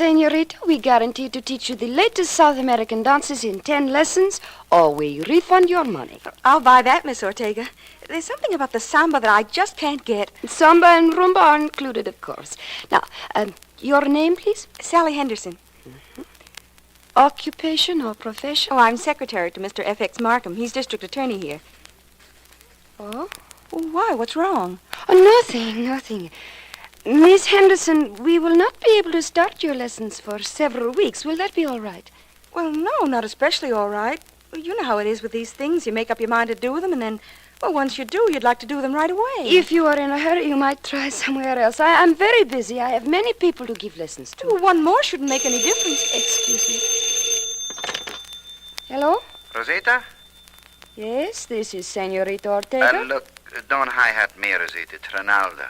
senorita, we guarantee to teach you the latest South American dances in 10 lessons, or we refund your money. I'll buy that, Miss Ortega. There's something about the samba that I just can't get. Samba and rumba are included, of course. Now, your name, please? Sally Henderson. Mm-hmm. Occupation or profession? Oh, I'm secretary to Mr. F.X. Markham. He's district attorney here. Oh? Well, why? What's wrong? Oh, nothing. Miss Henderson, we will not be able to start your lessons for several weeks. Will that be all right? Well, no, not especially all right. Well, you know how it is with these things. You make up your mind to do them, and then, well, once you do, you'd like to do them right away. If you are in a hurry, you might try somewhere else. I'm very busy. I have many people to give lessons to. Well, one more shouldn't make any difference. Excuse me. Hello? Rosita? Yes, this is Senorita Ortega. Look, don't hi-hat me, Rosita. It's Ronaldo.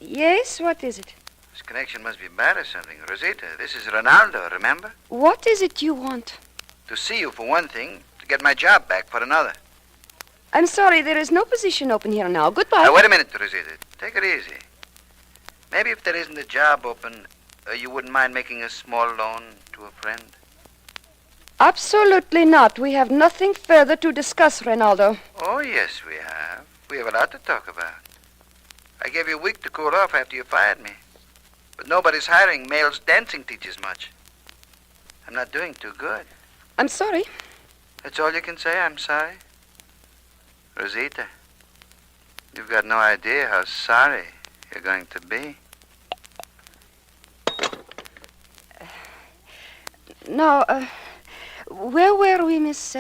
Yes, what is it? This connection must be bad or something. Rosita, this is Ronaldo, remember? What is it you want? To see you for one thing, to get my job back for another. I'm sorry, there is no position open here now. Goodbye. Wait a minute, Rosita. Take it easy. Maybe if there isn't a job open, you wouldn't mind making a small loan to a friend? Absolutely not. We have nothing further to discuss, Ronaldo. Oh, yes, we have. We have a lot to talk about. I gave you a week to cool off after you fired me. But nobody's hiring males dancing teachers much. I'm not doing too good. I'm sorry. That's all you can say? I'm sorry? Rosita, you've got no idea how sorry you're going to be. Now, where were we, Miss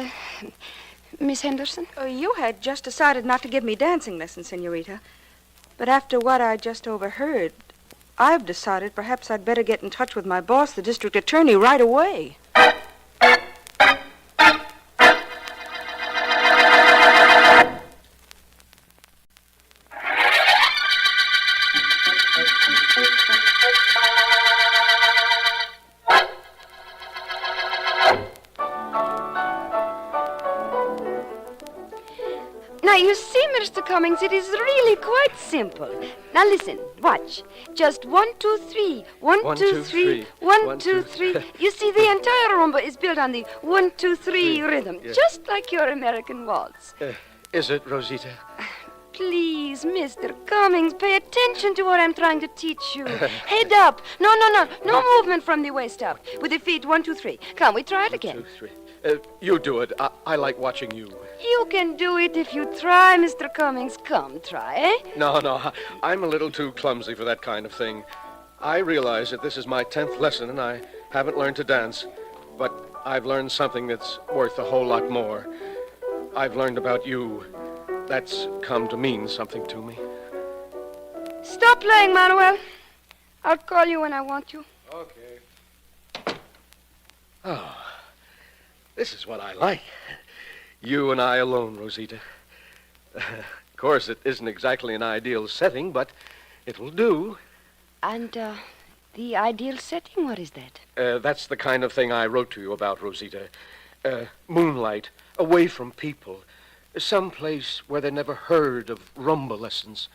Henderson? You had just decided not to give me dancing lessons, Senorita. But after what I just overheard, I've decided perhaps I'd better get in touch with my boss, the district attorney, right away. Now, you see, Mr. Cummings, it is really quite simple. Now, listen, watch. Just 1, 2, 3. 1, 2, 3. 1, 2, 3. You see, the entire rumba is built on the 1, 2, 3 rhythm, just like your American waltz. Is it, Rosita? Please, Mr. Cummings, pay attention to what I'm trying to teach you. Head up. No movement from the waist up. With the feet, 1, 2, 3. Come, we try it again. 1, 2, 3. You do it. I like watching you. You can do it if you try, Mr. Cummings. Come, try, eh? No. I'm a little too clumsy for that kind of thing. I realize that this is my 10th lesson and I haven't learned to dance. But I've learned something that's worth a whole lot more. I've learned about you. That's come to mean something to me. Stop playing, Manuel. I'll call you when I want you. Okay. Oh, this is what I like. You and I alone, Rosita. Of course, it isn't exactly an ideal setting, but it will do. And, the ideal setting, what is that? That's the kind of thing I wrote to you about, Rosita. Moonlight, away from people. Some place where they never heard of rumba lessons.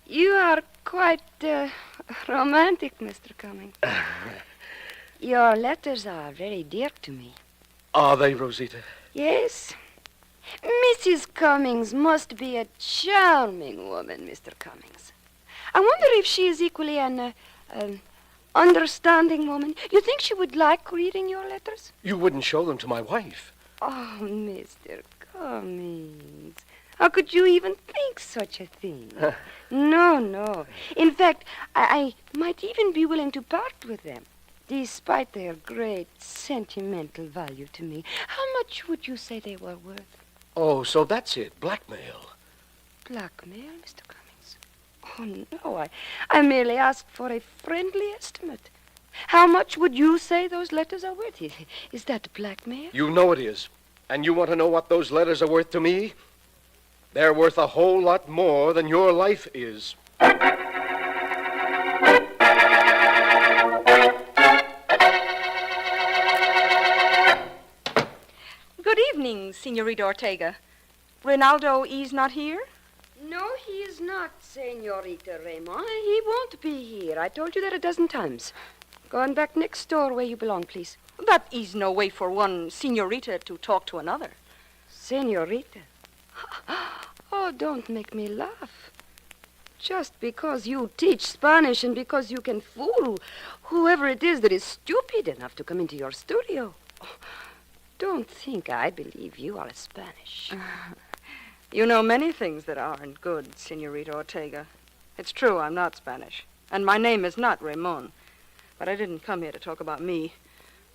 You are quite, romantic, Mr. Cummings. Your letters are very dear to me. Are they, Rosita? Yes. Mrs. Cummings must be a charming woman, Mr. Cummings. I wonder if she is equally an understanding woman. You think she would like reading your letters? You wouldn't show them to my wife. Oh, Mr. Cummings, how could you even think such a thing? No. In fact, I might even be willing to part with them, despite their great sentimental value to me. How much would you say they were worth? Oh, so that's it, blackmail. Blackmail, Mr. Cummings? Oh, no, I merely asked for a friendly estimate. How much would you say those letters are worth? Is that blackmail? You know it is. And you want to know what those letters are worth to me? They're worth a whole lot more than your life is. Good evening, Senorita Ortega. Ronaldo is not here? No, he is not, Senorita Raymond. He won't be here. I told you that a dozen times. Go on back next door where you belong, please. That is no way for one senorita to talk to another. Senorita? Oh, don't make me laugh. Just because you teach Spanish and because you can fool whoever it is that is stupid enough to come into your studio. Don't think I believe you are Spanish. You know many things that aren't good, Senorita Ortega. It's true, I'm not Spanish. And my name is not Ramon. But I didn't come here to talk about me.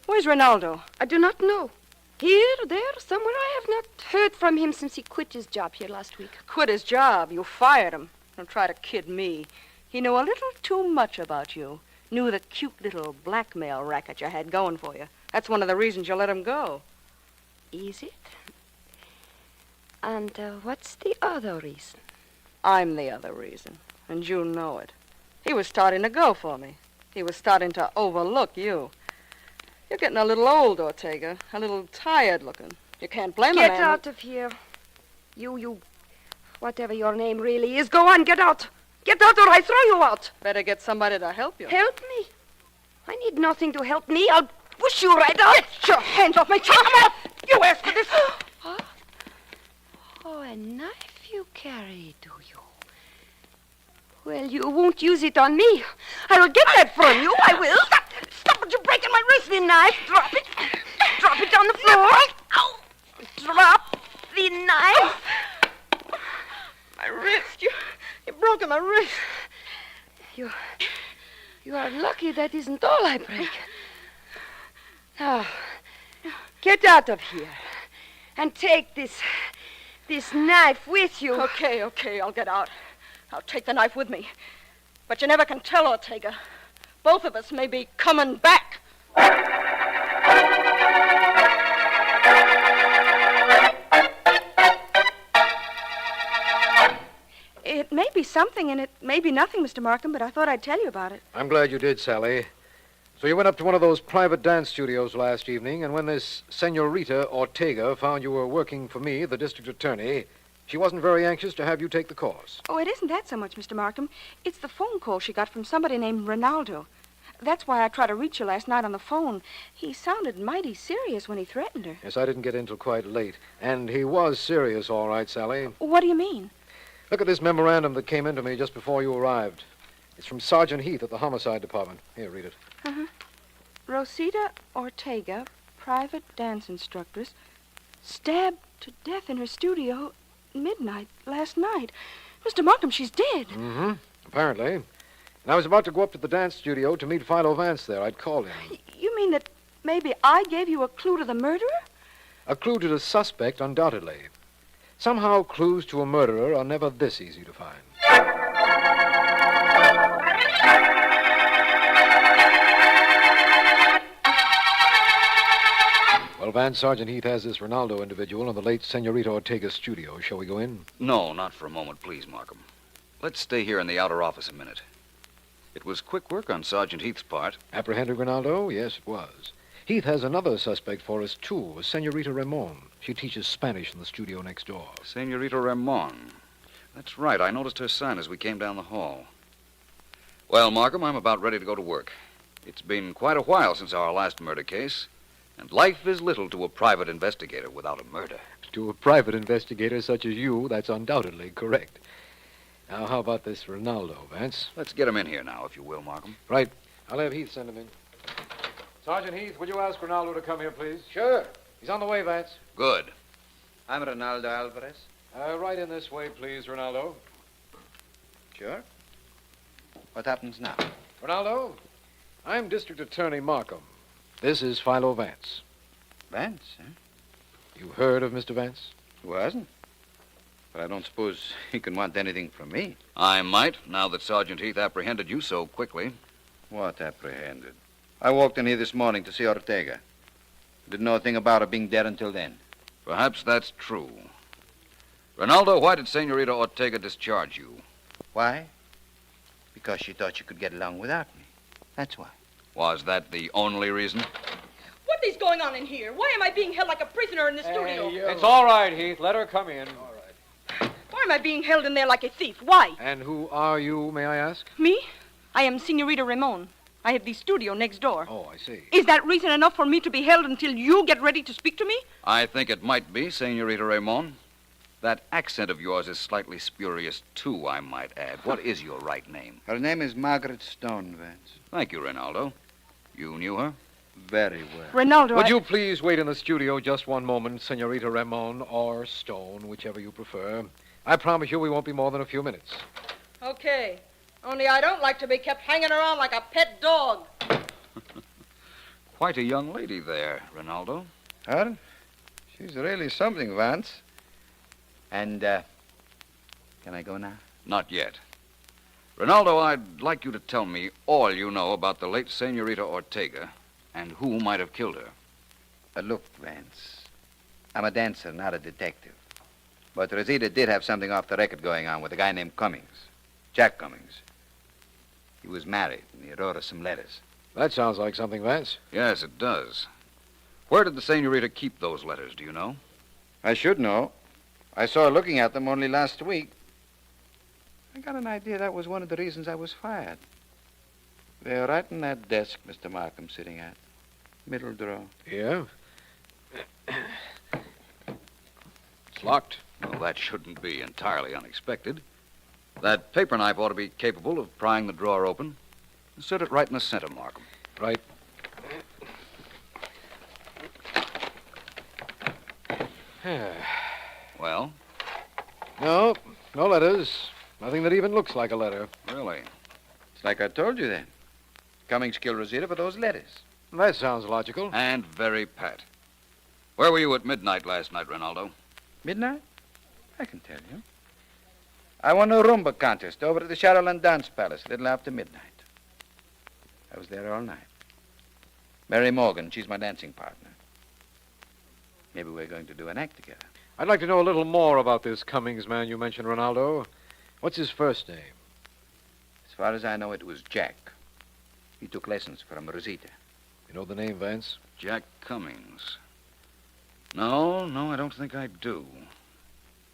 Where's Ronaldo? I do not know. Here, there, somewhere. I have not heard from him since he quit his job here last week. Quit his job. You fired him. Don't try to kid me. He knew a little too much about you. Knew the cute little blackmail racket you had going for you. That's one of the reasons you let him go. Is it? And what's the other reason? I'm the other reason, and you know it. He was starting to go for me. He was starting to overlook you. You're getting a little old, Ortega. A little tired looking. You can't blame a man. Get out of here. You, whatever your name really is, go on, get out. Get out or I throw you out. Better get somebody to help you. Help me? I need nothing to help me. I'll push you right out. Get your hands off me. Take them off. You asked for this. Huh? Oh, a knife you carry, do you? Well, you won't use it on me. I'll get that from you. I will. Stop it. You're breaking my wrist. The knife. Drop it. Drop it on the floor. Ow. Drop the knife. My wrist. You've broken my wrist. You are lucky that isn't all I break. Now, get out of here and take this knife with you. Okay, I'll get out. I'll take the knife with me. But you never can tell, Ortega. Both of us may be coming back. It may be something, and it may be nothing, Mr. Markham, but I thought I'd tell you about it. I'm glad you did, Sally. So you went up to one of those private dance studios last evening, and when this Senorita Ortega found you were working for me, the district attorney, she wasn't very anxious to have you take the course. Oh, it isn't that so much, Mr. Markham. It's the phone call she got from somebody named Ronaldo. That's why I tried to reach you last night on the phone. He sounded mighty serious when he threatened her. Yes, I didn't get in till quite late. And he was serious, all right, Sally. What do you mean? Look at this memorandum that came into me just before you arrived. It's from Sergeant Heath at the Homicide Department. Here, read it. Rosita Ortega, private dance instructress, stabbed to death in her studio midnight last night. Mr. Markham, she's dead. Apparently. And I was about to go up to the dance studio to meet Philo Vance there. I'd called him. You mean that maybe I gave you a clue to the murderer? A clue to the suspect, undoubtedly. Somehow clues to a murderer are never this easy to find. Well, Vance, Sergeant Heath has this Ronaldo individual in the late Senorita Ortega's studio. Shall we go in? No, not for a moment, please, Markham. Let's stay here in the outer office a minute. It was quick work on Sergeant Heath's part. Apprehended Ronaldo? Yes, it was. Heath has another suspect for us, too, a Senorita Ramon. She teaches Spanish in the studio next door. Senorita Ramon. That's right. I noticed her sign as we came down the hall. Well, Markham, I'm about ready to go to work. It's been quite a while since our last murder case, and life is little to a private investigator without a murder. To a private investigator such as you, that's undoubtedly correct. Now, how about this Ronaldo, Vance? Let's get him in here now, if you will, Markham. Right. I'll have Heath send him in. Sergeant Heath, would you ask Ronaldo to come here, please? Sure. He's on the way, Vance. Good. I'm Ronaldo Alvarez. Right in this way, please, Ronaldo. Sure. What happens now? Ronaldo, I'm District Attorney Markham. This is Philo Vance. Vance, huh? You heard of Mr. Vance? Who hasn't? But I don't suppose he can want anything from me. I might, now that Sergeant Heath apprehended you so quickly. What apprehended? I walked in here this morning to see Ortega. Didn't know a thing about her being dead until then. Perhaps that's true. Ronaldo, why did Senorita Ortega discharge you? Why? Because she thought she could get along without me. That's why. Was that the only reason? What is going on in here? Why am I being held like a prisoner in the studio? It's all right, Heath. Let her come in. All right. Why am I being held in there like a thief? Why? And who are you, may I ask? Me? I am Senorita Ramon. I have the studio next door. Oh, I see. Is that reason enough for me to be held until you get ready to speak to me? I think it might be, Senorita Ramon. That accent of yours is slightly spurious, too, I might add. What is your right name? Her name is Margaret Stone, Vance. Thank you, Rinaldo. You knew her? Very well. Rinaldo, Would you please wait in the studio just one moment, Senorita Ramon, or Stone, whichever you prefer. I promise you we won't be more than a few minutes. Okay. Only I don't like to be kept hanging around like a pet dog. Quite a young lady there, Rinaldo. Her? She's really something, Vance. And, can I go now? Not yet. Rinaldo, I'd like you to tell me all you know about the late Senorita Ortega and who might have killed her. Look, Vance, I'm a dancer, not a detective. But Rosita did have something off the record going on with a guy named Cummings. Jack Cummings. He was married, and he wrote us some letters. That sounds like something, Vance. Yes, it does. Where did the Senorita keep those letters, do you know? I should know. I saw her looking at them only last week. I got an idea that was one of the reasons I was fired. They're right in that desk Mr. Markham's sitting at. Middle drawer. Yeah? It's locked. Well, that shouldn't be entirely unexpected. That paper knife ought to be capable of prying the drawer open. Insert it right in the center, Markham. Right. Well, No letters. Nothing that even looks like a letter. really? It's like I told you then. Cummings killed Rosita for those letters. That sounds logical. And very pat. Where were you at midnight last night, Rinaldo? Midnight? I can tell you. I won a Rumba contest over at the Shadowland Dance Palace a little after midnight. I was there all night. Mary Morgan, she's my dancing partner. Maybe we're going to do an act together. I'd like to know a little more about this Cummings man you mentioned, Ronaldo. What's his first name? As far as I know, it was Jack. He took lessons from Rosita. You know the name, Vance? Jack Cummings. No, I don't think I do.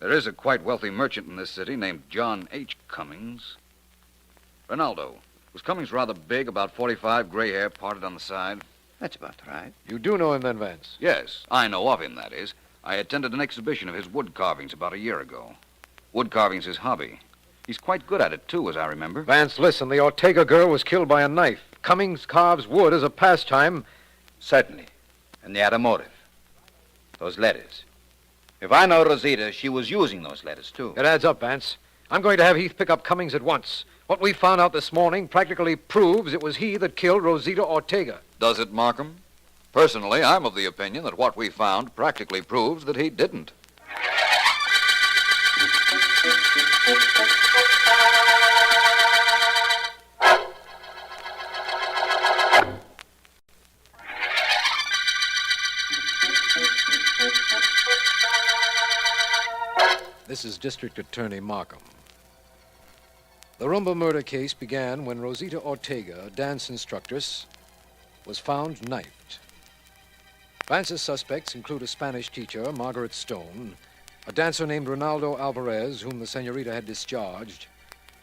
There is a quite wealthy merchant in this city named John H. Cummings. Rinaldo, was Cummings rather big, about 45, gray hair parted on the side? That's about right. You do know him then, Vance? Yes, I know of him, that is. I attended an exhibition of his wood carvings about a year ago. Wood carving's his hobby. He's quite good at it, too, as I remember. Vance, listen. The Ortega girl was killed by a knife. Cummings carves wood as a pastime. Certainly. And they had a motive. Those letters. If I know Rosita, she was using those letters, too. It adds up, Vance. I'm going to have Heath pick up Cummings at once. What we found out this morning practically proves it was he that killed Rosita Ortega. Does it, Markham? Personally, I'm of the opinion that what we found practically proves that he didn't. This is District Attorney Markham. The Rumba murder case began when Rosita Ortega, a dance instructress, was found knifed. Vance's suspects include a Spanish teacher, Margaret Stone, a dancer named Ronaldo Alvarez, whom the senorita had discharged,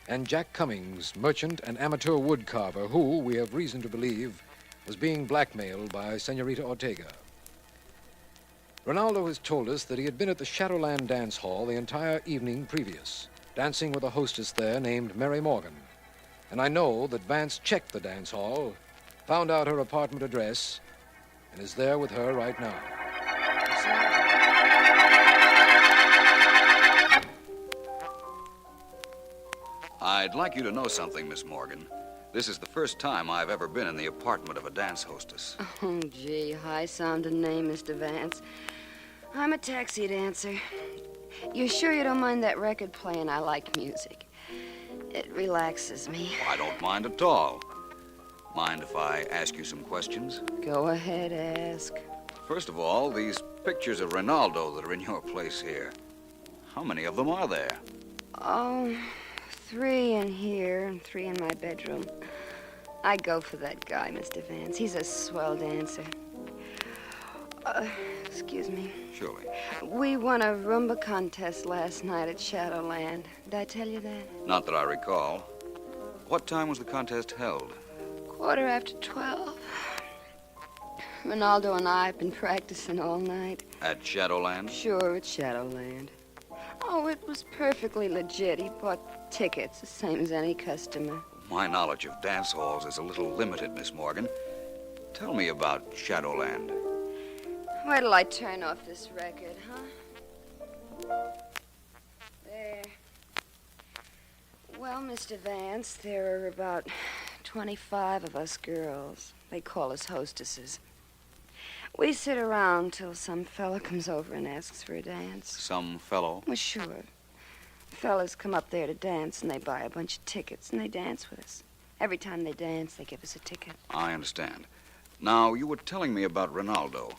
and Jack Cummings, merchant and amateur wood carver, who, we have reason to believe, was being blackmailed by Senorita Ortega. Ronaldo has told us that he had been at the Shadowland Dance Hall the entire evening previous, dancing with a hostess there named Mary Morgan. And I know that Vance checked the dance hall, found out her apartment address, and is there with her right now. I'd like you to know something, Miss Morgan. This is the first time I've ever been in the apartment of a dance hostess. Oh, gee, high-sounding name, Mr. Vance. I'm a taxi dancer. You're sure you don't mind that record playing? I like music. It relaxes me. I don't mind at all. Mind if I ask you some questions? Go ahead, ask. First of all, these pictures of Rinaldo that are in your place here. How many of them are there? Oh, 3 in here and 3 in my bedroom. I go for that guy, Mr. Vance. He's a swell dancer. Excuse me. Surely. We won a Roomba contest last night at Shadowland. Did I tell you that? Not that I recall. What time was the contest held? 12:15. Ronaldo and I have been practicing all night. At Shadowland? Sure, at Shadowland. Oh, it was perfectly legit. He bought tickets, the same as any customer. My knowledge of dance halls is a little limited, Miss Morgan. Tell me about Shadowland. Why till I turn off this record, huh? There. Well, Mr. Vance, there are about 25 of us girls. They call us hostesses. We sit around till some fella comes over and asks for a dance. Some fellow? Well, sure. Fellas come up there to dance, and they buy a bunch of tickets, and they dance with us. Every time they dance, they give us a ticket. I understand. Now, you were telling me about Ronaldo.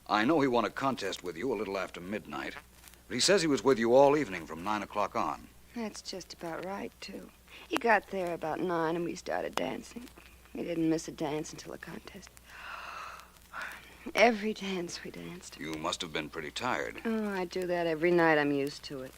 I know he won a contest with you a little after midnight, but he says he was with you all evening from 9 o'clock on. That's just about right, too. He got there about 9, and we started dancing. We didn't miss a dance until the contest. Every dance we danced. You must have been pretty tired. Oh, I do that every night. I'm used to it.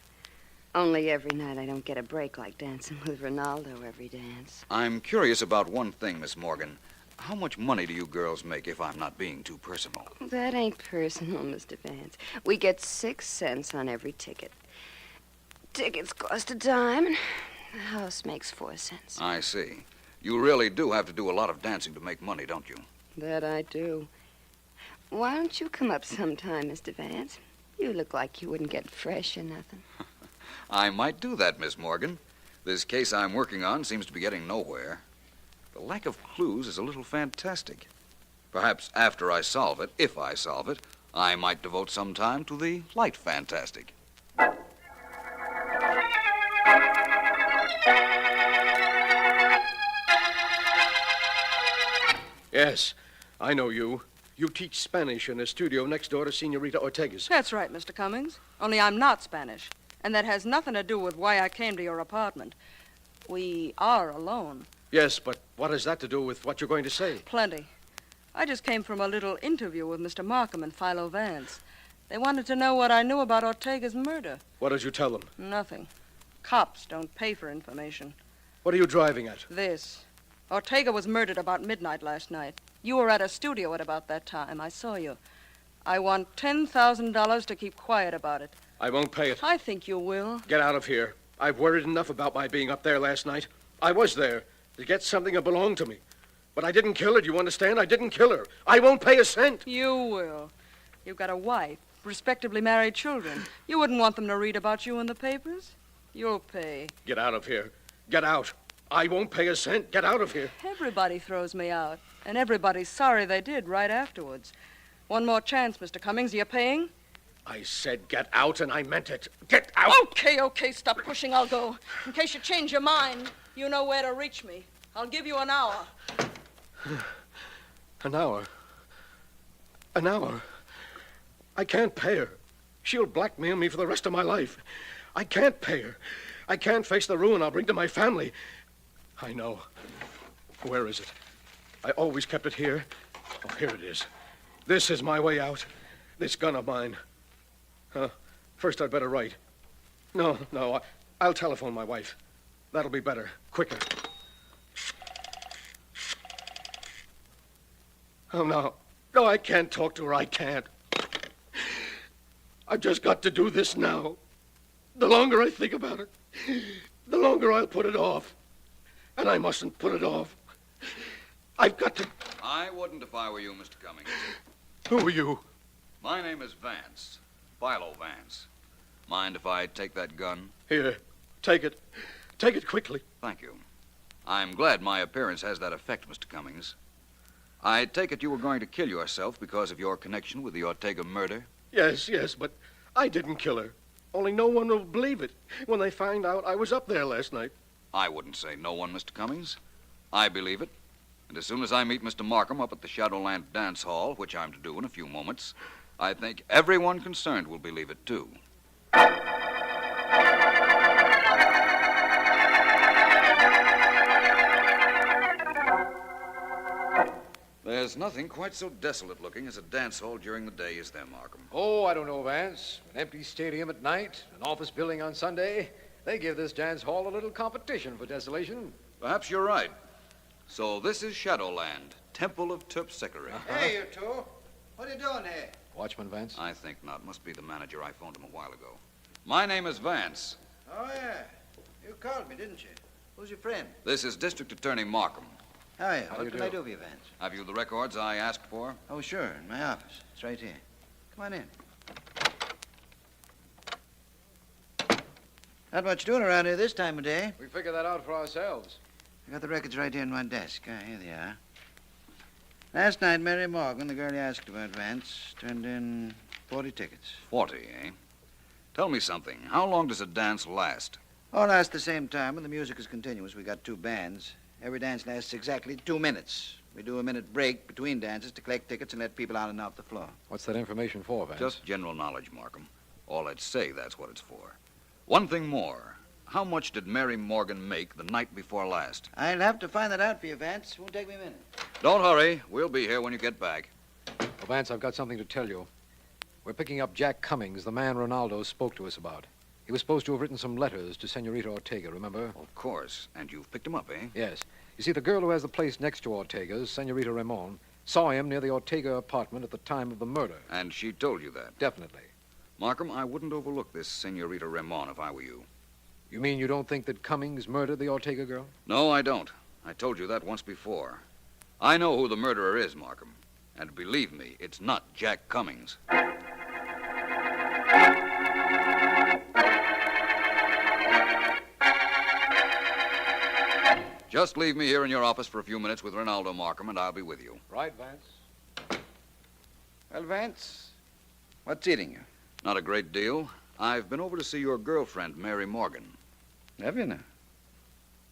Only every night I don't get a break like dancing with Ronaldo every dance. I'm curious about one thing, Miss Morgan. How much money do you girls make, if I'm not being too personal? That ain't personal, Mr. Vance. We get 6 cents on every ticket. Tickets cost a dime, and the house makes 4 cents. I see. You really do have to do a lot of dancing to make money, don't you? That I do. Why don't you come up sometime, Mr. Vance? You look like you wouldn't get fresh or nothing. I might do that, Miss Morgan. This case I'm working on seems to be getting nowhere. The lack of clues is a little fantastic. Perhaps after I solve it, if I solve it, I might devote some time to the light fantastic. Yes, I know you. You teach Spanish in a studio next door to Senorita Ortega's. That's right, Mr. Cummings. Only I'm not Spanish. And that has nothing to do with why I came to your apartment. We are alone. Yes, but what has that to do with what you're going to say? Plenty. I just came from a little interview with Mr. Markham and Philo Vance. They wanted to know what I knew about Ortega's murder. What did you tell them? Nothing. Cops don't pay for information. What are you driving at? This. Ortega was murdered about midnight last night. You were at a studio at about that time. I saw you. I want $10,000 to keep quiet about it. I won't pay it. I think you will. Get out of here. I've worried enough about my being up there last night. I was there to get something that belonged to me. But I didn't kill her, do you understand? I didn't kill her. I won't pay a cent. You will. You've got a wife, respectably married children. You wouldn't want them to read about you in the papers? You'll pay. Get out of here. Get out. I won't pay a cent. Get out of here. Everybody throws me out, and everybody's sorry they did right afterwards. One more chance, Mr. Cummings. Are you paying? I said get out, and I meant it. Get out! Okay, stop pushing. I'll go. In case you change your mind, you know where to reach me. I'll give you an hour. An hour? An hour? I can't pay her. She'll blackmail me for the rest of my life. I can't pay her. I can't face the ruin I'll bring to my family. I know. Where is it? I always kept it here. Oh, here it is. This is my way out. This gun of mine. First I'd better write. No, I'll telephone my wife. That'll be better, quicker. Oh, no. No, I can't talk to her. I can't. I've just got to do this now. The longer I think about it, the longer I'll put it off. And I mustn't put it off. I've got to... I wouldn't if I were you, Mr. Cummings. Who are you? My name is Vance. Philo Vance. Mind if I take that gun? Here, take it. Take it quickly. Thank you. I'm glad my appearance has that effect, Mr. Cummings. I take it you were going to kill yourself because of your connection with the Ortega murder? Yes, but I didn't kill her. Only no one will believe it when they find out I was up there last night. I wouldn't say no one, Mr. Cummings. I believe it. And as soon as I meet Mr. Markham up at the Shadowland Dance Hall, which I'm to do in a few moments, I think everyone concerned will believe it, too. There's there's nothing quite so desolate looking as a dance hall during the day, is there, Markham? Oh, I don't know, Vance. An empty stadium at night, an office building on Sunday. They give this dance hall a little competition for desolation. Perhaps you're right. So this is Shadowland, Temple of Terpsichore. Hey, you two. What are you doing here? Watchman, Vance? I think not. Must be the manager. I phoned him a while ago. My name is Vance. Oh, yeah. You called me, didn't you? Who's your friend? This is District Attorney Markham. How are you? How do What you can I do? do for you, Vance? Have you the records I asked for? Oh, sure. In my office. It's right here. Come on in. Not much doing around here this time of day. We figured that out for ourselves. I got the records right here on my desk. Here they are. Last night, Mary Morgan, the girl you asked about, Vance, turned in 40 tickets. 40, eh? Tell me something. How long does a dance last? All last the same time, and the music is continuous. We got 2 bands. Every dance lasts exactly 2 minutes. We do a minute break between dances to collect tickets and let people on and off the floor. What's that information for, Vance? Just general knowledge, Markham. All I'd say, that's what it's for. One thing more. How much did Mary Morgan make the night before last? I'll have to find that out for you, Vance. Won't take me a minute. Don't hurry. We'll be here when you get back. Well, Vance, I've got something to tell you. We're picking up Jack Cummings, the man Ronaldo spoke to us about. He was supposed to have written some letters to Senorita Ortega, remember? Of course. And you've picked him up, eh? Yes. You see, the girl who has the place next to Ortega's, Senorita Ramon, saw him near the Ortega apartment at the time of the murder. And she told you that. Definitely. Markham, I wouldn't overlook this Senorita Ramon if I were you. You mean you don't think that Cummings murdered the Ortega girl? No, I don't. I told you that once before. I know who the murderer is, Markham. And believe me, it's not Jack Cummings. Just leave me here in your office for a few minutes with Ronaldo, Markham, and I'll be with you. Right, Vance. Well, Vance, what's eating you? Not a great deal. I've been over to see your girlfriend, Mary Morgan. Have you now?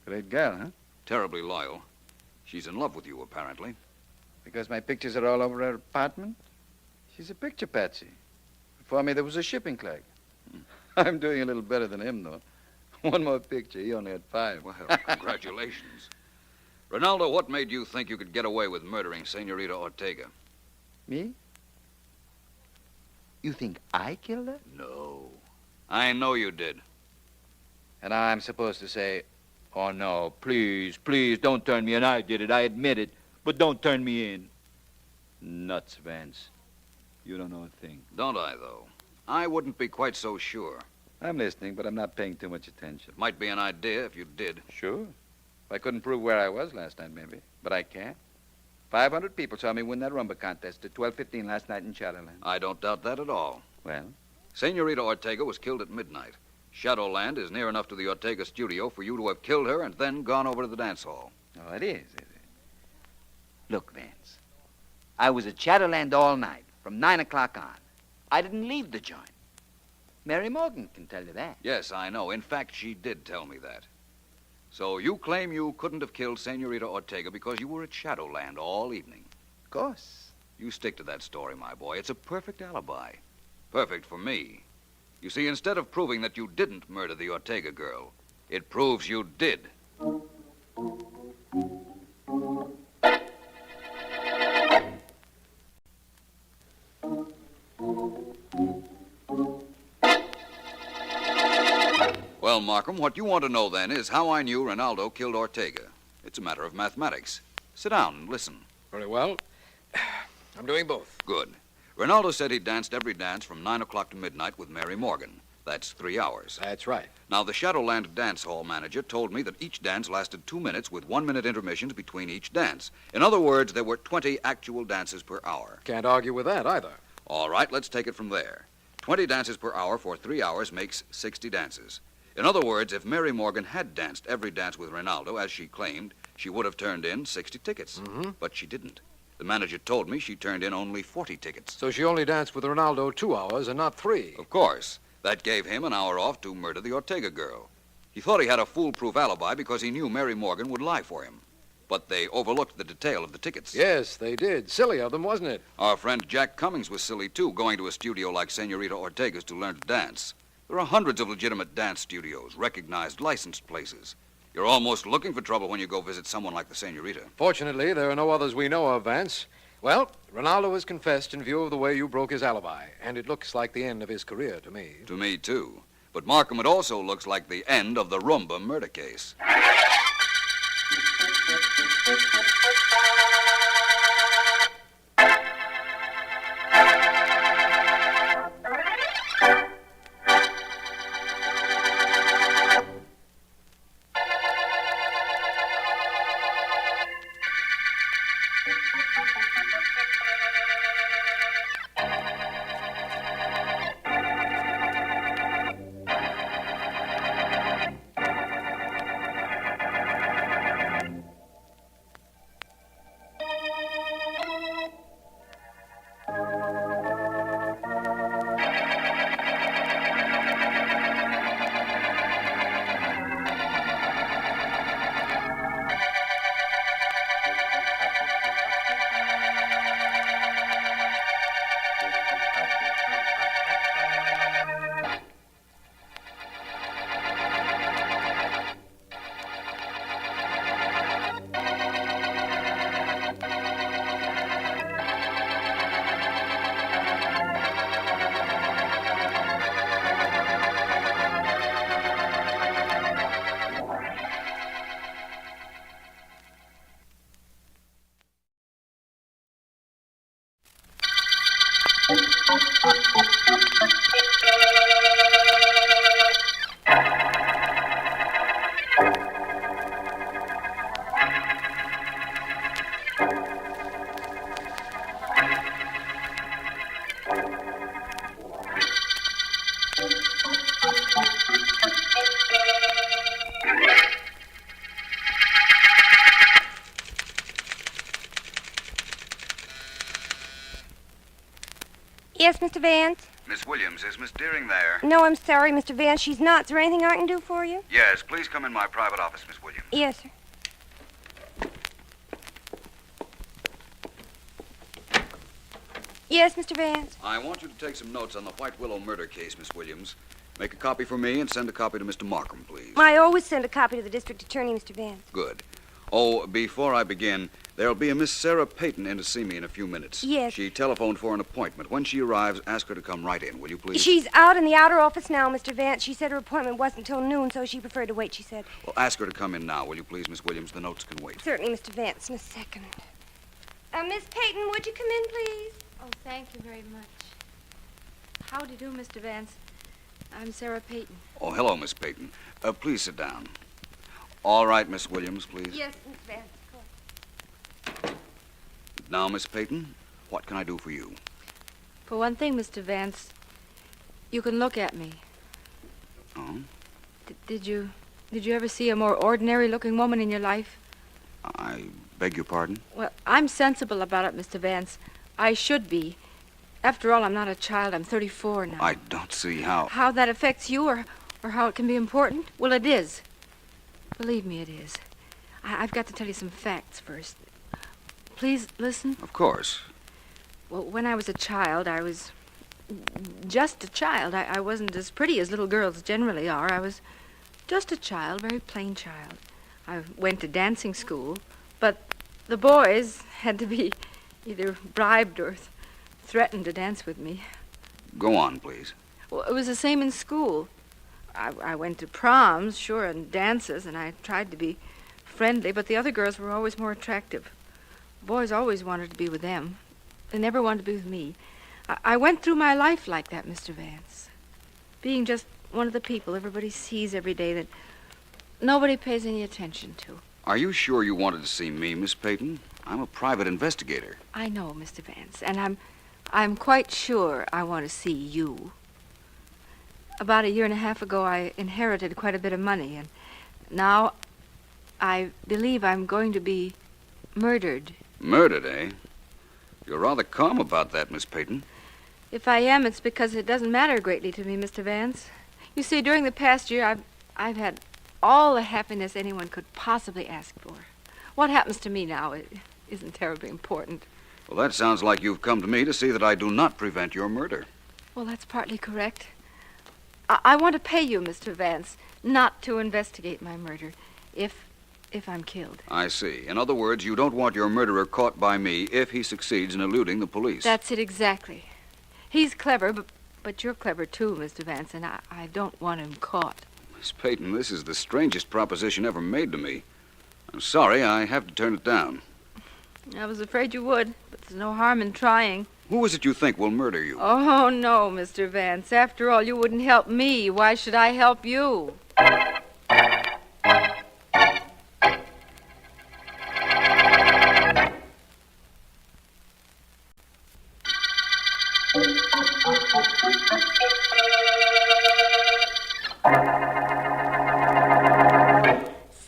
Great girl, huh? Terribly loyal. She's in love with you, apparently. Because my pictures are all over her apartment? She's a picture patsy. Before me, there was a shipping clerk. I'm doing a little better than him, though. One more picture. He only had 5. Well, congratulations. Ronaldo, what made you think you could get away with murdering Senorita Ortega? Me? You think I killed her? No. I know you did. And I'm supposed to say, oh, no, please, please, don't turn me in. I did it. I admit it. But don't turn me in. Nuts, Vance. You don't know a thing. Don't I, though? I wouldn't be quite so sure. I'm listening, but I'm not paying too much attention. Might be an idea if you did. Sure. If I couldn't prove where I was last night, maybe. But I can. 500 people saw me win that rumba contest at 12:15 last night in Shadowland. I don't doubt that at all. Well? Senorita Ortega was killed at midnight. Shadowland is near enough to the Ortega studio for you to have killed her and then gone over to the dance hall. Oh, it is it? Look, Vance. I was at Shadowland all night, from 9 o'clock on. I didn't leave the joint. Mary Morgan can tell you that. Yes, I know. In fact, she did tell me that. So you claim you couldn't have killed Senorita Ortega because you were at Shadowland all evening. Of course. You stick to that story, my boy. It's a perfect alibi. Perfect for me. You see, instead of proving that you didn't murder the Ortega girl, it proves you did. Well, Markham, what you want to know then is how I knew Ronaldo killed Ortega. It's a matter of mathematics. Sit down and listen. Very well. I'm doing both. Good. Ronaldo said he danced every dance from 9 o'clock to midnight with Mary Morgan. That's 3 hours. That's right. Now, the Shadowland dance hall manager told me that each dance lasted 2 minutes with 1-minute intermissions between each dance. In other words, there were 20 actual dances per hour. Can't argue with that either. All right, let's take it from there. 20 dances per hour for 3 hours makes 60 dances. In other words, if Mary Morgan had danced every dance with Ronaldo, as she claimed, she would have turned in 60 tickets. Mm-hmm. But she didn't. The manager told me she turned in only 40 tickets. So she only danced with Ronaldo 2 hours and not 3. Of course. That gave him an hour off to murder the Ortega girl. He thought he had a foolproof alibi because he knew Mary Morgan would lie for him. But they overlooked the detail of the tickets. Yes, they did. Silly of them, wasn't it? Our friend Jack Cummings was silly, too, going to a studio like Senorita Ortega's to learn to dance. There are hundreds of legitimate dance studios, recognized, licensed places. You're almost looking for trouble when you go visit someone like the Senorita. Fortunately, there are no others we know of, Vance. Well, Ronaldo has confessed in view of the way you broke his alibi, and it looks like the end of his career to me. To me, too. But, Markham, it also looks like the end of the Roomba murder case. Yes, Mr. Vance? Miss Williams, is Miss Deering there? No, I'm sorry, Mr. Vance. She's not. Is there anything I can do for you? Yes, please come in my private office, Miss Williams. Yes, sir. Yes, Mr. Vance? I want you to take some notes on the White Willow murder case, Miss Williams. Make a copy for me and send a copy to Mr. Markham, please. I always send a copy to the district attorney, Mr. Vance. Good. Oh, before I begin, there'll be a Miss Sarah Peyton in to see me in a few minutes. Yes. She telephoned for an appointment. When she arrives, ask her to come right in, will you please? She's out in the outer office now, Mr. Vance. She said her appointment wasn't till noon, so she preferred to wait, she said. Well, ask her to come in now, will you please, Miss Williams? The notes can wait. Certainly, Mr. Vance, in a second. Miss Peyton, would you come in, please? Oh, thank you very much. How do you do, Mr. Vance? I'm Sarah Peyton. Oh, hello, Miss Peyton. Please sit down. All right, Miss Williams, please. Yes, Miss Vance. Now, Miss Peyton, what can I do for you? For one thing, Mr. Vance, you can look at me. Oh? Did you ever see a more ordinary-looking woman in your life? I beg your pardon? Well, I'm sensible about it, Mr. Vance. I should be. After all, I'm not a child. I'm 34 now. I don't see how. How that affects you or how it can be important? Well, it is. Believe me, it is. I've got to tell you some facts first. Please listen. Of course. Well, when I was a child, I was just a child. I wasn't as pretty as little girls generally are. I was just a child, very plain child. I went to dancing school, but the boys had to be either bribed or threatened to dance with me. Go on, please. Well, it was the same in school. I went to proms, sure, and dances, and I tried to be friendly, but the other girls were always more attractive. Boys always wanted to be with them. They never wanted to be with me. I went through my life like that, Mr. Vance. Being just one of the people everybody sees every day that nobody pays any attention to. Are you sure you wanted to see me, Miss Peyton? I'm a private investigator. I know, Mr. Vance, and I'm quite sure I want to see you. About a year and a half ago, I inherited quite a bit of money, and now I believe I'm going to be murdered. Murdered, eh? You're rather calm about that, Miss Peyton. If I am, it's because it doesn't matter greatly to me, Mr. Vance. You see, during the past year, I've had all the happiness anyone could possibly ask for. What happens to me now isn't terribly important. Well, that sounds like you've come to me to see that I do not prevent your murder. Well, that's partly correct. I want to pay you, Mr. Vance, not to investigate my murder. If if I'm killed. I see. In other words, you don't want your murderer caught by me if he succeeds in eluding the police. That's it exactly. He's clever, but you're clever too, Mr. Vance, and I don't want him caught. Miss Peyton, this is the strangest proposition ever made to me. I'm sorry, I have to turn it down. I was afraid you would, but there's no harm in trying. Who is it you think will murder you? Oh, no, Mr. Vance. After all, you wouldn't help me. Why should I help you?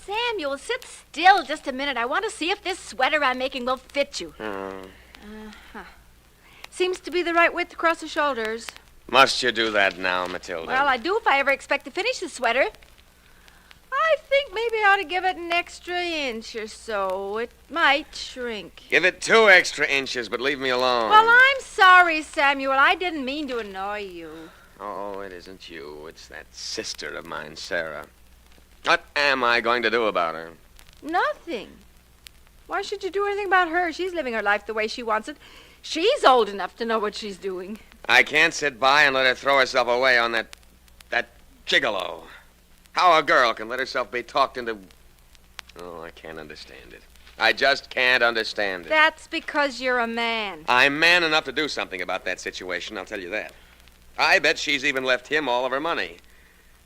Samuel, sit still just a minute. I want to see if this sweater I'm making will fit you. Seems to be the right width across the shoulders. Must you do that now, Matilda? Well, I do if I ever expect to finish the sweater. I think maybe I ought to give it an extra inch or so. It might shrink. Give it 2 extra inches, but leave me alone. Well, I'm sorry, Samuel. I didn't mean to annoy you. Oh, it isn't you. It's that sister of mine, Sarah. What am I going to do about her? Nothing. Why should you do anything about her? She's living her life the way she wants it. She's old enough to know what she's doing. I can't sit by and let her throw herself away on that gigolo. How a girl can let herself be talked into... Oh, I can't understand it. I just can't understand it. That's because you're a man. I'm man enough to do something about that situation, I'll tell you that. I bet she's even left him all of her money.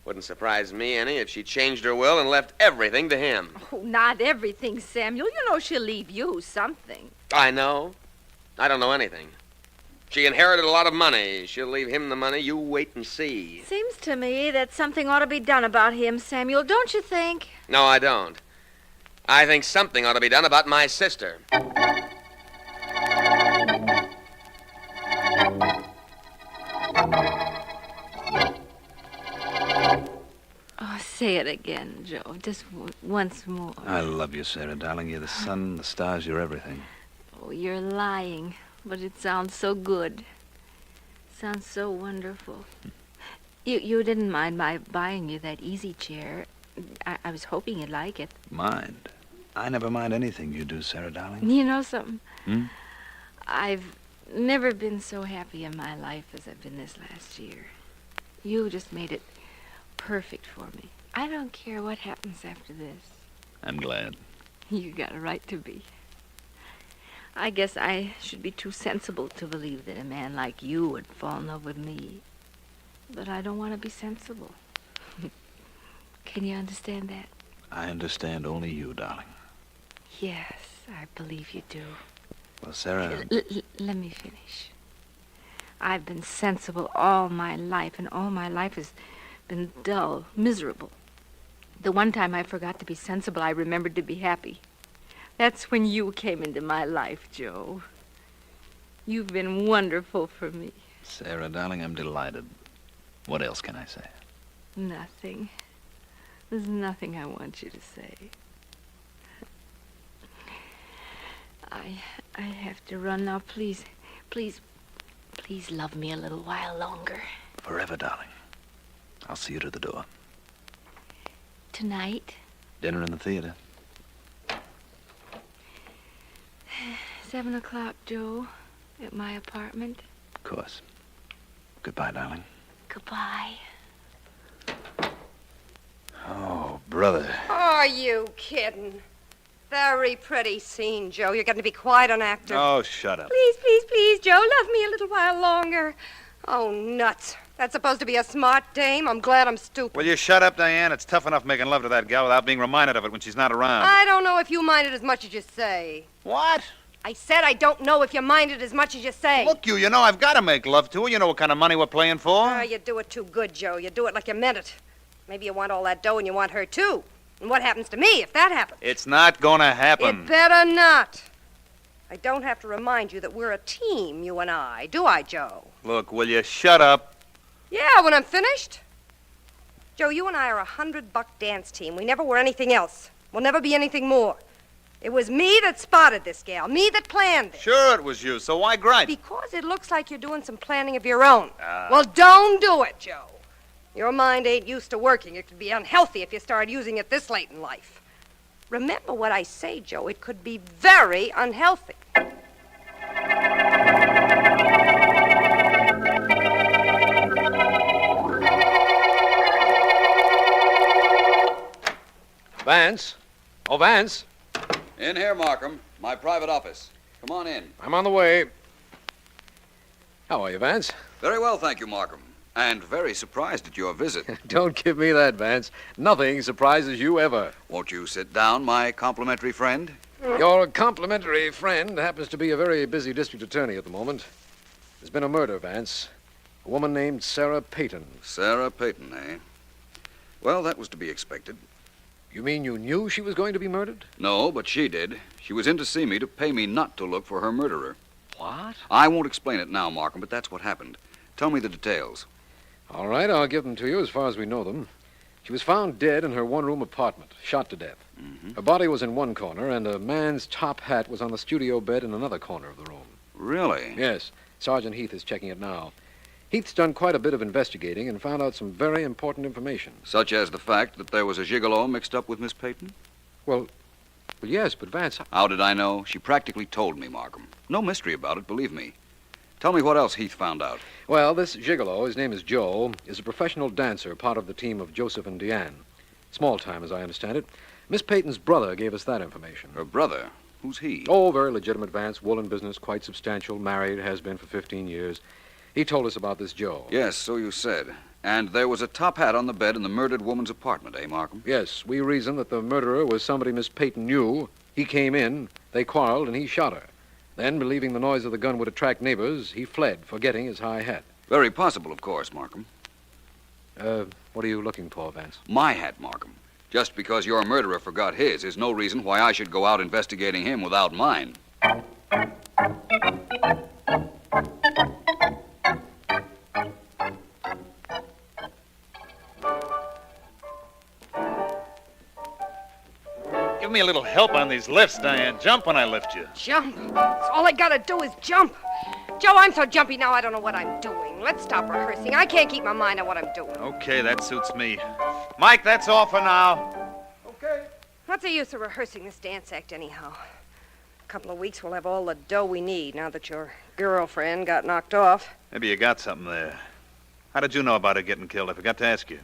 Wouldn't surprise me any if she changed her will and left everything to him. Oh, not everything, Samuel. You know she'll leave you something. I know. I don't know anything. She inherited a lot of money. She'll leave him the money. You wait and see. Seems to me that something ought to be done about him, Samuel, don't you think? No, I don't. I think something ought to be done about my sister. Oh, say it again, Joe. Just once more. I love you, Sarah, darling. You're the sun, the stars, you're everything. Oh, you're lying, but it sounds so good. Sounds so wonderful. You didn't mind my buying you that easy chair. I was hoping you'd like it. Mind? I never mind anything you do, Sarah, darling. You know something? Hmm? I've never been so happy in my life as I've been this last year. You just made it perfect for me. I don't care what happens after this. I'm glad. You got a right to be. I guess I should be too sensible to believe that a man like you would fall in love with me. But I don't want to be sensible. Can you understand that? I understand only you, darling. Yes, I believe you do. Well, Sarah... Let me finish. I've been sensible all my life, and all my life has been dull, miserable. The one time I forgot to be sensible, I remembered to be happy. That's when you came into my life, Joe. You've been wonderful for me. Sarah, darling, I'm delighted. What else can I say? Nothing. There's nothing I want you to say. I have to run now. Please love me a little while longer. Forever, darling. I'll see you to the door. Tonight? Dinner in the theater. 7 o'clock, Joe, at my apartment. Of course. Goodbye, darling. Goodbye. Oh, brother. Are you kidding? Very pretty scene, Joe. You're going to be quite an actor. Oh, shut up. Please, Joe, love me a little while longer. Oh, nuts. That's supposed to be a smart dame. I'm glad I'm stupid. Will you shut up, Diane? It's tough enough making love to that gal without being reminded of it when she's not around. I don't know if you mind it as much as you say. What? I said I don't know if you mind it as much as you say. Look, you know I've got to make love to her. You know what kind of money we're playing for. Ah, you do it too good, Joe. You do it like you meant it. Maybe you want all that dough and you want her, too. And what happens to me if that happens? It's not gonna happen. It better not. I don't have to remind you that we're a team, you and I. Do I, Joe? Look, will you shut up? Yeah, when I'm finished. Joe, you and I are a $100 dance team. We never were anything else. We'll never be anything more. It was me that spotted this gal. Me that planned it. Sure it was you, so why gripe? Because it looks like you're doing some planning of your own. Well, don't do it, Joe. Your mind ain't used to working. It could be unhealthy if you started using it this late in life. Remember what I say, Joe. It could be very unhealthy. Vance? Oh, Vance? In here, Markham. My private office. Come on in. I'm on the way. How are you, Vance? Very well, thank you, Markham. And very surprised at your visit. Don't give me that, Vance. Nothing surprises you ever. Won't you sit down, my complimentary friend? Your complimentary friend happens to be a very busy district attorney at the moment. There's been a murder, Vance. A woman named Sarah Peyton. Sarah Peyton, eh? Well, that was to be expected. You mean you knew she was going to be murdered? No, but she did. She was in to see me to pay me not to look for her murderer. What? I won't explain it now, Markham, but that's what happened. Tell me the details. All right, I'll give them to you as far as we know them. She was found dead in her one-room apartment, shot to death. Mm-hmm. Her body was in one corner, and a man's top hat was on the studio bed in another corner of the room. Really? Yes. Sergeant Heath is checking it now. Heath's done quite a bit of investigating and found out some very important information. Such as the fact that there was a gigolo mixed up with Miss Peyton? Well, yes, but Vance... How did I know? She practically told me, Markham. No mystery about it, believe me. Tell me what else Heath found out. Well, this gigolo, his name is Joe, is a professional dancer, part of the team of Joseph and Deanne. Small time, as I understand it. Miss Peyton's brother gave us that information. Her brother? Who's he? Oh, very legitimate, Vance. Woolen business, quite substantial. Married, has been for 15 years. He told us about this Joe. Yes, so you said. And there was a top hat on the bed in the murdered woman's apartment, eh, Markham? Yes, we reasoned that the murderer was somebody Miss Peyton knew. He came in, they quarreled, and he shot her. Then, believing the noise of the gun would attract neighbors, he fled, forgetting his high hat. Very possible, of course, Markham. What are you looking for, Vance? My hat, Markham. Just because your murderer forgot his is no reason why I should go out investigating him without mine. Give me a little help on these lifts, Diane. Jump when I lift you. Jump. That's all I gotta do is jump. Joe, I'm so jumpy now I don't know what I'm doing. Let's stop rehearsing. I can't keep my mind on what I'm doing. Okay, that suits me. Mike, that's all for now. Okay. What's the use of rehearsing this dance act anyhow? A couple of weeks we'll have all the dough we need now that your girlfriend got knocked off. Maybe you got something there. How did you know about her getting killed? I forgot to ask you.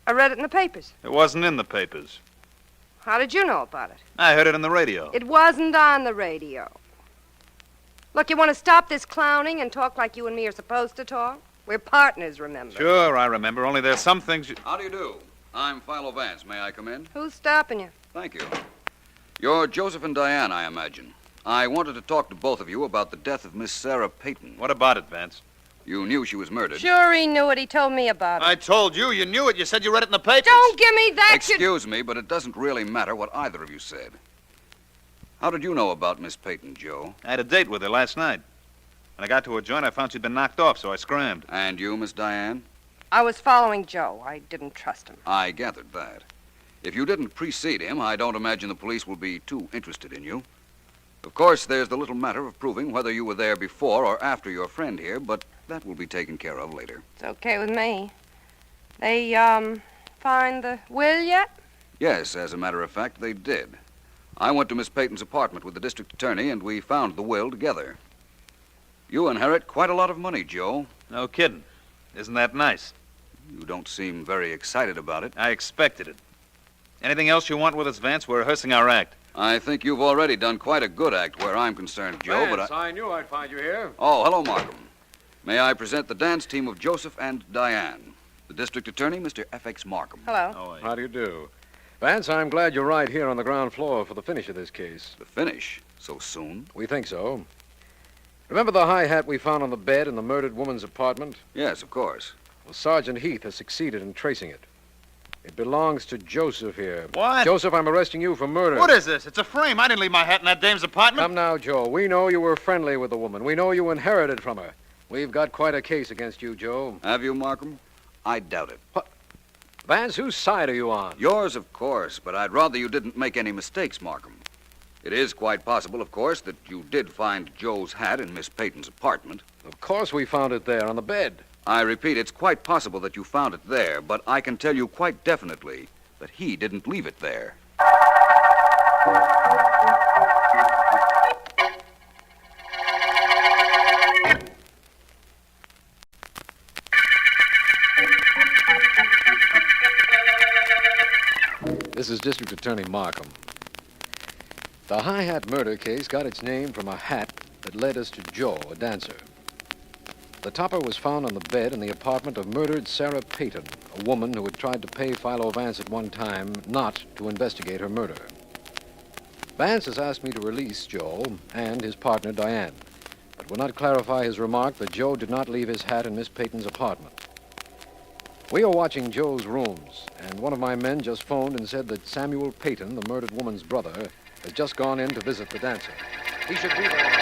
I read it in the papers. It wasn't in the papers. How did you know about it? I heard it on the radio. It wasn't on the radio. Look, you want to stop this clowning and talk like you and me are supposed to talk? We're partners, remember? Sure, I remember. Only there's some things you... How do you do? I'm Philo Vance. May I come in? Who's stopping you? Thank you. You're Joseph and Diane, I imagine. I wanted to talk to both of you about the death of Miss Sarah Peyton. What about it, Vance? You knew she was murdered. Sure he knew it. He told me about it. I told you. You knew it. You said you read it in the papers. Don't give me that. Excuse me, but it doesn't really matter what either of you said. How did you know about Miss Peyton, Joe? I had a date with her last night. When I got to her joint, I found she'd been knocked off, so I scrammed. And you, Miss Diane? I was following Joe. I didn't trust him. I gathered that. If you didn't precede him, I don't imagine the police will be too interested in you. Of course, there's the little matter of proving whether you were there before or after your friend here, but that will be taken care of later. It's okay with me. They, find the will yet? Yes, as a matter of fact, they did. I went to Miss Peyton's apartment with the district attorney, and we found the will together. You inherit quite a lot of money, Joe. No kidding. Isn't that nice? You don't seem very excited about it. I expected it. Anything else you want with us, Vance? We're rehearsing our act. I think you've already done quite a good act where I'm concerned, Joe, Vance, but I knew I'd find you here. Oh, hello, Markham. May I present the dance team of Joseph and Diane? The district attorney, Mr. F.X. Markham. Hello. Oh, How do you do? Vance, I'm glad you're right here on the ground floor for the finish of this case. The finish? So soon? We think so. Remember the high hat we found on the bed in the murdered woman's apartment? Yes, of course. Well, Sergeant Heath has succeeded in tracing it. It belongs to Joseph here. What? Joseph, I'm arresting you for murder. What is this? It's a frame. I didn't leave my hat in that dame's apartment. Come now, Joe. We know you were friendly with the woman. We know you inherited from her. We've got quite a case against you, Joe. Have you, Markham? I doubt it. What? Vance, whose side are you on? Yours, of course, but I'd rather you didn't make any mistakes, Markham. It is quite possible, of course, that you did find Joe's hat in Miss Peyton's apartment. Of course we found it there on the bed. I repeat, it's quite possible that you found it there, but I can tell you quite definitely that he didn't leave it there. This is District Attorney Markham. The High Hat murder case got its name from a hat that led us to Joe, a dancer. The topper was found on the bed in the apartment of murdered Sarah Payton, a woman who had tried to pay Philo Vance at one time not to investigate her murder. Vance has asked me to release Joe and his partner, Diane, but will not clarify his remark that Joe did not leave his hat in Miss Payton's apartment. We are watching Joe's rooms, and one of my men just phoned and said that Samuel Payton, the murdered woman's brother, has just gone in to visit the dancer. He should be there.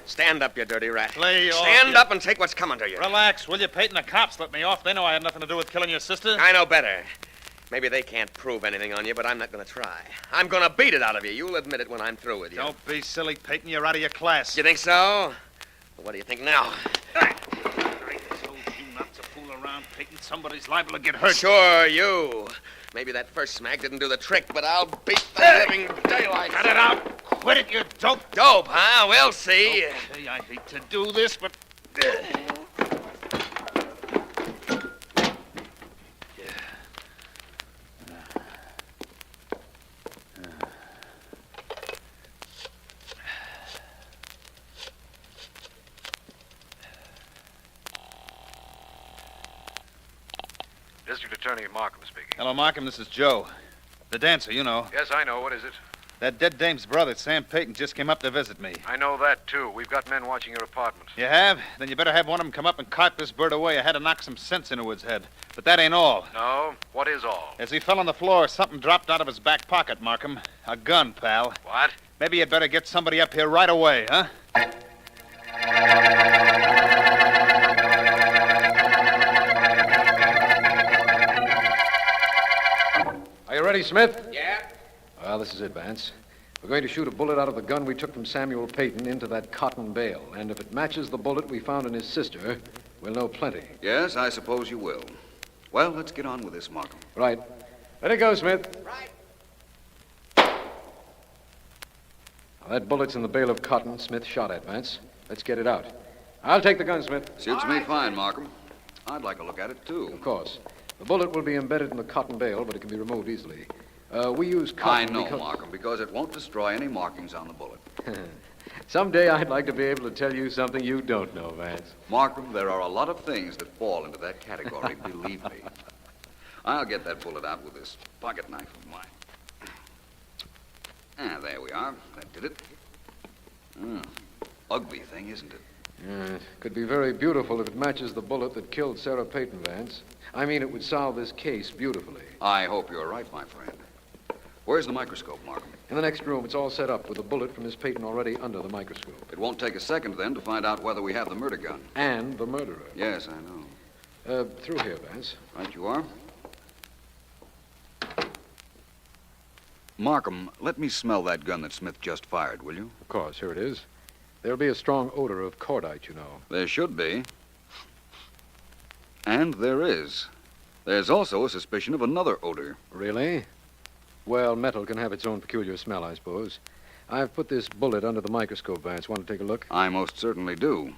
Stand up, you dirty rat. Lay off, Stand up and take what's coming to you. Relax, will you, Peyton? The cops let me off. They know I had nothing to do with killing your sister. I know better. Maybe they can't prove anything on you, but I'm not going to try. I'm going to beat it out of you. You'll admit it when I'm through with you. Don't be silly, Peyton. You're out of your class. You think so? Well, what do you think now? I told you not to fool around, Peyton. Somebody's liable to get hurt. Sure, you. Maybe that first smack didn't do the trick, but I'll beat the living daylight. Cut it out. Quit it, you dope. Dope, huh? We'll see. Okay, I hate to do this, but... District Attorney Markham speaking. Hello, Markham. This is Joe. The dancer, you know. Yes, I know. What is it? That dead dame's brother, Sam Payton, just came up to visit me. I know that, too. We've got men watching your apartment. You have? Then you better have one of them come up and cart this bird away. I had to knock some sense into his head. But that ain't all. No? What is all? As he fell on the floor, something dropped out of his back pocket, Markham. A gun, pal. What? Maybe you'd better get somebody up here right away, huh? Are you ready, Smith? Yeah? Well, this is it, Vance. We're going to shoot a bullet out of the gun we took from Samuel Payton into that cotton bale. And if it matches the bullet we found in his sister, we'll know plenty. Yes, I suppose you will. Well, let's get on with this, Markham. Right. Let it go, Smith. Right. Now, that bullet's in the bale of cotton Smith shot at, Vance. Let's get it out. I'll take the gun, Smith. Suits me fine, Markham. I'd like to look at it, too. Of course. The bullet will be embedded in the cotton bale, but it can be removed easily. We use cotton I know, because... Markham, because it won't destroy any markings on the bullet. Someday I'd like to be able to tell you something you don't know, Vance. Markham, there are a lot of things that fall into that category, believe me. I'll get that bullet out with this pocket knife of mine. Ah, there we are. That did it. Ugly thing, isn't it? It could be very beautiful if it matches the bullet that killed Sarah Payton, Vance. I mean, it would solve this case beautifully. I hope you're right, my friend. Where's the microscope, Markham? In the next room, it's all set up with the bullet from Miss Payton already under the microscope. It won't take a second, then, to find out whether we have the murder gun. And the murderer. Yes, I know. Through here, Vance. Right you are. Markham, let me smell that gun that Smith just fired, will you? Of course, here it is. There'll be a strong odor of cordite, you know. There should be. And there is. There's also a suspicion of another odor. Really? Well, metal can have its own peculiar smell, I suppose. I've put this bullet under the microscope, Vance. Want to take a look? I most certainly do.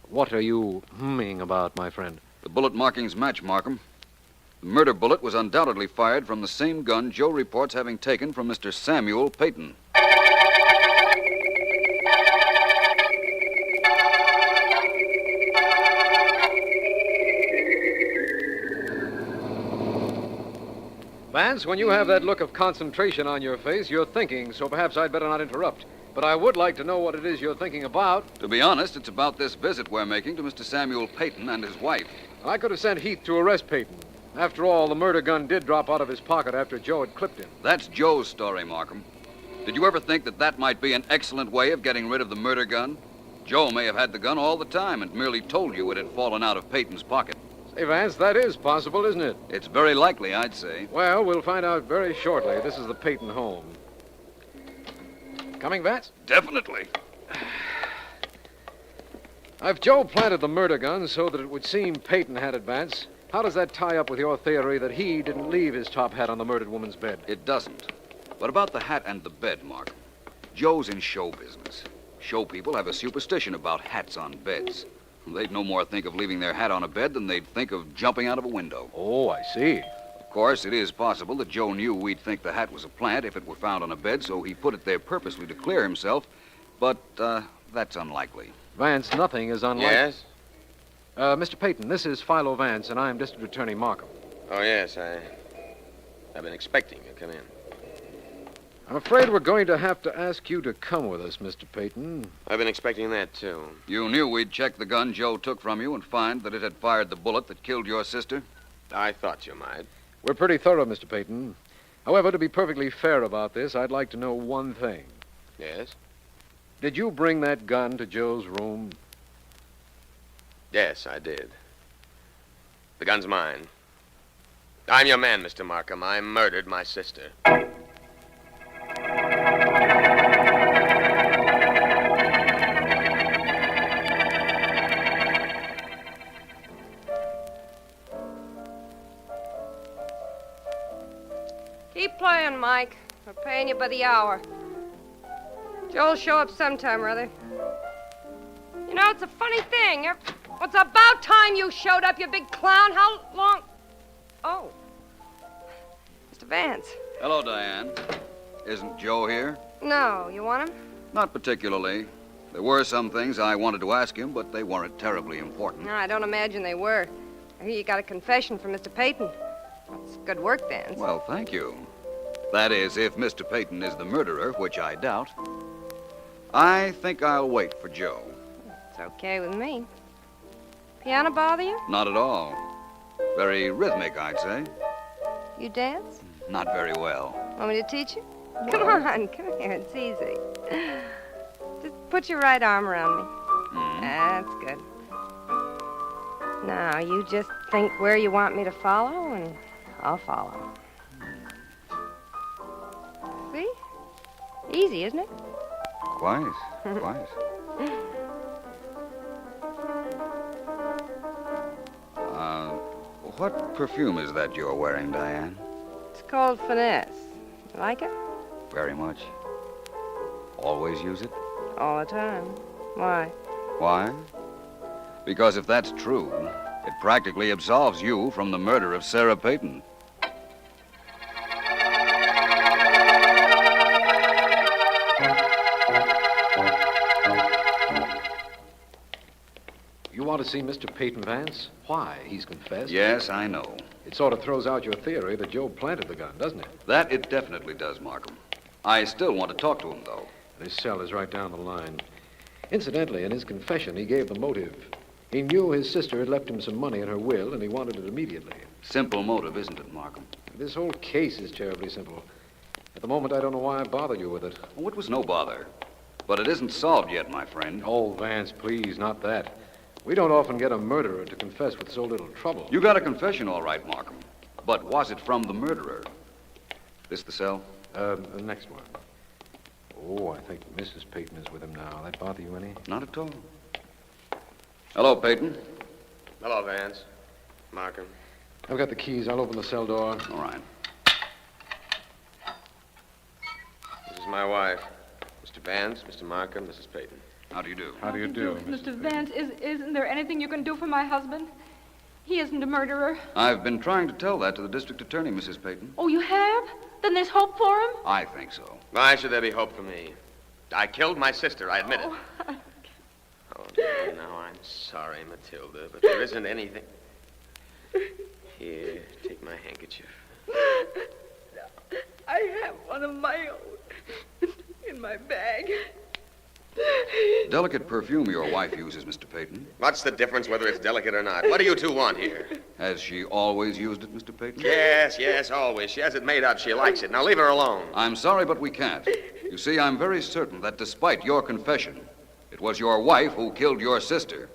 What are you humming about, my friend? The bullet markings match, Markham. The murder bullet was undoubtedly fired from the same gun Joe reports having taken from Mr. Samuel Payton. Vance, when you have that look of concentration on your face, you're thinking, so perhaps I'd better not interrupt. But I would like to know what it is you're thinking about. To be honest, it's about this visit we're making to Mr. Samuel Payton and his wife. I could have sent Heath to arrest Payton. After all, the murder gun did drop out of his pocket after Joe had clipped him. That's Joe's story, Markham. Did you ever think that that might be an excellent way of getting rid of the murder gun? Joe may have had the gun all the time and merely told you it had fallen out of Payton's pocket. Say, Vance, that is possible, isn't it? It's very likely, I'd say. Well, we'll find out very shortly. This is the Payton home. Coming, Vance? Definitely. If Joe planted the murder gun so that it would seem Payton had it, Vance, How does that tie up with your theory that he didn't leave his top hat on the murdered woman's bed? It doesn't. But about the hat and the bed, Markham. Joe's in show business. Show people have a superstition about hats on beds. They'd no more think of leaving their hat on a bed than they'd think of jumping out of a window. Oh, I see. Of course, it is possible that Joe knew we'd think the hat was a plant if it were found on a bed, so he put it there purposely to clear himself. But that's unlikely. Vance, nothing is unlikely. Yes? Mr. Peyton, this is Philo Vance, and I'm District Attorney Markham. Oh, yes, I've been expecting you. Come in. I'm afraid we're going to have to ask you to come with us, Mr. Peyton. I've been expecting that, too. You knew we'd check the gun Joe took from you and find that it had fired the bullet that killed your sister? I thought you might. We're pretty thorough, Mr. Peyton. However, to be perfectly fair about this, I'd like to know one thing. Yes? Did you bring that gun to Joe's room? Yes, I did. The gun's mine. I'm your man, Mr. Markham. I murdered my sister. Keep playing, Mike. We're paying you by the hour. Joe'll show up sometime or other. You know, it's a funny thing. It's about time you showed up, you big clown. How long? Oh. Mr. Vance. Hello, Diane. Isn't Joe here? No, you want him? Not particularly. There were some things I wanted to ask him, but they weren't terribly important. No, I don't imagine they were. I hear you got a confession from Mr. Peyton. That's good work, Vance. Well, thank you. That is, if Mr. Peyton is the murderer, which I doubt. I think I'll wait for Joe. It's okay with me. Piano bother you? Not at all. Very rhythmic, I'd say. You dance? Not very well. Want me to teach you? Come on, come here. It's easy. Just put your right arm around me. That's good. Now, you just think where you want me to follow, and I'll follow. See? Easy, isn't it? Quite. What perfume is that you're wearing, Diane? It's called finesse. You like it? Very much. Always use it? All the time. Why? Why? Because if that's true, it practically absolves you from the murder of Sarah Peyton. You want to see Mr. Peyton, Vance? Why? He's confessed. Yes, I know. It sort of throws out your theory that Joe planted the gun, doesn't it? That it definitely does, Markham. I still want to talk to him, though. His cell is right down the line. Incidentally, in his confession, he gave the motive. He knew his sister had left him some money in her will, and he wanted it immediately. Simple motive, isn't it, Markham? This whole case is terribly simple. At the moment, I don't know why I bothered you with it. Oh, it was no bother. But it isn't solved yet, my friend. Oh, Vance, please, not that. We don't often get a murderer to confess with so little trouble. You got a confession, all right, Markham. But was it from the murderer? This the cell? The next one. Oh, I think Mrs. Peyton is with him now. That bother you any? Not at all. Hello, Peyton. Hello, Vance. Markham. I've got the keys. I'll open the cell door. All right. This is my wife. Mr. Vance, Mr. Markham, Mrs. Peyton. How do you do? How do you do, Mr. Vance, isn't there anything you can do for my husband? He isn't a murderer. I've been trying to tell that to the district attorney, Mrs. Peyton. Oh, you have? Then there's hope for him? I think so. Why should there be hope for me? I killed my sister, I admit it. Oh, no, I'm sorry, Matilda, but there isn't anything. Here, take my handkerchief. I have one of my own in my bag. Delicate perfume your wife uses, Mr. Peyton. What's the difference whether it's delicate or not? What do you two want here? Has she always used it, Mr. Peyton? Yes, always. She has it made up. She likes it. Now leave her alone. I'm sorry, but we can't. You see, I'm very certain that despite your confession, it was your wife who killed your sister.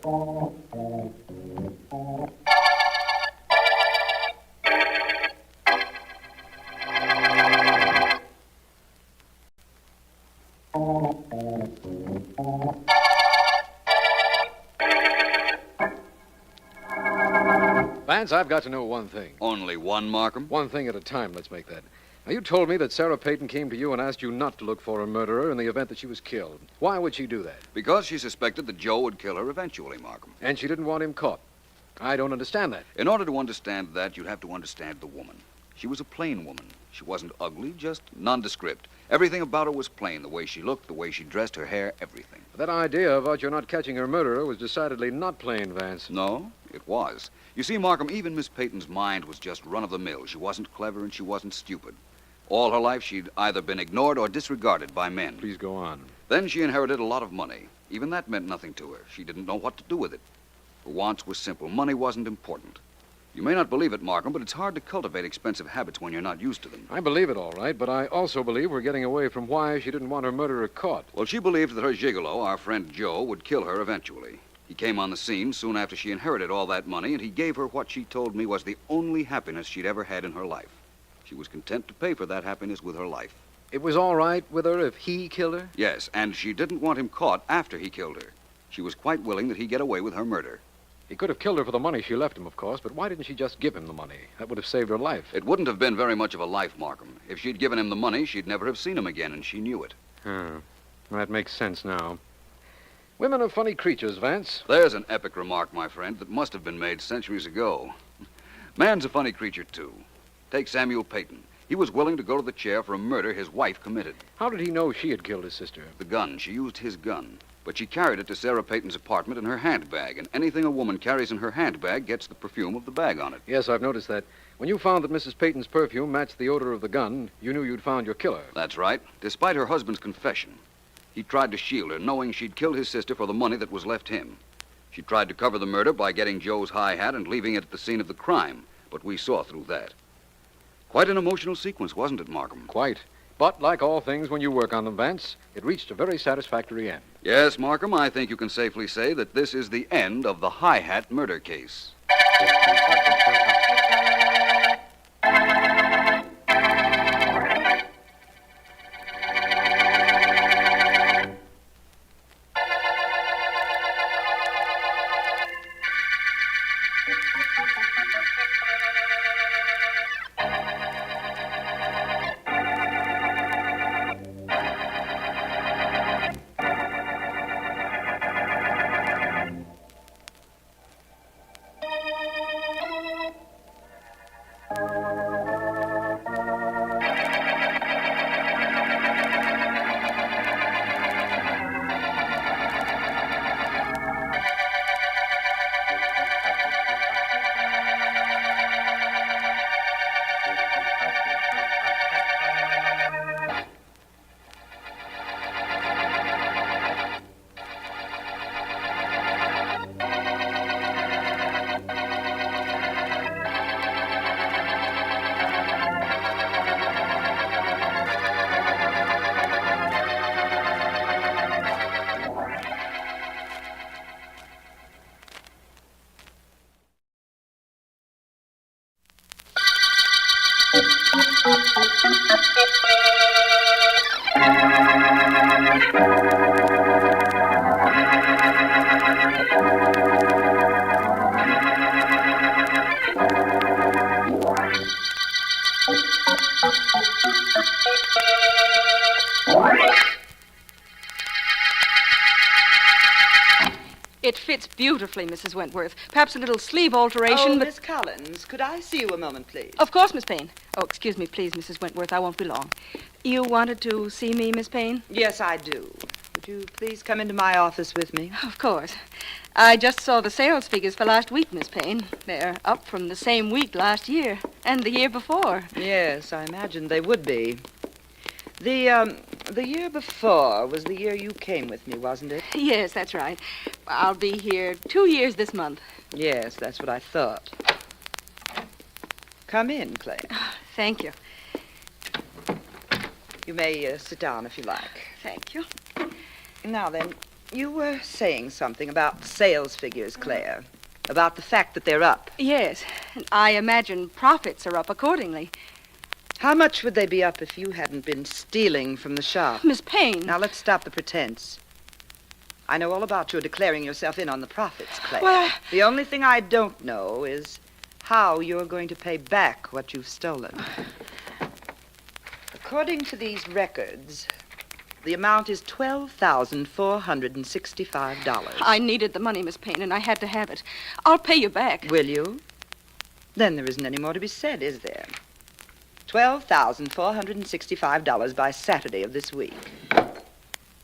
Vance, I've got to know one thing. Only one, Markham? One thing at a time, let's make that. Now, you told me that Sarah Peyton came to you and asked you not to look for a murderer in the event that she was killed. Why would she do that? Because she suspected that Joe would kill her eventually, Markham. And she didn't want him caught. I don't understand that. In order to understand that, you'd have to understand the woman. She was a plain woman. She wasn't ugly, just nondescript. Everything about her was plain. The way she looked, the way she dressed, her hair, everything. That idea about your not catching her murderer was decidedly not plain, Vance. No, it was. You see, Markham, even Miss Peyton's mind was just run-of-the-mill. She wasn't clever and she wasn't stupid. All her life, she'd either been ignored or disregarded by men. Please go on. Then she inherited a lot of money. Even that meant nothing to her. She didn't know what to do with it. Her wants were simple. Money wasn't important. You may not believe it, Markham, but it's hard to cultivate expensive habits when you're not used to them. I believe it, all right, but I also believe we're getting away from why she didn't want her murderer caught. Well, she believed that her gigolo, our friend Joe, would kill her eventually. He came on the scene soon after she inherited all that money, and he gave her what she told me was the only happiness she'd ever had in her life. She was content to pay for that happiness with her life. It was all right with her if he killed her? Yes, and she didn't want him caught after he killed her. She was quite willing that he get away with her murder. He could have killed her for the money she left him, of course, but why didn't she just give him the money? That would have saved her life. It wouldn't have been very much of a life, Markham. If she'd given him the money, she'd never have seen him again, and she knew it. That makes sense now. Women are funny creatures, Vance. There's an epic remark, my friend, that must have been made centuries ago. Man's a funny creature, too. Take Samuel Peyton. He was willing to go to the chair for a murder his wife committed. How did he know she had killed his sister? The gun. She used his gun. But she carried it to Sarah Peyton's apartment in her handbag, and anything a woman carries in her handbag gets the perfume of the bag on it. Yes, I've noticed that. When you found that Mrs. Peyton's perfume matched the odor of the gun, you knew you'd found your killer. That's right. Despite her husband's confession, he tried to shield her, knowing she'd killed his sister for the money that was left him. She tried to cover the murder by getting Joe's high hat and leaving it at the scene of the crime, but we saw through that. Quite an emotional sequence, wasn't it, Markham? Quite. But like all things when you work on them, Vance, it reached a very satisfactory end. Yes, Markham, I think you can safely say that this is the end of the High Hat murder case. It fits beautifully, Mrs. Wentworth. Perhaps a little sleeve alteration, Oh, but... Miss Collins, could I see you a moment, please? Of course, Miss Payne. Oh, excuse me, please, Mrs. Wentworth. I won't be long. You wanted to see me, Miss Payne? Yes, I do. Would you please come into my office with me? Of course. I just saw the sales figures for last week, Miss Payne. They're up from the same week last year and the year before. Yes, I imagined they would be. The year before was the year you came with me, wasn't it? Yes, that's right. I'll be here 2 years this month. Yes, that's what I thought. Come in, Clay. Thank you. You may sit down if you like. Thank you. Now then, you were saying something about sales figures, Claire. About the fact that they're up. Yes, and I imagine profits are up accordingly. How much would they be up if you hadn't been stealing from the shop? Miss Payne. Now, let's stop the pretense. I know all about your declaring yourself in on the profits, Claire. Well, The only thing I don't know is how you're going to pay back what you've stolen. According to these records, the amount is $12,465. I needed the money, Miss Payne, and I had to have it. I'll pay you back. Will you? Then there isn't any more to be said, is there? $12,465 by Saturday of this week.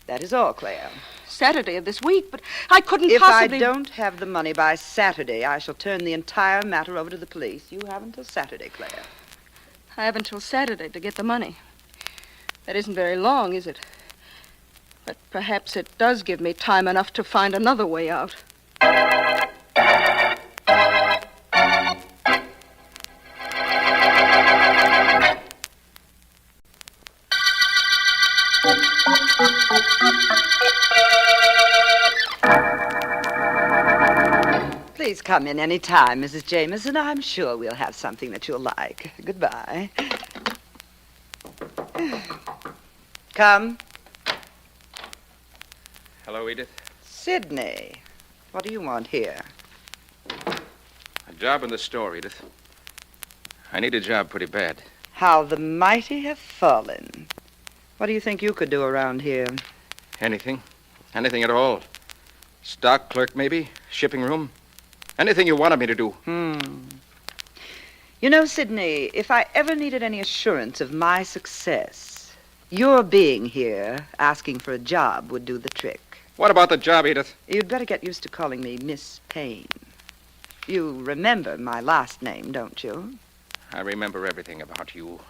That is all, Claire. Saturday of this week, but I couldn't If possibly... I don't have the money by Saturday, I shall turn the entire matter over to the police. You have until Saturday, Claire. I have until Saturday to get the money. That isn't very long, is it? But perhaps it does give me time enough to find another way out. Please come in any time, Mrs. Jameson. I'm sure we'll have something that you'll like. Goodbye. Come. Hello, Edith. Sidney, what do you want here? A job in the store, Edith. I need a job pretty bad. How the mighty have fallen. What do you think you could do around here? Anything. Anything at all. Stock clerk, maybe? Shipping room? Anything you wanted me to do. You know, Sidney, if I ever needed any assurance of my success, your being here, asking for a job, would do the trick. What about the job, Edith? You'd better get used to calling me Miss Payne. You remember my last name, don't you? I remember everything about you.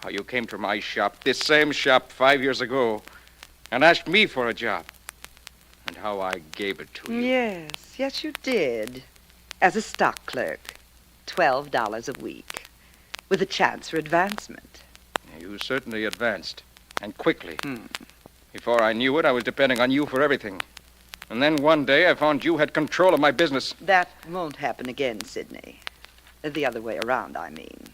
How you came to my shop, this same shop, 5 years ago, and asked me for a job. And how I gave it to you. Yes, you did. As a stock clerk. $12 a week. With a chance for advancement. You certainly advanced. And quickly. Before I knew it, I was depending on you for everything. And then one day I found you had control of my business. That won't happen again, Sidney. The other way around, I mean.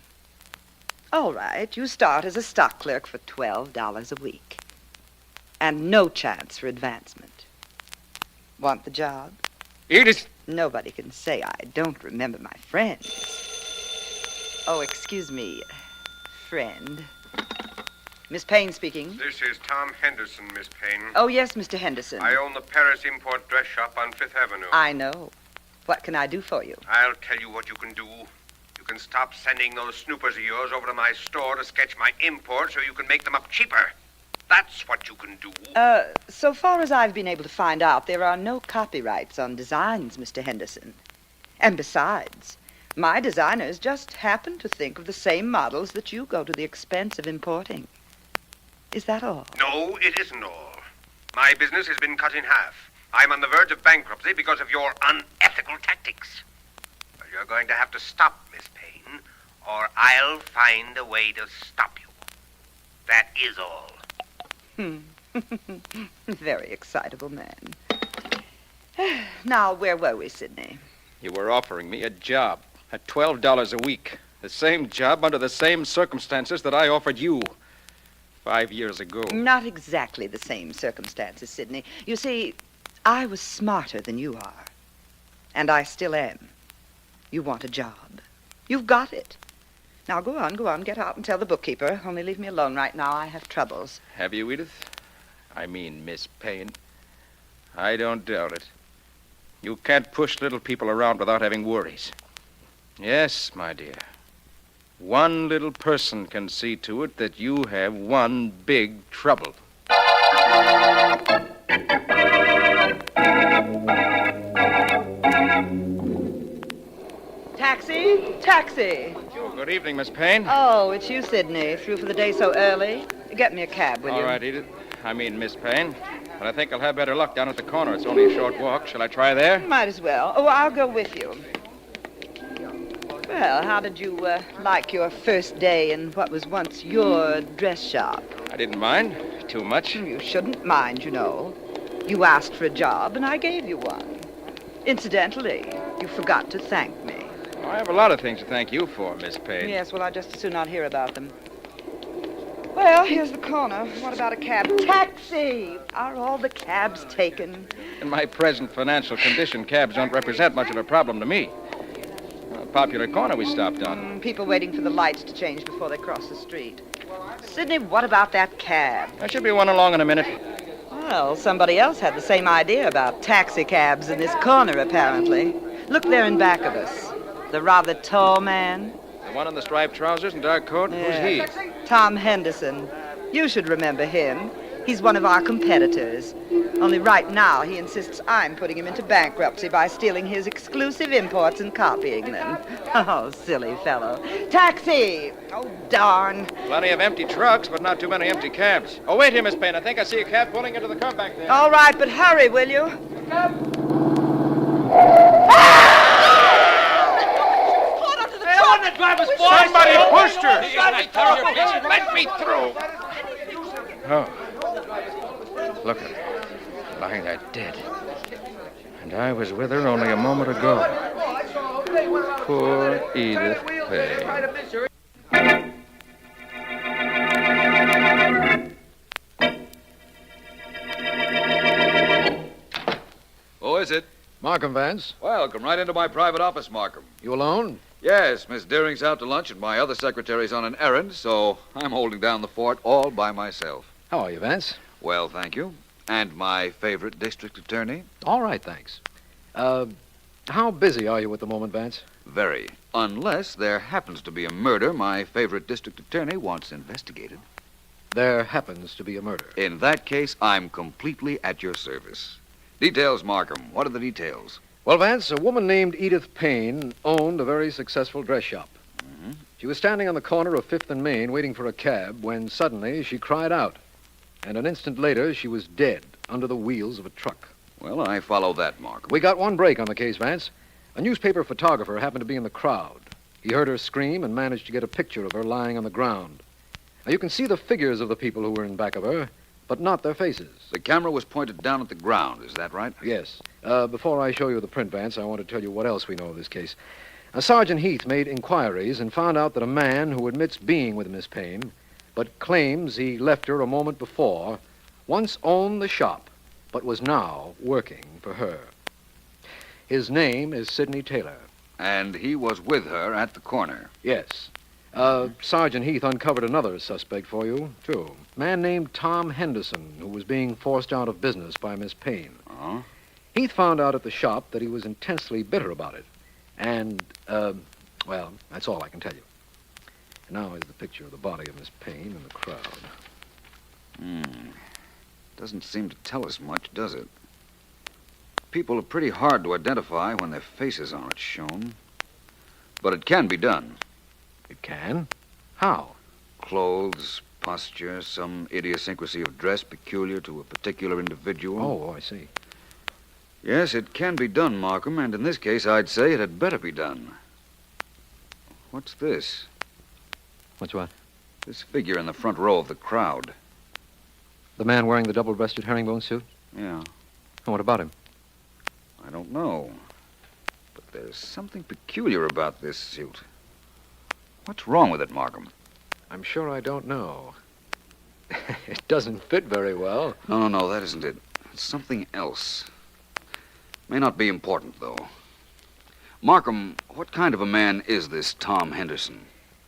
All right, you start as a stock clerk for $12 a week. And no chance for advancement. Want the job? Edith! Nobody can say I don't remember my friends. Oh, excuse me, friend. Miss Payne speaking. This is Tom Henderson, Miss Payne. Oh, yes, Mr. Henderson. I own the Paris Import Dress Shop on Fifth Avenue. I know. What can I do for you? I'll tell you what you can do. You can stop sending those snoopers of yours over to my store to sketch my imports so you can make them up cheaper. That's what you can do. So far as I've been able to find out, there are no copyrights on designs, Mr. Henderson. And besides, my designers just happen to think of the same models that you go to the expense of importing. Is that all? No, it isn't all. My business has been cut in half. I'm on the verge of bankruptcy because of your unethical tactics. But you're going to have to stop, Miss Payne, or I'll find a way to stop you. That is all. Very excitable man. Now, where were we, Sidney? You were offering me a job at $12 a week. The same job under the same circumstances that I offered you 5 years ago. Not exactly the same circumstances, Sidney. You see, I was smarter than you are. And I still am. You want a job. You've got it. Now, go on. Get out and tell the bookkeeper. Only leave me alone right now. I have troubles. Have you, Edith? I mean, Miss Payne. I don't doubt it. You can't push little people around without having worries. Yes, my dear. One little person can see to it that you have one big trouble. Taxi! Oh, good evening, Miss Payne. Oh, it's you, Sidney. Through for the day so early. Get me a cab, will you? All right, Edith. I mean, Miss Payne. But I think I'll have better luck down at the corner. It's only a short walk. Shall I try there? Might as well. Oh, I'll go with you. Well, how did you like your first day in what was once your dress shop? I didn't mind too much. You shouldn't mind, you know. You asked for a job, and I gave you one. Incidentally, you forgot to thank me. I have a lot of things to thank you for, Miss Payne. Yes, well, I'd just as soon not hear about them. Well, here's the corner. What about a cab? Taxi! Are all the cabs taken? In my present financial condition, cabs don't represent much of a problem to me. popular corner we stopped on. People waiting for the lights to change before they cross the street. Sidney, what about that cab? There should be one along in a minute. Well, somebody else had the same idea about taxi cabs in this corner, apparently. Look there in back of us. The rather tall man. The one in the striped trousers and dark coat? Yeah. Who's he? Tom Henderson. You should remember him. He's one of our competitors. Only right now he insists I'm putting him into bankruptcy by stealing his exclusive imports and copying them. Oh, silly fellow. Taxi! Oh, darn. Plenty of empty trucks, but not too many empty cabs. Oh, wait here, Miss Payne. I think I see a cab pulling into the curb back there. All right, but hurry, will you? Somebody pushed her! Let me through! Oh. Look at her. Lying there dead. And I was with her only a moment ago. Poor Edith Payne. Who is it? Markham Vance. Well, come right into my private office, Markham. You alone? Yes, Miss Deering's out to lunch and my other secretary's on an errand, so I'm holding down the fort all by myself. How are you, Vance? Well, thank you. And my favorite district attorney? All right, thanks. How busy are you at the moment, Vance? Very. Unless there happens to be a murder my favorite district attorney wants investigated. There happens to be a murder. In that case, I'm completely at your service. Details, Markham. What are the details? Well, Vance, a woman named Edith Payne owned a very successful dress shop. Mm-hmm. She was standing on the corner of 5th and Main waiting for a cab when suddenly she cried out. And an instant later, she was dead under the wheels of a truck. Well, I follow that, Markham. We got one break on the case, Vance. A newspaper photographer happened to be in the crowd. He heard her scream and managed to get a picture of her lying on the ground. Now, you can see the figures of the people who were in back of her, but not their faces. The camera was pointed down at the ground, is that right? Yes. Before I show you the print, Vance, I want to tell you what else we know of this case. Sergeant Heath made inquiries and found out that a man who admits being with Miss Payne, but claims he left her a moment before, once owned the shop, but was now working for her. His name is Sidney Taylor. And he was with her at the corner. Yes. Sergeant Heath uncovered another suspect for you, too. A man named Tom Henderson, who was being forced out of business by Miss Payne. Uh-huh. Heath found out at the shop that he was intensely bitter about it. And, well, that's all I can tell you. And now is the picture of the body of Miss Payne in the crowd. Doesn't seem to tell us much, does it? People are pretty hard to identify when their faces aren't shown. But it can be done. It can? How? Clothes, posture, some idiosyncrasy of dress peculiar to a particular individual. Oh, I see. Yes, it can be done, Markham, and in this case, I'd say it had better be done. What's this? What's what? This figure in the front row of the crowd. The man wearing the double-breasted herringbone suit? Yeah. And what about him? I don't know. But there's something peculiar about this suit. What's wrong with it, Markham? I'm sure I don't know. It doesn't fit very well. No, that isn't it. It's something else. May not be important, though. Markham, what kind of a man is this Tom Henderson?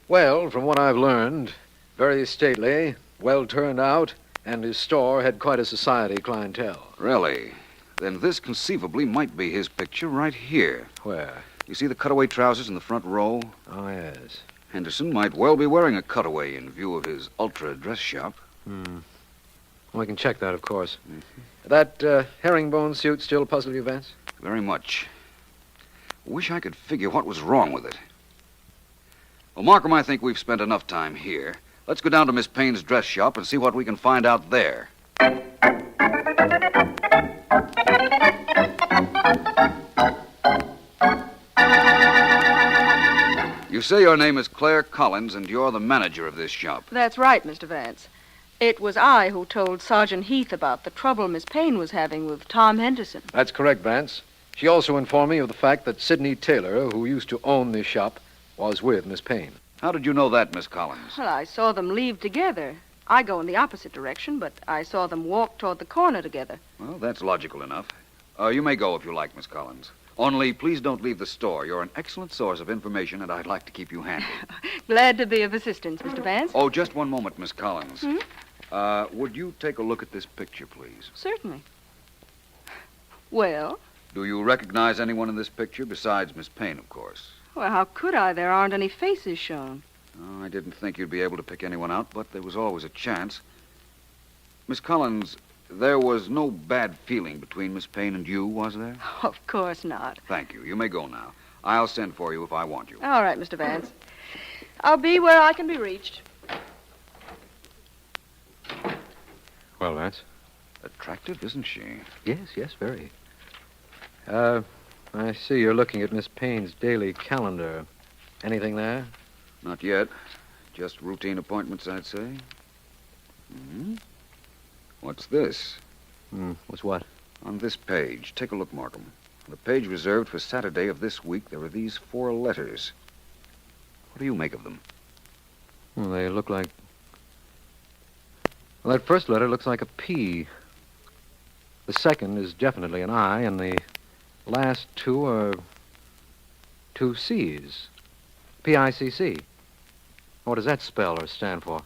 Well, from what I've learned, very stately, well turned out, and his store had quite a society clientele. Really? Then this conceivably might be his picture right here. Where? You see the cutaway trousers in the front row? Oh, yes. Henderson might well be wearing a cutaway in view of his ultra dress shop. We can check that, of course. That herringbone suit still puzzle you, Vance? Very much. Wish I could figure what was wrong with it. Well, Markham, I think we've spent enough time here. Let's go down to Miss Payne's dress shop and see what we can find out there. You say your name is Claire Collins, and you're the manager of this shop. That's right, Mr. Vance. It was I who told Sergeant Heath about the trouble Miss Payne was having with Tom Henderson. That's correct, Vance. She also informed me of the fact that Sidney Taylor, who used to own this shop, was with Miss Payne. How did you know that, Miss Collins? Well, I saw them leave together. I go in the opposite direction, but I saw them walk toward the corner together. Well, that's logical enough. You may go if you like, Miss Collins. Only please don't leave the store. You're an excellent source of information, and I'd like to keep you handy. Glad to be of assistance, Mr. Vance. Oh, just one moment, Miss Collins. Hmm? Would you take a look at this picture, please? Certainly. Well? Do you recognize anyone in this picture besides Miss Payne, of course? Well, how could I? There aren't any faces shown. Oh, I didn't think you'd be able to pick anyone out, but there was always a chance. Miss Collins, there was no bad feeling between Miss Payne and you, was there? Of course not. Thank you. You may go now. I'll send for you if I want you. All right, Mr. Vance. I'll be where I can be reached. Well, Vance? Attractive, isn't she? Yes, very. I see you're looking at Miss Payne's daily calendar. Anything there? Not yet. Just routine appointments, I'd say. What's this? What's what? On this page. Take a look, Markham. On the page reserved for Saturday of this week, there are these 4 letters. What do you make of them? Well, they look like... Well, that first letter looks like a P. The second is definitely an I, and the last 2 are 2 C's. P-I-C-C. What does that spell or stand for?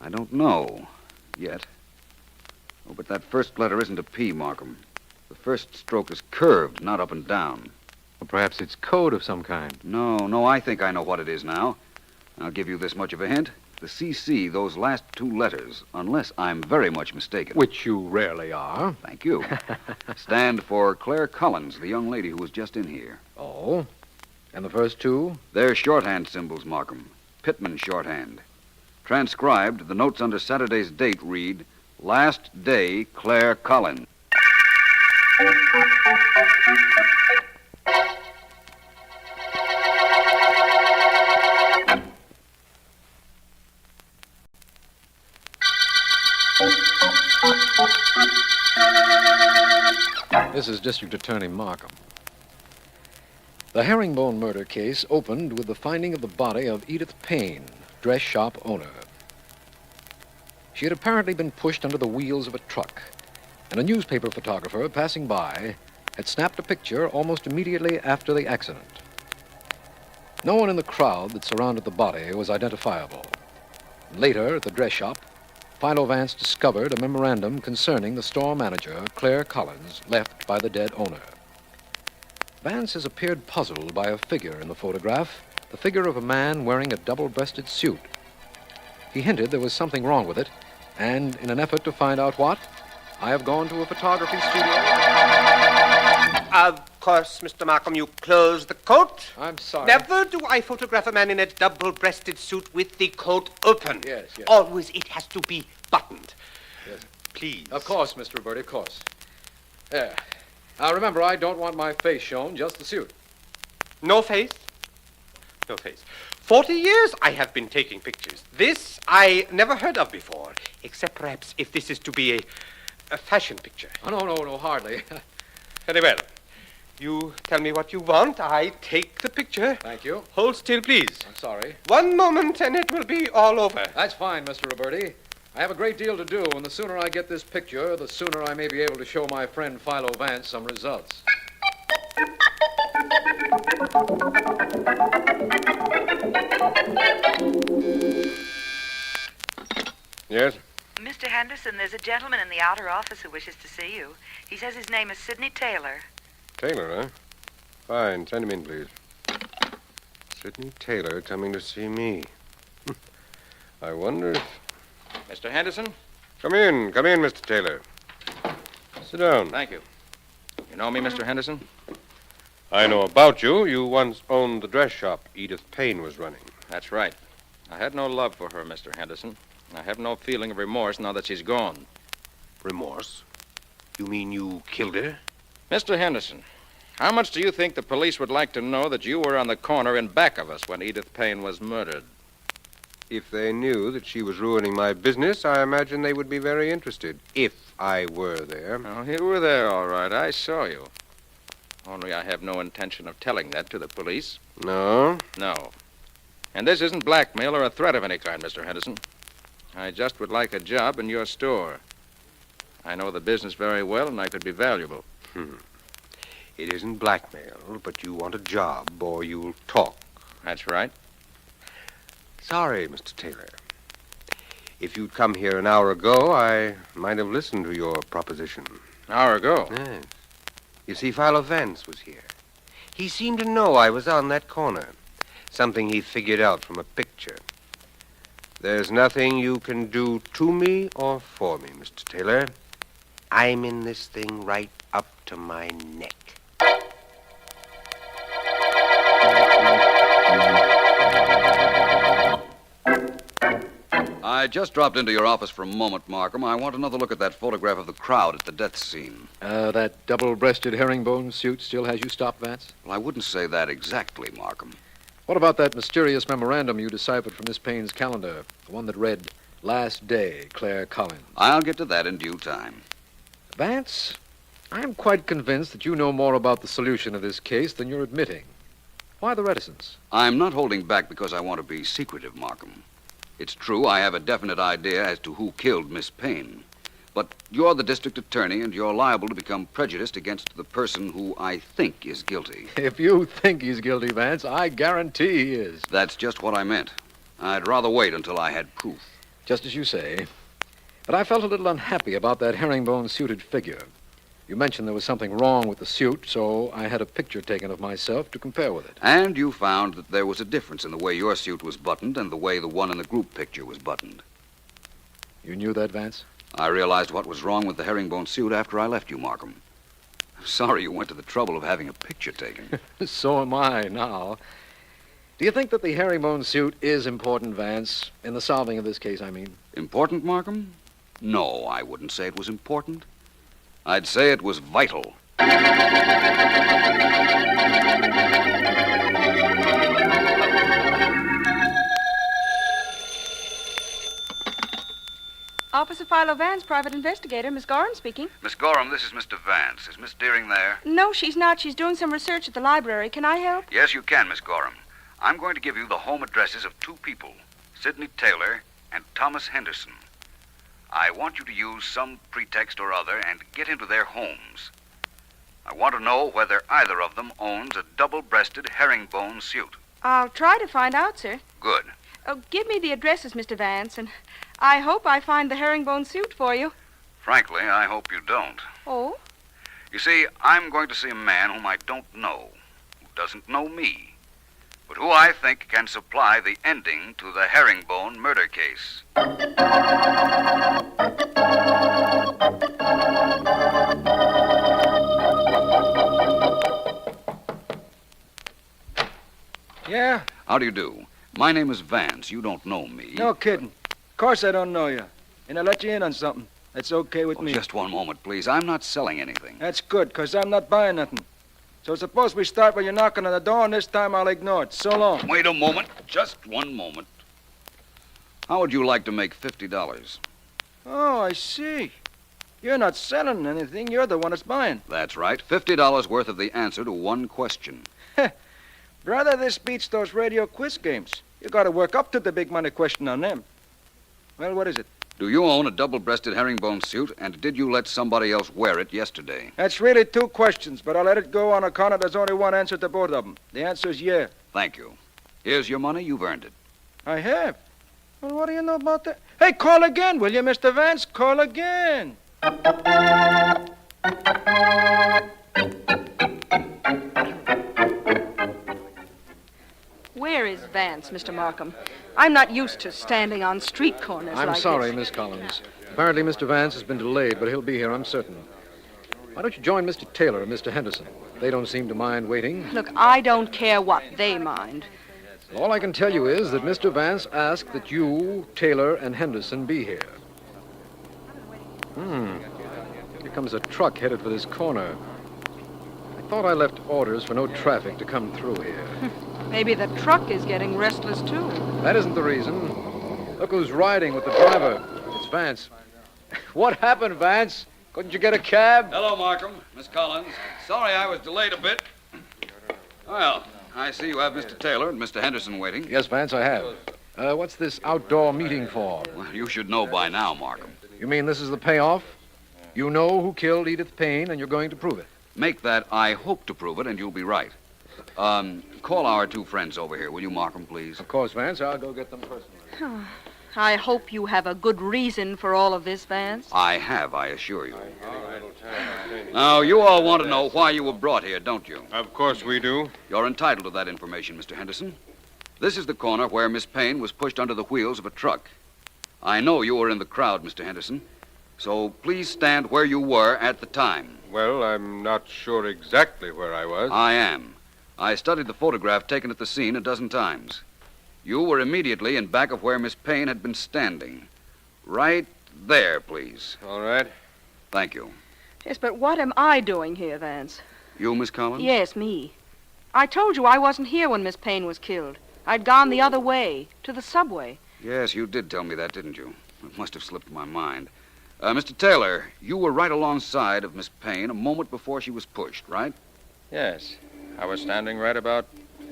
I don't know. Yet. Oh, but that first letter isn't a P, Markham. The first stroke is curved, not up and down. Well, perhaps it's code of some kind. No, I think I know what it is now. I'll give you this much of a hint. The CC, those last 2 letters, unless I'm very much mistaken. Which you rarely are. Thank you. Stand for Claire Collins, the young lady who was just in here. Oh? And the first 2? They're shorthand symbols, Markham. Pittman shorthand. Transcribed, the notes under Saturday's date read, Last Day, Claire Collins. This is District Attorney Markham. The herringbone murder case opened with the finding of the body of Edith Payne, dress shop owner. She had apparently been pushed under the wheels of a truck, and a newspaper photographer passing by had snapped a picture almost immediately after the accident. No one in the crowd that surrounded the body was identifiable. Later, at the dress shop, Philo Vance discovered a memorandum concerning the store manager, Claire Collins, left by the dead owner. Vance has appeared puzzled by a figure in the photograph, the figure of a man wearing a double-breasted suit. He hinted there was something wrong with it, and in an effort to find out what, I have gone to a photography studio. Of course, Mr. Markham, you close the coat. I'm sorry. Never do I photograph a man in a double-breasted suit with the coat open. Yes. Always it has to be buttoned. Yes. Please. Of course, Mr. Roberti, of course. There. Now, remember, I don't want my face shown, just the suit. No face? No face. 40 years I have been taking pictures. This I never heard of before, except perhaps if this is to be a fashion picture. Oh, no, hardly. Very well. You tell me what you want. I take the picture. Thank you. Hold still, please. I'm sorry. 1 moment and it will be all over. That's fine, Mr. Roberti. I have a great deal to do, and the sooner I get this picture, the sooner I may be able to show my friend Philo Vance some results. Yes? Mr. Henderson, there's a gentleman in the outer office who wishes to see you. He says his name is Sidney Taylor. Taylor, huh? Fine. Send him in, please. Sidney Taylor coming to see me. I wonder if... Mr. Henderson? Come in, Mr. Taylor. Sit down. Thank you. You know me, Mr. Henderson? I know about you. You once owned the dress shop Edith Payne was running. That's right. I had no love for her, Mr. Henderson. I have no feeling of remorse now that she's gone. Remorse? You mean you killed her? Mr. Henderson, how much do you think the police would like to know that you were on the corner in back of us when Edith Payne was murdered? If they knew that she was ruining my business, I imagine they would be very interested, if I were there. Oh, you were there, all right. I saw you. Only I have no intention of telling that to the police. No? No. And this isn't blackmail or a threat of any kind, Mr. Henderson. I just would like a job in your store. I know the business very well, and I could be valuable. It isn't blackmail, but you want a job or you'll talk. That's right. Sorry, Mr. Taylor. If you'd come here an hour ago, I might have listened to your proposition. An hour ago? Yes. You see, Philo Vance was here. He seemed to know I was on that corner. Something he figured out from a picture. There's nothing you can do to me or for me, Mr. Taylor. I'm in this thing right up to my neck. I just dropped into your office for a moment, Markham. I want another look at that photograph of the crowd at the death scene. That double-breasted herringbone suit still has you stopped, Vance? Well, I wouldn't say that exactly, Markham. What about that mysterious memorandum you deciphered from Miss Payne's calendar? The one that read, "Last day, Claire Collins." I'll get to that in due time. Vance, I'm quite convinced that you know more about the solution of this case than you're admitting. Why the reticence? I'm not holding back because I want to be secretive, Markham. It's true I have a definite idea as to who killed Miss Payne. But you're the district attorney, and you're liable to become prejudiced against the person who I think is guilty. If you think he's guilty, Vance, I guarantee he is. That's just what I meant. I'd rather wait until I had proof. Just as you say. But I felt a little unhappy about that herringbone-suited figure. You mentioned there was something wrong with the suit, so I had a picture taken of myself to compare with it. And you found that there was a difference in the way your suit was buttoned and the way the one in the group picture was buttoned. You knew that, Vance? I realized what was wrong with the herringbone suit after I left you, Markham. I'm sorry you went to the trouble of having a picture taken. So am I now. Do you think that the herringbone suit is important, Vance, in the solving of this case, I mean? Important, Markham? No, I wouldn't say it was important. I'd say it was vital. Officer Philo Vance, private investigator. Miss Gorham speaking. Miss Gorham, this is Mr. Vance. Is Miss Deering there? No, she's not. She's doing some research at the library. Can I help? Yes, you can, Miss Gorham. I'm going to give you the home addresses of two people, Sidney Taylor and Thomas Henderson. I want you to use some pretext or other and get into their homes. I want to know whether either of them owns a double-breasted herringbone suit. I'll try to find out, sir. Good. Oh, give me the addresses, Mr. Vance, and I hope I find the herringbone suit for you. Frankly, I hope you don't. Oh? You see, I'm going to see a man whom I don't know, who doesn't know me, but who I think can supply the ending to the herringbone murder case. Yeah? How do you do? My name is Vance. You don't know me. No kidding. Of course I don't know you. And I let you in on something. That's okay with me. Just one moment, please. I'm not selling anything. That's good, because I'm not buying nothing. So suppose we start when you're knocking on the door, and this time I'll ignore it. So long. Wait a moment. Just one moment. How would you like to make $50? Oh, I see. You're not selling anything. You're the one that's buying. That's right. $50 worth of the answer to one question. Brother, this beats those radio quiz games. You got to work up to the big money question on them. Well, what is it? Do you own a double-breasted herringbone suit, and did you let somebody else wear it yesterday? That's really two questions, but I'll let it go on account of there's only one answer to both of them. The answer is yeah. Thank you. Here's your money. You've earned it. I have. Well, what do you know about that? Hey, call again, will you, Mr. Vance? Call again. Where is Vance, Mr. Markham? I'm not used to standing on street corners I'm like sorry, this. Miss Collins. Apparently Mr. Vance has been delayed, but he'll be here, I'm certain. Why don't you join Mr. Taylor and Mr. Henderson? They don't seem to mind waiting. Look, I don't care what they mind. All I can tell you is that Mr. Vance asked that you, Taylor, and Henderson be here. Here comes a truck headed for this corner. I thought I left orders for no traffic to come through here. Maybe the truck is getting restless, too. That isn't the reason. Look who's riding with the driver. It's Vance. What happened, Vance? Couldn't you get a cab? Hello, Markham. Miss Collins. Sorry I was delayed a bit. Well, I see you have Mr. Taylor and Mr. Henderson waiting. Yes, Vance, I have. What's this outdoor meeting for? Well, you should know by now, Markham. You mean this is the payoff? You know who killed Edith Payne, and you're going to prove it? Make that I hope to prove it, and you'll be right. Call our two friends over here, will you, Markham, please? Of course, Vance. I'll go get them personally. I hope you have a good reason for all of this, Vance. I have, I assure you. Now, you all want to know why you were brought here, don't you? Of course we do. You're entitled to that information, Mr. Henderson. This is the corner where Miss Payne was pushed under the wheels of a truck. I know you were in the crowd, Mr. Henderson, so please stand where you were at the time. Well, I'm not sure exactly where I was. I am. I studied the photograph taken at the scene a dozen times. You were immediately in back of where Miss Payne had been standing. Right there, please. All right. Thank you. Yes, but what am I doing here, Vance? You, Miss Collins? Yes, me. I told you I wasn't here when Miss Payne was killed. I'd gone the other way, to the subway. Yes, you did tell me that, didn't you? It must have slipped my mind. Mr. Taylor, you were right alongside of Miss Payne a moment before she was pushed, right? Yes. I was standing right about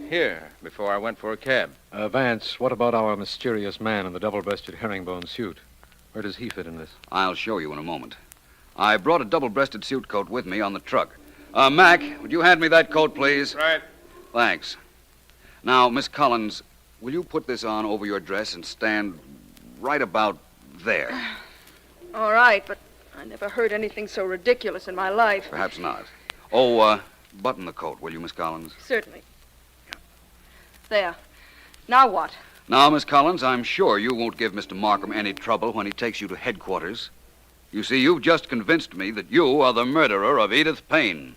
here before I went for a cab. Vance, what about our mysterious man in the double-breasted herringbone suit? Where does he fit in this? I'll show you in a moment. I brought a double-breasted suit coat with me on the truck. Mac, would you hand me that coat, please? Right. Thanks. Now, Miss Collins, will you put this on over your dress and stand right about there? All right, but I never heard anything so ridiculous in my life. Perhaps not. Oh, button the coat, will you, Miss Collins? Certainly. There. Now what? Now, Miss Collins, I'm sure you won't give Mr. Markham any trouble when he takes you to headquarters. You see, you've just convinced me that you are the murderer of Edith Payne.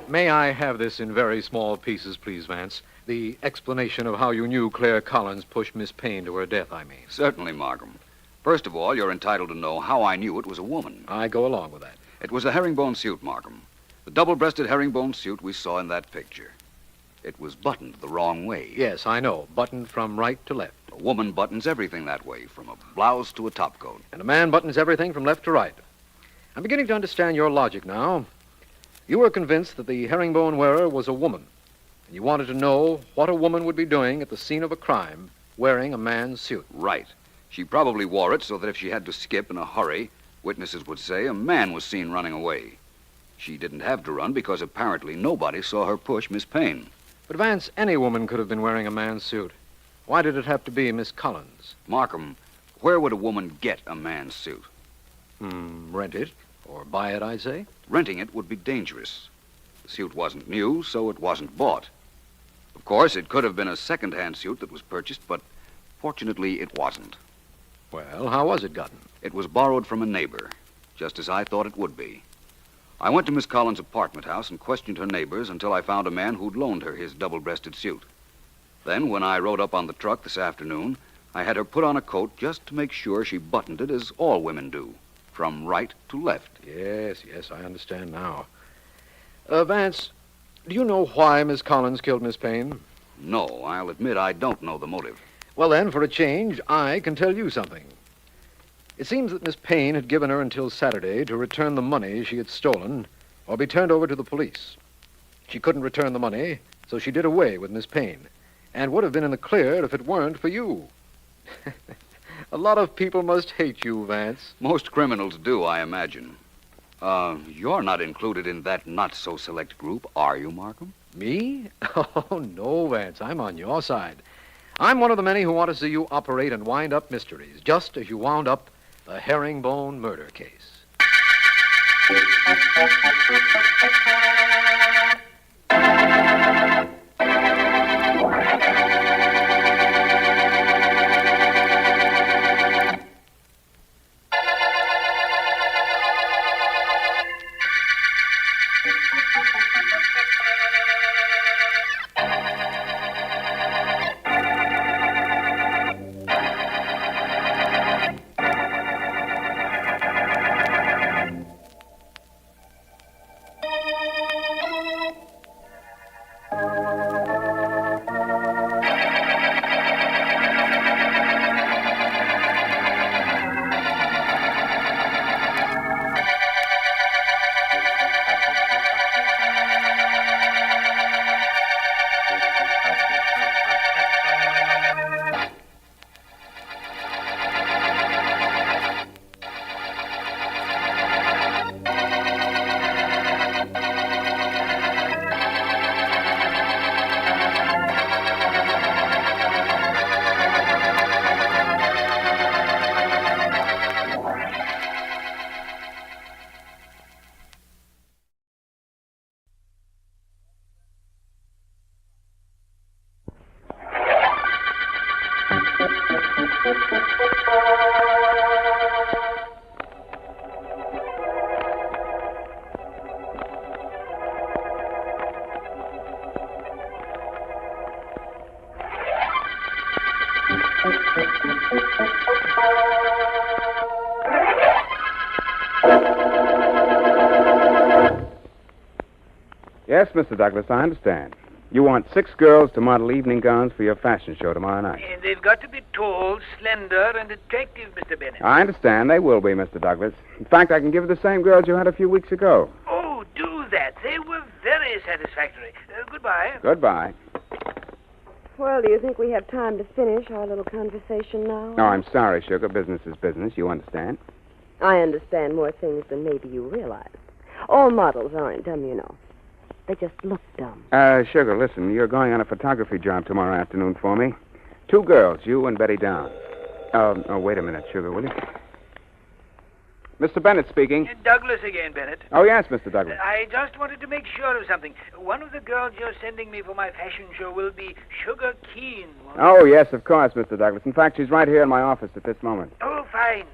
May I have this in very small pieces, please, Vance? The explanation of how you knew Claire Collins pushed Miss Payne to her death, I mean. Certainly, Markham. First of all, you're entitled to know how I knew it was a woman. I go along with that. It was a herringbone suit, Markham. The double-breasted herringbone suit we saw in that picture. It was buttoned the wrong way. Yes, I know. Buttoned from right to left. A woman buttons everything that way, from a blouse to a topcoat. And a man buttons everything from left to right. I'm beginning to understand your logic now. You were convinced that the herringbone wearer was a woman, and you wanted to know what a woman would be doing at the scene of a crime wearing a man's suit. Right. She probably wore it so that if she had to skip in a hurry, witnesses would say a man was seen running away. She didn't have to run because apparently nobody saw her push Miss Payne. But, Vance, any woman could have been wearing a man's suit. Why did it have to be Miss Collins? Markham, where would a woman get a man's suit? Rent it. Or buy it, I'd say. Renting it would be dangerous. The suit wasn't new, so it wasn't bought. Of course, it could have been a second-hand suit that was purchased, but fortunately it wasn't. Well, how was it gotten? It was borrowed from a neighbor, just as I thought it would be. I went to Miss Collins' apartment house and questioned her neighbors until I found a man who'd loaned her his double-breasted suit. Then, when I rode up on the truck this afternoon, I had her put on a coat just to make sure she buttoned it as all women do, from right to left. Yes, I understand now. Vance, do you know why Miss Collins killed Miss Payne? No, I'll admit I don't know the motive. Well, then, for a change, I can tell you something. It seems that Miss Payne had given her until Saturday to return the money she had stolen or be turned over to the police. She couldn't return the money, so she did away with Miss Payne and would have been in the clear if it weren't for you. A lot of people must hate you, Vance. Most criminals do, I imagine. You're not included in that not-so-select group, are you, Markham? Me? Oh, no, Vance. I'm on your side. I'm one of the many who want to see you operate and wind up mysteries, just as you wound up the herringbone murder case. Yes, Mr. Douglas, I understand. You want 6 girls to model evening gowns for your fashion show tomorrow night. And they've got to be tall, slender, and attractive, Mr. Bennett. I understand. They will be, Mr. Douglas. In fact, I can give you the same girls you had a few weeks ago. Oh, do that. They were very satisfactory. Goodbye. Goodbye. Well, do you think we have time to finish our little conversation now? Oh, I'm sorry, Sugar. Business is business. You understand? I understand more things than maybe you realize. All models aren't dumb, you know. They just look dumb. Sugar, listen. You're going on a photography job tomorrow afternoon for me. 2 girls, you and Betty Down. Oh, wait a minute, Sugar, will you? Mr. Bennett speaking. Douglas again, Bennett. Oh, yes, Mr. Douglas. I just wanted to make sure of something. One of the girls you're sending me for my fashion show will be Sugar Keen. Oh, yes, of course, Mr. Douglas. In fact, she's right here in my office at this moment. Oh, fine.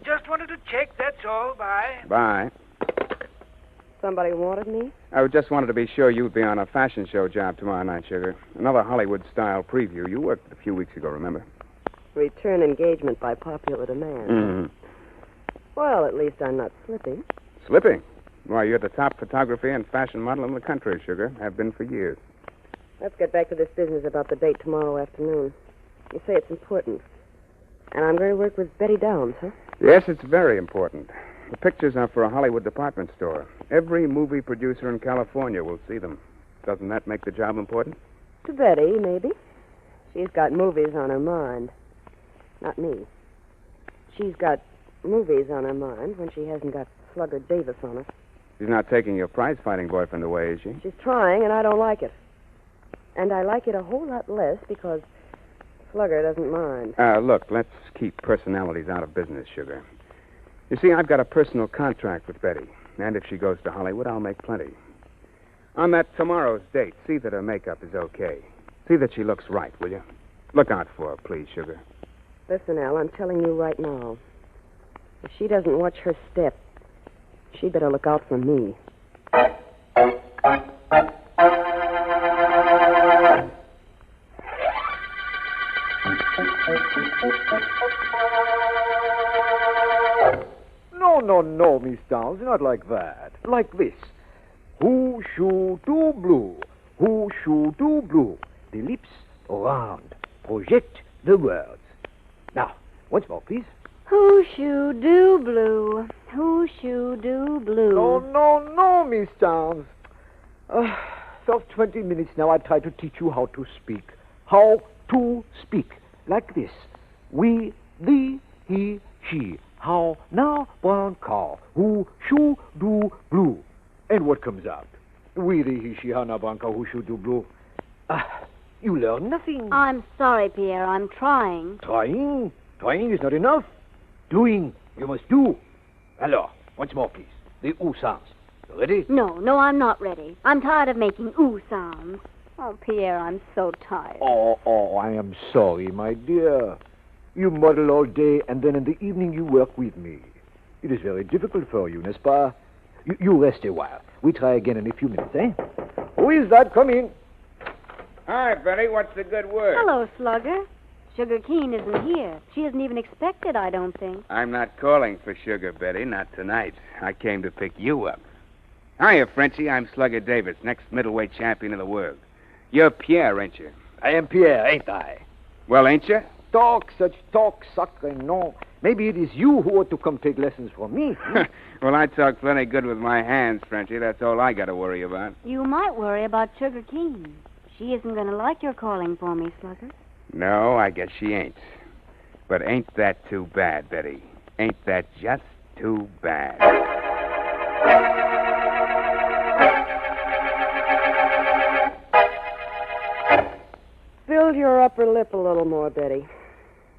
Just wanted to check, that's all. Bye. Bye. Somebody wanted me? I just wanted to be sure you'd be on a fashion show job tomorrow night, Sugar. Another Hollywood-style preview. You worked a few weeks ago, remember? Return engagement by popular demand. Mm-hmm. Well, at least I'm not slipping. Slipping? Why, you're the top photography and fashion model in the country, Sugar. Have been for years. Let's get back to this business about the date tomorrow afternoon. You say it's important. And I'm going to work with Betty Downs, huh? Yes, it's very important. The pictures are for a Hollywood department store. Every movie producer in California will see them. Doesn't that make the job important? To Betty, maybe. She's got movies on her mind. Not me. She's got movies on her mind when she hasn't got Slugger Davis on her. She's not taking your prize-fighting boyfriend away, is she? She's trying, and I don't like it. And I like it a whole lot less because Slugger doesn't mind. Look, let's keep personalities out of business, Sugar. You see, I've got a personal contract with Betty. And if she goes to Hollywood, I'll make plenty. On that tomorrow's date, see that her makeup is okay. See that she looks right, will you? Look out for her, please, Sugar. Listen, Al, I'm telling you right now. If she doesn't watch her step, she better look out for me. No, Miss Downs, not like that. Like this. Who should do blue? Who should do blue? The lips round. Project the words. Now, once more, please. Who should do blue? Who should do blue? No, Miss Downs. For 20 minutes now, I try to teach you how to speak. How to speak. Like this. We, thee, he, she. How now, brown cow. Who should do blue? And what comes out? We, thee, he, she, how now, brown cow. Who should do blue? You learn nothing. I'm sorry, Pierre. I'm trying. Trying? Trying is not enough. Doing. You must do. Alors, once more, please. The oo sounds. You ready? No, I'm not ready. I'm tired of making ooh sounds. Oh, Pierre, I'm so tired. Oh, I am sorry, my dear. You model all day, and then in the evening you work with me. It is very difficult for you, n'est-ce pas? You rest a while. We try again in a few minutes, eh? Who is that? Come in. Hi, Betty. What's the good word? Hello, Slugger. Sugar Keen isn't here. She isn't even expected, I don't think. I'm not calling for Sugar, Betty. Not tonight. I came to pick you up. Hiya, Frenchie. I'm Slugger Davis, next middleweight champion of the world. You're Pierre, ain't you? I am Pierre, ain't I? Well, ain't you? Talk, sacre nom. Maybe it is you who ought to come take lessons from me. Well, I talk plenty good with my hands, Frenchie. That's all I got to worry about. You might worry about Sugar Keen. She isn't going to like your calling for me, Slugger. No, I guess she ain't. But ain't that too bad, Betty? Ain't that just too bad? Build your upper lip a little more, Betty.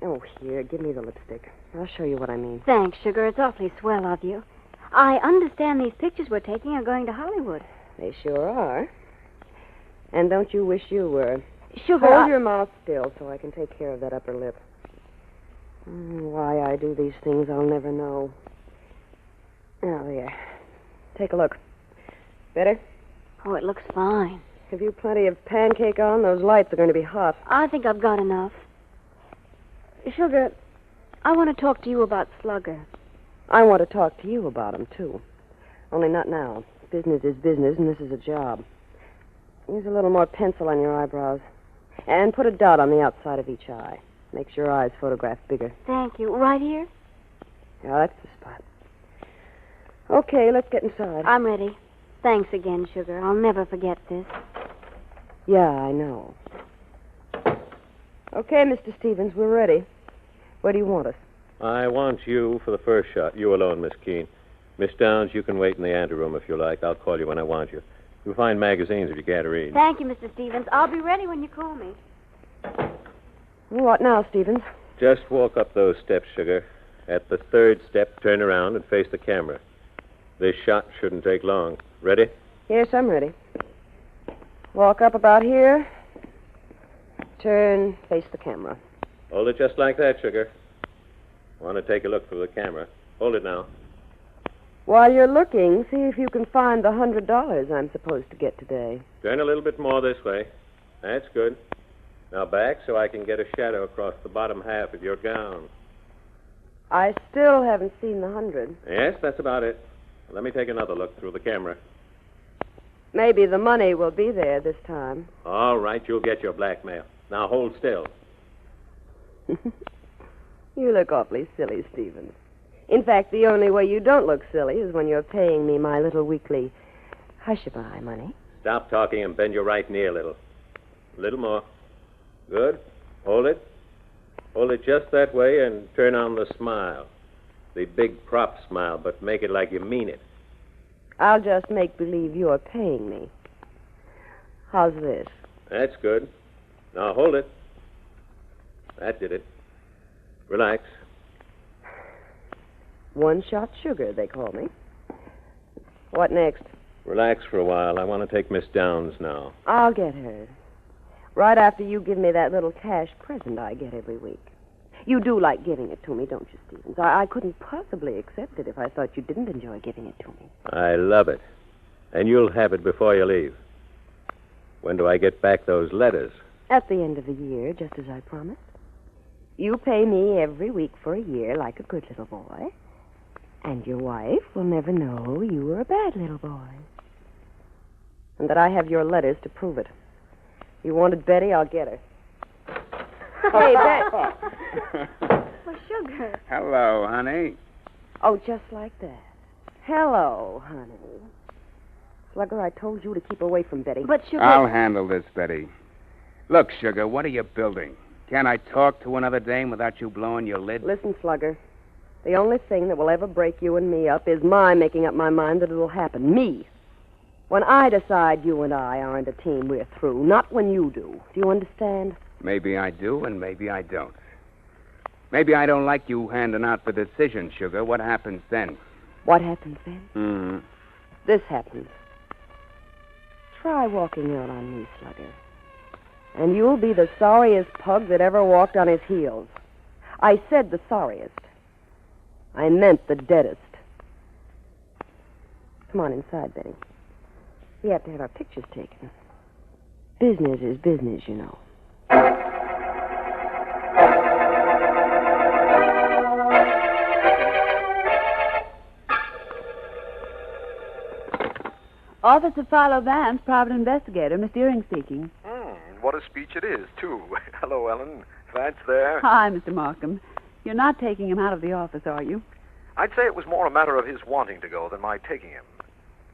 Oh, here, give me the lipstick. I'll show you what I mean. Thanks, Sugar. It's awfully swell of you. I understand these pictures we're taking are going to Hollywood. They sure are. And don't you wish you were? Sugar, Hold your mouth still so I can take care of that upper lip. Why I do these things, I'll never know. Now, there. Take a look. Better? Oh, it looks fine. Have you plenty of pancake on? Those lights are going to be hot. I think I've got enough. Sugar, I want to talk to you about Slugger. I want to talk to you about him, too. Only not now. Business is business, and this is a job. Use a little more pencil on your eyebrows. And put a dot on the outside of each eye. Makes your eyes photograph bigger. Thank you. Right here? Yeah, that's the spot. Okay, let's get inside. I'm ready. Thanks again, Sugar. I'll never forget this. Yeah, I know. Okay, Mr. Stevens, we're ready. Where do you want us? I want you for the first shot. You alone, Miss Keene. Miss Downs, you can wait in the anteroom if you like. I'll call you when I want you. You'll find magazines if you can't read. Thank you, Mr. Stevens. I'll be ready when you call me. What now, Stevens? Just walk up those steps, Sugar. At the third step, turn around and face the camera. This shot shouldn't take long. Ready? Yes, I'm ready. Walk up about here. Turn, face the camera. Hold it just like that, Sugar. Want to take a look through the camera. Hold it now. While you're looking, see if you can find the $100 I'm supposed to get today. Turn a little bit more this way. That's good. Now back so I can get a shadow across the bottom half of your gown. I still haven't seen the 100. Yes, that's about it. Let me take another look through the camera. Maybe the money will be there this time. All right, you'll get your blackmail. Now hold still. You look awfully silly, Stevens. In fact, the only way you don't look silly is when you're paying me my little weekly hush-a-bye money. Stop talking and bend your right knee a little. A little more. Good. Hold it. Hold it just that way and turn on the smile. The big prop smile, but make it like you mean it. I'll just make believe you're paying me. How's this? That's good. Now hold it. That did it. Relax. One-shot sugar, they call me. What next? Relax for a while. I want to take Miss Downs now. I'll get her. Right after you give me that little cash present I get every week. You do like giving it to me, don't you, Stevens? I couldn't possibly accept it if I thought you didn't enjoy giving it to me. I love it. And you'll have it before you leave. When do I get back those letters? At the end of the year, just as I promised. You pay me every week for a year like a good little boy. And your wife will never know you were a bad little boy. And that I have your letters to prove it. You wanted Betty, I'll get her. Hey, Betty. Well, Sugar. Hello, honey. Oh, just like that. Hello, honey. Slugger, I told you to keep away from Betty. But, Sugar... I'll handle this, Betty. Look, Sugar, what are you building? Can't I talk to another dame without you blowing your lid? Listen, Slugger. The only thing that will ever break you and me up is my making up my mind that it'll happen. Me. When I decide you and I aren't a team, we're through. Not when you do. Do you understand? Maybe I do, and maybe I don't. Maybe I don't like you handing out the decision, Sugar. What happens then? What happens then? Mm-hmm. This happens. Try walking out on me, Slugger. And you'll be the sorriest pug that ever walked on his heels. I said the sorriest. I meant the deadest. Come on inside, Betty. We have to have our pictures taken. Business is business, you know. Officer Philo Vance, private investigator. Miss Deering speaking. What a speech it is, too. Hello, Ellen. Vance there. Hi, Mr. Markham. You're not taking him out of the office, are you? I'd say it was more a matter of his wanting to go than my taking him.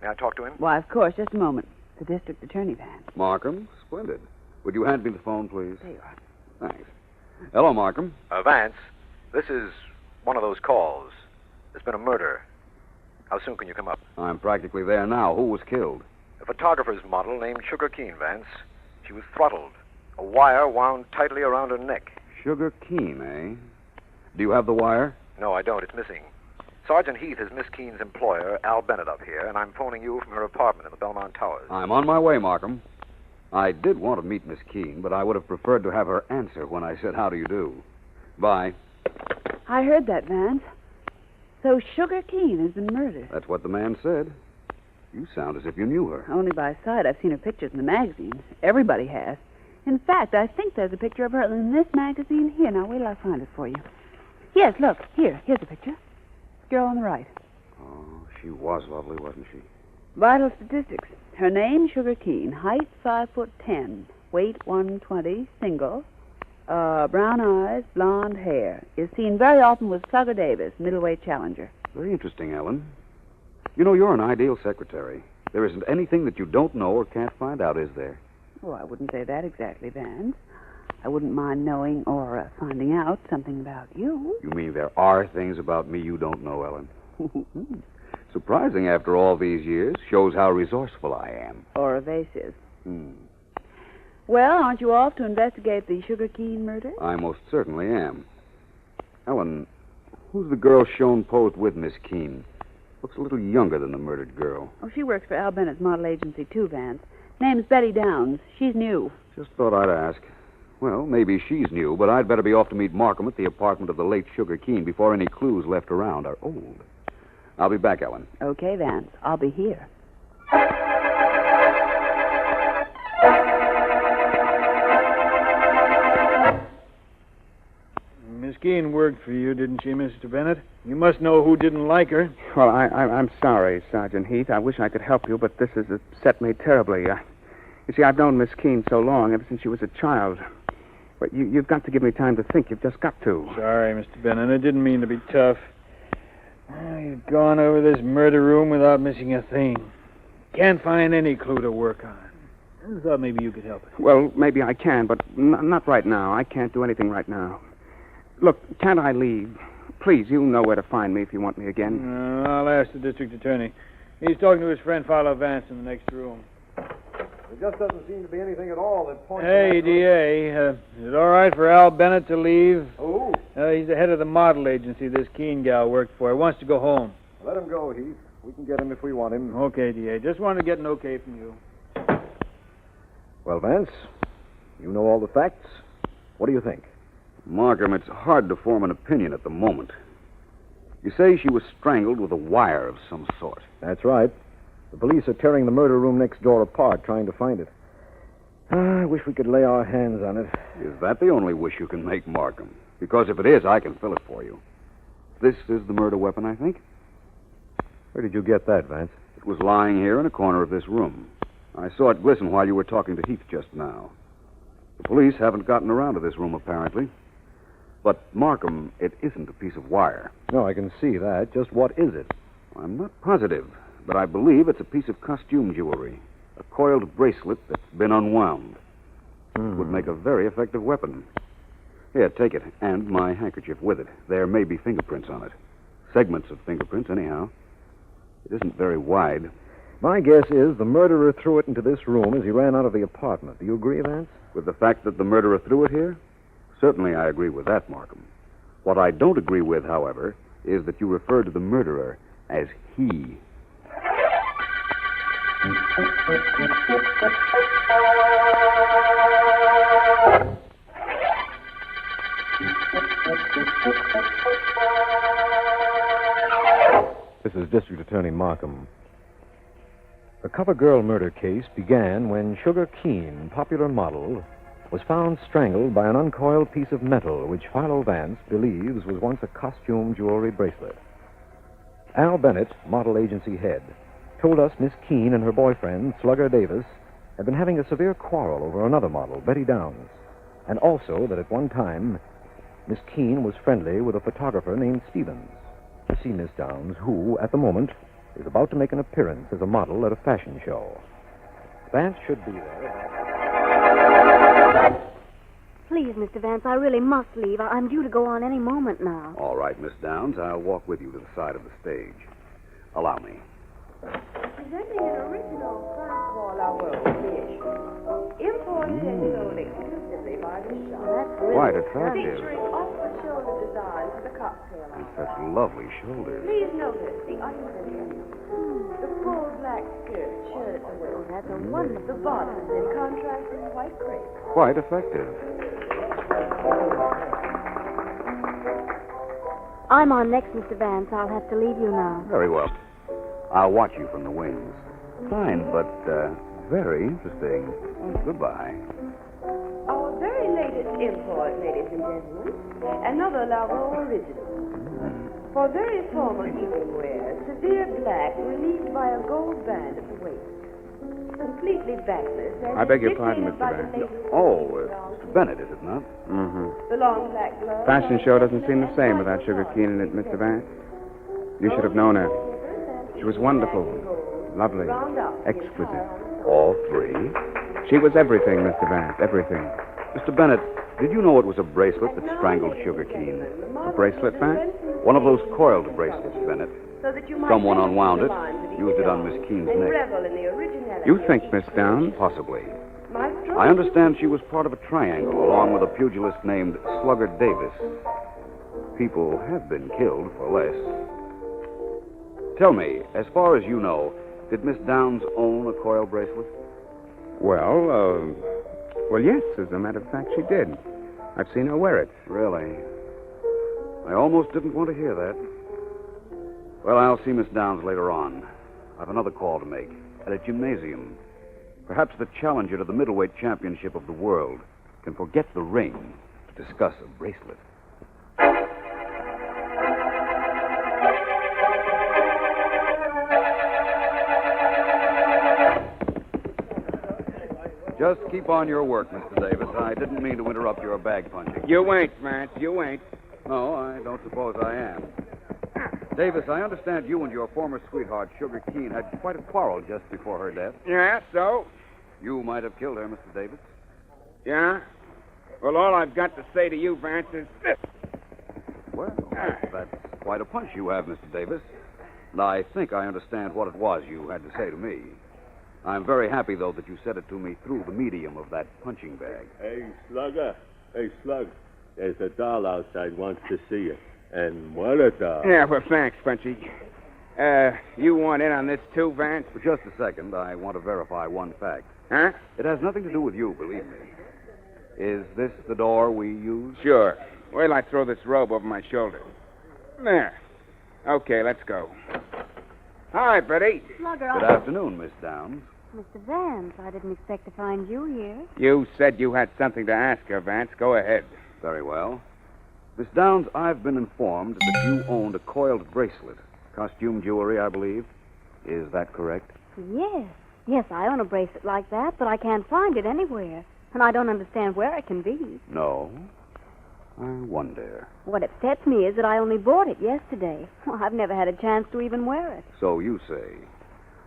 May I talk to him? Why, of course. Just a moment. The district attorney, Vance. Markham? Splendid. Would you hand me the phone, please? There you are. Thanks. Hello, Markham. Vance, this is one of those calls. There's been a murder. How soon can you come up? I'm practically there now. Who was killed? A photographer's model named Sugar Keene, Vance. She was throttled. A wire wound tightly around her neck. Sugar Keene, eh? Do you have the wire? No, I don't. It's missing. Sergeant Heath is Miss Keene's employer, Al Bennett, up here, and I'm phoning you from her apartment in the Belmont Towers. I'm on my way, Markham. I did want to meet Miss Keene, but I would have preferred to have her answer when I said, "How do you do?" Bye. I heard that, Vance. So Sugar Keene has been murdered. That's what the man said. You sound as if you knew her. Only by sight. I've seen her pictures in the magazines. Everybody has. In fact, I think there's a picture of her in this magazine here. Now, wait till I find it for you. Yes, look. Here's the picture. Girl on the right. Oh, she was lovely, wasn't she? Vital statistics. Her name, Sugar Keene. Height, 5'10". Weight, 120. Single. Brown eyes, blonde hair. Is seen very often with Slugger Davis, middleweight challenger. Very interesting, Ellen. You know, you're an ideal secretary. There isn't anything that you don't know or can't find out, is there? Oh, I wouldn't say that exactly, Vance. I wouldn't mind knowing or finding out something about you. You mean there are things about me you don't know, Ellen? Surprising after all these years. Shows how resourceful I am. Or evasive. Well, aren't you off to investigate the Sugar Keene murder? I most certainly am. Ellen, who's the girl shown posed with Miss Keene? Looks a little younger than the murdered girl. Oh, she works for Al Bennett's model agency, too, Vance. Name's Betty Downs. She's new. Just thought I'd ask. Well, maybe she's new, but I'd better be off to meet Markham at the apartment of the late Sugar Keene before any clues left around are old. I'll be back, Ellen. Okay, Vance. I'll be here. Miss Keene worked for you, didn't she, Mr. Bennett? You must know who didn't like her. Well, I'm sorry, Sergeant Heath. I wish I could help you, but this has upset me terribly. You see, I've known Miss Keene so long, ever since she was a child. But you've got to give me time to think. You've just got to. Sorry, Mr. Bennett. I didn't mean to be tough. You've gone over this murder room without missing a thing. Can't find any clue to work on. I thought maybe you could help us. Well, maybe I can, but not right now. I can't do anything right now. Look, can't I leave? Please, you know where to find me if you want me again. I'll ask the district attorney. He's talking to his friend Philo Vance in the next room. There just doesn't seem to be anything at all that points... Hey, D.A., is it all right for Al Bennett to leave? Who? He's the head of the model agency this Keene gal worked for. He wants to go home. Let him go, Heath. We can get him if we want him. Okay, D.A., just wanted to get an okay from you. Well, Vance, you know all the facts. What do you think? Markham, it's hard to form an opinion at the moment. You say she was strangled with a wire of some sort. That's right. The police are tearing the murder room next door apart, trying to find it. I wish we could lay our hands on it. Is that the only wish you can make, Markham? Because if it is, I can fill it for you. This is the murder weapon, I think. Where did you get that, Vance? It was lying here in a corner of this room. I saw it glisten while you were talking to Heath just now. The police haven't gotten around to this room, apparently. But, Markham, it isn't a piece of wire. No, I can see that. Just what is it? I'm not positive, but I believe it's a piece of costume jewelry. A coiled bracelet that's been unwound. It would make a very effective weapon. Here, take it, and my handkerchief with it. There may be fingerprints on it. Segments of fingerprints, anyhow. It isn't very wide. My guess is the murderer threw it into this room as he ran out of the apartment. Do you agree, Vance? With the fact that the murderer threw it here? Certainly I agree with that, Markham. What I don't agree with, however, is that you refer to the murderer as he. This is District Attorney Markham. The cover girl murder case began when Sugar Keene, popular model, was found strangled by an uncoiled piece of metal which Philo Vance believes was once a costume jewelry bracelet. Al Bennett, model agency head, told us Miss Keene and her boyfriend, Slugger Davis, had been having a severe quarrel over another model, Betty Downs, and also that at one time Miss Keene was friendly with a photographer named Stevens. To see Miss Downs, who, at the moment, is about to make an appearance as a model at a fashion show. Vance should be there. Please, Mr. Vance, I really must leave. I'm due to go on any moment now. All right, Miss Downs, I'll walk with you to the side of the stage. Allow me. Presenting an original Francois Laveau dish. Imported and sold exclusively by the shop. That's really Quite attractive. Featuring off-the-shoulder designs for the cocktail hour. Such lovely shoulders. Please notice the underlip. The full black skirt, shirt, oh, that's a wonderful. The bottom is in contrasting white crepe. Quite effective. I'm on next, Mr. Vance. I'll have to leave you now. Very well. I'll watch you from the wings. Fine, but very interesting. Goodbye. Our very latest import, ladies and gentlemen. Another Largo original. For very formal evening wear, severe black relieved by a gold band at the waist. Completely backless. And I beg your dictated pardon, Mr. by the Vance. latest Oh, Mr. Bennett, is it not? Mm-hmm. The long black glove. Fashion show doesn't seem the same without Sugar Keen in it, Mr. Vance. You should have known her. She was wonderful, lovely, exquisite. All three? She was everything, Mr. Vance, everything. Mr. Bennett, did you know it was a bracelet that strangled Sugar Keen? A bracelet, Vance? One of those coiled bracelets, Bennett. So that you might Someone listen to unwound the it, lines that he used it on chose, Miss Keen's and neck. revel in the originality You of think, each Miss Downs? Possibly. My I understand she was part of a triangle, along with a pugilist named Slugger Davis. People have been killed for less. Tell me, as far as you know, did Miss Downs own a coil bracelet? Well, yes, as a matter of fact, she did. I've seen her wear it. Really? I almost didn't want to hear that. Well, I'll see Miss Downs later on. I've another call to make at a gymnasium. Perhaps the challenger to the middleweight championship of the world can forget the ring to discuss a bracelet. Just keep on your work, Mr. Davis. I didn't mean to interrupt your bag punching. You ain't, Vance, you ain't. No, I don't suppose I am. Davis, I understand you and your former sweetheart, Sugar Keen, had quite a quarrel just before her death. Yeah, so? You might have killed her, Mr. Davis. Yeah? Well, all I've got to say to you, Vance, is this. Well, that's quite a punch you have, Mr. Davis. And I think I understand what it was you had to say to me. I'm very happy, though, that you said it to me through the medium of that punching bag. Hey, Slugger. Hey, Slug. There's a doll outside wants to see you. And what a doll. Yeah, well, thanks, Punchy. You want in on this, too, Vance? For just a second, I want to verify one fact. Huh? It has nothing to do with you, believe me. Is this the door we use? Sure. Wait till I throw this robe over my shoulder. There. Okay, let's go. Hi, Betty. Slugger, Good afternoon, Miss Downs. Mr. Vance, I didn't expect to find you here. You said you had something to ask her, Vance. Go ahead. Very well. Miss Downs, I've been informed that you owned a coiled bracelet. Costume jewelry, I believe. Is that correct? Yes. Yes, I own a bracelet like that, but I can't find it anywhere. And I don't understand where it can be. No? I wonder. What upsets me is that I only bought it yesterday. Well, I've never had a chance to even wear it. So you say.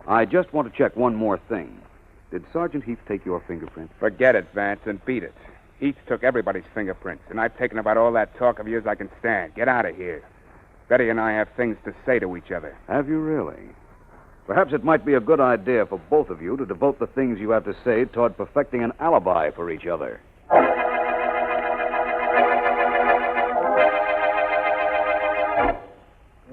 I just want to check one more thing. Did Sergeant Heath take your fingerprints? Forget it, Vance, and beat it. Heath took everybody's fingerprints, and I've taken about all that talk of yours I can stand. Get out of here. Betty and I have things to say to each other. Have you really? Perhaps it might be a good idea for both of you to devote the things you have to say toward perfecting an alibi for each other.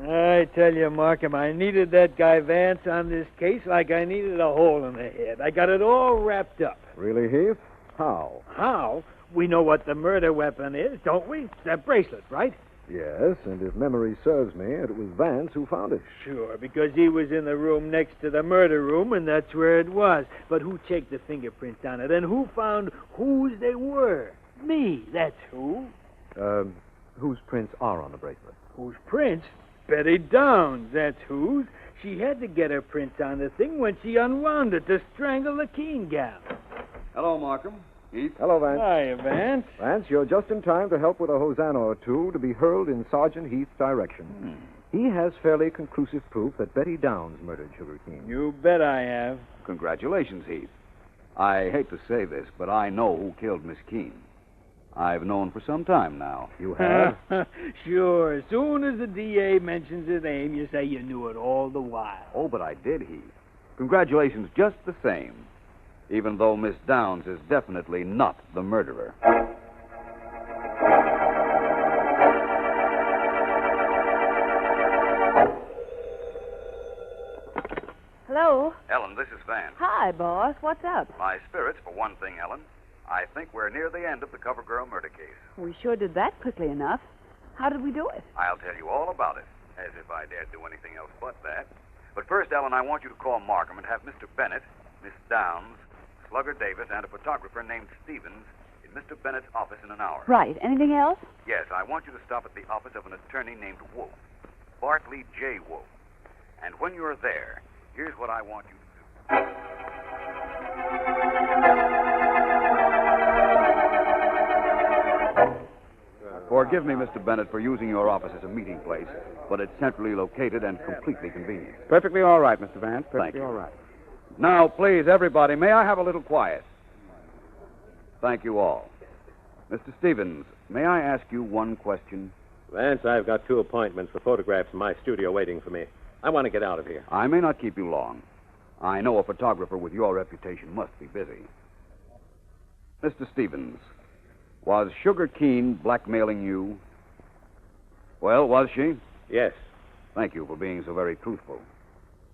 I tell you, Markham, I needed that guy Vance on this case like I needed a hole in the head. I got it all wrapped up. Really, Heath? How? How? We know what the murder weapon is, don't we? That bracelet, right? Yes, and if memory serves me, it was Vance who found it. Sure, because he was in the room next to the murder room, and that's where it was. But who checked the fingerprints on it, and who found whose they were? Me, that's who. Whose prints are on the bracelet? Whose prints? Betty Downs, that's whose. She had to get her prints on the thing when she unwound it to strangle the Keen gal. Hello, Markham. Heath. Hello, Vance. Hiya, Vance. Vance, you're just in time to help with a hosanna or two to be hurled in Sergeant Heath's direction. He has fairly conclusive proof that Betty Downs murdered Sugar Keen. You bet I have. Congratulations, Heath. I hate to say this, but I know who killed Miss Keen. I've known for some time now. You have? Sure. As soon as the DA mentions his name, you say you knew it all the while. Oh, but I did, Heath. Congratulations just the same. Even though Miss Downs is definitely not the murderer. Hello? Ellen, this is Vance. Hi, boss. What's up? My spirits, for one thing, Ellen. I think we're near the end of the CoverGirl murder case. We sure did that quickly enough. How did we do it? I'll tell you all about it, as if I dared do anything else but that. But first, Ellen, I want you to call Markham and have Mr. Bennett, Miss Downs, Slugger Davis, and a photographer named Stevens in Mr. Bennett's office in an hour. Right. Anything else? Yes, I want you to stop at the office of an attorney named Wolf, Bartley J. Wolf. And when you're there, here's what I want you to do. Forgive me, Mr. Bennett, for using your office as a meeting place, but it's centrally located and completely convenient. Perfectly all right, Mr. Vance. Perfectly Thank you. all right. Now, please, everybody, may I have a little quiet? Thank you all. Mr. Stevens, may I ask you one question? Vance, I've got 2 appointments for photographs in my studio waiting for me. I want to get out of here. I may not keep you long. I know a photographer with your reputation must be busy. Mr. Stevens, was Sugar Keene blackmailing you? Well, was she? Yes. Thank you for being so very truthful.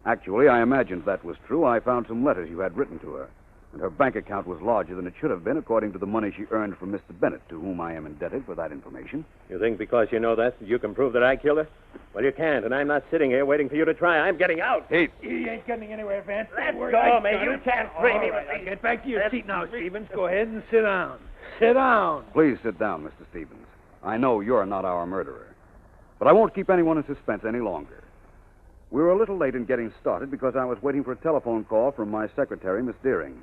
Actually, I imagined that was true. I found some letters you had written to her, and her bank account was larger than it should have been according to the money she earned from Mr. Bennett, to whom I am indebted for that information. You think because you know that you can prove that I killed her? Well, you can't, and I'm not sitting here waiting for you to try. I'm getting out. Heath. He ain't getting anywhere, Vance. Let Don't worry, go, I man. got You him. can't free me All with right, these- Get back to your That's- seat now, Stevens. Go ahead and sit down. Sit down. Please sit down, Mr. Stevens. I know you're not our murderer. But I won't keep anyone in suspense any longer. We were a little late in getting started because I was waiting for a telephone call from my secretary, Miss Deering.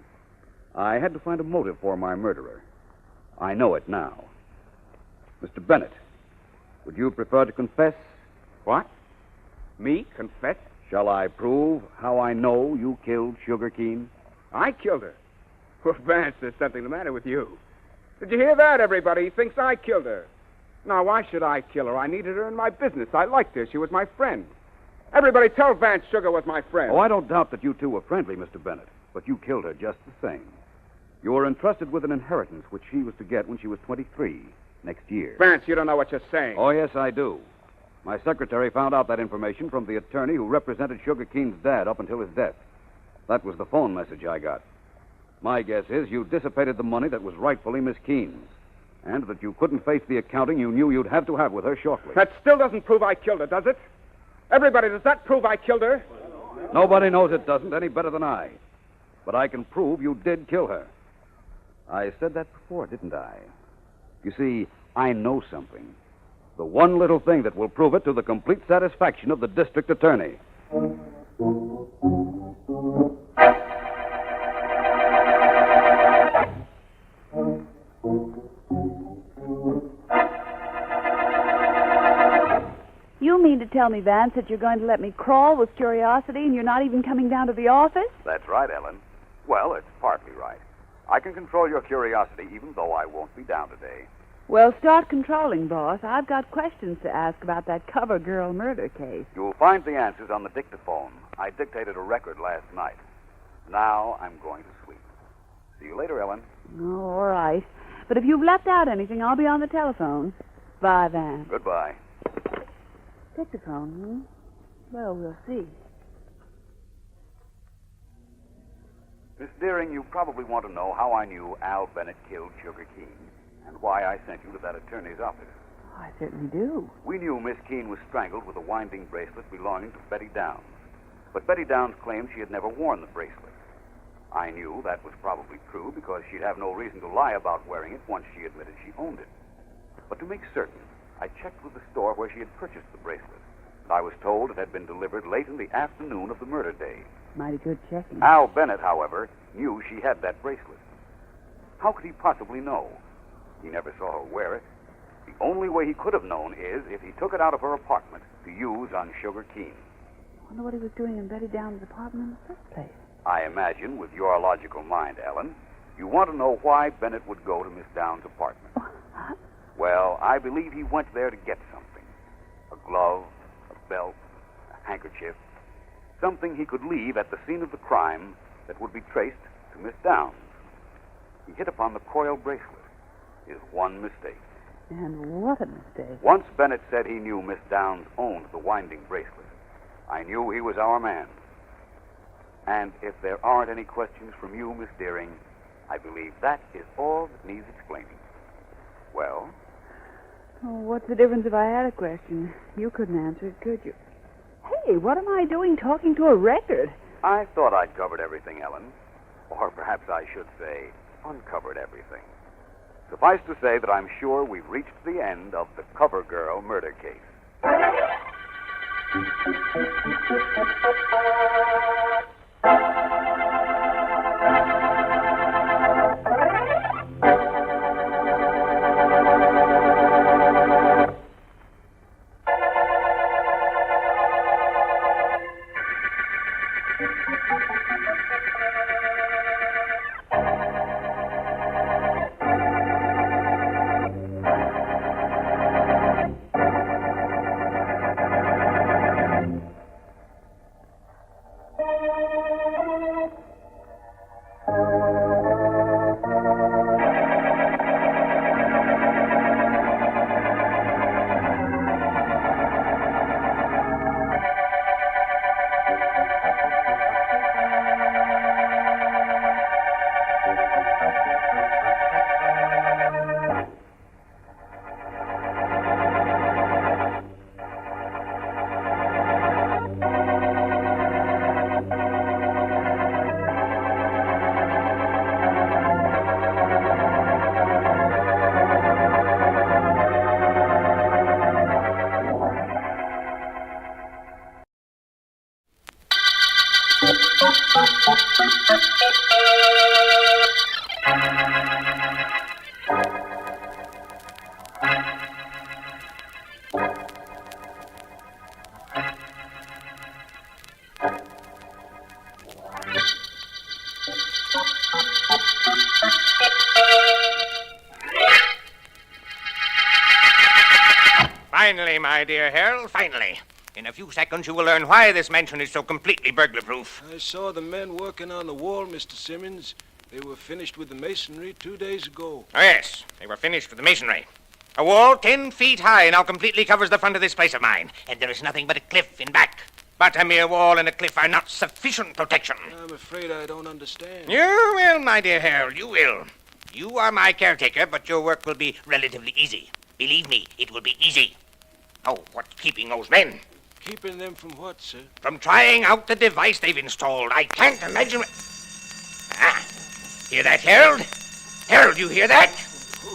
I had to find a motive for my murderer. I know it now. Mr. Bennett, would you prefer to confess? What? Me? Confess? Shall I prove how I know you killed Sugar Keene? I killed her. Well, Vance, there's something the matter with you. Did you hear that, everybody? He thinks I killed her. Now, why should I kill her? I needed her in my business. I liked her. She was my friend. Everybody tell Vance Sugar was my friend. Oh, I don't doubt that you two were friendly, Mr. Bennett, but you killed her just the same. You were entrusted with an inheritance which she was to get when she was 23, next year. Vance, you don't know what you're saying. Oh, yes, I do. My secretary found out that information from the attorney who represented Sugar Keene's dad up until his death. That was the phone message I got. My guess is you dissipated the money that was rightfully Miss Keene's, and that you couldn't face the accounting you knew you'd have to have with her shortly. That still doesn't prove I killed her, does it? Everybody, does that prove I killed her? Nobody knows it doesn't any better than I. But I can prove you did kill her. I said that before, didn't I? You see, I know something. The one little thing that will prove it to the complete satisfaction of the district attorney. You mean to tell me, Vance, that you're going to let me crawl with curiosity and you're not even coming down to the office? That's right, Ellen. Well, it's partly right. I can control your curiosity even though I won't be down today. Well, start controlling, boss. I've got questions to ask about that cover girl murder case. You'll find the answers on the dictaphone. I dictated a record last night. Now I'm going to sleep. See you later, Ellen. Oh, all right. But if you've left out anything, I'll be on the telephone. Bye, Vance. Goodbye. Dictaphone, Well, we'll see. Miss Deering, you probably want to know how I knew Al Bennett killed Sugar Keene and why I sent you to that attorney's office. I certainly do. We knew Miss Keene was strangled with a winding bracelet belonging to Betty Downs. But Betty Downs claimed she had never worn the bracelet. I knew that was probably true because she'd have no reason to lie about wearing it once she admitted she owned it. But to make certain, I checked with the store where she had purchased the bracelet. And I was told it had been delivered late in the afternoon of the murder day. Mighty good checking. Al Bennett, however, knew she had that bracelet. How could he possibly know? He never saw her wear it. The only way he could have known is if he took it out of her apartment to use on Sugar Keene. I wonder what he was doing in Betty Downs' apartment in the first place. I imagine, with your logical mind, Ellen, you want to know why Bennett would go to Miss Downs' apartment. Well, I believe he went there to get something. A glove, a belt, a handkerchief. Something he could leave at the scene of the crime that would be traced to Miss Downs. He hit upon the coil bracelet. His one mistake. And what a mistake. Once Bennett said he knew Miss Downs owned the winding bracelet. I knew he was our man. And if there aren't any questions from you, Miss Deering, I believe that is all that needs explaining. Well? Oh, what's the difference if I had a question? You couldn't answer it, could you? Hey, what am I doing talking to a record? I thought I'd covered everything, Ellen. Or perhaps I should say, uncovered everything. Suffice to say that I'm sure we've reached the end of the Cover Girl murder case. Finally, my dear Harold, finally. In a few seconds, you will learn why this mansion is so completely burglar-proof. I saw the men working on the wall, Mr. Simmons. They were finished with the masonry 2 days ago. Oh, yes, they were finished with the masonry. A wall 10 feet high now completely covers the front of this place of mine, and there is nothing but a cliff in back. But a mere wall and a cliff are not sufficient protection. I'm afraid I don't understand. You will, my dear Harold, you will. You are my caretaker, but your work will be relatively easy. Believe me, it will be easy. Oh, what's keeping those men? Keeping them from what, sir? From trying out the device they've installed. I can't imagine... Ah, hear that, Harold? Harold, you hear that?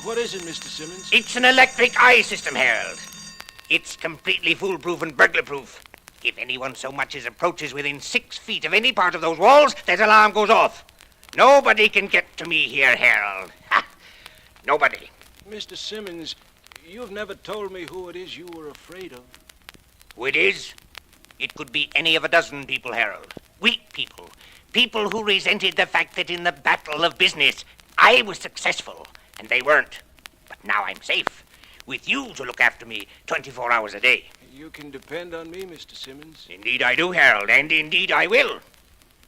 What is it, Mr. Simmons? It's an electric eye system, Harold. It's completely foolproof and burglar-proof. If anyone so much as approaches within 6 feet of any part of those walls, that alarm goes off. Nobody can get to me here, Harold. Ha! Nobody. Mr. Simmons, you've never told me who it is you were afraid of. Who it is? It could be any of a dozen people, Harold. Weak people. People who resented the fact that in the battle of business, I was successful, and they weren't. But now I'm safe, with you to look after me 24 hours a day. You can depend on me, Mr. Simmons. Indeed I do, Harold, and indeed I will.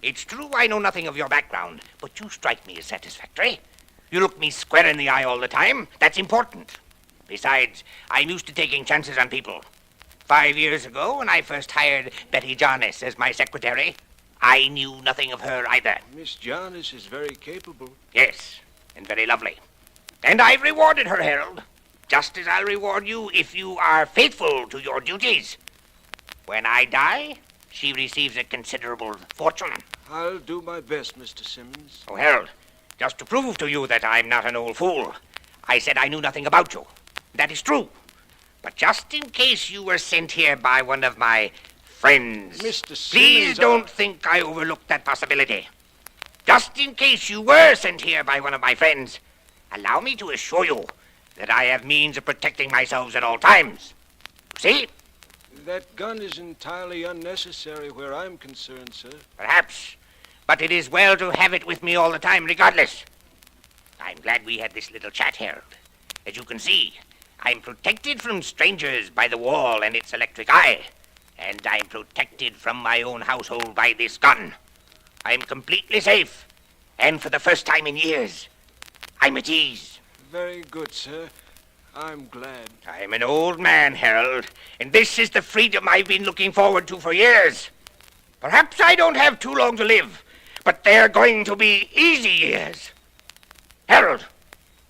It's true I know nothing of your background, but you strike me as satisfactory. You look me square in the eye all the time. That's important. Besides, I'm used to taking chances on people. 5 years ago, when I first hired Betty Jarnes as my secretary, I knew nothing of her either. Miss Jarnes is very capable. Yes, and very lovely. And I've rewarded her, Harold, just as I'll reward you if you are faithful to your duties. When I die, she receives a considerable fortune. I'll do my best, Mr. Simmons. Oh, Harold, just to prove to you that I'm not an old fool, I said I knew nothing about you. That is true. But just in case you were sent here by one of my friends, Mr. Simmons, please don't think I overlooked that possibility. Just in case you were sent here by one of my friends, allow me to assure you that I have means of protecting myself at all times. See? That gun is entirely unnecessary where I'm concerned, sir. Perhaps. But it is well to have it with me all the time, regardless. I'm glad we had this little chat, Harold. As you can see, I'm protected from strangers by the wall and its electric eye. And I'm protected from my own household by this gun. I'm completely safe. And for the first time in years, I'm at ease. Very good, sir. I'm glad. I'm an old man, Harold, and this is the freedom I've been looking forward to for years. Perhaps I don't have too long to live, but they're going to be easy years. Harold,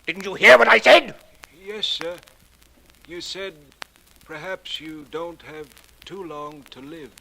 didn't you hear what I said? Yes, sir. You said perhaps you don't have too long to live.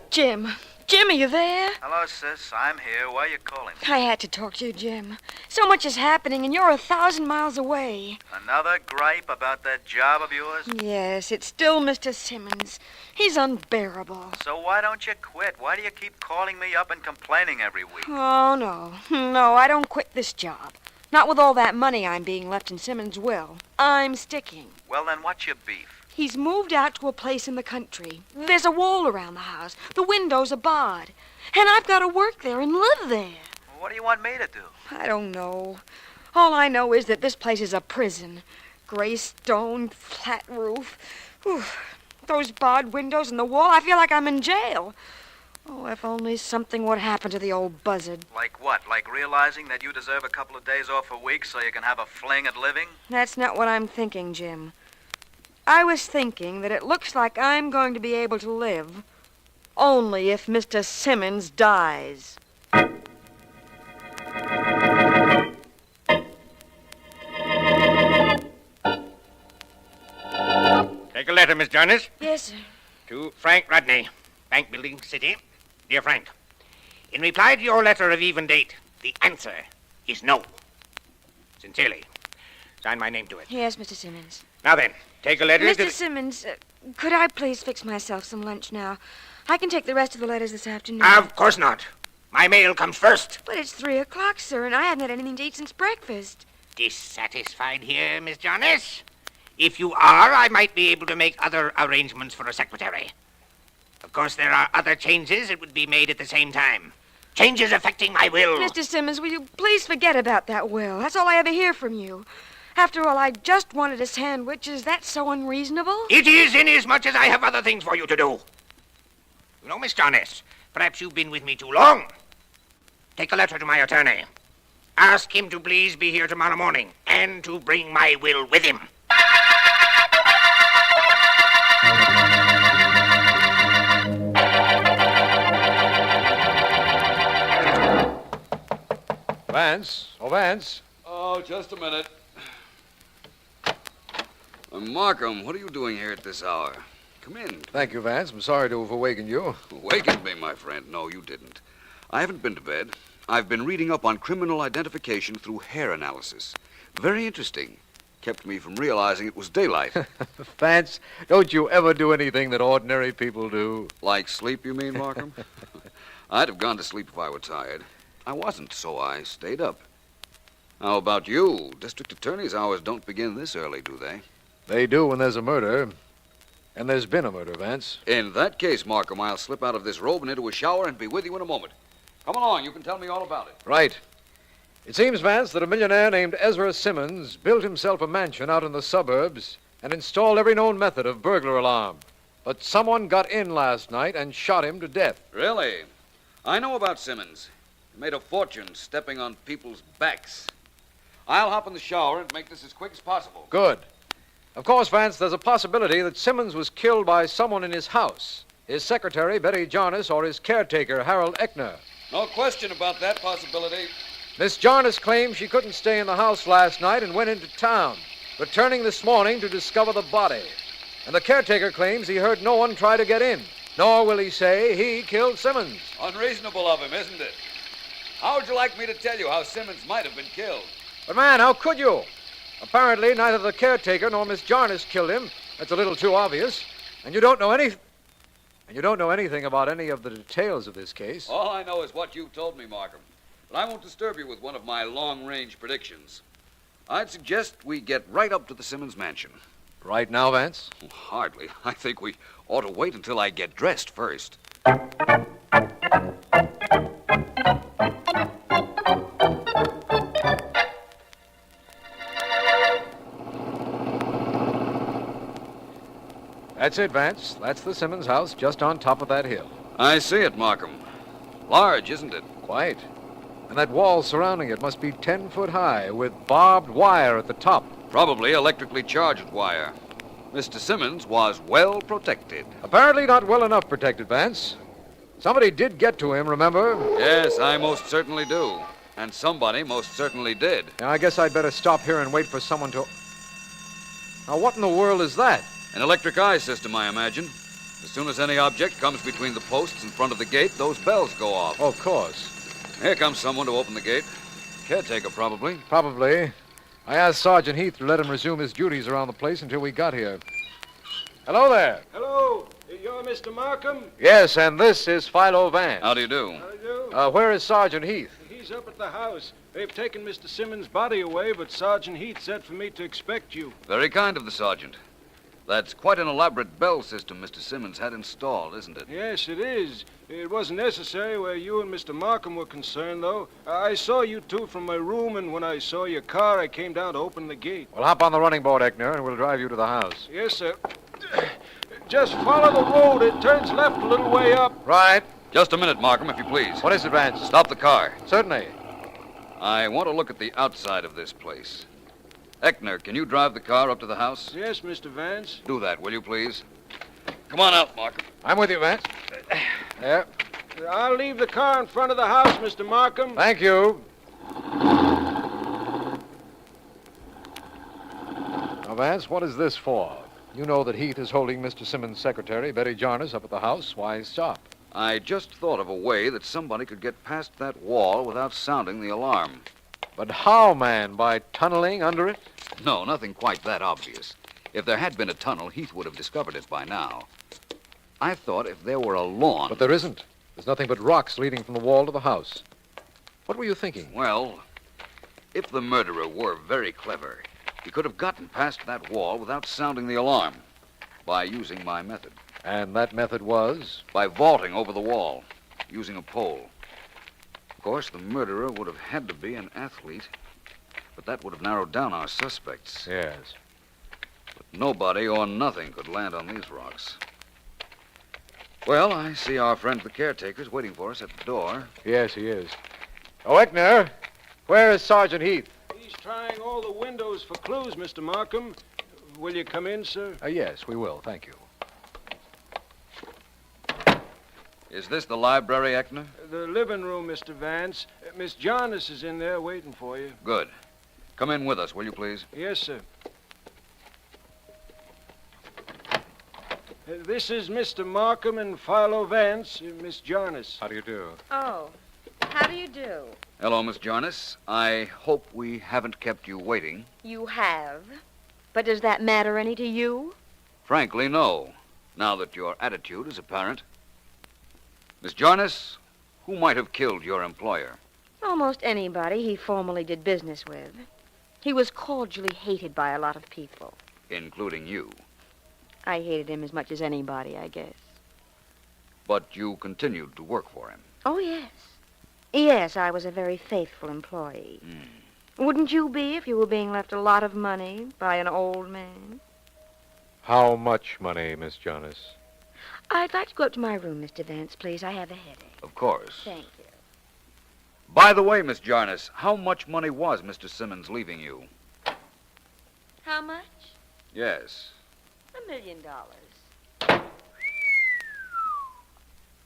Jim. Jim, are you there? Hello, sis. I'm here. Why are you calling? I had to talk to you, Jim. So much is happening, and you're 1,000 miles away. Another gripe about that job of yours? Yes, it's still Mr. Simmons. He's unbearable. So why don't you quit? Why do you keep calling me up and complaining every week? Oh, no. No, I don't quit this job. Not with all that money I'm being left in Simmons' will. I'm sticking. Well, then what's your beef? He's moved out to a place in the country. There's a wall around the house. The windows are barred. And I've got to work there and live there. Well, what do you want me to do? I don't know. All I know is that this place is a prison. Gray stone, flat roof. Whew. Those barred windows and the wall, I feel like I'm in jail. Oh, if only something would happen to the old buzzard. Like what? Like realizing that you deserve a couple of days off a week so you can have a fling at living? That's not what I'm thinking, Jim. I was thinking that it looks like I'm going to be able to live only if Mr. Simmons dies. Take a letter, Miss Jarnes. Yes, sir. To Frank Rodney, Bank Building City. Dear Frank, in reply to your letter of even date, the answer is no. Sincerely. Sign my name to it. Yes, Mr. Simmons. Now then, take a letter to Mr. Simmons, could I please fix myself some lunch now? I can take the rest of the letters this afternoon. Of course not. My mail comes first. But it's 3 o'clock, sir, and I haven't had anything to eat since breakfast. Dissatisfied here, Miss Jarnes? If you are, I might be able to make other arrangements for a secretary. Of course, there are other changes that would be made at the same time. Changes affecting my will. Mr. Simmons, will you please forget about that will? That's all I ever hear from you. After all, I just wanted a sandwich. Is that so unreasonable? It is, inasmuch as I have other things for you to do. You know, Miss Jarnes, perhaps you've been with me too long. Take a letter to my attorney. Ask him to please be here tomorrow morning and to bring my will with him. Vance. Oh, Vance. Oh, just a minute. Markham, what are you doing here at this hour? Come in. Thank you, Vance. I'm sorry to have awakened you. Awakened me, my friend. No, you didn't. I haven't been to bed. I've been reading up on criminal identification through hair analysis. Very interesting. Kept me from realizing it was daylight. Vance, don't you ever do anything that ordinary people do? Like sleep, you mean, Markham? I'd have gone to sleep if I were tired. I wasn't, so I stayed up. How about you? District attorney's hours don't begin this early, do they? They do when there's a murder. And there's been a murder, Vance. In that case, Markham, I'll slip out of this robe and into a shower and be with you in a moment. Come along, you can tell me all about it. Right. It seems, Vance, that a millionaire named Ezra Simmons built himself a mansion out in the suburbs and installed every known method of burglar alarm. But someone got in last night and shot him to death. Really? I know about Simmons. He made a fortune stepping on people's backs. I'll hop in the shower and make this as quick as possible. Good. Of course, Vance, there's a possibility that Simmons was killed by someone in his house. His secretary, Betty Jarnes, or his caretaker, Harold Eckner. No question about that possibility. Miss Jarnes claims she couldn't stay in the house last night and went into town, returning this morning to discover the body. And the caretaker claims he heard no one try to get in, nor will he say he killed Simmons. Unreasonable of him, isn't it? How would you like me to tell you how Simmons might have been killed? But, man, how could you? Apparently, neither the caretaker nor Miss Jarnes killed him. That's a little too obvious. And you don't know anything about any of the details of this case. All I know is what you've told me, Markham. But I won't disturb you with one of my long-range predictions. I'd suggest we get right up to the Simmons mansion. Right now, Vance? Hardly. I think we ought to wait until I get dressed first. That's it, Vance. That's the Simmons house just on top of that hill. I see it, Markham. Large, isn't it? Quite. And that wall surrounding it must be 10 foot high, with barbed wire at the top. Probably electrically charged wire. Mr. Simmons was well protected. Apparently not well enough protected, Vance. Somebody did get to him, remember? Yes, I most certainly do. And somebody most certainly did. Now, I guess I'd better stop here and wait for someone to... Now, what in the world is that? An electric eye system, I imagine. As soon as any object comes between the posts in front of the gate, those bells go off. Oh, of course. Here comes someone to open the gate. Caretaker, probably. Probably. I asked Sergeant Heath to let him resume his duties around the place until we got here. Hello there. Hello. You're Mr. Markham? Yes, and this is Philo Vance. How do you do? How do you do? Where is Sergeant Heath? He's up at the house. They've taken Mr. Simmons' body away, but Sergeant Heath said for me to expect you. Very kind of the sergeant. That's quite an elaborate bell system Mr. Simmons had installed, isn't it? Yes, it is. It wasn't necessary where you and Mr. Markham were concerned, though. I saw you two from my room, and when I saw your car, I came down to open the gate. Well, hop on the running board, Eckner, and we'll drive you to the house. Yes, sir. Just follow the road. It turns left a little way up. Right. Just a minute, Markham, if you please. What is it, Vance? Stop the car. Certainly. I want to look at the outside of this place. Eckner, can you drive the car up to the house? Yes, Mr. Vance. Do that, will you, please? Come on out, Markham. I'm with you, Vance. There. I'll leave the car in front of the house, Mr. Markham. Thank you. Now, Vance, what is this for? You know that Heath is holding Mr. Simmons' secretary, Betty Jarnes, up at the house. Why stop? I just thought of a way that somebody could get past that wall without sounding the alarm. But how, man? By tunneling under it? No, nothing quite that obvious. If there had been a tunnel, Heath would have discovered it by now. I thought if there were a lawn... But there isn't. There's nothing but rocks leading from the wall to the house. What were you thinking? Well, if the murderer were very clever, he could have gotten past that wall without sounding the alarm by using my method. And that method was? By vaulting over the wall, using a pole. Of course, the murderer would have had to be an athlete, but that would have narrowed down our suspects. Yes. But nobody or nothing could land on these rocks. Well, I see our friend the caretaker's waiting for us at the door. Yes, he is. Oh, Eckner, where is Sergeant Heath? He's trying all the windows for clues, Mr. Markham. Will you come in, sir? Yes, we will. Thank you. Is this the library, Eckner? The living room, Mr. Vance. Miss Jarnes is in there waiting for you. Good. Come in with us, will you, please? Yes, sir. This is Mr. Markham and Philo Vance, Miss Jarnes. How do you do? Oh, how do you do? Hello, Miss Jarnes. I hope we haven't kept you waiting. You have. But does that matter any to you? Frankly, no. Now that your attitude is apparent. Miss Jarnes, who might have killed your employer? Almost anybody he formerly did business with. He was cordially hated by a lot of people. Including you. I hated him as much as anybody, I guess. But you continued to work for him. Oh, yes. Yes, I was a very faithful employee. Wouldn't you be if you were being left a lot of money by an old man? How much money, Miss Jarnes? I'd like to go up to my room, Mr. Vance, please. I have a headache. Of course. Thank you. By the way, Miss Jarnes, how much money was Mr. Simmons leaving you? How much? Yes. $1 million.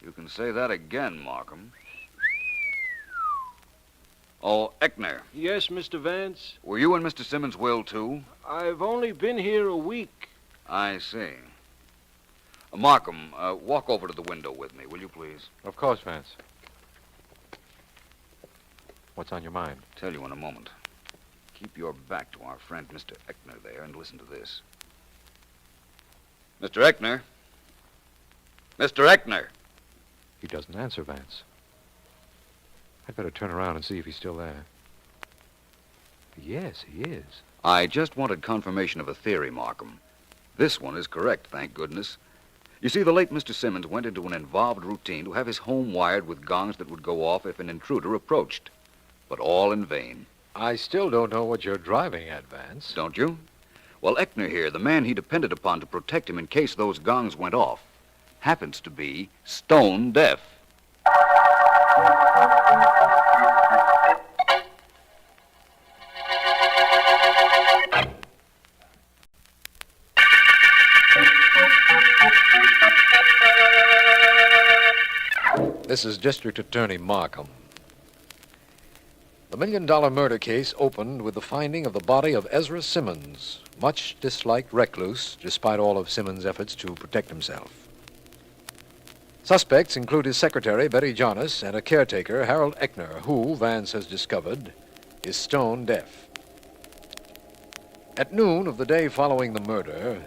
You can say that again, Markham. Oh, Eckner. Yes, Mr. Vance? Were you in Mr. Simmons' will, too? I've only been here a week. I see. Markham, walk over to the window with me, will you, please? Of course, Vance. What's on your mind? Tell you in a moment. Keep your back to our friend, Mr. Eckner, there, and listen to this. Mr. Eckner? Mr. Eckner! He doesn't answer, Vance. I'd better turn around and see if he's still there. Yes, he is. I just wanted confirmation of a theory, Markham. This one is correct, thank goodness. You see, the late Mr. Simmons went into an involved routine to have his home wired with gongs that would go off if an intruder approached. But all in vain. I still don't know what you're driving at, Vance. Don't you? Well, Eckner here, the man he depended upon to protect him in case those gongs went off, happens to be stone deaf. This is District Attorney Markham. The $1 million murder case opened with the finding of the body of Ezra Simmons, much disliked recluse, despite all of Simmons' efforts to protect himself. Suspects include his secretary, Betty Jonas, and a caretaker, Harold Eckner, who, Vance has discovered, is stone deaf. At noon of the day following the murder,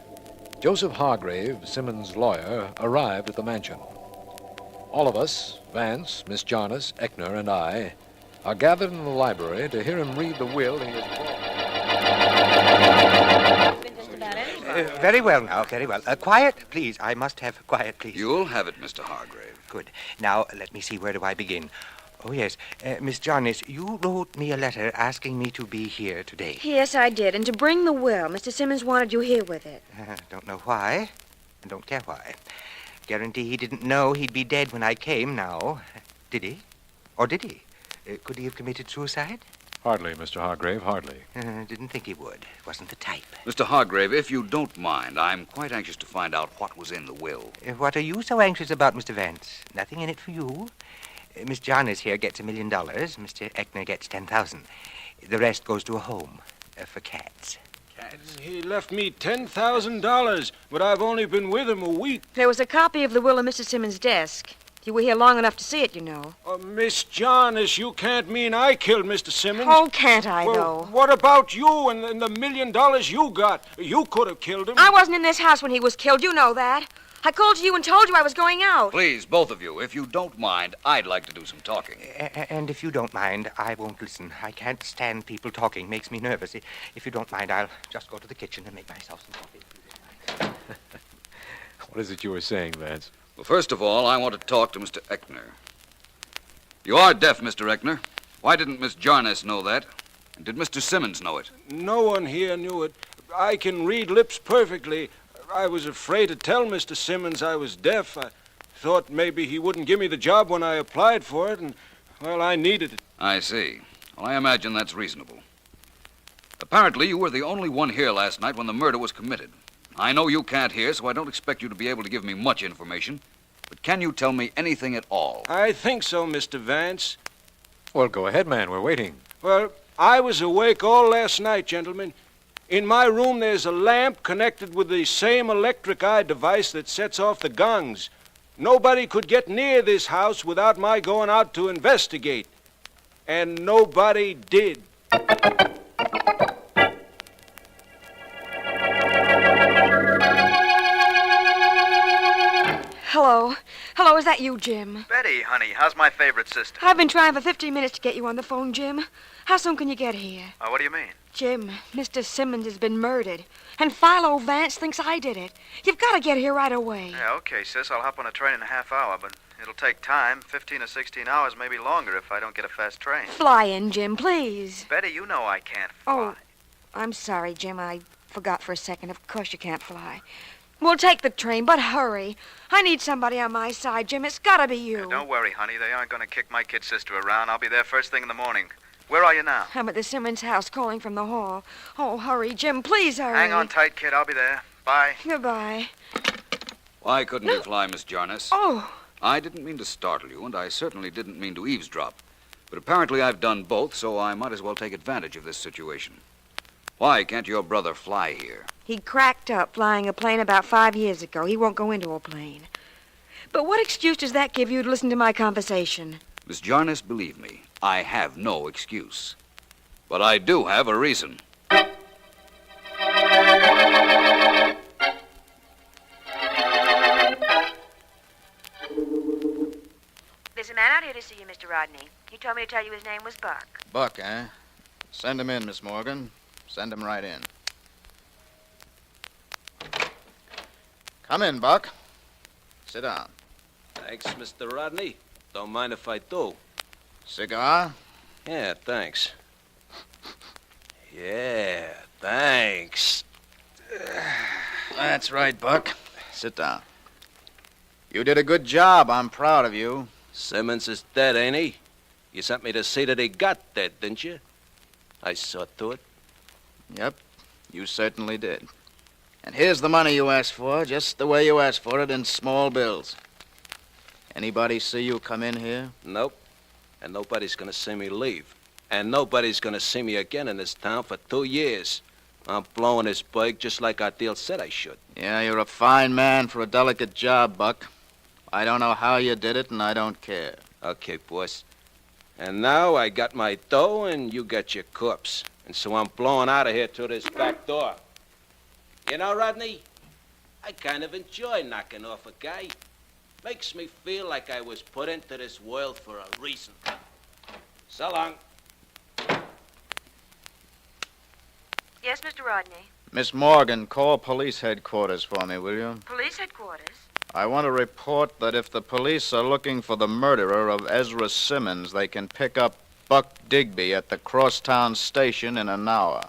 Joseph Hargrave, Simmons' lawyer, arrived at the mansion. All of us, Vance, Miss Jonas, Eckner, and I, are gathered in the library to hear him read the will he has brought. Very well now, very well. Quiet, please. I must have quiet, please. You'll have it, Mr. Hargrave. Good. Now, let me see, where do I begin? Oh, yes. Miss Jonas, you wrote me a letter asking me to be here today. Yes, I did. And to bring the will. Mr. Simmons wanted you here with it. Don't know why. Don't care why. Guarantee he didn't know he'd be dead when I came now. Did he? Or did he? Could he have committed suicide? Hardly, Mr. Hargrave, hardly. Didn't think he would. Wasn't the type. Mr. Hargrave, if you don't mind, I'm quite anxious to find out what was in the will. What are you so anxious about, Mr. Vance? Nothing in it for you. Miss Jonas here gets $1 million. Mr. Eckner gets 10,000. The rest goes to a home for cats. Cats? He left me $10,000, but I've only been with him a week. There was a copy of the will in Mr. Simmons' desk. You were here long enough to see it, you know. Miss Jonas, you can't mean I killed Mr. Simmons. Oh, can't I, well, though? What about you and the $1 million you got? You could have killed him. I wasn't in this house when he was killed. You know that. I called to you and told you I was going out. Please, both of you, if you don't mind, I'd like to do some talking. And if you don't mind, I won't listen. I can't stand people talking. Makes me nervous. If you don't mind, I'll just go to the kitchen and make myself some coffee. What is it you were saying, Vance? Well, first of all, I want to talk to Mr. Eckner. You are deaf, Mr. Eckner. Why didn't Miss Jarnes know that? And did Mr. Simmons know it? No one here knew it. I can read lips perfectly. I was afraid to tell Mr. Simmons I was deaf. I thought maybe he wouldn't give me the job when I applied for it, and, well, I needed it. I see. Well, I imagine that's reasonable. Apparently, you were the only one here last night when the murder was committed. I know you can't hear, so I don't expect you to be able to give me much information. But can you tell me anything at all? I think so, Mr. Vance. Well, go ahead, man. We're waiting. Well, I was awake all last night, gentlemen. In my room, there's a lamp connected with the same electric eye device that sets off the gongs. Nobody could get near this house without my going out to investigate. And nobody did. Hello. Hello, is that you, Jim? Betty, honey, how's my favorite sister? I've been trying for 15 minutes to get you on the phone, Jim. How soon can you get here? What do you mean? Jim, Mr. Simmons has been murdered. And Philo Vance thinks I did it. You've got to get here right away. Yeah, okay, sis. I'll hop on a train in a half hour, but it'll take time, 15 or 16 hours, maybe longer if I don't get a fast train. Fly in, Jim, please. Betty, you know I can't fly. Oh, I'm sorry, Jim. I forgot for a second. Of course you can't fly. We'll take the train, but hurry. I need somebody on my side, Jim. It's got to be you. Don't worry, honey. They aren't going to kick my kid sister around. I'll be there first thing in the morning. Where are you now? I'm at the Simmons house calling from the hall. Oh, hurry, Jim. Please hurry. Hang on tight, kid. I'll be there. Bye. Goodbye. Why couldn't you fly, Miss Jarnes? Oh. I didn't mean to startle you, and I certainly didn't mean to eavesdrop. But apparently I've done both, so I might as well take advantage of this situation. Why can't your brother fly here? He cracked up flying a plane about 5 years ago. He won't go into a plane. But what excuse does that give you to listen to my conversation? Miss Jarnes, believe me, I have no excuse. But I do have a reason. There's a man out here to see you, Mr. Rodney. He told me to tell you his name was Buck. Buck, eh? Send him in, Miss Morgan. Send him right in. Come in, Buck. Sit down. Thanks, Mr. Rodney. Don't mind if I do. Cigar? Yeah, thanks. Yeah, thanks. That's right, Buck. Sit down. You did a good job. I'm proud of you. Simmons is dead, ain't he? You sent me to see that he got dead, didn't you? I saw to it. Yep, you certainly did. And here's the money you asked for, just the way you asked for it, in small bills. Anybody see you come in here? Nope. And nobody's gonna see me leave. And nobody's gonna see me again in this town for 2 years. I'm blowing this bug just like our deal said I should. Yeah, you're a fine man for a delicate job, Buck. I don't know how you did it, and I don't care. Okay, boss. And now I got my dough, and you got your corpse. And so I'm blowing out of here through this back door. You know, Rodney, I kind of enjoy knocking off a guy. Makes me feel like I was put into this world for a reason. So long. Yes, Mr. Rodney. Miss Morgan, call police headquarters for me, will you? Police headquarters? I want to report that if the police are looking for the murderer of Ezra Simmons, they can pick up Buck Digby at the Crosstown station in an hour.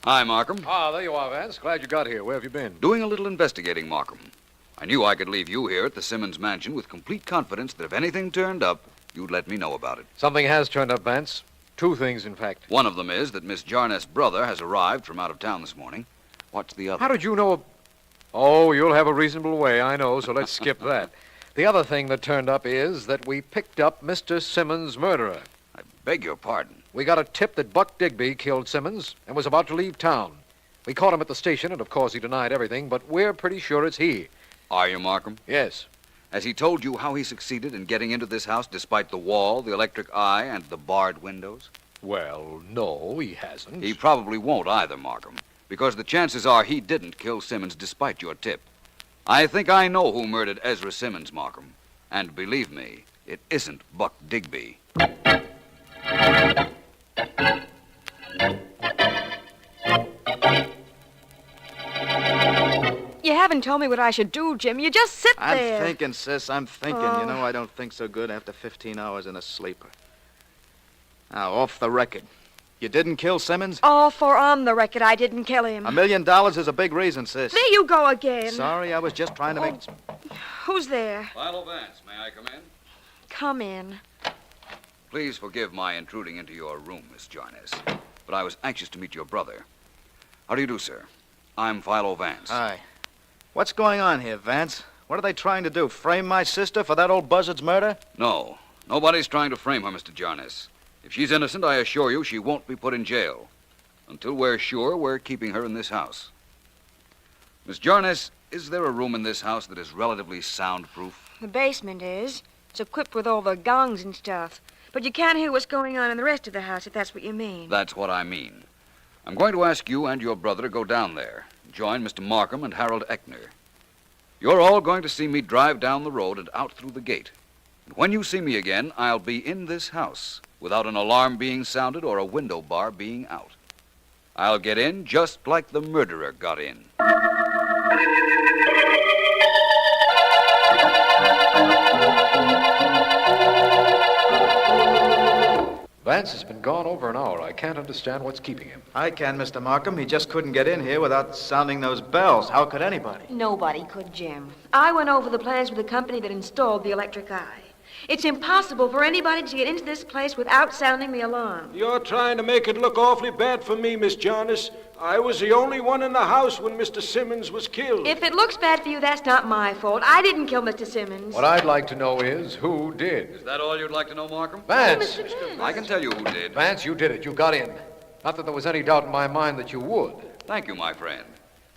Hi, Markham. Ah, there you are, Vance. Glad you got here. Where have you been? Doing a little investigating, Markham. I knew I could leave you here at the Simmons mansion with complete confidence that if anything turned up, you'd let me know about it. Something has turned up, Vance. 2 things, in fact. One of them is that Miss Jarness' brother has arrived from out of town this morning. What's the other? How did you know? Oh, you'll have a reasonable way, I know, so let's skip that. The other thing that turned up is that we picked up Mr. Simmons' murderer. I beg your pardon. We got a tip that Buck Digby killed Simmons and was about to leave town. We caught him at the station, and of course he denied everything, but we're pretty sure it's he. Are you, Markham? Yes. Has he told you how he succeeded in getting into this house despite the wall, the electric eye, and the barred windows? Well, no, he hasn't. He probably won't either, Markham, because the chances are he didn't kill Simmons despite your tip. I think I know who murdered Ezra Simmons, Markham. And believe me, it isn't Buck Digby. You haven't told me what I should do, Jim. You just sit there. I'm thinking, sis, I'm thinking. Oh. You know, I don't think so good after 15 hours in a sleeper. Now, off the record. You didn't kill Simmons? All for on the record, I didn't kill him. $1 million is a big reason, sis. There you go again. Sorry, I was just trying to make... Who's there? Philo Vance, may I come in? Come in. Please forgive my intruding into your room, Miss Jarness, but I was anxious to meet your brother. How do you do, sir? I'm Philo Vance. Hi. What's going on here, Vance? What are they trying to do, frame my sister for that old buzzard's murder? No, nobody's trying to frame her, Mr. Jarness. If she's innocent, I assure you she won't be put in jail. Until we're sure we're keeping her in this house. Miss Jarness, is there a room in this house that is relatively soundproof? The basement is. It's equipped with all the gongs and stuff. But you can't hear what's going on in the rest of the house, if that's what you mean. That's what I mean. I'm going to ask you and your brother to go down there. Join Mr. Markham and Harold Eckner. You're all going to see me drive down the road and out through the gate. And when you see me again, I'll be in this house without an alarm being sounded or a window bar being out. I'll get in just like the murderer got in. Vance has been gone over an hour. I can't understand what's keeping him. I can, Mr. Markham. He just couldn't get in here without sounding those bells. How could anybody? Nobody could, Jim. I went over the plans with the company that installed the electric eye. It's impossible for anybody to get into this place without sounding the alarm. You're trying to make it look awfully bad for me, Miss Jarness. I was the only one in the house when Mr. Simmons was killed. If it looks bad for you, that's not my fault. I didn't kill Mr. Simmons. What I'd like to know is who did. Is that all you'd like to know, Markham? Vance! I can tell you who did. Vance, you did it. You got in. Not that there was any doubt in my mind that you would. Thank you, my friend.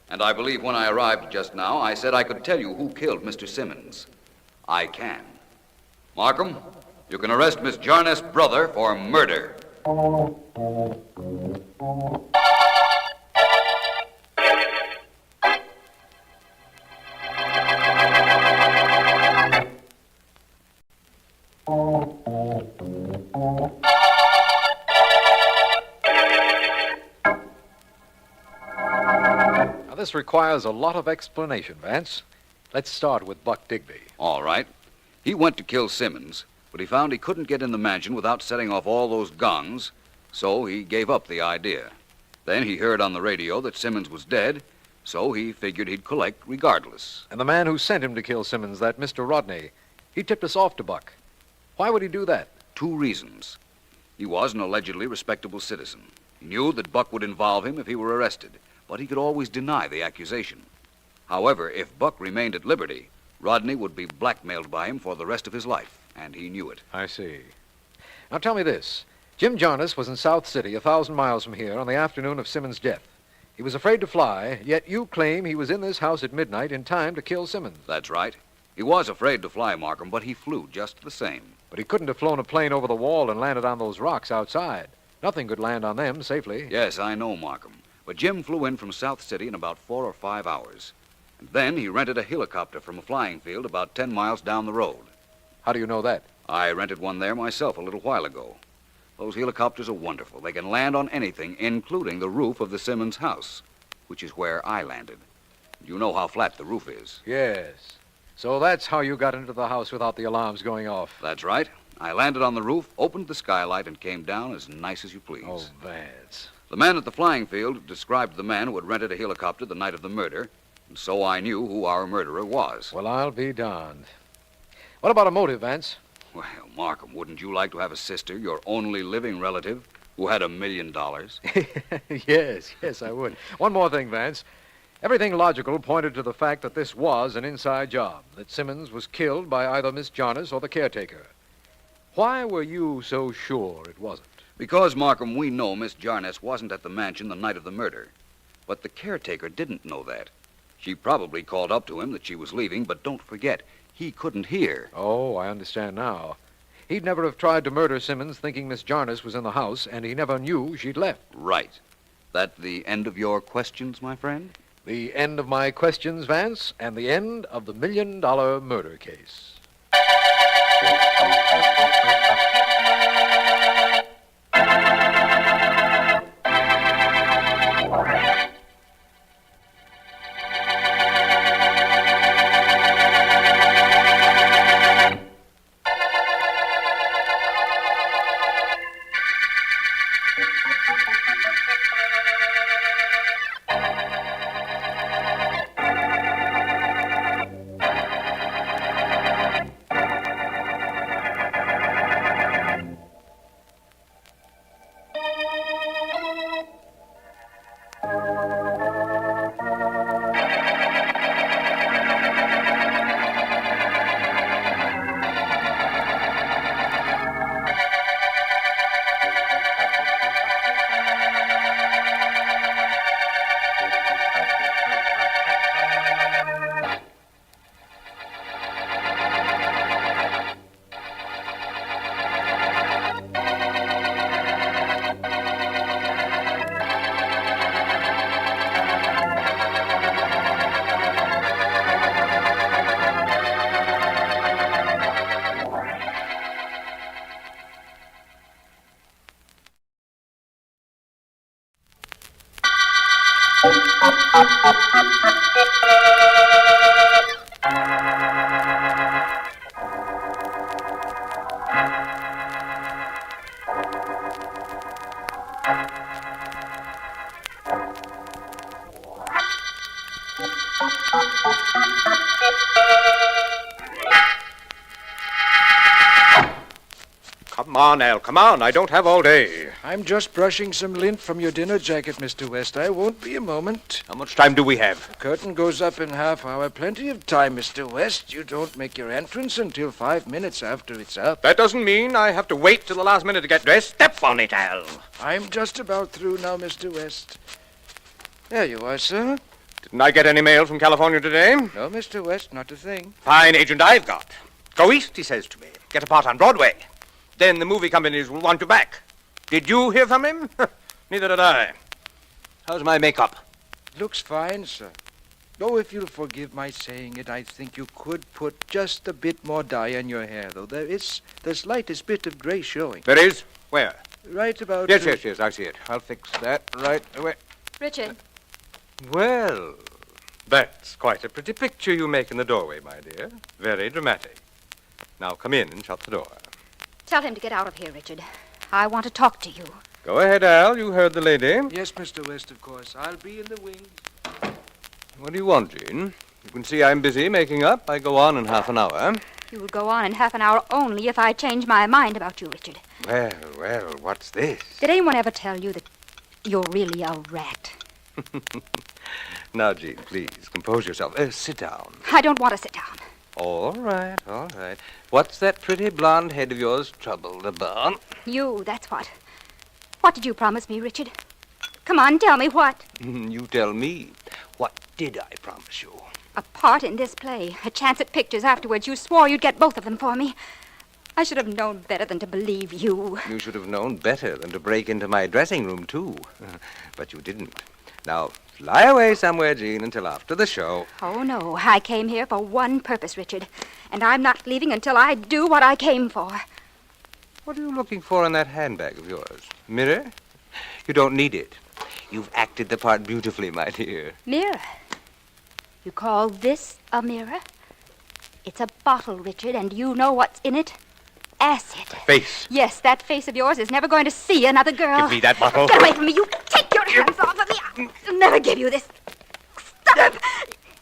And I believe when I arrived just now, I said I could tell you who killed Mr. Simmons. I can. Markham, you can arrest Miss Jarness' brother for murder. Now, this requires a lot of explanation, Vance. Let's start with Buck Digby. All right. He went to kill Simmons, but he found he couldn't get in the mansion without setting off all those gongs, so he gave up the idea. Then he heard on the radio that Simmons was dead, so he figured he'd collect regardless. And the man who sent him to kill Simmons, that Mr. Rodney, he tipped us off to Buck. Why would he do that? 2 reasons. He was an allegedly respectable citizen. He knew that Buck would involve him if he were arrested, but he could always deny the accusation. However, if Buck remained at liberty, Rodney would be blackmailed by him for the rest of his life, and he knew it. I see. Now tell me this. Jim Jarnes was in South City, 1,000 miles from here, on the afternoon of Simmons' death. He was afraid to fly, yet you claim he was in this house at midnight in time to kill Simmons. That's right. He was afraid to fly, Markham, but he flew just the same. But he couldn't have flown a plane over the wall and landed on those rocks outside. Nothing could land on them safely. Yes, I know, Markham. But Jim flew in from South City in about 4 or 5 hours. And then he rented a helicopter from a flying field about 10 miles down the road. How do you know that? I rented one there myself a little while ago. Those helicopters are wonderful. They can land on anything, including the roof of the Simmons house, which is where I landed. You know how flat the roof is. Yes. So that's how you got into the house without the alarms going off. That's right. I landed on the roof, opened the skylight, and came down as nice as you please. Oh, Vance. The man at the flying field described the man who had rented a helicopter the night of the murder, and so I knew who our murderer was. Well, I'll be darned. What about a motive, Vance? Well, Markham, wouldn't you like to have a sister, your only living relative, who had $1 million? Yes, I would. One more thing, Vance. Everything logical pointed to the fact that this was an inside job, that Simmons was killed by either Miss Jarnes or the caretaker. Why were you so sure it wasn't? Because, Markham, we know Miss Jarnes wasn't at the mansion the night of the murder. But the caretaker didn't know that. She probably called up to him that she was leaving, but don't forget, he couldn't hear. Oh, I understand now. He'd never have tried to murder Simmons thinking Miss Jarnes was in the house, and he never knew she'd left. Right. That the end of your questions, my friend? The end of my questions, Vance, and the end of the $1 million murder case. Come on, Al, come on. I don't have all day. I'm just brushing some lint from your dinner jacket, Mr. West. I won't be a moment. How much time do we have? The curtain goes up in half hour. Plenty of time, Mr. West. You don't make your entrance until 5 minutes after it's up. That doesn't mean I have to wait till the last minute to get dressed. Step on it, Al. I'm just about through now, Mr. West. There you are, sir. Didn't I get any mail from California today? No, Mr. West, not a thing. Fine agent I've got. Go east, he says to me. Get a part on Broadway. Then the movie companies will want you back. Did you hear from him? Neither did I. How's my makeup? Looks fine, sir. Oh, if you'll forgive my saying it, I think you could put just a bit more dye in your hair, though. There is the slightest bit of gray showing. There is? Where? Right about... Yes, I see it. I'll fix that right away. Richard. Well, that's quite a pretty picture you make in the doorway, my dear. Very dramatic. Now come in and shut the door. Tell him to get out of here, Richard. I want to talk to you. Go ahead, Al. You heard the lady. Yes, Mr. West, of course. I'll be in the wings. What do you want, Jean? You can see I'm busy making up. I go on in half an hour. You will go on in half an hour only if I change my mind about you, Richard. Well, what's this? Did anyone ever tell you that You're really a rat. Now, Jean, please, compose yourself. Sit down. I don't want to sit down. All right, all right. What's that pretty blonde head of yours troubled about? You, that's what. What did you promise me, Richard? Come on, tell me what. You tell me. What did I promise you? A part in this play, a chance at pictures afterwards. You swore you'd get both of them for me. I should have known better than to believe you. You should have known better than to break into my dressing room, too. But you didn't. Now, fly away somewhere, Jean, until after the show. Oh, no. I came here for one purpose, Richard. And I'm not leaving until I do what I came for. What are you looking for in that handbag of yours? Mirror? You don't need it. You've acted the part beautifully, my dear. Mirror? You call this a mirror? It's a bottle, Richard, and you know what's in it? Acid. Face. Yes, that face of yours is never going to see another girl. Give me that bottle. Get away from me. You take your hands off of me. I'll never give you this. Stop.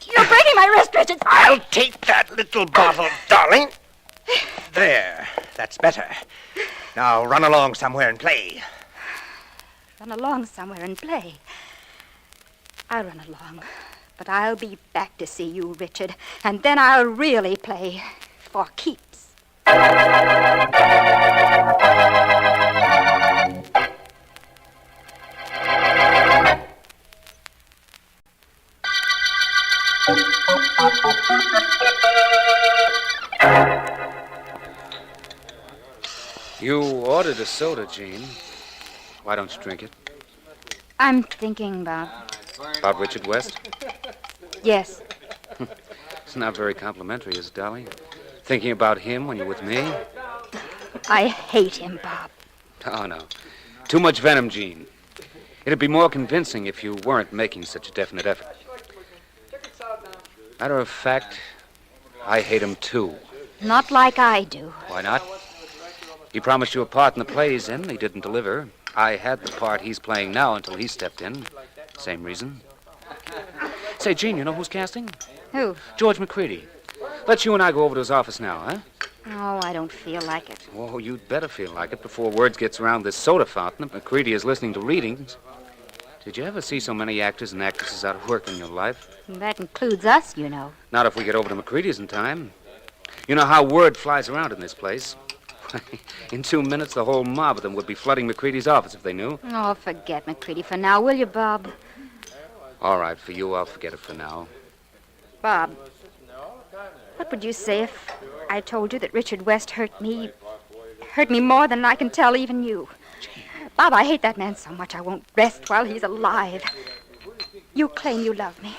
You're breaking my wrist, Richard. I'll take that little bottle, darling. There. That's better. Now run along somewhere and play. Run along somewhere and play. I'll run along. But I'll be back to see you, Richard. And then I'll really play. For keeps. You ordered a soda, Jean. Why don't you drink it? I'm thinking, Bob. About Richard West? Yes. It's not very complimentary, is it, darling? Thinking about him when you're with me? I hate him, Bob. Oh, no. Too much venom, Jean. It'd be more convincing if you weren't making such a definite effort. Matter of fact, I hate him, too. Not like I do. Why not? He promised you a part in the play he's in. He didn't deliver. I had the part he's playing now until he stepped in. Same reason. Say, Jean, you know who's casting? Who? George McCready. Let's you and I go over to his office now, huh? Oh, I don't feel like it. Oh, you'd better feel like it before word gets around this soda fountain that McCready is listening to readings. Did you ever see so many actors and actresses out of work in your life? That includes us, you know. Not if we get over to McCready's in time. You know how word flies around in this place. In 2 minutes, the whole mob of them would be flooding McCready's office if they knew. Oh, forget McCready for now, will you, Bob? All right, for you, I'll forget it for now. Bob, what would you say if I told you that Richard West hurt me more than I can tell even you? Bob, I hate that man so much I won't rest while he's alive. You claim you love me.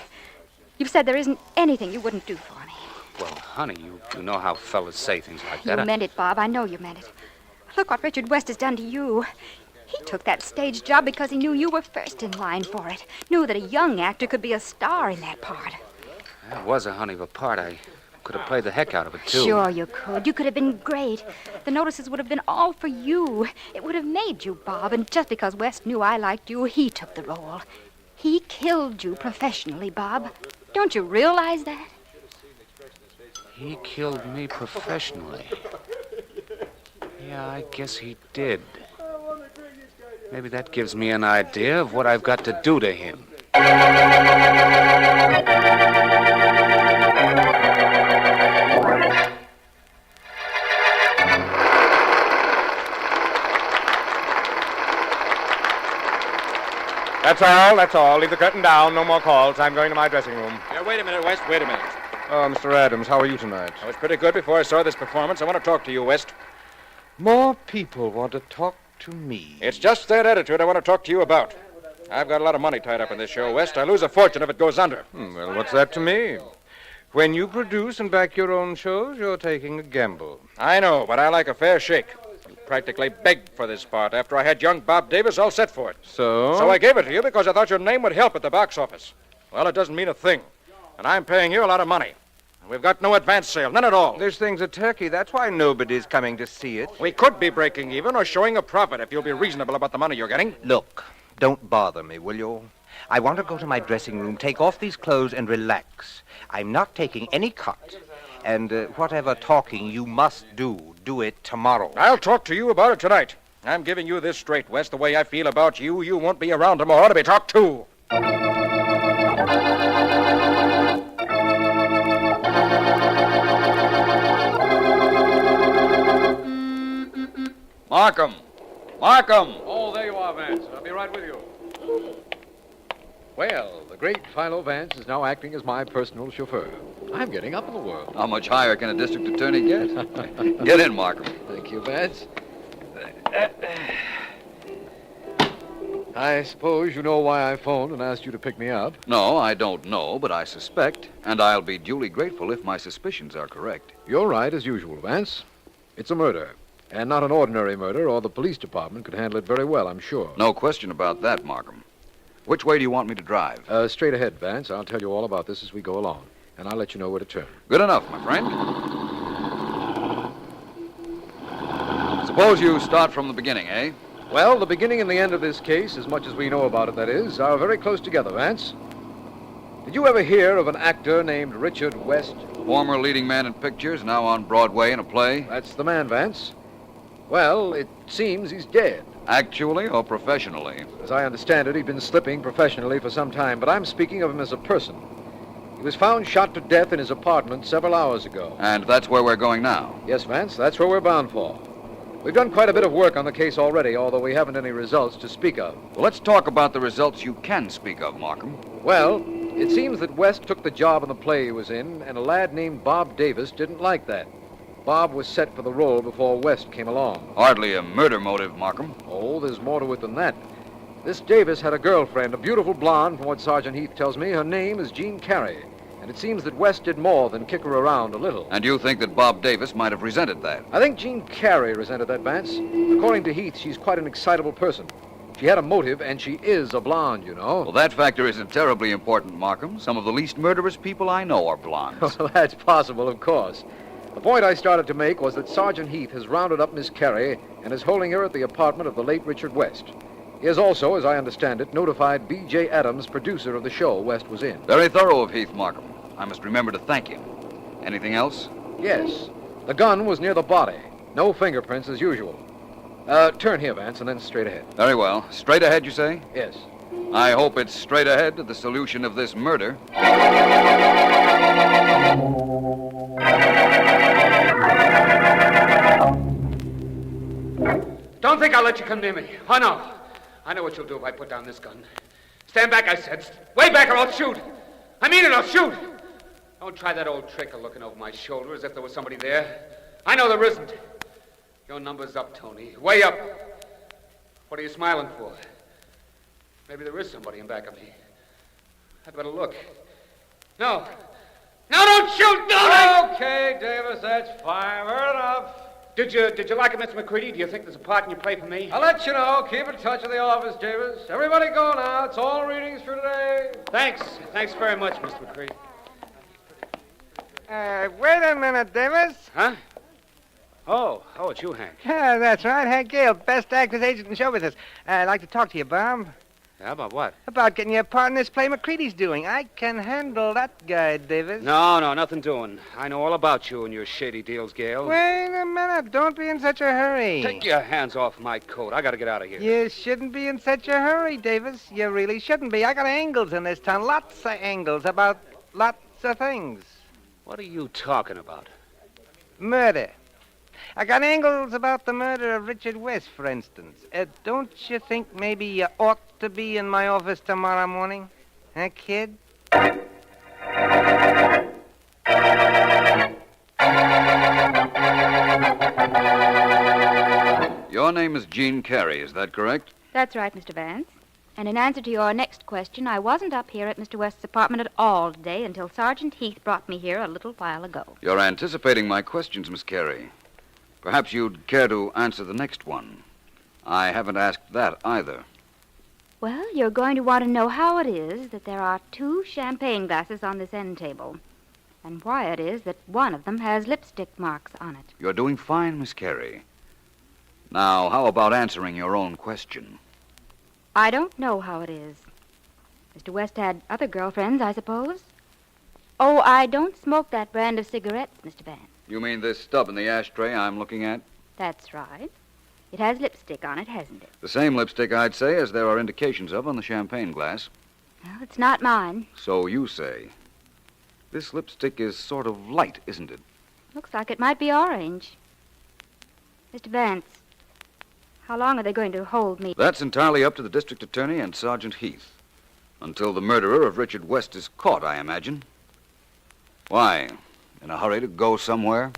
You've said there isn't anything you wouldn't do for me. Well, honey, you know how fellas say things like that. You meant it, Bob. I know you meant it. Look what Richard West has done to you. He took that stage job because he knew you were first in line for it. Knew that a young actor could be a star in that part. That was a honey of a part. I could have played the heck out of it, too. Sure you could. You could have been great. The notices would have been all for you. It would have made you, Bob. And just because West knew I liked you, he took the role. He killed you professionally, Bob. Don't you realize that? He killed me professionally. Yeah, I guess he did. Maybe that gives me an idea of what I've got to do to him. That's all. Leave the curtain down. No more calls. I'm going to my dressing room. Yeah, wait a minute, West. Wait a minute. Oh, Mr. Adams, how are you tonight? I was pretty good before I saw this performance. I want to talk to you, West. More people want to talk to me. It's just that attitude I want to talk to you about. I've got a lot of money tied up in this show, West. I lose a fortune if it goes under. Well, what's that to me? When you produce and back your own shows, you're taking a gamble. I know, but I like a fair shake. I practically begged for this part after I had young Bob Davis all set for it. So? So I gave it to you because I thought your name would help at the box office. Well, it doesn't mean a thing. And I'm paying you a lot of money. And we've got no advance sale, none at all. This thing's a turkey. That's why nobody's coming to see it. We could be breaking even or showing a profit if you'll be reasonable about the money you're getting. Look, don't bother me, will you? I want to go to my dressing room, take off these clothes, and relax. I'm not taking any cut. And whatever talking you must do it tomorrow. I'll talk to you about it tonight. I'm giving you this straight, West. The way I feel about you, you won't be around tomorrow to be talked to. Markham! Markham! Oh, there you are, Vance. I'll be right with you. Well, the great Philo Vance is now acting as my personal chauffeur. I'm getting up in the world. How much higher can a district attorney get? Get in, Markham. Thank you, Vance. I suppose you know why I phoned and asked you to pick me up. No, I don't know, but I suspect, and I'll be duly grateful if my suspicions are correct. You're right, as usual, Vance. It's a murder, and not an ordinary murder, or the police department could handle it very well, I'm sure. No question about that, Markham. Which way do you want me to drive? Straight ahead, Vance. I'll tell you all about this as we go along, and I'll let you know where to turn. Good enough, my friend. Suppose you start from the beginning, eh? Well, the beginning and the end of this case, as much as we know about it, that is, are very close together, Vance. Did you ever hear of an actor named Richard West? Former leading man in pictures, now on Broadway in a play? That's the man, Vance. Well, it seems he's dead. Actually or professionally? As I understand it, he'd been slipping professionally for some time, but I'm speaking of him as a person. He was found shot to death in his apartment several hours ago. And that's where we're going now? Yes, Vance, that's where we're bound for. We've done quite a bit of work on the case already, although we haven't any results to speak of. Well, let's talk about the results you can speak of, Markham. Well, it seems that West took the job in the play he was in, and a lad named Bob Davis didn't like that. Bob was set for the role before West came along. Hardly a murder motive, Markham. Oh, there's more to it than that. This Davis had a girlfriend, a beautiful blonde, from what Sergeant Heath tells me. Her name is Jean Carey. And it seems that West did more than kick her around a little. And you think that Bob Davis might have resented that? I think Jean Carey resented that, Vance. According to Heath, she's quite an excitable person. She had a motive, and she is a blonde, you know. Well, that factor isn't terribly important, Markham. Some of the least murderous people I know are blondes. Well, that's possible, of course. The point I started to make was that Sergeant Heath has rounded up Miss Carey and is holding her at the apartment of the late Richard West. He has also, as I understand it, notified B.J. Adams, producer of the show West was in. Very thorough of Heath, Markham. I must remember to thank him. Anything else? Yes. The gun was near the body. No fingerprints as usual. Turn here, Vance, and then straight ahead. Very well. Straight ahead, you say? Yes. I hope it's straight ahead to the solution of this murder. Don't think I'll let you come near me. Oh, no. I know what you'll do if I put down this gun. Stand back, I said. Way back or I'll shoot. I mean it, I'll shoot. Don't try that old trick of looking over my shoulder as if there was somebody there. I know there isn't. Your number's up, Tony. Way up. What are you smiling for? Maybe there is somebody in back of me. I'd better look. No. No, don't shoot! Don't! Okay, Davis, that's fine. Heard enough. Did you like it, Mr. McCready? Do you think there's a part in your play for me? I'll let you know. Keep in touch with the office, Davis. Everybody go now. It's all readings for today. Thanks. Thanks very much, Mr. McCready. Wait a minute, Davis. Huh? Oh, it's you, Hank. Yeah, that's right. Hank Gale, best actor's agent in show business. I'd like to talk to you, Bob. Yeah, about what? About getting you a part in this play McCready's doing. I can handle that guy, Davis. No, nothing doing. I know all about you and your shady deals, Gale. Wait a minute. Don't be in such a hurry. Take your hands off my coat. I gotta get out of here. You shouldn't be in such a hurry, Davis. You really shouldn't be. I got angles in this town. Lots of angles about lots of things. What are you talking about? Murder. I got angles about the murder of Richard West, for instance. Don't you think maybe you ought to be in my office tomorrow morning? Huh, kid? Your name is Jean Carey, is that correct? That's right, Mr. Vance. And in answer to your next question, I wasn't up here at Mr. West's apartment at all today until Sergeant Heath brought me here a little while ago. You're anticipating my questions, Miss Carey. Perhaps you'd care to answer the next one. I haven't asked that either. Well, you're going to want to know how it is that there are 2 champagne glasses on this end table, and why it is that one of them has lipstick marks on it. You're doing fine, Miss Carey. Now, how about answering your own question? I don't know how it is. Mr. West had other girlfriends, I suppose. Oh, I don't smoke that brand of cigarettes, Mr. Vance. You mean this stub in the ashtray I'm looking at? That's right. It has lipstick on it, hasn't it? The same lipstick, I'd say, as there are indications of on the champagne glass. Well, it's not mine. So you say. This lipstick is sort of light, isn't it? Looks like it might be orange. Mr. Vance, how long are they going to hold me? That's entirely up to the district attorney and Sergeant Heath. Until the murderer of Richard West is caught, I imagine. Why? In a hurry to go somewhere?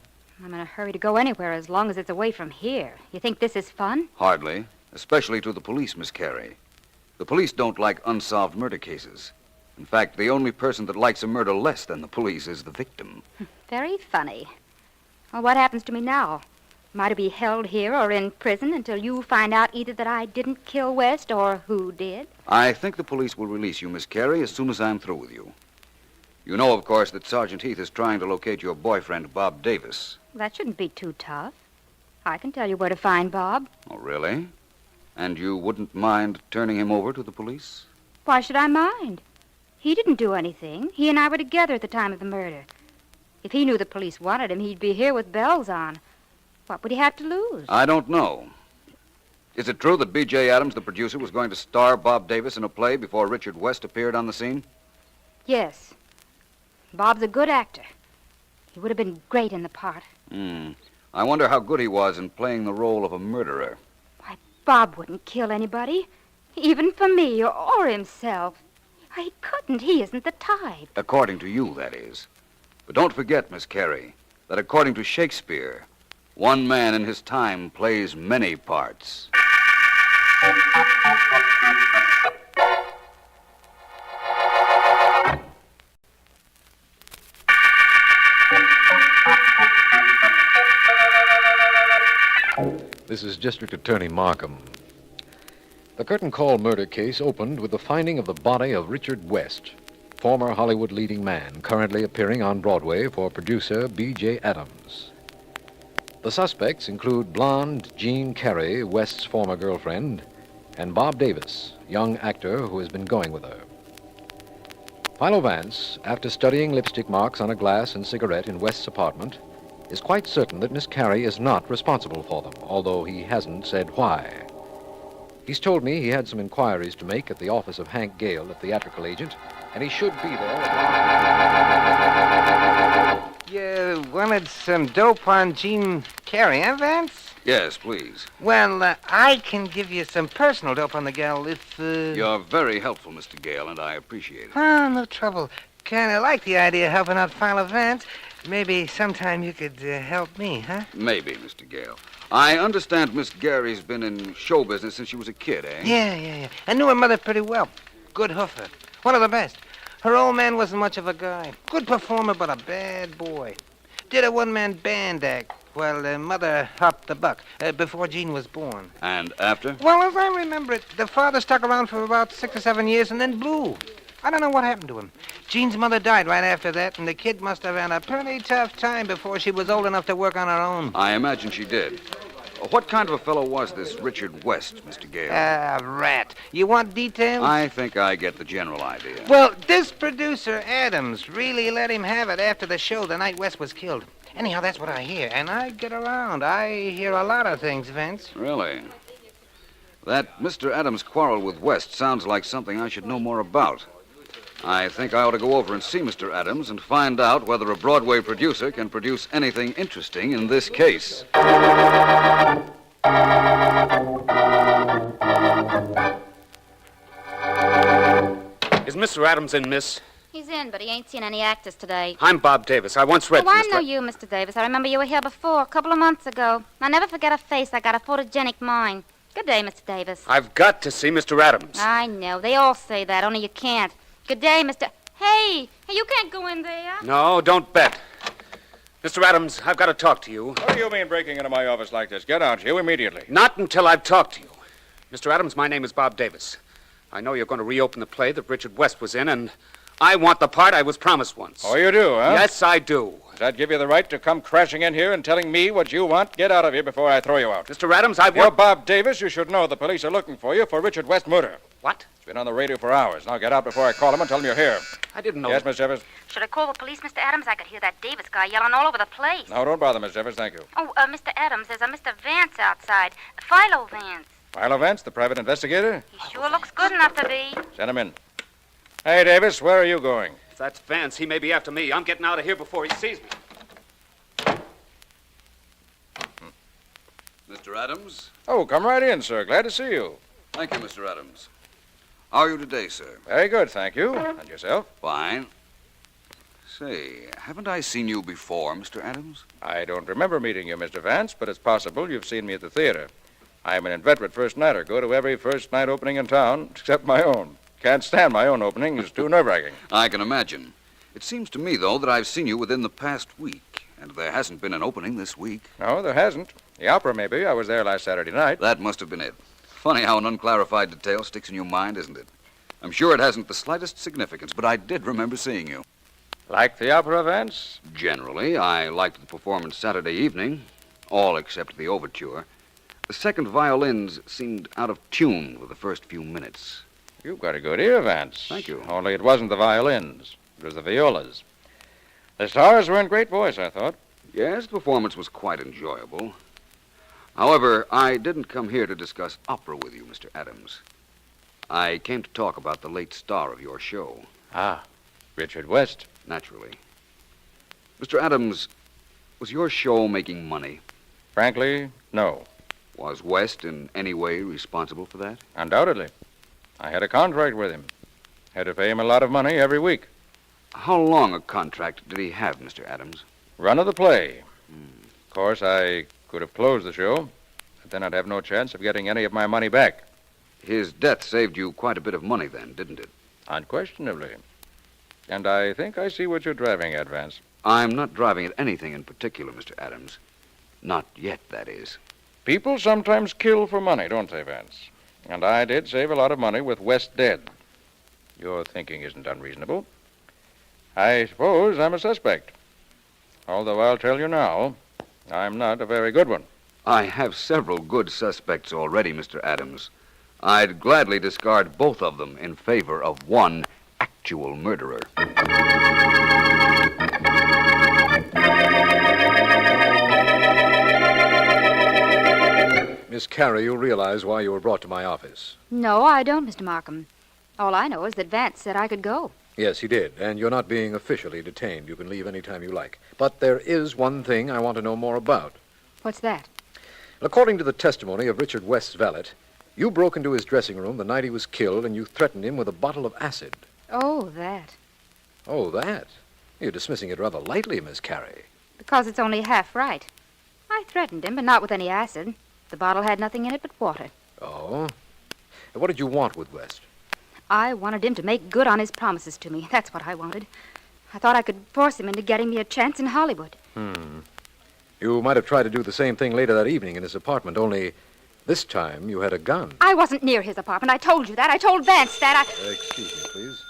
I'm in a hurry to go anywhere as long as it's away from here. You think this is fun? Hardly. Especially to the police, Miss Carey. The police don't like unsolved murder cases. In fact, the only person that likes a murder less than the police is the victim. Very funny. Well, what happens to me now? Am I to be held here or in prison until you find out either that I didn't kill West or who did? I think the police will release you, Miss Carey, as soon as I'm through with you. You know, of course, that Sergeant Heath is trying to locate your boyfriend, Bob Davis. That shouldn't be too tough. I can tell you where to find Bob. Oh, really? And you wouldn't mind turning him over to the police? Why should I mind? He didn't do anything. He and I were together at the time of the murder. If he knew the police wanted him, he'd be here with bells on. What would he have to lose? I don't know. Is it true that B.J. Adams, the producer, was going to star Bob Davis in a play before Richard West appeared on the scene? Yes. Bob's a good actor. He would have been great in the part. I wonder how good he was in playing the role of a murderer. Bob wouldn't kill anybody, even for me or himself. He couldn't. He isn't the type. According to you, that is. But don't forget, Miss Carey, that according to Shakespeare, one man in his time plays many parts. This is District Attorney Markham. The curtain call murder case opened with the finding of the body of Richard West, former Hollywood leading man, currently appearing on Broadway for producer B.J. Adams. The suspects include blonde Jean Carey, West's former girlfriend, and Bob Davis, young actor who has been going with her. Philo Vance, after studying lipstick marks on a glass and cigarette in West's apartment, is quite certain that Miss Carey is not responsible for them, although he hasn't said why. He's told me he had some inquiries to make at the office of Hank Gale, the theatrical agent, and he should be there. You wanted some dope on Jean Carey, huh, Vance? Yes, please. Well, I can give you some personal dope on the gal if, You're very helpful, Mr. Gale, and I appreciate it. Oh, no trouble. Kind of like the idea of helping out Philo Vance. Maybe sometime you could help me, huh? Maybe, Mr. Gale. I understand Miss Gary's been in show business since she was a kid, eh? Yeah. I knew her mother pretty well. Good hoofer. One of the best. Her old man wasn't much of a guy. Good performer, but a bad boy. Did a one-man band act while mother hopped the buck before Jean was born. And after? Well, as I remember it, the father stuck around for about 6 or 7 years and then blew. I don't know what happened to him. Jean's mother died right after that, and the kid must have had a pretty tough time before she was old enough to work on her own. I imagine she did. What kind of a fellow was this Richard West, Mr. Gale? A rat. You want details? I think I get the general idea. Well, this producer, Adams, really let him have it after the show the night West was killed. Anyhow, that's what I hear, and I get around. I hear a lot of things, Vince. Really? That Mr. Adams' quarrel with West sounds like something I should know more about. I think I ought to go over and see Mr. Adams and find out whether a Broadway producer can produce anything interesting in this case. Is Mr. Adams in, miss? He's in, but he ain't seen any actors today. I'm Bob Davis. I once read Oh, I for know you, Mr. Davis. I remember you were here before, a couple of months ago. I never forget a face. I got a photogenic mind. Good day, Mr. Davis. I've got to see Mr. Adams. I know. They all say that, only you can't. Good day, Mr. Hey, you can't go in there. No, don't bet. Mr. Adams, I've got to talk to you. What do you mean breaking into my office like this? Get out, you, immediately. Not until I've talked to you. Mr. Adams, my name is Bob Davis. I know you're going to reopen the play that Richard West was in, and I want the part I was promised once. Oh, you do, huh? Yes, I do. that give you the right to come crashing in here and telling me what you want? Get out of here before I throw you out. Mr. Adams, I You're want... Bob Davis. You should know the police are looking for you for Richard West murder. What? It's been on the radio for hours. Now get out before I call him and tell him you're here. I didn't know... Yes, Miss Jeffers? Should I call the police, Mr. Adams? I could hear that Davis guy yelling all over the place. No, don't bother, Miss Jeffers. Thank you. Oh, Mr. Adams, there's a Mr. Vance outside. Philo Vance. Philo Vance, the private investigator? He sure looks good enough to be. Send him in. Hey, Davis, where are you going? If that's Vance, he may be after me. I'm getting out of here before he sees me. Mr. Adams? Oh, come right in, sir. Glad to see you. Thank you, Mr. Adams. How are you today, sir? Very good, thank you. And yourself? Fine. Say, haven't I seen you before, Mr. Adams? I don't remember meeting you, Mr. Vance, but it's possible you've seen me at the theater. I'm an inveterate first-nighter. Go to every first-night opening in town, except my own. Can't stand my own opening. It's too nerve-wracking. I can imagine. It seems to me, though, that I've seen you within the past week, and there hasn't been an opening this week. No, there hasn't. The opera, maybe. I was there last Saturday night. That must have been it. Funny how an unclarified detail sticks in your mind, isn't it? I'm sure it hasn't the slightest significance, but I did remember seeing you. Like the opera, Vance? Generally, I liked the performance Saturday evening, all except the overture. The second violins seemed out of tune with the first few minutes. You've got a good ear, Vance. Thank you. Only it wasn't the violins. It was the violas. The stars were in great voice, I thought. Yes, the performance was quite enjoyable. However, I didn't come here to discuss opera with you, Mr. Adams. I came to talk about the late star of your show. Ah, Richard West. Naturally. Mr. Adams, was your show making money? Frankly, no. Was West in any way responsible for that? Undoubtedly. I had a contract with him. Had to pay him a lot of money every week. How long a contract did he have, Mr. Adams? Run of the play. Of course, I could have closed the show, but then I'd have no chance of getting any of my money back. His death saved you quite a bit of money then, didn't it? Unquestionably. And I think I see what you're driving at, Vance. I'm not driving at anything in particular, Mr. Adams. Not yet, that is. People sometimes kill for money, don't they, Vance? And I did save a lot of money with West dead. Your thinking isn't unreasonable. I suppose I'm a suspect. Although I'll tell you now, I'm not a very good one. I have several good suspects already, Mr. Adams. I'd gladly discard both of them in favor of one actual murderer. Miss Carey, you realize why you were brought to my office. No, I don't, Mr. Markham. All I know is that Vance said I could go. Yes, he did, and you're not being officially detained. You can leave any time you like. But there is one thing I want to know more about. What's that? According to the testimony of Richard West's valet, you broke into his dressing room the night he was killed, and you threatened him with a bottle of acid. Oh, that. Oh, that? You're dismissing it rather lightly, Miss Carey. Because it's only half right. I threatened him, but not with any acid. The bottle had nothing in it but water. Oh? What did you want with West? I wanted him to make good on his promises to me. That's what I wanted. I thought I could force him into getting me a chance in Hollywood. You might have tried to do the same thing later that evening in his apartment, only this time you had a gun. I wasn't near his apartment. I told you that. I told Vance that. Excuse me, please.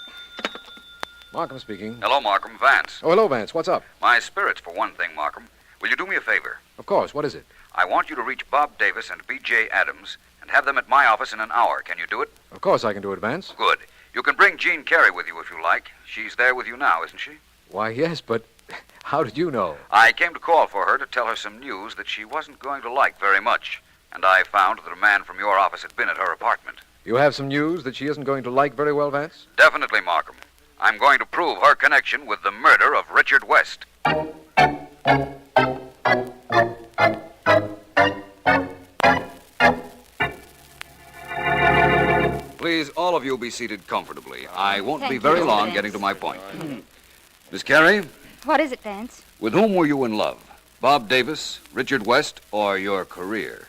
Markham speaking. Hello, Markham. Vance. Oh, hello, Vance. What's up? My spirits, for one thing, Markham. Will you do me a favor? Of course. What is it? I want you to reach Bob Davis and B.J. Adams and have them at my office in an hour. Can you do it? Of course I can do it, Vance. Good. You can bring Jean Carey with you if you like. She's there with you now, isn't she? Why, yes, but how did you know? I came to call for her to tell her some news that she wasn't going to like very much. And I found that a man from your office had been at her apartment. You have some news that she isn't going to like very well, Vance? Definitely, Markham. I'm going to prove her connection with the murder of Richard West. Please, all of you be seated comfortably. I won't be very long getting to my point. Miss Carey, What is it, Vance? with whom were you in love? Bob Davis, Richard West, or your career?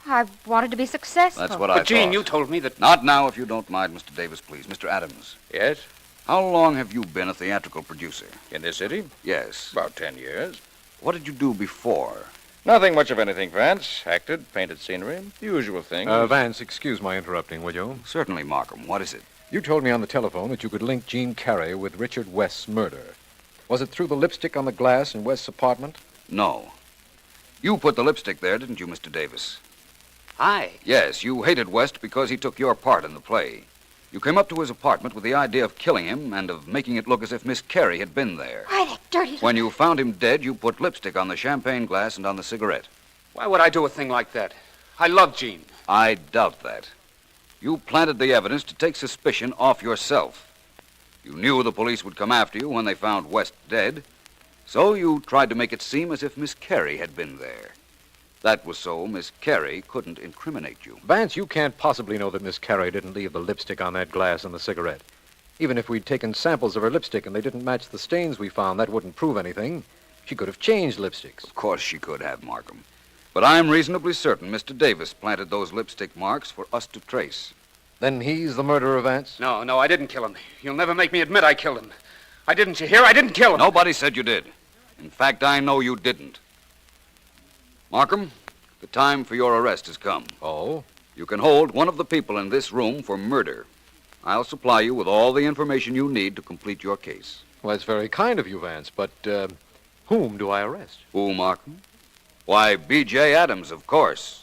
I wanted to be successful. That's what I thought. But, Jean, you told me that... Not now, if you don't mind, Mr. Davis, please. Mr. Adams. Yes? How long have you been a theatrical producer? In this city? Yes. About 10 years. What did you do before? Nothing much of anything, Vance. Acted, painted scenery, the usual thing. Vance, excuse my interrupting, will you? Certainly, Markham. What is it? You told me on the telephone that you could link Jean Carey with Richard West's murder. Was it through the lipstick on the glass in West's apartment? No. You put the lipstick there, didn't you, Mr. Davis? I? Yes, you hated West because he took your part in the play. You came up to his apartment with the idea of killing him and of making it look as if Miss Carey had been there. Why, that dirty... When you found him dead, you put lipstick on the champagne glass and on the cigarette. Why would I do a thing like that? I love Jean. I doubt that. You planted the evidence to take suspicion off yourself. You knew the police would come after you when they found West dead, so you tried to make it seem as if Miss Carey had been there. That was so Miss Carey couldn't incriminate you. Vance, you can't possibly know that Miss Carey didn't leave the lipstick on that glass and the cigarette. Even if we'd taken samples of her lipstick and they didn't match the stains we found, that wouldn't prove anything. She could have changed lipsticks. Of course she could have, Markham. But I'm reasonably certain Mr. Davis planted those lipstick marks for us to trace. Then he's the murderer, Vance? No, I didn't kill him. You'll never make me admit I killed him. I didn't, you hear? I didn't kill him. Nobody said you did. In fact, I know you didn't. Markham, the time for your arrest has come. Oh? You can hold one of the people in this room for murder. I'll supply you with all the information you need to complete your case. Well, that's very kind of you, Vance, but whom do I arrest? Who, Markham? Why, B.J. Adams, of course.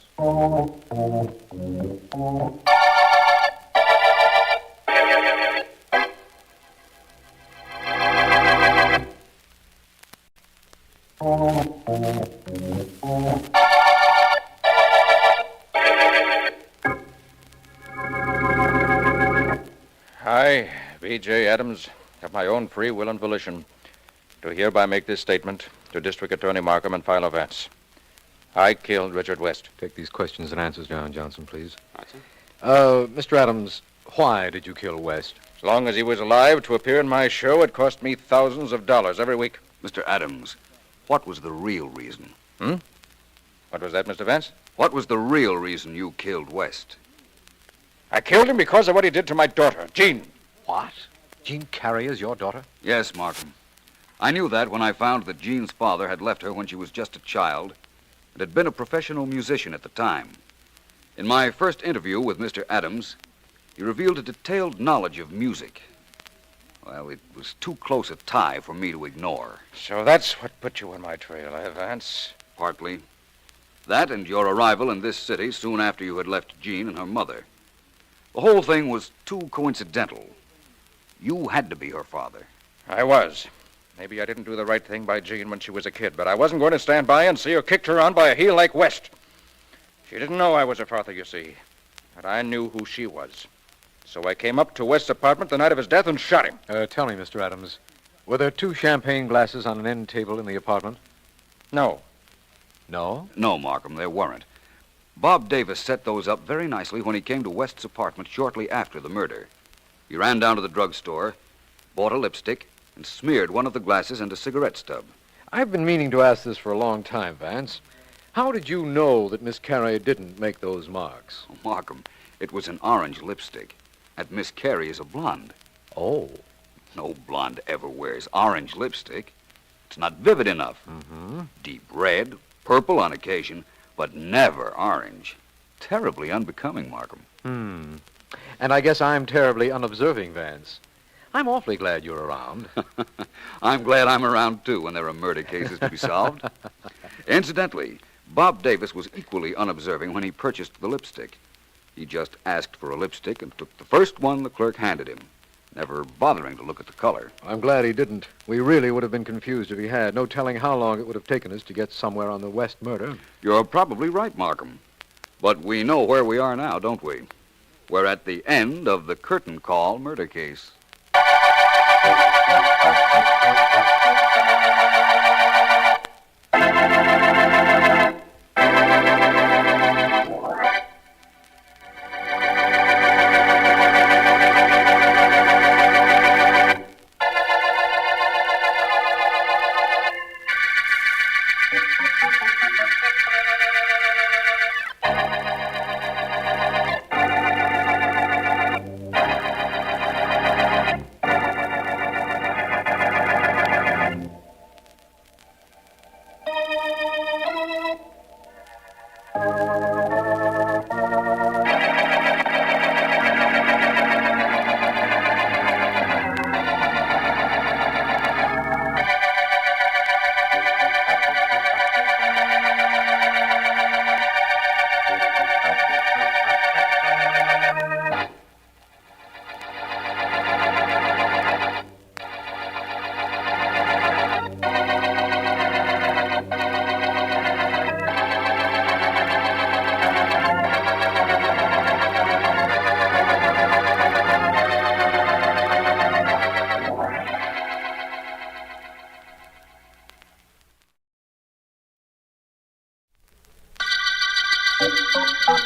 I, B.J. Adams, of my own free will and volition, do hereby make this statement to District Attorney Markham and Philo Vance. I killed Richard West. Take these questions and answers down, Johnson, please. Mr. Adams, why did you kill West? As long as he was alive to appear in my show, it cost me thousands of dollars every week. Mr. Adams, what was the real reason? What was that, Mr. Vance? What was the real reason you killed West? I killed him because of what he did to my daughter, Jean. What? Jean Carey is your daughter? Yes, Markham. I knew that when I found that Jean's father had left her when she was just a child and had been a professional musician at the time. In my first interview with Mr. Adams, he revealed a detailed knowledge of music. Well, it was too close a tie for me to ignore. So that's what put you on my trail, eh, Vance? Partly. That and your arrival in this city soon after you had left Jean and her mother. The whole thing was too coincidental. You had to be her father. I was. Maybe I didn't do the right thing by Jean when she was a kid, but I wasn't going to stand by and see her kicked around by a heel like West. She didn't know I was her father, you see. But I knew who she was. So I came up to West's apartment the night of his death and shot him. Tell me, Mr. Adams, were there 2 champagne glasses on an end table in the apartment? No. No? No, Markham, there weren't. Bob Davis set those up very nicely when he came to West's apartment shortly after the murder. He ran down to the drugstore, bought a lipstick, and smeared one of the glasses into cigarette stub. I've been meaning to ask this for a long time, Vance. How did you know that Miss Carey didn't make those marks? Oh, Markham, it was an orange lipstick, and Miss Carey is a blonde. Oh. No blonde ever wears orange lipstick. It's not vivid enough. Mm-hmm. Deep red, purple on occasion, but never orange. Terribly unbecoming, Markham. And I guess I'm terribly unobserving, Vance. I'm awfully glad you're around. I'm glad I'm around, too, when there are murder cases to be solved. Incidentally, Bob Davis was equally unobserving when he purchased the lipstick. He just asked for a lipstick and took the first one the clerk handed him, never bothering to look at the color. I'm glad he didn't. We really would have been confused if he had. No telling how long it would have taken us to get somewhere on the West murder. You're probably right, Markham. But we know where we are now, don't we? We're at the end of the curtain call murder case. American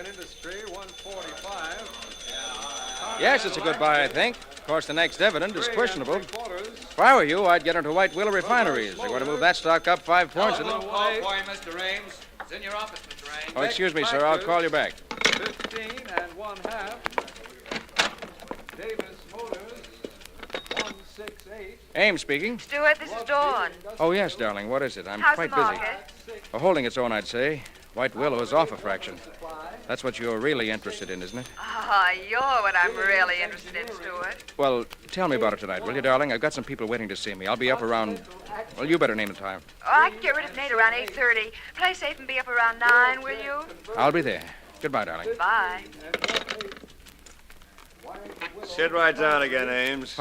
Industry, 145. Yes, it's a good buy, I think. Of course, the next dividend is questionable. If I were you, I'd get into White Willow Refineries. They're going to move that stock up 5 points. Call for you, Mr. Ames. It's in your office, Mr. Ames. Oh, excuse me, sir. I'll call you back. 15 and 1/2. Davis Motors, 168. Ames speaking. Stuart, this is Dawn. Oh, yes, darling. What is it? I'm How's quite the busy. market? Holding its own, I'd say. White Willow is off a fraction. That's what you're really interested in, isn't it? Ah, you're what I'm really interested in, Stuart. Well, tell me about it tonight, will you, darling? I've got some people waiting to see me. I'll be up around... Well, you better name the time. Oh, I can get rid of Nate around 8:30. Play safe and be up around 9, will you? I'll be there. Goodbye, darling. Bye. Sit right down again, Ames.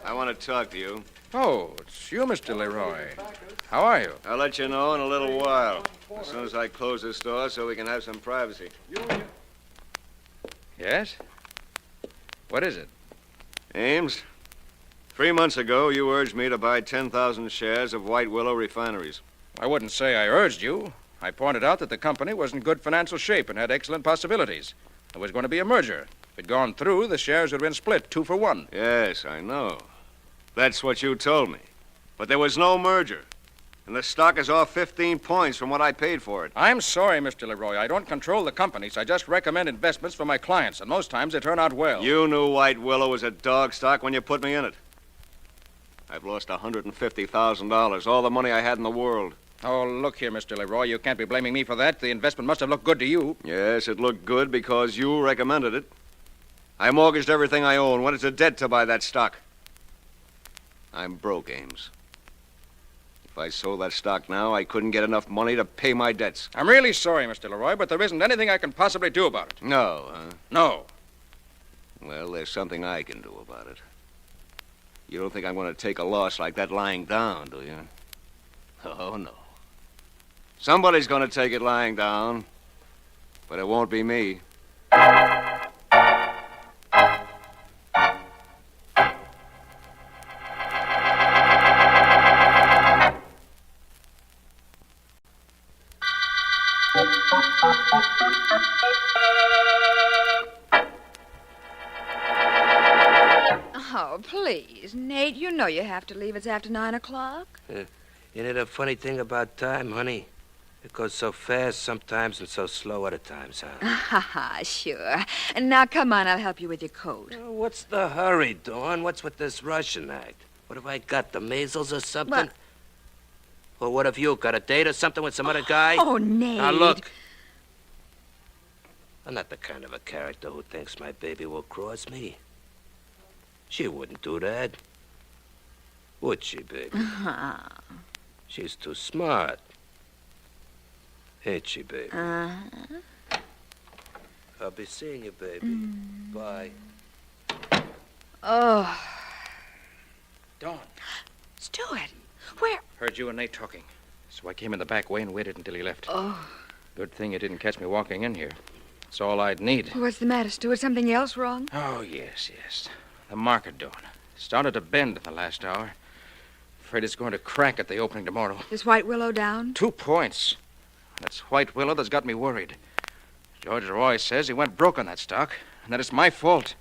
I want to talk to you. Oh, it's you, Mr. Leroy. How are you? I'll let you know in a little while. As soon as I close this door so we can have some privacy. Yes? What is it? Ames, 3 months ago, you urged me to buy 10,000 shares of White Willow Refineries. I wouldn't say I urged you. I pointed out that the company was in good financial shape and had excellent possibilities. There was going to be a merger. If it had gone through, the shares would have been split 2 for 1. Yes, I know. That's what you told me. But there was no merger. And the stock is off 15 points from what I paid for it. I'm sorry, Mr. Leroy. I don't control the companies. I just recommend investments for my clients, and most times they turn out well. You knew White Willow was a dog stock when you put me in it. I've lost $150,000, all the money I had in the world. Oh, look here, Mr. Leroy. You can't be blaming me for that. The investment must have looked good to you. Yes, it looked good because you recommended it. I mortgaged everything I own, went into debt to buy that stock. I'm broke, Ames. If I sold that stock now, I couldn't get enough money to pay my debts. I'm really sorry, Mr. Leroy, but there isn't anything I can possibly do about it. No, huh? No. Well, there's something I can do about it. You don't think I'm going to take a loss like that lying down, do you? Oh, no. Somebody's going to take it lying down, but it won't be me. Oh, please, Nate, you know you have to leave. It's after 9 o'clock. Isn't it a funny thing about time, honey? It goes so fast sometimes and so slow other times, huh? Ha ha, sure. And now, come on, I'll help you with your coat. Oh, what's the hurry, Dawn? What's with this Russian act? What have I got, the measles or something? Well- Or what have you got, a date or something with some other guy? Oh, Nate. Now, look. I'm not the kind of a character who thinks my baby will cross me. She wouldn't do that. Would she, baby? She's too smart. Ain't she, baby? I'll be seeing you, baby. Bye. Oh. Dawn. Stuart, where? Heard you and Nate talking. So I came in the back way and waited until he left. Oh. Good thing you didn't catch me walking in here. That's all I'd need. What's the matter, Stuart? Something else wrong? Oh, yes. The market, Dawn. Started to bend in the last hour. Afraid it's going to crack at the opening tomorrow. Is White Willow down? 2 points. That's White Willow that's got me worried. George Roy says he went broke on that stock, and that it's my fault.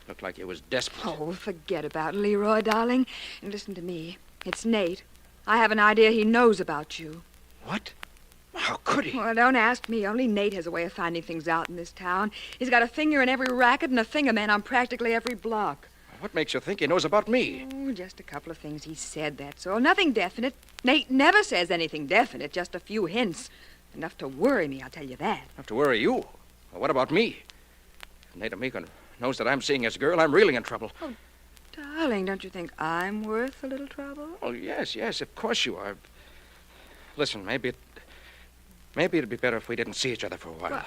Looked like he was desperate. Oh, forget about it, Leroy, darling. And listen to me. It's Nate. I have an idea he knows about you. What? How could he? Well, don't ask me. Only Nate has a way of finding things out in this town. He's got a finger in every racket and a fingerman on practically every block. What makes you think he knows about me? Oh, just a couple of things he said, that's all. Nothing definite. Nate never says anything definite, just a few hints. Enough to worry me, I'll tell you that. Enough to worry you? Well, what about me? If Nate Amico knows that I'm seeing his girl, I'm really in trouble. Oh, darling, don't you think I'm worth a little trouble? Oh, yes, of course you are. Listen, maybe it'd be better if we didn't see each other for a while. What?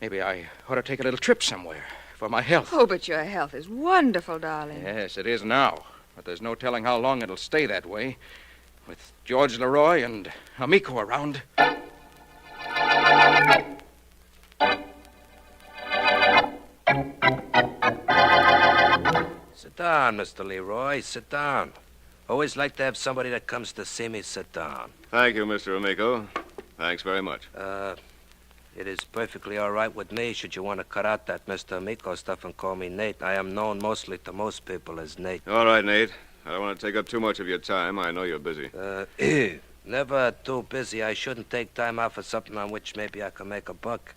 Maybe I ought to take a little trip somewhere for my health. Oh, but your health is wonderful, darling. Yes, it is now. But there's no telling how long it'll stay that way. With George Leroy and Amico around. Sit down, Mr. Leroy. Sit down. Always like to have somebody that comes to see me sit down. Thank you, Mr. Amico. Thanks very much. It is perfectly all right with me should you want to cut out that Mr. Amico stuff and call me Nate. I am known mostly to most people as Nate. All right, Nate. I don't want to take up too much of your time. I know you're busy. Never too busy. I shouldn't take time out for something on which maybe I can make a buck.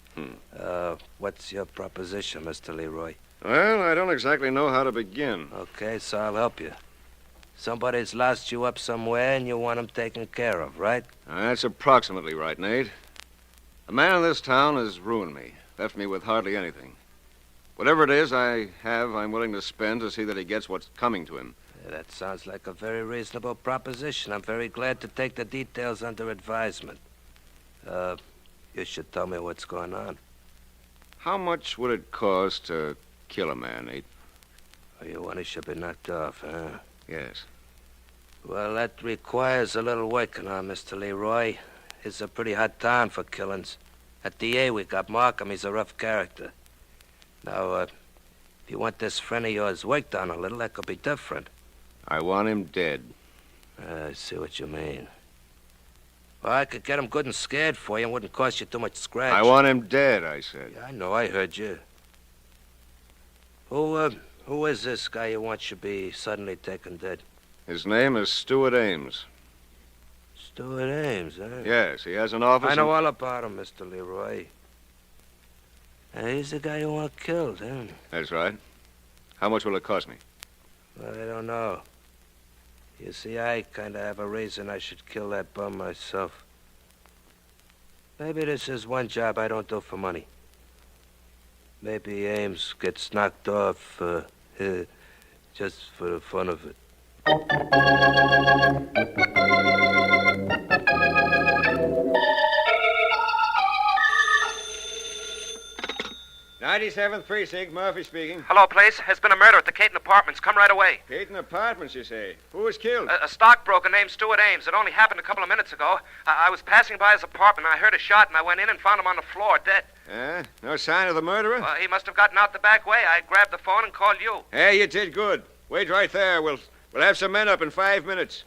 What's your proposition, Mr. Leroy? Well, I don't exactly know how to begin. Okay, so I'll help you. Somebody's lost you up somewhere and you want him taken care of, right? That's approximately right, Nate. The man in this town has ruined me, left me with hardly anything. Whatever it is I have, I'm willing to spend to see that he gets what's coming to him. That sounds like a very reasonable proposition. I'm very glad to take the details under advisement. You should tell me what's going on. How much would it cost to kill a man, Nate? Oh, you want he should be knocked off, huh? Yes. Well, that requires a little working on, Mr. Leroy. It's a pretty hot town for killings. At DA, we got Markham. He's a rough character. Now, if you want this friend of yours worked on a little, that could be different. I want him dead. I see what you mean. Well, I could get him good and scared for you and wouldn't cost you too much scratch. I want him dead, I said. Yeah, I know. I heard you. Who is this guy you want should be suddenly taken dead? His name is Stuart Ames. Stuart Ames, huh? Yes, he has an office. I know all about him, Mr. Leroy. He's the guy you want killed, huh? That's right. How much will it cost me? Well, I don't know. You see, I kind of have a reason I should kill that bum myself. Maybe this is one job I don't do for money. Maybe Ames gets knocked off just for the fun of it. 97th Precinct, Murphy speaking. Hello, police. There's been a murder at the Caton Apartments. Come right away. Caton Apartments, you say? Who was killed? A stockbroker named Stuart Ames. It only happened a couple of minutes ago. I was passing by his apartment. I heard a shot, and I went in and found him on the floor, dead. No sign of the murderer? He must have gotten out the back way. I grabbed the phone and called you. Hey, you did good. Wait right there. We'll have some men up in 5 minutes.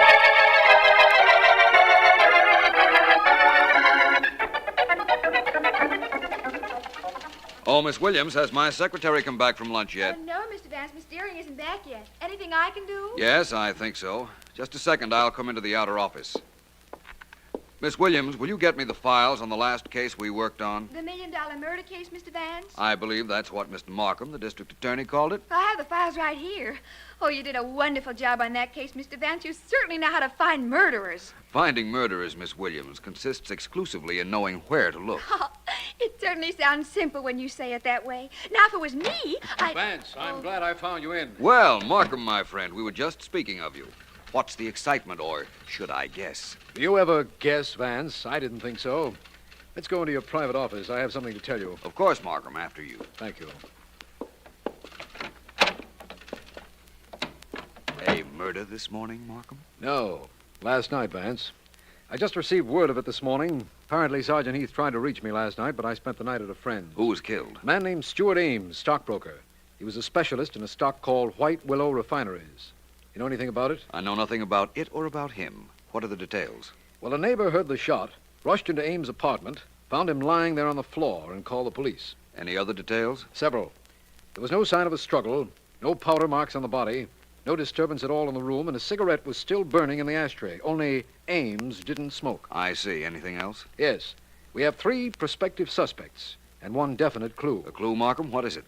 Oh, Miss Williams, has my secretary come back from lunch yet? Oh, no, Mr. Vance. Miss Deering isn't back yet. Anything I can do? Yes, I think so. Just a second, I'll come into the outer office. Miss Williams, will you get me the files on the last case we worked on? The $1 million murder case, Mr. Vance? I believe that's what Mr. Markham, the district attorney, called it. I have the files right here. Oh, you did a wonderful job on that case, Mr. Vance. You certainly know how to find murderers. Finding murderers, Miss Williams, consists exclusively in knowing where to look. It certainly sounds simple when you say it that way. Now, if it was me, Vance, I'm glad I found you in. Well, Markham, my friend, we were just speaking of you. What's the excitement, or should I guess? Do you ever guess, Vance? I didn't think so. Let's go into your private office. I have something to tell you. Of course, Markham, after you. Thank you. A murder this morning, Markham? No. Last night, Vance. I just received word of it this morning. Apparently, Sergeant Heath tried to reach me last night, but I spent the night at a friend's. Who was killed? A man named Stuart Ames, stockbroker. He was a specialist in a stock called White Willow Refineries. You know anything about it? I know nothing about it or about him. What are the details? Well, a neighbor heard the shot, rushed into Ames' apartment, found him lying there on the floor, and called the police. Any other details? Several. There was no sign of a struggle, no powder marks on the body, no disturbance at all in the room, and a cigarette was still burning in the ashtray. Only Ames didn't smoke. I see. Anything else? Yes. We have 3 prospective suspects and 1 definite clue. A clue, Markham? What is it?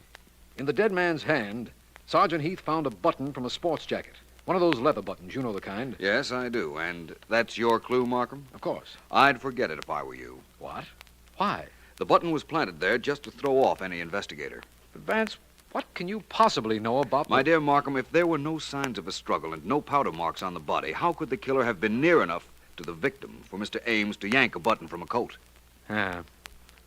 In the dead man's hand, Sergeant Heath found a button from a sports jacket. One of those leather buttons. You know the kind. Yes, I do. And that's your clue, Markham? Of course. I'd forget it if I were you. What? Why? The button was planted there just to throw off any investigator. But, Vance, what can you possibly know about... My dear Markham, if there were no signs of a struggle and no powder marks on the body, how could the killer have been near enough to the victim for Mr. Ames to yank a button from a coat? Ah,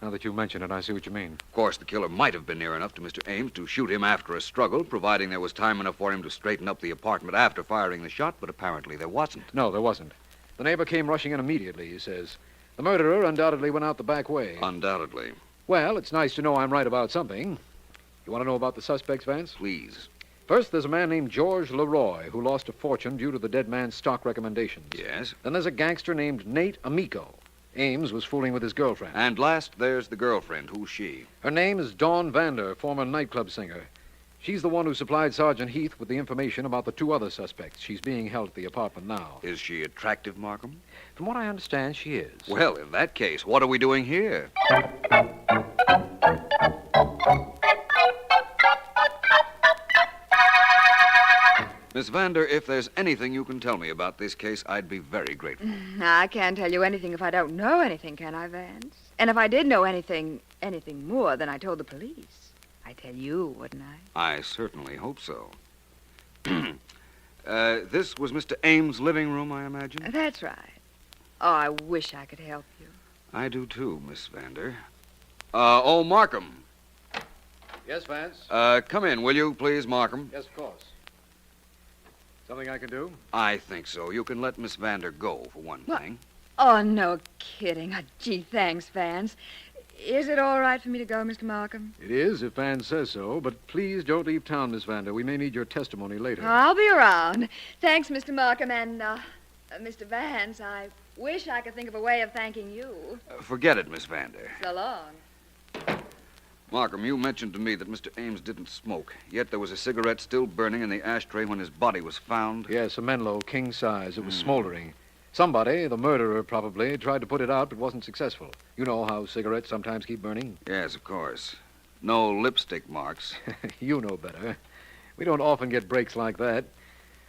Now that you mention it, I see what you mean. Of course, the killer might have been near enough to Mr. Ames to shoot him after a struggle, providing there was time enough for him to straighten up the apartment after firing the shot, but apparently there wasn't. No, there wasn't. The neighbor came rushing in immediately, he says. The murderer undoubtedly went out the back way. Undoubtedly. Well, it's nice to know I'm right about something. You want to know about the suspects, Vance? Please. First, there's a man named George Leroy who lost a fortune due to the dead man's stock recommendations. Yes. Then there's a gangster named Nate Amico. Ames was fooling with his girlfriend. And last, there's the girlfriend. Who's she? Her name is Dawn Vander, former nightclub singer. She's the one who supplied Sergeant Heath with the information about the two other suspects. She's being held at the apartment now. Is she attractive, Markham? From what I understand, she is. Well, in that case, what are we doing here? Miss Vander, if there's anything you can tell me about this case, I'd be very grateful. I can't tell you anything if I don't know anything, can I, Vance? And if I did know anything more than I told the police, I'd tell you, wouldn't I? I certainly hope so. This was Mr. Ames' living room, I imagine? That's right. Oh, I wish I could help you. I do too, Miss Vander. Markham. Yes, Vance? Come in, will you, please, Markham? Yes, of course. Something I can do? I think so. You can let Miss Vander go, for one thing. Oh, no kidding. Oh, gee, thanks, Vance. Is it all right for me to go, Mr. Markham? It is, if Vance says so, but please don't leave town, Miss Vander. We may need your testimony later. I'll be around. Thanks, Mr. Markham, and, Mr. Vance, I wish I could think of a way of thanking you. Forget it, Miss Vander. So long. Markham, you mentioned to me that Mr. Ames didn't smoke, yet there was a cigarette still burning in the ashtray when his body was found. Yes, a Menlo, king size. It was smoldering. Somebody, the murderer probably, tried to put it out but wasn't successful. You know how cigarettes sometimes keep burning? Yes, of course. No lipstick marks. You know better. We don't often get breaks like that.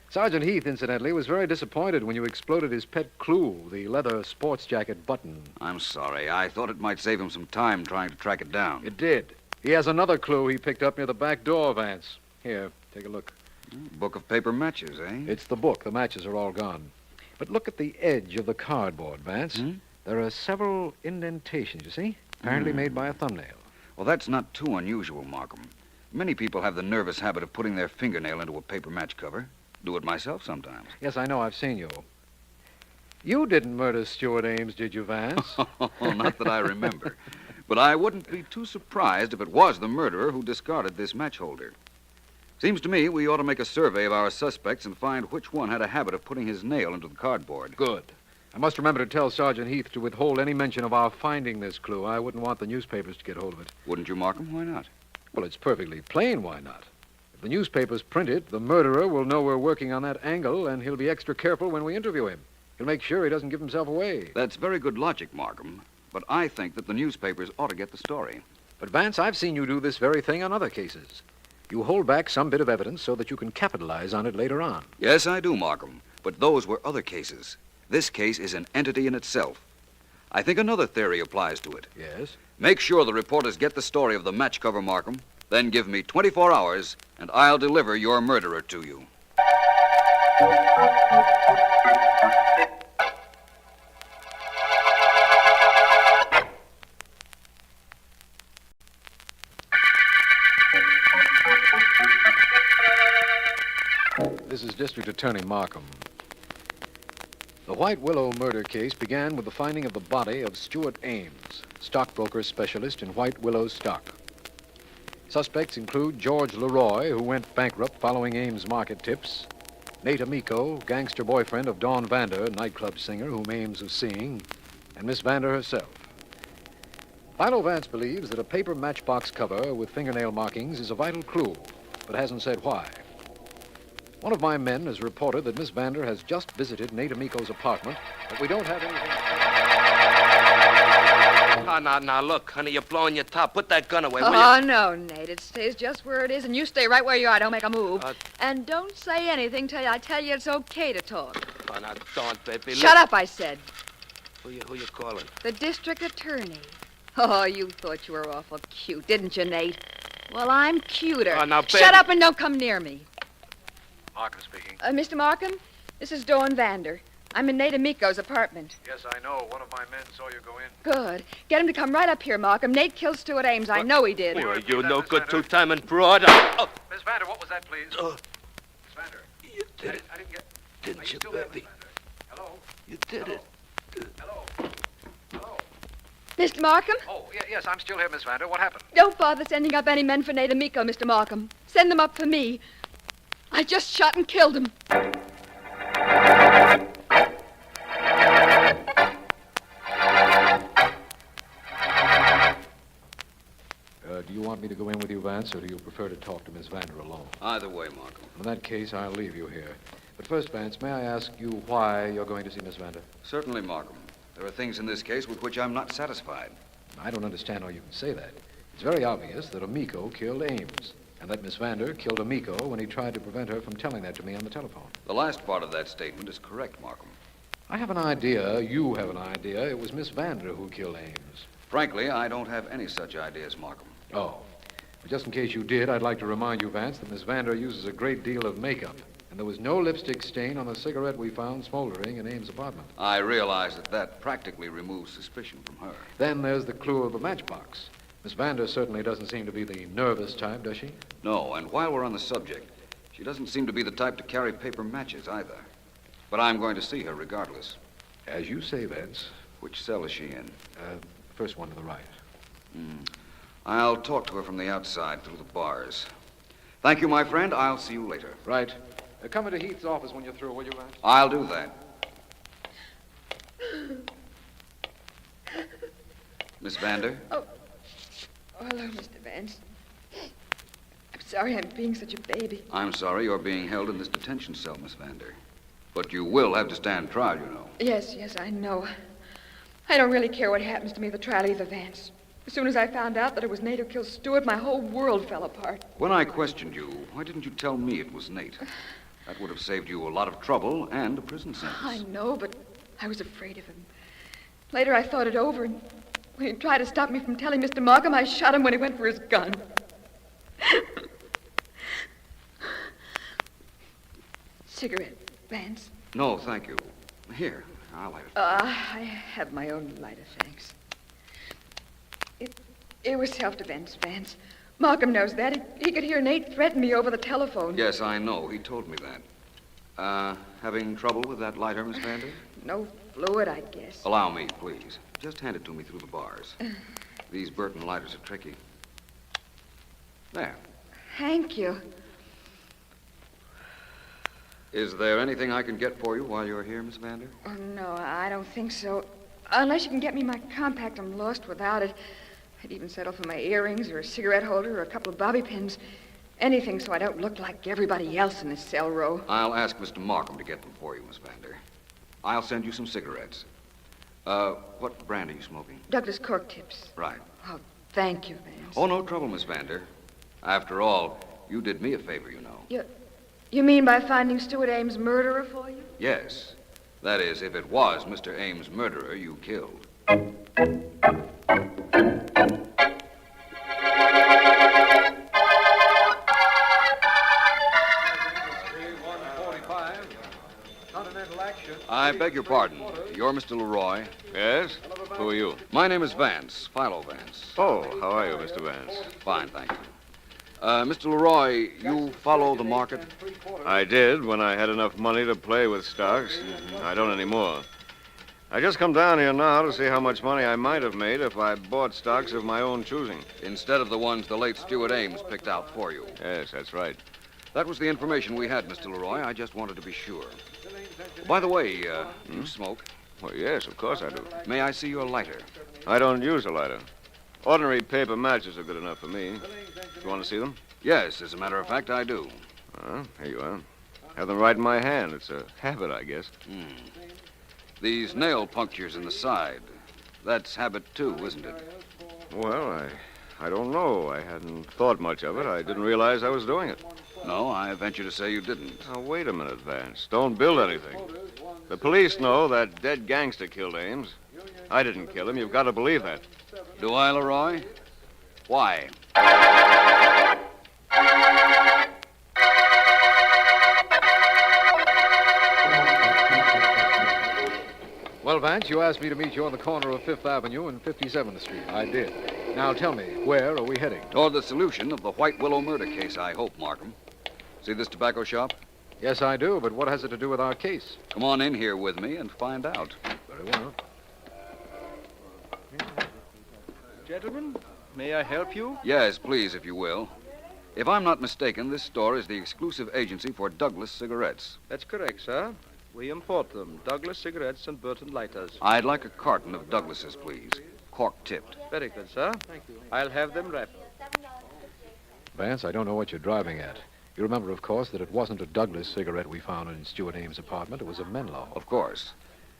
Sergeant Heath, incidentally, was very disappointed when you exploded his pet clue, the leather sports jacket button. I'm sorry. I thought it might save him some time trying to track it down. It did. He has another clue he picked up near the back door, Vance. Here, take a look. Book of paper matches, eh? It's the book. The matches are all gone. But look at the edge of the cardboard, Vance. There are several indentations, you see? Apparently made by a thumbnail. Well, that's not too unusual, Markham. Many people have the nervous habit of putting their fingernail into a paper match cover. Do it myself sometimes. Yes, I know. I've seen you. You didn't murder Stuart Ames, did you, Vance? Not that I remember. But I wouldn't be too surprised if it was the murderer who discarded this match holder. Seems to me we ought to make a survey of our suspects and find which one had a habit of putting his nail into the cardboard. Good. I must remember to tell Sergeant Heath to withhold any mention of our finding this clue. I wouldn't want the newspapers to get hold of it. Wouldn't you, Markham? Why not? Well, it's perfectly plain why not. If the newspapers print it, the murderer will know we're working on that angle, and he'll be extra careful when we interview him. He'll make sure he doesn't give himself away. That's very good logic, Markham. But I think that the newspapers ought to get the story. But, Vance, I've seen you do this very thing on other cases. You hold back some bit of evidence so that you can capitalize on it later on. Yes, I do, Markham. But those were other cases. This case is an entity in itself. I think another theory applies to it. Yes? Make sure the reporters get the story of the match cover, Markham. Then give me 24 hours, and I'll deliver your murderer to you. This is District Attorney Markham. The White Willow murder case began with the finding of the body of Stuart Ames, stockbroker specialist in White Willow stock. Suspects include George Leroy, who went bankrupt following Ames' market tips, Nate Amico, gangster boyfriend of Dawn Vander, nightclub singer whom Ames was seeing, and Miss Vander herself. Philo Vance believes that a paper matchbox cover with fingernail markings is a vital clue, but hasn't said why. One of my men has reported that Miss Vander has just visited Nate Amico's apartment, but we don't have anything. Now, look, honey, you're blowing your top. Put that gun away, will you? Oh, no, Nate. It stays just where it is, and you stay right where you are. Don't make a move. And don't say anything till I tell you it's okay to talk. Oh, now, don't, baby. Shut up, I said. Who you calling? The district attorney. Oh, you thought you were awful cute, didn't you, Nate? Well, I'm cuter. Oh, now, baby. Shut up and don't come near me. Markham speaking. Mr. Markham, this is Dawn Vander. I'm in Nate Amico's apartment. Yes, I know. One of my men saw you go in. Good. Get him to come right up here, Markham. Nate killed Stuart Ames. I know he did. Well, you no good two-timing broad. Oh. Miss Vander, what was that, please? Miss Vander. You did it. I didn't get... Didn't you, baby? Hello? You did it. Hello? Hello? Mr. Markham? Oh, yes, I'm still here, Miss Vander. What happened? Don't bother sending up any men for Nate Amico, Mr. Markham. Send them up for me. I just shot and killed him. Do you want me to go in with you, Vance, or do you prefer to talk to Miss Vander alone? Either way, Markham. In that case, I'll leave you here. But first, Vance, may I ask you why you're going to see Miss Vander? Certainly, Markham. There are things in this case with which I'm not satisfied. I don't understand how you can say that. It's very obvious that Amico killed Ames, and that Miss Vander killed Amico when he tried to prevent her from telling that to me on the telephone. The last part of that statement is correct, Markham. I have an idea, you have an idea, it was Miss Vander who killed Ames. Frankly, I don't have any such ideas, Markham. Oh. But just in case you did, I'd like to remind you, Vance, that Miss Vander uses a great deal of makeup, and there was no lipstick stain on the cigarette we found smoldering in Ames' apartment. I realize that practically removes suspicion from her. Then there's the clue of the matchbox. Miss Vander certainly doesn't seem to be the nervous type, does she? No, and while we're on the subject, she doesn't seem to be the type to carry paper matches either. But I'm going to see her regardless. As you say, Vance. Which cell is she in? First one to the right. I'll talk to her from the outside through the bars. Thank you, my friend. I'll see you later. Right. Come into Heath's office when you're through, will you, Vance? I'll do that. Miss Vander? Oh, hello, Mr. Vance. I'm sorry I'm being such a baby. I'm sorry you're being held in this detention cell, Miss Vander. But you will have to stand trial, you know. Yes, I know. I don't really care what happens to me at the trial either, Vance. As soon as I found out that it was Nate who killed Stuart, my whole world fell apart. When I questioned you, why didn't you tell me it was Nate? That would have saved you a lot of trouble and a prison sentence. I know, but I was afraid of him. Later, I thought it over, and when he tried to stop me from telling Mr. Markham, I shot him when he went for his gun. Cigarette, Vance? No, thank you. Here, I'll light it. I have my own lighter, thanks. It was self-defense, Vance. Markham knows that. He could hear Nate threaten me over the telephone. Yes, I know. He told me that. Having trouble with that lighter, Miss Vander? No fluid, I guess. Allow me, please. Just hand it to me through the bars. These Burton lighters are tricky. There. Thank you. Is there anything I can get for you while you're here, Miss Vander? Oh, no, I don't think so. Unless you can get me my compact, I'm lost without it. I'd even settle for my earrings or a cigarette holder or a couple of bobby pins. Anything so I don't look like everybody else in this cell row. I'll ask Mr. Markham to get them for you, Miss Vander. I'll send you some cigarettes. What brand are you smoking? Douglas Cork Tips. Right. Oh, thank you, Vance. Oh, no trouble, Miss Vander. After all, you did me a favor, you know. You mean by finding Stuart Ames' murderer for you? Yes. That is, if it was Mr. Ames' murderer you killed. I beg your pardon. You're Mr. Leroy? Yes? Who are you? My name is Vance, Philo Vance. Oh, how are you, Mr. Vance? Fine, thank you. Mr. Leroy, you follow the market? I did when I had enough money to play with stocks. I don't anymore. I just come down here now to see how much money I might have made if I bought stocks of my own choosing. Instead of the ones the late Stuart Ames picked out for you. Yes, that's right. That was the information we had, Mr. Leroy. I just wanted to be sure. By the way, you smoke? Well, yes, of course I do. May I see your lighter? I don't use a lighter. Ordinary paper matches are good enough for me. You want to see them? Yes, as a matter of fact, I do. Here you are. Have them right in my hand. It's a habit, I guess. These nail punctures in the side. That's habit, too, isn't it? Well, I don't know. I hadn't thought much of it. I didn't realize I was doing it. No, I venture to say you didn't. Now, wait a minute, Vance. Don't build anything. The police know that dead gangster killed Ames. I didn't kill him. You've got to believe that. Do I, Leroy? Why? Well, Vance, you asked me to meet you on the corner of 5th Avenue and 57th Street. I did. Now tell me, where are we heading? Toward the solution of the White Willow murder case, I hope, Markham. See this tobacco shop? Yes, I do, but what has it to do with our case? Come on in here with me and find out. Very well. Gentlemen, may I help you? Yes, please, if you will. If I'm not mistaken, this store is the exclusive agency for Douglas cigarettes. That's correct, sir. We import them. Douglas cigarettes and Burton lighters. I'd like a carton of Douglas's, please. Cork-tipped. Very good, sir. Thank you. I'll have them wrapped. Vance, I don't know what you're driving at. You remember, of course, that it wasn't a Douglas cigarette we found in Stuart Ames' apartment. It was a Menlo. Of course.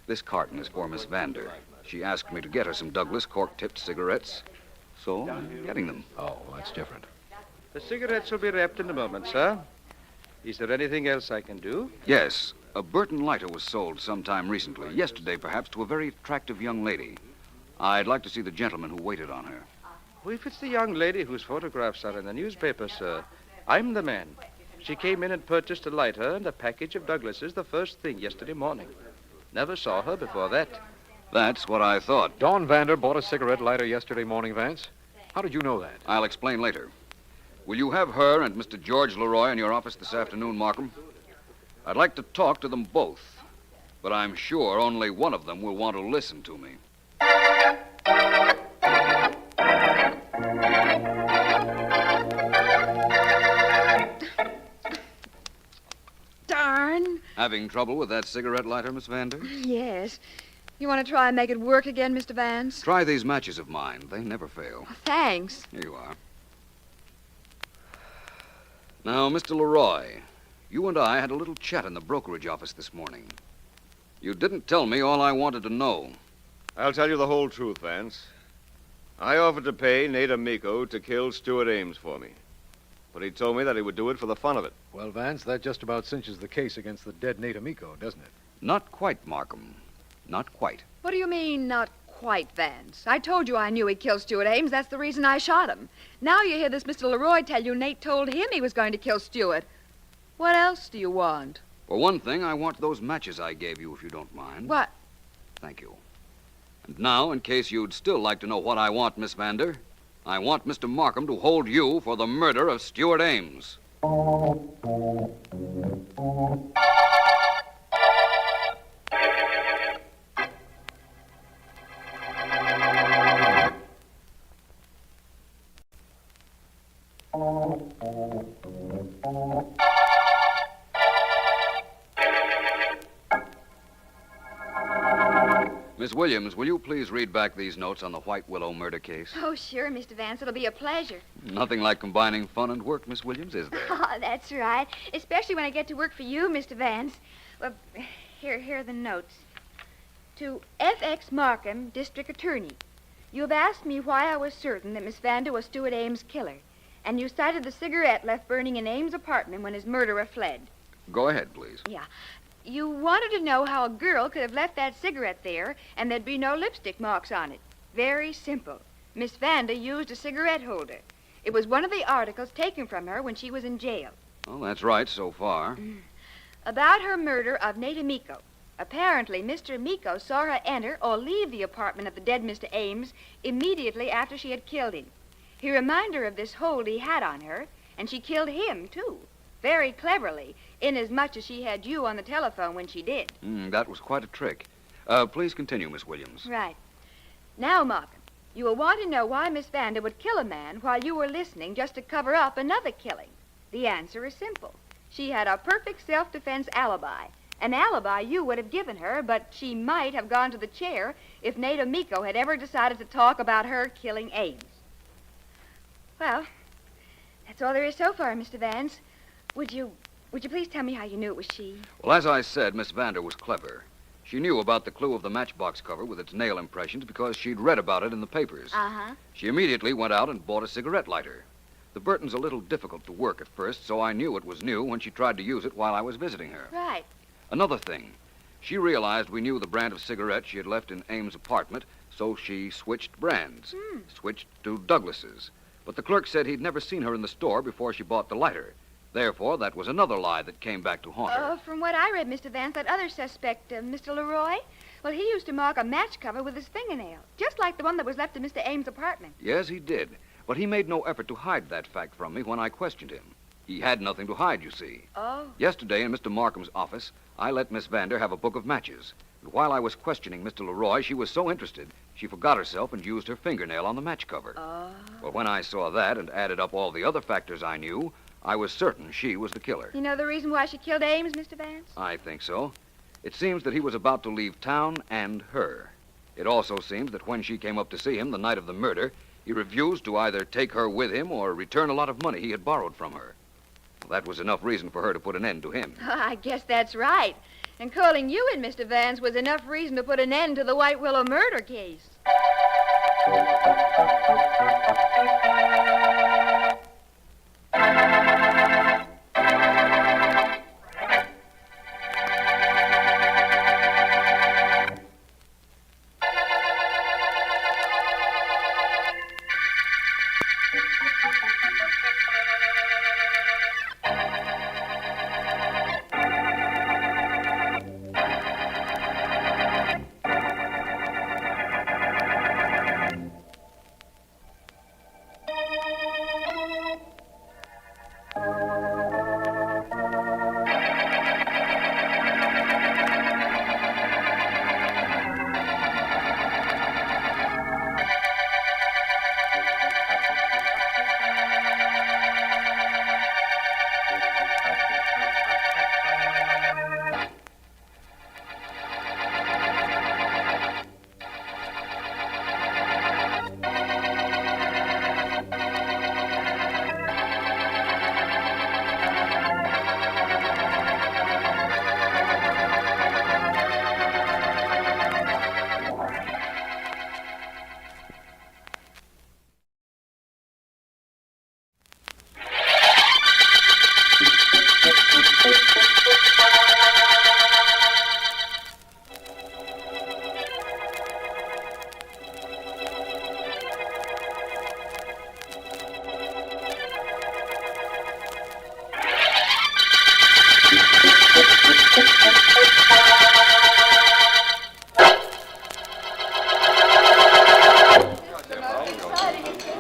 This carton is for Miss Vander. She asked me to get her some Douglas cork-tipped cigarettes, so I'm getting them. Oh, that's different. The cigarettes will be wrapped in a moment, sir. Is there anything else I can do? Yes. A Burton lighter was sold sometime recently, yesterday perhaps, to a very attractive young lady. I'd like to see the gentleman who waited on her. Well, if it's the young lady whose photographs are in the newspaper, sir, I'm the man. She came in and purchased a lighter and a package of Douglas's the first thing yesterday morning. Never saw her before that. That's what I thought. Dawn Vander bought a cigarette lighter yesterday morning, Vance. How did you know that? I'll explain later. Will you have her and Mr. George Leroy in your office this afternoon, Markham? I'd like to talk to them both, but I'm sure only one of them will want to listen to me. Darn. Having trouble with that cigarette lighter, Miss Vander? Yes. You want to try and make it work again, Mr. Vance? Try these matches of mine. They never fail. Thanks. Here you are. Now, Mr. Leroy, you and I had a little chat in the brokerage office this morning. You didn't tell me all I wanted to know. I'll tell you the whole truth, Vance. I offered to pay Nate Amico to kill Stuart Ames for me. But he told me that he would do it for the fun of it. Well, Vance, that just about cinches the case against the dead Nate Amico, doesn't it? Not quite, Markham. Not quite. What do you mean, not quite, Vance? I told you I knew he'd kill Stuart Ames. That's the reason I shot him. Now you hear this Mr. Leroy tell you Nate told him he was going to kill Stuart. What else do you want? For one thing, I want those matches I gave you, if you don't mind. What? Thank you. And now, in case you'd still like to know what I want, Miss Vander, I want Mr. Markham to hold you for the murder of Stuart Ames. Miss Williams, will you please read back these notes on the White Willow murder case? Oh, sure, Mr. Vance. It'll be a pleasure. Nothing like combining fun and work, Miss Williams, is there? Oh, that's right. Especially when I get to work for you, Mr. Vance. Well, here are the notes. To F.X. Markham, District Attorney. You have asked me why I was certain that Miss Vander was Stuart Ames' killer, and you cited the cigarette left burning in Ames' apartment when his murderer fled. Go ahead, please. Yeah. You wanted to know how a girl could have left that cigarette there and there'd be no lipstick marks on it. Very simple. Miss Vander used a cigarette holder. It was one of the articles taken from her when she was in jail. Well, that's right so far. About her murder of Nate Amico. Apparently, Mr. Amico saw her enter or leave the apartment of the dead Mr. Ames immediately after she had killed him. He reminded her of this hold he had on her, and she killed him, too. Very cleverly, inasmuch as she had you on the telephone when she did. That was quite a trick. Please continue, Miss Williams. Right. Now, Markham, you will want to know why Miss Vander would kill a man while you were listening just to cover up another killing. The answer is simple. She had a perfect self-defense alibi. An alibi you would have given her, but she might have gone to the chair if Nate Amico had ever decided to talk about her killing Ames. Well, that's all there is so far, Mr. Vance. Would you please tell me how you knew it was she? Well, as I said, Miss Vander was clever. She knew about the clue of the matchbox cover with its nail impressions because she'd read about it in the papers. Uh-huh. She immediately went out and bought a cigarette lighter. The Burton's a little difficult to work at first, so I knew it was new when she tried to use it while I was visiting her. Right. Another thing, she realized we knew the brand of cigarette she had left in Ames' apartment, so she switched brands. Switched to Douglas's. But the clerk said he'd never seen her in the store before she bought the lighter. Therefore, that was another lie that came back to haunt her. From what I read, Mr. Vance, that other suspect, Mr. Leroy, Well, he used to mark a match cover with his fingernail, just like the one that was left in Mr. Ames' apartment. Yes, he did. But he made no effort to hide that fact from me when I questioned him. He had nothing to hide, you see. Oh. Yesterday in Mr. Markham's office, I let Miss Vander have a book of matches. And while I was questioning Mr. Leroy, she was so interested, she forgot herself and used her fingernail on the match cover. Oh. Well, when I saw that and added up all the other factors I knew, I was certain she was the killer. You know the reason why she killed Ames, Mr. Vance? I think so. It seems that he was about to leave town and her. It also seems that when she came up to see him the night of the murder, he refused to either take her with him or return a lot of money he had borrowed from her. Well, that was enough reason for her to put an end to him. I guess that's right. And calling you in, Mr. Vance, was enough reason to put an end to the White Willow murder case.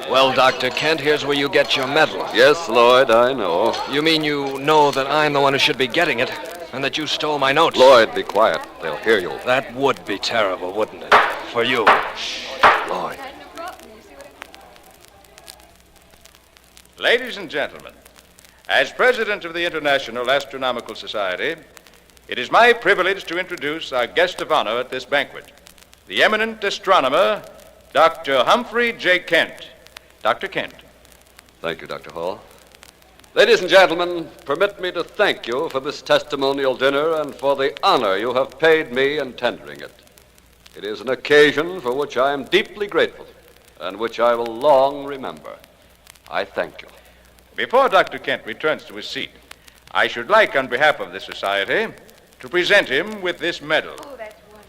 Well, Dr. Kent, here's where you get your medal. Yes, Lloyd, I know. You mean you know that I'm the one who should be getting it, and that you stole my notes? Lloyd, be quiet. They'll hear you. That would be terrible, wouldn't it? For you. Lloyd. Ladies and gentlemen, as president of the International Astronomical Society, it is my privilege to introduce our guest of honor at this banquet, the eminent astronomer, Dr. Humphrey J. Kent. Dr. Kent. Thank you, Dr. Hall. Ladies and gentlemen, permit me to thank you for this testimonial dinner and for the honor you have paid me in tendering it. It is an occasion for which I am deeply grateful and which I will long remember. I thank you. Before Dr. Kent returns to his seat, I should like, on behalf of the Society, to present him with this medal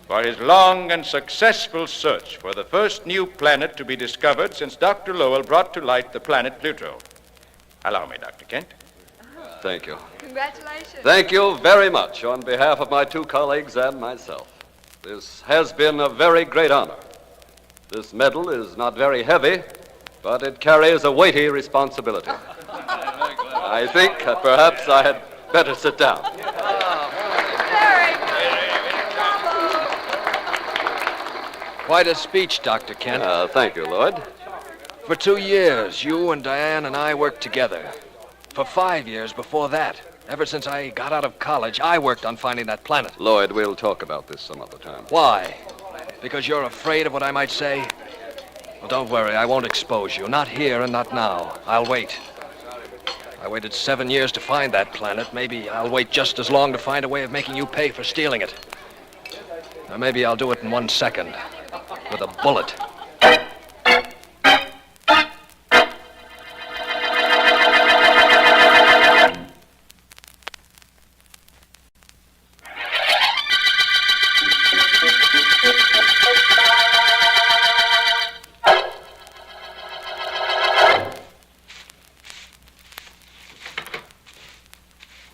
for his long and successful search for the first new planet to be discovered since Dr. Lowell brought to light the planet Pluto. Allow me, Dr. Kent. Thank you. Congratulations. Thank you very much on behalf of my two colleagues and myself. This has been a very great honor. This medal is not very heavy, but it carries a weighty responsibility. I think perhaps I had better sit down. Quite a speech, Dr. Kent. Thank you, Lloyd. For 2 years, you and Diane and I worked together. For 5 years before that, ever since I got out of college, I worked on finding that planet. Lloyd, we'll talk about this some other time. Why? Because you're afraid of what I might say? Well, don't worry, I won't expose you. Not here and not now. I'll wait. I waited 7 years to find that planet. Maybe I'll wait just as long to find a way of making you pay for stealing it. Or maybe I'll do it in 1 second. With a bullet.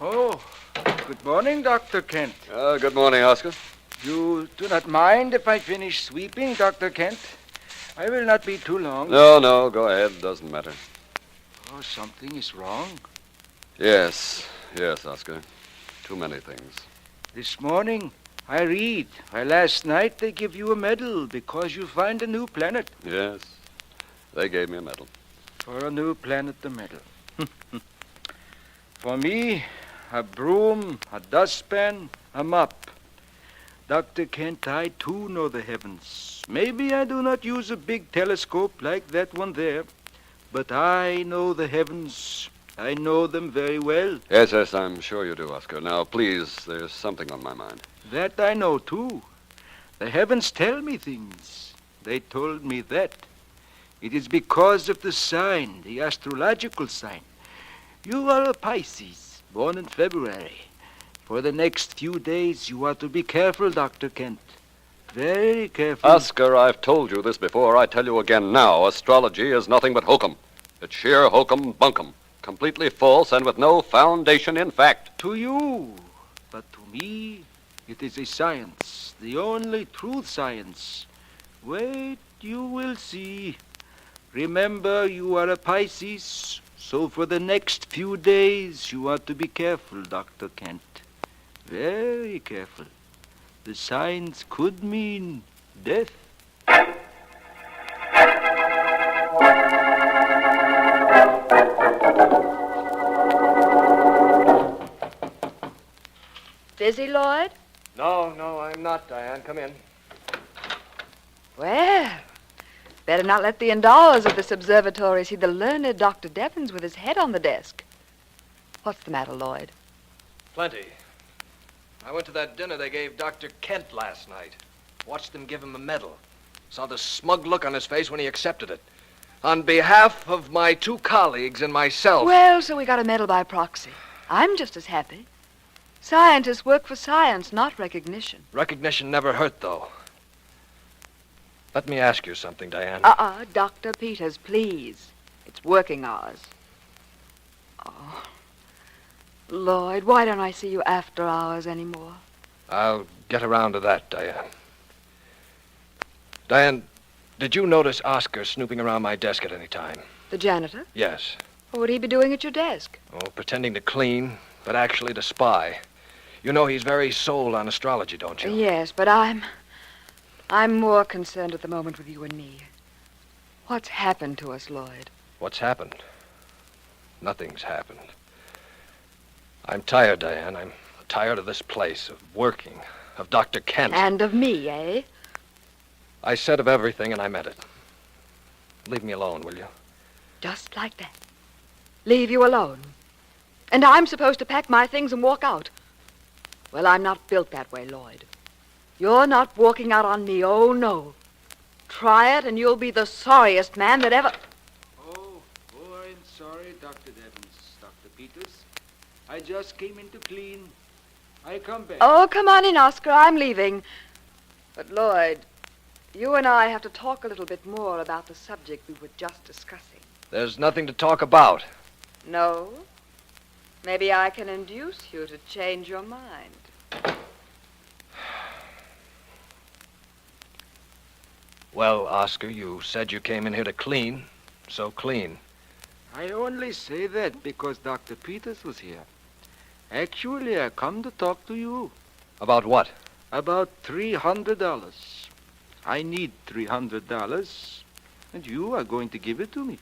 Oh, good morning, Dr. Kent. Good morning, Oscar. You do not mind if I finish sweeping, Dr. Kent? I will not be too long. No, go ahead. Doesn't matter. Oh, something is wrong. Yes, Oscar. Too many things. This morning, I read. Why, last night they give you a medal because you find a new planet. Yes, they gave me a medal. For a new planet, the medal. For me, a broom, a dustpan, a mop. Dr. Kent, I too know the heavens. Maybe I do not use a big telescope like that one there, but I know the heavens. I know them very well. Yes, I'm sure you do, Oscar. Now, please, there's something on my mind. That I know too. The heavens tell me things. They told me that. It is because of the sign, the astrological sign. You are a Pisces, born in February. For the next few days, you are to be careful, Dr. Kent. Very careful. Oscar, I've told you this before. I tell you again now. Astrology is nothing but hokum. It's sheer hokum bunkum. Completely false and with no foundation in fact. To you. But to me, it is a science. The only true science. Wait, you will see. Remember, you are a Pisces. So for the next few days, you are to be careful, Dr. Kent. Very careful. The signs could mean death. Busy, Lloyd? No, I'm not, Diane. Come in. Well, better not let the indoors of this observatory see the learned Dr. Devons with his head on the desk. What's the matter, Lloyd? Plenty. I went to that dinner they gave Dr. Kent last night. Watched them give him a medal. Saw the smug look on his face when he accepted it. On behalf of my two colleagues and myself. Well, so we got a medal by proxy. I'm just as happy. Scientists work for science, not recognition. Recognition never hurt, though. Let me ask you something, Diane. Dr. Peters, please. It's working hours. Oh. Lloyd, why don't I see you after hours anymore? I'll get around to that, Diane. Diane, did you notice Oscar snooping around my desk at any time? The janitor? Yes. What would he be doing at your desk? Oh, pretending to clean, but actually to spy. You know he's very sold on astrology, don't you? Yes, but I'm more concerned at the moment with you and me. What's happened to us, Lloyd? What's happened? Nothing's happened. I'm tired, Diane. I'm tired of this place, of working, of Dr. Kent. And of me, eh? I said of everything, and I meant it. Leave me alone, will you? Just like that. Leave you alone. And I'm supposed to pack my things and walk out. Well, I'm not built that way, Lloyd. You're not walking out on me, oh, no. Try it, and you'll be the sorriest man that ever... Oh, I'm sorry, Dr. Devons, Dr. Peters. I just came in to clean. I come back. Oh, come on in, Oscar. I'm leaving. But, Lloyd, you and I have to talk a little bit more about the subject we were just discussing. There's nothing to talk about. No? Maybe I can induce you to change your mind. Well, Oscar, you said you came in here to clean, so clean. I only say that because Dr. Peters was here. Actually, I come to talk to you. About what? About $300. I need $300, and you are going to give it to me.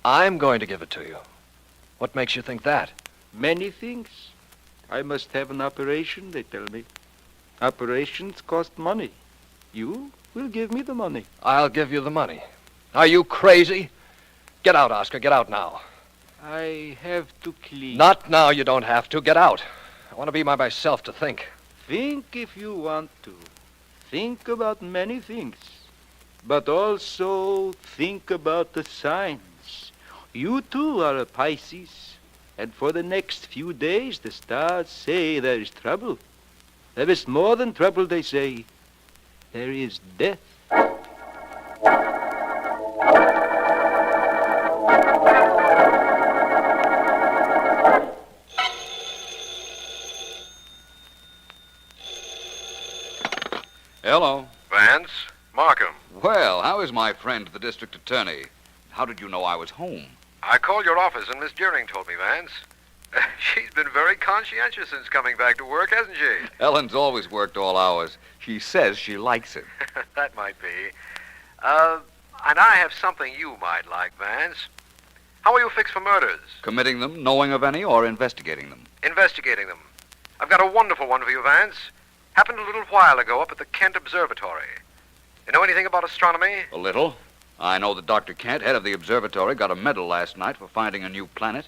I'm going to give it to you. What makes you think that? Many things. I must have an operation, they tell me. Operations cost money. You will give me the money. I'll give you the money. Are you crazy? Get out, Oscar. Get out now. I have to clean. Not now. You don't have to. Get out. I want to be by myself to think. Think if you want to. Think about many things. But also think about the signs. You too are a Pisces. And for the next few days, the stars say there is trouble. There is more than trouble, they say. There is death. Hello. Vance, Markham. Well, how is my friend, the district attorney? How did you know I was home? I called your office and Miss Deering told me, Vance. She's been very conscientious since coming back to work, hasn't she? Ellen's always worked all hours. She says she likes it. That might be. And I have something you might like, Vance. How are you fixed for murders? Committing them, knowing of any, or investigating them? Investigating them. I've got a wonderful one for you, Vance. Happened a little while ago up at the Kent Observatory. You know anything about astronomy? A little. I know that Dr. Kent, head of the observatory, got a medal last night for finding a new planet.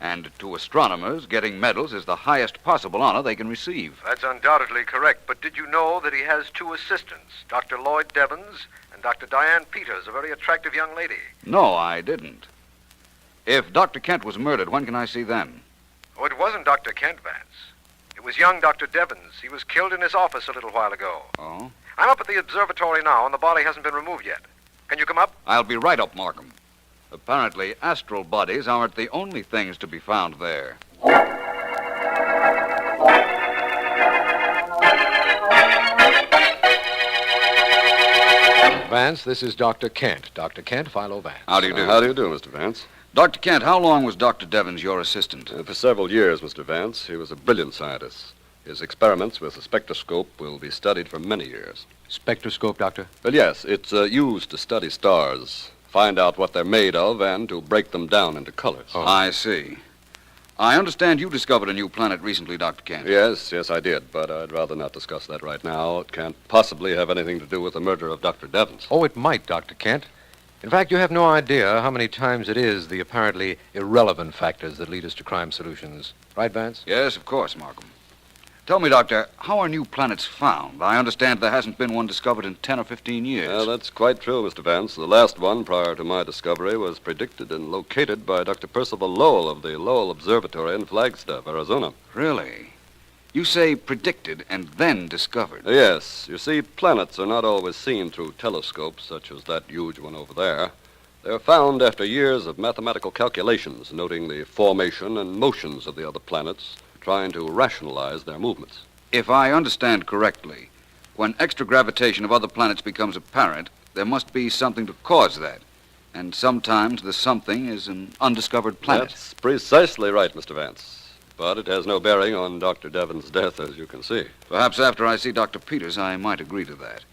And to astronomers, getting medals is the highest possible honor they can receive. That's undoubtedly correct, but did you know that he has two assistants, Dr. Lloyd Devons and Dr. Diane Peters, a very attractive young lady? No, I didn't. If Dr. Kent was murdered, when can I see them? Oh, it wasn't Dr. Kent, Vance. It was young Dr. Devons. He was killed in his office a little while ago. Oh? I'm up at the observatory now, and the body hasn't been removed yet. Can you come up? I'll be right up, Markham. Apparently, astral bodies aren't the only things to be found there. Vance, this is Dr. Kent. Dr. Kent, Philo Vance. How do you do? How do you do, Mr. Vance? Dr. Kent, how long was Dr. Devons your assistant? For several years, Mr. Vance. He was a brilliant scientist. His experiments with the spectroscope will be studied for many years. Spectroscope, Doctor? Well, yes, it's used to study stars, find out what they're made of, and to break them down into colors. Oh. I see. I understand you discovered a new planet recently, Dr. Kent. Yes, I did, but I'd rather not discuss that right now. It can't possibly have anything to do with the murder of Dr. Devons. Oh, it might, Dr. Kent. In fact, you have no idea how many times it is the apparently irrelevant factors that lead us to crime solutions. Right, Vance? Yes, of course, Markham. Tell me, Doctor, how are new planets found? I understand there hasn't been one discovered in 10 or 15 years. Well, that's quite true, Mr. Vance. The last one, prior to my discovery, was predicted and located by Dr. Percival Lowell of the Lowell Observatory in Flagstaff, Arizona. Really? You say predicted and then discovered? Yes. You see, planets are not always seen through telescopes, such as that huge one over there. They're found after years of mathematical calculations, noting the formation and motions of the other planets, trying to rationalize their movements. If I understand correctly, when extra gravitation of other planets becomes apparent, there must be something to cause that. And sometimes the something is an undiscovered planet. That's precisely right, Mr. Vance. But it has no bearing on Dr. Devon's death, as you can see. Perhaps after I see Dr. Peters, I might agree to that.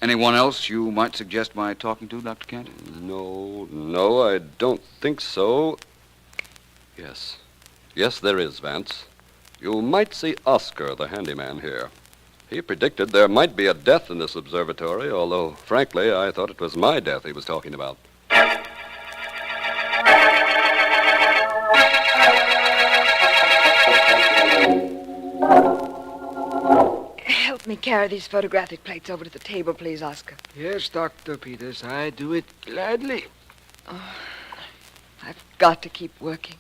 Anyone else you might suggest my talking to, Dr. Kent? No, I don't think so. Yes, there is, Vance. You might see Oscar, the handyman here. He predicted there might be a death in this observatory, although, frankly, I thought it was my death he was talking about. Help me carry these photographic plates over to the table, please, Oscar. Yes, Dr. Peters, I do it gladly. Oh, I've got to keep working.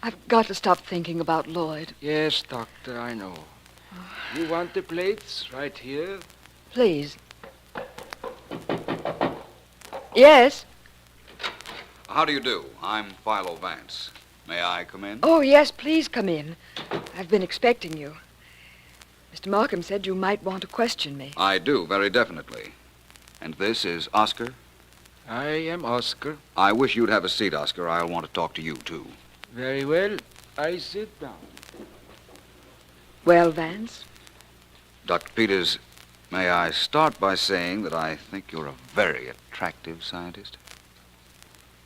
I've got to stop thinking about Lloyd. Yes, Doctor, I know. You want the plates right here? Please. Yes? How do you do? I'm Philo Vance. May I come in? Oh, yes, please come in. I've been expecting you. Mr. Markham said you might want to question me. I do, very definitely. And this is Oscar? I am Oscar. I wish you'd have a seat, Oscar. I'll want to talk to you, too. Very well. I sit down. Well, Vance? Dr. Peters, may I start by saying that I think you're a very attractive scientist?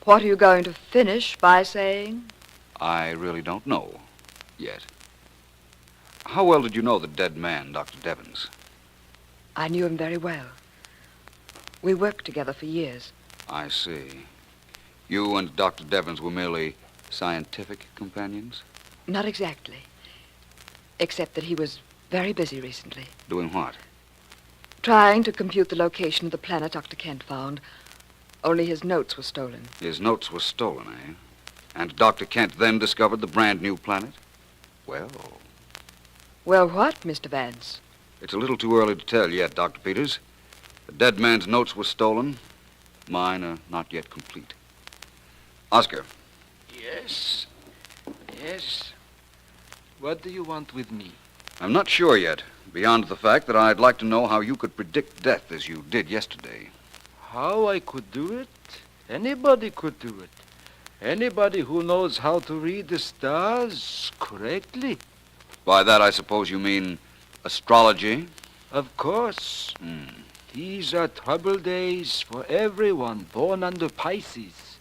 What are you going to finish by saying? I really don't know yet. How well did you know the dead man, Dr. Devons? I knew him very well. We worked together for years. I see. You and Dr. Devons were merely scientific companions? Not exactly. Except that he was very busy recently. Doing what? Trying to compute the location of the planet Dr. Kent found. Only his notes were stolen. His notes were stolen, eh? And Dr. Kent then discovered the brand new planet? Well... Well, what, Mr. Vance? It's a little too early to tell yet, Dr. Peters. The dead man's notes were stolen. Mine are not yet complete. Oscar. Yes. What do you want with me? I'm not sure yet. Beyond the fact that I'd like to know how you could predict death as you did yesterday. How I could do it? Anybody could do it. Anybody who knows how to read the stars correctly. By that, I suppose you mean astrology? Of course. These are troubled days for everyone born under Pisces.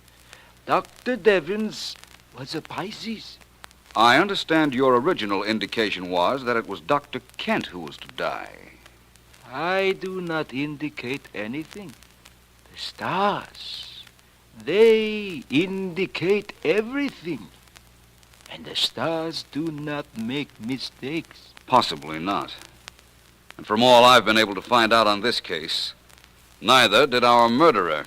Dr. Devons was a Pisces. I understand your original indication was that it was Dr. Kent who was to die. I do not indicate anything. The stars, they indicate everything. And the stars do not make mistakes. Possibly not. And from all I've been able to find out on this case, neither did our murderer.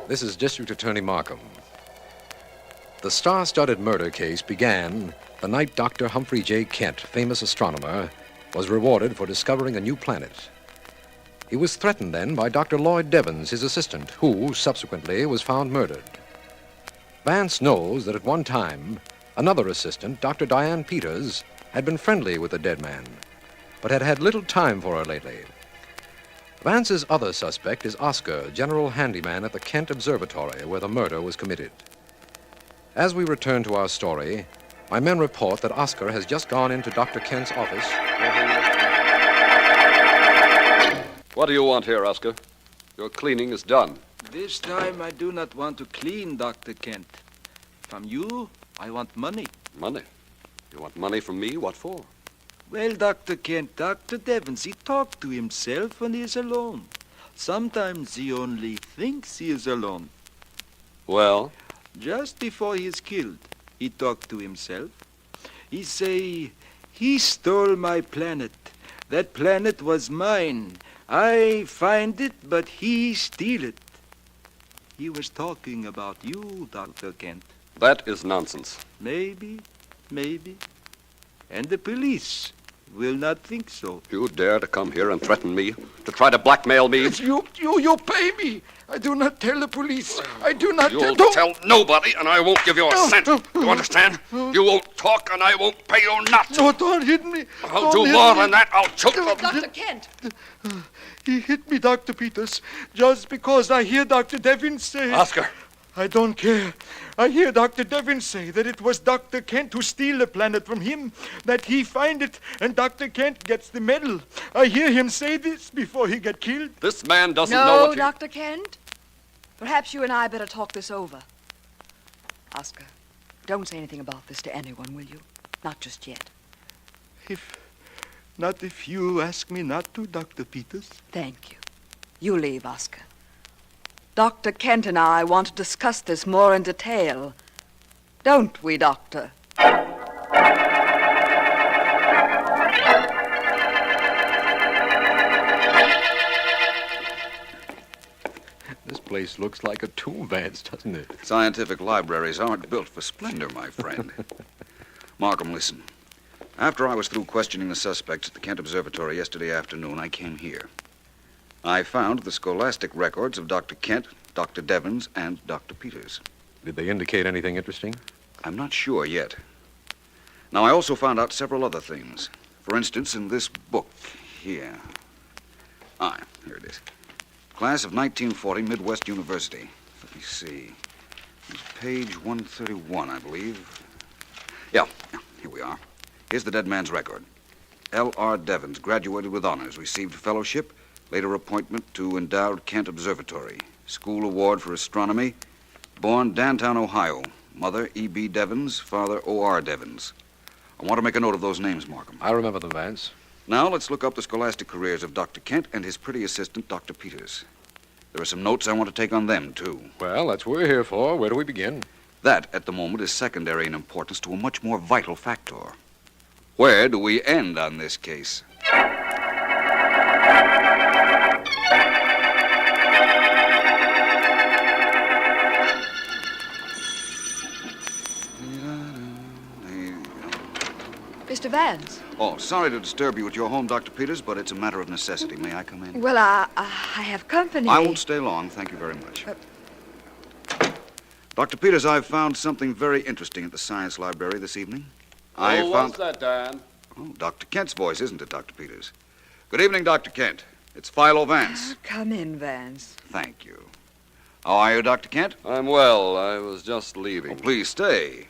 This is District Attorney Markham. The star-studded murder case began the night Dr. Humphrey J. Kent, famous astronomer, was rewarded for discovering a new planet. He was threatened then by Dr. Lloyd Devons, his assistant, who subsequently was found murdered. Vance knows that at one time, another assistant, Dr. Diane Peters, had been friendly with the dead man, but had had little time for her lately. Vance's other suspect is Oscar, general handyman at the Kent Observatory, where the murder was committed. As we return to our story, my men report that Oscar has just gone into Dr. Kent's office. What do you want here, Oscar? Your cleaning is done. This time I do not want to clean, Dr. Kent. From you, I want money. Money? You want money from me? What for? Well, Dr. Kent, Dr. Devons, he talks to himself when he is alone. Sometimes he only thinks he is alone. Well? Just before he is killed, he talked to himself. He say, he stole my planet. That planet was mine. I find it, but he steal it. He was talking about you, Dr. Kent. That is nonsense. Maybe. And the police will not think so. You dare to come here and threaten me? To try to blackmail me? You pay me. I do not tell the police. I do not You'll tell nobody, and I won't give you a cent. You understand? You won't talk, and I won't pay you nothing. No, don't hit me. I'll do more than that. I'll choke you. Dr. Kent! He hit me, Dr. Peters, just because I hear Dr. Devins say... Oscar. I don't care. I hear Dr. Devins say that it was Dr. Kent who steal the planet from him, that he find it, and Dr. Kent gets the medal. I hear him say this before he get killed. This man doesn't know what No, Dr. Kent. Perhaps you and I better talk this over. Oscar, don't say anything about this to anyone, will you? Not just yet. Not if you ask me not to, Dr. Peters. Thank you. You leave, Oscar. Dr. Kent and I want to discuss this more in detail. Don't we, Doctor? This place looks like a tomb, Vance, doesn't it? Scientific libraries aren't built for splendor, my friend. Markham, listen. After I was through questioning the suspects at the Kent Observatory yesterday afternoon, I came here. I found the scholastic records of Dr. Kent, Dr. Devons, and Dr. Peters. Did they indicate anything interesting? I'm not sure yet. Now, I also found out several other things. For instance, in this book here. Here it is. Class of 1940, Midwest University. Let me see. It's page 131, I believe. Yeah, here we are. Here's the dead man's record. L.R. Devons, graduated with honors, received fellowship, later appointment to endowed Kent Observatory, school award for astronomy, born Dantown, Ohio, mother E.B. Devons, father O.R. Devons. I want to make a note of those names, Markham. I remember them, Vance. Now let's look up the scholastic careers of Dr. Kent and his pretty assistant, Dr. Peters. There are some notes I want to take on them, too. Well, that's what we're here for. Where do we begin? That, at the moment, is secondary in importance to a much more vital factor. Where do we end on this case? Mr. Vance. Oh, sorry to disturb you at your home, Dr. Peters, but it's a matter of necessity. May I come in? Well, I have company. I won't stay long. Thank you very much. Dr. Peters, I've found something very interesting at the science library this evening. What's that, Dan? Oh, Dr. Kent's voice, isn't it, Dr. Peters? Good evening, Dr. Kent. It's Philo Vance. Come in, Vance. Thank you. How are you, Dr. Kent? I'm well. I was just leaving. Oh, please stay.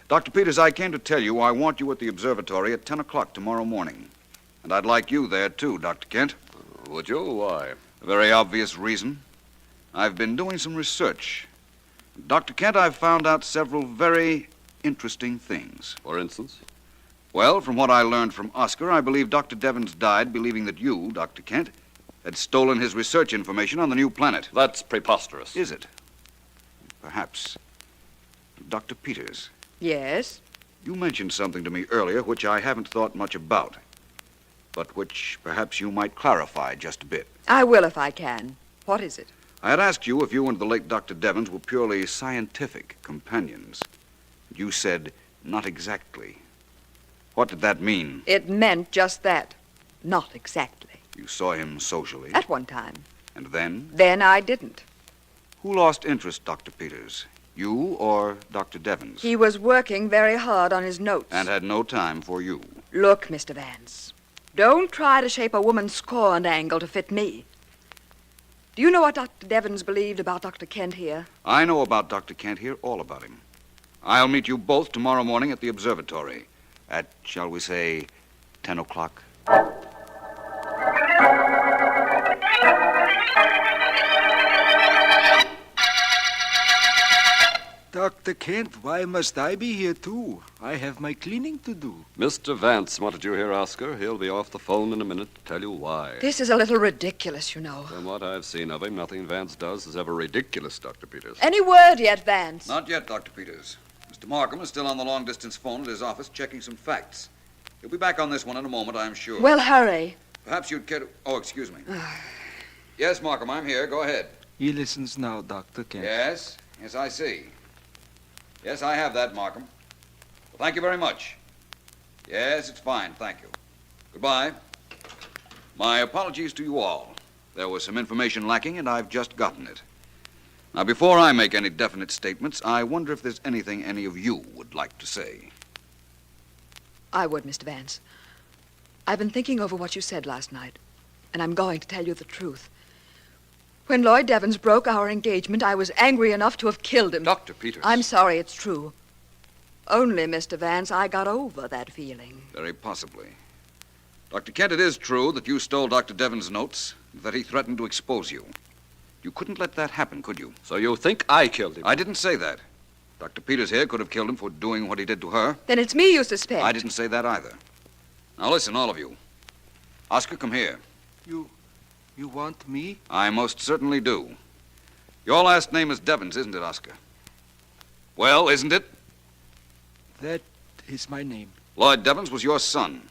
Dr. Peters, I came to tell you I want you at the observatory at 10 o'clock tomorrow morning. And I'd like you there, too, Dr. Kent. Would you? Why? A very obvious reason. I've been doing some research. Dr. Kent, I've found out several very interesting things. For instance? Well, from what I learned from Oscar, I believe Dr. Devons died believing that you, Dr. Kent, had stolen his research information on the new planet. That's preposterous. Is it? Perhaps. Dr. Peters. Yes? You mentioned something to me earlier which I haven't thought much about, but which perhaps you might clarify just a bit. I will if I can. What is it? I had asked you if you and the late Dr. Devons were purely scientific companions. You said, not exactly. What did that mean? It meant just that. Not exactly. You saw him socially? At one time. And then? Then I didn't. Who lost interest, Dr. Peters? You or Dr. Devons? He was working very hard on his notes. And had no time for you. Look, Mr. Vance, don't try to shape a woman's scorn angle to fit me. Do you know what Dr. Devons believed about Dr. Kent here? I know about Dr. Kent here, all about him. I'll meet you both tomorrow morning at the observatory at, shall we say, 10 o'clock. Dr. Kent, why must I be here too? I have my cleaning to do. Mr. Vance wanted you here, Oscar. He'll be off the phone in a minute to tell you why. This is a little ridiculous, you know. From what I've seen of him, nothing Vance does is ever ridiculous, Dr. Peters. Any word yet, Vance? Not yet, Dr. Peters. Mr. Markham is still on the long-distance phone at his office checking some facts. He'll be back on this one in a moment, I'm sure. Well, hurry. Perhaps you'd care to... Oh, excuse me. Yes, Markham, I'm here. Go ahead. He listens now, Dr. Kent. Yes? Yes, I see. Yes, I have that, Markham. Well, thank you very much. Yes, it's fine, thank you. Goodbye. My apologies to you all. There was some information lacking, and I've just gotten it. Now, before I make any definite statements, I wonder if there's anything any of you would like to say. I would, Mr. Vance. I've been thinking over what you said last night, and I'm going to tell you the truth. When Lloyd Devons broke our engagement, I was angry enough to have killed him. Dr. Peters. I'm sorry, it's true. Only, Mr. Vance, I got over that feeling. Very possibly. Dr. Kent, it is true that you stole Dr. Devons' notes, that he threatened to expose you. You couldn't let that happen, could you? So you think I killed him? I didn't say that. Dr. Peters here could have killed him for doing what he did to her. Then it's me you suspect. I didn't say that either. Now listen, all of you. Oscar, come here. You want me? I most certainly do. Your last name is Devons, isn't it, Oscar? Well, isn't it? That is my name. Lloyd Devons was your son.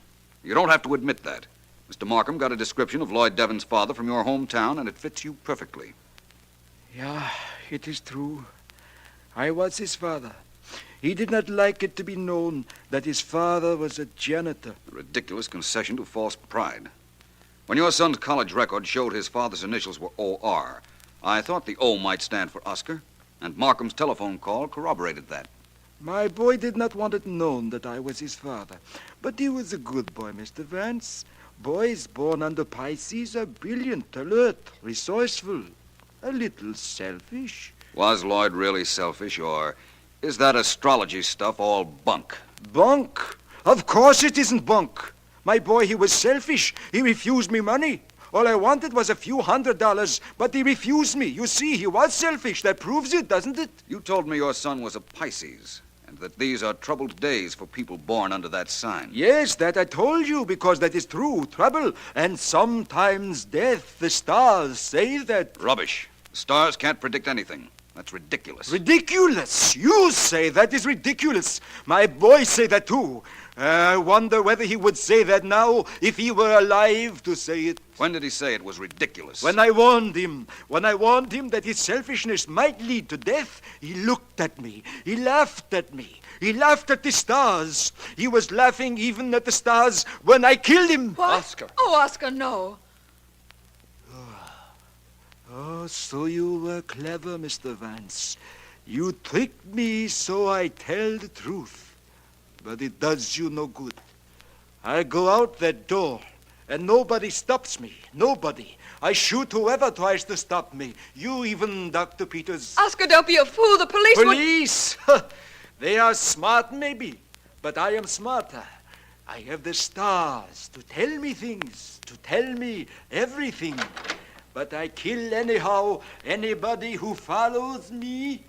You don't have to admit that. Mr. Markham got a description of Lloyd Devons' father from your hometown, and it fits you perfectly. Yeah, it is true. I was his father. He did not like it to be known that his father was a janitor. A ridiculous concession to false pride. When your son's college record showed his father's initials were O.R., I thought the O might stand for Oscar, and Markham's telephone call corroborated that. My boy did not want it known that I was his father, but he was a good boy, Mr. Vance. Boys born under Pisces are brilliant, alert, resourceful, a little selfish. Was Lloyd really selfish, or is that astrology stuff all bunk? Bunk? Of course it isn't bunk. My boy, he was selfish. He refused me money. All I wanted was a few $100, but he refused me. You see, he was selfish. That proves it, doesn't it? You told me your son was a Pisces, and that these are troubled days for people born under that sign. Yes, that I told you, because that is true. Trouble, and sometimes death. The stars say that. Rubbish. The stars can't predict anything. That's ridiculous. Ridiculous! You say that is ridiculous. My boy say that too. I wonder whether he would say that now if he were alive to say it. When did he say it was ridiculous? When I warned him. When I warned him that his selfishness might lead to death, he looked at me. He laughed at me. He laughed at the stars. He was laughing even at the stars when I killed him. What? Oscar. Oh, Oscar, no. Oh, so you were clever, Mr. Vance. You tricked me so I tell the truth. But it does you no good. I go out that door, and nobody stops me. Nobody. I shoot whoever tries to stop me. You even, Dr. Peters. Oscar, don't be a fool. The police will... Police? They are smart, maybe. But I am smarter. I have the stars to tell me things, to tell me everything. But I kill anyhow anybody who follows me.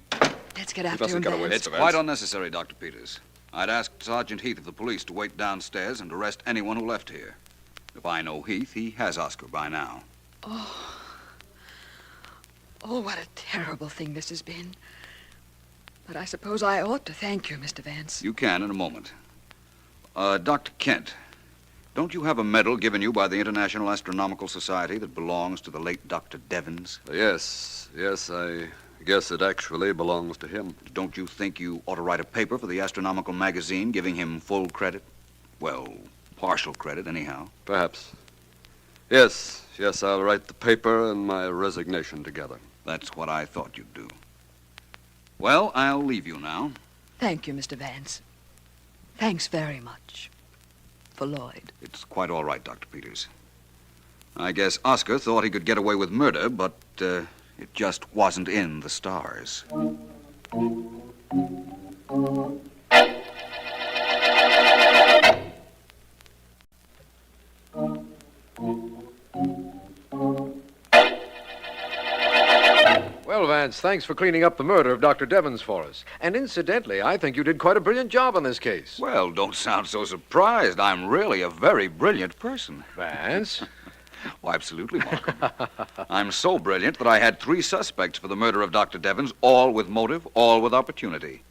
Let's get after him, Vance. It's quite unnecessary, Dr. Peters. I'd asked Sergeant Heath of the police to wait downstairs and arrest anyone who left here. If I know Heath, he has Oscar by now. Oh, what a terrible thing this has been. But I suppose I ought to thank you, Mr. Vance. You can in a moment. Dr. Kent, don't you have a medal given you by the International Astronomical Society that belongs to the late Dr. Devens? Yes, I guess it actually belongs to him. Don't you think you ought to write a paper for the astronomical magazine giving him full credit? Well, partial credit, anyhow. Perhaps. Yes, I'll write the paper and my resignation together. That's what I thought you'd do. Well, I'll leave you now. Thank you, Mr. Vance. Thanks very much. For Lloyd. It's quite all right, Dr. Peters. I guess Oscar thought he could get away with murder, but it just wasn't in the stars. Well, Vance, thanks for cleaning up the murder of Dr. Devens for us. And incidentally, I think you did quite a brilliant job on this case. Well, don't sound so surprised. I'm really a very brilliant person. Vance? Well, absolutely, Markham. I'm so brilliant that I had 3 suspects for the murder of Dr. Devens, all with motive, all with opportunity.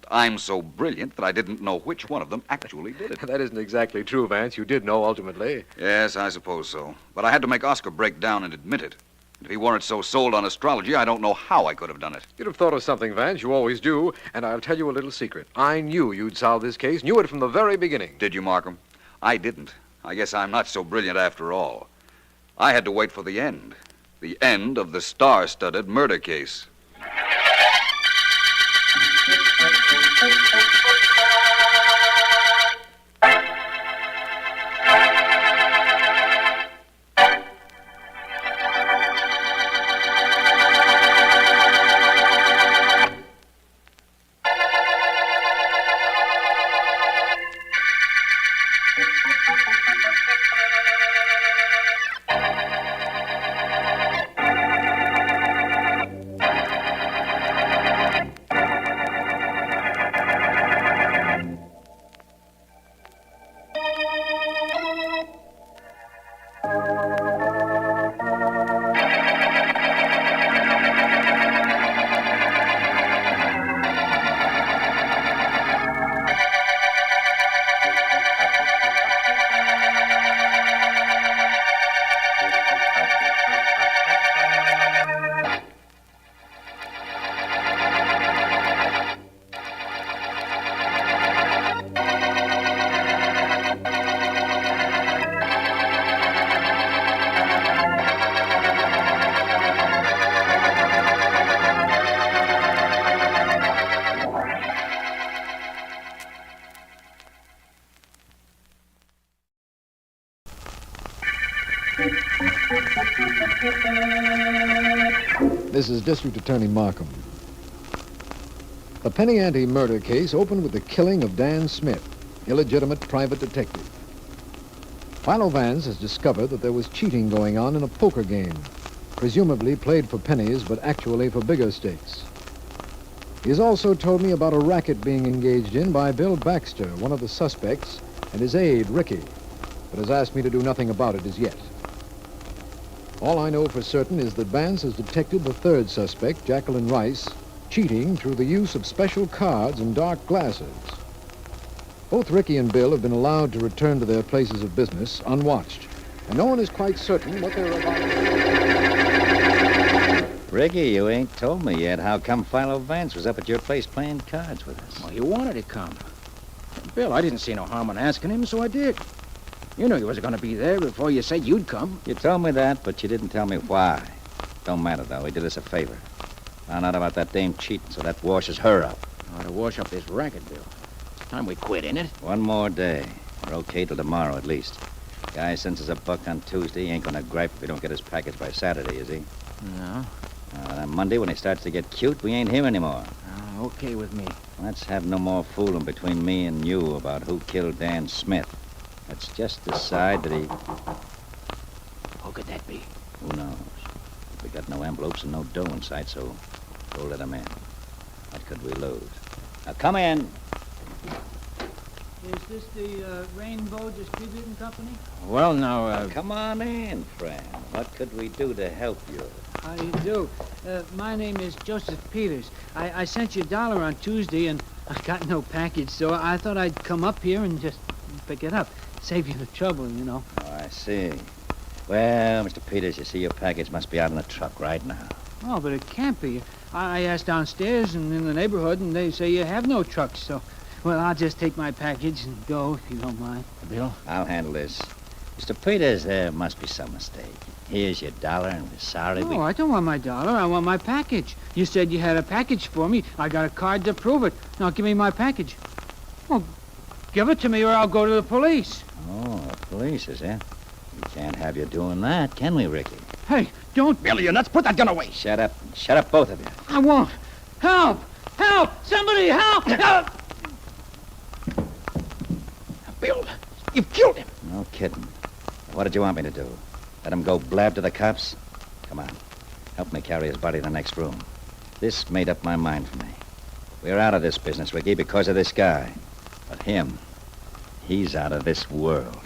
But I'm so brilliant that I didn't know which one of them actually did it. That isn't exactly true, Vance. You did know ultimately. Yes, I suppose so. But I had to make Oscar break down and admit it. If he weren't so sold on astrology, I don't know how I could have done it. You'd have thought of something, Vance. You always do. And I'll tell you a little secret. I knew you'd solve this case. Knew it from the very beginning. Did you, Markham? I didn't. I guess I'm not so brilliant after all. I had to wait for the end. The end of the star-studded murder case. This is District Attorney Markham. The Penny Ante murder case opened with the killing of Dan Smith, illegitimate private detective. Philo Vance has discovered that there was cheating going on in a poker game, presumably played for pennies, but actually for bigger stakes. He has also told me about a racket being engaged in by Bill Baxter, one of the suspects, and his aide, Ricky, but has asked me to do nothing about it as yet. All I know for certain is that Vance has detected the third suspect, Jacqueline Rice, cheating through the use of special cards and dark glasses. Both Ricky and Bill have been allowed to return to their places of business unwatched, and no one is quite certain what they're about to do. Ricky, you ain't told me yet how come Philo Vance was up at your place playing cards with us. Well, he wanted to come. Bill, I didn't see no harm in asking him, so I did. You knew he was going to be there before you said you'd come. You told me that, but you didn't tell me why. Don't matter, though. He did us a favor. Found out about that dame cheating, so that washes her up. Oh, to wash up this racket, Bill. It's time we quit, ain't it? One more day. We're okay till tomorrow, at least. Guy sends us a buck on Tuesday. He ain't gonna gripe if we don't get his package by Saturday, is he? No. On Monday, when he starts to get cute, we ain't here anymore. Oh, okay with me. Let's have no more fooling between me and you about who killed Dan Smith. Let's just decide that he... Who could that be? Who knows? We got no envelopes and no dough in sight, so go let him in. What could we lose? Now, come in. Is this the Rainbow Distributing Company? Well, now, Come on in, friend. What could we do to help you? How do you do? My name is Joseph Peters. I sent you $1 on Tuesday, and I got no package, so I thought I'd come up here and just pick it up. Save you the trouble, you know. Oh, I see. Well, Mr. Peters, you see your package must be out in the truck right now. Oh, but it can't be. I asked downstairs and in the neighborhood, and they say you have no trucks, so... Well, I'll just take my package and go, if you don't mind. Bill? I'll handle this. Mr. Peters, there must be some mistake. Here's your $1, and we're sorry we... No, I don't want my $1. I want my package. You said you had a package for me. I got a card to prove it. Now, give me my package. Well, give it to me or I'll go to the police. Oh, the police, is it? We can't have you doing that, can we, Ricky? Hey, don't... Bill, you nuts. Put that gun away. Shut up. Shut up, both of you. I won't. Help! Help! Somebody help! Help! Bill, you've killed him. No kidding. What did you want me to do? Let him go blab to the cops? Come on. Help me carry his body to the next room. This made up my mind for me. We're out of this business, Ricky, because of this guy. But him, he's out of this world.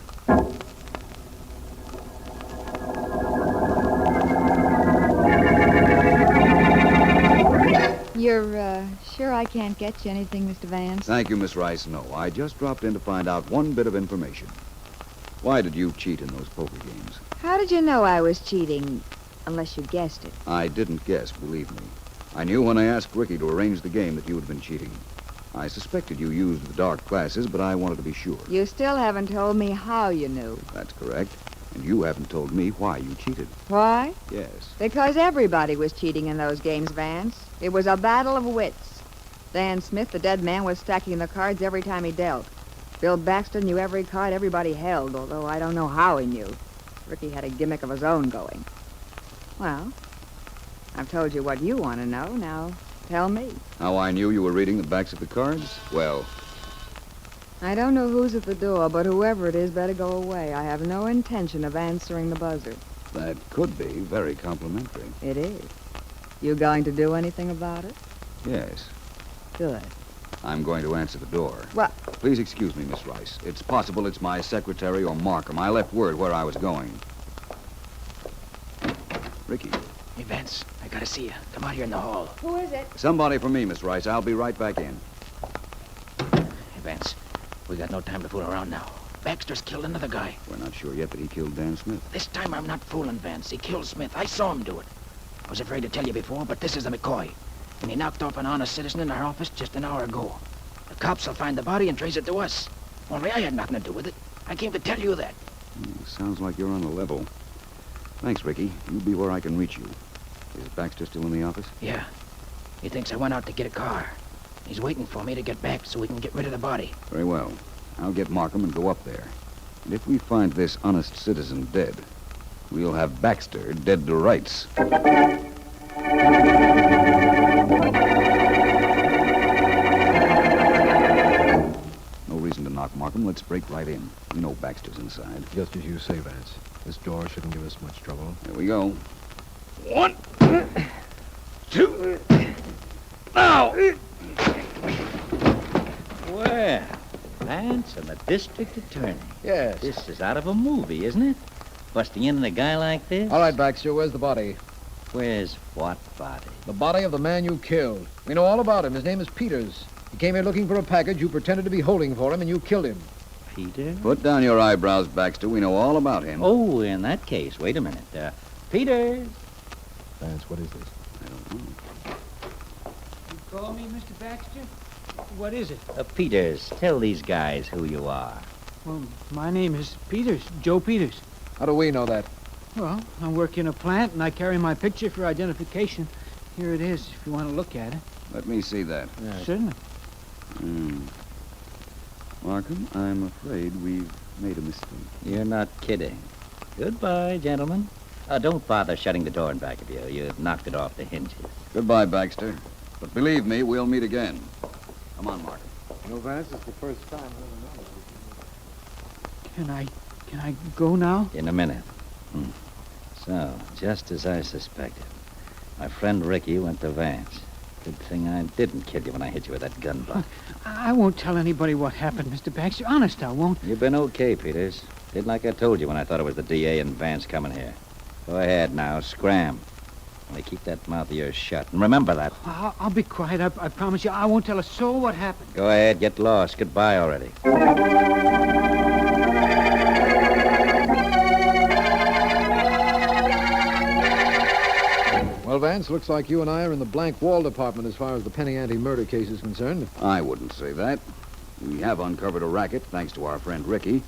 You're sure I can't get you anything, Mr. Vance? Thank you, Miss Rice. No, I just dropped in to find out one bit of information. Why did you cheat in those poker games? How did you know I was cheating, unless you guessed it? I didn't guess, believe me. I knew when I asked Ricky to arrange the game that you had been cheating. I suspected you used the dark glasses, but I wanted to be sure. You still haven't told me how you knew. That's correct. And you haven't told me why you cheated. Why? Yes. Because everybody was cheating in those games, Vance. It was a battle of wits. Dan Smith, the dead man, was stacking the cards every time he dealt. Bill Baxter knew every card everybody held, although I don't know how he knew. Ricky had a gimmick of his own going. Well, I've told you what you want to know. Now, tell me. How I knew you were reading the backs of the cards? Well, I don't know who's at the door, but whoever it is better go away. I have no intention of answering the buzzer. that could be very complimentary. It is. You going to do anything about it? Yes. Good. I'm going to answer the door. What? Please excuse me, Miss Rice. It's possible it's my secretary or Markham. I left word where I was going. Ricky. Hey, Vance, I gotta see you. Come out here in the hall. Who is it? Somebody for me, Miss Rice. I'll be right back in. Hey, Vance, we got no time to fool around now. Baxter's killed another guy. We're not sure yet that he killed Dan Smith. This time I'm not fooling, Vance. He killed Smith. I saw him do it. I was afraid to tell you before, but this is the McCoy. And he knocked off an honest citizen in our office just an hour ago. The cops will find the body and trace it to us. Only I had nothing to do with it. I came to tell you that. Sounds like you're on the level. Thanks, Ricky. You be where I can reach you. Is Baxter still in the office? Yeah. He thinks I went out to get a car. He's waiting for me to get back so we can get rid of the body. Very well. I'll get Markham and go up there. And if we find this honest citizen dead, we'll have Baxter dead to rights. No reason to knock, Markham. Let's break right in. You know Baxter's inside. Just as you say, Vance. This door shouldn't give us much trouble. There we go. 1, 2, now! Well, Vance and the district attorney. Yes. This is out of a movie, isn't it? Busting in on a guy like this? All right, Baxter, where's the body? Where's what body? The body of the man you killed. We know all about him. His name is Peters. He came here looking for a package you pretended to be holding for him, and you killed him. Peter? Put down your eyebrows, Baxter. We know all about him. Oh, in that case, wait a minute. Peters? Vance, what is this? I don't know. You call me, Mr. Baxter? What is it? Peters, tell these guys who you are. Well, my name is Peters, Joe Peters. How do we know that? Well, I work in a plant, and I carry my picture for identification. Here it is, if you want to look at it. Let me see that. Certainly. Markham, I'm afraid we've made a mistake. You're not kidding. Goodbye, gentlemen. Don't bother shutting the door in back of you. You've knocked it off the hinges. Goodbye, Baxter. But believe me, we'll meet again. Come on, Markham. No, Vance, it's the first time I ever known. Can I go now? In a minute. So, just as I suspected, my friend Ricky went to Vance. Good thing I didn't kill you when I hit you with that gun butt. I won't tell anybody what happened, Mr. Baxter. Honest, I won't. You've been okay, Peters. Did like I told you when I thought it was the DA and Vance coming here. Go ahead now, scram. Only keep that mouth of yours shut. And remember that. I'll be quiet. I promise you. I won't tell a soul what happened. Go ahead, get lost. Goodbye already. Well, Vance, looks like you and I are in the blank wall department as far as the Penny Ante murder case is concerned. I wouldn't say that. We have uncovered a racket, thanks to our friend Ricky,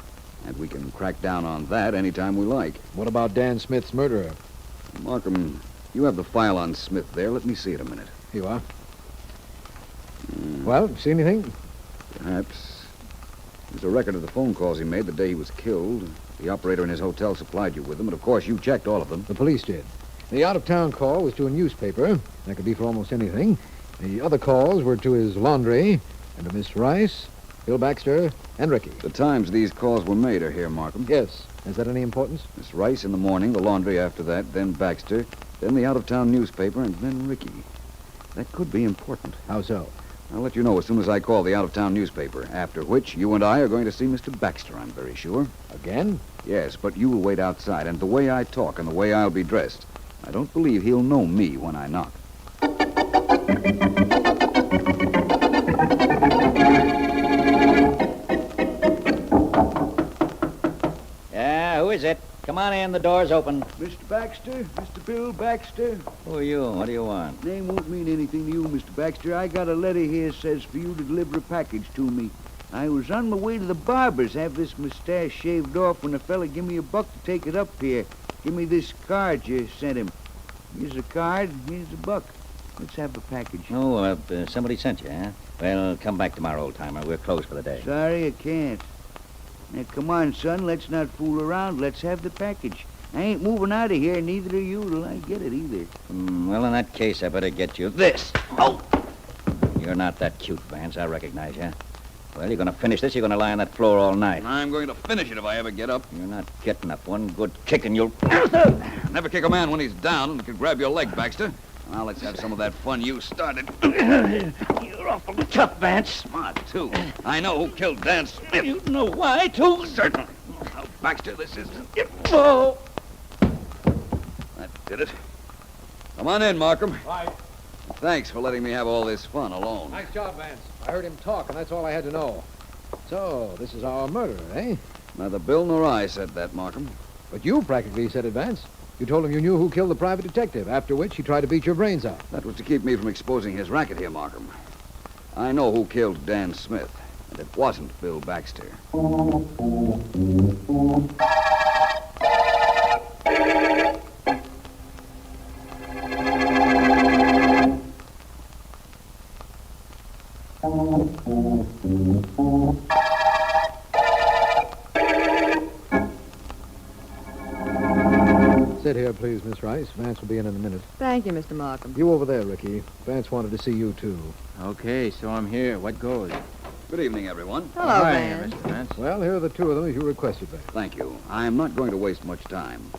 and we can crack down on that anytime we like. What about Dan Smith's murderer? Markham, you have the file on Smith there. Let me see it a minute. Here you are. Well, see anything? Perhaps. There's a record of the phone calls he made the day he was killed. The operator in his hotel supplied you with them, and of course you checked all of them. The police did. The out-of-town call was to a newspaper. That could be for almost anything. The other calls were to his laundry and to Miss Rice, Bill Baxter, and Ricky. The times these calls were made are here, Markham. Yes. Is that any importance? Miss Rice in the morning, the laundry after that, then Baxter, then the out-of-town newspaper, and then Ricky. That could be important. How so? I'll let you know as soon as I call the out-of-town newspaper, after which you and I are going to see Mr. Baxter, I'm very sure. Again? Yes, but you will wait outside, and the way I talk and the way I'll be dressed, I don't believe he'll know me when I knock. Yeah, who is it? Come on in, the door's open. Mr. Baxter? Mr. Bill Baxter? Who are you? What do you want? Name won't mean anything to you, Mr. Baxter. I got a letter here says for you to deliver a package to me. I was on my way to the barber's, have this mustache shaved off when a fella give me $1 to take it up here. Give me this card you sent him. Here's a card, here's $1. Let's have the package. Oh, somebody sent you, huh? Well, come back tomorrow, old-timer. We're closed for the day. Sorry, I can't. Now, come on, son, let's not fool around. Let's have the package. I ain't moving out of here, neither are you till I get it either. Well, in that case, I better get you this. Oh! You're not that cute, Vance. I recognize you. Well, you're going to finish this. You're going to lie on that floor all night. I'm going to finish it if I ever get up. You're not getting up. One good kick and you'll... Never kick a man when he's down and can grab your leg, Baxter. Now, let's have some of that fun you started. You're awful tough, Vance. Smart, too. I know who killed Dan Smith. You know why, too? Certainly. Now, Baxter, this is... Oh! That did it. Come on in, Markham. Right. Thanks for letting me have all this fun alone. Nice job, Vance. I heard him talk, and that's all I had to know. So, this is our murderer, eh? Neither Bill nor I said that, Markham. But you practically said it, Vance. You told him you knew who killed the private detective, after which he tried to beat your brains out. That was to keep me from exposing his racket here, Markham. I know who killed Dan Smith, and it wasn't Bill Baxter. Sit here, please, Miss Rice. Vance will be in a minute. Thank you, Mr. Markham. You over there, Ricky. Vance wanted to see you, too. Okay, so I'm here. What goes? Good evening, everyone. Hello, Hi, Vance. Mr. Vance. Well, here are the two of them as you requested, Vance. Thank you. I'm not going to waste much time.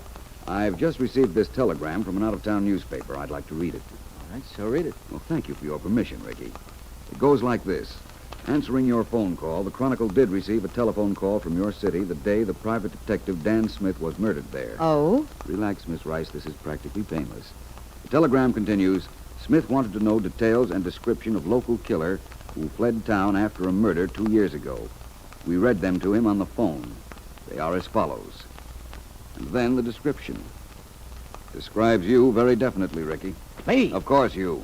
I've just received this telegram from an out-of-town newspaper. I'd like to read it. All right, so read it. Well, thank you for your permission, Ricky. It goes like this. Answering your phone call, the Chronicle did receive a telephone call from your city the day the private detective Dan Smith was murdered there. Oh? Relax, Miss Rice. This is practically painless. The telegram continues, Smith wanted to know details and description of local killer who fled town after a murder 2 years ago. We read them to him on the phone. They are as follows. And then the description. Describes you very definitely, Ricky. Me? Of course you.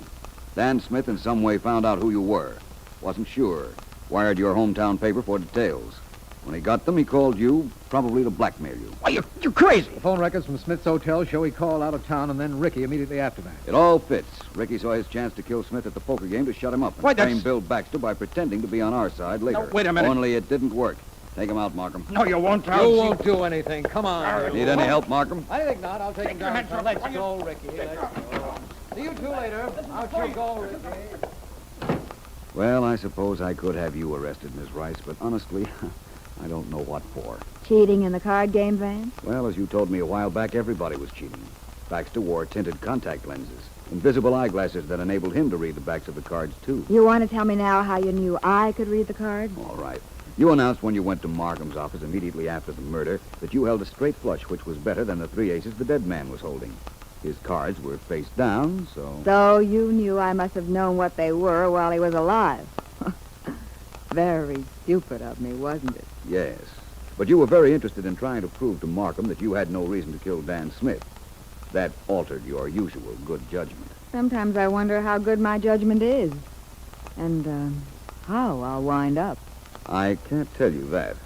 Dan Smith in some way found out who you were. Wasn't sure. Wired your hometown paper for details. When he got them, he called you, probably to blackmail you. Why, you're crazy. The phone records from Smith's hotel show he called out of town and then Ricky immediately after that. It all fits. Ricky saw his chance to kill Smith at the poker game to shut him up and Why, frame Bill Baxter by pretending to be on our side later. No, wait a minute. Only it didn't work. Take him out, Markham. No, you won't. You won't do anything. Come on. Need any help, Markham? I think not. I'll take him down. Let's go, Ricky. Let's go. See you two later. Out you go, Ricky. Well, I suppose I could have you arrested, Miss Rice, but honestly, I don't know what for. Cheating in the card game, Vance? Well, as you told me a while back, everybody was cheating. Baxter wore tinted contact lenses, invisible eyeglasses that enabled him to read the backs of the cards, too. You want to tell me now how you knew I could read the cards? All right. You announced when you went to Markham's office immediately after the murder that you held a straight flush, which was better than the 3 aces the dead man was holding. His cards were face down, so... So you knew I must have known what they were while he was alive. Very stupid of me, wasn't it? Yes. But you were very interested in trying to prove to Markham that you had no reason to kill Dan Smith. That altered your usual good judgment. Sometimes I wonder how good my judgment is. And, how I'll wind up. I can't tell you that.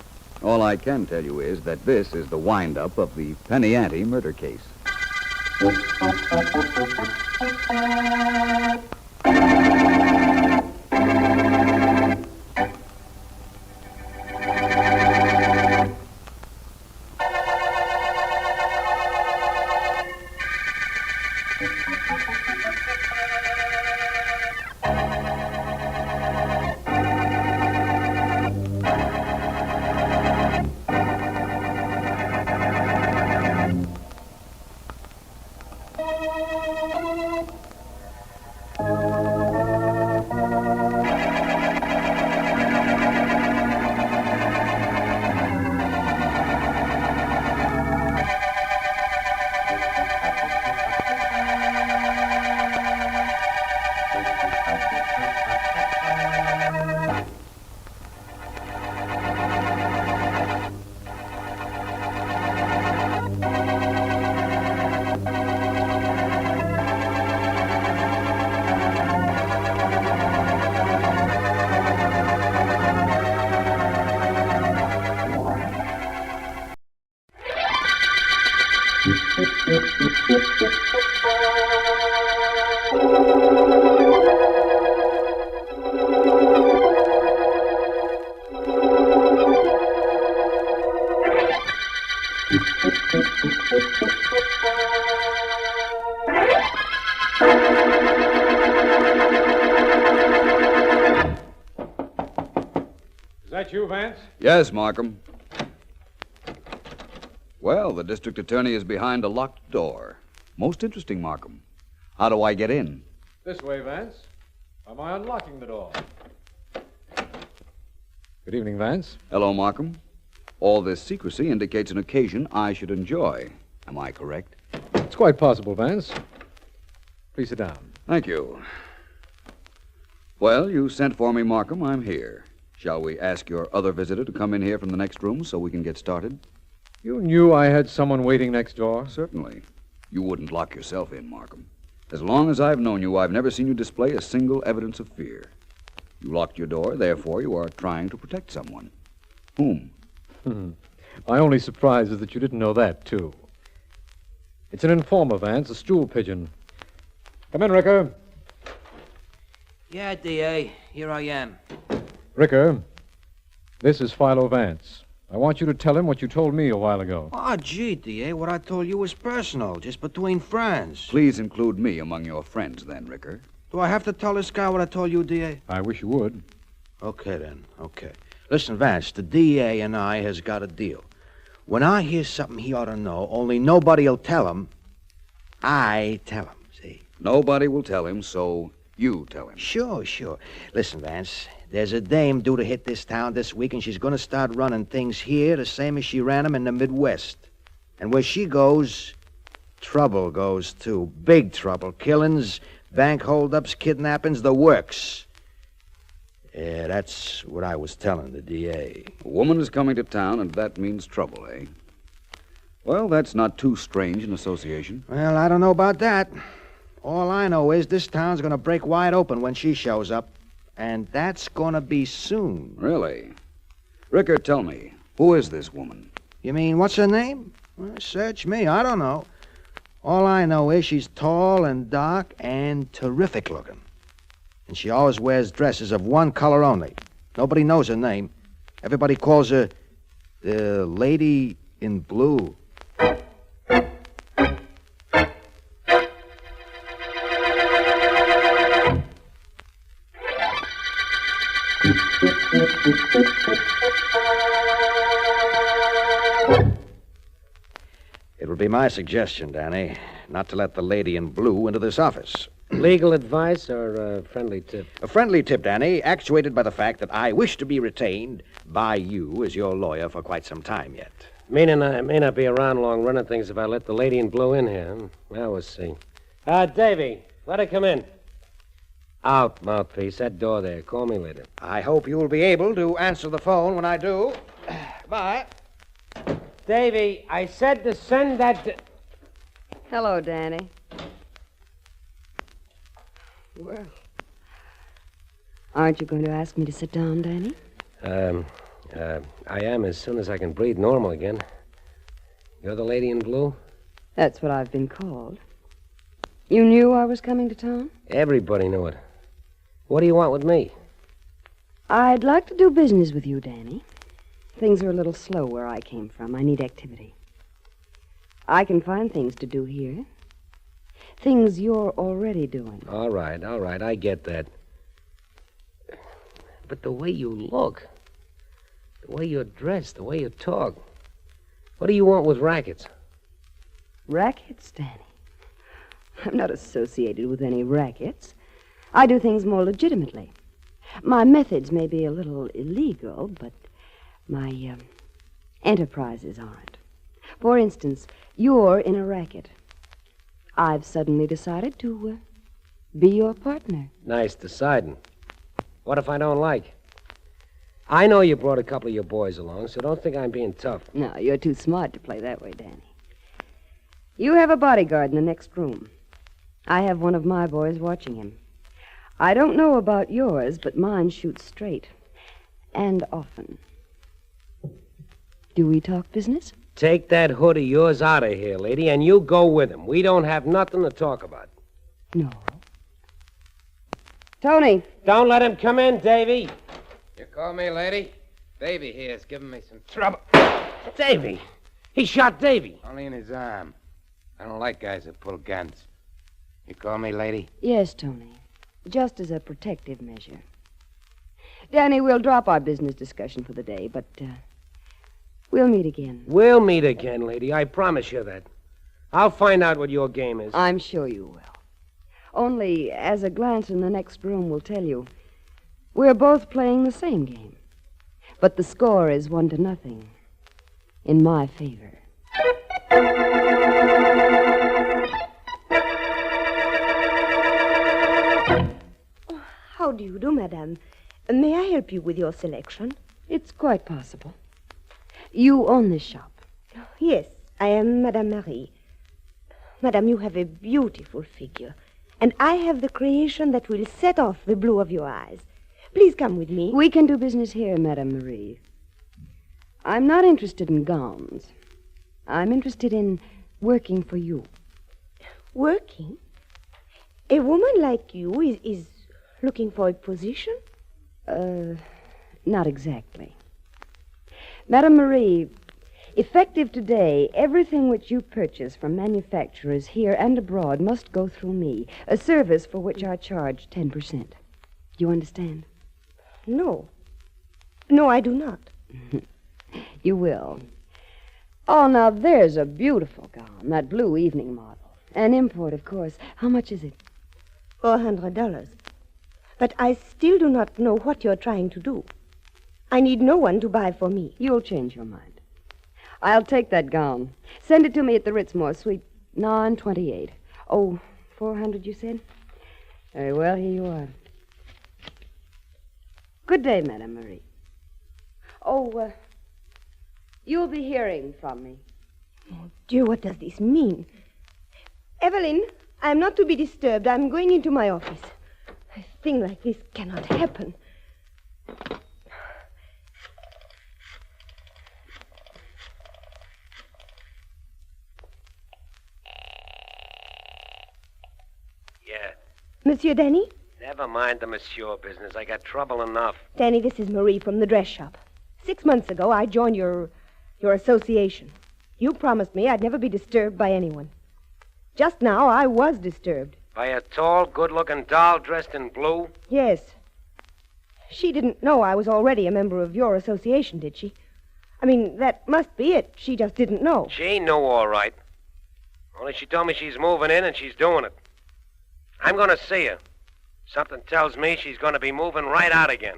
All I can tell you is that this is the wind-up of the Penny Ante murder case. Is that you, Vance? Yes, Markham. Well, the district attorney is behind a locked door. Most interesting, Markham. How do I get in? This way, Vance. Am I unlocking the door? Good evening, Vance. Hello, Markham. All this secrecy indicates an occasion I should enjoy. Am I correct? It's quite possible, Vance. Please sit down. Thank you. Well, you sent for me, Markham. I'm here. Shall we ask your other visitor to come in here from the next room so we can get started? You knew I had someone waiting next door? Certainly. You wouldn't lock yourself in, Markham. As long as I've known you, I've never seen you display a single evidence of fear. You locked your door, therefore you are trying to protect someone. Whom? My only surprise is that you didn't know that, too. It's an informer, Vance, a stool pigeon. Come in, Ricker. Yeah, D.A., here I am. Ricker, this is Philo Vance. I want you to tell him what you told me a while ago. Oh, gee, D.A., what I told you was personal, just between friends. Please include me among your friends, then, Ricker. Do I have to tell this guy what I told you, D.A.? I wish you would. Okay, then. Okay. Listen, Vance, the D.A. and I has got a deal. When I hear something he ought to know, only nobody'll tell him, I tell him, see? Nobody will tell him, so you tell him. Sure. Listen, Vance, there's a dame due to hit this town this week, and she's going to start running things here the same as she ran them in the Midwest. And where she goes, Trouble goes, too. Big trouble. Killings, bank holdups, kidnappings, the works. Yeah, that's what I was telling the DA. A woman is coming to town, and that means trouble, eh? Well, that's not too strange an association. Well, I don't know about that. All I know is this town's going to break wide open when she shows up. And that's going to be soon. Really? Rickard, tell me, who is this woman? You mean, what's her name? Well, search me. I don't know. All I know is she's tall and dark and terrific looking. And she always wears dresses of one color only. Nobody knows her name. Everybody calls her the Lady in Blue. It would be my suggestion, Danny, not to let the Lady in Blue into this office. Legal advice or a friendly tip? A friendly tip, Danny, actuated by the fact that I wish to be retained by you as your lawyer for quite some time yet. Meaning I may not be around long running things if I let the Lady in Blue in here. Well, we'll see. Davy, let her come in. Out, mouthpiece. That door there. Call me later. I hope you'll be able to answer the phone when I do. Bye. Davy, I said to send that... Hello, Danny. Well, aren't you going to ask me to sit down, Danny? I am as soon as I can breathe normal again. You're the Lady in Blue? That's what I've been called. You knew I was coming to town? Everybody knew it. What do you want with me? I'd like to do business with you, Danny. Things are a little slow where I came from. I need activity. I can find things to do here. Things you're already doing. All right, I get that. But the way you look, the way you're dressed, the way you talk, what do you want with rackets? Rackets, Danny? I'm not associated with any rackets. I do things more legitimately. My methods may be a little illegal, but my enterprises aren't. For instance, you're in a racket. I've suddenly decided to be your partner. Nice deciding. What if I don't like? I know you brought a couple of your boys along, so don't think I'm being tough. No, you're too smart to play that way, Danny. You have a bodyguard in the next room. I have one of my boys watching him. I don't know about yours, but mine shoots straight. And often. Do we talk business? Take that hood of yours out of here, lady, and you go with him. We don't have nothing to talk about. No. Tony. Don't let him come in, Davy. You call me, lady? Davy here is giving me some trouble. Davy? He shot Davy. Only in his arm. I don't like guys that pull guns. You call me, lady? Yes, Tony. Just as a protective measure. Danny, we'll drop our business discussion for the day, but we'll meet again. We'll meet again, lady. I promise you that. I'll find out what your game is. I'm sure you will. Only, as a glance in the next room will tell you, we're both playing the same game. But the score is 1-0 in my favor. How do you do, madame? May I help you with your selection? It's quite possible. You own this shop. Yes, I am Madame Marie. Madame, you have a beautiful figure, and I have the creation that will set off the blue of your eyes. Please come with me. We can do business here, Madame Marie. I'm not interested in gowns. I'm interested in working for you. Working? A woman like you is looking for a position? Not exactly. Madame Marie, effective today, everything which you purchase from manufacturers here and abroad must go through me, a service for which I charge 10%. Do you understand? No. No, I do not. You will. Oh, now there's a beautiful gown, that blue evening model. An import, of course. How much is it? $400. But I still do not know what you're trying to do. I need no one to buy for me. You'll change your mind. I'll take that gown. Send it to me at the Ritzmore Suite 9:28. Oh, 400, you said? Very well, here you are. Good day, Madame Marie. Oh, you'll be hearing from me. Oh, dear, what does this mean? Evelyn, I'm not to be disturbed. I'm going into my office. A thing like this cannot happen. Yeah. Monsieur Danny? Never mind the monsieur business. I got trouble enough. Danny, this is Marie from the dress shop. 6 months ago, I joined your association. You promised me I'd never be disturbed by anyone. Just now, I was disturbed. By a tall, good-looking doll dressed in blue? Yes. She didn't know I was already a member of your association, did she? I mean, that must be it. She just didn't know. She knew all right. Only she told me she's moving in and she's doing it. I'm going to see her. Something tells me she's going to be moving right out again.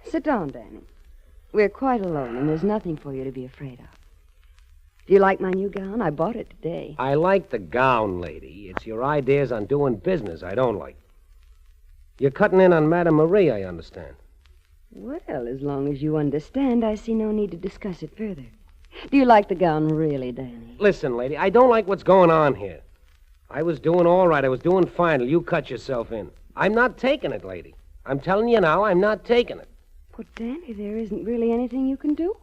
Sit down, Danny. We're quite alone, and there's nothing for you to be afraid of. Do you like my new gown? I bought it today. I like the gown, lady. It's your ideas on doing business I don't like. You're cutting in on Madame Marie, I understand. Well, as long as you understand, I see no need to discuss it further. Do you like the gown really, Danny? Listen, lady, I don't like what's going on here. I was doing all right. I was doing fine till you cut yourself in. I'm not taking it, lady. I'm telling you now, I'm not taking it. But, Danny, there isn't really anything you can do.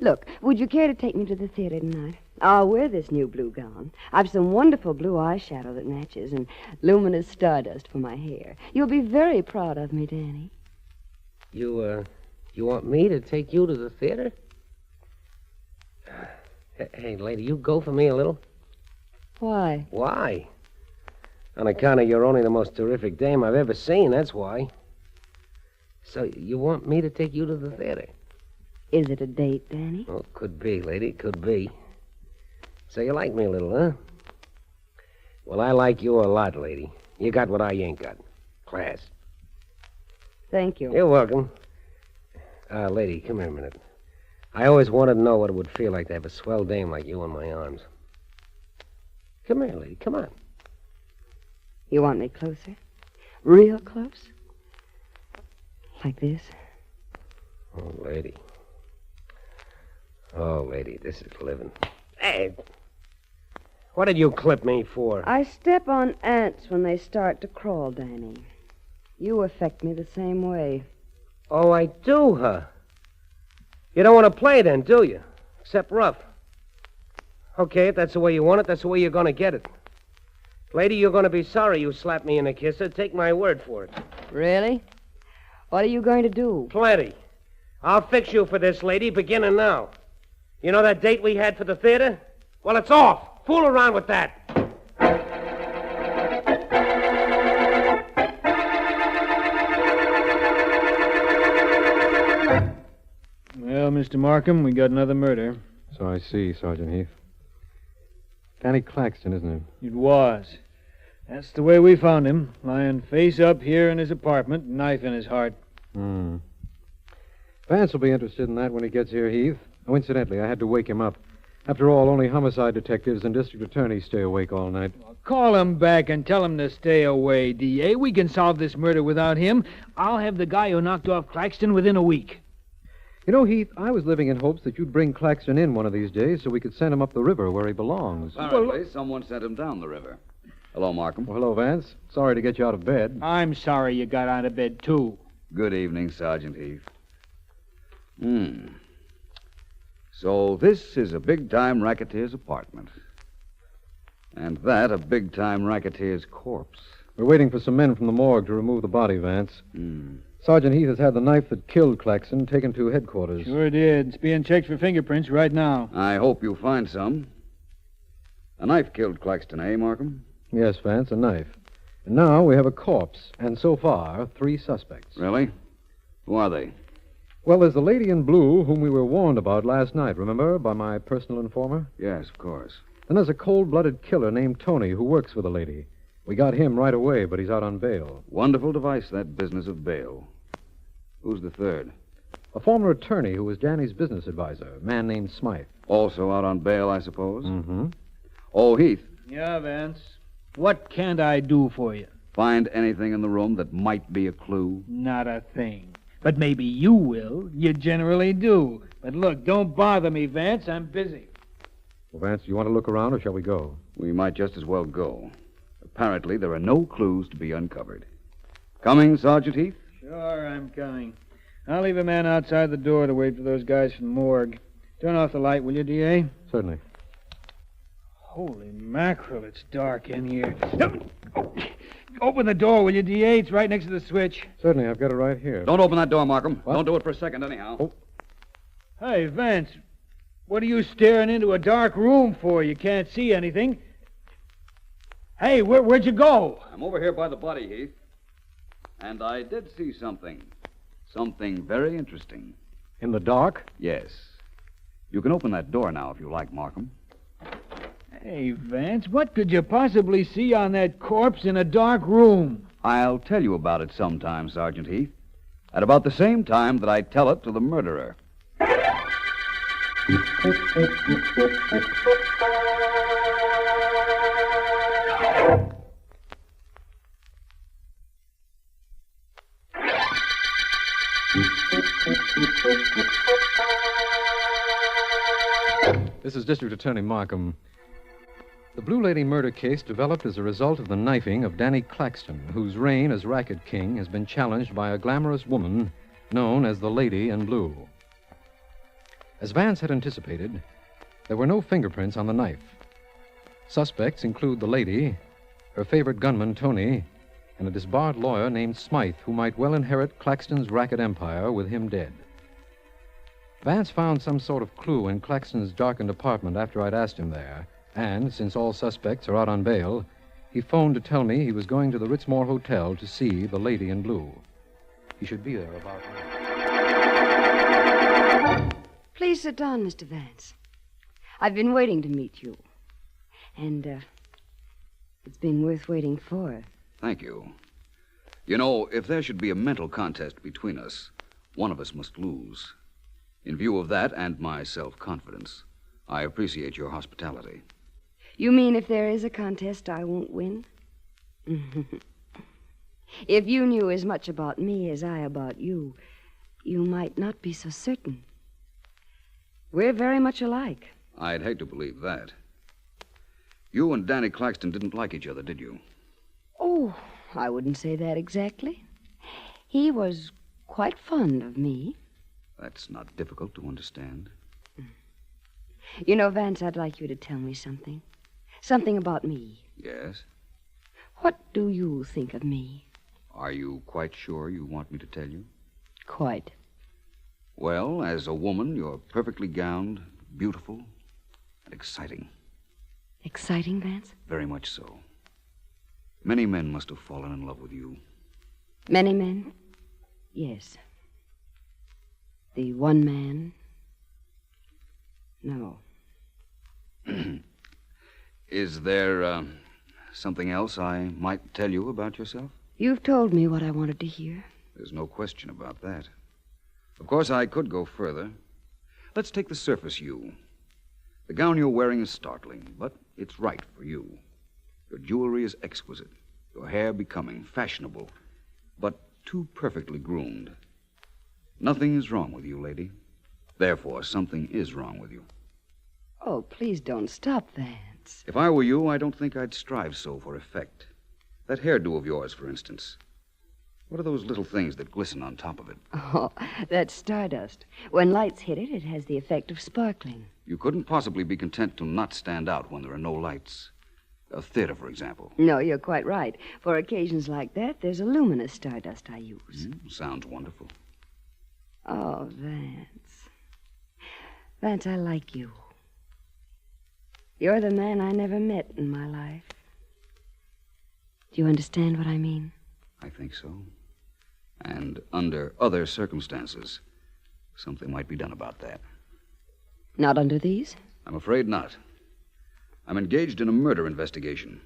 Look, would you care to take me to the theater tonight? I'll wear this new blue gown. I've some wonderful blue eyeshadow that matches and luminous stardust for my hair. You'll be very proud of me, Danny. You want me to take you to the theater? Hey, lady, you go for me a little? Why? Why? On account of you're only the most terrific dame I've ever seen, that's why. So you want me to take you to the theater? Is it a date, Danny? Oh, could be, lady, could be. So you like me a little, huh? Well, I like you a lot, lady. You got what I ain't got. Class. Thank you. You're welcome. Lady, come here a minute. I always wanted to know what it would feel like to have a swell dame like you in my arms. Come here, lady, come on. You want me closer? Real close? Like this? Oh, lady. Oh, lady, this is living. Hey! What did you clip me for? I step on ants when they start to crawl, Danny. You affect me the same way. Oh, I do, huh? You don't want to play then, do you? Except rough. Okay, if that's the way you want it, that's the way you're going to get it. Lady, you're going to be sorry you slapped me in a kisser. Take my word for it. Really? What are you going to do? Plenty. I'll fix you for this, lady, beginning now. You know that date we had for the theater? Well, it's off. Fool around with that. Well, Mr. Markham, we got another murder. So I see, Sergeant Heath. Danny Claxton, isn't it? It was. That's the way we found him, lying face up here in his apartment, knife in his heart. Vance will be interested in that when he gets here, Heath. Oh, incidentally, I had to wake him up. After all, only homicide detectives and district attorneys stay awake all night. Call him back and tell him to stay away, D.A. We can solve this murder without him. I'll have the guy who knocked off Claxton within a week. You know, Heath, I was living in hopes that you'd bring Claxton in one of these days so we could send him up the river where he belongs. Apparently, someone sent him down the river. Hello, Markham. Well, hello, Vance. Sorry to get you out of bed. I'm sorry you got out of bed, too. Good evening, Sergeant Heath. So this is a big-time racketeer's apartment. And that a big-time racketeer's corpse. We're waiting for some men from the morgue to remove the body, Vance. Sergeant Heath has had the knife that killed Claxton taken to headquarters. Sure did. It's being checked for fingerprints right now. I hope you find some. A knife killed Claxton, eh, Markham? Yes, Vance, a knife. And now we have a corpse, and so far, 3 suspects. Really? Who are they? Well, there's the lady in blue whom we were warned about last night, remember, by my personal informer? Yes, of course. Then there's a cold-blooded killer named Tony who works for the lady. We got him right away, but he's out on bail. Wonderful device, that business of bail. Who's the third? A former attorney who was Danny's business advisor, a man named Smythe. Also out on bail, I suppose? Mm-hmm. Oh, Heath. Yeah, Vance. What can't I do for you? Find anything in the room that might be a clue? Not a thing. But maybe you will. You generally do. But look, don't bother me, Vance. I'm busy. Well, Vance, do you want to look around, or shall we go? We might just as well go. Apparently, there are no clues to be uncovered. Coming, Sergeant Heath? Sure, I'm coming. I'll leave a man outside the door to wait for those guys from the morgue. Turn off the light, will you, D.A.? Certainly. Holy mackerel, it's dark in here. Open the door, will you, D.A.? It's right next to the switch. Certainly, I've got it right here. Don't open that door, Markham. What? Don't do it for a second, anyhow. Oh. Hey, Vance, what are you staring into a dark room for? You can't see anything. Hey, where'd you go? I'm over here by the body, Heath. And I did see something. Something very interesting. In the dark? Yes. You can open that door now if you like, Markham. Hey, Vance, what could you possibly see on that corpse in a dark room? I'll tell you about it sometime, Sergeant Heath. At about the same time that I tell it to the murderer. This is District Attorney Markham. The Blue Lady murder case developed as a result of the knifing of Danny Claxton, whose reign as Racket King has been challenged by a glamorous woman known as the Lady in Blue. As Vance had anticipated, there were no fingerprints on the knife. Suspects include the lady, her favorite gunman, Tony, and a disbarred lawyer named Smythe, who might well inherit Claxton's racket empire with him dead. Vance found some sort of clue in Claxton's darkened apartment after I'd asked him there, and, since all suspects are out on bail, he phoned to tell me he was going to the Ritzmore Hotel to see the Lady in Blue. He should be there about now. Please sit down, Mr. Vance. I've been waiting to meet you. And, it's been worth waiting for. Thank you. You know, if there should be a mental contest between us, one of us must lose. In view of that and my self-confidence, I appreciate your hospitality. You mean if there is a contest, I won't win? If you knew as much about me as I about you, you might not be so certain. We're very much alike. I'd hate to believe that. You and Danny Claxton didn't like each other, did you? Oh, I wouldn't say that exactly. He was quite fond of me. That's not difficult to understand. You know, Vance, I'd like you to tell me something. Something about me. Yes? What do you think of me? Are you quite sure you want me to tell you? Quite. Well, as a woman, you're perfectly gowned, beautiful, and exciting. Exciting, Vance? Very much so. Many men must have fallen in love with you. Many men? Yes. The one man? No. Is there, something else I might tell you about yourself? You've told me what I wanted to hear. There's no question about that. Of course, I could go further. Let's take the surface you. The gown you're wearing is startling, but it's right for you. Your jewelry is exquisite, your hair becoming, fashionable, but too perfectly groomed. Nothing is wrong with you, lady. Therefore, something is wrong with you. Oh, please don't stop, Vance. If I were you, I don't think I'd strive so for effect. That hairdo of yours, for instance. What are those little things that glisten on top of it? Oh, that's stardust. When lights hit it, it has the effect of sparkling. You couldn't possibly be content to not stand out when there are no lights. A theater, for example. No, you're quite right. For occasions like that, there's a luminous stardust I use. Sounds wonderful. Oh, Vance. Vance, I like you. You're the man I never met in my life. Do you understand what I mean? I think so. And under other circumstances, something might be done about that. Not under these? I'm afraid not. I'm engaged in a murder investigation.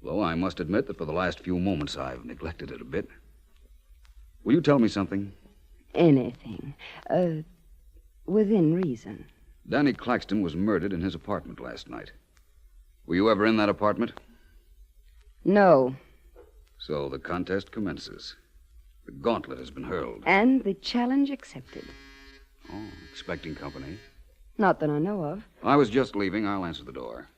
Though I must admit that for the last few moments I've neglected it a bit. Will you tell me something? Anything. Within reason. Danny Claxton was murdered in his apartment last night. Were you ever in that apartment? No. So the contest commences. The gauntlet has been hurled. And the challenge accepted. Oh, expecting company? Not that I know of. I was just leaving. I'll answer the door.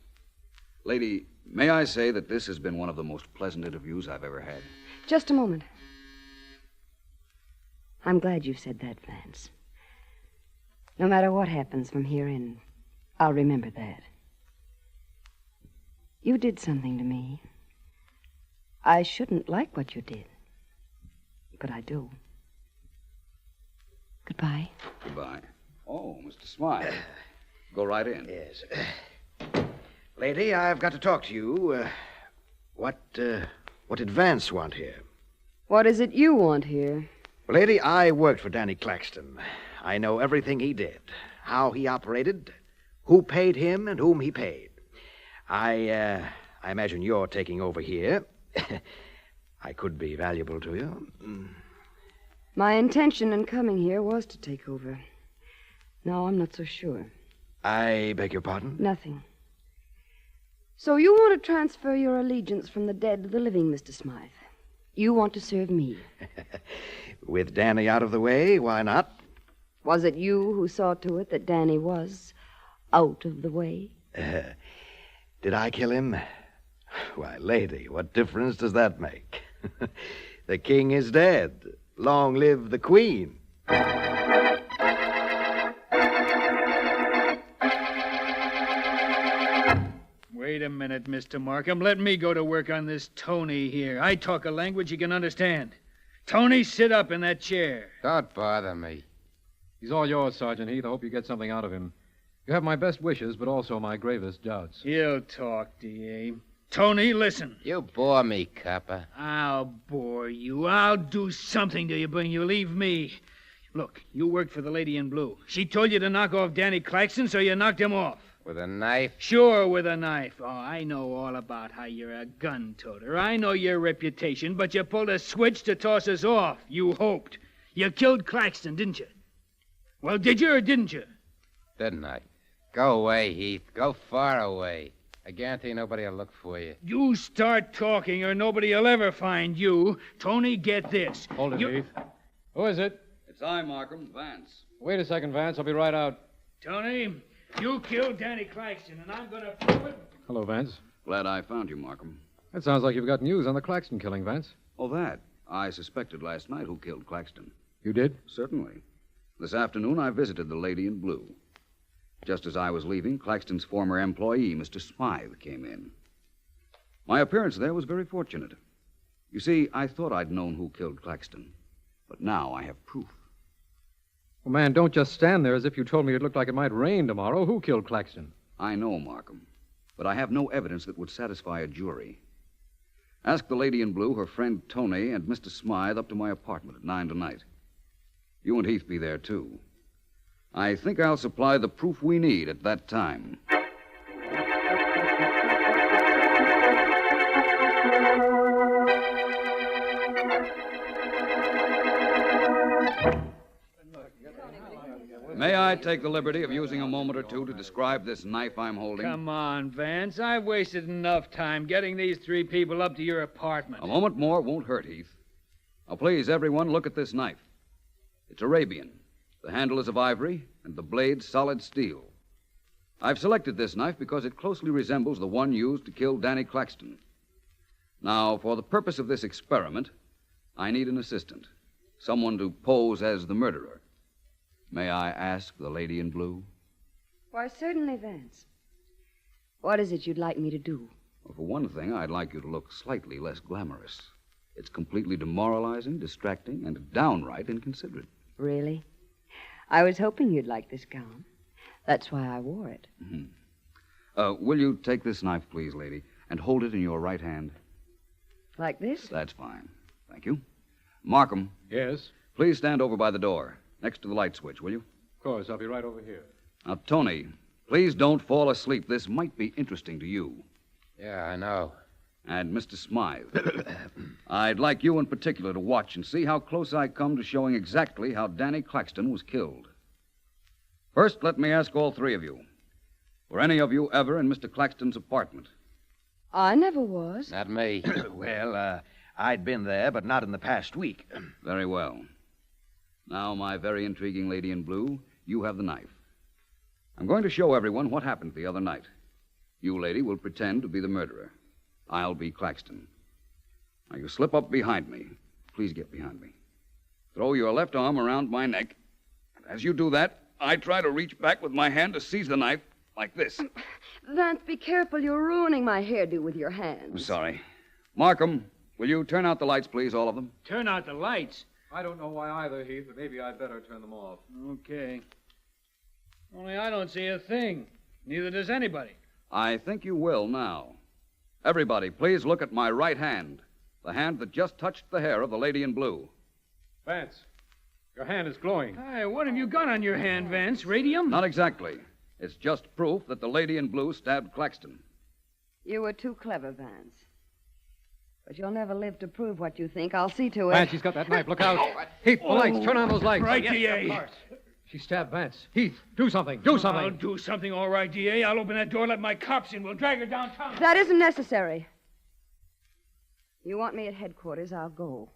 Lady, may I say that this has been one of the most pleasant interviews I've ever had? Just a moment. I'm glad you said that, Vance. No matter what happens from here in, I'll remember that. You did something to me. I shouldn't like what you did, but I do. Goodbye. Goodbye. Oh, Mr. Smythe. Go right in. Yes. Lady, I've got to talk to you. What did Vance want here? What is it you want here? Lady, I worked for Danny Claxton. I know everything he did, how he operated, who paid him and whom he paid. I imagine you're taking over here. I could be valuable to you. My intention in coming here was to take over. Now I'm not so sure. I beg your pardon? Nothing. So you want to transfer your allegiance from the dead to the living, Mr. Smythe. You want to serve me. With Danny out of the way, why not? Was it you who saw to it that Danny was out of the way? Did I kill him? Why, lady, what difference does that make? The king is dead. Long live the queen. Wait a minute, Mr. Markham. Let me go to work on this Tony here. I talk a language you can understand. Tony, sit up in that chair. Don't bother me. He's all yours, Sergeant Heath. I hope you get something out of him. You have my best wishes, but also my gravest doubts. He'll talk, D.A. Tony, listen. You bore me, copper. I'll bore you. I'll do something to you when you leave me. Look, you worked for the lady in blue. She told you to knock off Danny Claxton, so you knocked him off. With a knife? Sure, with a knife. Oh, I know all about how you're a gun-toter. I know your reputation, but you pulled a switch to toss us off. You hoped. You killed Claxton, didn't you? Well, did you or didn't you? Didn't I? Go away, Heath. Go far away. I guarantee nobody will look for you. You start talking or nobody will ever find you. Tony, get this. Hold it, Heath. Who is it? It's I, Markham. Vance. Wait a second, Vance. I'll be right out. Tony, you killed Danny Claxton, and I'm going to prove it. Hello, Vance. Glad I found you, Markham. That sounds like you've got news on the Claxton killing, Vance. Oh, that. I suspected last night who killed Claxton. You did? Certainly. This afternoon, I visited the lady in blue. Just as I was leaving, Claxton's former employee, Mr. Smythe, came in. My appearance there was very fortunate. You see, I thought I'd known who killed Claxton, but now I have proof. Well, man, don't just stand there as if you told me it looked like it might rain tomorrow. Who killed Claxton? I know, Markham, but I have no evidence that would satisfy a jury. Ask the lady in blue, her friend Tony, and Mr. Smythe up to my apartment at 9 tonight. You and Heath be there, too. I think I'll supply the proof we need at that time. May I take the liberty of using a moment or two to describe this knife I'm holding? Come on, Vance. I've wasted enough time getting these three people up to your apartment. A moment more won't hurt, Heath. Now, please, everyone, look at this knife. It's Arabian. The handle is of ivory, and the blade solid steel. I've selected this knife because it closely resembles the one used to kill Danny Claxton. Now, for the purpose of this experiment, I need an assistant, someone to pose as the murderer. May I ask the lady in blue? Why, certainly, Vance. What is it you'd like me to do? Well, for one thing, I'd like you to look slightly less glamorous. It's completely demoralizing, distracting, and downright inconsiderate. Really? I was hoping you'd like this gown. That's why I wore it. Mm-hmm. Will you take this knife, please, lady, and hold it in your right hand? Like this? That's fine. Thank you. Markham. Yes? Please stand over by the door, next to the light switch, will you? Of course. I'll be right over here. Now, Tony, please don't fall asleep. This might be interesting to you. Yeah, I know. And Mr. Smythe. I'd like you in particular to watch and see how close I come to showing exactly how Danny Claxton was killed. First, let me ask all three of you. Were any of you ever in Mr. Claxton's apartment? I never was. Not me. Well, I'd been there, but not in the past week. Very well. Now, my very intriguing lady in blue, you have the knife. I'm going to show everyone what happened the other night. You, lady, will pretend to be the murderer. I'll be Claxton. Now, you slip up behind me. Please get behind me. Throw your left arm around my neck. And as you do that, I try to reach back with my hand to seize the knife like this. Vance, be careful. You're ruining my hairdo with your hands. I'm sorry. Markham, will you turn out the lights, please, all of them? Turn out the lights? I don't know why either, Heath, but maybe I'd better turn them off. Okay. Only I don't see a thing. Neither does anybody. I think you will now. Everybody, please look at my right hand. The hand that just touched the hair of the lady in blue. Vance, your hand is glowing. Hey, what have you got on your hand, Vance? Radium? Not exactly. It's just proof that the lady in blue stabbed Claxton. You were too clever, Vance. But you'll never live to prove what you think. I'll see to it. Vance, she's got that knife. Look out. Heath, the lights. Turn on those lights. Right, DA. She stabbed Vance. Heath, do something. Do something. I'll do something, all right, DA. I'll open that door, let my cops in. We'll drag her downtown. That isn't necessary. You want me at headquarters, I'll go.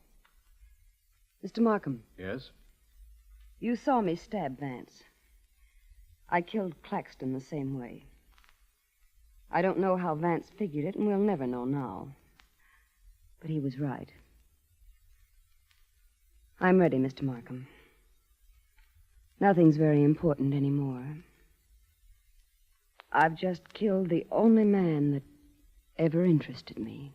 Mr. Markham, Yes? you saw me stab Vance. I killed Claxton the same way. I don't know how Vance figured it, and we'll never know now. But he was right. I'm ready, Mr. Markham. Nothing's very important anymore. I've just killed the only man that ever interested me.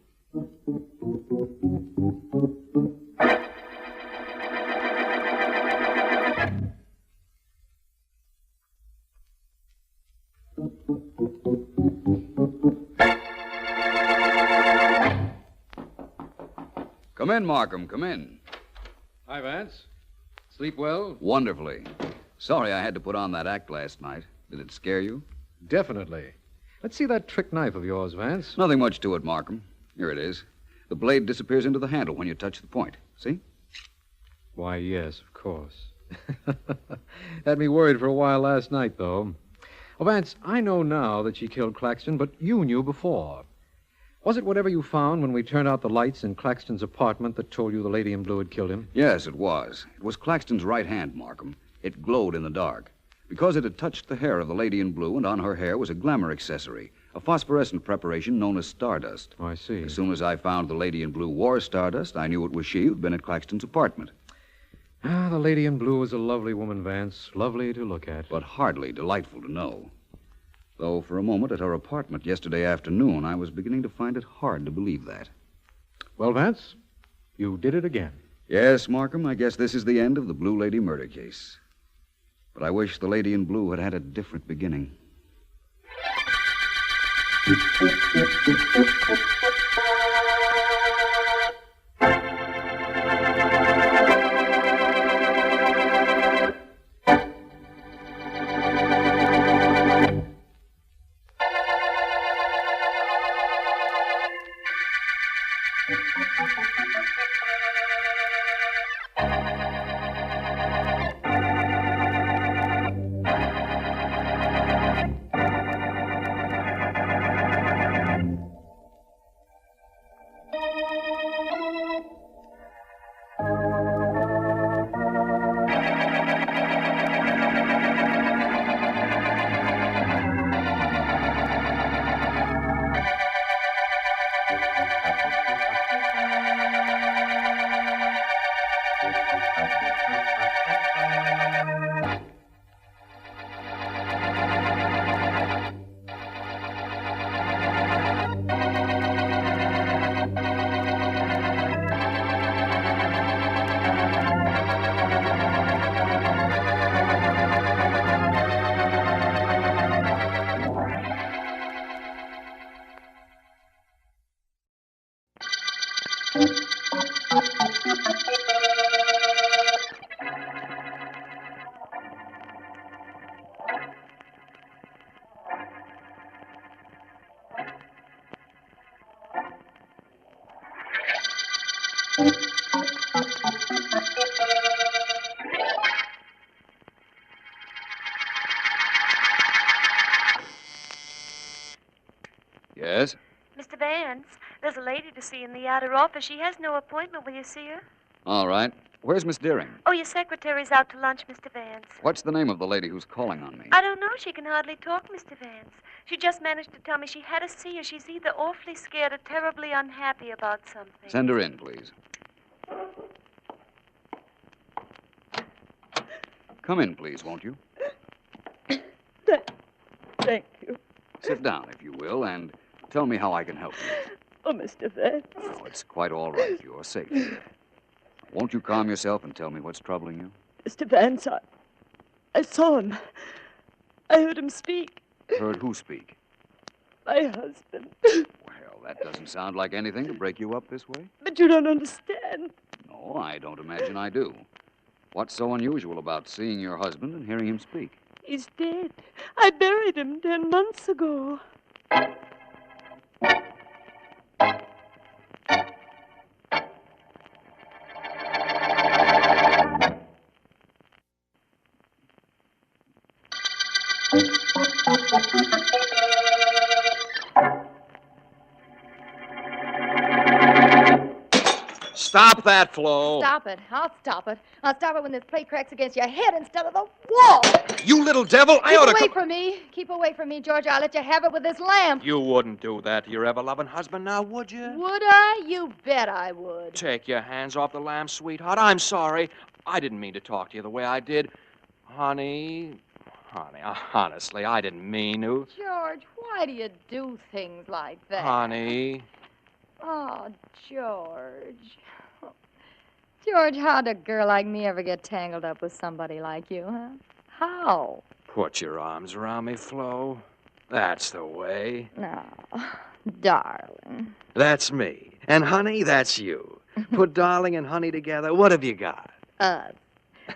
Come in, Markham. Come in. Hi, Vance. Sleep well? Wonderfully. Sorry I had to put on that act last night. Did it scare you? Definitely. Let's see that trick knife of yours, Vance. Nothing much to it, Markham. Here it is. The blade disappears into the handle when you touch the point. See? Why, yes, of course. Had me worried for a while last night, though. Oh, Vance, I know now that she killed Claxton, but you knew before. Was it whatever you found when we turned out the lights in Claxton's apartment that told you the lady in blue had killed him? Yes, it was. It was Claxton's right hand, Markham. It glowed in the dark. Because it had touched the hair of the lady in blue, and on her hair was a glamour accessory, a phosphorescent preparation known as stardust. Oh, I see. As soon as I found the lady in blue wore stardust, I knew it was she who'd been at Claxton's apartment. Ah, the lady in blue was a lovely woman, Vance. Lovely to look at. But hardly delightful to know. Though for a moment at her apartment yesterday afternoon, I was beginning to find it hard to believe that. Well, Vance, you did it again. Yes, Markham, I guess this is the end of the Blue Lady murder case. But I wish the lady in blue had had a different beginning. Yes? Mr. Vance, there's a lady to see in the outer office. She has no appointment. Will you see her? All right. Where's Miss Deering? Oh, your secretary's out to lunch, Mr. Vance. What's the name of the lady who's calling on me? I don't know. She can hardly talk, Mr. Vance. She just managed to tell me she had to see you. She's either awfully scared or terribly unhappy about something. Send her in, please. Come in, please, won't you? Thank you. Sit down, if you will, and tell me how I can help you. Oh, Mr. Vance. Oh, it's quite all right. You're safe here. Won't you calm yourself and tell me what's troubling you? Mr. Vance, I saw him. I heard him speak. Heard who speak? My husband. Well, that doesn't sound like anything to break you up this way. But you don't understand. No, I don't imagine I do. What's so unusual about seeing your husband and hearing him speak? He's dead. I buried him 10 months ago. Stop that, Flo. Stop it. I'll stop it. I'll stop it when this plate cracks against your head instead of the wall. You little devil. I ought to Keep away come... from me. Keep away from me, George. I'll let you have it with this lamp. You wouldn't do that to your ever-loving husband now, would you? Would I? You bet I would. Take your hands off the lamp, sweetheart. I'm sorry. I didn't mean to talk to you the way I did. Honey, honestly, I didn't mean to. George, why do you do things like that? Honey. Oh, George. George, how'd a girl like me ever get tangled up with somebody like you, huh? How? Put your arms around me, Flo. That's the way. No, darling. That's me. And, honey, that's you. Put darling and honey together. What have you got? Us.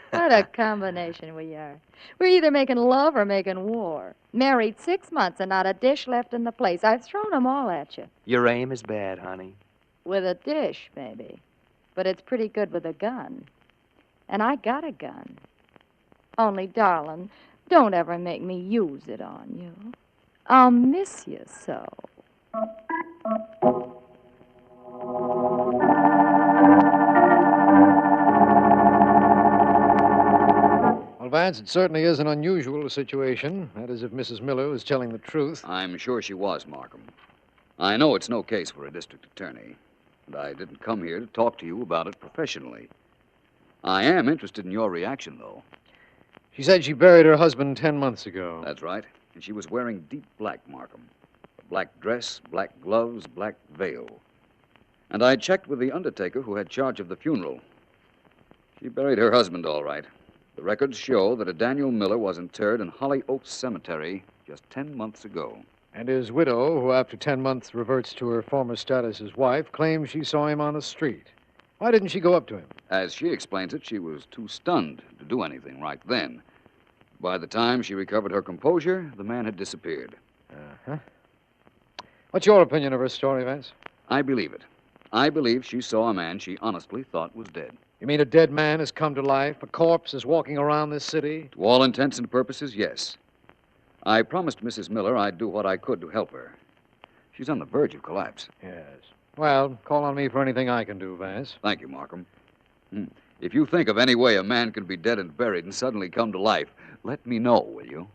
What a combination we are. We're either making love or making war. Married 6 months and not a dish left in the place. I've thrown 'em all at you. Your aim is bad, honey. With a dish, maybe. But it's pretty good with a gun. And I got a gun. Only, darling, don't ever make me use it on you. I'll miss you so. Well, Vance, it certainly is an unusual situation. That is, if Mrs. Miller was telling the truth. I'm sure she was, Markham. I know it's no case for a district attorney, and I didn't come here to talk to you about it professionally. I am interested in your reaction, though. She said she buried her husband 10 months ago. That's right. And she was wearing deep black, Markham. A black dress, black gloves, black veil. And I checked with the undertaker who had charge of the funeral. She buried her husband, all right. The records show that a Daniel Miller was interred in Holly Oaks Cemetery just 10 months ago. And his widow, who after 10 months reverts to her former status as wife, claims she saw him on the street. Why didn't she go up to him? As she explains it, she was too stunned to do anything right then. By the time she recovered her composure, the man had disappeared. Uh-huh. What's your opinion of her story, Vance? I believe it. I believe she saw a man she honestly thought was dead. You mean a dead man has come to life? A corpse is walking around this city? To all intents and purposes, yes. I promised Mrs. Miller I'd do what I could to help her. She's on the verge of collapse. Yes. Well, call on me for anything I can do, Vance. Thank you, Markham. If you think of any way a man can be dead and buried and suddenly come to life, let me know, will you?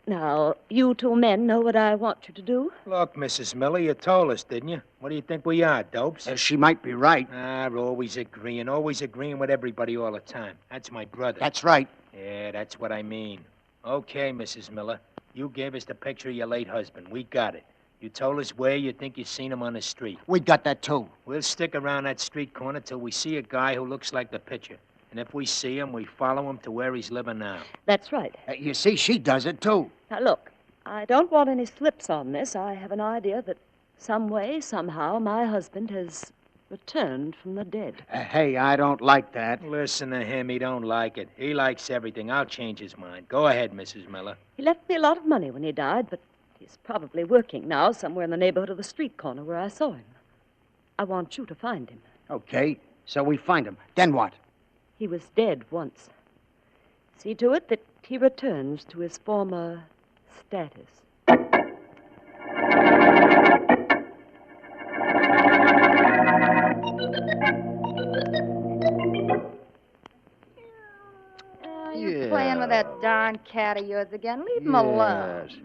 Now, you two men know what I want you to do? Look, Mrs. Miller, you told us, didn't you? What do you think we are, dopes? She might be right. We're always agreeing with everybody all the time. That's my brother. That's right. Yeah, that's what I mean. Okay, Mrs. Miller, you gave us the picture of your late husband. We got it. You told us where you think you seen him on the street. We got that, too. We'll stick around that street corner till we see a guy who looks like the picture. And if we see him, we follow him to where he's living now. That's right. You see, she does it, too. Now, look, I don't want any slips on this. I have an idea that some way, somehow, my husband has returned from the dead. Hey, I don't like that. Listen to him. He don't like it. He likes everything. I'll change his mind. Go ahead, Mrs. Miller. He left me a lot of money when he died, but he's probably working now somewhere in the neighborhood of the street corner where I saw him. I want you to find him. Okay, so we find him. Then what? He was dead once. See to it that he returns to his former status. Yeah. Playing with that darn cat of yours again. Leave him alone. Yes.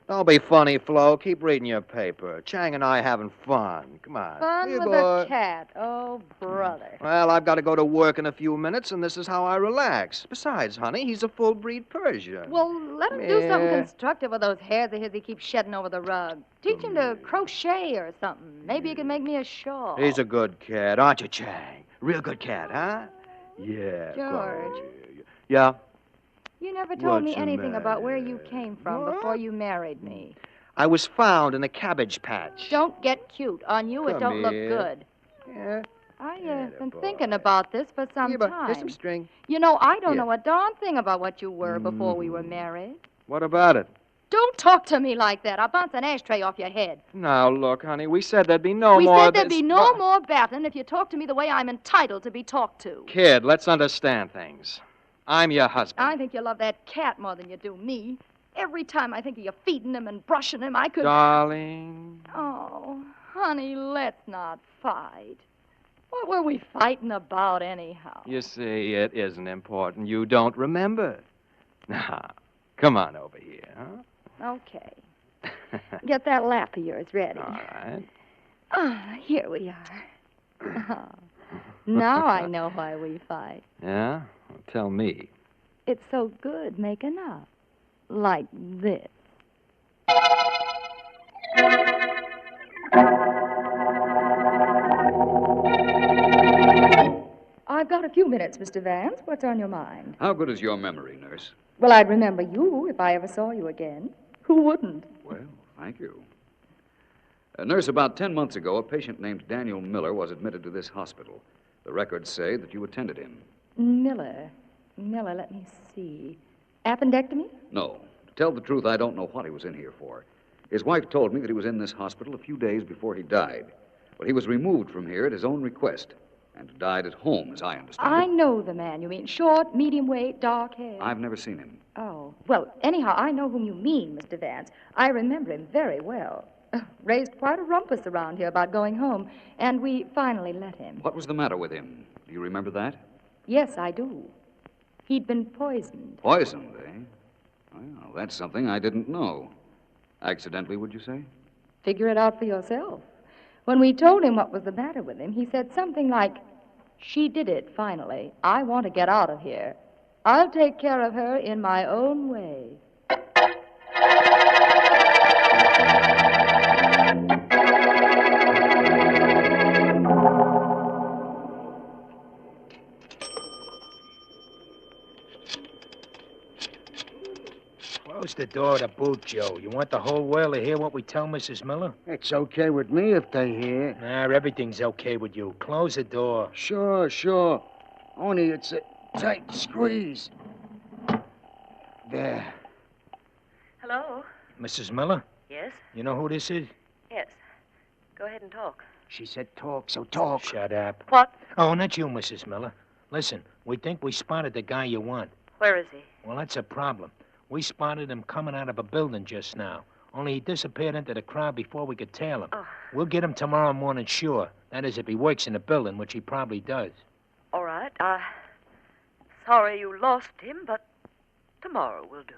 Don't be funny, Flo. Keep reading your paper. Chang and I having fun. Come on. Fun Here, with boy. a cat. Oh, brother. Well, I've got to go to work in a few minutes, and this is how I relax. Besides, honey, he's a full-breed Persian. Well, let him do something Yeah. constructive with those hairs of his he keeps shedding over the rug. Teach him to crochet or something. Maybe he can make me a shawl. He's a good cat, aren't you, Chang? Real good cat, huh? Yeah. George, Yeah? you never told me What's the anything about where you came from before you married me. I was found in a cabbage patch. Don't get cute. On you, it Come don't look here. good. Yeah. I've been thinking about this for some Here, but time. here's some string. You know, I don't Here. know a darn thing about what you were before we were married. What about it? Don't talk to me like that. I'll bounce an ashtray off your head. Now, look, honey, we said there'd be no we more said of there'd this. be no more battling if you talk to me the way I'm entitled to be talked to. Kid, let's understand things. I'm your husband. I think you love that cat more than you do me. Every time I think of you feeding him and brushing him, I could... Darling. Oh, honey, let's not fight. What were we fighting about anyhow? You see, it isn't important. You don't remember. Now, come on over here, huh? Okay. Get that lap of yours ready. All right. Ah, here we are. Now I know why we fight. Yeah? Well, tell me. It's so good making up. Like this. I've got a few minutes, Mr. Vance. What's on your mind? How good is your memory, nurse? Well, I'd remember you if I ever saw you again. Who wouldn't? Well, thank you. Nurse, about 10 months ago, a patient named Daniel Miller was admitted to this hospital. The records say that you attended him. Miller, let me see. Appendectomy? No. To tell the truth, I don't know what he was in here for. His wife told me that he was in this hospital a few days before he died. Well, he was removed from here at his own request and died at home, as I understand I it. know the man you mean. Short, medium weight, dark hair. I've never seen him. Oh, well, anyhow, I know whom you mean, Mr. Vance. I remember him very well. Raised quite a rumpus around here about going home, and we finally let him. What was the matter with him? Do you remember that? Yes, I do. He'd been poisoned. Poisoned, eh? Well, that's something I didn't know. Accidentally, would you say? Figure it out for yourself. When we told him what was the matter with him, he said something like, "She did it, finally. I want to get out of here. I'll take care of her in my own way." Close the door of the booth, Joe. You want the whole world to hear what we tell Mrs. Miller? It's okay with me if they hear. Nah, everything's okay with you. Close the door. Sure. Only it's a tight squeeze. There. Hello? Mrs. Miller? Yes? You know who this is? Yes. Go ahead and talk. She said talk, so talk. Shut up. What? Oh, not you, Mrs. Miller. Listen, we think we spotted the guy you want. Where is he? Well, that's a problem. We spotted him coming out of a building just now. Only he disappeared into the crowd before we could tail him. Oh. We'll get him tomorrow morning, sure. That is, if he works in the building, which he probably does. All right. Sorry you lost him, but tomorrow will do.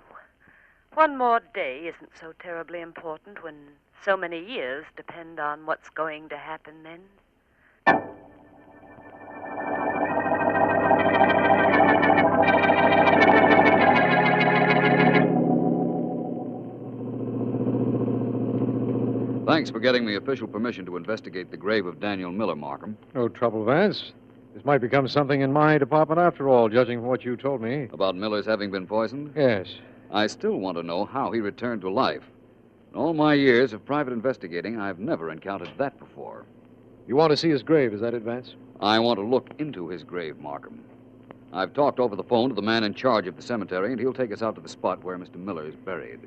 One more day isn't so terribly important when so many years depend on what's going to happen then. Thanks for getting me official permission to investigate the grave of Daniel Miller, Markham. No trouble, Vance. This might become something in my department after all, judging from what you told me. About Miller's having been poisoned? Yes. I still want to know how he returned to life. In all my years of private investigating, I've never encountered that before. You want to see his grave, is that it, Vance? I want to look into his grave, Markham. I've talked over the phone to the man in charge of the cemetery, and he'll take us out to the spot where Mr. Miller is buried.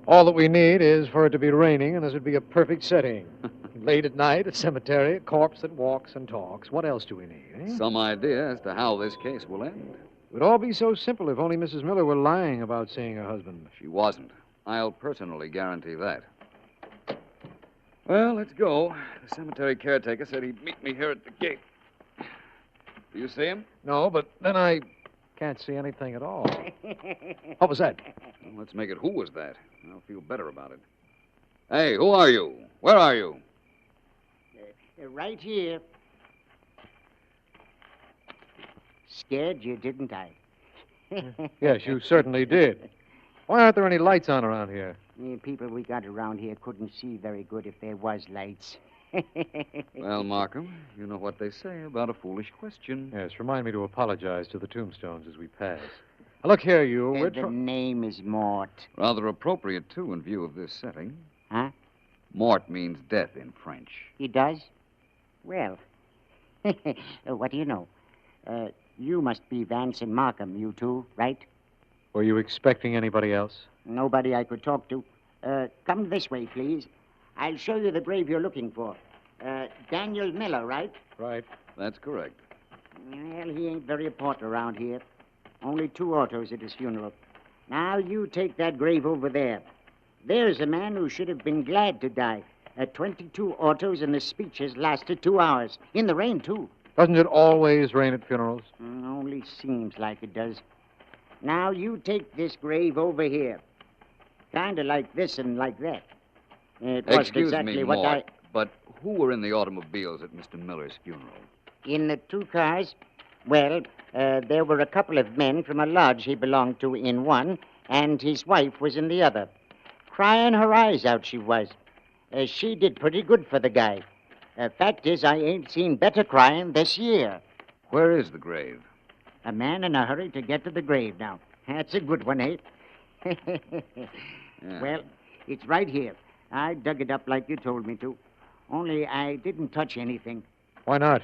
All that we need is for it to be raining, and this would be a perfect setting. Late at night, a cemetery, a corpse that walks and talks. What else do we need, eh? Some idea as to how this case will end. It would all be so simple if only Mrs. Miller were lying about seeing her husband. She wasn't. I'll personally guarantee that. Well, let's go. The cemetery caretaker said he'd meet me here at the gate. Do you see him? No, but then I can't see anything at all. What was that? Well, let's make it who was that. I'll feel better about it. Hey, who are you? Where are you? Right here. Scared you, didn't I? Yes, you certainly did. Why aren't there any lights on around here? The people we got around here couldn't see very good if there was lights. Well, Markham, you know what they say about a foolish question. Yes, remind me to apologize to the tombstones as we pass. Now, look here, you. The name is Mort. Rather appropriate, too, in view of this setting. Huh? Mort means death in French. He does? Well, what do you know? You must be Vance and Markham, you two, right? Were you expecting anybody else? Nobody I could talk to. Come this way, please. I'll show you the grave you're looking for. Daniel Miller, right? Right. That's correct. Well, he ain't very important around here. Only 2 autos at his funeral. Now, you take that grave over there. There's a man who should have been glad to die. 22 autos, and the speech has lasted 2 hours. In the rain, too. Doesn't it always rain at funerals? Only seems like it does. Now, you take this grave over here. Kind of like this and like that. It wasn't Excuse exactly me, what Mort, but who were in the automobiles at Mr. Miller's funeral? In the 2 cars? Well, there were a couple of men from a lodge he belonged to in one, and his wife was in the other. Crying her eyes out, she was. She did pretty good for the guy. Fact is, I ain't seen better crying this year. Where is the grave? A man in a hurry to get to the grave now. That's a good one, eh? Yeah. Well, it's right here. I dug it up like you told me to. Only I didn't touch anything. Why not?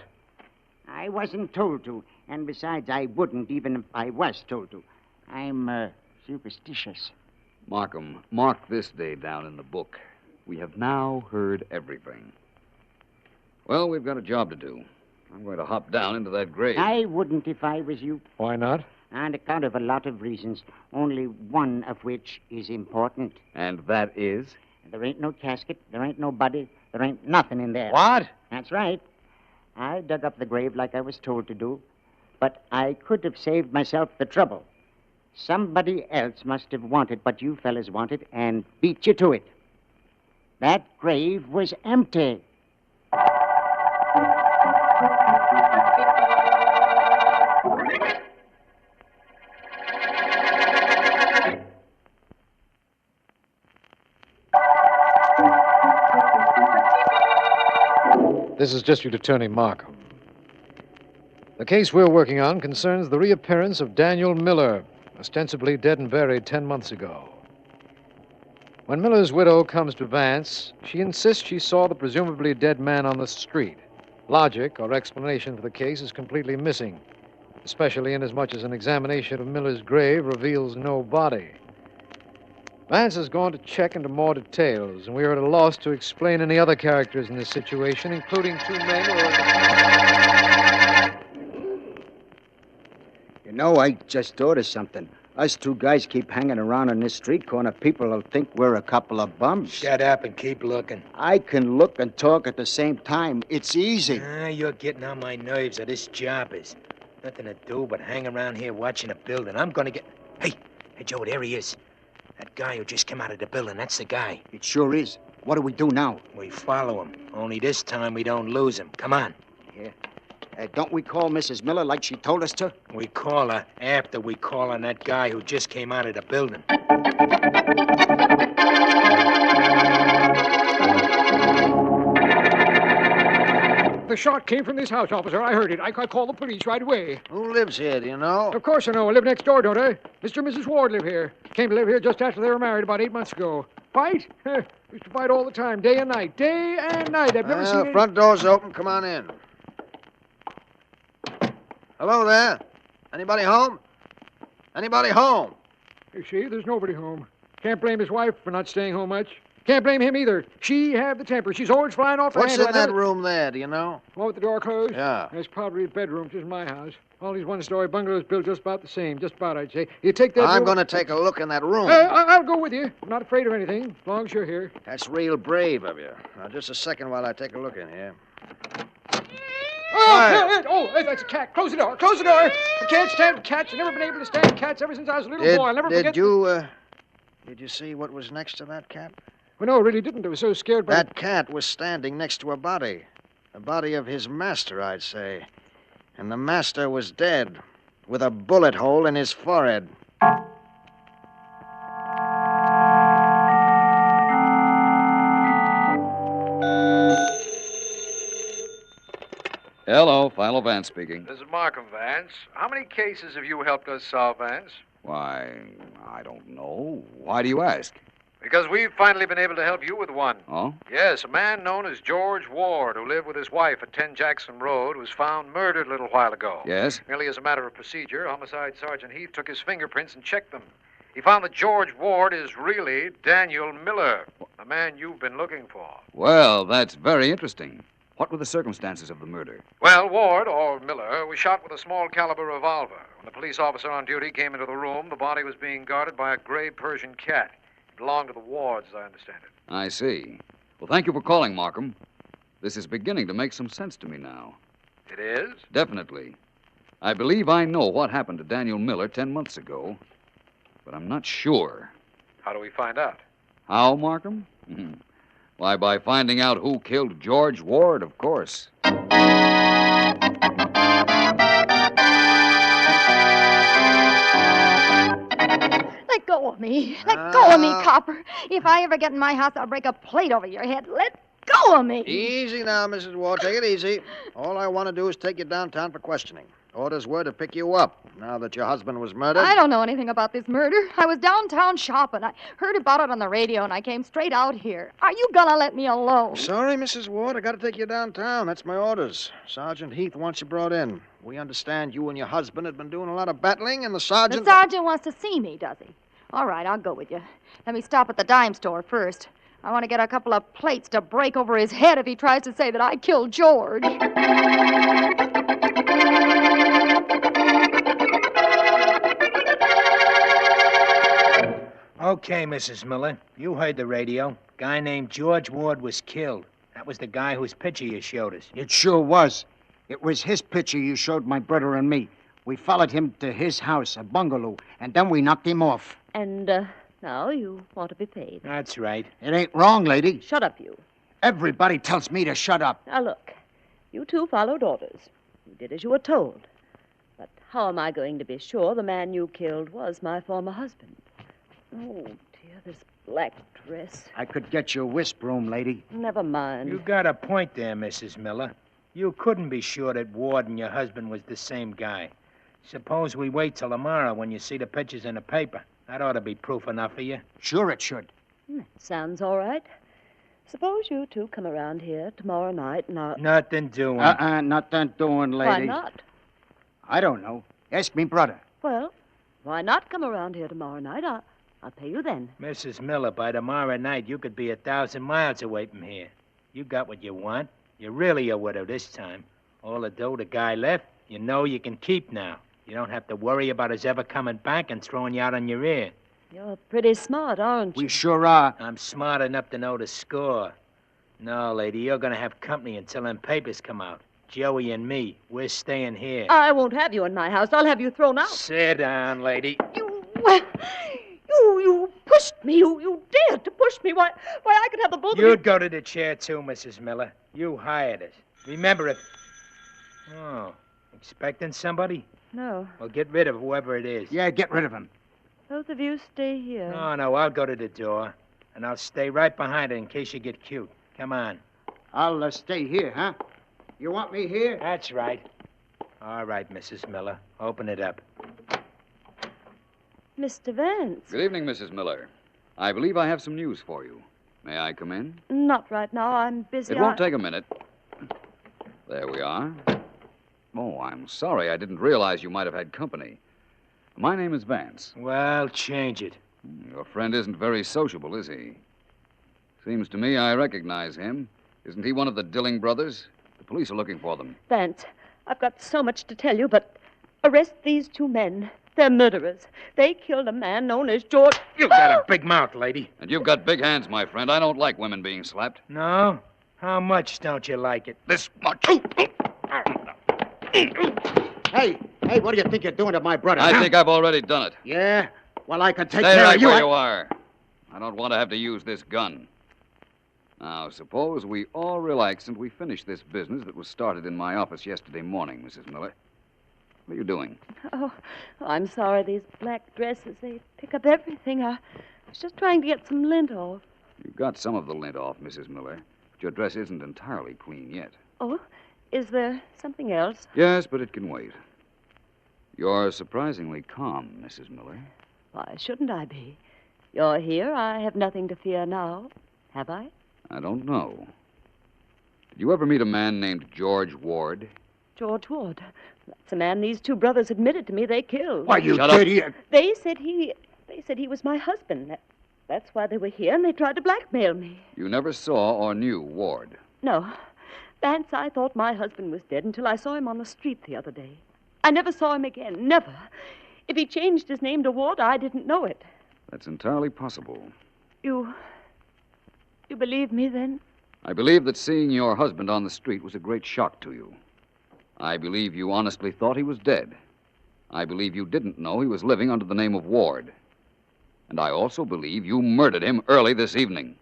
I wasn't told to. And besides, I wouldn't even if I was told to. I'm superstitious. Markham, mark this day down in the book. We have now heard everything. Well, we've got a job to do. I'm going to hop down into that grave. I wouldn't if I was you. Why not? On account of a lot of reasons, only one of which is important. And that is? There ain't no casket, there ain't no body, there ain't nothing in there. What? That's right. I dug up the grave like I was told to do, but I could have saved myself the trouble. Somebody else must have wanted what you fellas wanted and beat you to it. That grave was empty. This is District Attorney Markham. The case we're working on concerns the reappearance of Daniel Miller, ostensibly dead and buried 10 months ago. When Miller's widow comes to Vance, she insists she saw the presumably dead man on the street. Logic or explanation for the case is completely missing, especially inasmuch as an examination of Miller's grave reveals no body. Vance has gone to check into more details, and we are at a loss to explain any other characters in this situation, including 2 men who are... You know, I just thought of something. Us 2 guys keep hanging around on this street corner. People will think we're a couple of bums. Shut up and keep looking. I can look and talk at the same time. It's easy. You're getting on my nerves of this job is. Nothing to do but hang around here watching a building. I'm gonna get... Hey, Joe, there he is. That guy who just came out of the building, that's the guy. It sure is. What do we do now? We follow him. Only this time we don't lose him. Come on. Yeah. Don't we call Mrs. Miller like she told us to? We call her after we call on that guy who just came out of the building. The shot came from this house, officer. I heard it. I called the police right away. Who lives here, do you know? Of course I know. I live next door, don't I? Mr. and Mrs. Ward live here. Came to live here just after they were married about 8 months ago. Fight? Used to fight all the time, day and night. Day and night. I've never seen Front door's open. Come on in. Hello there. Anybody home? Anybody home? You see, there's nobody home. Can't blame his wife for not staying home much. Can't blame him either. She had the temper. She's always flying off the What's handle. in that room there, do you know? One with the door closed? Yeah. That's probably a bedroom, just my house. All these one-story bungalows built just about the same. Just about, I'd say. You take that I'm room... going to take a look in that room. I'll go with you. I'm not afraid of anything, as long as you're here. That's real brave of you. Now, just a second while I take a look in here. That's a cat. Close the door. Close the door. I can't stand cats. I've never been able to stand cats ever since I was a little boy. I'll never forget... Did you see what was next to that cat? Well, no, I really didn't. I was so scared by... That cat was standing next to a body. The body of his master, I'd say. And the master was dead, with a bullet hole in his forehead. Hello, Philo Vance speaking. This is Markham Vance. How many cases have you helped us solve, Vance? Why, I don't know. Why do you ask? Because we've finally been able to help you with one. Oh? Yes, a man known as George Ward, who lived with his wife at 10 Jackson Road, was found murdered a little while ago. Yes? Merely as a matter of procedure, Homicide Sergeant Heath took his fingerprints and checked them. He found that George Ward is really Daniel Miller, the man you've been looking for. Well, that's very interesting. What were the circumstances of the murder? Well, Ward, or Miller, was shot with a small caliber revolver. When the police officer on duty came into the room, the body was being guarded by a gray Persian cat. It belonged to the Wards, as I understand it. I see. Well, thank you for calling, Markham. This is beginning to make some sense to me now. It is? Definitely. I believe I know what happened to Daniel Miller 10 months ago, but I'm not sure. How do we find out? How, Markham? Why, by finding out who killed George Ward, of course. Let go of me. Let go of me, copper. If I ever get in my house, I'll break a plate over your head. Let go of me. Easy now, Mrs. Ward. Take it easy. All I want to do is take you downtown for questioning. Orders were to pick you up now that your husband was murdered. I don't know anything about this murder. I was downtown shopping. I heard about it on the radio, and I came straight out here. Are you gonna let me alone? Sorry, Mrs. Ward. I got to take you downtown. That's my orders. Sergeant Heath wants you brought in. We understand you and your husband had been doing a lot of battling, and the sergeant... The sergeant wants to see me, does he? All right, I'll go with you. Let me stop at the dime store first. I want to get a couple of plates to break over his head if he tries to say that I killed George. Okay, Mrs. Miller. You heard the radio. Guy named George Ward was killed. That was the guy whose picture you showed us. It sure was. It was his picture you showed my brother and me. We followed him to his house, a bungalow, and then we knocked him off. And now you want to be paid. That's right. It ain't wrong, lady. Shut up, you. Everybody tells me to shut up. Now, look. You two followed orders. You did as you were told. But how am I going to be sure the man you killed was my former husband? Oh, dear, this black dress. I could get you a wisp room, lady. Never mind. You got a point there, Mrs. Miller. You couldn't be sure that Ward and your husband was the same guy. Suppose we wait till tomorrow when you see the pictures in the paper. That ought to be proof enough for you. Sure it should. Sounds all right. Suppose you two come around here tomorrow night and I'll... Nothing doing. Nothing doing, lady. Why not? I don't know. Ask me brother. Well, why not come around here tomorrow night? I'll pay you then. Mrs. Miller, by tomorrow night, you could be 1,000 miles away from here. You got what you want. You're really a widow this time. All the dough the guy left, you know you can keep now. You don't have to worry about his ever coming back and throwing you out on your ear. You're pretty smart, aren't you? We sure are. I'm smart enough to know the score. No, lady, you're going to have company until them papers come out. Joey and me, we're staying here. I won't have you in my house. I'll have you thrown out. Sit down, lady. You pushed me. You dared to push me. Why, I could have the both of you. You'd go to the chair, too, Mrs. Miller. You hired us. Remember if... Oh, expecting somebody? No. Well, get rid of whoever it is. Yeah, get rid of him. Both of you stay here. No, I'll go to the door. And I'll stay right behind it in case you get cute. Come on. I'll stay here, huh? You want me here? That's right. All right, Mrs. Miller. Open it up. Mr. Vance. Good evening, Mrs. Miller. I believe I have some news for you. May I come in? Not right now. I'm busy. It won't take a minute. There we are. Oh, I'm sorry. I didn't realize you might have had company. My name is Vance. Well, change it. Your friend isn't very sociable, is he? Seems to me I recognize him. Isn't he one of the Dilling brothers? The police are looking for them. Vance, I've got so much to tell you, but arrest these two men. They're murderers. They killed a man known as George... You've got a big mouth, lady. And you've got big hands, my friend. I don't like women being slapped. No? How much don't you like it? This much. Hey, what do you think you're doing to my brother? I think I've already done it. Yeah? Well, I can take Stay care right of you. where you are. I don't want to have to use this gun. Now, suppose we all relax and we finish this business that was started in my office yesterday morning, Mrs. Miller. What are you doing? Oh, I'm sorry. These black dresses, they pick up everything. I was just trying to get some lint off. You've got some of the lint off, Mrs. Miller, but your dress isn't entirely clean yet. Oh, is there something else? Yes, but it can wait. You're surprisingly calm, Mrs. Miller. Why shouldn't I be? You're here. I have nothing to fear now. Have I? I don't know. Did you ever meet a man named George Ward? George Ward. That's a man these two brothers admitted to me they killed. Why, you Shut up. idiot. They said he was my husband. That's why they were here, and they tried to blackmail me. You never saw or knew Ward. No. Vance, I thought my husband was dead until I saw him on the street the other day. I never saw him again. Never. If he changed his name to Ward, I didn't know it. That's entirely possible. You believe me, then? I believe that seeing your husband on the street was a great shock to you. I believe you honestly thought he was dead. I believe you didn't know he was living under the name of Ward. And I also believe you murdered him early this evening.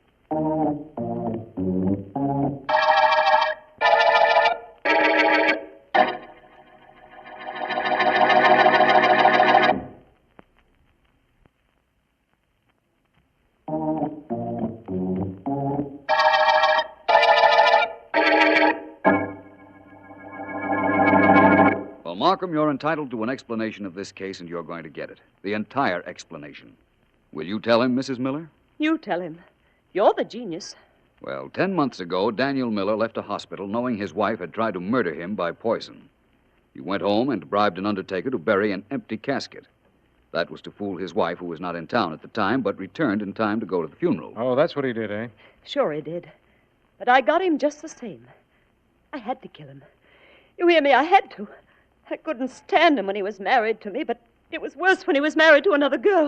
Markham, you're entitled to an explanation of this case, and you're going to get it. The entire explanation. Will you tell him, Mrs. Miller? You tell him. You're the genius. Well, 10 months ago, Daniel Miller left a hospital knowing his wife had tried to murder him by poison. He went home and bribed an undertaker to bury an empty casket. That was to fool his wife, who was not in town at the time, but returned in time to go to the funeral. Oh, that's what he did, eh? Sure he did. But I got him just the same. I had to kill him. You hear me? I had to. I couldn't stand him when he was married to me, but it was worse when he was married to another girl.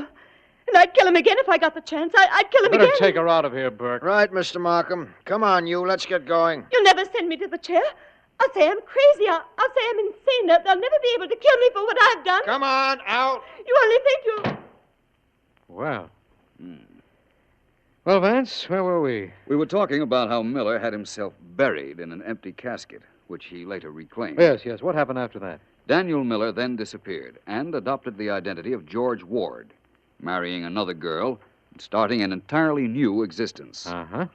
And I'd kill him again if I got the chance. I'd kill him Better again. take her out of here, Burke. Right, Mr. Markham. Come on, you. Let's get going. You'll never send me to the chair. I'll say I'm crazy. I'll say I'm insane. They'll never be able to kill me for what I've done. Come on, out. You only think you... Well. Well, Vance, where were we? We were talking about how Miller had himself buried in an empty casket, which he later reclaimed. Yes. What happened after that? Daniel Miller then disappeared and adopted the identity of George Ward, marrying another girl and starting an entirely new existence. Uh-huh.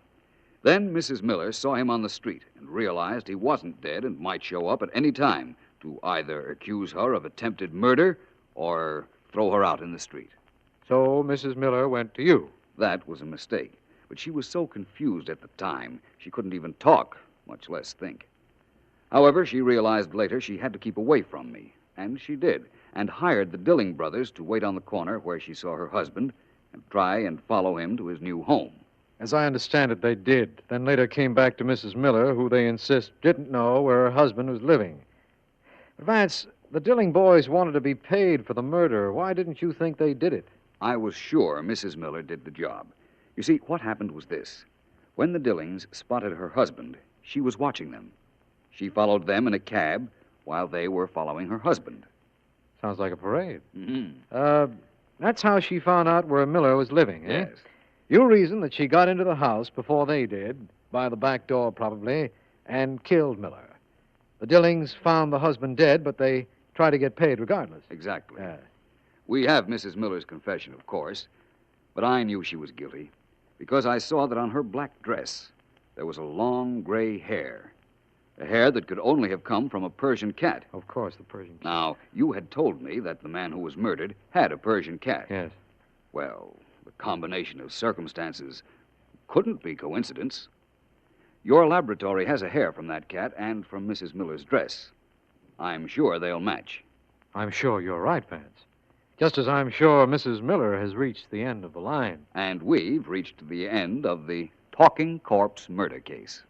Then Mrs. Miller saw him on the street and realized he wasn't dead and might show up at any time to either accuse her of attempted murder or throw her out in the street. So Mrs. Miller went to you. That was a mistake. But she was so confused at the time, she couldn't even talk, much less think. However, she realized later she had to keep away from me, and she did, and hired the Dilling brothers to wait on the corner where she saw her husband and try and follow him to his new home. As I understand it, they did. Then later came back to Mrs. Miller, who they insist didn't know where her husband was living. Vance, the Dilling boys wanted to be paid for the murder. Why didn't you think they did it? I was sure Mrs. Miller did the job. You see, what happened was this. When the Dillings spotted her husband, she was watching them. She followed them in a cab while they were following her husband. Sounds like a parade. Mm-hmm. That's how she found out where Miller was living, eh? Yes. You reason that she got into the house before they did, by the back door probably, and killed Miller. The Dillings found the husband dead, but they tried to get paid regardless. Exactly. We have Mrs. Miller's confession, of course, but I knew she was guilty because I saw that on her black dress there was a long gray hair. A hair that could only have come from a Persian cat. Of course, the Persian cat. Now, you had told me that the man who was murdered had a Persian cat. Yes. Well, the combination of circumstances Couldn't be coincidence. Your laboratory has a hair from that cat and from Mrs. Miller's dress. I'm sure they'll match. I'm sure you're right, Vance. Just as I'm sure Mrs. Miller has reached the end of the line. And we've reached the end of the talking corpse murder case.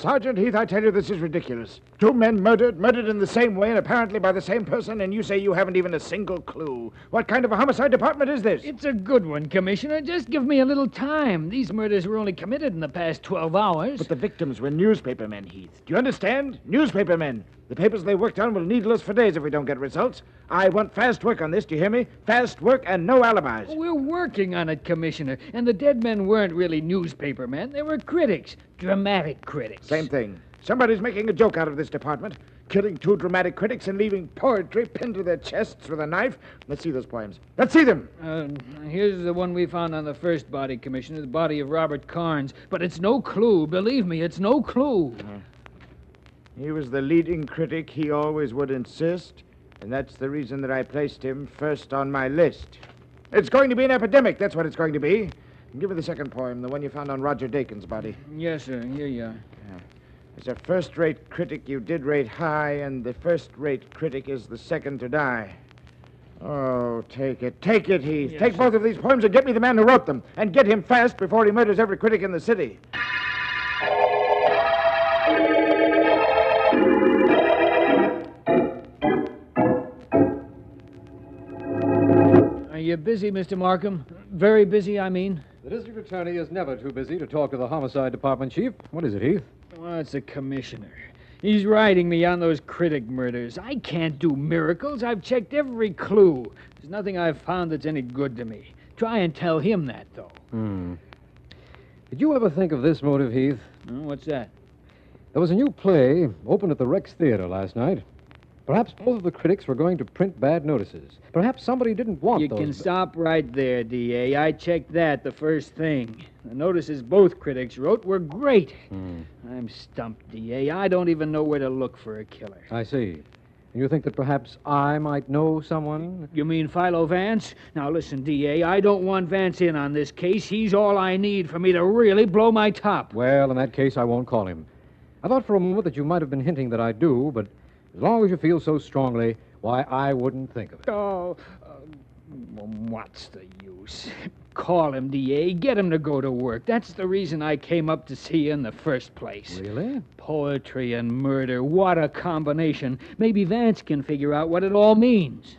Sergeant Heath, I tell you, this is ridiculous. Two men murdered in the same way and apparently by the same person, and you say you haven't even a single clue. What kind of a homicide department is this? It's a good one, Commissioner. Just give me a little time. These murders were only committed in the past 12 hours. But the victims were newspapermen, Heath. Do you understand? Newspapermen. The papers they worked on will needle us for days if we don't get results. I want fast work on this, do you hear me? Fast work and no alibis. We're working on it, Commissioner. And the dead men weren't really newspaper men. They were critics. Dramatic critics. Same thing. Somebody's making a joke out of this department. Killing two dramatic critics and leaving poetry pinned to their chests with a knife. Let's see those poems. Let's see them. Here's the one we found on the first body, Commissioner, the body of Robert Carnes. But it's no clue. Believe me, it's no clue. He was the leading critic, he always would insist, and that's the reason that I placed him first on my list. It's going to be an epidemic, that's what it's going to be. Give me the second poem, the one you found on Roger Dakin's body. Yes, sir. Here you are. As a first-rate critic, you did rate high, and the first-rate critic is the second to die. Oh, take it, Heath. Yes, take sir. both of these poems and get me the man who wrote them, and get him fast before he murders every critic in the city. Are you busy, Mr. Markham? Very busy, I mean. The district attorney is never too busy to talk to the homicide department chief. What is it, Heath? Well, it's the commissioner. He's riding me on those critic murders. I can't do miracles. I've checked every clue. There's nothing I've found that's any good to me. Try and tell him that, though. Did you ever think of this motive, Heath? What's that? There was a new play opened at the Rex Theater last night. Perhaps both of the critics were going to print bad notices. Perhaps somebody didn't want You those. can stop right there, D.A. I checked that the first thing. The notices both critics wrote were great. I'm stumped, D.A. I don't even know where to look for a killer. I see. And you think that perhaps I might know someone? You mean Philo Vance? Now, listen, D.A., I don't want Vance in on this case. He's all I need for me to really blow my top. Well, in that case, I won't call him. I thought for a moment that you might have been hinting that I do, but as long as you feel so strongly, why, I wouldn't think of it. Oh, what's the use? Call him, D.A. Get him to go to work. That's the reason I came up to see you in the first place. Really? Poetry and murder. What a combination. Maybe Vance can figure out what it all means.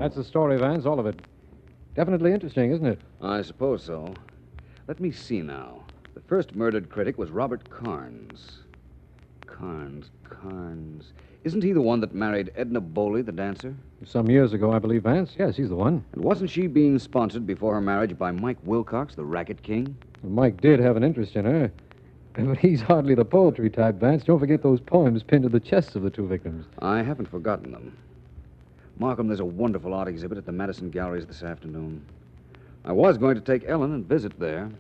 That's the story, Vance, all of it. Definitely interesting, isn't it? I suppose so. Let me see now. The first murdered critic was Robert Carnes. Carnes. Isn't he the one that married Edna Bowley, the dancer? Some years ago, I believe, Vance. Yes, he's the one. And wasn't she being sponsored before her marriage by Mike Wilcox, the racket king? Well, Mike did have an interest in her. But he's hardly the poetry type, Vance. Don't forget those poems pinned to the chests of the two victims. I haven't forgotten them. Markham, there's a wonderful art exhibit at the Madison Galleries this afternoon. I was going to take Ellen and visit there.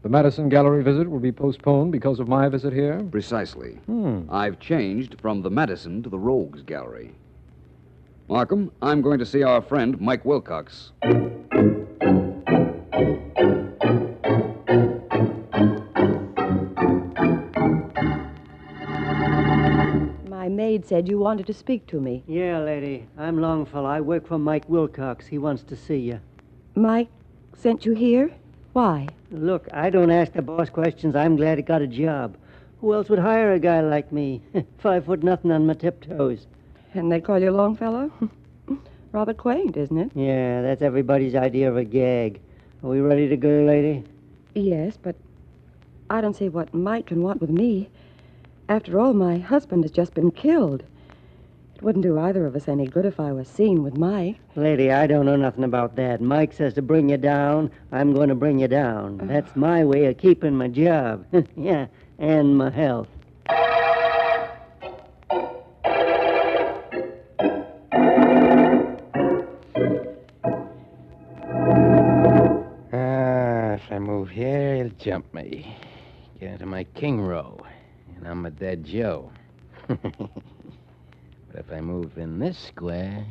The Madison Gallery visit will be postponed because of my visit here? Precisely. I've changed from the Madison to the Rogues Gallery. Markham, I'm going to see our friend Mike Wilcox. My maid said you wanted to speak to me. Yeah, lady. I'm Longfellow. I work for Mike Wilcox. He wants to see you. Mike sent you here? Why? Look, I don't ask the boss questions. I'm glad he got a job. Who else would hire a guy like me? 5 foot nothing on my tiptoes. And they call you Longfellow? Rather quaint, isn't it? Yeah, that's everybody's idea of a gag. Are we ready to go, lady? Yes, but I don't see what Mike can want with me. After all, my husband has just been killed. It wouldn't do either of us any good if I was seen with Mike. Lady, I don't know nothing about that. Mike says to bring you down. I'm going to bring you down. That's my way of keeping my job. Yeah, and my health. If I move here, he'll jump me. Get into my king row. And I'm a dead Joe. But if I move in this square,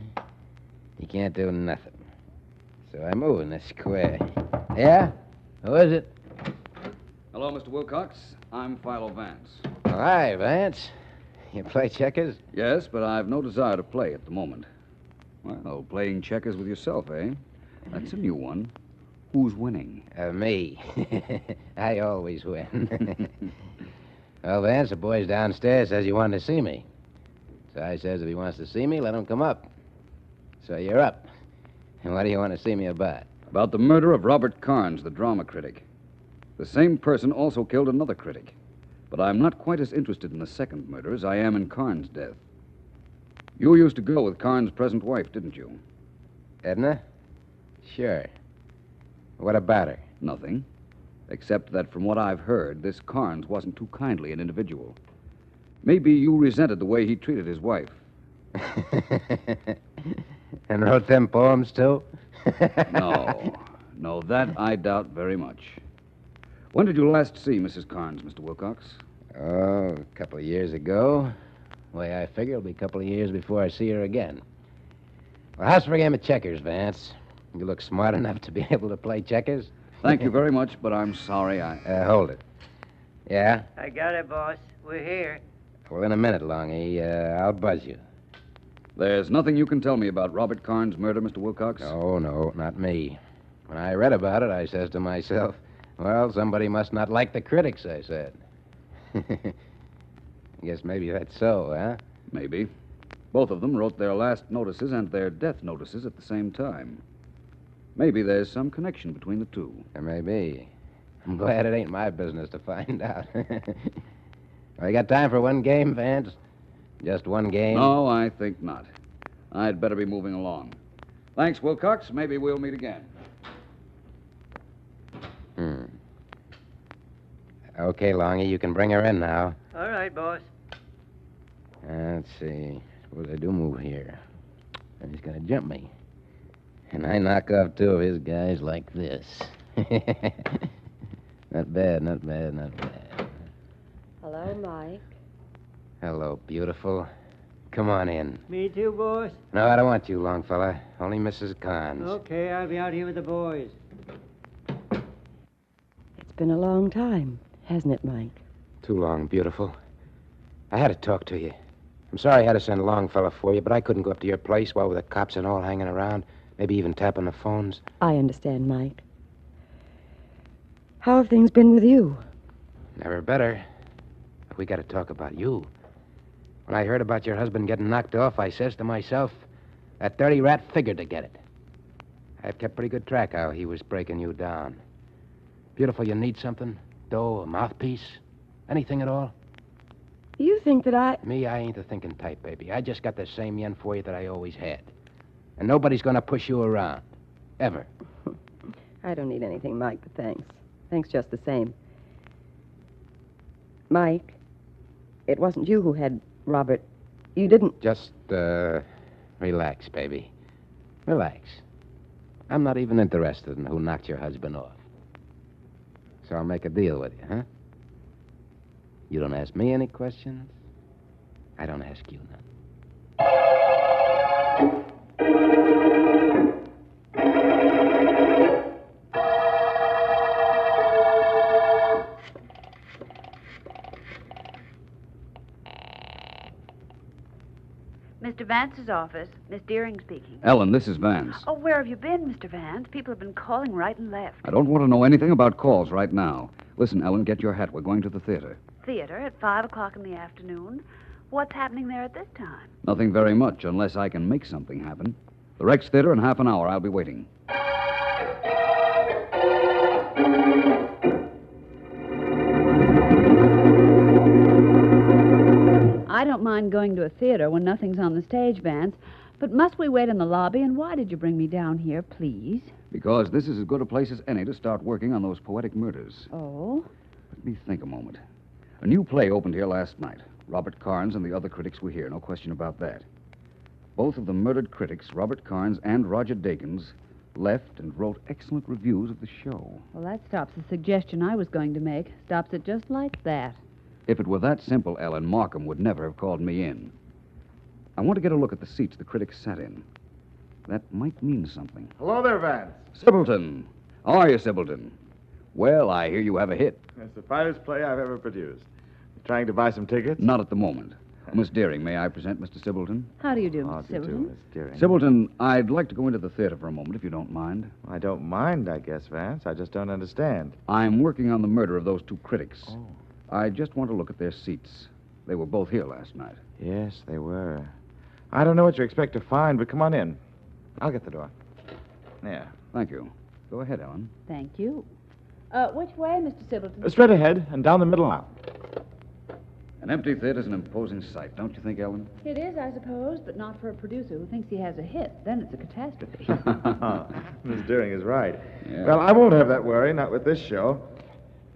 he can't do nothing. So I move in this square. Yeah? Who is it? Hello, Mr. Wilcox. I'm Philo Vance. Oh, hi, Vance. You play checkers? Yes, but I've no desire to play at the moment. Well, playing checkers with yourself, eh? That's a new one. Who's winning? Me. I always win. Well, Vance, the boys downstairs says you wanted to see me. So I says if he wants to see me, let him come up. So you're up. And what do you want to see me about? About the murder of Robert Carnes, the drama critic. The same person also killed another critic. But I'm not quite as interested in the second murder as I am in Carnes' death. You used to go with Carnes' present wife, didn't you? Edna? Sure. What about her? Nothing. Except that from what I've heard, this Carnes wasn't too kindly an individual. Maybe you resented the way he treated his wife. And wrote them poems, too? No, that I doubt very much. When did you last see Mrs. Carnes, Mr. Wilcox? Oh, a couple of years ago. The way I figure, it'll be a couple of years before I see her again. Well, how's for a game of checkers, Vance? You look smart enough to be able to play checkers? Thank you very much, but I'm sorry hold it. Yeah? I got it, boss. We're here. Well, in a minute, Longy. I'll buzz you. There's nothing you can tell me about Robert Carnes' murder, Mr. Wilcox? No, not me. When I read about it, I says to myself, well, somebody must not like the critics, I said. I guess maybe that's so, huh? Maybe. Both of them wrote their last notices and their death notices at the same time. Maybe there's some connection between the two. There may be. I'm glad it ain't my business to find out. Well, you got time for one game, Vance? Just one game? No, I think not. I'd better be moving along. Thanks, Wilcox. Maybe we'll meet again. Okay, Longy, you can bring her in now. All right, boss. Let's see. Suppose I do move here. And he's going to jump me. And I knock off 2 of his guys like this. Not bad, not bad, not bad. Hello, Mike. Hello, beautiful. Come on in. Me too, boss? No, I don't want you, Longfella. Only Mrs. Carnes. Okay, I'll be out here with the boys. It's been a long time, hasn't it, Mike? Too long, beautiful. I had to talk to you. I'm sorry I had to send Longfella for you, but I couldn't go up to your place while with the cops and all hanging around. Maybe even tapping the phones. I understand, Mike. How have things been with you? Never better. But we got to talk about you. When I heard about your husband getting knocked off, I says to myself, That dirty rat figured to get it. I've kept pretty good track how he was breaking you down. Beautiful, you need something? Dough, a mouthpiece? Anything at all? You think that I... Me, I ain't the thinking type, baby. I just got the same yen for you that I always had. And nobody's gonna push you around. Ever. I don't need anything, Mike, but thanks. Thanks just the same. Mike, it wasn't you who had Robert. You didn't... Just, relax, baby. Relax. I'm not even interested in who knocked your husband off. So I'll make a deal with you, huh? You don't ask me any questions. I don't ask you none. Mr. Vance's office. Miss Deering speaking. Ellen, this is Vance. Oh, where have you been, Mr. Vance? People have been calling right and left. I don't want to know anything about calls right now. Listen, Ellen, get your hat. We're going to the theater. Theater at 5 o'clock in the afternoon. What's happening there at this time? Nothing very much, unless I can make something happen. The Rex Theater in half an hour. I'll be waiting. I don't mind going to a theater when nothing's on the stage, Vance. But must we wait in the lobby? And why did you bring me down here, please? Because this is as good a place as any to start working on those poetic murders. Oh? Let me think a moment. A new play opened here last night. Robert Carnes and the other critics were here, no question about that. Both of the murdered critics, Robert Carnes and Roger Dakins, left and wrote excellent reviews of the show. Well, that stops the suggestion I was going to make. Stops it just like that. If it were that simple, Ellen, Markham would never have called me in. I want to get a look at the seats the critics sat in. That might mean something. Hello there, Vance. Sibbleton. How are you, Sibbleton? Well, I hear you have a hit. It's the finest play I've ever produced. Trying to buy some tickets? Not at the moment. Miss Deering, may I present Mr. Sibbleton? How do you do, Oh, Mr. do you do, Sibbleton? Miss Deering? Sibbleton, I'd like to go into the theater for a moment, if you don't mind. I don't mind, I guess, Vance. I just don't understand. I'm working on the murder of those two critics. Oh. I just want to look at their seats. They were both here last night. Yes, they were. I don't know what you expect to find, but come on in. I'll get the door. Yeah. Thank you. Go ahead, Ellen. Thank you. Which way, Mr. Sibbleton? Straight ahead and down the middle aisle. An empty theater's an imposing sight, don't you think, Ellen? It is, I suppose, but not for a producer who thinks he has a hit. Then it's a catastrophe. Miss Deering is right. Yeah. Well, I won't have that worry, not with this show.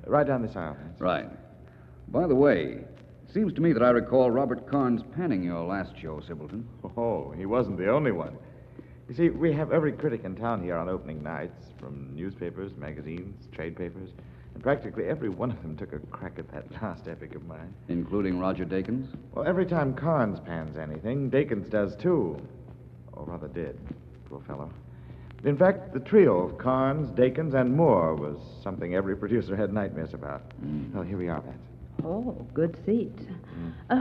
Right down this aisle, Vance. Right. By the way, it seems to me that I recall Robert Carnes panning your last show, Sibbleton. Oh, he wasn't the only one. You see, we have every critic in town here on opening nights, from newspapers, magazines, trade papers, and practically every one of them took a crack at that last epic of mine. Including Roger Dakins? Well, every time Carnes pans anything, Dakins does too. Or rather did, poor fellow. In fact, the trio of Carnes, Dakins, and Moore was something every producer had nightmares about. Well, here we are, Vance. Oh, good seats.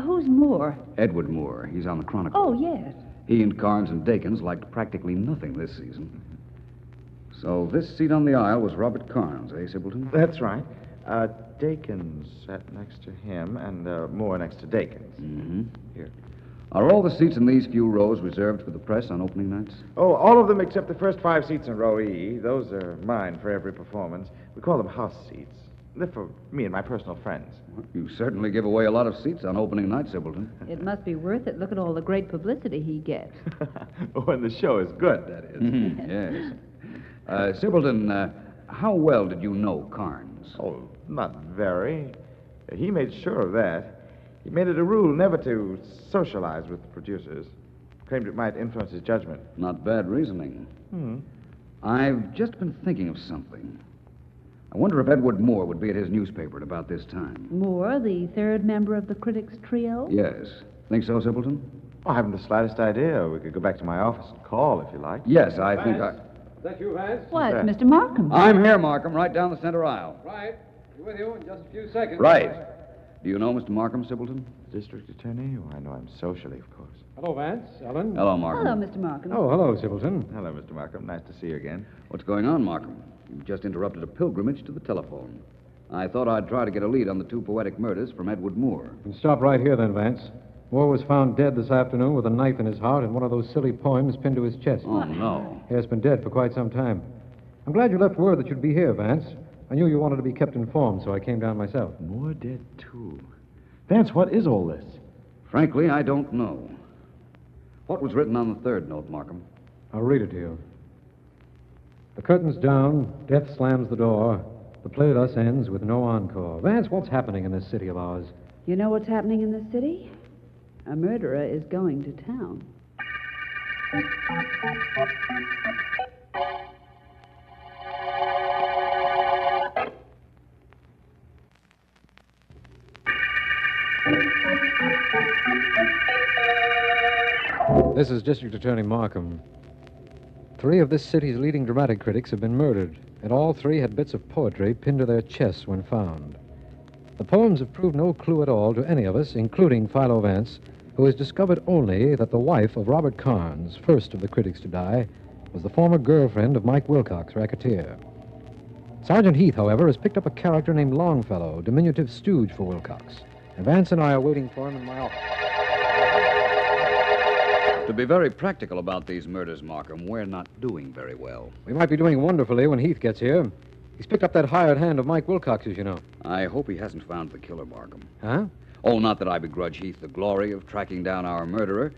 Who's Moore? Edward Moore. He's on the Chronicle. Oh, yes. He and Carnes and Dakins liked practically nothing this season. So this seat on the aisle was Robert Carnes, eh, Sibbleton? That's right. Dakins sat next to him, and Moore next to Dakins. Mm-hmm. Here. Are all the seats in these few rows reserved for the press on opening nights? Oh, all of them except the first 5 seats in row E. Those are mine for every performance. We call them house seats. They're for me and my personal friends. You certainly give away a lot of seats on opening night, Sibbleton. It must be worth it. Look at all the great publicity he gets. When the show is good, that is. Yes. Sibbleton, how well did you know Carnes? Oh, not very. He made sure of that. He made it a rule never to socialize with the producers. Claimed it might influence his judgment. Not bad reasoning. I've just been thinking of something. I wonder if Edward Moore would be at his newspaper at about this time. Moore, the third member of the critics' trio? Yes. Think so, Sibbleton? I haven't the slightest idea. We could go back to my office and call if you like. Yes, I think I... Is that you, Vance? Why, it's Mr. Markham. I'm here, Markham, right down the center aisle. Right. Be with you in just a few seconds. Right. Do you know Mr. Markham, Sibbleton? District attorney? Oh, I know him socially, of course. Hello, Vance. Ellen. Hello, Markham. Hello, Mr. Markham. Oh, hello, Sibbleton. Hello, Mr. Markham. Nice to see you again. What's going on, Markham? You've just interrupted a pilgrimage to the telephone. I thought I'd try to get a lead on the two poetic murders from Edward Moore. You can stop right here then, Vance. Moore was found dead this afternoon with a knife in his heart and one of those silly poems pinned to his chest. Oh, no. He has been dead for quite some time. I'm glad you left word that you'd be here, Vance. I knew you wanted to be kept informed, so I came down myself. Moore dead, too. Vance, what is all this? Frankly, I don't know. What was written on the third note, Markham? I'll read it to you. The curtain's down, death slams the door. The play thus ends with no encore. Vance, what's happening in this city of ours? You know what's happening in this city? A murderer is going to town. This is District Attorney Markham. 3 of this city's leading dramatic critics have been murdered, and all 3 had bits of poetry pinned to their chests when found. The poems have proved no clue at all to any of us, including Philo Vance, who has discovered only that the wife of Robert Carnes, first of the critics to die, was the former girlfriend of Mike Wilcox, racketeer. Sergeant Heath, however, has picked up a character named Longfellow, diminutive stooge for Wilcox, and Vance and I are waiting for him in my office. To be very practical about these murders, Markham, we're not doing very well. We might be doing wonderfully when Heath gets here. He's picked up that hired hand of Mike Wilcox's, you know. I hope he hasn't found the killer, Markham. Huh? Oh, not that I begrudge Heath the glory of tracking down our murderer.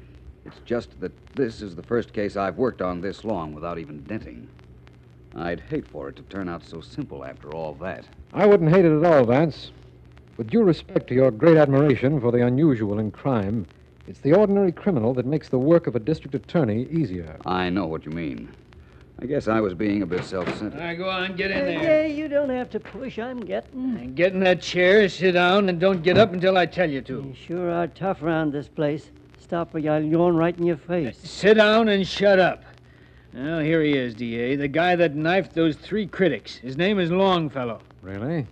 It's just that this is the first case I've worked on this long without even denting. I'd hate for it to turn out so simple after all that. I wouldn't hate it at all, Vance. With due respect to your great admiration for the unusual in crime, it's the ordinary criminal that makes the work of a district attorney easier. I know what you mean. I guess I was being a bit self-centered. All right, go on, get in there. Yeah, you don't have to push. I'm getting. And get in that chair, sit down, and don't get up until I tell you to. You sure are tough around this place. Stop or I'll yawn right in your face. Sit down and shut up. Well, here he is, D.A., the guy that knifed those 3 critics. His name is Longfellow. Really?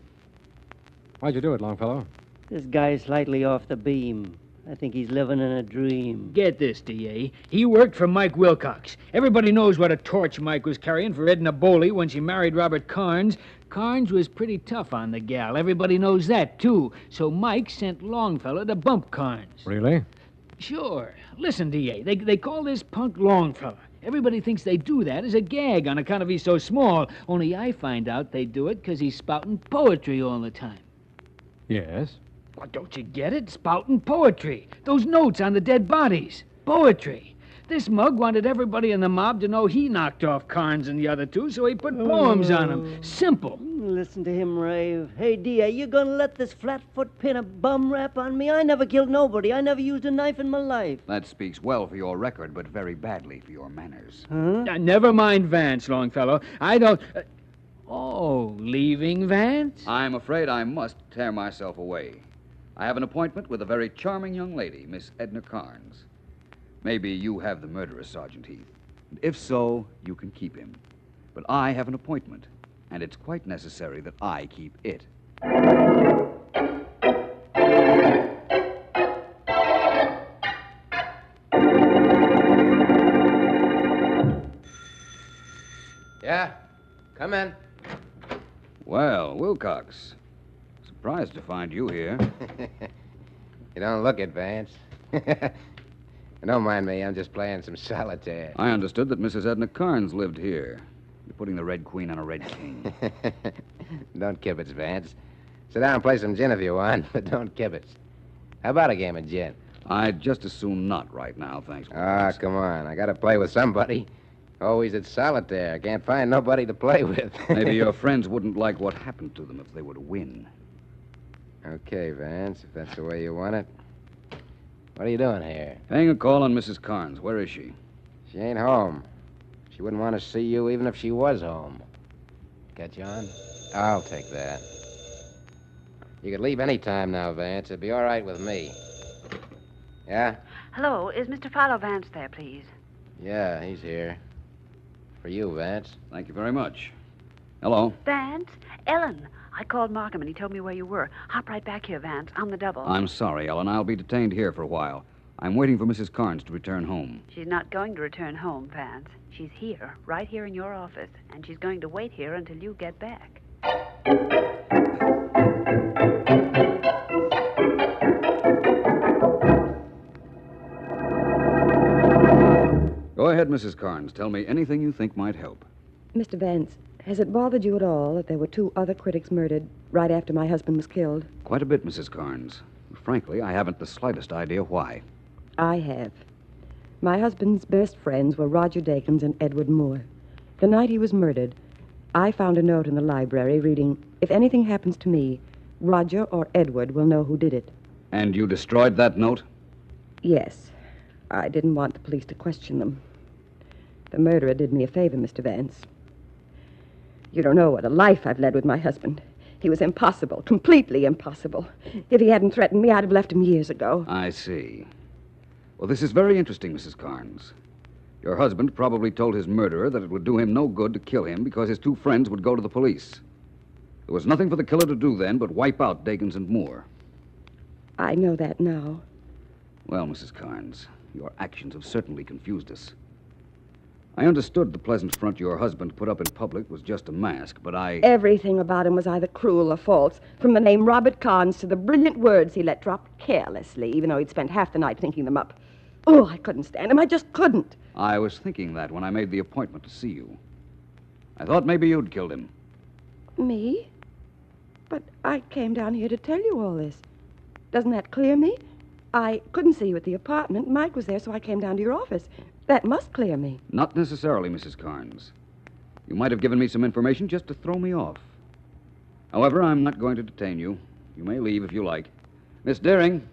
Why'd you do it, Longfellow? This guy's slightly off the beam. I think he's living in a dream. Get this, D.A. He worked for Mike Wilcox. Everybody knows what a torch Mike was carrying for Edna Boley when she married Robert Carnes. Carnes was pretty tough on the gal. Everybody knows that, too. So Mike sent Longfellow to bump Carnes. Really? Sure. Listen, D.A., they call this punk Longfellow. Everybody thinks they do that as a gag on account of he's so small. Only I find out they do it because he's spouting poetry all the time. Yes. Well, don't you get it? Spouting poetry. Those notes on the dead bodies. Poetry. This mug wanted everybody in the mob to know he knocked off Carnes and the other 2, so he put poems on them. Simple. Listen to him rave. Hey, D.A., you gonna let this flatfoot pin a bum rap on me? I never killed nobody. I never used a knife in my life. That speaks well for your record, but very badly for your manners. Huh? Never mind Vance, Longfellow. I don't... Oh, leaving Vance? I'm afraid I must tear myself away. I have an appointment with a very charming young lady, Miss Edna Carnes. Maybe you have the murderer, Sergeant Heath. And if so, you can keep him. But I have an appointment, and it's quite necessary that I keep it. Yeah? Come in. Well, Wilcox. Surprised to find you here. You don't look it, Vance. Don't mind me. I'm just playing some solitaire. I understood that Mrs. Edna Carnes lived here. You're putting the Red Queen on a Red King. Don't kibitz, Vance. Sit down and play some gin if you want, but don't kibitz. How about a game of gin? I'd just as soon not right now, thanks. Ah, come on. I gotta play with somebody. Always at solitaire. Can't find nobody to play with. Maybe your friends wouldn't like what happened to them if they were to win. Okay, Vance, if that's the way you want it. What are you doing here? Paying a call on Mrs. Carnes. Where is she? She ain't home. She wouldn't want to see you even if she was home. Catch on? I'll take that. You could leave any time now, Vance. It'd be all right with me. Yeah? Hello, is Mr. Philo Vance there, please? Yeah, he's here. For you, Vance. Thank you very much. Hello. Vance? Ellen. I called Markham and he told me where you were. Hop right back here, Vance. On the double. I'm sorry, Ellen. I'll be detained here for a while. I'm waiting for Mrs. Carnes to return home. She's not going to return home, Vance. She's here, right here in your office, and she's going to wait here until you get back. ahead, Mrs. Carnes. Tell me anything you think might help. Mr. Vance, has it bothered you at all that there were 2 other critics murdered right after my husband was killed? Quite a bit, Mrs. Carnes. Frankly, I haven't the slightest idea why. I have. My husband's best friends were Roger Dakins and Edward Moore. The night he was murdered, I found a note in the library reading, "If anything happens to me, Roger or Edward will know who did it." And you destroyed that note? Yes. I didn't want the police to question them. The murderer did me a favor, Mr. Vance. You don't know what a life I've led with my husband. He was impossible, completely impossible. If he hadn't threatened me, I'd have left him years ago. I see. Well, this is very interesting, Mrs. Carnes. Your husband probably told his murderer that it would do him no good to kill him because his 2 friends would go to the police. There was nothing for the killer to do then but wipe out Dakins and Moore. I know that now. Well, Mrs. Carnes, your actions have certainly confused us. I understood the pleasant front your husband put up in public was just a mask, but Everything about him was either cruel or false, from the name Robert Carnes to the brilliant words he let drop carelessly, even though he'd spent half the night thinking them up. Oh, I couldn't stand him. I just couldn't. I was thinking that when I made the appointment to see you. I thought maybe you'd killed him. Me? But I came down here to tell you all this. Doesn't that clear me? I couldn't see you at the apartment. Mike was there, so I came down to your office. That must clear me. Not necessarily, Mrs. Carnes. You might have given me some information just to throw me off. However, I'm not going to detain you. You may leave if you like. Miss Deering.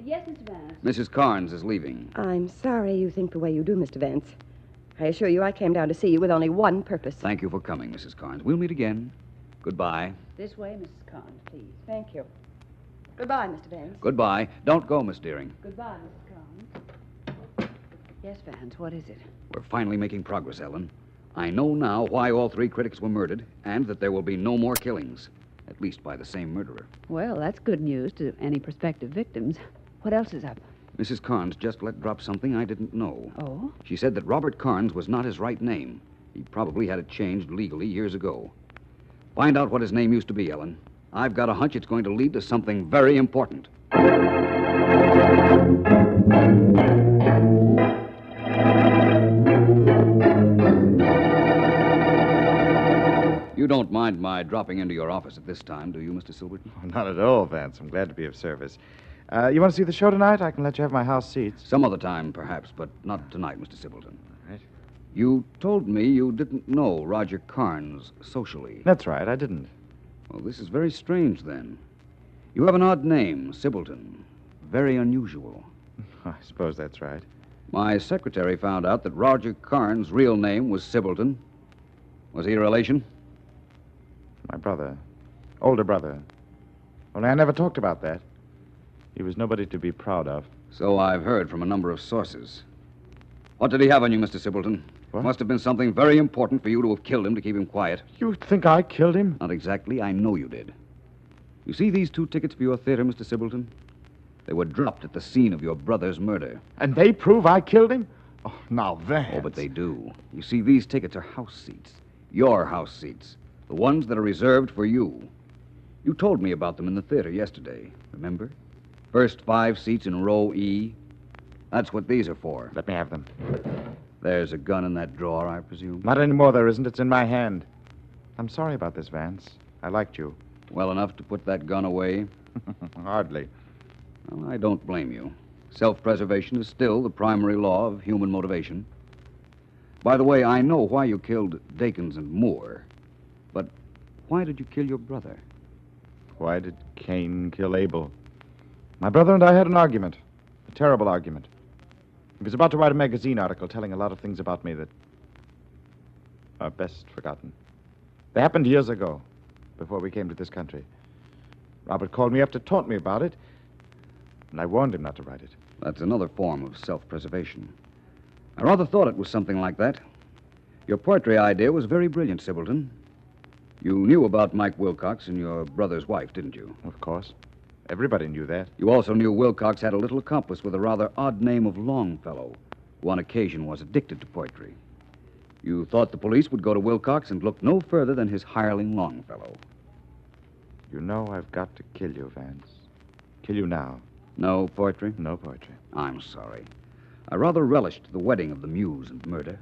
Yes, Mr. Vance. Mrs. Carnes is leaving. I'm sorry you think the way you do, Mr. Vance. I assure you I came down to see you with only one purpose. Thank you for coming, Mrs. Carnes. We'll meet again. Goodbye. This way, Mrs. Carnes, please. Thank you. Goodbye, Mr. Vance. Goodbye. Don't go, Miss Deering. Goodbye, Mrs. Carnes. Yes, Vance, what is it? We're finally making progress, Ellen. I know now why all 3 critics were murdered, and that there will be no more killings, at least by the same murderer. Well, that's good news to any prospective victims. What else is up? Mrs. Carnes just let drop something I didn't know. Oh? She said that Robert Carnes was not his right name. He probably had it changed legally years ago. Find out what his name used to be, Ellen. I've got a hunch it's going to lead to something very important. You don't mind my dropping into your office at this time, do you, Mr. Silverton? Oh, not at all, Vance. I'm glad to be of service. You want to see the show tonight? I can let you have my house seats. Some other time, perhaps, but not tonight, Mr. Silverton. All right. You told me you didn't know Roger Carnes socially. That's right, I didn't. Well, this is very strange, then. You have an odd name, Sibbleton. Very unusual. I suppose that's right. My secretary found out that Roger Carnes' real name was Sibbleton. Was he a relation? My brother. Older brother. Only I never talked about that. He was nobody to be proud of. So I've heard from a number of sources. What did he have on you, Mr. Sibbleton? What? Must have been something very important for you to have killed him to keep him quiet. You think I killed him? Not exactly. I know you did. You see these 2 tickets for your theater, Mr. Sibbleton? They were dropped at the scene of your brother's murder. And they prove I killed him? Oh, now, Vance. Oh, but they do. You see, these tickets are house seats. Your house seats. The ones that are reserved for you. You told me about them in the theater yesterday, remember? First 5 seats in row E. That's what these are for. Let me have them. There's a gun in that drawer, I presume. Not anymore, there isn't. It's in my hand. I'm sorry about this, Vance. I liked you. Well enough to put that gun away? Hardly. Well, I don't blame you. Self-preservation is still the primary law of human motivation. By the way, I know why you killed Dakins and Moore. But why did you kill your brother? Why did Cain kill Abel? My brother and I had an argument. A terrible argument. He was about to write a magazine article telling a lot of things about me that are best forgotten. They happened years ago, before we came to this country. Robert called me up to taunt me about it, and I warned him not to write it. That's another form of self-preservation. I rather thought it was something like that. Your poetry idea was very brilliant, Sibbleton. You knew about Mike Wilcox and your brother's wife, didn't you? Of course. Everybody knew that. You also knew Wilcox had a little accomplice with a rather odd name of Longfellow, who on occasion was addicted to poetry. You thought the police would go to Wilcox and look no further than his hireling Longfellow. You know I've got to kill you, Vance. Kill you now. No poetry? No poetry. I'm sorry. I rather relished the wedding of the muse and murder.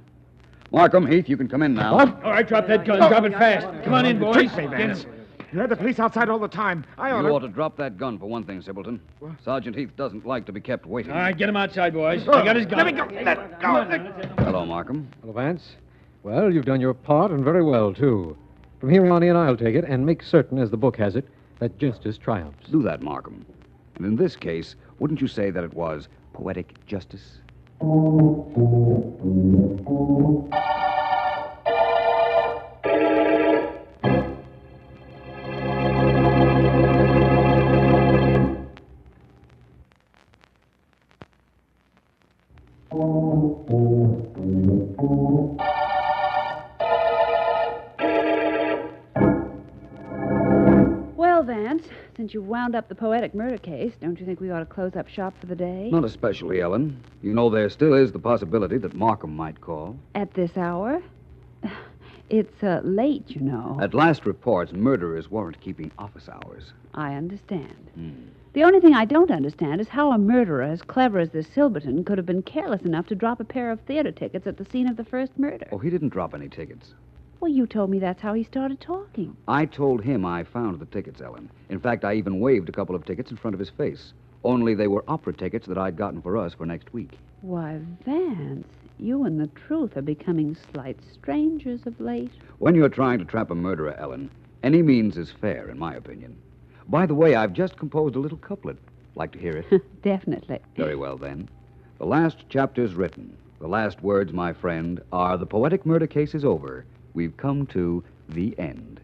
Markham, Heath, you can come in now. What? All right, drop that gun. Drop it fast. Come on in, boys. Trick me, Vance. You had the police outside all the time. I ought You ought to drop that gun for one thing, Simpleton. Sergeant Heath doesn't like to be kept waiting. All right, get him outside, boys. He got his gun. Let me go. Let go. Hello, Markham. Hello, Vance. Well, you've done your part, and very well, too. From here on in, I'll take it and make certain, as the book has it, that justice triumphs. Do that, Markham. And in this case, wouldn't you say that it was poetic justice? Well, Vance, since you've wound up the poetic murder case, don't you think we ought to close up shop for the day? Not especially, Ellen. You know, there still is the possibility that Markham might call. At this hour? It's late, you know. At last reports, murderers weren't keeping office hours. I understand. The only thing I don't understand is how a murderer as clever as this Silverton could have been careless enough to drop a pair of theater tickets at the scene of the first murder. Oh, he didn't drop any tickets. Well, you told me that's how he started talking. I told him I found the tickets, Ellen. In fact, I even waved a couple of tickets in front of his face. Only they were opera tickets that I'd gotten for us for next week. Why, Vance, you and the truth are becoming slight strangers of late. When you're trying to trap a murderer, Ellen, any means is fair, in my opinion. By the way, I've just composed a little couplet. Like to hear it? Definitely. Very well, then. The last chapter's written. The last words, my friend, are the poetic murder case is over. We've come to the end.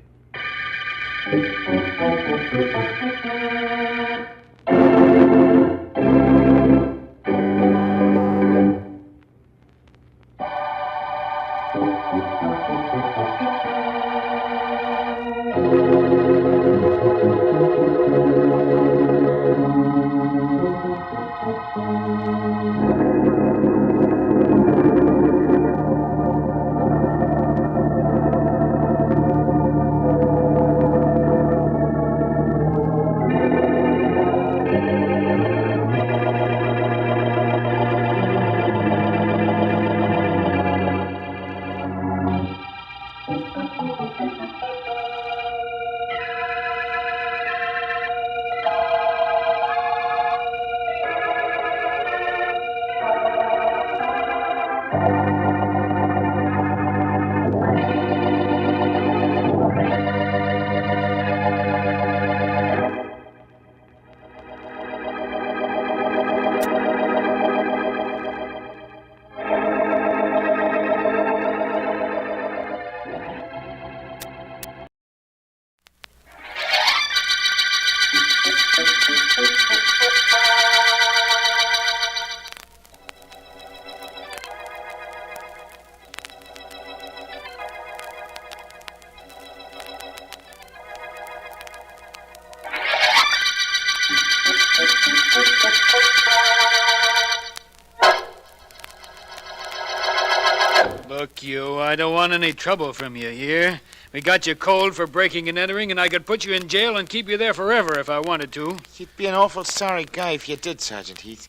Look, you, I don't want any trouble from you here. We got you cold for breaking and entering, and I could put you in jail and keep you there forever if I wanted to. You'd be an awful sorry guy if you did, Sergeant Heath.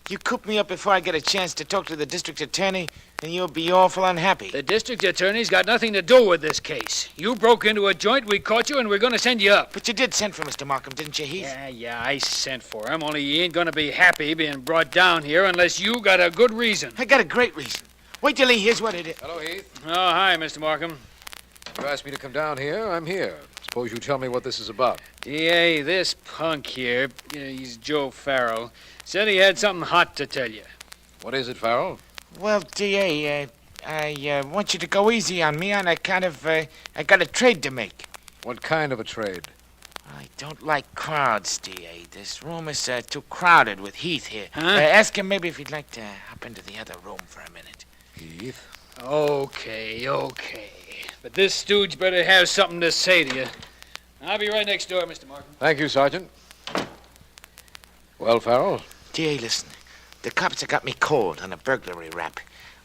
You coop me up before I get a chance to talk to the district attorney, and you'll be awful unhappy. The district attorney's got nothing to do with this case. You broke into a joint, we caught you, and we're going to send you up. But you did send for Mr. Markham, didn't you, Heath? Yeah, I sent for him, only he ain't going to be happy being brought down here unless you got a good reason. I got a great reason. Wait till he hears what it is. Hello, Heath. Oh, hi, Mr. Markham. You asked me to come down here. I'm here. Suppose you tell me what this is about. DA, this punk here, he's Joe Farrell, said he had something hot to tell you. What is it, Farrell? Well, DA, I want you to go easy on me on account of, I got a trade to make. What kind of a trade? I don't like crowds, DA. This room is too crowded with Heath here. Huh? Ask him maybe if he'd like to hop into the other room for a minute. Heath? Okay. But this stooge better have something to say to you. I'll be right next door, Mr. Markham. Thank you, Sergeant. Well, Farrell? DA, listen. The cops have got me cold on a burglary rap.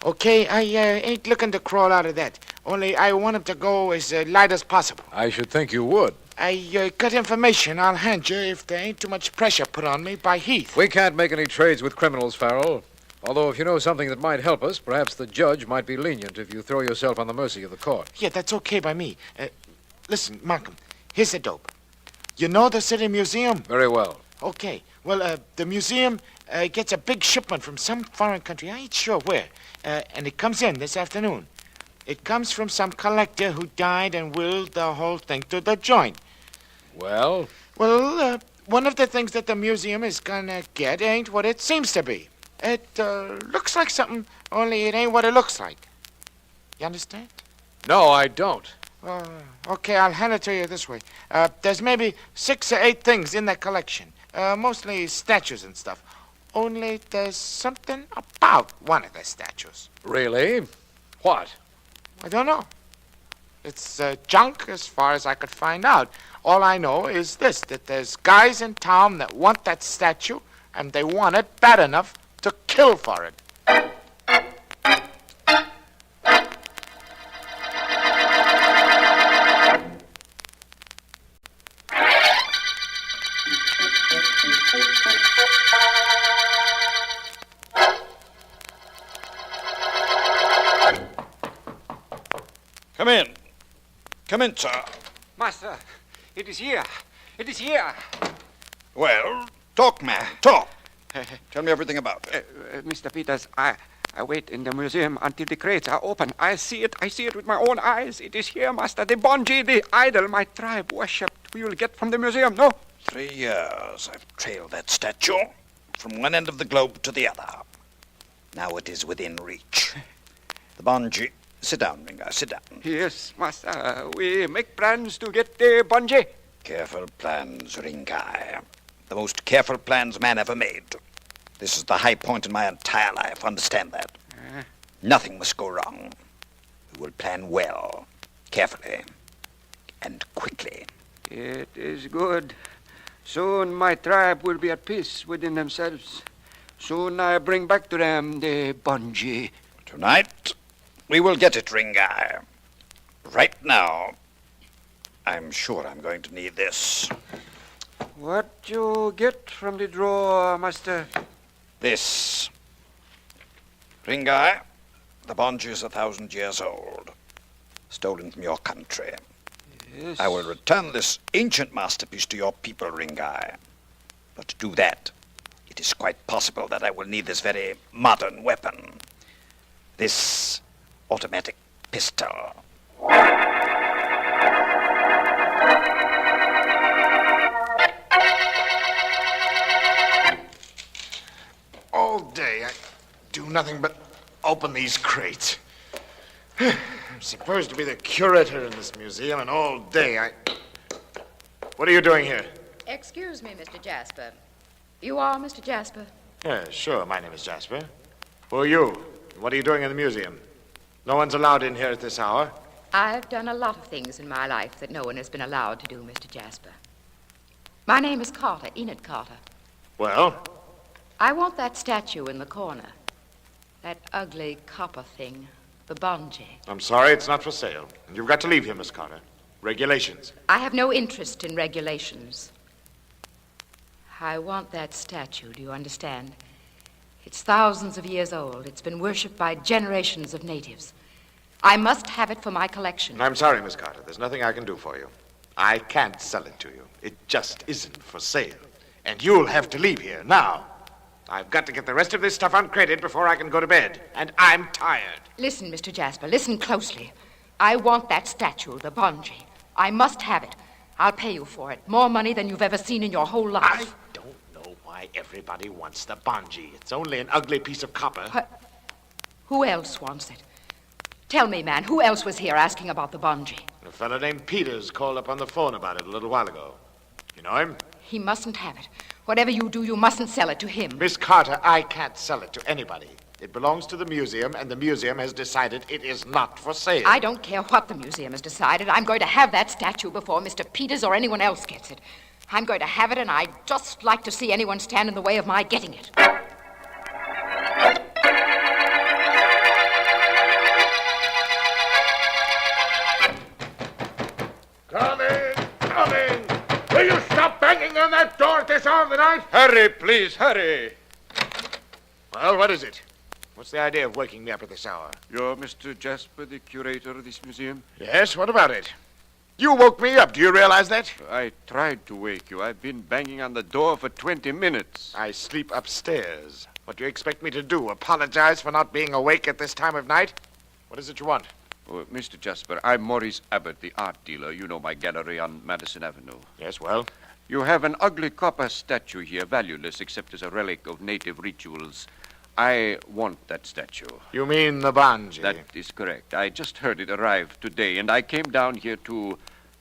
Okay, I ain't looking to crawl out of that. Only I want him to go as light as possible. I should think you would. I got information I'll hand you if there ain't too much pressure put on me by Heath. We can't make any trades with criminals, Farrell. Although, if you know something that might help us, perhaps the judge might be lenient if you throw yourself on the mercy of the court. Yeah, that's okay by me. Listen, Malcolm, here's the dope. You know the City Museum? Very well. Okay. Well, the museum gets a big shipment from some foreign country. I ain't sure where. And it comes in this afternoon. It comes from some collector who died and willed the whole thing to the joint. Well? Well, one of the things that the museum is gonna get ain't what it seems to be. It looks like something, only it ain't what it looks like. You understand? No, I don't. Okay, I'll hand it to you this way. There's maybe 6 or 8 things in that collection. Mostly statues and stuff. Only there's something about one of the statues. Really? What? I don't know. It's junk as far as I could find out. All I know is this, that there's guys in town that want that statue, and they want it bad enough to kill for it. Come in. Come in, sir. Master, it is here. It is here. Well, talk, man. Talk. Tell me everything about it. Mr. Peters, I wait in the museum until the crates are open. I see it with my own eyes. It is here, Master. The bungee, the idol my tribe worshipped. We will get from the museum, no? 3 years I've trailed that statue from one end of the globe to the other. Now it is within reach. The bungee. Sit down, Ringa, sit down. Yes, Master. We make plans to get the bungee. Careful plans, Ringai. The most careful plans man ever made. This is the high point in my entire life. Understand that? Nothing must go wrong. We will plan well, carefully, and quickly. It is good. Soon my tribe will be at peace within themselves. Soon I bring back to them the bungee. Tonight, we will get it, Ringai. Right now, I'm sure I'm going to need this. What you get from the drawer, Master? This. Ringai, the bungee is 1,000 years old. Stolen from your country. Yes. I will return this ancient masterpiece to your people, Ringai. But to do that, it is quite possible that I will need this very modern weapon. This automatic pistol. All day I do nothing but open these crates. I'm supposed to be the curator in this museum, and all day I... What are you doing here? Excuse me, Mr. Jasper. You are Mr. Jasper? Yeah, sure, my name is Jasper. Who are you? What are you doing in the museum? No one's allowed in here at this hour. I've done a lot of things in my life that no one has been allowed to do, Mr. Jasper. My name is Carter, Enid Carter. Well? I want that statue in the corner. That ugly copper thing, the bungee. I'm sorry, it's not for sale. You've got to leave here, Miss Carter. Regulations. I have no interest in regulations. I want that statue, do you understand? It's thousands of years old. It's been worshipped by generations of natives. I must have it for my collection. I'm sorry, Miss Carter. There's nothing I can do for you. I can't sell it to you. It just isn't for sale. And you'll have to leave here now. I've got to get the rest of this stuff uncrated before I can go to bed. And I'm tired. Listen, Mr. Jasper, listen closely. I want that statue, the bungee. I must have it. I'll pay you for it. More money than you've ever seen in your whole life. I don't know why everybody wants the bungee. It's only an ugly piece of copper. Who else wants it? Tell me, man, who else was here asking about the bungee? A fellow named Peters called up on the phone about it a little while ago. You know him? He mustn't have it. Whatever you do, you mustn't sell it to him. Miss Carter, I can't sell it to anybody. It belongs to the museum, and the museum has decided it is not for sale. I don't care what the museum has decided. I'm going to have that statue before Mr. Peters or anyone else gets it. I'm going to have it, and I'd just like to see anyone stand in the way of my getting it. Come in! Come in! Will you stop banging on that door at this hour of the night? Hurry, please, hurry. Well, what is it? What's the idea of waking me up at this hour? You're Mr. Jasper, the curator of this museum? Yes, what about it? You woke me up. Do you realize that? I tried to wake you. I've been banging on the door for 20 minutes. I sleep upstairs. What do you expect me to do? Apologize for not being awake at this time of night? What is it you want? Oh, Mr. Jasper, I'm Maurice Abbott, the art dealer. You know my gallery on Madison Avenue. Yes, well? You have an ugly copper statue here, valueless except as a relic of native rituals. I want that statue. You mean the Banji? That is correct. I just heard it arrive today, and I came down here to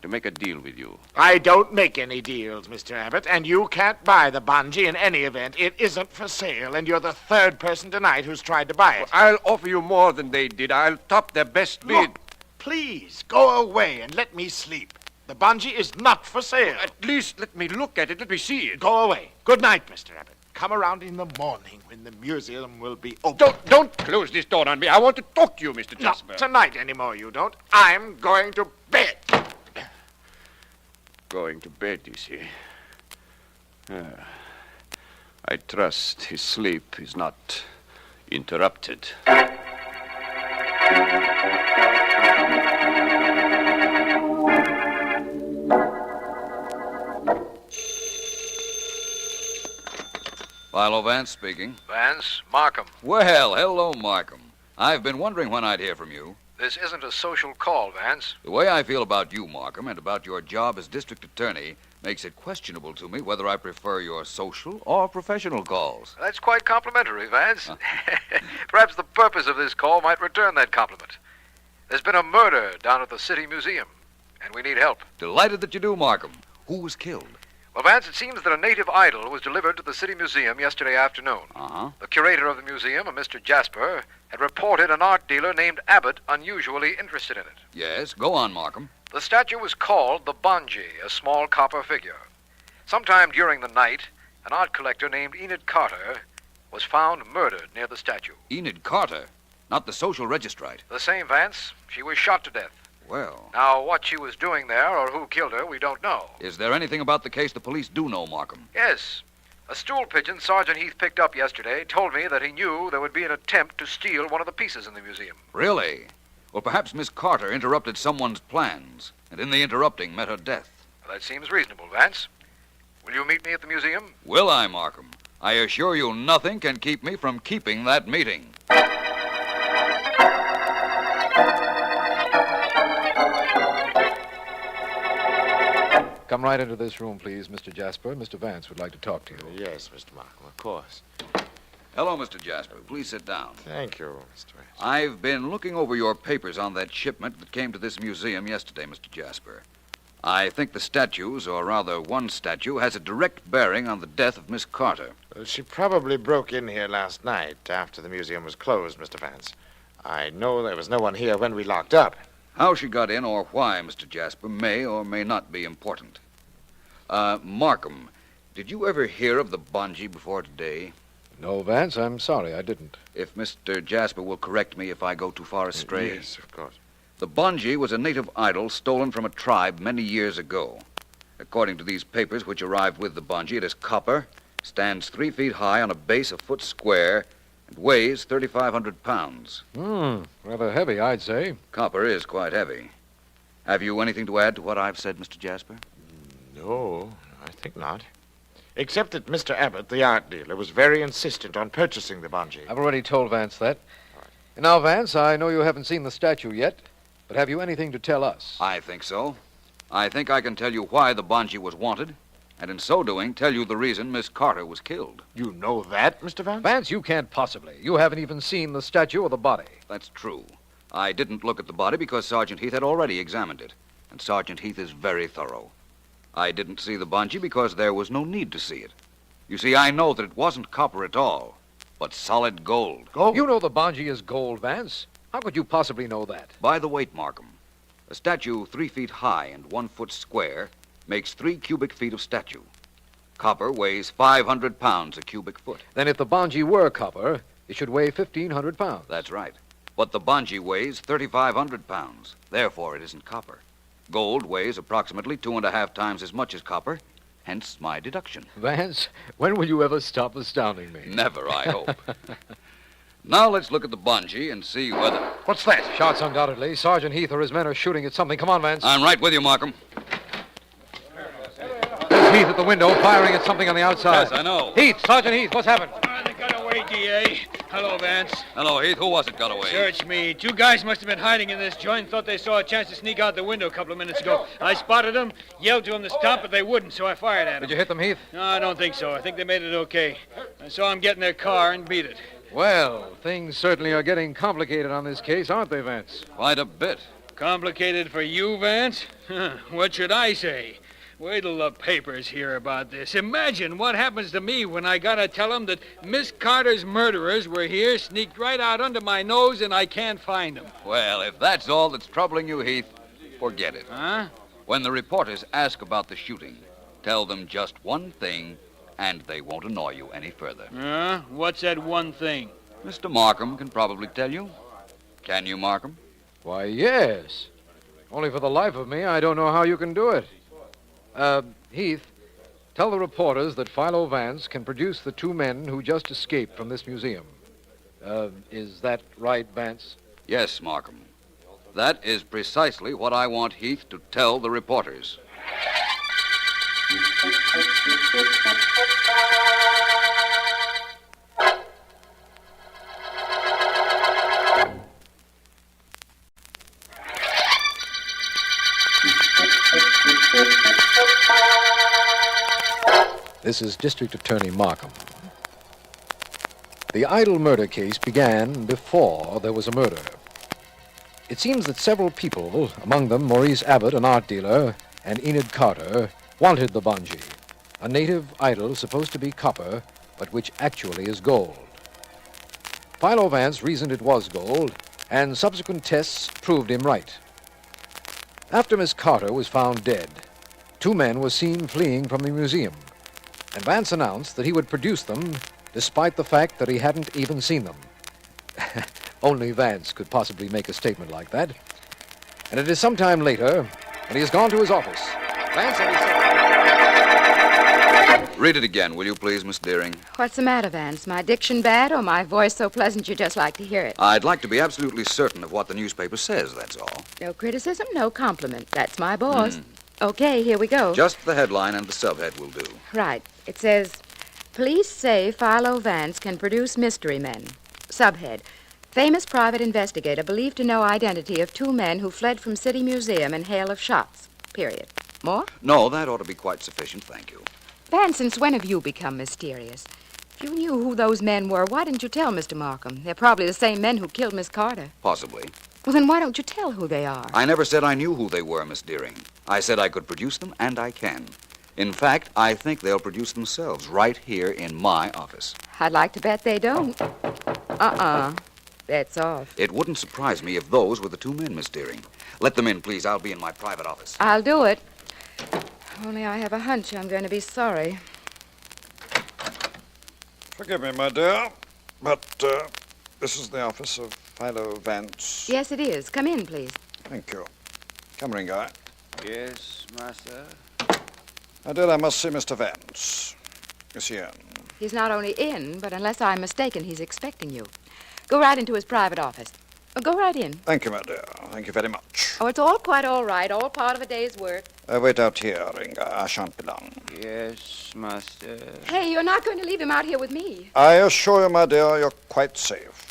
make a deal with you. I don't make any deals, Mr. Abbott, and you can't buy the Banji in any event. It isn't for sale, and you're the third person tonight who's tried to buy it. I'll offer you more than they did. I'll top their best bid. Look, please, go away and let me sleep. The Banji is not for sale. At least let me look at it. Let me see it. Go away. Good night, Mr. Abbott. Come around in the morning when the museum will be open. Don't close this door on me. I want to talk to you, Mr. Jasper. Not tonight anymore, you don't. I'm going to bed. Going to bed, you see. I trust his sleep is not interrupted. Philo Vance speaking. Vance, Markham. Well, hello, Markham. I've been wondering when I'd hear from you. This isn't a social call, Vance. The way I feel about you, Markham, and about your job as district attorney makes it questionable to me whether I prefer your social or professional calls. That's quite complimentary, Vance. Perhaps the purpose of this call might return that compliment. There's been a murder down at the City Museum, and we need help. Delighted that you do, Markham. Who was killed? Well, Vance, it seems that a native idol was delivered to the City Museum yesterday afternoon. Uh-huh. The curator of the museum, a Mr. Jasper, had reported an art dealer named Abbott unusually interested in it. Yes, go on, Markham. The statue was called the Banji, a small copper figure. Sometime during the night, an art collector named Enid Carter was found murdered near the statue. Enid Carter? Not the social registrite? The same, Vance. She was shot to death. Well... Now, what she was doing there or who killed her, we don't know. Is there anything about the case the police do know, Markham? Yes. A stool pigeon Sergeant Heath picked up yesterday told me that he knew there would be an attempt to steal one of the pieces in the museum. Really? Well, perhaps Miss Carter interrupted someone's plans, and in the interrupting met her death. Well, that seems reasonable, Vance. Will you meet me at the museum? Will I, Markham? I assure you nothing can keep me from keeping that meeting. Come right into this room, please, Mr. Jasper. Mr. Vance would like to talk to you. Yes, Mr. Markham, of course. Hello, Mr. Jasper. Please sit down. Thank you, Mr. Vance. I've been looking over your papers on that shipment that came to this museum yesterday, Mr. Jasper. I think the statues, or rather one statue, has a direct bearing on the death of Miss Carter. She probably broke in here last night after the museum was closed, Mr. Vance. I know there was no one here when we locked up. How she got in or why, Mr. Jasper, may or may not be important. Markham, did you ever hear of the Banji before today? No, Vance, I'm sorry, I didn't. If Mr. Jasper will correct me if I go too far astray. Yes, of course. The Banji was a native idol stolen from a tribe many years ago. According to these papers which arrived with the Banji, it is copper, stands 3 feet high on a base a foot square, and weighs 3,500 pounds. Rather heavy, I'd say. Copper is quite heavy. Have you anything to add to what I've said, Mr. Jasper? No, I think not. Except that Mr. Abbott, the art dealer, was very insistent on purchasing the Banji. I've already told Vance that. And now, Vance, I know you haven't seen the statue yet, but have you anything to tell us? I think so. I think I can tell you why the Banji was wanted, and in so doing, tell you the reason Miss Carter was killed. You know that, Mr. Vance? Vance, you can't possibly. You haven't even seen the statue or the body. That's true. I didn't look at the body because Sergeant Heath had already examined it, and Sergeant Heath is very thorough. I didn't see the Banji because there was no need to see it. You see, I know that it wasn't copper at all, but solid gold. Gold? You know the Banji is gold, Vance. How could you possibly know that? By the weight, Markham. A statue 3 feet high and 1 foot square makes 3 cubic feet of statue. Copper weighs 500 pounds a cubic foot. Then if the Banji were copper, it should weigh 1,500 pounds. That's right. But the Banji weighs 3,500 pounds. Therefore, it isn't copper. Gold weighs approximately 2.5 times as much as copper, hence my deduction. Vance, when will you ever stop astounding me? Never, I hope. Now let's look at the bungee and see whether... What's that? Shots, undoubtedly. Sergeant Heath or his men are shooting at something. Come on, Vance. I'm right with you, Markham. There's Heath at the window, firing at something on the outside. Yes, I know. Heath, Sergeant Heath, what's happened? They got away, D.A. Hello, Vance. Hello, Heath. Who was it got away? Search me. 2 guys must have been hiding in this joint and thought they saw a chance to sneak out the window a couple of minutes ago. I spotted them, yelled to them to stop, but they wouldn't, so I fired at them. Did you hit them, Heath? No, I don't think so. I think they made it okay. I saw them get in their car and beat it. Well, things certainly are getting complicated on this case, aren't they, Vance? Quite a bit. Complicated for you, Vance? What should I say? Wait till the papers hear about this. Imagine what happens to me when I gotta tell them that Miss Carter's murderers were here, sneaked right out under my nose, and I can't find them. Well, if that's all that's troubling you, Heath, forget it. Huh? When the reporters ask about the shooting, tell them just one thing, and they won't annoy you any further. What's that one thing? Mr. Markham can probably tell you. Can you, Markham? Why, yes. Only for the life of me, I don't know how you can do it. Heath, tell the reporters that Philo Vance can produce the 2 men who just escaped from this museum. Is that right, Vance? Yes, Markham. That is precisely what I want Heath to tell the reporters. This is District Attorney Markham. The Idle murder case began before there was a murder. It seems that several people, among them Maurice Abbott, an art dealer, and Enid Carter, wanted the bungee, a native idol supposed to be copper, but which actually is gold. Philo Vance reasoned it was gold, and subsequent tests proved him right. After Miss Carter was found dead, 2 men were seen fleeing from the museum, and Vance announced that he would produce them despite the fact that he hadn't even seen them. Only Vance could possibly make a statement like that. And it is some time later, when he has gone to his office. Vance had said... Read it again, will you please, Miss Deering? What's the matter, Vance? My diction bad or my voice so pleasant you just like to hear it? I'd like to be absolutely certain of what the newspaper says, that's all. No criticism, no compliment. That's my boss. Okay, here we go. Just the headline and the subhead will do. Right. It says, police say Philo Vance can produce mystery men. Subhead, famous private investigator believed to know identity of 2 men who fled from City Museum in hail of shots. Period. More? No, that ought to be quite sufficient, thank you. Vance, since when have you become mysterious? If you knew who those men were, why didn't you tell Mr. Markham? They're probably the same men who killed Miss Carter. Possibly. Well, then why don't you tell who they are? I never said I knew who they were, Miss Deering. I said I could produce them, and I can. In fact, I think they'll produce themselves right here in my office. I'd like to bet they don't. That's off. It wouldn't surprise me if those were the 2 men, Miss Deering. Let them in, please. I'll be in my private office. I'll do it. Only I have a hunch I'm going to be sorry. Forgive me, my dear, but this is the office of Philo Vance. Yes, it is. Come in, please. Thank you. Come, Ringo. Yes, master. My dear, I must see Mr. Vance. Is he in? He's not only in, but unless I'm mistaken, he's expecting you. Go right into his private office. Go right in. Thank you, my dear. Thank you very much. Oh, it's all quite all right. All part of a day's work. Wait out here, Ringo. I shan't be long. Yes, master. Hey, you're not going to leave him out here with me. I assure you, my dear, you're quite safe.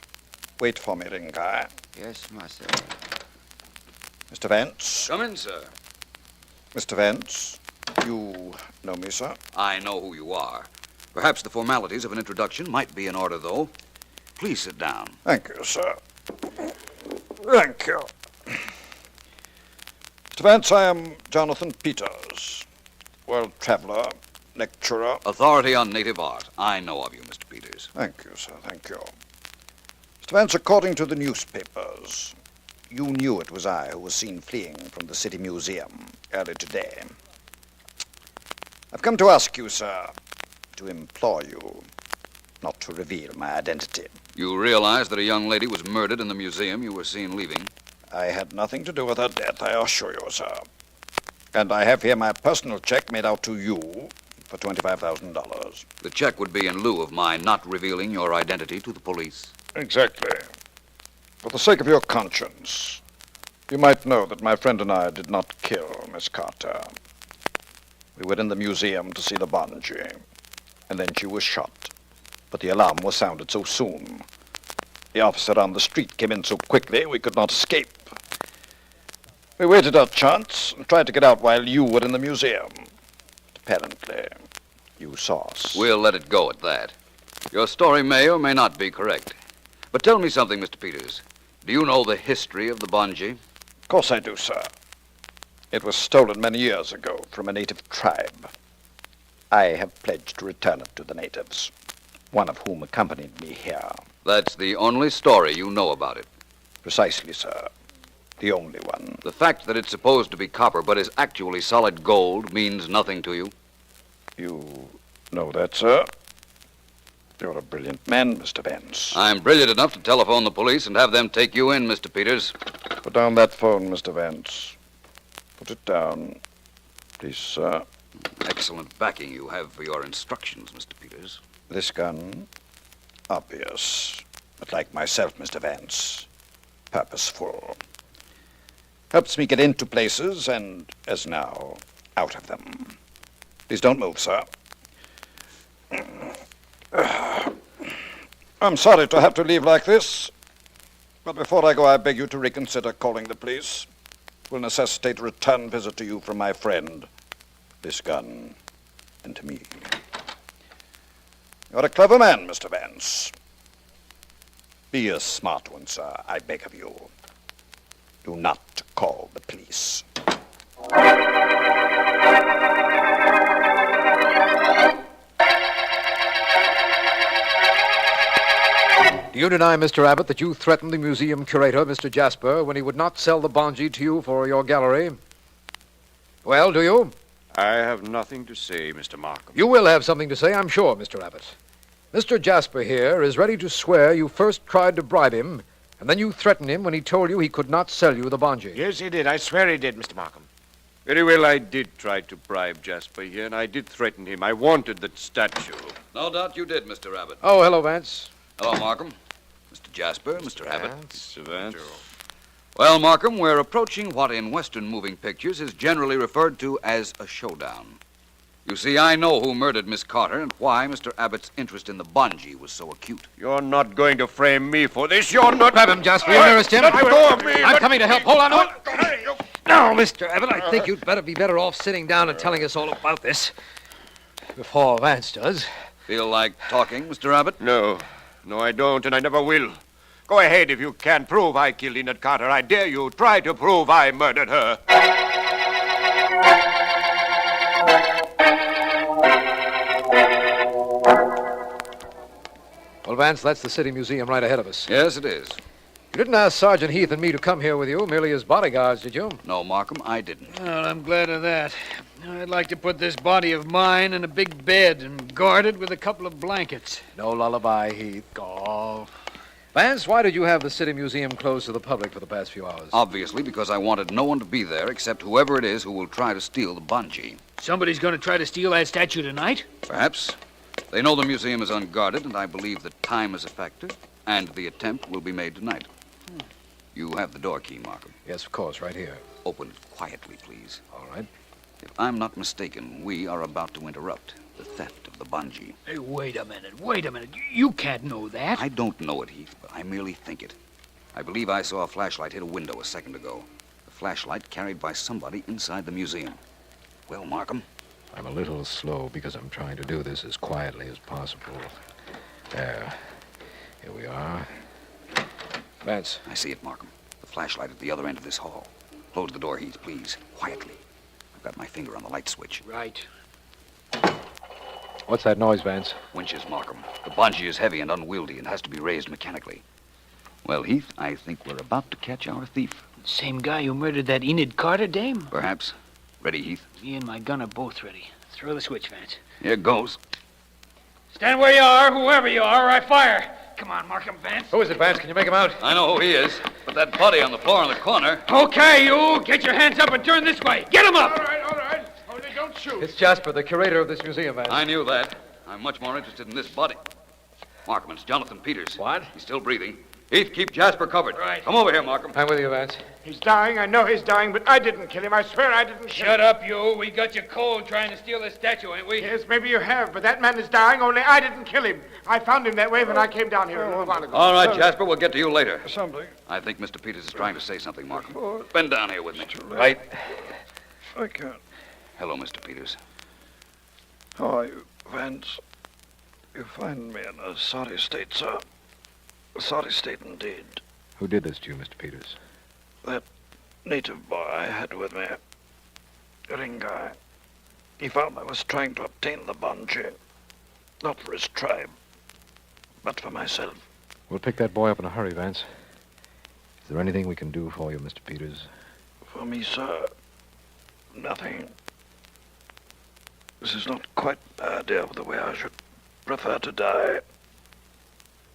Wait for me, Ringo. Yes, master. Mr. Vance? Come in, sir. Mr. Vance, you know me, sir? I know who you are. Perhaps the formalities of an introduction might be in order, though. Please sit down. Thank you, sir. Thank you. Mr. Vance, I am Jonathan Peters, world traveler, lecturer. Authority on native art. I know of you, Mr. Peters. Thank you, sir. Thank you. Mr. Vance, according to the newspapers, you knew it was I who was seen fleeing from the City Museum early today. I've come to ask you, sir, to implore you not to reveal my identity. You realize that a young lady was murdered in the museum you were seen leaving? I had nothing to do with her death, I assure you, sir. And I have here my personal check made out to you for $25,000. The check would be in lieu of my not revealing your identity to the police. Exactly. For the sake of your conscience, you might know that my friend and I did not kill Miss Carter. We were in the museum to see the bungee, and then she was shot. But the alarm was sounded so soon. The officer on the street came in so quickly we could not escape. We waited our chance and tried to get out while you were in the museum. Apparently, you saw us. We'll let it go at that. Your story may or may not be correct. But tell me something, Mr. Peters. Do you know the history of the bungee? Of course I do, sir. It was stolen many years ago from a native tribe. I have pledged to return it to the natives, one of whom accompanied me here. That's the only story you know about it. Precisely, sir. The only one. The fact that it's supposed to be copper but is actually solid gold means nothing to you? You know that, sir? You're a brilliant man, Mr. Vance. I'm brilliant enough to telephone the police and have them take you in, Mr. Peters. Put down that phone, Mr. Vance. Put it down. Please, sir. Excellent backing you have for your instructions, Mr. Peters. This gun, obvious. But like myself, Mr. Vance, purposeful. Helps me get into places and, as now, out of them. Please don't move, sir. I'm sorry to have to leave like this, but before I go, I beg you to reconsider calling the police. It will necessitate a return visit to you from my friend, this gun, and to me. You're a clever man, Mr. Vance. Be a smart one, sir, I beg of you. Do not call the police. Do you deny, Mr. Abbott, that you threatened the museum curator, Mr. Jasper, when he would not sell the bungee to you for your gallery? Well, do you? I have nothing to say, Mr. Markham. You will have something to say, I'm sure, Mr. Abbott. Mr. Jasper here is ready to swear you first tried to bribe him, and then you threatened him when he told you he could not sell you the bungee. Yes, he did. I swear he did, Mr. Markham. Very well, I did try to bribe Jasper here, and I did threaten him. I wanted that statue. No doubt you did, Mr. Abbott. Oh, hello, Vance. Hello, Markham. Mr. Jasper, Mr. Abbott. Mr. Vance. Well, Markham, we're approaching what in Western moving pictures is generally referred to as a showdown. You see, I know who murdered Miss Carter and why Mr. Abbott's interest in the bungee was so acute. You're not going to frame me for this. You're not... Grab him, Jasper. You nearest him. Let go of me. I'm coming to help. Hold on to it. Now, Mr. Abbott, I think you'd be better off sitting down and telling us all about this before Vance does. Feel like talking, Mr. Abbott? No. No, I don't, and I never will. Go ahead if you can prove I killed Enid Carter. I dare you. Try to prove I murdered her. Well, Vance, that's the City Museum right ahead of us. Yes, it is. You didn't ask Sergeant Heath and me to come here with you, merely as bodyguards, did you? No, Markham, I didn't. Well, I'm glad of that. I'd like to put this body of mine in a big bed and guard it with a couple of blankets. No lullaby, Heath. Oh. Vance, why did you have the City Museum closed to the public for the past few hours? Obviously, because I wanted no one to be there except whoever it is who will try to steal the bungee. Somebody's going to try to steal that statue tonight? Perhaps. They know the museum is unguarded, and I believe that time is a factor, and the attempt will be made tonight. You have the door key, Markham. Yes, of course, right here. Open it quietly, please. All right. If I'm not mistaken, we are about to interrupt the theft of the bungee. Hey, wait a minute. You can't know that. I don't know it, Heath, but I merely think it. I believe I saw a flashlight hit a window a second ago. A flashlight carried by somebody inside the museum. Well, Markham? I'm a little slow because I'm trying to do this as quietly as possible. There. Here we are. Vance. I see it, Markham. The flashlight at the other end of this hall. Close the door, Heath, please. Quietly. I've got my finger on the light switch. Right. What's that noise, Vance? Winches, Markham. The bungee is heavy and unwieldy and has to be raised mechanically. Well, Heath, I think we're about to catch our thief. Same guy who murdered that Enid Carter dame? Perhaps. Ready, Heath? Me and my gun are both ready. Throw the switch, Vance. Here goes. Stand where you are, whoever you are, or I fire. Come on, Markham, Vance. Who is it, Vance? Can you make him out? I know who he is, but that body on the floor in the corner... Okay, you. Get your hands up and turn this way. Get him up. All right. Only don't shoot. It's Jasper, the curator of this museum, Vance. I knew that. I'm much more interested in this body. Markham, it's Jonathan Peters. What? He's still breathing. Heath, keep Jasper covered. Right. Come over here, Markham. I'm with you, Vance. He's dying. I know he's dying, but I didn't kill him. I swear I didn't kill him. Shut up, you. We got you cold trying to steal the statue, ain't we? Yes, maybe you have, but that man is dying, only I didn't kill him. I found him that way when I came down here a little while ago. All right, Jasper, we'll get to you later. Something. I think Mr. Peters is trying to say something, Markham. Bend down here with me. Right. I can't. Hello, Mr. Peters. How are you, Vance? You find me in a sorry state, sir. A sorry state indeed. Who did this to you, Mr. Peters? That native boy I had with me, Ringai. He found I was trying to obtain the bungee. Not for his tribe, but for myself. We'll pick that boy up in a hurry, Vance. Is there anything we can do for you, Mr. Peters? For me, sir, nothing. This is not quite the idea of the way I should prefer to die.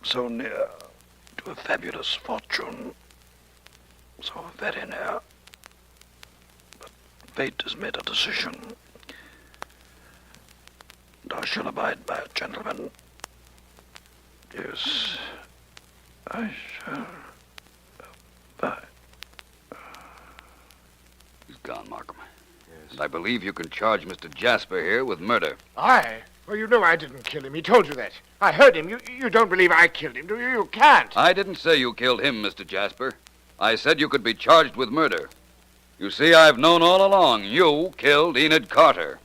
So near to a fabulous fortune. So very near. But fate has made a decision. And I shall abide by it, gentlemen. Yes, I shall abide. He's gone, Markham. Yes. And I believe you can charge Mr. Jasper here with murder. I? Well, you know I didn't kill him. He told you that. I heard him. You don't believe I killed him, do you? You can't. I didn't say you killed him, Mr. Jasper. I said you could be charged with murder. You see, I've known all along you killed Enid Carter.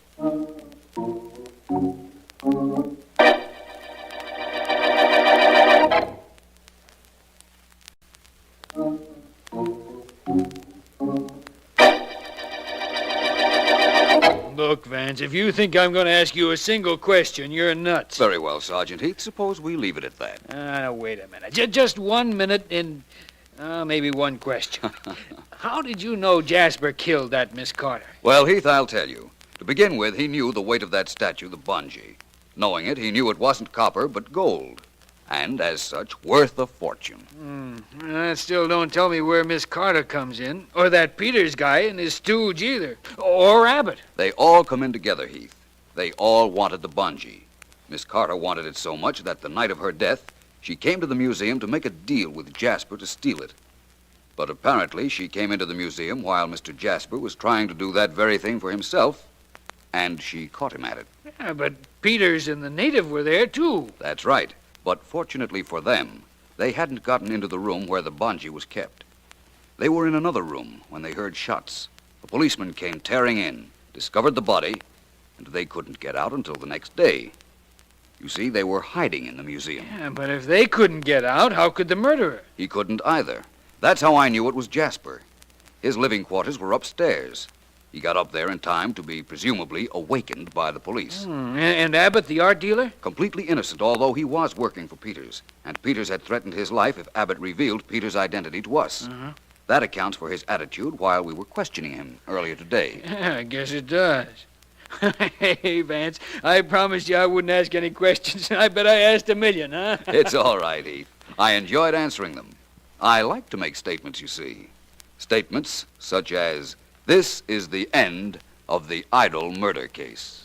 Look, Vance, if you think I'm going to ask you a single question, you're nuts. Very well, Sergeant Heath. Suppose we leave it at that. Now, wait a minute. Just 1 minute and maybe one question. How did you know Jasper killed that Miss Carter? Well, Heath, I'll tell you. To begin with, he knew the weight of that statue, the bungee. Knowing it, he knew it wasn't copper, but gold. And, as such, worth a fortune. That still don't tell me where Miss Carter comes in, or that Peters guy and his stooge either, or Abbott. They all come in together, Heath. They all wanted the bungee. Miss Carter wanted it so much that the night of her death, she came to the museum to make a deal with Jasper to steal it. But apparently she came into the museum while Mr. Jasper was trying to do that very thing for himself, and she caught him at it. Yeah, but Peters and the native were there, too. That's right. But fortunately for them, they hadn't gotten into the room where the bungee was kept. They were in another room when they heard shots. A policeman came tearing in, discovered the body, and they couldn't get out until the next day. You see, they were hiding in the museum. Yeah, but if they couldn't get out, how could the murderer? He couldn't either. That's how I knew it was Jasper. His living quarters were upstairs. He got up there in time to be presumably awakened by the police. And Abbott, the art dealer? Completely innocent, although he was working for Peters. And Peters had threatened his life if Abbott revealed Peters' identity to us. That accounts for his attitude while we were questioning him earlier today. Yeah, I guess it does. Hey, Vance, I promised you I wouldn't ask any questions, and I bet I asked a million, huh? It's all right, Heath. I enjoyed answering them. I like to make statements, you see. Statements such as, "This is the end of the Idol murder case."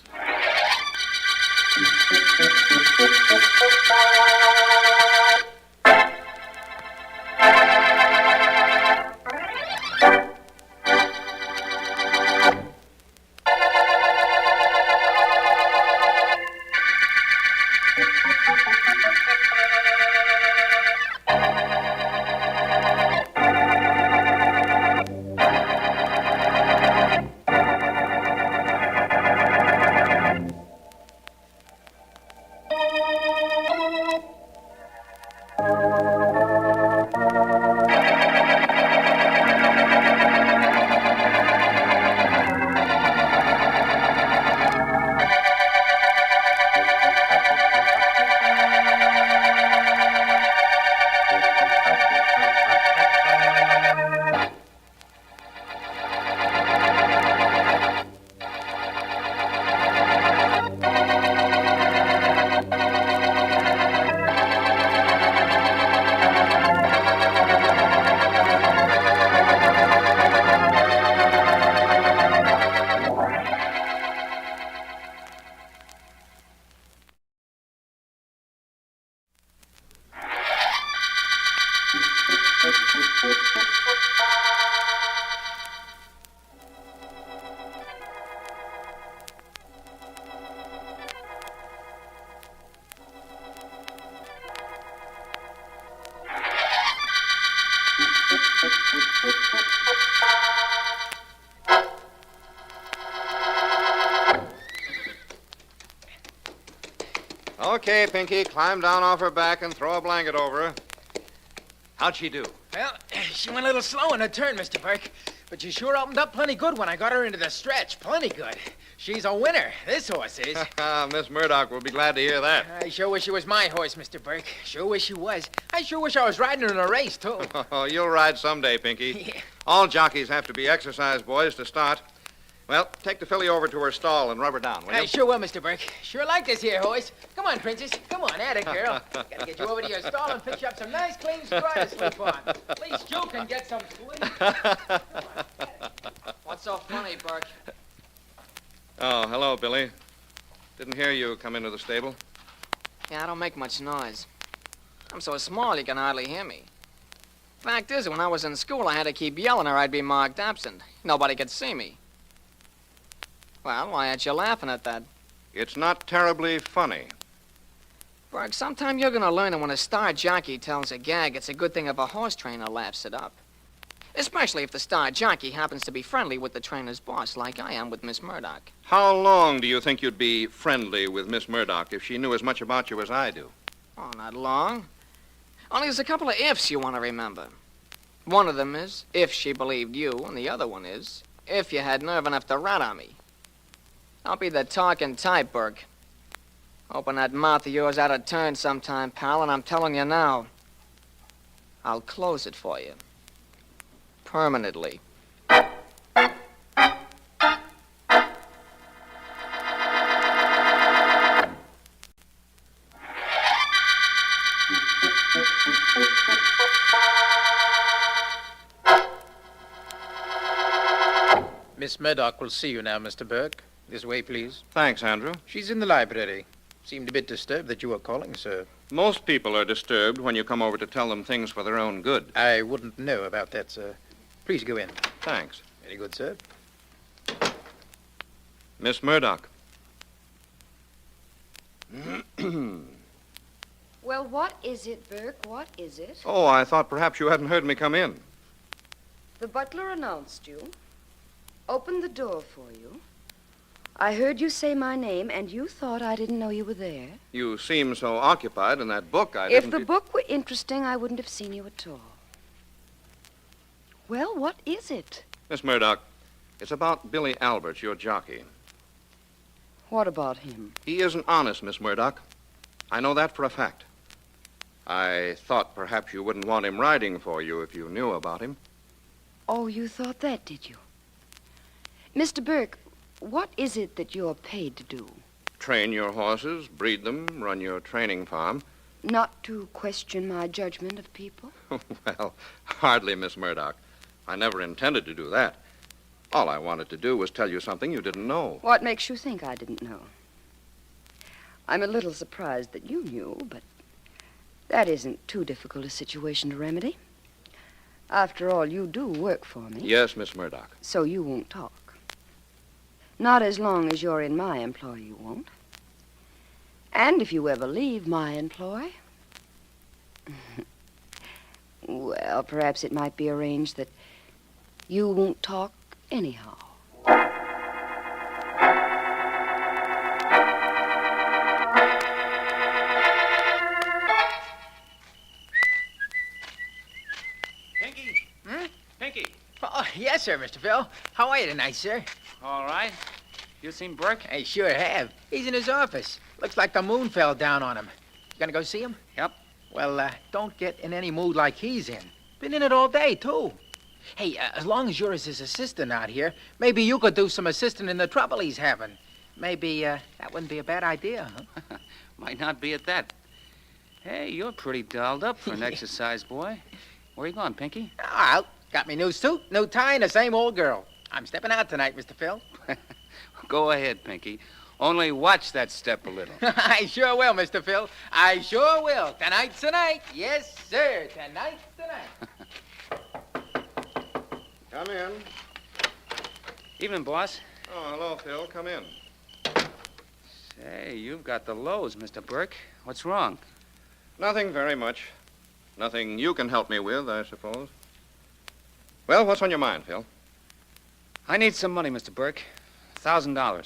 Okay, Pinky, climb down off her back and throw a blanket over her. How'd she do? Well, she went a little slow in her turn, Mr. Burke. But she sure opened up plenty good when I got her into the stretch. Plenty good. She's a winner, this horse is. Miss Murdoch will be glad to hear that. I sure wish it was my horse, Mr. Burke. Sure wish she was. I sure wish I was riding her in a race, too. Oh, you'll ride someday, Pinky. All jockeys have to be exercise boys to start. Well, take the filly over to her stall and rub her down, will you? I sure will, Mr. Burke. Sure like this here horse. Come on, Princess. Come on, atta girl. Gotta get you over to your stall and fix you up some nice, clean straw to sleep on. At least you can get some sleep. What's so funny, Burke? Oh, hello, Billy. Didn't hear you come into the stable. Yeah, I don't make much noise. I'm so small you can hardly hear me. Fact is, when I was in school, I had to keep yelling or I'd be marked absent. Nobody could see me. Well, why aren't you laughing at that? It's not terribly funny. Burke, sometime you're gonna learn that when a star jockey tells a gag, it's a good thing if a horse trainer laughs it up. Especially if the star jockey happens to be friendly with the trainer's boss, like I am with Miss Murdoch. How long do you think you'd be friendly with Miss Murdoch if she knew as much about you as I do? Oh, not long. Only there's a couple of ifs you want to remember. One of them is if she believed you, and the other one is if you had nerve enough to rat on me. Don't be the talking type, Burke. Open that mouth of yours out of turn sometime, pal, and I'm telling you now, I'll close it for you. Permanently. Miss Murdoch will see you now, Mr. Burke. This way, please. Thanks, Andrew. She's in the library. Seemed a bit disturbed that you were calling, sir. Most people are disturbed when you come over to tell them things for their own good. I wouldn't know about that, sir. Please go in. Thanks. Very good, sir. Miss Murdoch. Well, what is it, Burke? What is it? Oh, I thought perhaps you hadn't heard me come in. The butler announced you, opened the door for you. I heard you say my name, and you thought I didn't know you were there. You seem so occupied in that book, I If didn't... the book were interesting, I wouldn't have seen you at all. Well, what is it? Miss Murdoch, it's about Billy Alberts, your jockey. What about him? He isn't honest, Miss Murdoch. I know that for a fact. I thought perhaps you wouldn't want him riding for you if you knew about him. Oh, you thought that, did you? Mr. Burke, what is it that you're paid to do? Train your horses, breed them, run your training farm. Not to question my judgment of people? Well, hardly, Miss Murdoch. I never intended to do that. All I wanted to do was tell you something you didn't know. What makes you think I didn't know? I'm a little surprised that you knew, but that isn't too difficult a situation to remedy. After all, you do work for me. Yes, Miss Murdoch. So you won't talk. Not as long as you're in my employ, you won't. And if you ever leave my employ, well, perhaps it might be arranged that you won't talk anyhow. Pinky? Pinky? Oh, yes, sir, Mr. Phil. How are you tonight, sir? All right. You seen Burke? I sure have. He's in his office. Looks like the moon fell down on him. You gonna go see him? Yep. Well, don't get in any mood like he's in. Been in it all day, too. Hey, as long as you're his assistant out here, maybe you could do some assisting in the trouble he's having. Maybe that wouldn't be a bad idea, huh? Might not be at that. Hey, you're pretty dolled up for an exercise boy. Where you going, Pinky? Out. Got me new suit, new tie, and the same old girl. I'm stepping out tonight, Mr. Phil. Go ahead, Pinky. Only watch that step a little. I sure will, Mr. Phil. I sure will. Tonight's the night. Yes, sir. Tonight's the night. Come in. Evening, boss. Oh, hello, Phil. Come in. Say, you've got the lows, Mr. Burke. What's wrong? Nothing very much. Nothing you can help me with, I suppose. Well, what's on your mind, Phil? I need some money, Mr. Burke. $1,000.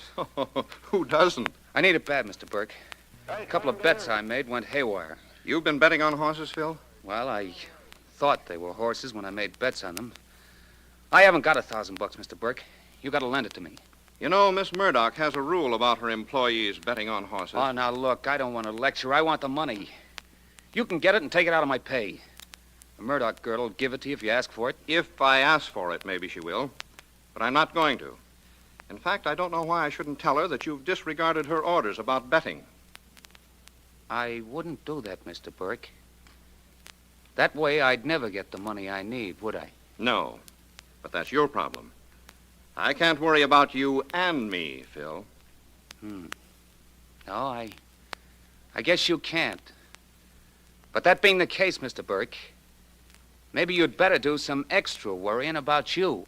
Who doesn't? I need it bad, Mr. Burke. A couple of bets I made went haywire. You've been betting on horses, Phil? Well, I thought they were horses when I made bets on them. I haven't got $1,000, Mr. Burke. You got to lend it to me. You know, Miss Murdoch has a rule about her employees betting on horses. Oh, now look, I don't want to lecture. I want the money. You can get it and take it out of my pay. The Murdoch girl will give it to you if you ask for it. If I ask for it, maybe she will. But I'm not going to. In fact, I don't know why I shouldn't tell her that you've disregarded her orders about betting. I wouldn't do that, Mr. Burke. That way I'd never get the money I need, would I? No. But that's your problem. I can't worry about you and me, Phil. No, I guess you can't. But that being the case, Mr. Burke, maybe you'd better do some extra worrying about you.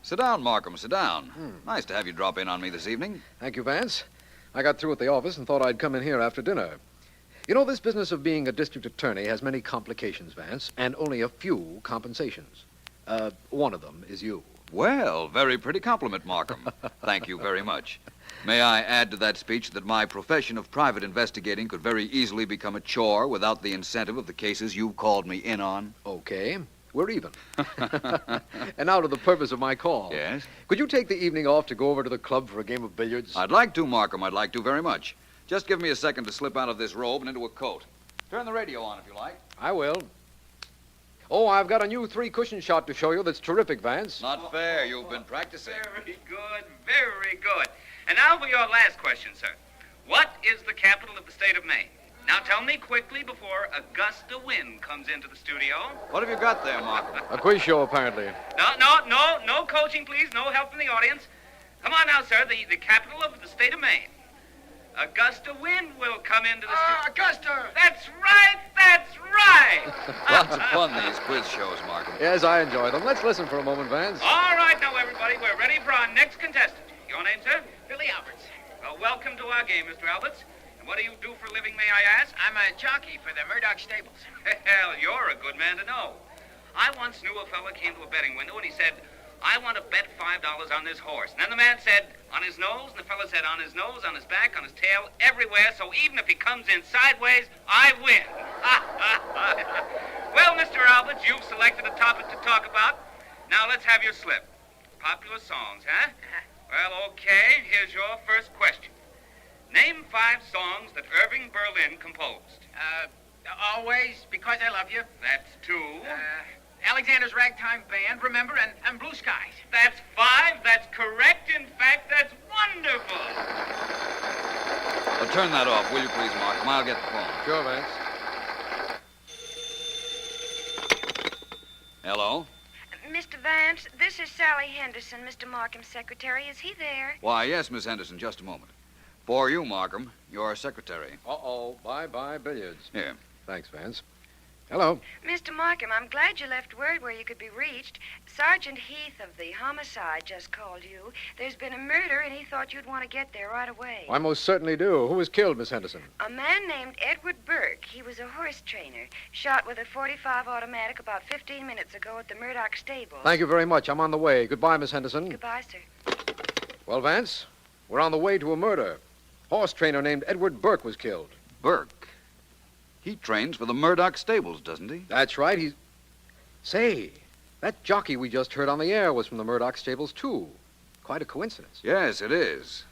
Sit down, Markham, sit down. Nice to have you drop in on me this evening. Thank you, Vance. I got through at the office and thought I'd come in here after dinner. You know, this business of being a district attorney has many complications, Vance, and only a few compensations. One of them is you. Well, very pretty compliment, Markham. Thank you very much. May I add to that speech that my profession of private investigating could very easily become a chore without the incentive of the cases you've called me in on? Okay. We're even. And now to the purpose of my call. Yes? Could you take the evening off to go over to the club for a game of billiards? I'd like to, Markham. I'd like to very much. Just give me a second to slip out of this robe and into a coat. Turn the radio on if you like. I will. Oh, I've got a new 3-cushion shot to show you that's terrific, Vance. Not fair. You've been practicing. Very good, very good. And now for your last question, sir. What is the capital of the state of Maine? Now tell me quickly before a gust of wind comes into the studio. What have you got there, Markham? A quiz show, apparently. No coaching, please. No help from the audience. Come on now, sir. The capital of the state of Maine. A gust of wind will come into the studio. Augusta! That's right, that's right. Lots of fun, these quiz shows, Markham. Yes, I enjoy them. Let's listen for a moment, Vance. All right, now, everybody, we're ready for our next contestant. Your name, sir? Billy Alberts. Well, welcome to our game, Mr. Alberts. And what do you do for a living, may I ask? I'm a jockey for the Murdoch stables. Hell, you're a good man to know. I once knew a fella came to a betting window and he said, I want to bet $5 on this horse. And then the man said, on his nose, and the fella said, on his nose, on his back, on his tail, everywhere, so even if he comes in sideways, I win. Well, Mr. Alberts, you've selected a topic to talk about. Now let's have your slip. Popular songs, huh? Well, okay, here's your first question. Name 5 songs that Irving Berlin composed. Always, Because I Love You. That's 2. Alexander's Ragtime Band, Remember, and Blue Skies. That's 5. That's correct. In fact, that's wonderful. Well, turn that off, will you please, Markham? I'll get the phone. Sure, Vance. Hello? Mr. Vance, this is Sally Henderson, Mr. Markham's secretary. Is he there? Why, yes, Miss Henderson, just a moment. For you, Markham, your secretary. Uh-oh. Bye-bye billiards. Here. Thanks, Vance. Hello. Mr. Markham, I'm glad you left word where you could be reached. Sergeant Heath of the homicide just called you. There's been a murder, and he thought you'd want to get there right away. I most certainly do. Who was killed, Miss Henderson? A man named Edward Burke. He was a horse trainer. Shot with a .45 automatic about 15 minutes ago at the Murdoch stables. Thank you very much. I'm on the way. Goodbye, Miss Henderson. Goodbye, sir. Well, Vance, we're on the way to a murder. Horse trainer named Edward Burke was killed. Burke? He trains for the Murdoch stables, doesn't he? That's right. Say, that jockey we just heard on the air was from the Murdoch stables, too. Quite a coincidence. Yes, it is.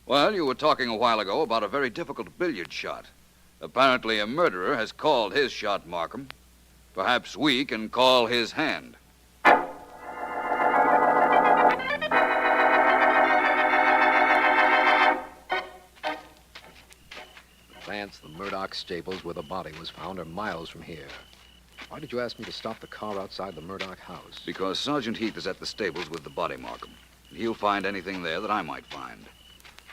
Well, you were talking a while ago about a very difficult billiard shot. Apparently a murderer has called his shot, Markham. Perhaps we can call his hand. Vance, the Murdoch stables where the body was found are miles from here. Why did you ask me to stop the car outside the Murdoch house? Because Sergeant Heath is at the stables with the body, Markham. He'll find anything there that I might find.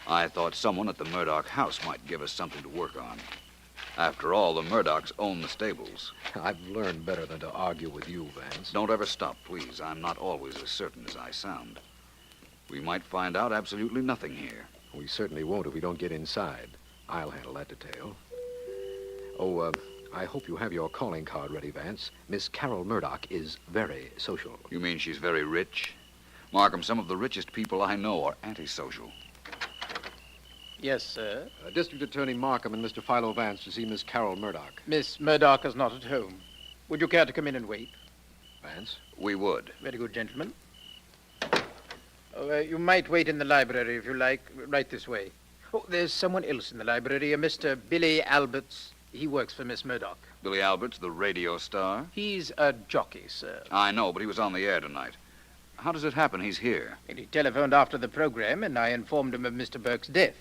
I thought someone at the Murdoch house might give us something to work on. After all, the Murdochs own the stables. I've learned better than to argue with you, Vance. Don't ever stop, please. I'm not always as certain as I sound. We might find out absolutely nothing here. We certainly won't if we don't get inside. I'll handle that detail. Oh, I hope you have your calling card ready, Vance. Miss Carol Murdoch is very social. You mean she's very rich? Markham, some of the richest people I know are antisocial. Yes, sir. District Attorney Markham and Mr. Philo Vance to see Miss Carol Murdoch. Miss Murdoch is not at home. Would you care to come in and wait? Vance? We would. Very good, gentlemen. Oh, you might wait in the library if you like. Right this way. Oh, there's someone else in the library, a Mr. Billy Alberts. He works for Miss Murdoch. Billy Alberts, the radio star? He's a jockey, sir. I know, but he was on the air tonight. How does it happen he's here? And he telephoned after the program, and I informed him of Mr. Burke's death.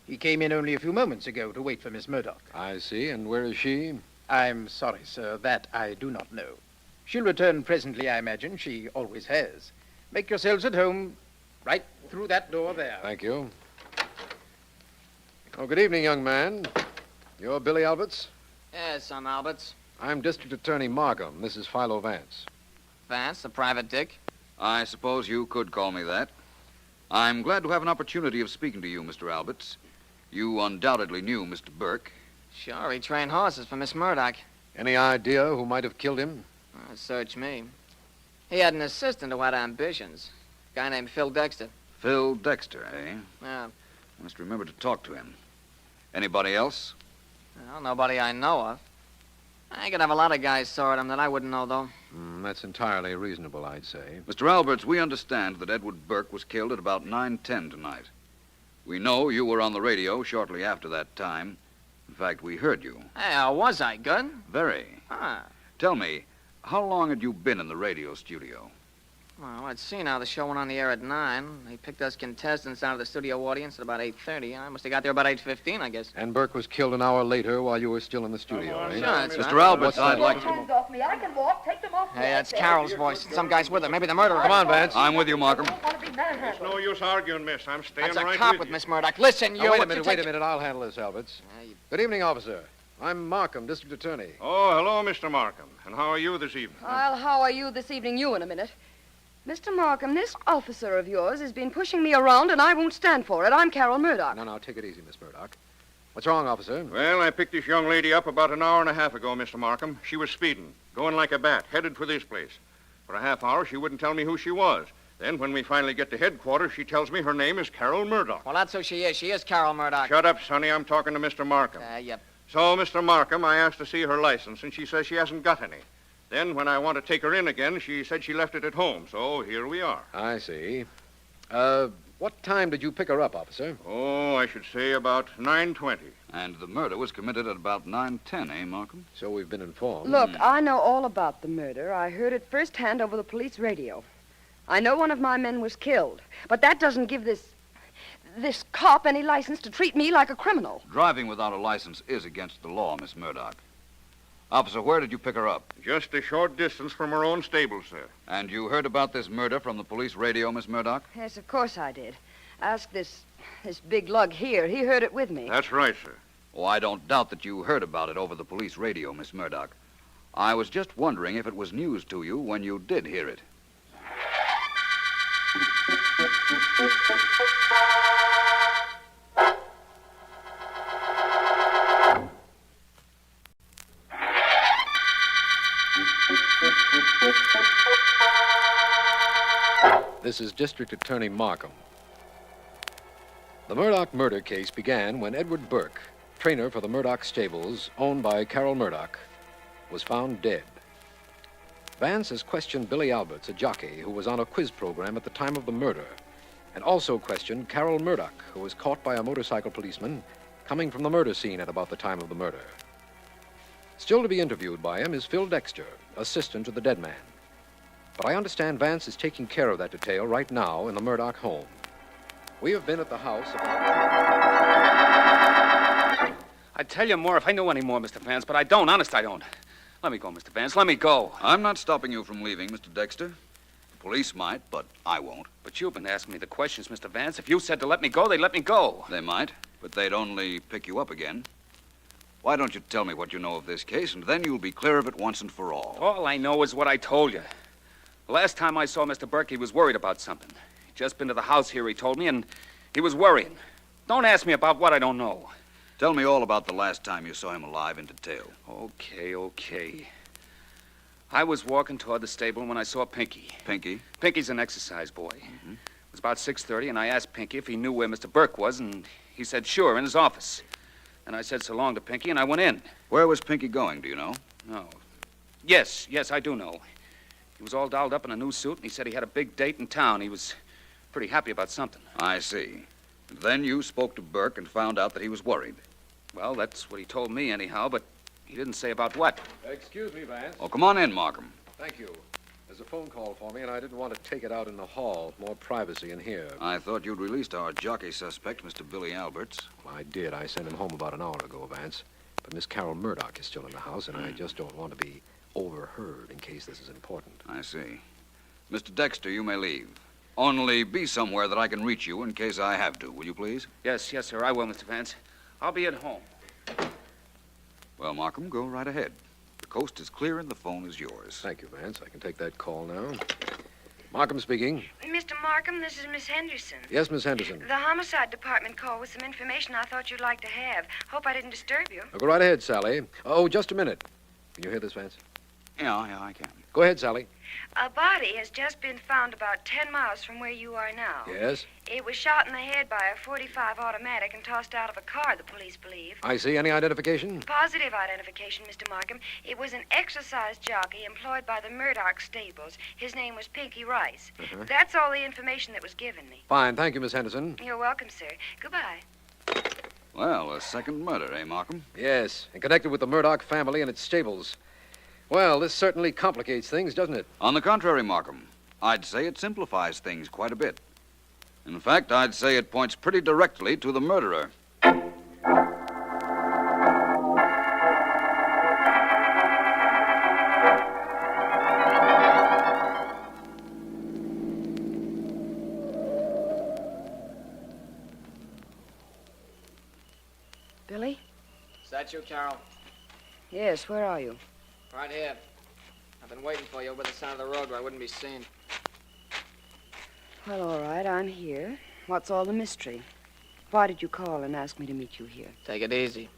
He came in only a few moments ago to wait for Miss Murdoch. I see. And where is she? I'm sorry, sir. That I do not know. She'll return presently, I imagine. She always has. Make yourselves at home right through that door there. Thank you. Oh, good evening, young man. You're Billy Alberts? Yes, I'm Alberts. I'm District Attorney Markham. This is Philo Vance. Vance, the private dick? I suppose you could call me that. I'm glad to have an opportunity of speaking to you, Mr. Alberts. You undoubtedly knew Mr. Burke. Sure, he trained horses for Miss Murdoch. Any idea who might have killed him? Search me. He had an assistant who had ambitions. A guy named Phil Dexter. Phil Dexter, eh? Yeah. I must remember to talk to him. Anybody else? Well, nobody I know of. I could have a lot of guys sore at him that I wouldn't know, though. That's entirely reasonable, I'd say. Mr. Alberts, we understand that Edward Burke was killed at about 9:10 tonight. We know you were on the radio shortly after that time. In fact, we heard you. Hey, was I good? Very. Huh. Tell me, how long had you been in the radio studio? Well, let's see now. The show went on the air at 9. They picked us contestants out of the studio audience at about 8:30. I must have got there about 8:15, I guess. And Burke was killed an hour later while you were still in the studio, eh? Sure, that's Mr. right. Alberts, I'd like to... Hands off me. I can walk. Take them off. Hey, that's Carol's voice. Some guy's with her. Maybe the murderer. Come on, Vance. I'm with you, Markham. It's no use arguing, miss. I'm staying That's a right cop with with you. Miss Murdoch. Listen, you... Wait a minute. I'll handle this, Alberts. Good evening, officer. I'm Markham, district attorney. Oh, hello, Mr. Markham. And how are you this evening? Well, how are you this evening? You in a minute. Mr. Markham, this officer of yours has been pushing me around, and I won't stand for it. I'm Carol Murdoch. No, take it easy, Miss Murdoch. What's wrong, officer? Well, I picked this young lady up about an hour and a half ago, Mr. Markham. She was speeding, going like a bat, headed for this place. For a half hour, she wouldn't tell me who she was. Then, when we finally get to headquarters, she tells me her name is Carol Murdoch. Well, that's who she is. She is Carol Murdoch. Shut up, Sonny. I'm talking to Mr. Markham. Yep. So, Mr. Markham, I asked to see her license, and she says she hasn't got any. Then, when I want to take her in again, she said she left it at home. So, here we are. I see. What time did you pick her up, officer? Oh, I should say about 9:20. And the murder was committed at about 9:10, eh, Markham? So we've been informed. Look, I know all about the murder. I heard it firsthand over the police radio. I know one of my men was killed, but that doesn't give this cop any license to treat me like a criminal. Driving without a license is against the law, Miss Murdoch. Officer, where did you pick her up? Just a short distance from her own stable, sir. And you heard about this murder from the police radio, Miss Murdoch? Yes, of course I did. Ask this big lug here. He heard it with me. That's right, sir. Oh, I don't doubt that you heard about it over the police radio, Miss Murdoch. I was just wondering if it was news to you when you did hear it. This is District Attorney Markham. The Murdoch murder case began when Edward Burke, trainer for the Murdoch stables, owned by Carol Murdoch, was found dead. Vance has questioned Billy Alberts, a jockey who was on a quiz program at the time of the murder, and also questioned Carol Murdoch, who was caught by a motorcycle policeman coming from the murder scene at about the time of the murder. Still to be interviewed by him is Phil Dexter, assistant to the dead man. But I understand Vance is taking care of that detail right now in the Murdoch home. We have been at the house I'd tell you more if I knew any more, Mr. Vance, but I don't. Honest, I don't. Let me go, Mr. Vance. Let me go. I'm not stopping you from leaving, Mr. Dexter. The police might, but I won't. But you've been asking me the questions, Mr. Vance. If you said to let me go, they'd let me go. They might, but they'd only pick you up again. Why don't you tell me what you know of this case, and then you'll be clear of it once and for all. All I know is what I told you. The last time I saw Mr. Burke, he was worried about something. He'd just been to the house here, he told me, and he was worrying. Don't ask me about what I don't know. Tell me all about the last time you saw him alive in detail. Okay. I was walking toward the stable when I saw Pinky. Pinky? Pinky's an exercise boy. Mm-hmm. It was about 6:30, and I asked Pinky if he knew where Mr. Burke was, and he said sure, in his office. And I said so long to Pinky, and I went in. Where was Pinky going, do you know? No. Yes, I do know. He was all dolled up in a new suit, and he said he had a big date in town. He was pretty happy about something. I see. Then you spoke to Burke and found out that he was worried. Well, that's what he told me anyhow, but he didn't say about what. Excuse me, Vance. Oh, come on in, Markham. Thank you. There's a phone call for me, and I didn't want to take it out in the hall. More privacy in here. I thought you'd released our jockey suspect, Mr. Billy Alberts. Well, I did. I sent him home about an hour ago, Vance. But Miss Carol Murdoch is still in the house, and I just don't want to be overheard in case this is important. I see. Mr. Dexter, you may leave. Only be somewhere that I can reach you in case I have to, will you please? Yes, sir, I will, Mr. Vance. I'll be at home. Well, Markham, go right ahead. The coast is clear and the phone is yours. Thank you, Vance. I can take that call now. Markham speaking. Mr. Markham, this is Miss Henderson. Yes, Miss Henderson. The homicide department called with some information I thought you'd like to have. Hope I didn't disturb you. Go right ahead, Sally. Oh, just a minute. Can you hear this, Vance? Yeah, I can. Go ahead, Sally. A body has just been found about 10 miles from where you are now. Yes? It was shot in the head by a .45 automatic and tossed out of a car, the police believe. I see. Any identification? Positive identification, Mr. Markham. It was an exercise jockey employed by the Murdoch stables. His name was Pinky Rice. Uh-huh. That's all the information that was given me. Fine. Thank you, Miss Henderson. You're welcome, sir. Goodbye. Well, a second murder, eh, Markham? Yes, and connected with the Murdoch family and its stables. Well, this certainly complicates things, doesn't it? On the contrary, Markham, I'd say it simplifies things quite a bit. In fact, I'd say it points pretty directly to the murderer. Billy? Is that you, Carol? Yes, where are you? Right here. I've been waiting for you over the side of the road where I wouldn't be seen. Well, all right, I'm here. What's all the mystery? Why did you call and ask me to meet you here? Take it easy.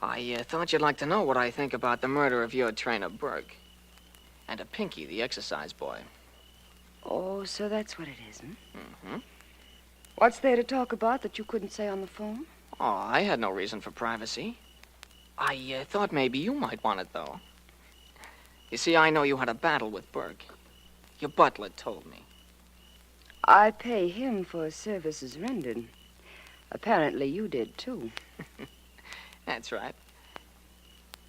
I thought you'd like to know what I think about the murder of your trainer, Burke. And of Pinky, the exercise boy. Oh, so that's what it is, hmm? Mm-hmm. What's there to talk about that you couldn't say on the phone? Oh, I had no reason for privacy. I thought maybe you might want it, though. You see, I know you had a battle with Burke. Your butler told me. I pay him for services rendered. Apparently you did, too. That's right.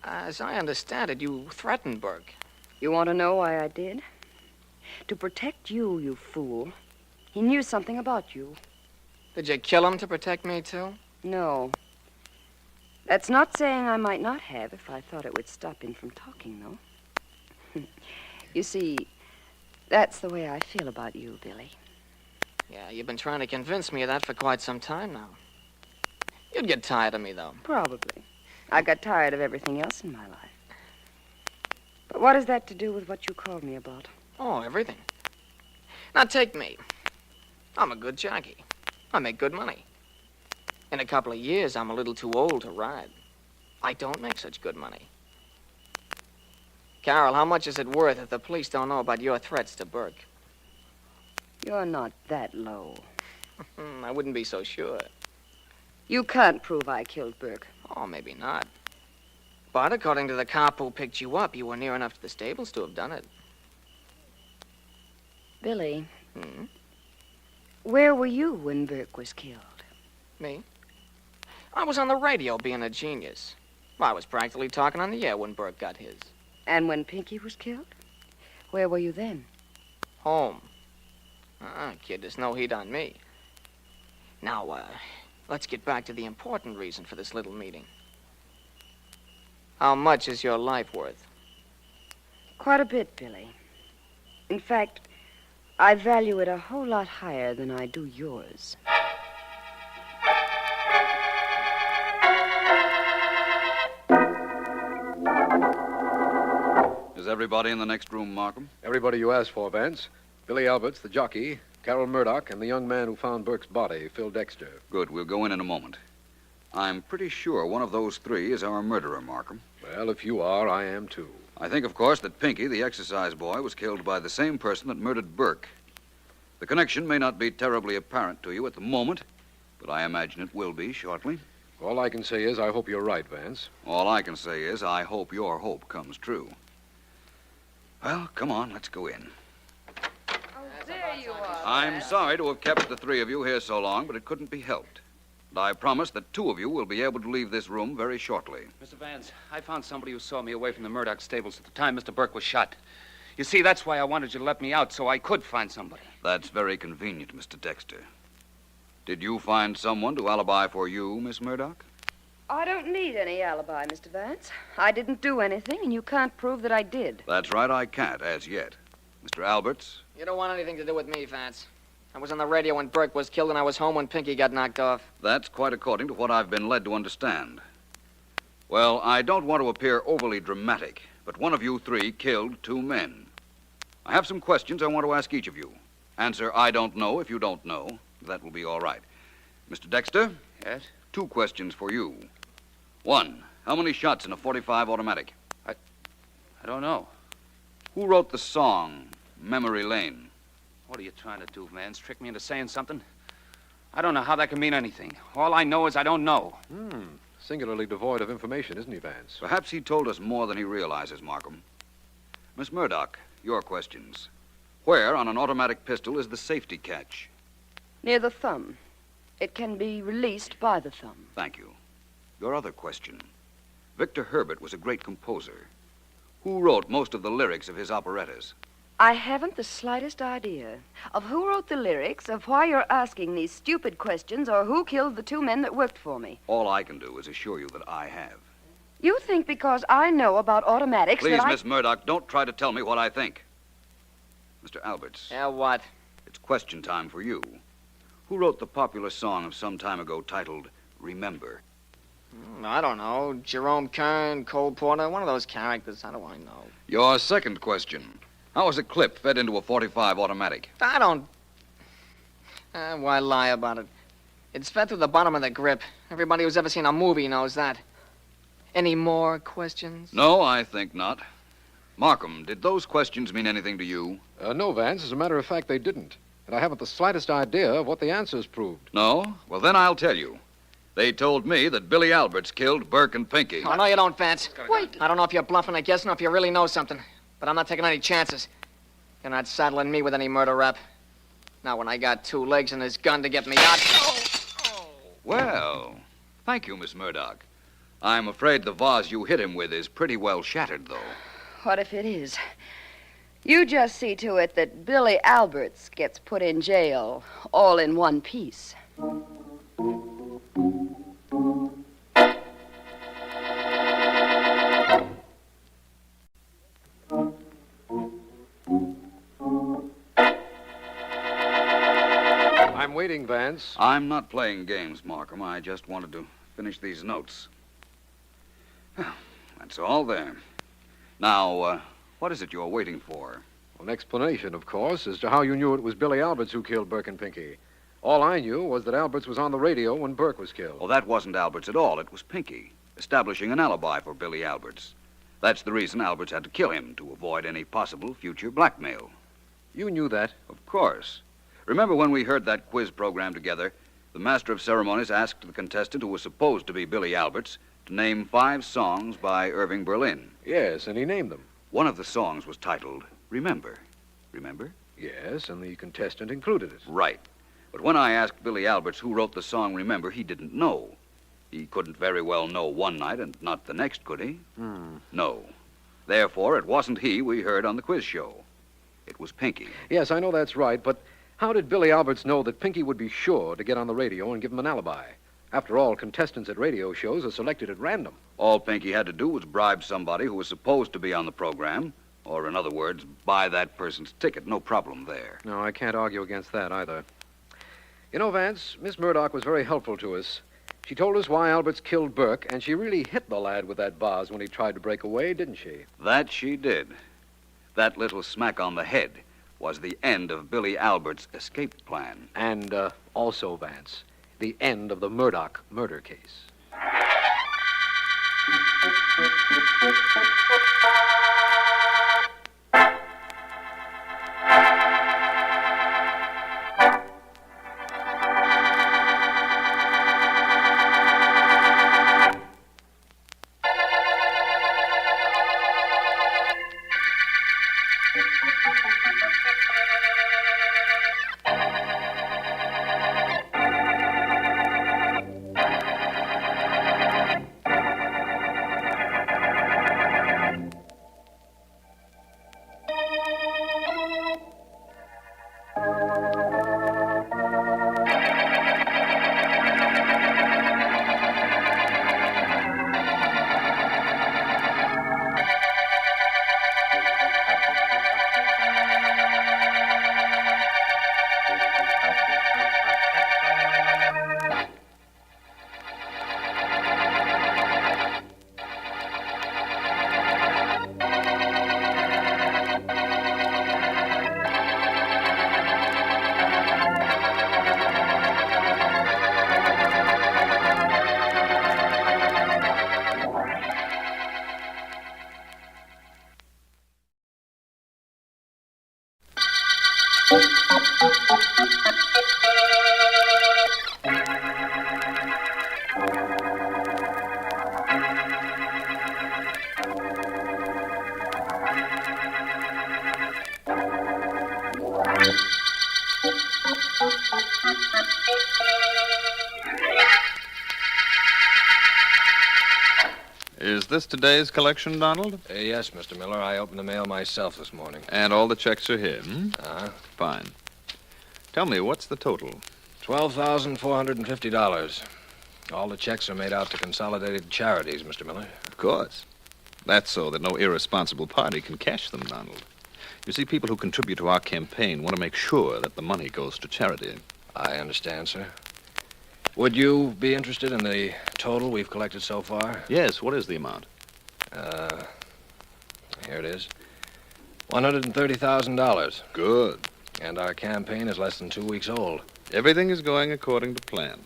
As I understand it, you threatened Burke. You want to know why I did? To protect you, you fool. He knew something about you. Did you kill him to protect me, too? No. That's not saying I might not have if I thought it would stop him from talking, though. You see, that's the way I feel about you, Billy. Yeah, you've been trying to convince me of that for quite some time now. You'd get tired of me, though. Probably. I got tired of everything else in my life. But what has that to do with what you called me about? Oh, everything. Now, take me. I'm a good jockey. I make good money. In a couple of years, I'm a little too old to ride. I don't make such good money. Carol, how much is it worth if the police don't know about your threats to Burke? You're not that low. I wouldn't be so sure. You can't prove I killed Burke. Oh, maybe not. But according to the cop who picked you up, you were near enough to the stables to have done it. Billy, where were you when Burke was killed? Me? I was on the radio being a genius. I was practically talking on the air when Burke got his. And when Pinky was killed? Where were you then? Home. Kid, there's no heat on me. Now, let's get back to the important reason for this little meeting. How much is your life worth? Quite a bit, Billy. In fact, I value it a whole lot higher than I do yours. Is everybody in the next room, Markham? Everybody you asked for, Vance. Billy Alberts, the jockey, Carol Murdoch, and the young man who found Burke's body, Phil Dexter. Good. We'll go in a moment. I'm pretty sure one of those three is our murderer, Markham. Well, if you are, I am too. I think, of course, that Pinky, the exercise boy, was killed by the same person that murdered Burke. The connection may not be terribly apparent to you at the moment, but I imagine it will be shortly. All I can say is I hope you're right, Vance. All I can say is I hope your hope comes true. Well, come on, let's go in. There you are. I'm sorry to have kept the three of you here so long, but it couldn't be helped. And I promise that two of you will be able to leave this room very shortly. Mr. Vance, I found somebody who saw me away from the Murdoch stables at the time Mr. Burke was shot. You see, that's why I wanted you to let me out, so I could find somebody. That's very convenient, Mr. Dexter. Did you find someone to alibi for you, Miss Murdoch? I don't need any alibi, Mr. Vance. I didn't do anything, and you can't prove that I did. That's right, I can't, as yet. Mr. Alberts? You don't want anything to do with me, Vance. I was on the radio when Burke was killed, and I was home when Pinky got knocked off. That's quite according to what I've been led to understand. Well, I don't want to appear overly dramatic, but one of you three killed two men. I have some questions I want to ask each of you. Answer, I don't know, if you don't know. That will be all right. Mr. Dexter? Yes? 2 questions for you. 1, how many shots in a .45 automatic? I don't know. Who wrote the song, Memory Lane? What are you trying to do, Vance? Trick me into saying something? I don't know how that can mean anything. All I know is I don't know. Singularly devoid of information, isn't he, Vance? Perhaps he told us more than he realizes, Markham. Miss Murdoch, your questions. Where on an automatic pistol is the safety catch? Near the thumb. It can be released by the thumb. Thank you. Your other question. Victor Herbert was a great composer. Who wrote most of the lyrics of his operettas? I haven't the slightest idea of who wrote the lyrics, of why you're asking these stupid questions, or who killed the 2 men that worked for me. All I can do is assure you that I have. You think because I know about automatics Please, that Miss Murdoch, don't try to tell me what I think. Mr. Alberts. Yeah, what? It's question time for you. Who wrote the popular song of some time ago titled Remember? I don't know. Jerome Kern, Cole Porter, one of those characters. How do I know? Your second question. How is a clip fed into a .45 automatic? I don't... why lie about it? It's fed through the bottom of the grip. Everybody who's ever seen a movie knows that. Any more questions? No, I think not. Markham, did those questions mean anything to you? No, Vance. As a matter of fact, they didn't. And I haven't the slightest idea of what the answers proved. No? Well, then I'll tell you. They told me that Billy Alberts killed Burke and Pinky. Oh, no, you don't, Vance. Wait. I don't know if you're bluffing or guessing or if you really know something. But I'm not taking any chances. You're not saddling me with any murder rap. Not when I got 2 legs and this gun to get me out. Well, thank you, Miss Murdoch. I'm afraid the vase you hit him with is pretty well shattered, though. What if it is? You just see to it that Billy Alberts gets put in jail all in one piece. I'm waiting, Vance. I'm not playing games, Markham. I just wanted to finish these notes. That's all there. Now, what is it you're waiting for? An explanation, of course, as to how you knew it was Billy Alberts who killed Burke and Pinky. All I knew was that Alberts was on the radio when Burke was killed. Well, that wasn't Alberts at all. It was Pinky, establishing an alibi for Billy Alberts. That's the reason Alberts had to kill him, to avoid any possible future blackmail. You knew that? Of course. Remember when we heard that quiz program together? The master of ceremonies asked the contestant, who was supposed to be Billy Alberts, to name 5 songs by Irving Berlin. Yes, and he named them. One of the songs was titled Remember. Remember? Yes, and the contestant included it. Right. But when I asked Billy Alberts who wrote the song Remember, he didn't know. He couldn't very well know one night and not the next, could he? No. Therefore, it wasn't he we heard on the quiz show. It was Pinky. Yes, I know that's right, but how did Billy Alberts know that Pinky would be sure to get on the radio and give him an alibi? After all, contestants at radio shows are selected at random. All Pinky had to do was bribe somebody who was supposed to be on the program, or in other words, buy that person's ticket. No problem there. No, I can't argue against that either. You know, Vance, Miss Murdoch was very helpful to us. She told us why Alberts killed Burke, and she really hit the lad with that vase when he tried to break away, didn't she? That she did. That little smack on the head was the end of Billy Alberts' escape plan. And also, Vance, the end of the Murdoch murder case. Is this today's collection, Donald? Yes, Mr. Miller. I opened the mail myself this morning. And all the checks are here, hmm? Uh-huh. Fine. Tell me, what's the total? $12,450. All the checks are made out to Consolidated Charities, Mr. Miller. Of course. That's so that no irresponsible party can cash them, Donald. You see, people who contribute to our campaign want to make sure that the money goes to charity. I understand, sir. Would you be interested in the total we've collected so far? Yes, what is the amount? Here it is. $130,000. Good. And our campaign is less than 2 weeks old. Everything is going according to plan.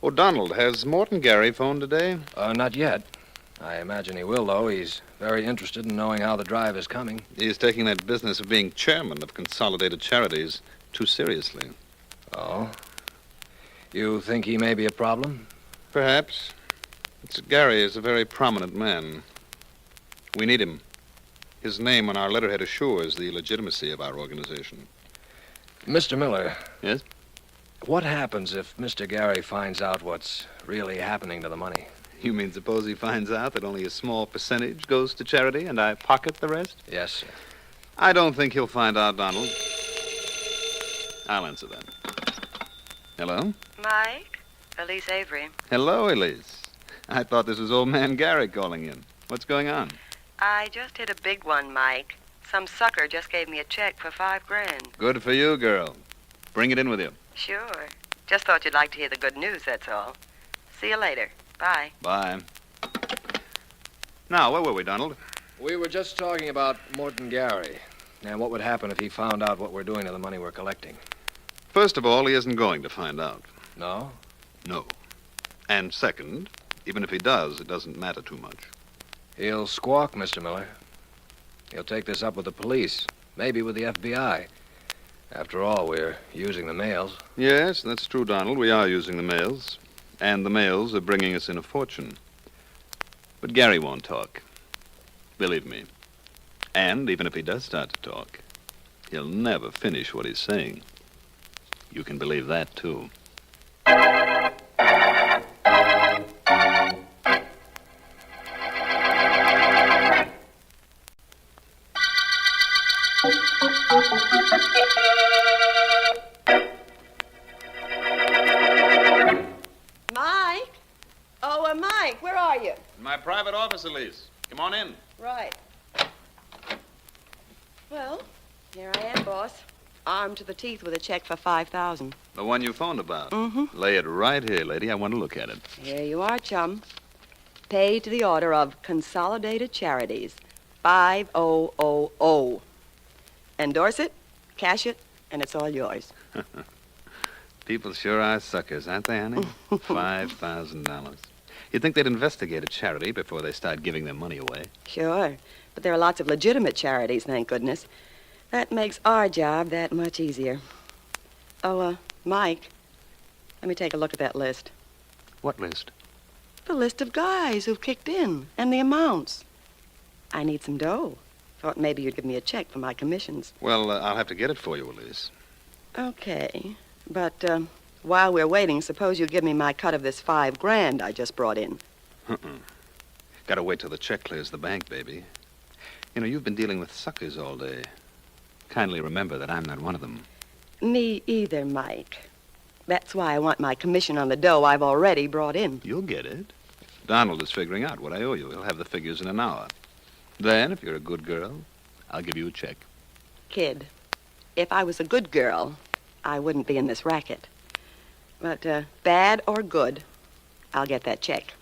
Oh, Donald, has Morton Gary phoned today? Not yet. I imagine he will, though. He's very interested in knowing how the drive is coming. He's taking that business of being chairman of Consolidated Charities too seriously. Oh? You think he may be a problem? Perhaps. Gary is a very prominent man. We need him. His name on our letterhead assures the legitimacy of our organization. Mr. Miller. Yes? What happens if Mr. Gary finds out what's really happening to the money? You mean suppose he finds out that only a small percentage goes to charity and I pocket the rest? Yes, sir. I don't think he'll find out, Donald. I'll answer that. Hello? Mike? Elise Avery. Hello, Elise. I thought this was old man Gary calling in. What's going on? I just hit a big one, Mike. Some sucker just gave me a check for $5,000. Good for you, girl. Bring it in with you. Sure. Just thought you'd like to hear the good news, that's all. See you later. Bye. Bye. Now, where were we, Donald? We were just talking about Morton Gary and what would happen if he found out what we're doing to the money we're collecting. First of all, he isn't going to find out. No? No. And second, even if he does, it doesn't matter too much. He'll squawk, Mr. Miller. He'll take this up with the police, maybe with the FBI. After all, we're using the mails. Yes, that's true, Donald. We are using the mails. And the mails are bringing us in a fortune. But Gary won't talk. Believe me. And even if he does start to talk, he'll never finish what he's saying. You can believe that, too. Mike? Oh, Mike, where are you? In my private office, Elise. Come on in. Right. Well, here I am, boss. Armed to the teeth with a check for $5,000. The one you phoned about? Mm-hmm. Lay it right here, lady. I want to look at it. Here you are, chum. Paid to the order of Consolidated Charities. 5000. Endorse it, cash it, and it's all yours. People sure are suckers, aren't they, honey? $5,000. You'd think they'd investigate a charity before they start giving their money away. Sure. But there are lots of legitimate charities, thank goodness. That makes our job that much easier. Oh, Mike, let me take a look at that list. What list? The list of guys who've kicked in and the amounts. I need some dough. Thought maybe you'd give me a check for my commissions. Well, I'll have to get it for you, Elise. Okay. But while we're waiting, suppose you give me my cut of this $5,000 I just brought in. Gotta wait till the check clears the bank, baby. You know, you've been dealing with suckers all day. Kindly remember that I'm not one of them. Me either, Mike. That's why I want my commission on the dough I've already brought in. You'll get it. Donald is figuring out what I owe you. He'll have the figures in an hour. Then, if you're a good girl, I'll give you a check. Kid, if I was a good girl, I wouldn't be in this racket. But bad or good, I'll get that check.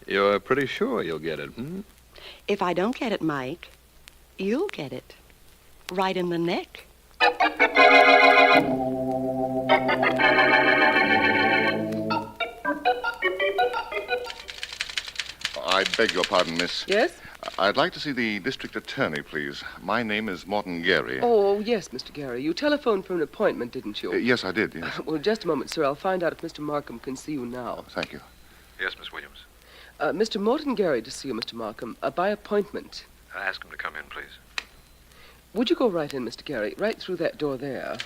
You're pretty sure you'll get it, hmm? If I don't get it, Mike, you'll get it. Right in the neck. I beg your pardon, miss. Yes? I'd like to see the district attorney, please. My name is Morton Gary. Oh, yes, Mr. Gary. You telephoned for an appointment, didn't you? Yes, I did, yes. Well, just a moment, sir. I'll find out if Mr. Markham can see you now. Thank you. Yes, Miss Williams. Mr. Morton Gary to see you, Mr. Markham, by appointment. Ask him to come in, please. Would you go right in, Mr. Gary? Right through that door there.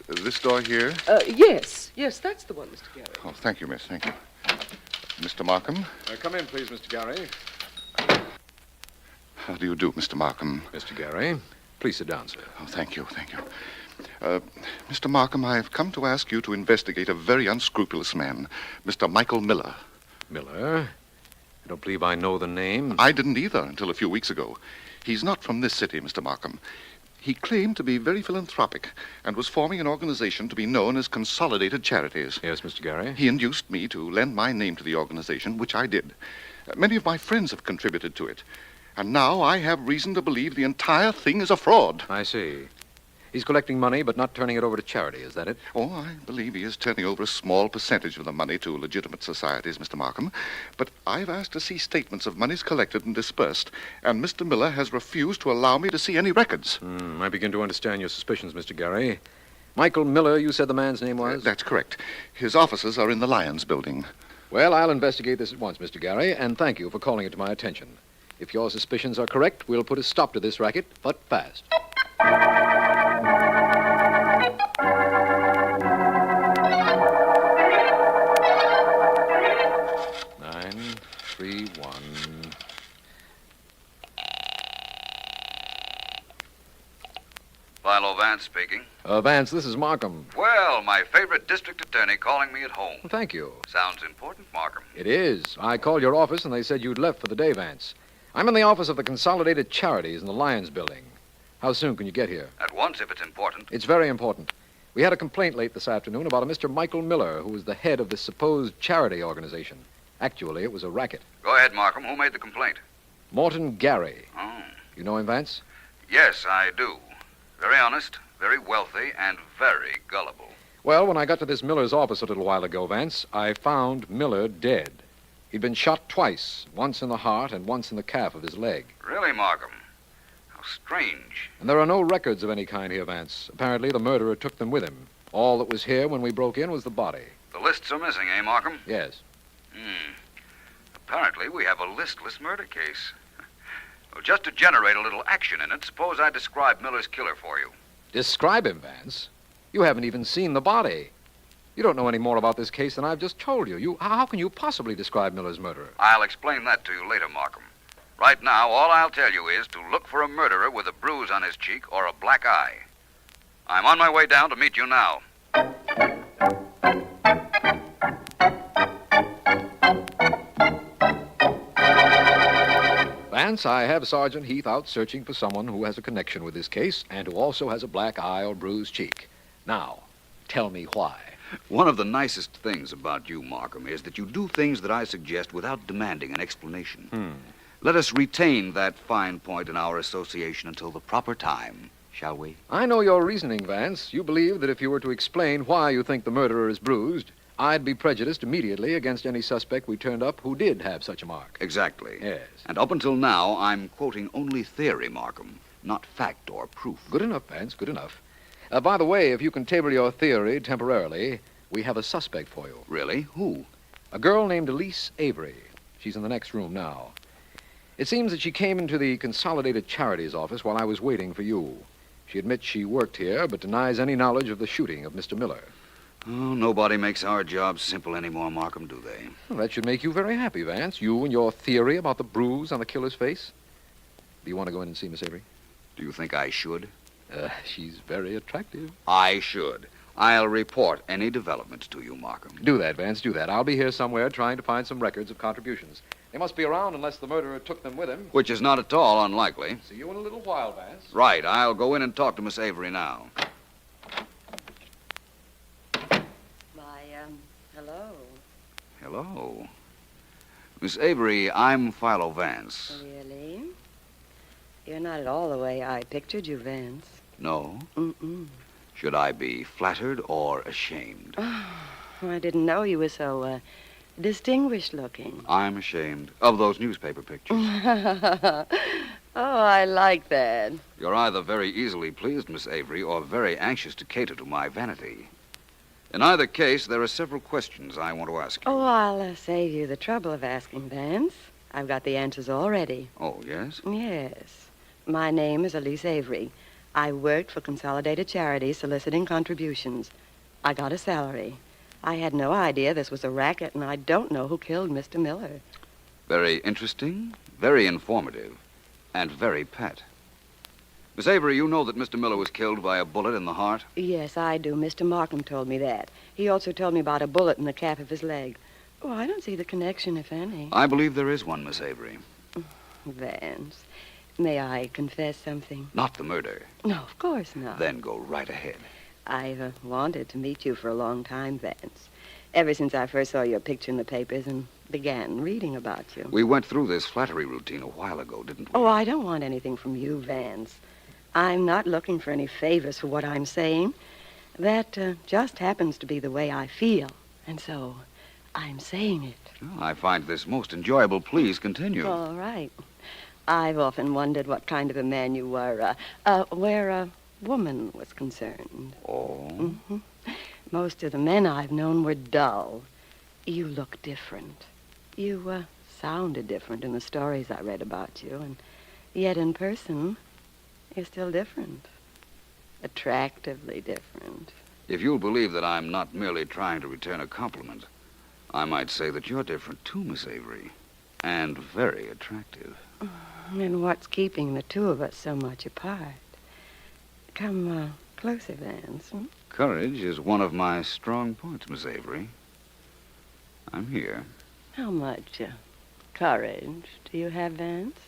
This door here? Yes. Yes, that's the one, Mr. Gary. Oh, thank you, miss. Thank you. Mr. Markham? Come in, please, Mr. Gary. How do you do, Mr. Markham? Mr. Gary, please sit down, sir. Oh, thank you, thank you. Mr. Markham, I've come to ask you to investigate a very unscrupulous man, Mr. Michael Miller. Miller? I don't believe I know the name. I didn't either until a few weeks ago. He's not from this city, Mr. Markham. He claimed to be very philanthropic and was forming an organization to be known as Consolidated Charities. Yes, Mr. Gary. He induced me to lend my name to the organization, which I did. Many of my friends have contributed to it. And now I have reason to believe the entire thing is a fraud. I see. He's collecting money but not turning it over to charity, is that it? Oh, I believe he is turning over a small percentage of the money to legitimate societies, Mr. Markham. But I've asked to see statements of monies collected and dispersed, and Mr. Miller has refused to allow me to see any records. I begin to understand your suspicions, Mr. Gary. Michael Miller, you said the man's name was? That's correct. His offices are in the Lions building. Well, I'll investigate this at once, Mr. Gary, and thank you for calling it to my attention. If your suspicions are correct, we'll put a stop to this racket, but fast. 931. Philo Vance speaking. Vance, this is Markham. Well, my favorite district attorney calling me at home. Thank you. Sounds important, Markham. It is. I called your office and they said you'd left for the day, Vance. I'm in the office of the Consolidated Charities in the Lions building. How soon can you get here? At once, if it's important. It's very important. We had a complaint late this afternoon about a Mr. Michael Miller, who was the head of this supposed charity organization. Actually, it was a racket. Go ahead, Markham. Who made the complaint? Morton Gary. Oh. You know him, Vance? Yes, I do. Very honest, very wealthy, and very gullible. Well, when I got to this Miller's office a little while ago, Vance, I found Miller dead. He'd been shot twice, once in the heart and once in the calf of his leg. Really, Markham? How strange. And there are no records of any kind here, Vance. Apparently, the murderer took them with him. All that was here when we broke in was the body. The lists are missing, eh, Markham? Yes. Apparently, we have a listless murder case. Well, just to generate a little action in it, suppose I describe Miller's killer for you. Describe him, Vance? You haven't even seen the body. You don't know any more about this case than I've just told you. How can you possibly describe Miller's murderer? I'll explain that to you later, Markham. Right now, all I'll tell you is to look for a murderer with a bruise on his cheek or a black eye. I'm on my way down to meet you now. Vance, I have Sergeant Heath out searching for someone who has a connection with this case and who also has a black eye or bruised cheek. Now, tell me why. One of the nicest things about you, Markham, is that you do things that I suggest without demanding an explanation. Let us retain that fine point in our association until the proper time, shall we? I know your reasoning, Vance. You believe that if you were to explain why you think the murderer is bruised, I'd be prejudiced immediately against any suspect we turned up who did have such a mark. Exactly. Yes. And up until now, I'm quoting only theory, Markham, not fact or proof. Good enough, Vance, good enough. By the way, if you can table your theory temporarily, we have a suspect for you. Really? Who? A girl named Elise Avery. She's in the next room now. It seems that she came into the Consolidated Charities office while I was waiting for you. She admits she worked here, but denies any knowledge of the shooting of Mr. Miller. Oh, nobody makes our job simple anymore, Markham, do they? Well, that should make you very happy, Vance. You and your theory about the bruise on the killer's face. Do you want to go in and see Miss Avery? Do you think I should? She's very attractive. I should. I'll report any developments to you, Markham. Do that, Vance, do that. I'll be here somewhere trying to find some records of contributions. They must be around unless the murderer took them with him. Which is not at all unlikely. See you in a little while, Vance. Right. I'll go in and talk to Miss Avery now. Hello. Hello. Miss Avery, I'm Philo Vance. Really? You're not at all the way I pictured you, Vance. No? Mm-mm. Should I be flattered or ashamed? Oh, I didn't know you were so, distinguished looking. I'm ashamed of those newspaper pictures. Oh, I like that. You're either very easily pleased, Miss Avery, or very anxious to cater to my vanity. In either case, there are several questions I want to ask you. Oh, I'll save you the trouble of asking, Vance. I've got the answers already. Oh, yes? Yes. My name is Elise Avery. I worked for Consolidated Charities soliciting contributions. I got a salary. I had no idea this was a racket, and I don't know who killed Mr. Miller. Very interesting, very informative, and very pet. Miss Avery, you know that Mr. Miller was killed by a bullet in the heart? Yes, I do. Mr. Markham told me that. He also told me about a bullet in the calf of his leg. Oh, I don't see the connection, if any. I believe there is one, Miss Avery. Vance, may I confess something? Not the murder. No, of course not. Then go right ahead. I've wanted to meet you for a long time, Vance. Ever since I first saw your picture in the papers and began reading about you. We went through this flattery routine a while ago, didn't we? Oh, I don't want anything from you, Vance. I'm not looking for any favors for what I'm saying. That just happens to be the way I feel. And so I'm saying it. Well, I find this most enjoyable. Please continue. All right. I've often wondered what kind of a man you were, where a woman was concerned. Oh? Mm-hmm. Most of the men I've known were dull. You look different. You sounded different in the stories I read about you, and yet in person, you're still different. Attractively different. If you'll believe that I'm not merely trying to return a compliment, I might say that you're different too, Miss Avery. And very attractive. And what's keeping the two of us so much apart? Come closer, Vance. Hmm? Courage is one of my strong points, Miss Avery. I'm here. How much courage do you have, Vance?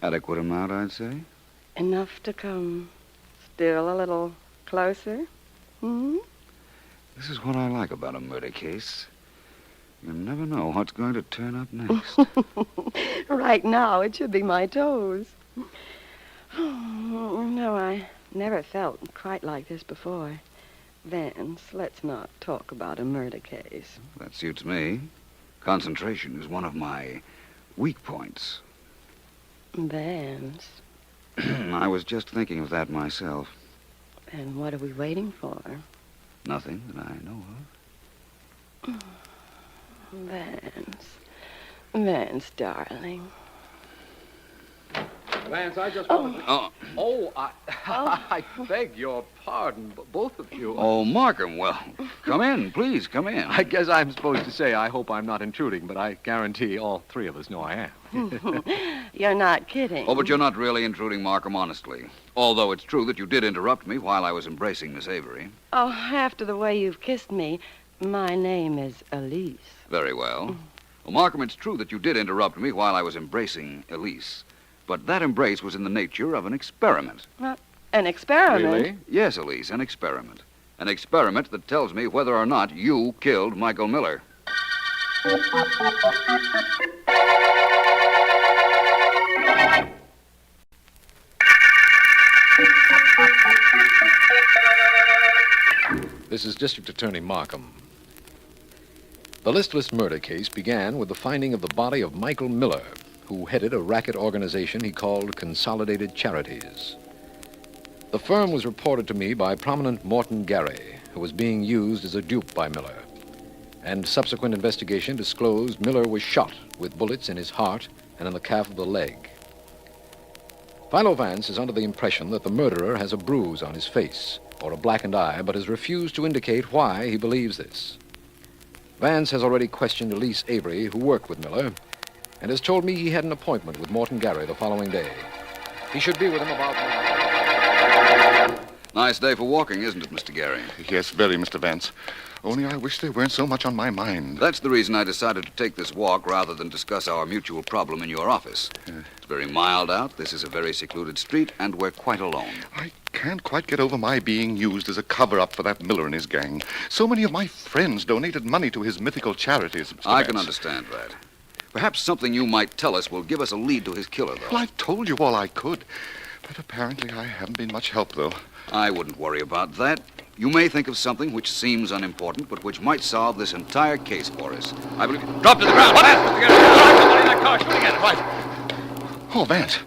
Adequate amount, I'd say. Enough to come still a little closer? Hmm? This is what I like about a murder case. You never know what's going to turn up next. Right now, it should be my toes. Oh, no, I never felt quite like this before. Vance, let's not talk about a murder case. That suits me. Concentration is one of my weak points. Vance. I was just thinking of that myself. And what are we waiting for? Nothing that I know of. Vance. Vance, darling. Vance, I just wanted to... I beg your pardon, both of you. Oh, Markham, well, come in, please, come in. I guess I'm supposed to say I hope I'm not intruding, but I guarantee all three of us know I am. You're not kidding. Oh, but you're not really intruding, Markham, honestly. Although it's true that you did interrupt me while I was embracing Miss Avery. Oh, after the way you've kissed me, my name is Elise. Very well. Well, Markham, it's true that you did interrupt me while I was embracing Elise. But that embrace was in the nature of an experiment. An experiment? Really? Yes, Elise, an experiment. An experiment that tells me whether or not you killed Michael Miller. This is District Attorney Markham. The listless murder case began with the finding of the body of Michael Miller, who headed a racket organization he called Consolidated Charities. The firm was reported to me by prominent Morton Gary, who was being used as a dupe by Miller. And subsequent investigation disclosed Miller was shot with bullets in his heart and in the calf of the leg. Philo Vance is under the impression that the murderer has a bruise on his face or a blackened eye, but has refused to indicate why he believes this. Vance has already questioned Elise Avery, who worked with Miller, and has told me he had an appointment with Morton Gary the following day. He should be with him about now. Nice day for walking, isn't it, Mr. Gary? Yes, very, Mr. Vance. Only I wish they weren't so much on my mind. That's the reason I decided to take this walk rather than discuss our mutual problem in your office. It's very mild out, this is a very secluded street, and we're quite alone. I can't quite get over my being used as a cover-up for that Miller and his gang. So many of my friends donated money to his mythical charities, Mr. I Vance. can understand that. Perhaps something you might tell us will give us a lead to his killer, though. Well, I've told you all I could. But apparently I haven't been much help, though. I wouldn't worry about that. You may think of something which seems unimportant, but which might solve this entire case for us. I believe... Drop to the ground! What happened, Mr. Gary? Somebody in that car shooting at us. Right. Oh, Vance.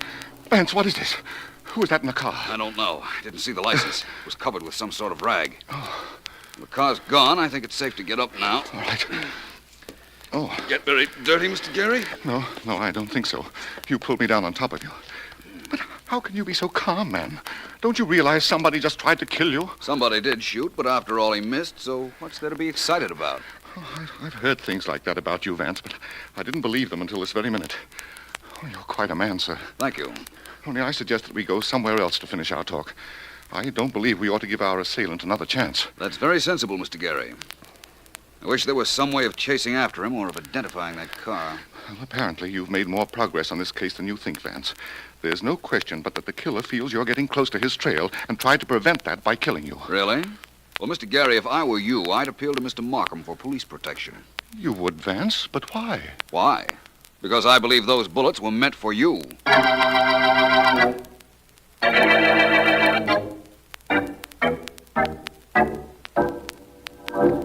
Vance, what is this? Who is that in the car? I don't know. I didn't see the license. It was covered with some sort of rag. The car's gone. I think it's safe to get up now. All right. Oh. Get very dirty, Mr. Gary? No, I don't think so. You pulled me down on top of you. But how can you be so calm, man? Don't you realize somebody just tried to kill you? Somebody did shoot, but after all he missed, so what's there to be excited about? Oh, I've heard things like that about you, Vance, but I didn't believe them until this very minute. Oh, you're quite a man, sir. Thank you. Only I suggest that we go somewhere else to finish our talk. I don't believe we ought to give our assailant another chance. That's very sensible, Mr. Gary. I wish there was some way of chasing after him or of identifying that car. Well, apparently you've made more progress on this case than you think, Vance. There's no question but that the killer feels you're getting close to his trail and tried to prevent that by killing you. Really? Well, Mr. Gary, if I were you, I'd appeal to Mr. Markham for police protection. You would, Vance, but why? Why? Because I believe those bullets were meant for you.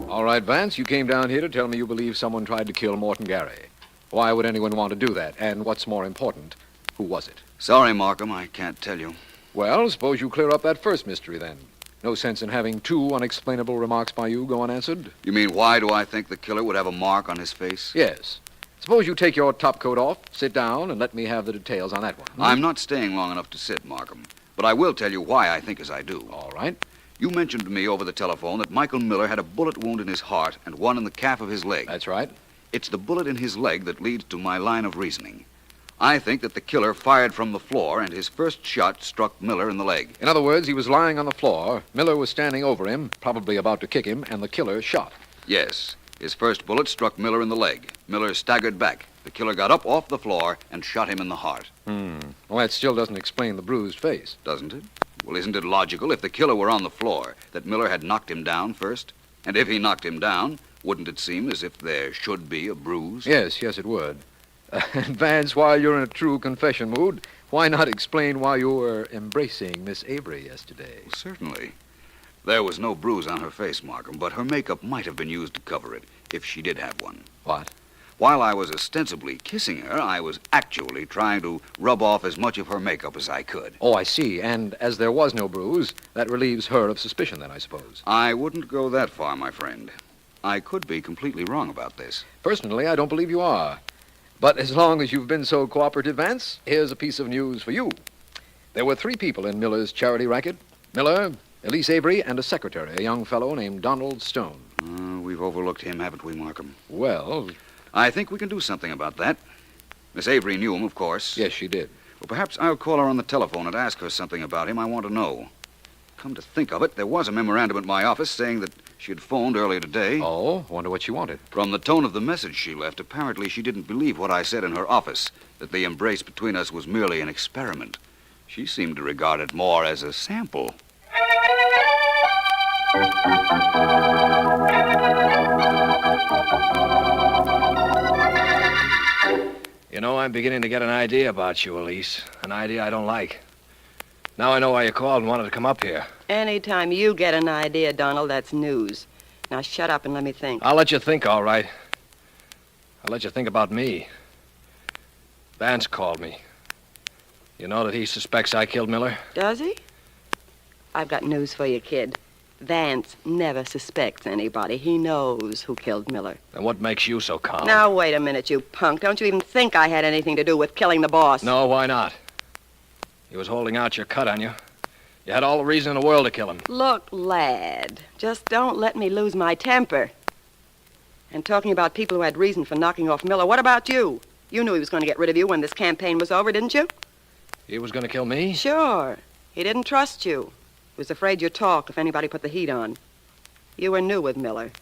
All right, Vance, you came down here to tell me you believe someone tried to kill Morton Gary. Why would anyone want to do that? And what's more important, who was it? Sorry, Markham, I can't tell you. Well, suppose you clear up that first mystery, then. No sense in having two unexplainable remarks by you go unanswered. You mean, why do I think the killer would have a mark on his face? Yes. Suppose you take your topcoat off, sit down, and let me have the details on that one. I'm not staying long enough to sit, Markham. But I will tell you why I think as I do. All right. You mentioned to me over the telephone that Michael Miller had a bullet wound in his heart and one in the calf of his leg. That's right. It's the bullet in his leg that leads to my line of reasoning. I think that the killer fired from the floor and his first shot struck Miller in the leg. In other words, he was lying on the floor, Miller was standing over him, probably about to kick him, and the killer shot. Yes. His first bullet struck Miller in the leg. Miller staggered back. The killer got up off the floor and shot him in the heart. Well, that still doesn't explain the bruised face. Doesn't it? Well, isn't it logical, if the killer were on the floor, that Miller had knocked him down first? And if he knocked him down, wouldn't it seem as if there should be a bruise? Yes, it would. And Vance, while you're in a true confession mood, why not explain why you were embracing Miss Avery yesterday? Certainly. There was no bruise on her face, Markham, but her makeup might have been used to cover it, if she did have one. What? While I was ostensibly kissing her, I was actually trying to rub off as much of her makeup as I could. Oh, I see. And as there was no bruise, that relieves her of suspicion, then, I suppose. I wouldn't go that far, my friend. I could be completely wrong about this. Personally, I don't believe you are. But as long as you've been so cooperative, Vance, here's a piece of news for you. There were 3 people in Miller's charity racket. Miller, Elise Avery, and a secretary, a young fellow named Donald Stone. We've overlooked him, haven't we, Markham? Well, I think we can do something about that. Miss Avery knew him, of course. Yes, she did. Well, perhaps I'll call her on the telephone and ask her something about him I want to know. Come to think of it, there was a memorandum at my office saying that she had phoned earlier today. Oh, wonder what she wanted. From the tone of the message she left, apparently she didn't believe what I said in her office, that the embrace between us was merely an experiment. She seemed to regard it more as a sample. You know, I'm beginning to get an idea about you, Elise. An idea I don't like. Now I know why you called and wanted to come up here. Anytime you get an idea, Donald, that's news. Now shut up and let me think. I'll let you think, all right. I'll let you think about me. Vance called me. You know that he suspects I killed Miller? Does he? I've got news for you, kid. Vance never suspects anybody. He knows who killed Miller. Then what makes you so calm? Now, wait a minute, you punk. Don't you even think I had anything to do with killing the boss? No, why not? He was holding out your cut on you. You had all the reason in the world to kill him. Look, lad, just don't let me lose my temper. And talking about people who had reason for knocking off Miller, what about you? You knew he was going to get rid of you when this campaign was over, didn't you? He was going to kill me? Sure. He didn't trust you. He was afraid you'd talk if anybody put the heat on. You were new with Miller.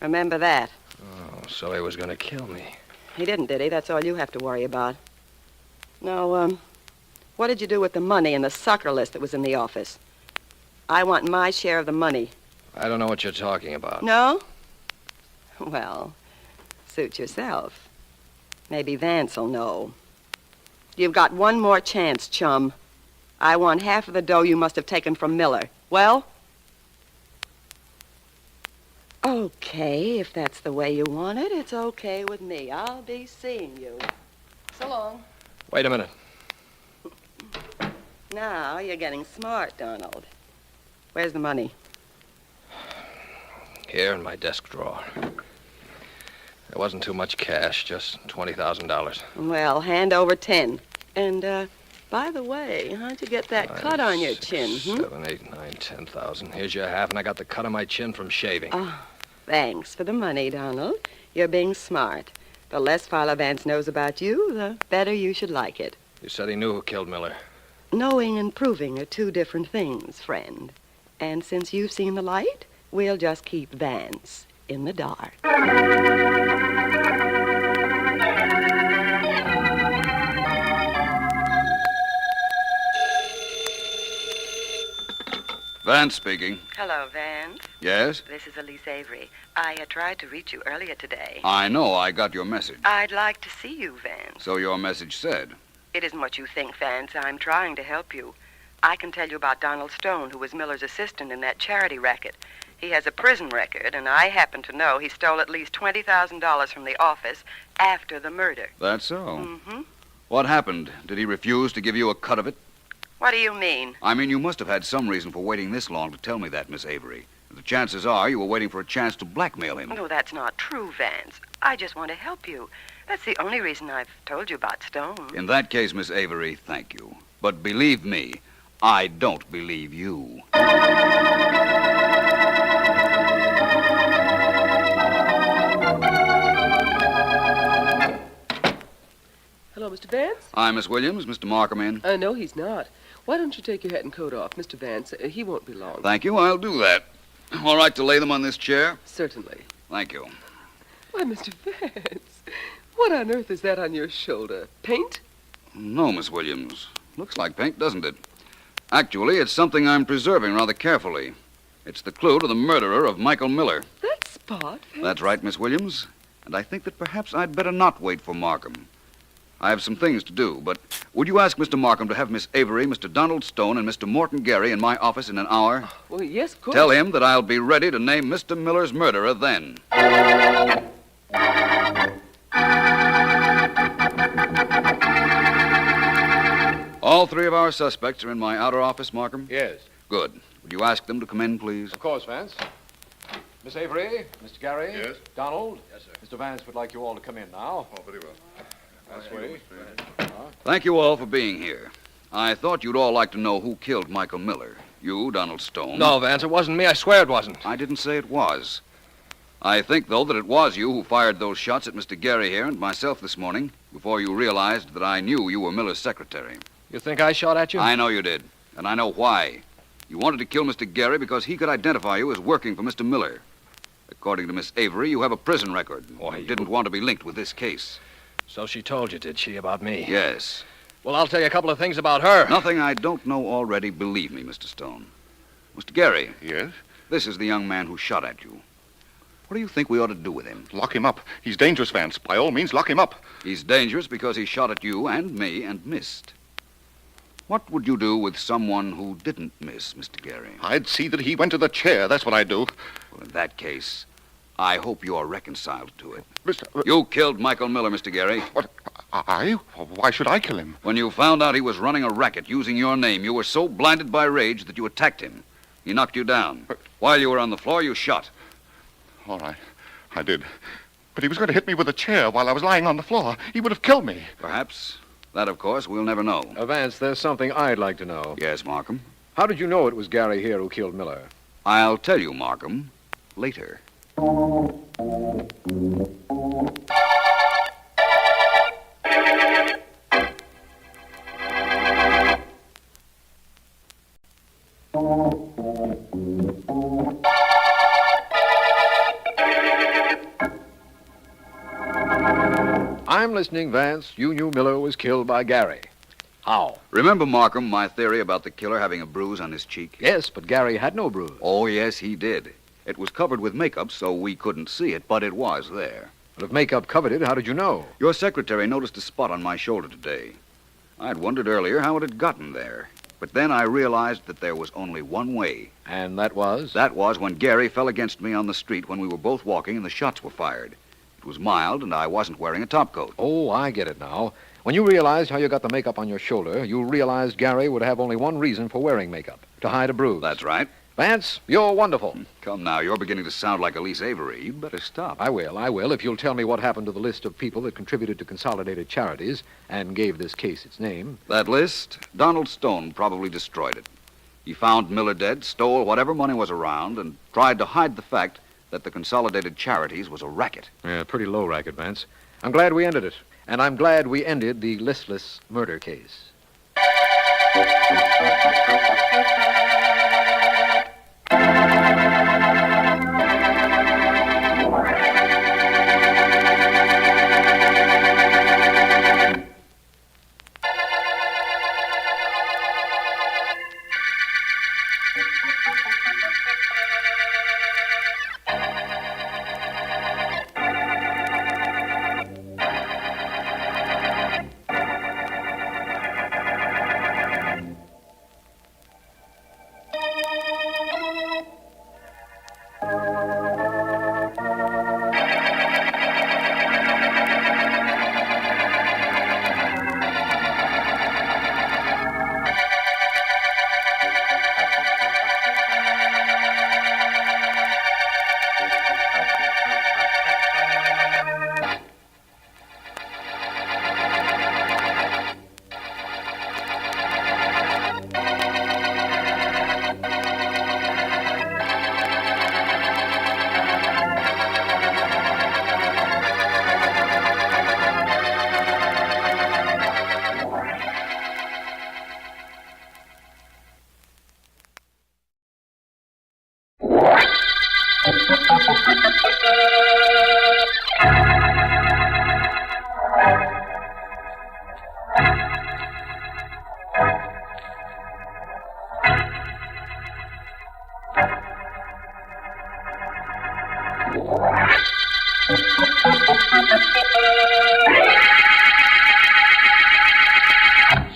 Remember that. Oh, so he was going to kill me. He didn't, did he? That's all you have to worry about. Now, what did you do with the money and the sucker list that was in the office? I want my share of the money. I don't know what you're talking about. No? Well, suit yourself. Maybe Vance'll know. You've got one more chance, chum. I want half of the dough you must have taken from Miller. Well? Okay, if that's the way you want it, it's okay with me. I'll be seeing you. So long. Wait a minute. Now you're getting smart, Donald. Where's the money? Here in my desk drawer. There wasn't too much cash, just $20,000. Well, hand over 10. And, by the way, how'd you get that cut on your chin? 7, 8, 9, 10,000. Here's your half, and I got the cut on my chin from shaving. Oh, thanks for the money, Donald. You're being smart. The less Philo Vance knows about you, the better you should like it. You said he knew who killed Miller. Knowing and proving are two different things, friend. And since you've seen the light, we'll just keep Vance in the dark. Vance speaking. Hello, Vance. Yes? This is Elise Avery. I tried to reach you earlier today. I know. I got your message. I'd like to see you, Vance. So your message said. It isn't what you think, Vance. I'm trying to help you. I can tell you about Donald Stone, who was Miller's assistant in that charity racket. He has a prison record, and I happen to know he stole at least $20,000 from the office after the murder. That's so? Mm-hmm. What happened? Did he refuse to give you a cut of it? What do you mean? I mean, you must have had some reason for waiting this long to tell me that, Miss Avery. The chances are you were waiting for a chance to blackmail him. No, that's not true, Vance. I just want to help you. That's the only reason I've told you about Stone. In that case, Miss Avery, thank you. But believe me, I don't believe you. Hello, Mr. Vance? Hi, Miss Williams. Mr. Markham in? No, he's not. Why don't you take your hat and coat off, Mr. Vance? He won't be long. Thank you. I'll do that. All right to lay them on this chair? Certainly. Thank you. Why, Mr. Vance, what on earth is that on your shoulder? Paint? No, Miss Williams. Looks like paint, doesn't it? Actually, it's something I'm preserving rather carefully. It's the clue to the murderer of Michael Miller. That spot? Vance? That's right, Miss Williams. And I think that perhaps I'd better not wait for Markham. I have some things to do, but would you ask Mr. Markham to have Miss Avery, Mr. Donald Stone, and Mr. Morton Gary in my office in an hour? Well, yes, of course. Tell him that I'll be ready to name Mr. Miller's murderer then. All three of our suspects are in my outer office, Markham? Yes. Good. Would you ask them to come in, please? Of course, Vance. Miss Avery, Mr. Gary. Yes? Donald. Yes, sir. Mr. Vance would like you all to come in now. Oh, very well. This way. Thank you all for being here. I thought you'd all like to know who killed Michael Miller. You, Donald Stone. No, Vance, it wasn't me. I swear it wasn't. I didn't say it was. I think, though, that it was you who fired those shots at Mr. Gary here and myself this morning before you realized that I knew you were Miller's secretary. You think I shot at you? I know you did, and I know why. You wanted to kill Mr. Gary because he could identify you as working for Mr. Miller. According to Miss Avery, you have a prison record. Why, you didn't want to be linked with this case. So she told you, did she, about me? Yes. Well, I'll tell you a couple of things about her. Nothing I don't know already, believe me, Mr. Stone. Mr. Gary. Yes? This is the young man who shot at you. What do you think we ought to do with him? Lock him up. He's dangerous, Vance. By all means, lock him up. He's dangerous because he shot at you and me and missed. What would you do with someone who didn't miss, Mr. Gary? I'd see that he went to the chair. That's what I'd do. Well, in that case, I hope you are reconciled to it. Mr. You killed Michael Miller, Mr. Gary. What? I? Why should I kill him? When you found out he was running a racket using your name, you were so blinded by rage that you attacked him. He knocked you down. While you were on the floor, you shot. All right. I did. But he was going to hit me with a chair while I was lying on the floor. He would have killed me. Perhaps. That, of course, we'll never know. Vance, there's something I'd like to know. Yes, Markham? How did you know it was Gary here who killed Miller? I'll tell you, Markham, later. I'm listening, Vance. You knew Miller was killed by Gary. How? Remember, Markham, my theory about the killer having a bruise on his cheek? Yes, but Gary had no bruise. Oh, yes, he did. It was covered with makeup, so we couldn't see it, but it was there. But if makeup covered it, how did you know? Your secretary noticed a spot on my shoulder today. I'd wondered earlier how it had gotten there. But then I realized that there was only one way. And that was? That was when Gary fell against me on the street when we were both walking and the shots were fired. It was mild, and I wasn't wearing a topcoat. Oh, I get it now. When you realized how you got the makeup on your shoulder, you realized Gary would have only one reason for wearing makeup, to hide a bruise. That's right. Vance, you're wonderful. Come now, you're beginning to sound like Elise Avery. You'd better stop. I will, if you'll tell me what happened to the list of people that contributed to Consolidated Charities and gave this case its name. That list? Donald Stone probably destroyed it. He found Miller dead, stole whatever money was around, and tried to hide the fact that the Consolidated Charities was a racket. Yeah, pretty low racket, Vance. I'm glad we ended it. And I'm glad we ended the listless murder case.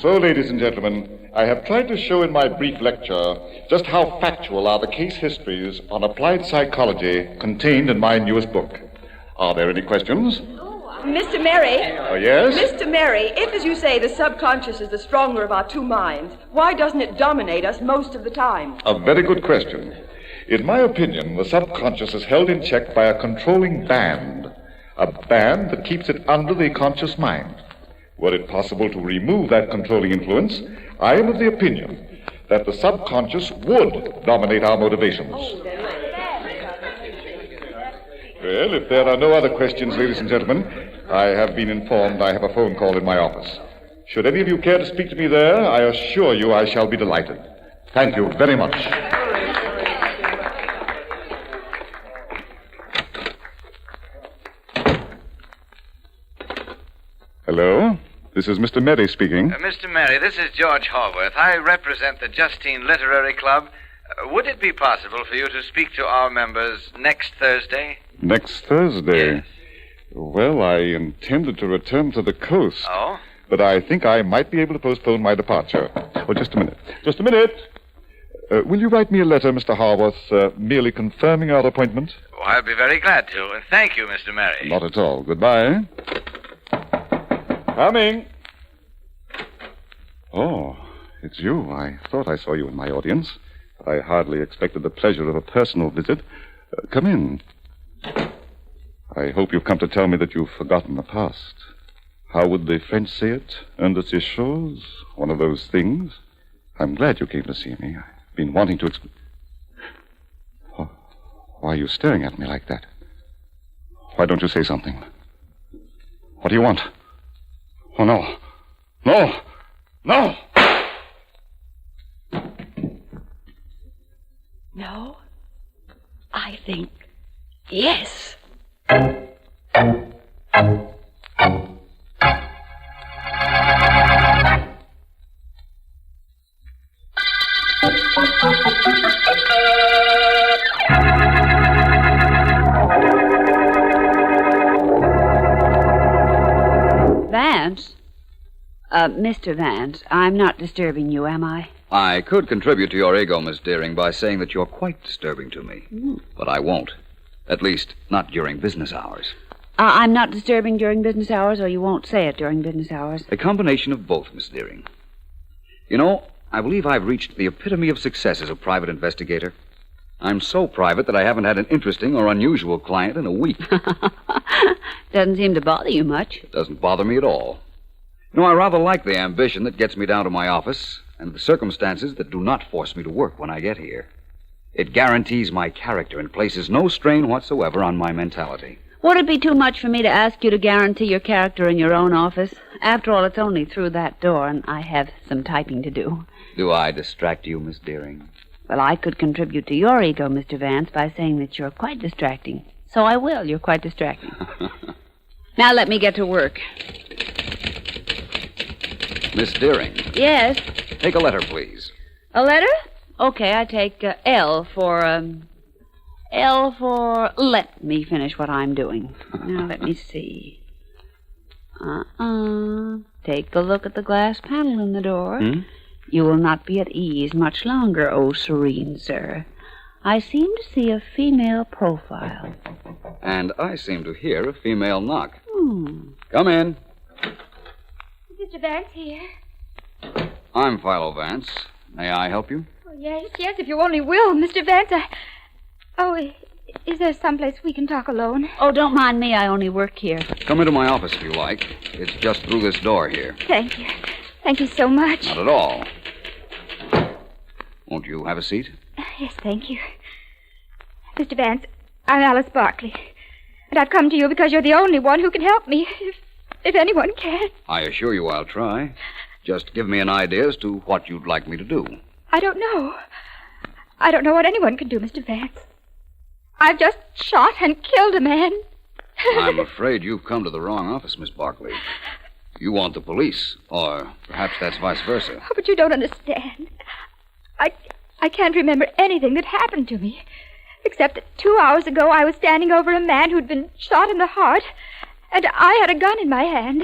So, ladies and gentlemen, I have tried to show in my brief lecture just how factual are the case histories on applied psychology contained in my newest book. Are there any questions? Mr. Merry. Oh, yes? Mr. Merry, if, as you say, the subconscious is the stronger of our two minds, why doesn't it dominate us most of the time? A very good question. In my opinion, the subconscious is held in check by a controlling band, a band that keeps it under the conscious mind. Were it possible to remove that controlling influence, I am of the opinion that the subconscious would dominate our motivations. Well, if there are no other questions, ladies and gentlemen, I have been informed I have a phone call in my office. Should any of you care to speak to me there, I assure you I shall be delighted. Thank you very much. Hello? This is Mr. Merry speaking. Mr. Merry, this is George Haworth. I represent the Justine Literary Club. Would it be possible for you to speak to our members next Thursday? Next Thursday? Yes. Well, I intended to return to the coast. Oh? But I think I might be able to postpone my departure. Oh, just a minute. Just a minute. Will you write me a letter, Mr. Harworth, merely confirming our appointment? Oh, I'll be very glad to. Thank you, Mr. Murray. Not at all. Goodbye. Coming. Oh, it's you. I thought I saw you in my audience. I hardly expected the pleasure of a personal visit. Come in. I hope you've come to tell me that you've forgotten the past. How would the French say it? Un de ces choses? One of those things? I'm glad you came to see me. I've been wanting to Why are you staring at me like that? Why don't you say something? What do you want? Oh, no. No! No! No. I think yes. Vance? Mr. Vance, I'm not disturbing you, am I? I could contribute to your ego, Miss Deering, by saying that you're quite disturbing to me. But I won't. At least, not during business hours. I'm not disturbing during business hours, or you won't say it during business hours. A combination of both, Miss Deering. You know, I believe I've reached the epitome of success as a private investigator. I'm so private that I haven't had an interesting or unusual client in a week. Doesn't seem to bother you much. It doesn't bother me at all. You know, I rather like the ambition that gets me down to my office and the circumstances that do not force me to work when I get here. It guarantees my character and places no strain whatsoever on my mentality. Would it be too much for me to ask you to guarantee your character in your own office? After all, it's only through that door, and I have some typing to do. Do I distract you, Miss Deering? Well, I could contribute to your ego, Mr. Vance, by saying that you're quite distracting. So I will. You're quite distracting. Now let me get to work. Miss Deering. Yes? Take a letter, please. A letter? Okay, I take L for let me finish what I'm doing. Now, let me see. Take a look at the glass panel in the door. You will not be at ease much longer, oh serene sir. I seem to see a female profile. And I seem to hear a female knock. Come in. Mr. Vance here. I'm Philo Vance. May I help you? Oh, yes, if you only will, Mr. Vance. Is there someplace we can talk alone? Oh, don't mind me. I only work here. Come into my office if you like. It's just through this door here. Thank you. Thank you so much. Not at all. Won't you have a seat? Yes, thank you. Mr. Vance, I'm Alice Barkley. And I've come to you because you're the only one who can help me, if anyone can. I assure you I'll try. Just give me an idea as to what you'd like me to do. I don't know. I don't know what anyone can do, Mr. Vance. I've just shot and killed a man. I'm afraid you've come to the wrong office, Miss Barkley. You want the police, or perhaps that's vice versa. Oh, but you don't understand. I can't remember anything that happened to me, except that 2 hours ago I was standing over a man who'd been shot in the heart, and I had a gun in my hand,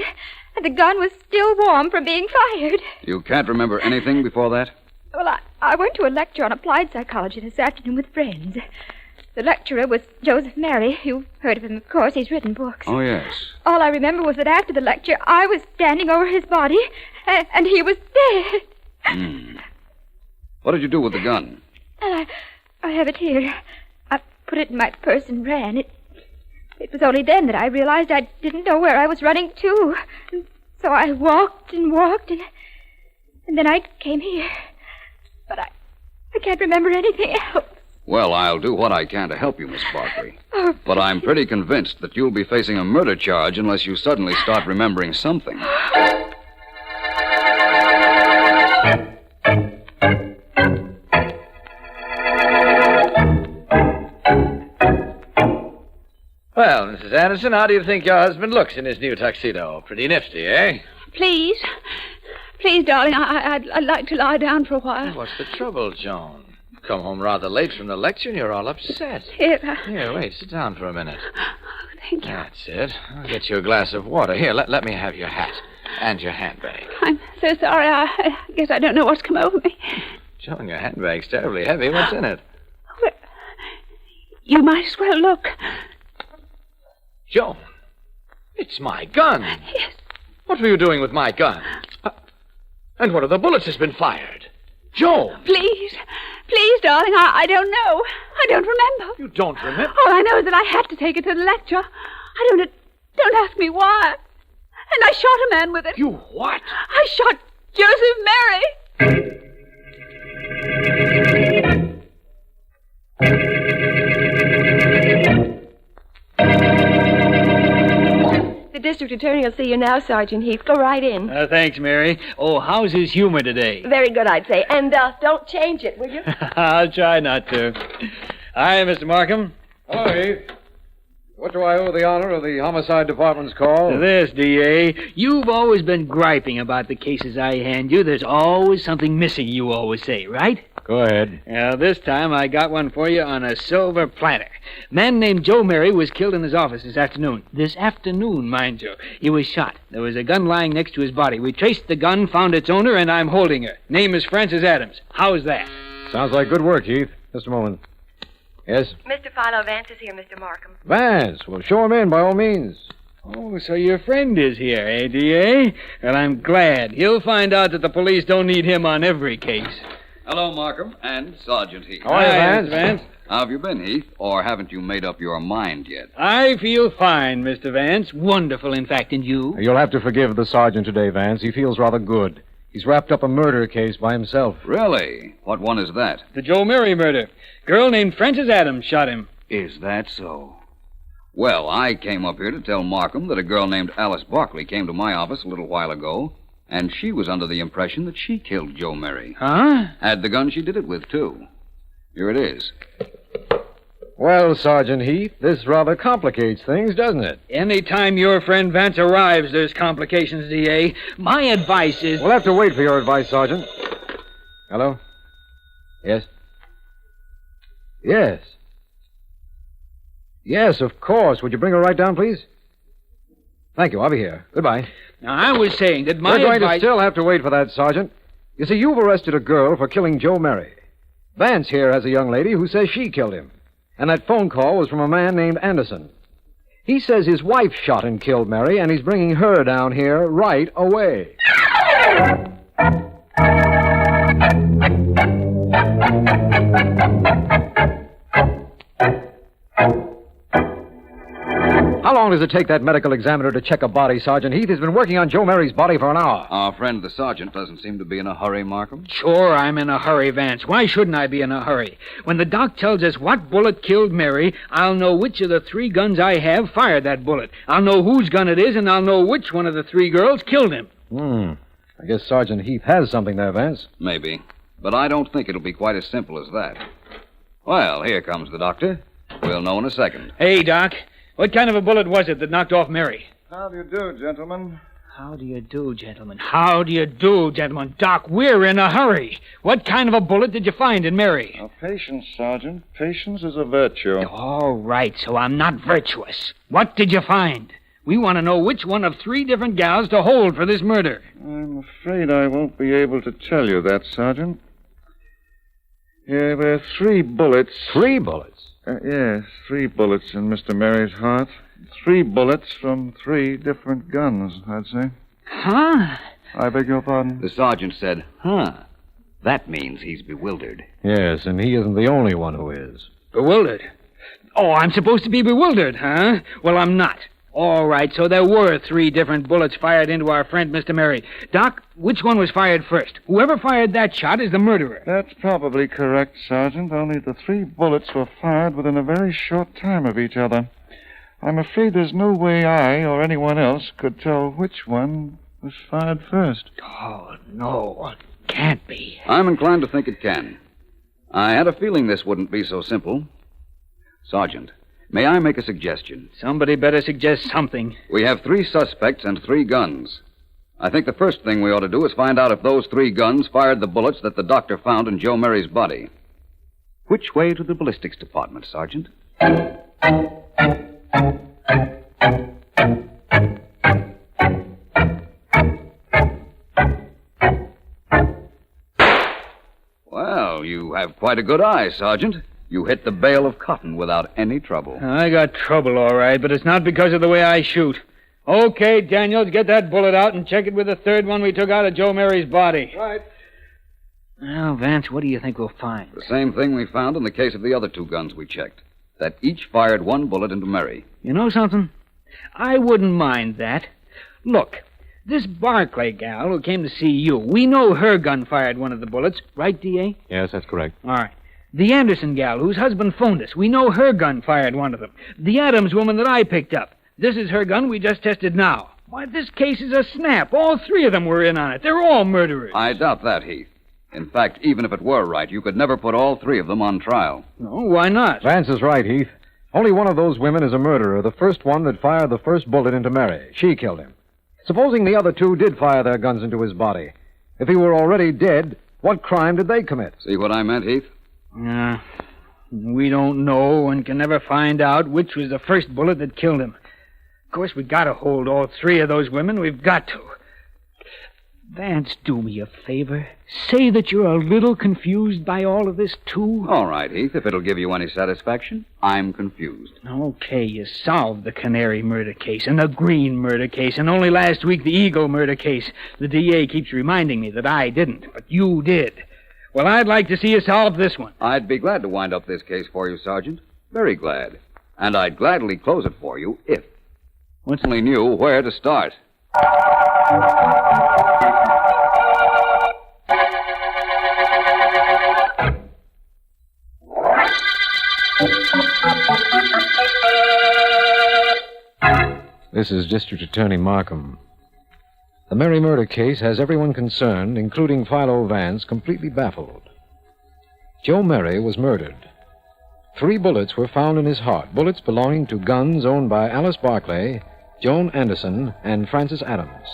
and the gun was still warm from being fired. You can't remember anything before that? Well, I went to a lecture on applied psychology this afternoon with friends. The lecturer was Joseph Mary. You've heard of him, of course. He's written books. Oh, yes. All I remember was that after the lecture, I was standing over his body, and he was dead. What did you do with the gun? I have it here. I put it in my purse and ran. It was only then that I realized I didn't know where I was running to. So I walked and walked, and then I came here. But I can't remember anything else. Well, I'll do what I can to help you, Miss Barkley. But I'm pretty convinced that you'll be facing a murder charge unless you suddenly start remembering something. Well, Mrs. Anderson, how do you think your husband looks in his new tuxedo? Pretty nifty, eh? Please, darling, I'd like to lie down for a while. What's the trouble, Joan? Come home rather late from the lecture and you're all upset. Here, wait, sit down for a minute. Thank you. That's it. I'll get you a glass of water. Here, let me have your hat and your handbag. I'm so sorry. I guess I don't know what's come over me. Joan, your handbag's terribly heavy. What's in it? You might as well look. Joan, it's my gun. Yes. What were you doing with my gun? And one of the bullets has been fired. Joan! Please, darling, I don't know. I don't remember. You don't remember? All I know is that I had to take it to the lecture. Don't ask me why. And I shot a man with it. You what? I shot Joseph Mary. The district attorney will see you now, Sergeant Heath. Go right in. Thanks, Mary. Oh, how's his humor today? Very good, I'd say. And don't change it, will you? I'll try not to. Hi, Mr. Markham. Hello, Heath. What do I owe the honor of the homicide department's call? This, D.A. You've always been griping about the cases I hand you. There's always something missing, you always say, right? Go ahead. This time I got one for you on a silver platter. Man named Joe Mary was killed in his office this afternoon. This afternoon, mind you. He was shot. There was a gun lying next to his body. We traced the gun, found its owner, and I'm holding her. Name is Frances Adams. How's that? Sounds like good work, Heath. Just a moment. Yes? Mr. Philo Vance is here, Mr. Markham. Vance. Well, show him in, by all means. Oh, so your friend is here, eh, D.A.? Well, I'm glad. He'll find out that the police don't need him on every case. Hello, Markham, and Sergeant Heath. How are you, Vance? Mr. Vance. How have you been, Heath? Or haven't you made up your mind yet? I feel fine, Mr. Vance. Wonderful, in fact, and you? You'll have to forgive the sergeant today, Vance. He feels rather good. He's wrapped up a murder case by himself. Really? What one is that? The Joe Mary murder. Girl named Frances Adams shot him. Is that so? Well, I came up here to tell Markham that a girl named Alice Barkley came to my office a little while ago, and she was under the impression that she killed Joe Mary. Huh? Had the gun she did it with, too. Here it is. Well, Sergeant Heath, this rather complicates things, doesn't it? Any time your friend Vance arrives, there's complications, D.A. My advice is... We'll have to wait for your advice, Sergeant. Hello? Yes? Yes. Yes, of course. Would you bring her right down, please? Thank you. I'll be here. Goodbye. Now, I was saying that my We're going advice... to still have to wait for that, Sergeant. You see, you've arrested a girl for killing Joe Mary. Vance here has a young lady who says she killed him. And that phone call was from a man named Anderson. He says his wife shot and killed Mary, and he's bringing her down here right away. How long does it take that medical examiner to check a body, Sergeant Heath? He's been working on Joe Mary's body for an hour. Our friend the sergeant doesn't seem to be in a hurry, Markham. Sure, I'm in a hurry, Vance. Why shouldn't I be in a hurry? When the doc tells us what bullet killed Mary, I'll know which of the 3 guns I have fired that bullet. I'll know whose gun it is, and I'll know which one of the 3 girls killed him. I guess Sergeant Heath has something there, Vance. Maybe. But I don't think it'll be quite as simple as that. Well, here comes the doctor. We'll know in a second. Hey, Doc. What kind of a bullet was it that knocked off Mary? How do you do, gentlemen? How do you do, gentlemen? How do you do, gentlemen? Doc, we're in a hurry. What kind of a bullet did you find in Mary? Now, patience, Sergeant. Patience is a virtue. All right, so I'm not virtuous. What did you find? We want to know which one of 3 different gals to hold for this murder. I'm afraid I won't be able to tell you that, Sergeant. There were 3 bullets. 3 bullets? Yes, 3 bullets in Mr. Mary's heart. 3 bullets from 3 different guns, I'd say. Huh? I beg your pardon? The sergeant said, huh. That means he's bewildered. Yes, and he isn't the only one who is. Bewildered? Oh, I'm supposed to be bewildered, huh? Well, I'm not. All right, so there were 3 different bullets fired into our friend, Mr. Mary. Doc, which one was fired first? Whoever fired that shot is the murderer. That's probably correct, Sergeant, only the 3 bullets were fired within a very short time of each other. I'm afraid there's no way I or anyone else could tell which one was fired first. Oh, no, it can't be. I'm inclined to think it can. I had a feeling this wouldn't be so simple. Sergeant, may I make a suggestion? Somebody better suggest something. We have 3 suspects and 3 guns. I think the first thing we ought to do is find out if those 3 guns fired the bullets that the doctor found in Joe Mary's body. Which way to the ballistics department, Sergeant? Well, you have quite a good eye, Sergeant. You hit the bale of cotton without any trouble. I got trouble, all right, but it's not because of the way I shoot. Okay, Daniels, get that bullet out and check it with the third one we took out of Joe Mary's body. Right. Well, Vance, what do you think we'll find? The same thing we found in the case of the other 2 guns we checked. That each fired 1 bullet into Mary. You know something? I wouldn't mind that. Look, this Barclay gal who came to see you, we know her gun fired one of the bullets, right, D.A.? Yes, that's correct. All right. The Anderson gal whose husband phoned us, we know her gun fired one of them. The Adams woman that I picked up, this is her gun we just tested now. Why, this case is a snap. All 3 of them were in on it. They're all murderers. I doubt that, Heath. In fact, even if it were right, you could never put all 3 of them on trial. No, why not? Vance is right, Heath. Only one of those women is a murderer, the first one that fired the first bullet into Mary. She killed him. Supposing the other 2 did fire their guns into his body. If he were already dead, what crime did they commit? See what I meant, Heath? We don't know and can never find out which was the first bullet that killed him. Of course, we got to hold all 3 of those women. We've got to. Vance, do me a favor. Say that you're a little confused by all of this, too. All right, Heath, if it'll give you any satisfaction. I'm confused. Okay, you solved the Canary murder case and the Green murder case, and only last week the Eagle murder case. The DA keeps reminding me that I didn't, but you did. Well, I'd like to see you solve this one. I'd be glad to wind up this case for you, Sergeant. Very glad. And I'd gladly close it for you if only knew where to start. This is District Attorney Markham. The Mary murder case has everyone concerned, including Philo Vance, completely baffled. Joe Mary was murdered. 3 bullets were found in his heart, bullets belonging to guns owned by Alice Barclay, Joan Anderson, and Francis Adams.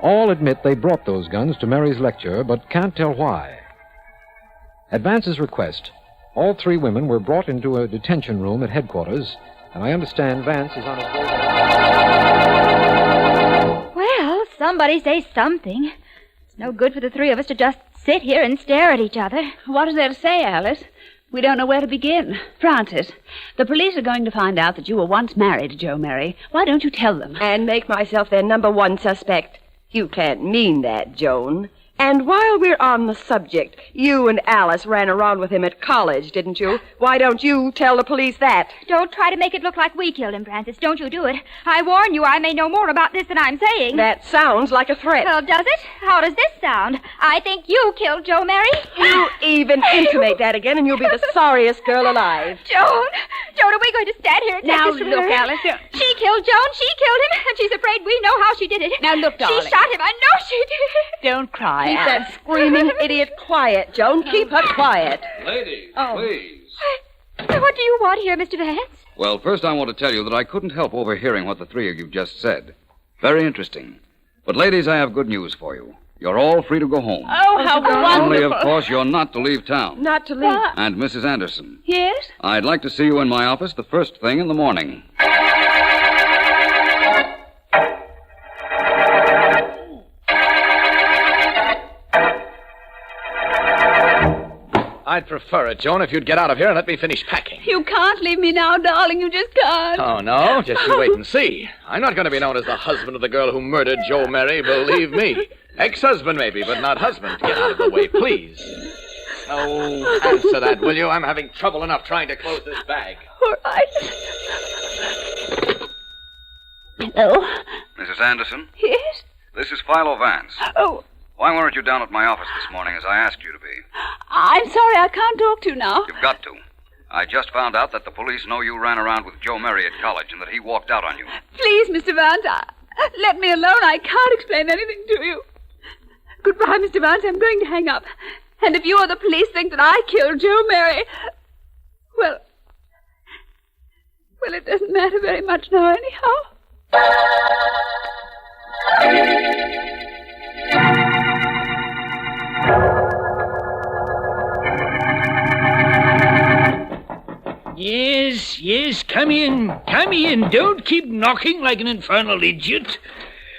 All admit they brought those guns to Mary's lecture, but can't tell why. At Vance's request, all 3 women were brought into a detention room at headquarters, and I understand Vance is on his way back. Well, somebody say something. It's no good for the 3 of us to just sit here and stare at each other. What is there to say, Alice? We don't know where to begin. Francis, the police are going to find out that you were once married to Joe Mary. Why don't you tell them? And make myself their number 1 suspect. You can't mean that, Joan. And while we're on the subject, you and Alice ran around with him at college, didn't you? Why don't you tell the police that? Don't try to make it look like we killed him, Francis. Don't you do it. I warn you, I may know more about this than I'm saying. That sounds like a threat. Well, does it? How does this sound? I think you killed Joe Mary. You even intimate that again, and you'll be the sorriest girl alive. Joan, are we going to stand here and take Now, this from look, her? Alice. She killed Joan. She killed him, and she's afraid we know how she did it. Now, look, darling. She shot him. I know she did. Don't cry, Keep Alice. that screaming idiot quiet, Joan. Keep her quiet. Ladies, please. What do you want here, Mr. Vance? Well, first I want to tell you that I couldn't help overhearing what the 3 of you just said. Very interesting. But, ladies, I have good news for you. You're all free to go home. Oh, how wonderful. Only, of course, you're not to leave town. Not to leave. And, Mrs. Anderson, Yes? I'd like to see you in my office the first thing in the morning. I'd prefer it, Joan, if you'd get out of here and let me finish packing. You can't leave me now, darling. You just can't. Oh, no? Just you wait and see. I'm not going to be known as the husband of the girl who murdered Joe Mary, believe me. Ex-husband, maybe, but not husband. Get out of the way, please. Oh, answer that, will you? I'm having trouble enough trying to close this bag. All right. Hello? Mrs. Anderson, Yes? this is Philo Vance. Oh, Why weren't you down at my office this morning as I asked you to be? I'm sorry. I can't talk to you now. You've got to. I just found out that the police know you ran around with Joe Mary at college and that he walked out on you. Please, Mr. Vance, let me alone. I can't explain anything to you. Goodbye, Mr. Vance. I'm going to hang up. And if you or the police think that I killed Joe Mary, well, it doesn't matter very much now anyhow. Yes, come in. Come in. Don't keep knocking like an infernal idiot.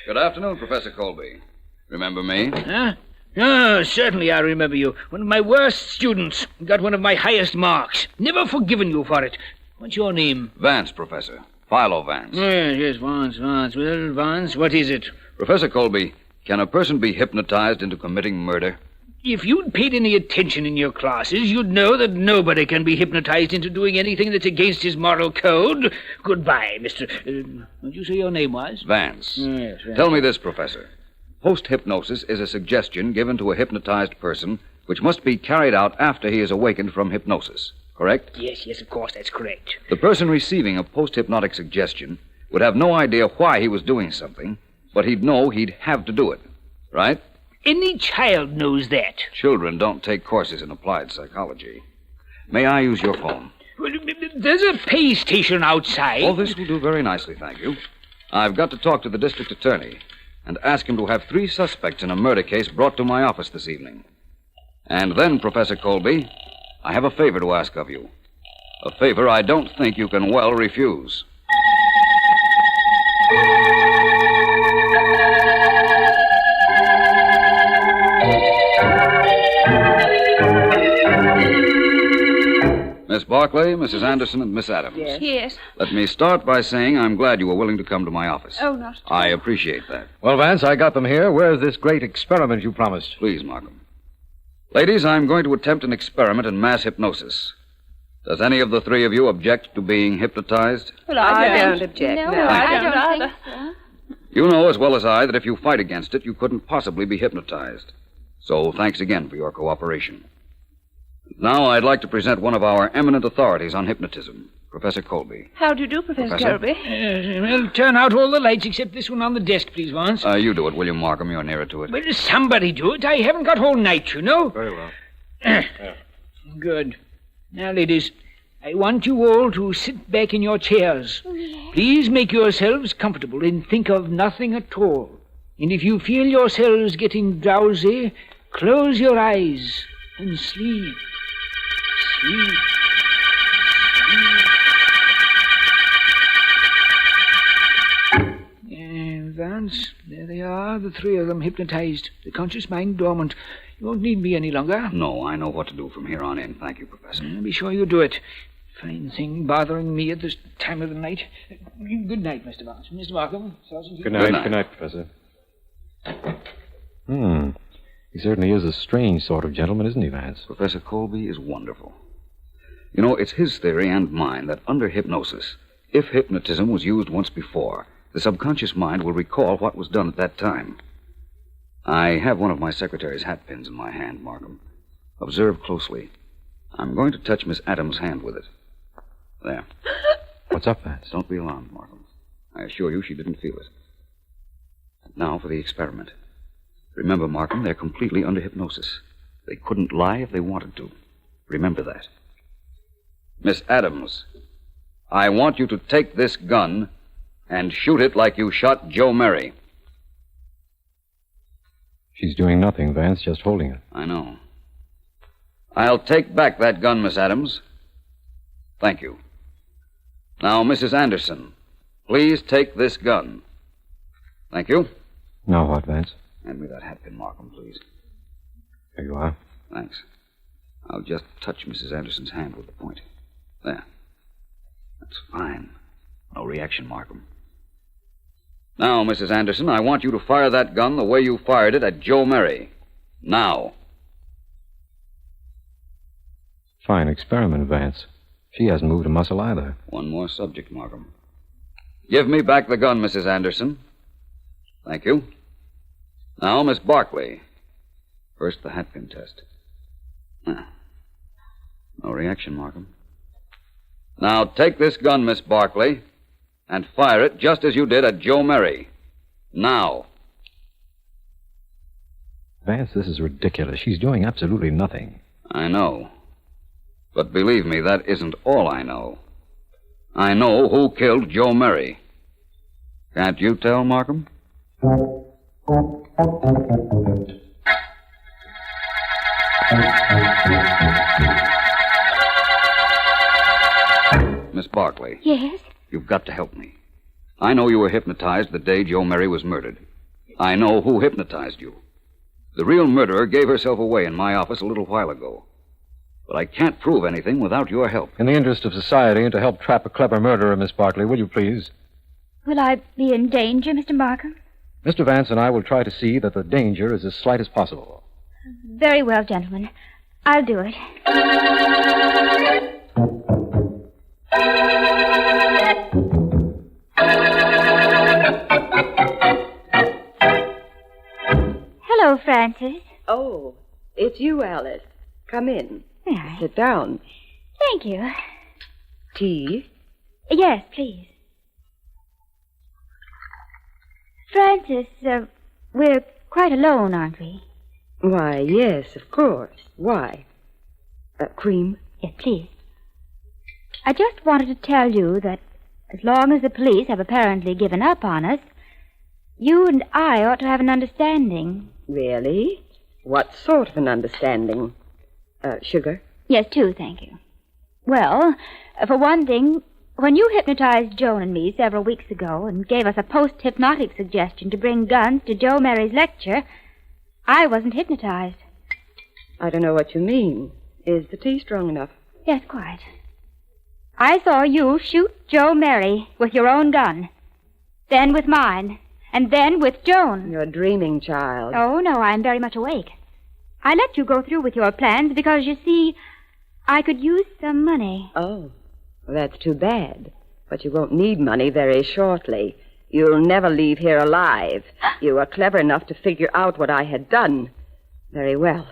Good afternoon, Professor Colby. Remember me? Huh? Oh, certainly I remember you. One of my worst students. Got one of my highest marks. Never forgiven you for it. What's your name? Vance, Professor. Philo Vance. Yes, Vance. Well, Vance, what is it? Professor Colby, can a person be hypnotized into committing murder? If you'd paid any attention in your classes, you'd know that nobody can be hypnotized into doing anything that's against his moral code. Goodbye, Mr. What did you say your name was? Vance. Yes, Vance. Tell me this, Professor. Post-hypnosis is a suggestion given to a hypnotized person which must be carried out after he is awakened from hypnosis, correct? Yes, of course, that's correct. The person receiving a post-hypnotic suggestion would have no idea why he was doing something, but he'd know he'd have to do it, right? Any child knows that. Children don't take courses in applied psychology. May I use your phone? Well, there's a pay station outside. Oh, this will do very nicely, thank you. I've got to talk to the district attorney and ask him to have 3 suspects in a murder case brought to my office this evening. And then, Professor Colby, I have a favor to ask of you. A favor I don't think you can well refuse. Miss Barclay, Mrs. Anderson, and Miss Adams. Yes. Let me start by saying I'm glad you were willing to come to my office. Oh, not at all. I appreciate that. Well, Vance, I got them here. Where's this great experiment you promised? Please, Markham. Ladies, I'm going to attempt an experiment in mass hypnosis. Does any of the 3 of you object to being hypnotized? Well, I don't object. No, No, I don't think so. You know as well as I that if you fight against it, you couldn't possibly be hypnotized. So thanks again for your cooperation. Now I'd like to present one of our eminent authorities on hypnotism, Professor Colby. How do you do, Professor Colby? Well, turn out all the lights except this one on the desk, please, Vance. You do it, William Markham. You're nearer to it. Well, somebody do it. I haven't got all night, you know. Very well. Good. Now, ladies, I want you all to sit back in your chairs. Please make yourselves comfortable and think of nothing at all. And if you feel yourselves getting drowsy, close your eyes and sleep. Sleep. Vance, there they are, the 3 of them hypnotized. The conscious mind dormant. You won't need me any longer. No, I know what to do from here on in. Thank you, Professor. Be sure you do it. Fine thing bothering me at this time of the night. Good night, Mr. Vance. Mr. Markham, Sergeant. Good night, Professor. He certainly is a strange sort of gentleman, isn't he, Vance? Professor Colby is wonderful. You know, it's his theory and mine that under hypnosis, if hypnotism was used once before, the subconscious mind will recall what was done at that time. I have one of my secretary's hat pins in my hand, Markham. Observe closely. I'm going to touch Miss Adams' hand with it. There. What's up, Vance? Don't be alarmed, Markham. I assure you she didn't feel it. And now for the experiment. Remember, Markham, they're completely under hypnosis. They couldn't lie if they wanted to. Remember that. Miss Adams, I want you to take this gun and shoot it like you shot Joe Murray. She's doing nothing, Vance, just holding it. I know. I'll take back that gun, Miss Adams. Thank you. Now, Mrs. Anderson, please take this gun. Thank you. Now what, Vance? Hand me that hat pin, Markham, please. There you are. Thanks. I'll just touch Mrs. Anderson's hand with the point. There. That's fine. No reaction, Markham. Now, Mrs. Anderson, I want you to fire that gun the way you fired it at Joe Murray. Now. Fine experiment, Vance. She hasn't moved a muscle either. One more subject, Markham. Give me back the gun, Mrs. Anderson. Thank you. Now, Miss Barclay. First, the hatpin test. No reaction, Markham. Now, take this gun, Miss Barclay, and fire it just as you did at Joe Murray. Now. Vance, this is ridiculous. She's doing absolutely nothing. I know. But believe me, that isn't all I know. I know who killed Joe Murray. Can't you tell, Markham? Miss Barclay. Yes? You've got to help me. I know you were hypnotized the day Joe Murray was murdered. I know who hypnotized you. The real murderer gave herself away in my office a little while ago. But I can't prove anything without your help. In the interest of society and to help trap a clever murderer, Miss Barkley, will you please? Will I be in danger, Mr. Markham? Mr. Vance and I will try to see that the danger is as slight as possible. Very well, gentlemen. I'll do it. Hello, Francis. Oh, it's you, Alice. Come in. Yeah. Sit down. Thank you. Tea? Yes, please. Francis, we're quite alone, aren't we? Why, yes, of course. Why? Cream? Yes, please. I just wanted to tell you that as long as the police have apparently given up on us, you and I ought to have an understanding. Really? What sort of an understanding? Sugar? Yes, two, thank you. Well, for one thing, when you hypnotized Joan and me several weeks ago and gave us a post-hypnotic suggestion to bring guns to Joe Mary's lecture, I wasn't hypnotized. I don't know what you mean. Is the tea strong enough? Yes, quite. I saw you shoot Joe Mary with your own gun, then with mine, and then with Joan. You're dreaming, child. Oh, no, I'm very much awake. I let you go through with your plans because, you see, I could use some money. Oh, well, that's too bad. But you won't need money very shortly. You'll never leave here alive. You were clever enough to figure out what I had done. Very well.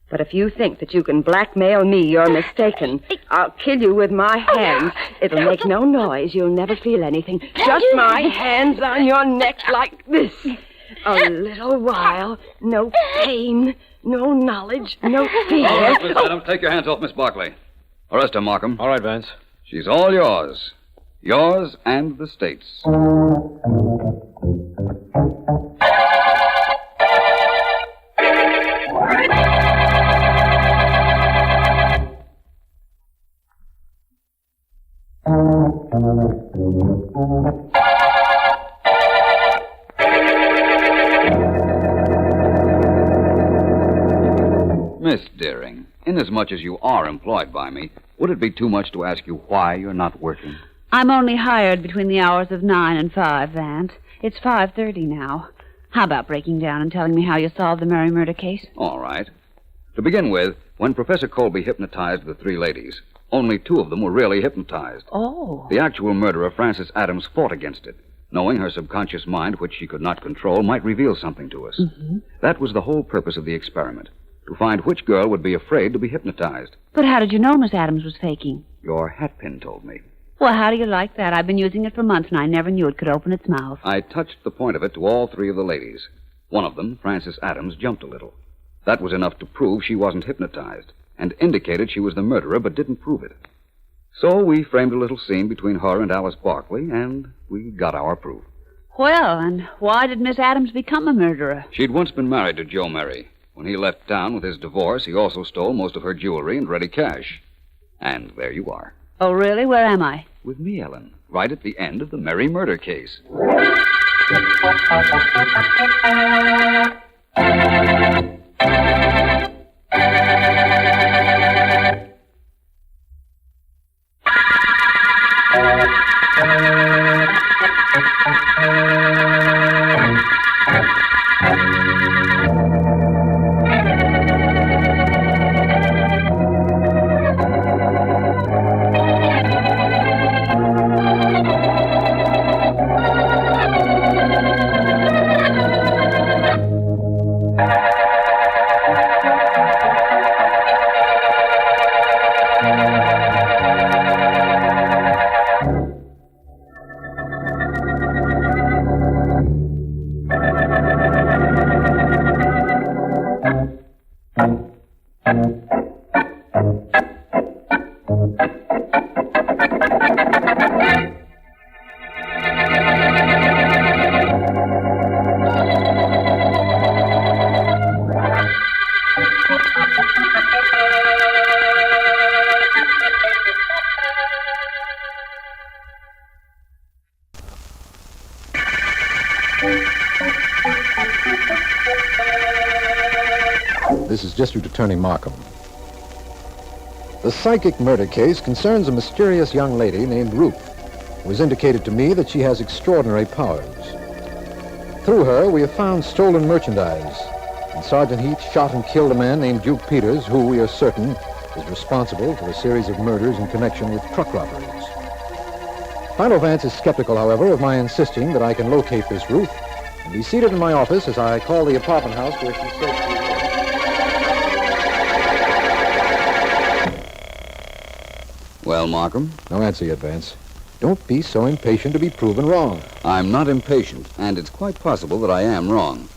But if you think that you can blackmail me, you're mistaken. I'll kill you with my hands. It'll make no noise. You'll never feel anything. Just my hands on your neck like this. A little while. No pain. No knowledge. No fear. All right, Miss Adams, take your hands off Miss Barkley. Arrest her, Markham. All right, Vance. She's all yours. Yours and the state's. Miss Deering, inasmuch as you are employed by me, would it be too much to ask you why you're not working? I'm only hired between the hours of 9 and 5, Vance. It's 5:30 now. How about breaking down and telling me how you solved the Mary murder case? All right. To begin with, when Professor Colby hypnotized the three ladies, only two of them were really hypnotized. Oh. The actual murderer, Frances Adams, fought against it, knowing her subconscious mind, which she could not control, might reveal something to us. Mm-hmm. That was the whole purpose of the experiment, to find which girl would be afraid to be hypnotized. But how did you know Miss Adams was faking? Your hatpin told me. Well, how do you like that? I've been using it for months, and I never knew it could open its mouth. I touched the point of it to all three of the ladies. One of them, Frances Adams, jumped a little. That was enough to prove she wasn't hypnotized, and indicated she was the murderer, but didn't prove it. So we framed a little scene between her and Alice Barkley, and we got our proof. Well, and why did Miss Adams become a murderer? She'd once been married to Joe Mary. When he left town with his divorce, he also stole most of her jewelry and ready cash. And there you are. Oh, really? Where am I? With me, Ellen. Right at the end of the Mary murder case. This is District Attorney Markham. The psychic murder case concerns a mysterious young lady named Ruth. It was indicated to me that she has extraordinary powers. Through her, we have found stolen merchandise, and Sergeant Heath shot and killed a man named Duke Peters, who we are certain is responsible for a series of murders in connection with truck robberies. Philo Vance is skeptical, however, of my insisting that I can locate this Ruth, and he's seated in my office as I call the apartment house where she says she lives. Well, Markham? No answer yet, Vance. Don't be so impatient to be proven wrong. I'm not impatient, and it's quite possible that I am wrong.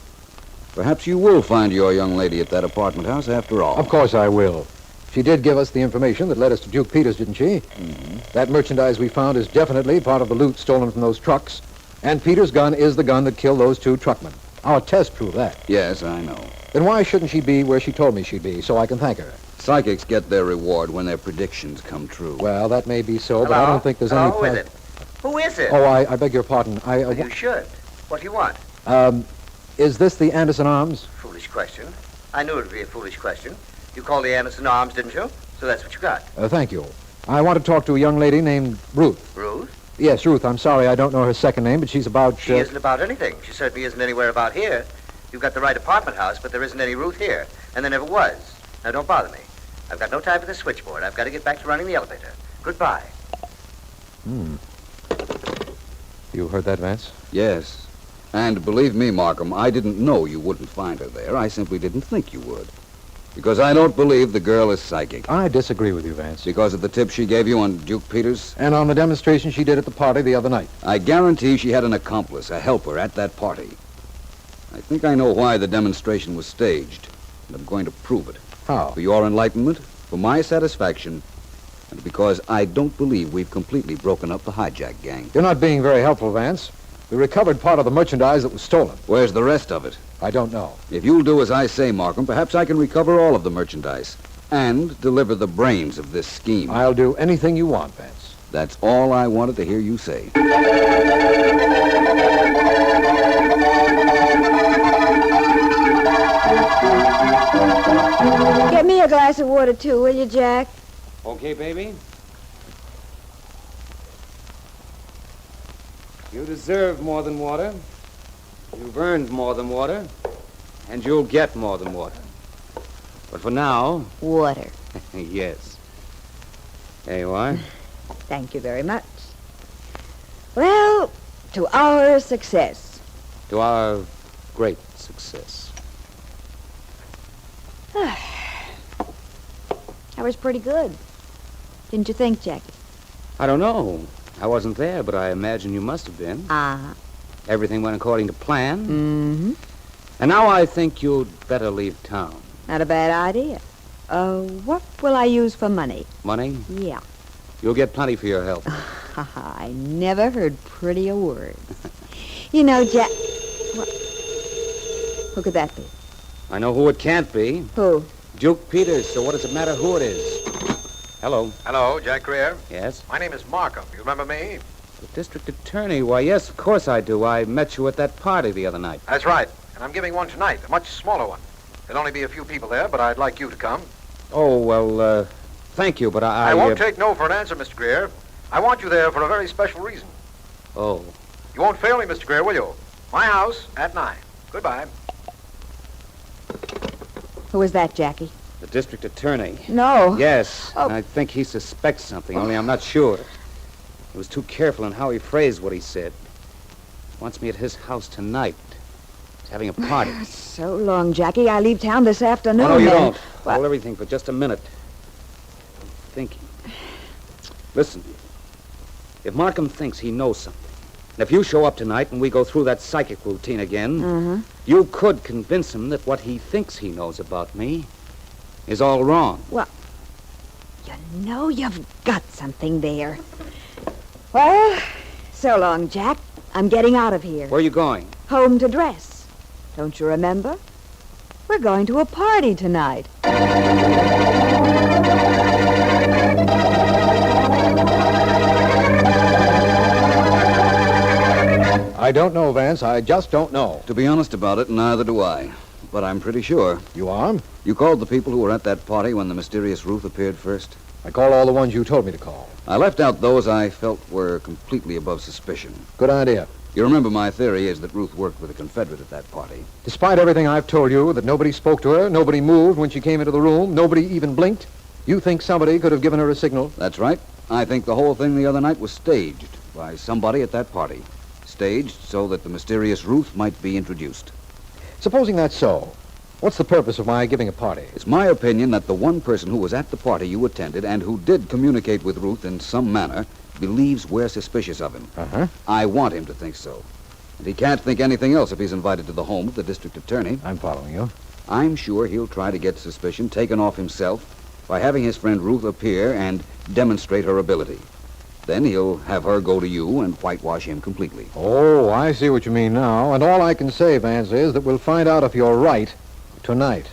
Perhaps you will find your young lady at that apartment house after all. Of course I will. She did give us the information that led us to Duke Peters, didn't she? Mm-hmm. That merchandise we found is definitely part of the loot stolen from those trucks, and Peters' gun is the gun that killed those two truckmen. Our test proved that. Yes, I know. Then why shouldn't she be where she told me she'd be, so I can thank her? Psychics get their reward when their predictions come true. Well, that may be so, but I don't think there's any... Who is it? Who is it? Oh, I beg your pardon. You should. What do you want? Is this the Anderson Arms? Foolish question. I knew it would be a foolish question. You called the Anderson Arms, didn't you? So that's what you got. Thank you. I want to talk to a young lady named Ruth. Ruth? Yes, Ruth. I'm sorry I don't know her second name, but she's about... She isn't about anything. She certainly isn't anywhere about here. You've got the right apartment house, but there isn't any Ruth here. And there never was. Now, don't bother me. I've got no time for the switchboard. I've got to get back to running the elevator. Goodbye. You heard that, Vance? Yes. And believe me, Markham, I didn't know you wouldn't find her there. I simply didn't think you would. Because I don't believe the girl is psychic. I disagree with you, Vance. Because of the tip she gave you on Duke Peters? And on the demonstration she did at the party the other night. I guarantee she had an accomplice, a helper, at that party. I think I know why the demonstration was staged, and I'm going to prove it. How? For your enlightenment, for my satisfaction, and because I don't believe we've completely broken up the hijack gang. You're not being very helpful, Vance. We recovered part of the merchandise that was stolen. Where's the rest of it? I don't know. If you'll do as I say, Markham, perhaps I can recover all of the merchandise and deliver the brains of this scheme. I'll do anything you want, Vance. That's all I wanted to hear you say. Get me a glass of water, too, will you, Jack? Okay, baby? You deserve more than water. You've earned more than water. And you'll get more than water. But for now... Water. Yes. There you are. Thank you very much. Well, to our success. To our great success. That was pretty good. Didn't you think, Jackie? I don't know. I wasn't there, but I imagine you must have been. Uh-huh. Everything went according to plan. Mm-hmm. And now I think you'd better leave town. Not a bad idea. What will I use for money? Money? Yeah. You'll get plenty for your help. I never heard prettier words. You know, Jack... What? Who could that be? I know who it can't be. Who? Duke Peters, so what does it matter who it is? Hello. Hello, Jack Greer. Yes? My name is Markham. You remember me? The district attorney? Why, yes, of course I do. I met you at that party the other night. That's right. And I'm giving one tonight, a much smaller one. There'll only be a few people there, but I'd like you to come. Oh, well, thank you, but I won't take no for an answer, Mr. Greer. I want you there for a very special reason. Oh. You won't fail me, Mr. Greer, will you? My house at 9. Goodbye. Who is that, Jackie? The district attorney. No. Yes. Oh. I think he suspects something, only I'm not sure. He was too careful in how he phrased what he said. Wants me at his house tonight. He's having a party. So long, Jackie. I leave town this afternoon. Oh, no, you then. don't. Hold everything for just a minute. I'm thinking. Listen. If Markham thinks he knows something, and if you show up tonight and we go through that psychic routine again, you could convince him that what he thinks he knows about me is all wrong. Well, you know you've got something there. Well, so long, Jack. I'm getting out of here. Where are you going? Home to dress. Don't you remember? We're going to a party tonight. I don't know, Vance. I just don't know. To be honest about it, neither do I. but I'm pretty sure. You are? You called the people who were at that party when the mysterious Ruth appeared first? I called all the ones you told me to call. I left out those I felt were completely above suspicion. Good idea. You remember my theory is that Ruth worked with a Confederate at that party. Despite everything I've told you, that nobody spoke to her, nobody moved when she came into the room, nobody even blinked, you think somebody could have given her a signal? That's right. I think the whole thing the other night was staged by somebody at that party. Staged so that the mysterious Ruth might be introduced. Supposing that's so, what's the purpose of my giving a party? It's my opinion that the one person who was at the party you attended and who did communicate with Ruth in some manner believes we're suspicious of him. Uh-huh. I want him to think so. And he can't think anything else if he's invited to the home of the district attorney. I'm following you. I'm sure he'll try to get suspicion taken off himself by having his friend Ruth appear and demonstrate her ability. Then he'll have her go to you and whitewash him completely. Oh, I see what you mean now. And all I can say, Vance, is that we'll find out if you're right tonight.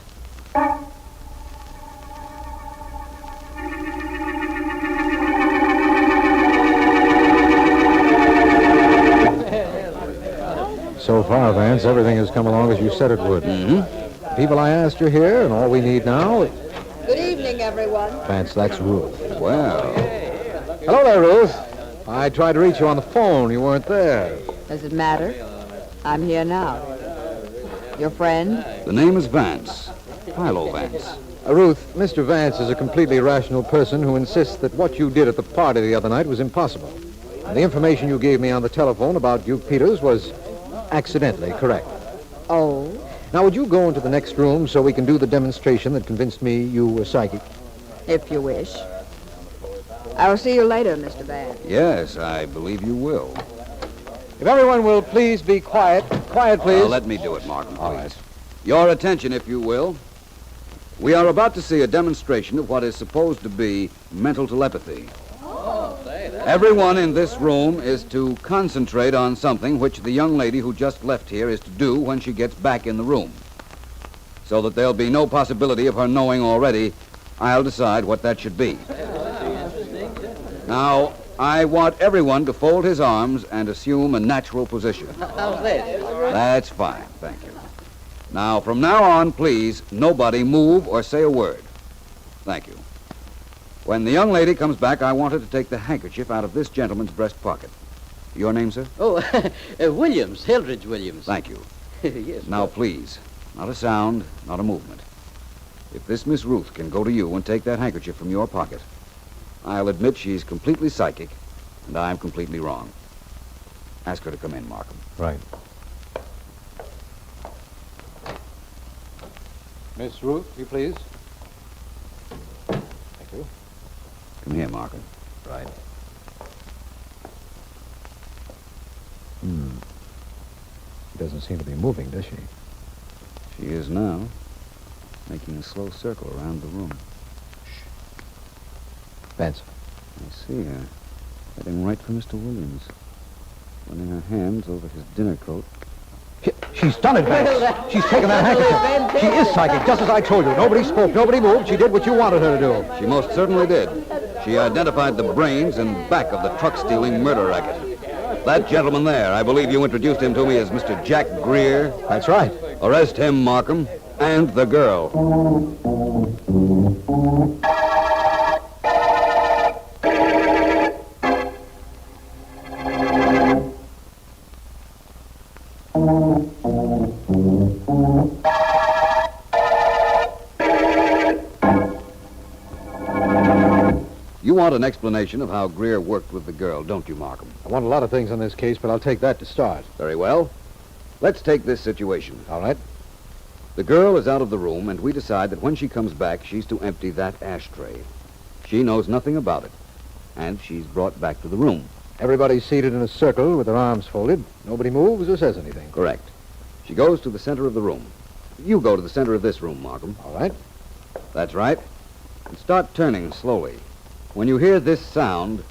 So far, Vance, everything has come along as you said it would. Mm-hmm. The people I asked are here, and all we need now... Good evening, everyone. Vance, that's Ruth. Well... Hello there, Ruth. I tried to reach you on the phone. You weren't there. Does it matter? I'm here now. Your friend? The name is Vance. Philo Vance. Ruth, Mr. Vance is a completely rational person who insists that what you did at the party the other night was impossible. And the information you gave me on the telephone about Duke Peters was accidentally correct. Oh? Now, would you go into the next room so we can do the demonstration that convinced me you were psychic? If you wish. I'll see you later, Mr. Vance. Yes, I believe you will. If everyone will please be quiet. Quiet, please. Let me do it, Markham, please. All right. Your attention, if you will. We are about to see a demonstration of what is supposed to be mental telepathy. Everyone in this room is to concentrate on something which the young lady who just left here is to do when she gets back in the room. So that there'll be no possibility of her knowing already, I'll decide what that should be. Now, I want everyone to fold his arms and assume a natural position. That's fine, thank you. Now, from now on, please, nobody move or say a word. Thank you. When the young lady comes back, I want her to take the handkerchief out of this gentleman's breast pocket. Your name, sir? Oh, Williams, Hildridge Williams. Thank you. Yes. Now, please, not a sound, not a movement. If this Miss Ruth can go to you and take that handkerchief from your pocket, I'll admit she's completely psychic, and I'm completely wrong. Ask her to come in, Markham. Right. Miss Ruth, you please. Thank you. Come here, Markham. Right. She doesn't seem to be moving, does she? She is now, making a slow circle around the room. Vance. I see her, heading right for Mr. Williams, running her hands over his dinner coat. She's done it, Vance. She's taken that handkerchief. She is psychic, just as I told you. Nobody spoke, nobody moved. She did what you wanted her to do. She most certainly did. She identified the brains and back of the truck-stealing murder racket. That gentleman there, I believe you introduced him to me as Mr. Jack Greer. That's right. Arrest him, Markham, and the girl. You want an explanation of how Greer worked with the girl, don't you, Markham? I want a lot of things on this case, but I'll take that to start. Very well. Let's take this situation. All right. The girl is out of the room, and we decide that when she comes back, she's to empty that ashtray. She knows nothing about it, and she's brought back to the room. Everybody's seated in a circle with their arms folded. Nobody moves or says anything. Correct. She goes to the center of the room. You go to the center of this room, Markham. All right. That's right. And start turning slowly. When you hear this sound...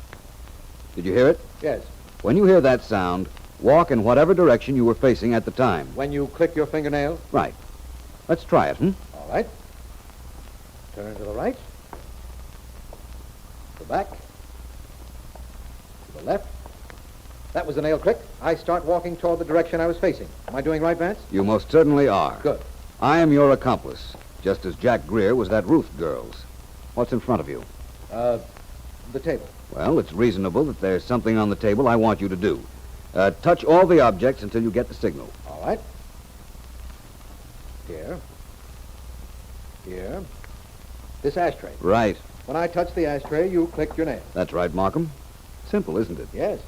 Did you hear it? Yes. When you hear that sound, walk in whatever direction you were facing at the time. When you click your fingernail? Right. Let's try it, All right. Turn to the right. Go back. To the left. That was the nail click. I start walking toward the direction I was facing. Am I doing right, Vance? You most certainly are. Good. I am your accomplice, just as Jack Greer was that Ruth girl's. What's in front of you? The table. Well, it's reasonable that there's something on the table I want you to do. Touch all the objects until you get the signal. All right. Here. Here. This ashtray. Right. When I touch the ashtray, you click your nail. That's right, Markham. Simple, isn't it? Yes.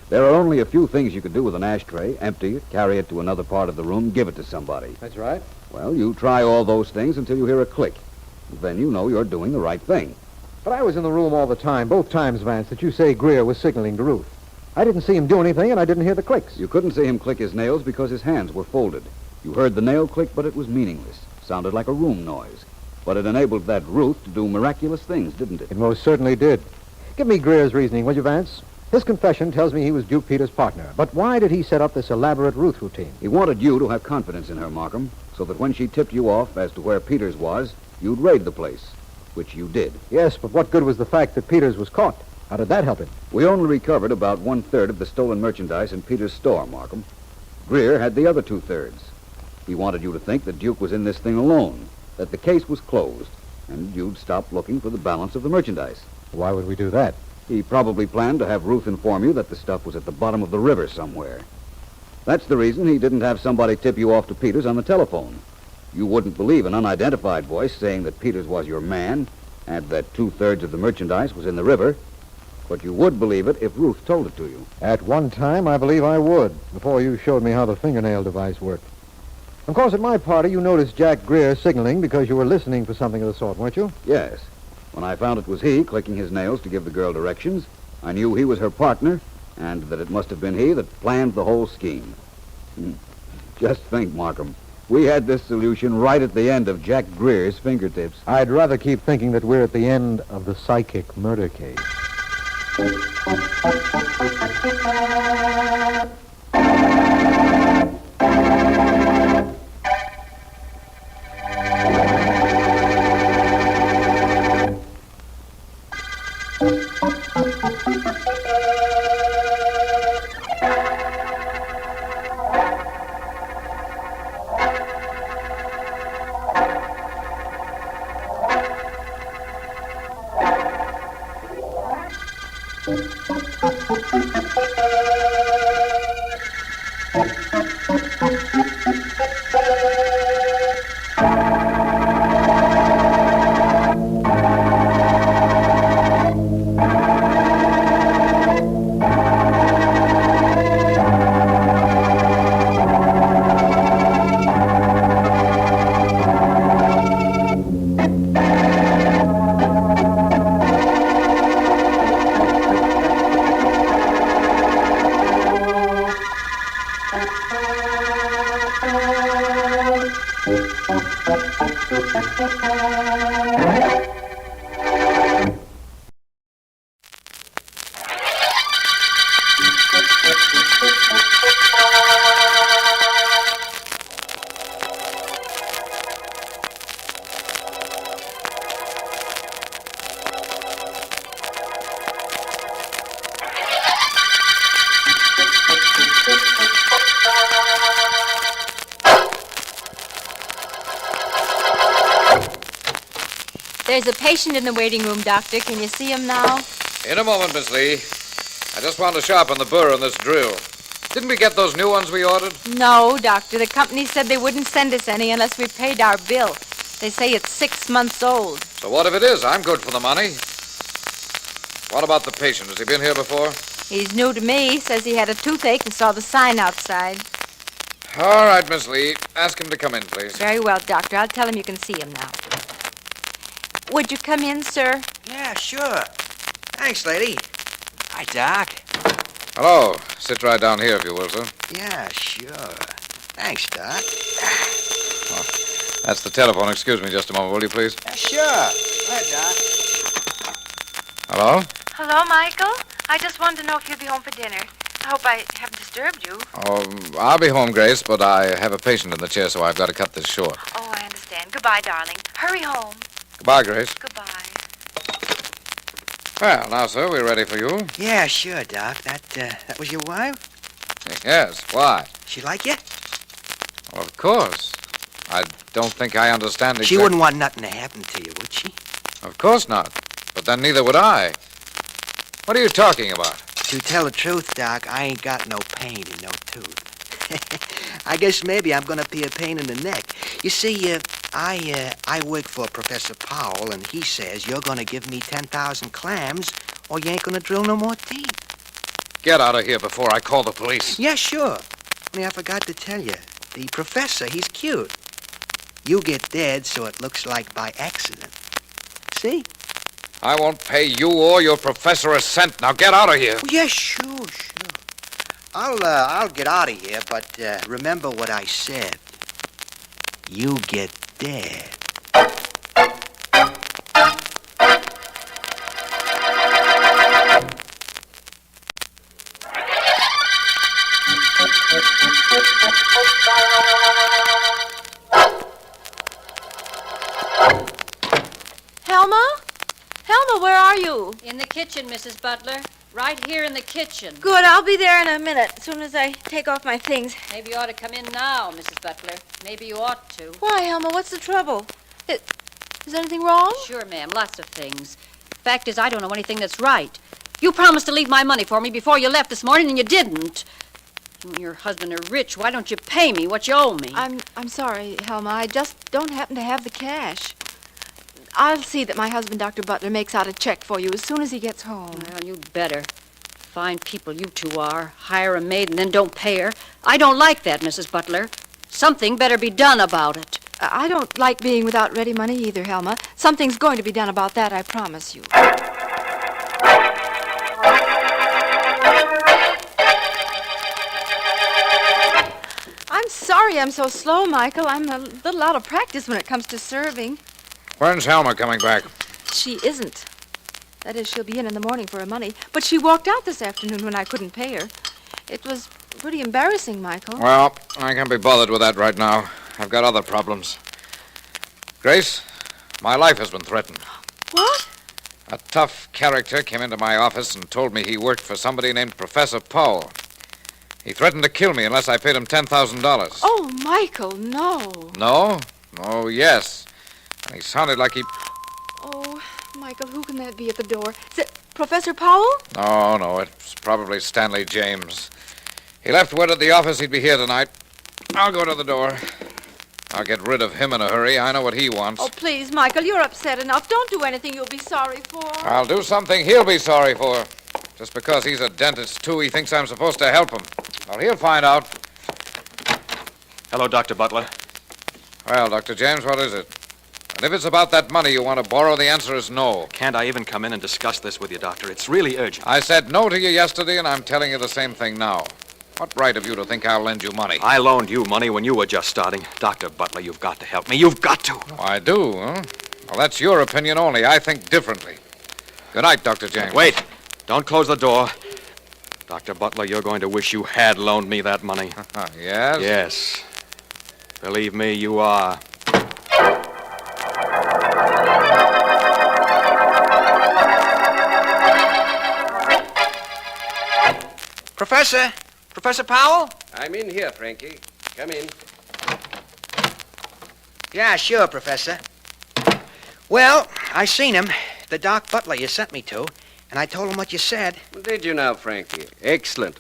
There are only a few things you could do with an ashtray. Empty it, carry it to another part of the room, give it to somebody. That's right. Well, you try all those things until you hear a click. Then you know you're doing the right thing. But I was in the room all the time, both times, Vance, that you say Greer was signaling to Ruth. I didn't see him do anything, and I didn't hear the clicks. You couldn't see him click his nails because his hands were folded. You heard the nail click, but it was meaningless. Sounded like a room noise. But it enabled that Ruth to do miraculous things, didn't it? It most certainly did. Give me Greer's reasoning, will you, Vance? His confession tells me he was Duke Peter's partner. But why did he set up this elaborate Ruth routine? He wanted you to have confidence in her, Markham, so that when she tipped you off as to where Peters was, you'd raid the place, which you did. Yes, but what good was the fact that Peters was caught? How did that help him? We only recovered about 1/3 of the stolen merchandise in Peters' store, Markham. Greer had the other 2/3. He wanted you to think that Duke was in this thing alone, that the case was closed, and you'd stop looking for the balance of the merchandise. Why would we do that? He probably planned to have Ruth inform you that the stuff was at the bottom of the river somewhere. That's the reason he didn't have somebody tip you off to Peters on the telephone. You wouldn't believe an unidentified voice saying that Peters was your man and that 2/3 of the merchandise was in the river, but you would believe it if Ruth told it to you. At one time, I believe I would, before you showed me how the fingernail device worked. Of course, at my party, you noticed Jack Greer signaling because you were listening for something of the sort, weren't you? Yes. When I found it was he clicking his nails to give the girl directions, I knew he was her partner and that it must have been he that planned the whole scheme. Just think, Markham. We had this solution right at the end of Jack Greer's fingertips. I'd rather keep thinking that we're at the end of the psychic murder case. There's a patient in the waiting room, Doctor. Can you see him now? In a moment, Miss Lee. I just want to sharpen the burr on this drill. Didn't we get those new ones we ordered? No, Doctor. The company said they wouldn't send us any unless we paid our bill. They say it's 6 months old. So what if it is? I'm good for the money. What about the patient? Has he been here before? He's new to me. Says he had a toothache and saw the sign outside. All right, Miss Lee. Ask him to come in, please. Very well, Doctor. I'll tell him you can see him now. Would you come in, sir? Yeah, sure. Thanks, lady. Hi, Doc. Hello. Sit right down here, if you will, sir. Yeah, sure. Thanks, Doc. That's the telephone. Excuse me just a moment, will you, please? Sure. Go ahead, Doc. Hello? Hello, Michael. I just wanted to know if you'd be home for dinner. I hope I haven't disturbed you. I'll be home, Grace, but I have a patient in the chair, so I've got to cut this short. Oh, I understand. Goodbye, darling. Hurry home. Goodbye, Grace. Goodbye. Well, now, sir, we're ready for you. Yeah, sure, Doc. That was your wife? Yes. Why? She like you? Well, of course. I don't think I understand She wouldn't want nothing to happen to you, would she? Of course not. But then neither would I. What are you talking about? To tell the truth, Doc, I ain't got no pain in no tooth. I guess maybe I'm gonna be a pain in the neck. You see, I work for Professor Powell, and he says you're gonna give me 10,000 clams, or you ain't gonna drill no more teeth. Get out of here before I call the police. Yeah, sure. Only I forgot to tell you, the professor, he's cute. You get dead so it looks like by accident. See? I won't pay you or your professor a cent. Now get out of here. Yeah, sure. I'll get out of here, but remember what I said. You get dead. Helma, where are you? In the kitchen, Mrs. Butler. Right here in the kitchen. Good, I'll be there in a minute, as soon as I take off my things. Maybe you ought to come in now, Mrs. Butler. Maybe you ought to. Why, Helma, what's the trouble? Is anything wrong? Sure, ma'am, lots of things. Fact is, I don't know anything that's right. You promised to leave my money for me before you left this morning, and you didn't. You and your husband are rich. Why don't you pay me what you owe me? I'm sorry, Helma. I just don't happen to have the cash. I'll see that my husband, Dr. Butler, makes out a check for you as soon as he gets home. Well, you'd better. Fine people you two are. Hire a maid and then don't pay her. I don't like that, Mrs. Butler. Something better be done about it. I don't like being without ready money either, Helma. Something's going to be done about that, I promise you. I'm sorry I'm so slow, Michael. I'm a little out of practice when it comes to serving. When's Helma coming back? She isn't. That is, she'll be in the morning for her money. But she walked out this afternoon when I couldn't pay her. It was pretty embarrassing, Michael. Well, I can't be bothered with that right now. I've got other problems. Grace, my life has been threatened. What? A tough character came into my office and told me he worked for somebody named Professor Powell. He threatened to kill me unless I paid him $10,000. Oh, Michael, no. No? Oh, yes. And he sounded like he... Oh, Michael, who can that be at the door? Is it Professor Powell? No, it's probably Stanley James. He left word at the office he'd be here tonight. I'll go to the door. I'll get rid of him in a hurry. I know what he wants. Oh, please, Michael, you're upset enough. Don't do anything you'll be sorry for. I'll do something he'll be sorry for. Just because he's a dentist, too, he thinks I'm supposed to help him. Well, he'll find out. Hello, Dr. Butler. Well, Dr. James, what is it? And if it's about that money you want to borrow, the answer is no. Can't I even come in and discuss this with you, Doctor? It's really urgent. I said no to you yesterday, and I'm telling you the same thing now. What right have you to think I'll lend you money? I loaned you money when you were just starting. Dr. Butler, you've got to help me. You've got to. Oh, I do, huh? Well, that's your opinion only. I think differently. Good night, Dr. James. Wait. Don't close the door. Dr. Butler, you're going to wish you had loaned me that money. Yes? Yes. Believe me, you are. Professor Powell? I'm in here, Frankie. Come in. Yeah, sure, Professor. Well, I seen him, the Doc Butler you sent me to, and I told him what you said. Did you now, Frankie? Excellent.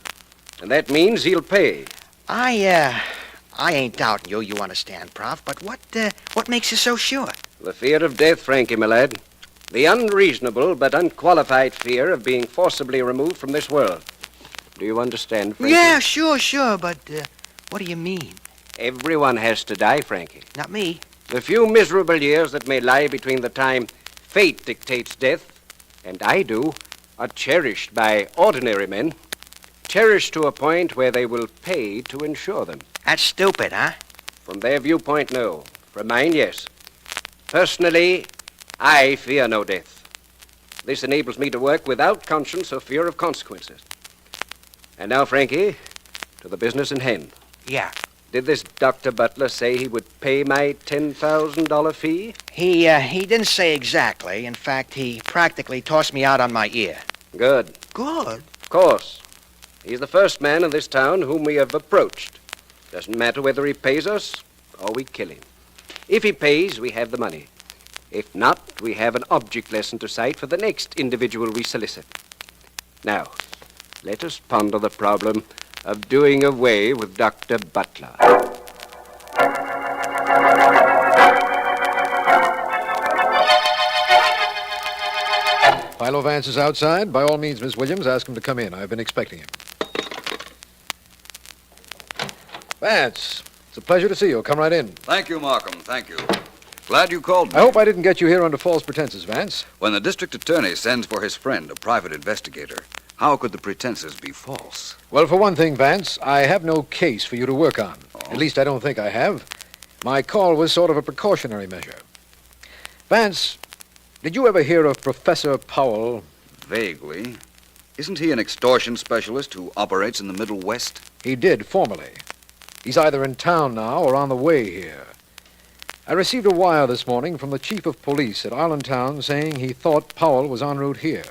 And that means he'll pay. I ain't doubting you, you understand, Prof, but what makes you so sure? The fear of death, Frankie, my lad. The unreasonable but unqualified fear of being forcibly removed from this world. Do you understand, Frankie? Yeah, sure, but what do you mean? Everyone has to die, Frankie. Not me. The few miserable years that may lie between the time fate dictates death and I do are cherished by ordinary men. Cherished to a point where they will pay to ensure them. That's stupid, huh? From their viewpoint, no. From mine, yes. Personally, I fear no death. This enables me to work without conscience or fear of consequences. And now, Frankie, to the business in hand. Yeah. Did this Dr. Butler say he would pay my $10,000 fee? He didn't say exactly. In fact, he practically tossed me out on my ear. Good. Good? Of course. He's the first man in this town whom we have approached. Doesn't matter whether he pays us or we kill him. If he pays, we have the money. If not, we have an object lesson to cite for the next individual we solicit. Now, let us ponder the problem of doing away with Dr. Butler. Philo Vance is outside. By all means, Miss Williams, ask him to come in. I've been expecting him. Vance, it's a pleasure to see you. Come right in. Thank you, Markham. Thank you. Glad you called me. I hope I didn't get you here under false pretenses, Vance. When the district attorney sends for his friend, a private investigator, how could the pretenses be false? Well, for one thing, Vance, I have no case for you to work on. At least I don't think I have. My call was sort of a precautionary measure. Vance, did you ever hear of Professor Powell? Vaguely. Isn't he an extortion specialist who operates in the Middle West? He did, formerly. He's either in town now or on the way here. I received a wire this morning from the chief of police at Islandtown saying he thought Powell was en route here.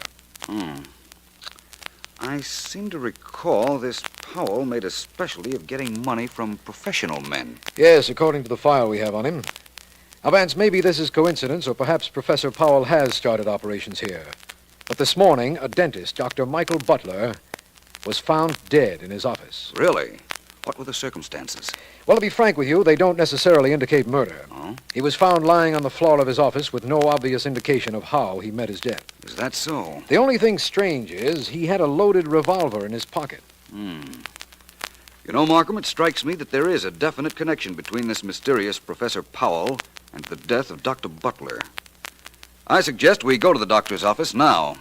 I seem to recall this Powell made a specialty of getting money from professional men. Yes, according to the file we have on him. Now, Vance, maybe this is coincidence, or perhaps Professor Powell has started operations here. But this morning, a dentist, Dr. Michael Butler, was found dead in his office. Really? What were the circumstances? Well, to be frank with you, they don't necessarily indicate murder. Oh? He was found lying on the floor of his office with no obvious indication of how he met his death. Is that so? The only thing strange is he had a loaded revolver in his pocket. You know, Markham, it strikes me that there is a definite connection between this mysterious Professor Powell and the death of Dr. Butler. I suggest we go to the doctor's office now.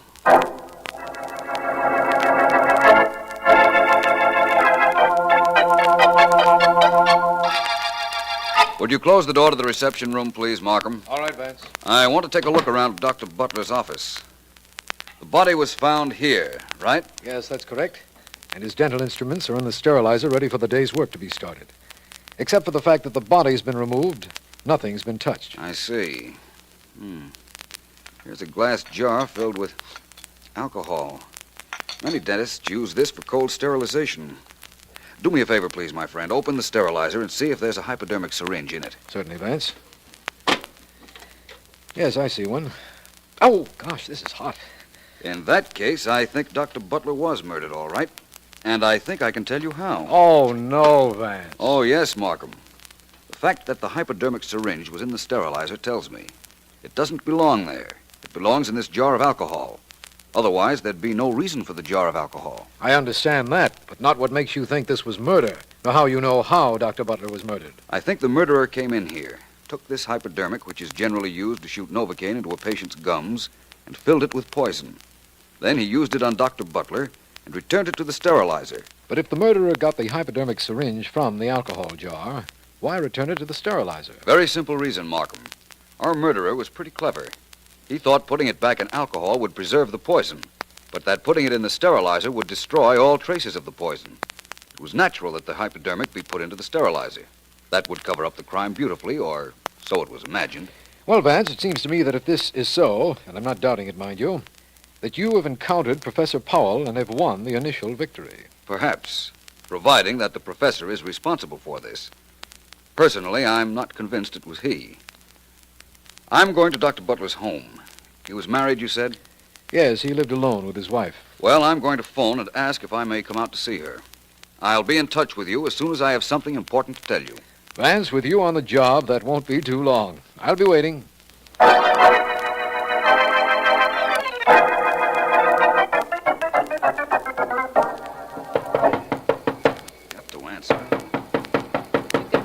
Would you close the door to the reception room, please, Markham? All right, Vance. I want to take a look around Dr. Butler's office. The body was found here, right? Yes, that's correct. And his dental instruments are in the sterilizer ready for the day's work to be started. Except for the fact that the body's been removed, nothing's been touched. I see. Here's a glass jar filled with alcohol. Many dentists use this for cold sterilization. Do me a favor, please, my friend. Open the sterilizer and see if there's a hypodermic syringe in it. Certainly, Vance. Yes, I see one. Oh, gosh, this is hot. In that case, I think Dr. Butler was murdered, all right. And I think I can tell you how. Oh, no, Vance. Oh, yes, Markham. The fact that the hypodermic syringe was in the sterilizer tells me it doesn't belong there. It belongs in this jar of alcohol. Otherwise, there'd be no reason for the jar of alcohol. I understand that, but not what makes you think this was murder, nor how you know how Dr. Butler was murdered. I think the murderer came in here, took this hypodermic, which is generally used to shoot Novocaine into a patient's gums, and filled it with poison. Then he used it on Dr. Butler and returned it to the sterilizer. But if the murderer got the hypodermic syringe from the alcohol jar, why return it to the sterilizer? Very simple reason, Markham. Our murderer was pretty clever. He thought putting it back in alcohol would preserve the poison, but that putting it in the sterilizer would destroy all traces of the poison. It was natural that the hypodermic be put into the sterilizer. That would cover up the crime beautifully, or so it was imagined. Well, Vance, it seems to me that if this is so, and I'm not doubting it, mind you, that you have encountered Professor Powell and have won the initial victory. Perhaps, providing that the professor is responsible for this. Personally, I'm not convinced it was he. I'm going to Dr. Butler's home. He was married, you said? Yes, he lived alone with his wife. Well, I'm going to phone and ask if I may come out to see her. I'll be in touch with you as soon as I have something important to tell you. Vance, with you on the job, that won't be too long. I'll be waiting.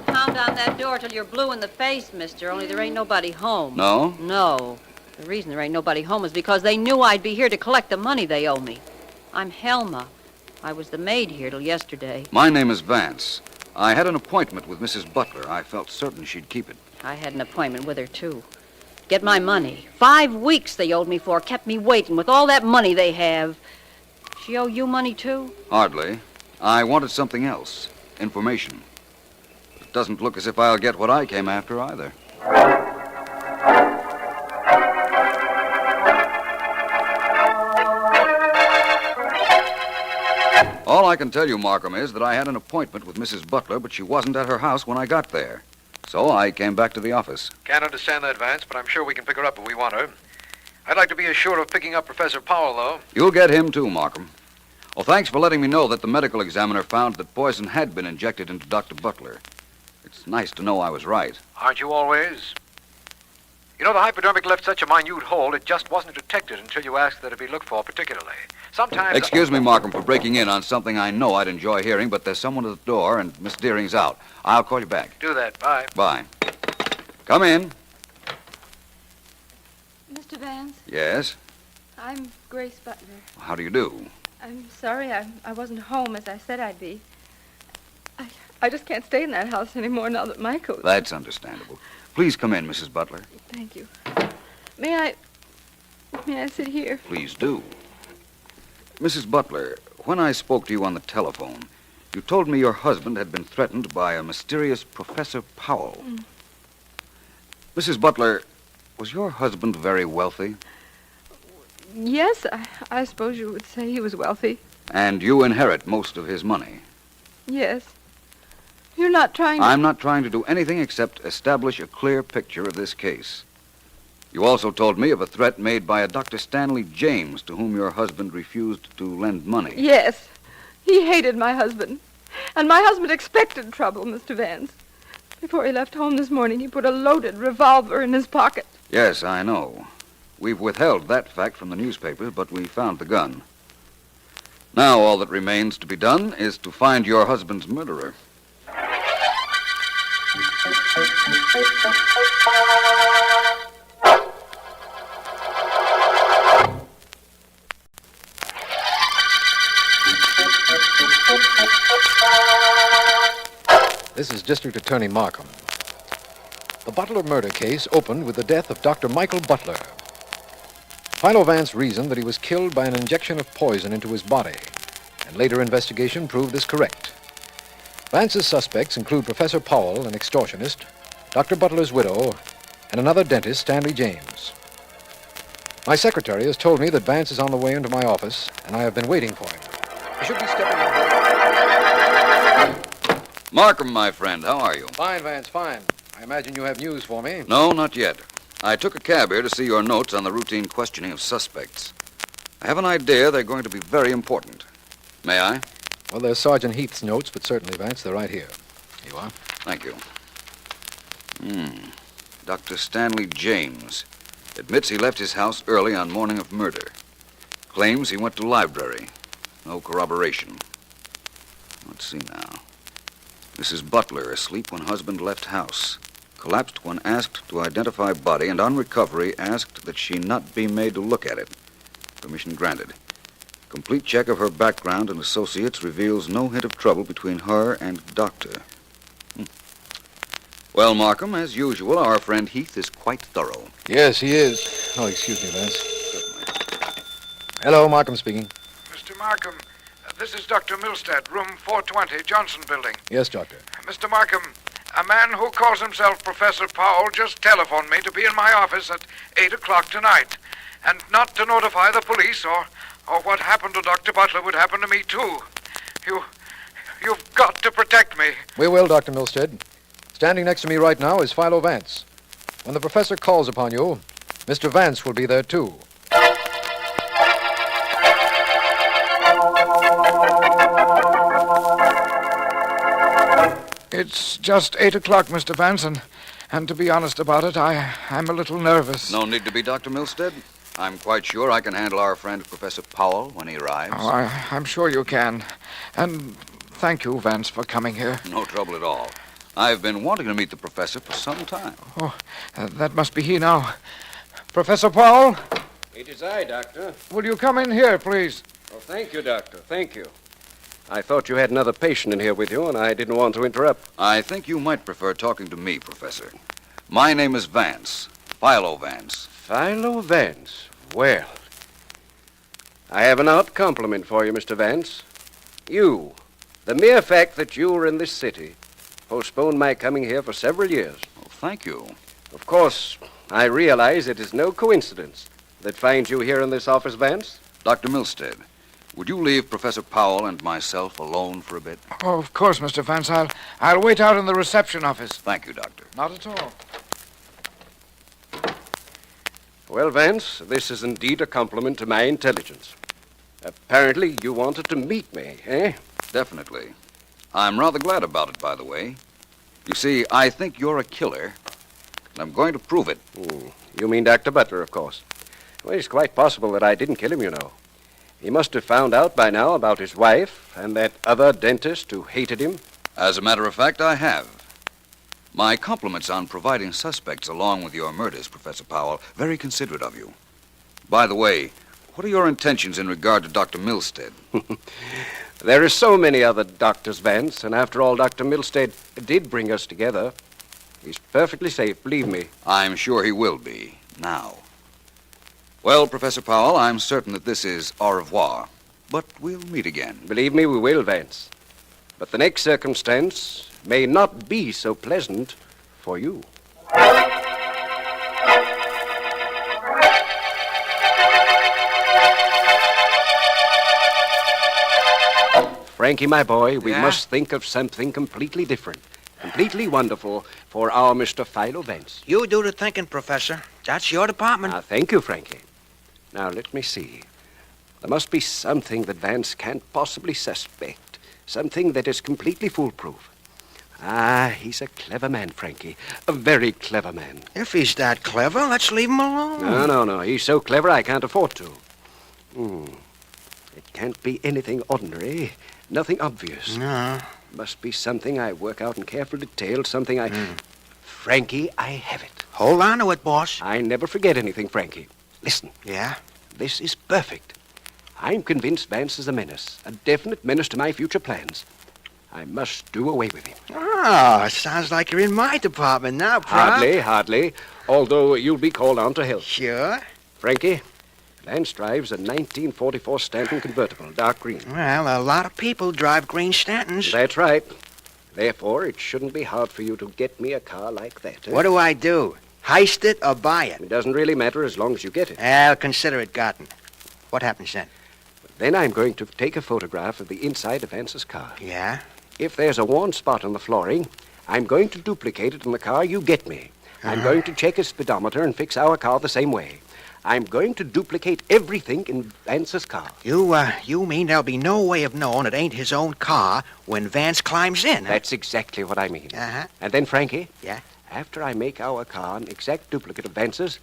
Pound on that door till you're blue in the face, mister, only there ain't nobody home. No? No. The reason there ain't nobody home is because they knew I'd be here to collect the money they owe me. I'm Helma. I was the maid here till yesterday. My name is Vance. I had an appointment with Mrs. Butler. I felt certain she'd keep it. I had an appointment with her, too. Get my money. 5 weeks they owed me for, kept me waiting with all that money they have. She owe you money, too? Hardly. I wanted something else. Information. It doesn't look as if I'll get what I came after either. All I can tell you, Markham, is that I had an appointment with Mrs. Butler, but she wasn't at her house when I got there. So I came back to the office. Can't understand that, Vance, but I'm sure we can pick her up if we want her. I'd like to be assured of picking up Professor Powell, though. You'll get him too, Markham. Well, thanks for letting me know that the medical examiner found that poison had been injected into Dr. Butler. It's nice to know I was right. Aren't you always? You know, the hypodermic left such a minute hole, it just wasn't detected until you asked that it be looked for particularly. Sometimes... Excuse me, Markham, for breaking in on something I know I'd enjoy hearing, but there's someone at the door, and Miss Deering's out. I'll call you back. Do that. Bye. Bye. Come in. Mr. Vance, Yes? I'm Grace Butler. How do you do? I'm sorry I wasn't home as I said I'd be. I just can't stay in that house anymore now that Michael... That's understandable. Please come in, Mrs. Butler. Thank you. May I sit here? Please do. Mrs. Butler, when I spoke to you on the telephone, you told me your husband had been threatened by a mysterious Professor Powell. Mrs. Butler, was your husband very wealthy? Yes, I suppose you would say he was wealthy. And you inherit most of his money? Yes. You're not trying to... I'm not trying to do anything except establish a clear picture of this case. You also told me of a threat made by a Dr. Stanley James to whom your husband refused to lend money. Yes. He hated my husband. And my husband expected trouble, Mr. Vance. Before he left home this morning, he put a loaded revolver in his pocket. Yes, I know. We've withheld that fact from the newspapers, but we found the gun. Now all that remains to be done is to find your husband's murderer. This is District Attorney Markham. The Butler murder case opened with the death of Dr. Michael Butler. Philo Vance reasoned that he was killed by an injection of poison into his body, and later investigation proved this correct. Vance's suspects include Professor Powell, an extortionist, Dr. Butler's widow, and another dentist, Stanley James. My secretary has told me that Vance is on the way into my office, and I have been waiting for him. He should be stepping in. Markham, my friend, how are you? Fine, Vance, fine. I imagine you have news for me. No, not yet. I took a cab here to see your notes on the routine questioning of suspects. I have an idea they're going to be very important. May I? Well, there's Sergeant Heath's notes, but certainly, Vance, they're right here. Here you are. Thank you. Dr. Stanley James admits he left his house early on morning of murder. Claims he went to library. No corroboration. Let's see now. Mrs. Butler asleep when husband left house. Collapsed when asked to identify body, and on recovery asked that she not be made to look at it. Permission granted. Complete check of her background and associates reveals no hint of trouble between her and doctor. Well, Markham, as usual, our friend Heath is quite thorough. Yes, he is. Oh, excuse me, Vance. Certainly. Hello, Markham speaking. Mr. Markham, this is Dr. Milstead, room 420, Johnson Building. Yes, Doctor. Mr. Markham, a man who calls himself Professor Powell just telephoned me to be in my office at 8 o'clock tonight, and not to notify the police, or what happened to Dr. Butler would happen to me, too. You've got to protect me. We will, Dr. Milstead. Standing next to me right now is Philo Vance. When the professor calls upon you, Mr. Vance will be there, too. It's just 8 o'clock, Mr. Vance, and to be honest about it, I'm a little nervous. No need to be, Dr. Milstead. I'm quite sure I can handle our friend Professor Powell when he arrives. Oh, I'm sure you can. And thank you, Vance, for coming here. No trouble at all. I've been wanting to meet the professor for some time. Oh, that must be he now. Professor Powell? It is I, Doctor. Will you come in here, please? Oh, thank you, Doctor. Thank you. I thought you had another patient in here with you, and I didn't want to interrupt. I think you might prefer talking to me, Professor. My name is Vance. Philo Vance. Philo Vance? Well, I have an odd compliment for you, Mr. Vance. You, the mere fact that you are in this city, postponed my coming here for several years. Oh, thank you. Of course, I realize it is no coincidence that finds you here in this office, Vance. Dr. Milstead, Would you leave Professor Powell and myself alone for a bit? Oh, of course, Mr. Vance. I'll wait out in the reception office. Thank you, Doctor. Not at all. Well, Vance, this is indeed a compliment to my intelligence. Apparently, you wanted to meet me, eh? Definitely. I'm rather glad about it, by the way. You see, I think you're a killer, and I'm going to prove it. You mean Dr. Butler, of course. Well, it's quite possible that I didn't kill him, you know. He must have found out by now about his wife and that other dentist who hated him. As a matter of fact, I have. My compliments on providing suspects along with your murders, Professor Powell. Very considerate of you. By the way, what are your intentions in regard to Dr. Milstead? There are so many other doctors, Vance, and after all, Dr. Milstead did bring us together. He's perfectly safe, believe me. I'm sure he will be, now. Well, Professor Powell, I'm certain that this is au revoir, but we'll meet again. Believe me, we will, Vance. But the next circumstance may not be so pleasant for you. Frankie, my boy, we must think of something completely different, completely wonderful for our Mr. Philo Vance. You do the thinking, Professor. That's your department. Thank you, Frankie. Now, let me see. There must be something that Vance can't possibly suspect, something that is completely foolproof. He's a clever man, Frankie. A very clever man. If he's that clever, let's leave him alone. No. He's so clever I can't afford to. It can't be anything ordinary, nothing obvious. No. Must be something I work out in careful detail, something I... Frankie, I have it. Hold on to it, boss. I never forget anything, Frankie. Listen. Yeah? This is perfect. I'm convinced Vance is a menace, a definite menace to my future plans. I must do away with him. Oh, sounds like you're in my department now, Prop. Hardly. Although you'll be called on to help. Sure. Frankie, Vance drives a 1944 Stanton convertible, dark green. Well, a lot of people drive green Stantons. That's right. Therefore, it shouldn't be hard for you to get me a car like that. What do I do? Heist it or buy it? It doesn't really matter as long as you get it. I'll consider it gotten. What happens then? Then I'm going to take a photograph of the inside of Vance's car. Yeah? If there's a worn spot on the flooring, I'm going to duplicate it in the car you get me. I'm going to check his speedometer and fix our car the same way. I'm going to duplicate everything in Vance's car. You mean there'll be no way of knowing it ain't his own car when Vance climbs in? Huh? That's exactly what I mean. Uh-huh. And then, Frankie? Yeah? After I make our car an exact duplicate of Vance's,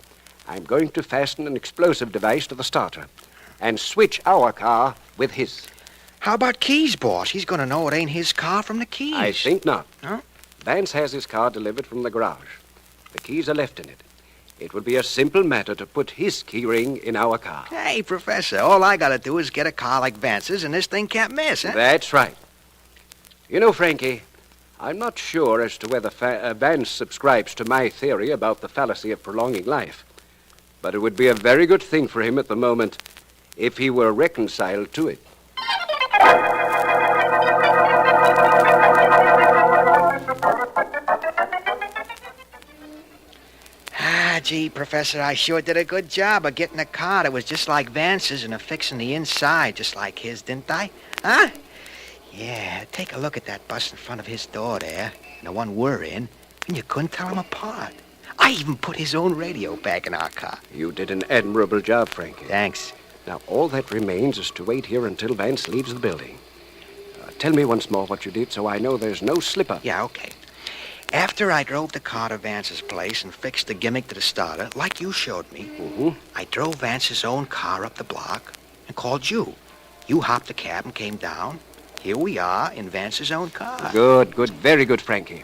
I'm going to fasten an explosive device to the starter and switch our car with his. How about keys, boss? He's going to know it ain't his car from the keys. I think not. Huh? Vance has his car delivered from the garage. The keys are left in it. It would be a simple matter to put his key ring in our car. Hey, Professor, all I got to do is get a car like Vance's, and this thing can't miss, huh? That's right. You know, Frankie, I'm not sure as to whether Vance subscribes to my theory about the fallacy of prolonging life. But it would be a very good thing for him at the moment if he were reconciled to it. Gee, Professor, I sure did a good job of getting a car that was just like Vance's and of fixing the inside just like his, didn't I? Huh? Yeah, take a look at that bus in front of his door there, and the one we're in, and you couldn't tell them apart. I even put his own radio back in our car. You did an admirable job, Frankie. Thanks. Now, all that remains is to wait here until Vance leaves the building. Tell me once more what you did so I know there's no slip-up. Yeah, okay. After I drove the car to Vance's place and fixed the gimmick to the starter, like you showed me, I drove Vance's own car up the block and called you. You hopped the cab and came down. Here we are in Vance's own car. Good. Very good, Frankie.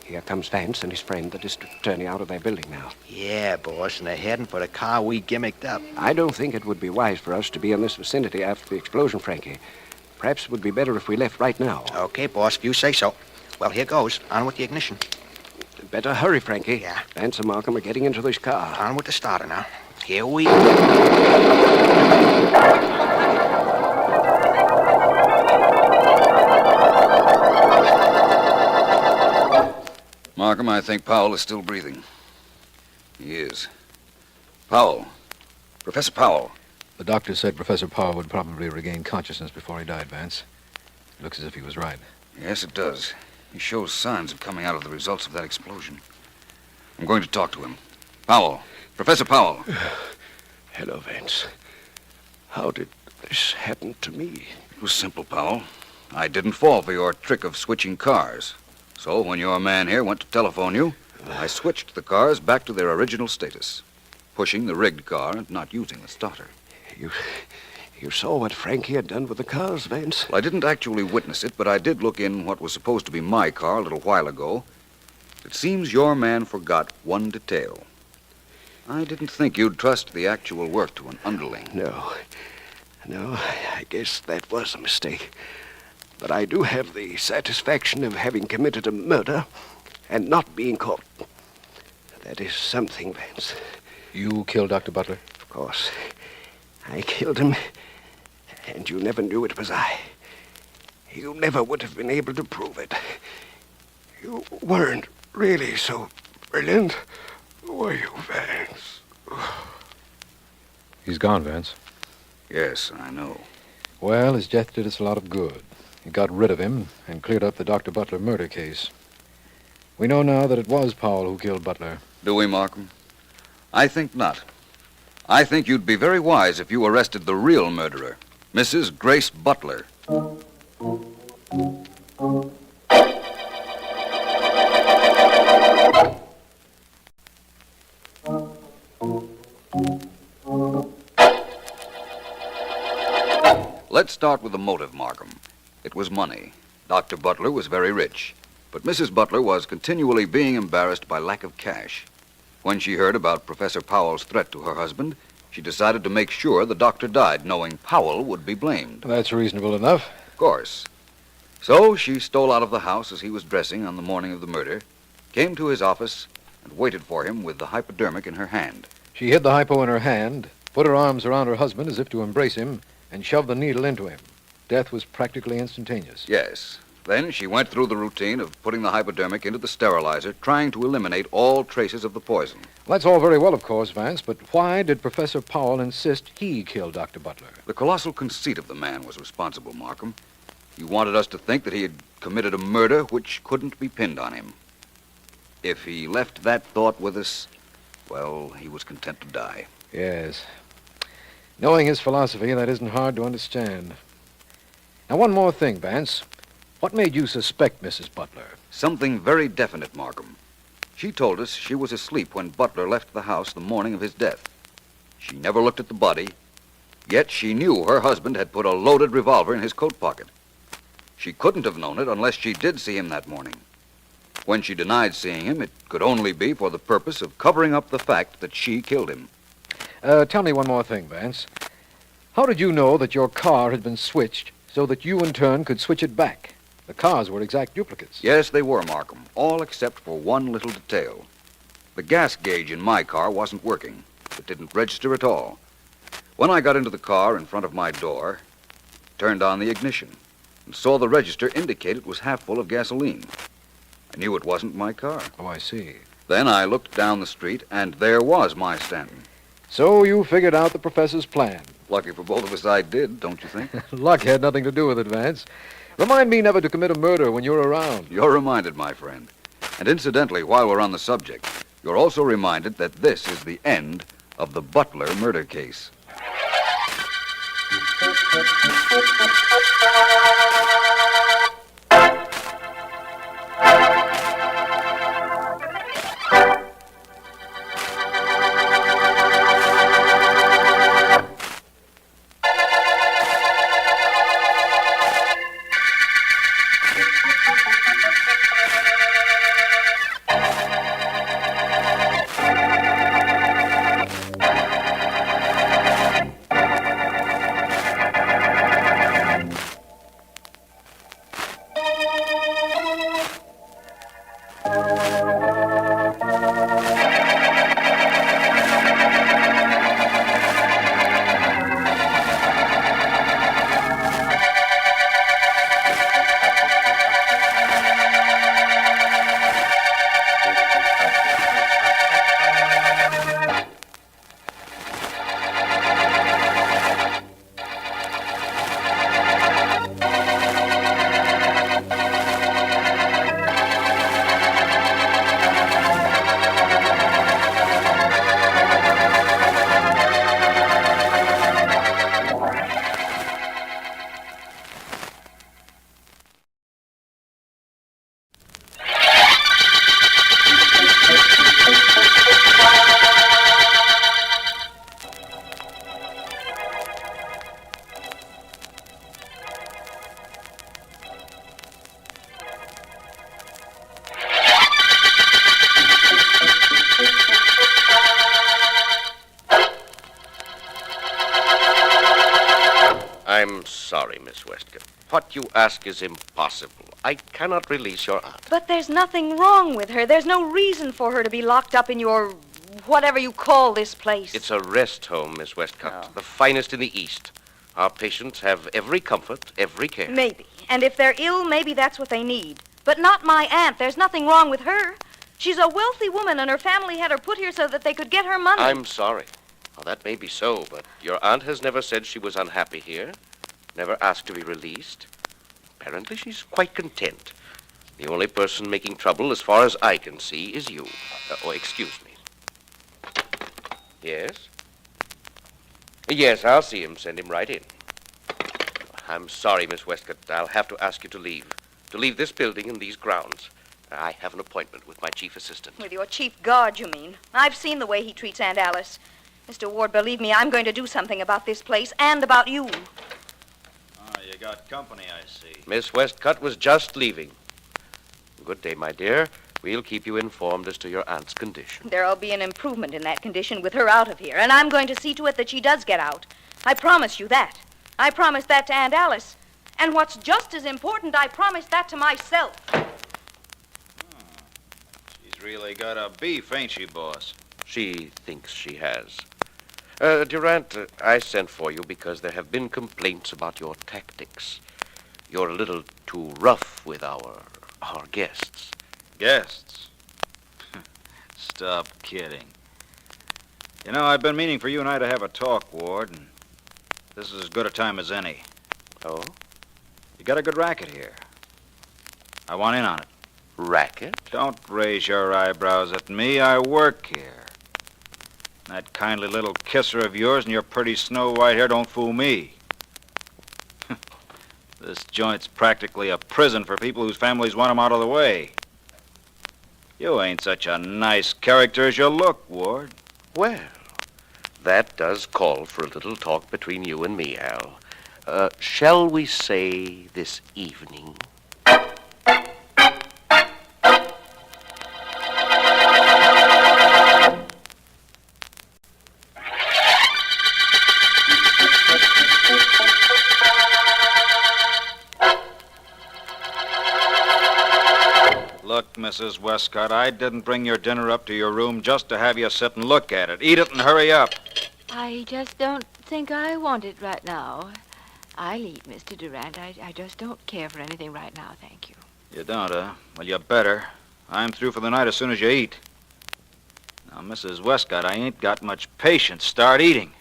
Here comes Vance and his friend, the district attorney, out of their building now. Yeah, boss, and they're heading for the car we gimmicked up. I don't think it would be wise for us to be in this vicinity after the explosion, Frankie. Perhaps it would be better if we left right now. Okay, boss, if you say so. Well, here goes. On with the ignition. Better hurry, Frankie. Yeah. Vance and Markham are getting into this car. On with the starter now. Here we Markham, I think Powell is still breathing. He is. Powell. Professor Powell. The doctor said Professor Powell would probably regain consciousness before he died, Vance. It looks as if he was right. Yes, it does. He shows signs of coming out of the results of that explosion. I'm going to talk to him. Powell. Professor Powell. Hello, Vance. How did this happen to me? It was simple, Powell. I didn't fall for your trick of switching cars. So when your man here went to telephone you, I switched the cars back to their original status, pushing the rigged car and not using the starter. You saw what Frankie had done with the cars, Vance? Well, I didn't actually witness it, but I did look in what was supposed to be my car a little while ago. It seems your man forgot one detail. I didn't think you'd trust the actual work to an underling. No, I guess that was a mistake. But I do have the satisfaction of having committed a murder and not being caught. That is something, Vance. You killed Dr. Butler? Of course. I killed him, and you never knew it was I. You never would have been able to prove it. You weren't really so brilliant, were you, Vance? He's gone, Vance. Yes, I know. Well, his death did us a lot of good. It got rid of him and cleared up the Dr. Butler murder case. We know now that it was Powell who killed Butler. Do we, Markham? I think not. I think you'd be very wise if you arrested the real murderer, Mrs. Grace Butler. Let's start with the motive, Markham. It was money. Dr. Butler was very rich, but Mrs. Butler was continually being embarrassed by lack of cash. When she heard about Professor Powell's threat to her husband, she decided to make sure the doctor died, knowing Powell would be blamed. That's reasonable enough. Of course. So she stole out of the house as he was dressing on the morning of the murder, came to his office, and waited for him with the hypodermic in her hand. She hid the hypo in her hand, put her arms around her husband as if to embrace him, and shoved the needle into him. Death was practically instantaneous. Yes. Then she went through the routine of putting the hypodermic into the sterilizer, trying to eliminate all traces of the poison. Well, that's all very well, of course, Vance, but why did Professor Powell insist he kill Dr. Butler? The colossal conceit of the man was responsible, Markham. He wanted us to think that he had committed a murder which couldn't be pinned on him. If he left that thought with us, well, he was content to die. Yes. Knowing his philosophy, that isn't hard to understand. Now, one more thing, Vance. What made you suspect Mrs. Butler? Something very definite, Markham. She told us she was asleep when Butler left the house the morning of his death. She never looked at the body, yet she knew her husband had put a loaded revolver in his coat pocket. She couldn't have known it unless she did see him that morning. When she denied seeing him, it could only be for the purpose of covering up the fact that she killed him. Tell me one more thing, Vance. How did you know that your car had been switched so that you, in turn, could switch it back? The cars were exact duplicates. Yes, they were, Markham, all except for one little detail. The gas gauge in my car wasn't working. It didn't register at all. When I got into the car in front of my door, turned on the ignition, and saw the register indicate it was half full of gasoline. I knew it wasn't my car. Oh, I see. Then I looked down the street, and there was my Stanton. So you figured out the professor's plan. Lucky for both of us I did, don't you think? Luck had nothing to do with it, Vance. Remind me never to commit a murder when you're around. You're reminded, my friend. And incidentally, while we're on the subject, you're also reminded that this is the end of the Butler murder case. I'm sorry, Miss Westcott. What you ask is impossible. I cannot release your aunt. But there's nothing wrong with her. There's no reason for her to be locked up in your... whatever you call this place. It's a rest home, Miss Westcott. The finest in the East. Our patients have every comfort, every care. Maybe. And if they're ill, maybe that's what they need. But not my aunt. There's nothing wrong with her. She's a wealthy woman, and her family had her put here so that they could get her money. I'm sorry. Well, that may be so, but your aunt has never said she was unhappy here. Never asked to be released. Apparently, she's quite content. The only person making trouble, as far as I can see, is you. Excuse me. Yes? Yes, I'll see him. Send him right in. I'm sorry, Miss Westcott. I'll have to ask you to leave. To leave this building and these grounds. I have an appointment with my chief assistant. With your chief guard, you mean? I've seen the way he treats Aunt Alice. Mr. Ward, believe me, I'm going to do something about this place and about you. You got company, I see. Miss Westcott was just leaving. Good day, my dear. We'll keep you informed as to your aunt's condition. There'll be an improvement in that condition with her out of here, and I'm going to see to it that she does get out. I promise you that. I promised that to Aunt Alice. And what's just as important, I promised that to myself. She's really got a beef, ain't she, boss? She thinks she has. Durant, I sent for you because there have been complaints about your tactics. You're a little too rough with our guests. Guests? Stop kidding. You know, I've been meaning for you and I to have a talk, Ward, and this is as good a time as any. Oh? You got a good racket here. I want in on it. Racket? Don't raise your eyebrows at me. I work here. That kindly little kisser of yours and your pretty snow-white hair don't fool me. This joint's practically a prison for people whose families want 'em out of the way. You ain't such a nice character as you look, Ward. Well, that does call for a little talk between you and me, Al. Shall we say this evening? Look, Mrs. Westcott, I didn't bring your dinner up to your room just to have you sit and look at it. Eat it and hurry up. I just don't think I want it right now. I'll eat, Mr. Durant. I just don't care for anything right now, thank you. You don't, huh? Well, you better. I'm through for the night as soon as you eat. Now, Mrs. Westcott, I ain't got much patience. Start eating.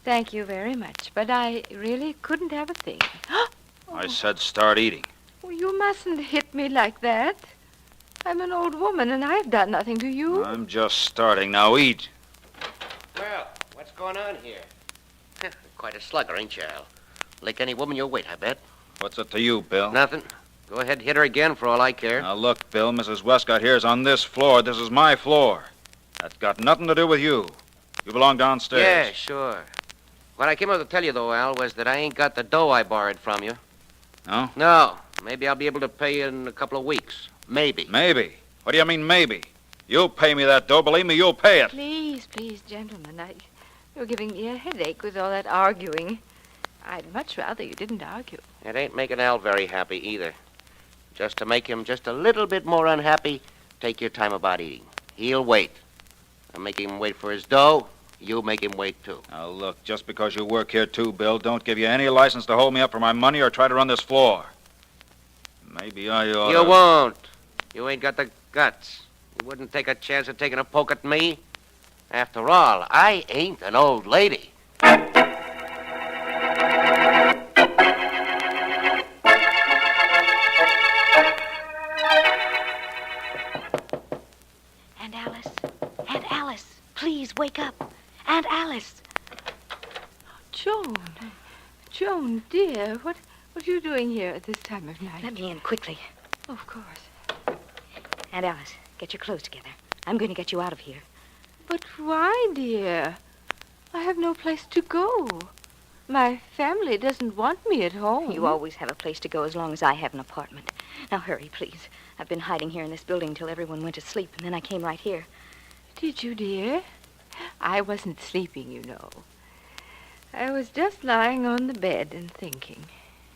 Thank you very much, but I really couldn't have a thing. I said start eating. Oh, you mustn't hit me like that. I'm an old woman, and I've done nothing to you. I'm just starting. Now eat. Well, what's going on here? Quite a slugger, ain't you, Al? Like any woman you'll wait, I bet. What's it to you, Bill? Nothing. Go ahead and hit her again for all I care. Now, look, Bill, Mrs. Westcott here's on this floor. This is my floor. That's got nothing to do with you. You belong downstairs. Yeah, sure. What I came up to tell you, though, Al, was that I ain't got the dough I borrowed from you. No? No. Maybe I'll be able to pay you in a couple of weeks. Maybe. Maybe? What do you mean, maybe? You'll pay me that dough. Believe me, you'll pay it. Please, gentlemen. You're giving me a headache with all that arguing. I'd much rather you didn't argue. It ain't making Al very happy either. Just to make him just a little bit more unhappy, take your time about eating. He'll wait. I'll make him wait for his dough. You make him wait, too. Now, look, just because you work here, too, Bill, don't give you any license to hold me up for my money or try to run this floor. Maybe I ought You won't. You ain't got the guts. You wouldn't take a chance of taking a poke at me. After all, I ain't an old lady. And Alice, please wake up. Aunt Alice. Joan, dear, what are you doing here at this time of night? Let me in quickly. Of course. Aunt Alice, get your clothes together. I'm going to get you out of here. But why, dear? I have no place to go. My family doesn't want me at home. You always have a place to go as long as I have an apartment. Now hurry, please. I've been hiding here in this building till everyone went to sleep, and then I came right here. Did you, dear? I wasn't sleeping, you know. I was just lying on the bed and thinking.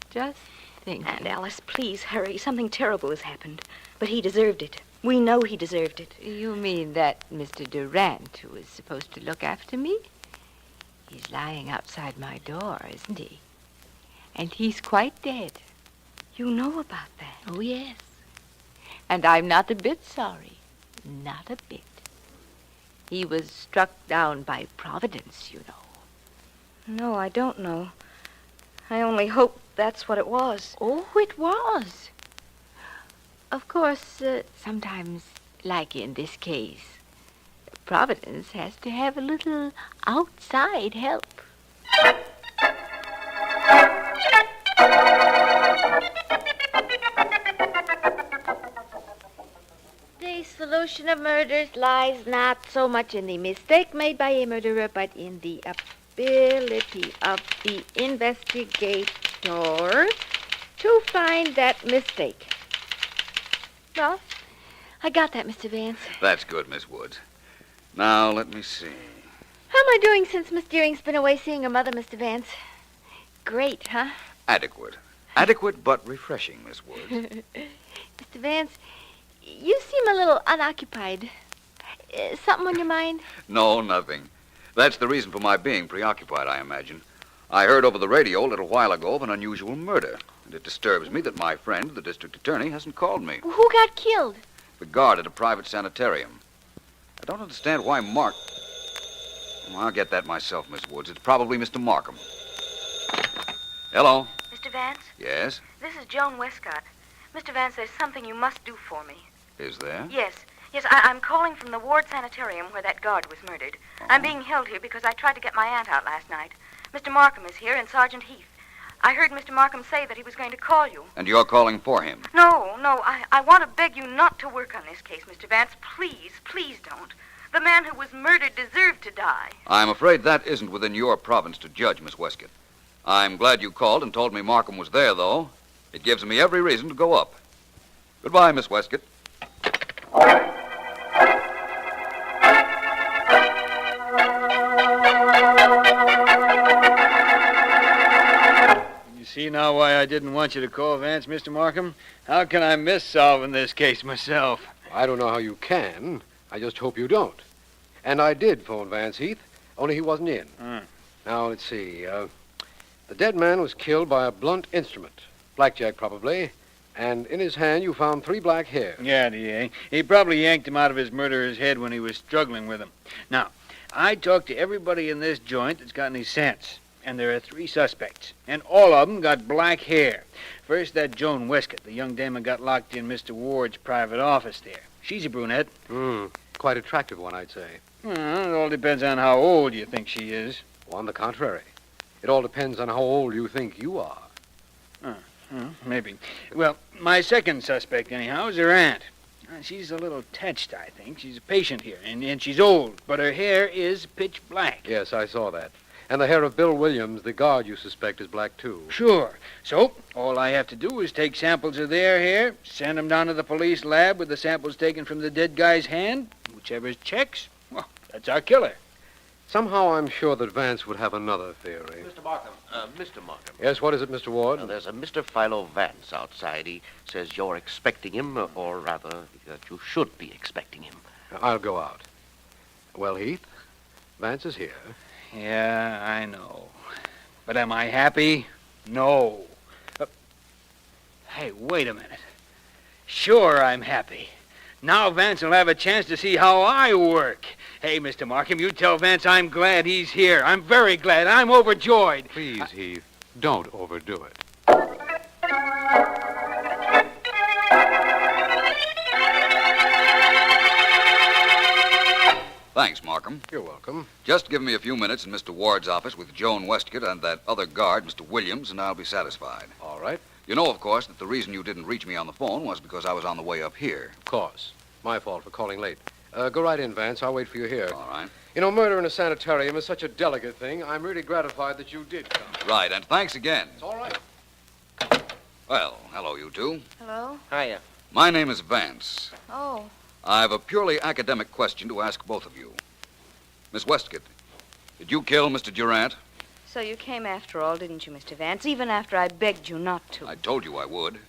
Just thinking. And Alice, please hurry. Something terrible has happened. But he deserved it. We know he deserved it. You mean that Mr. Durant, who is supposed to look after me? He's lying outside my door, isn't he? And he's quite dead. You know about that? Oh, yes. And I'm not a bit sorry. Not a bit. He was struck down by Providence, you know. No, I don't know. I only hope that's what it was. Oh, it was. Of course, sometimes, like in this case, Providence has to have a little outside help. The solution of murders lies not so much in the mistake made by a murderer, but in the ability of the investigator to find that mistake. Well, I got that, Mr. Vance. That's good, Miss Woods. Now, let me see. How am I doing since Miss Deering's been away seeing her mother, Mr. Vance? Great, huh? Adequate. Adequate but refreshing, Miss Woods. Mr. Vance, you seem a little unoccupied. Something on your mind? No, nothing. That's the reason for my being preoccupied, I imagine. I heard over the radio a little while ago of an unusual murder, and it disturbs me that my friend, the district attorney, hasn't called me. Who got killed? The guard at a private sanitarium. I don't understand why Mark... Well, I'll get that myself, Miss Woods. It's probably Mr. Markham. Hello? Mr. Vance? Yes? This is Joan Westcott. Mr. Vance, there's something you must do for me. Is there? Yes. I'm calling from the Ward Sanitarium where that guard was murdered. I'm being held here because I tried to get my aunt out last night. Mr. Markham is here and Sergeant Heath. I heard Mr. Markham say that he was going to call you. And you're calling for him? No. I want to beg you not to work on this case, Mr. Vance. Please don't. The man who was murdered deserved to die. I'm afraid that isn't within your province to judge, Miss Westcott. I'm glad you called and told me Markham was there, though. It gives me every reason to go up. Goodbye, Miss Westcott. See now why I didn't want you to call Vance, Mr. Markham? How can I miss solving this case myself? I don't know how you can. I just hope you don't. And I did phone Vance, Heath, only he wasn't in. Now, let's see. The dead man was killed by a blunt instrument. Blackjack, probably. And in his hand, you found 3 black hairs. Yeah, he probably yanked him out of his murderer's head when he was struggling with him. Now, I talked to everybody in this joint that's got any sense. And there are 3 suspects, and all of them got black hair. First, that Joan Westcott, the young dame who got locked in Mr. Ward's private office there. She's a brunette. Quite attractive one, I'd say. It all depends on how old you think she is. On the contrary. It all depends on how old you think you are. Maybe. Well, my second suspect, anyhow, is her aunt. She's a little touched, I think. She's a patient here, and she's old, but her hair is pitch black. Yes, I saw that. And the hair of Bill Williams, the guard you suspect, is black, too. Sure. So, all I have to do is take samples of their hair, send them down to the police lab with the samples taken from the dead guy's hand. Whichever checks, well, that's our killer. Somehow I'm sure that Vance would have another theory. Mr. Markham. Mr. Markham. Yes, what is it, Mr. Ward? There's a Mr. Philo Vance outside. He says you're expecting him, or rather, that you should be expecting him. I'll go out. Well, Heath, Vance is here. Yeah, I know. But am I happy? No. Hey, wait a minute. Sure, I'm happy. Now Vance will have a chance to see how I work. Hey, Mr. Markham, you tell Vance I'm glad he's here. I'm very glad. I'm overjoyed. Please, Heath, don't overdo it. Thanks, Markham. You're welcome. Just give me a few minutes in Mr. Ward's office with Joan Westcott and that other guard, Mr. Williams, and I'll be satisfied. All right. You know, of course, that the reason you didn't reach me on the phone was because I was on the way up here. Of course. My fault for calling late. Go right in, Vance. I'll wait for you here. All right. You know, murder in a sanitarium is such a delicate thing. I'm really gratified that you did come. Right, and thanks again. It's all right. Well, hello, you two. Hello? Hiya. My name is Vance. Oh. I've a purely academic question to ask both of you. Miss Westcott, did you kill Mr. Durant? So you came after all, didn't you, Mr. Vance? Even after I begged you not to. I told you I would.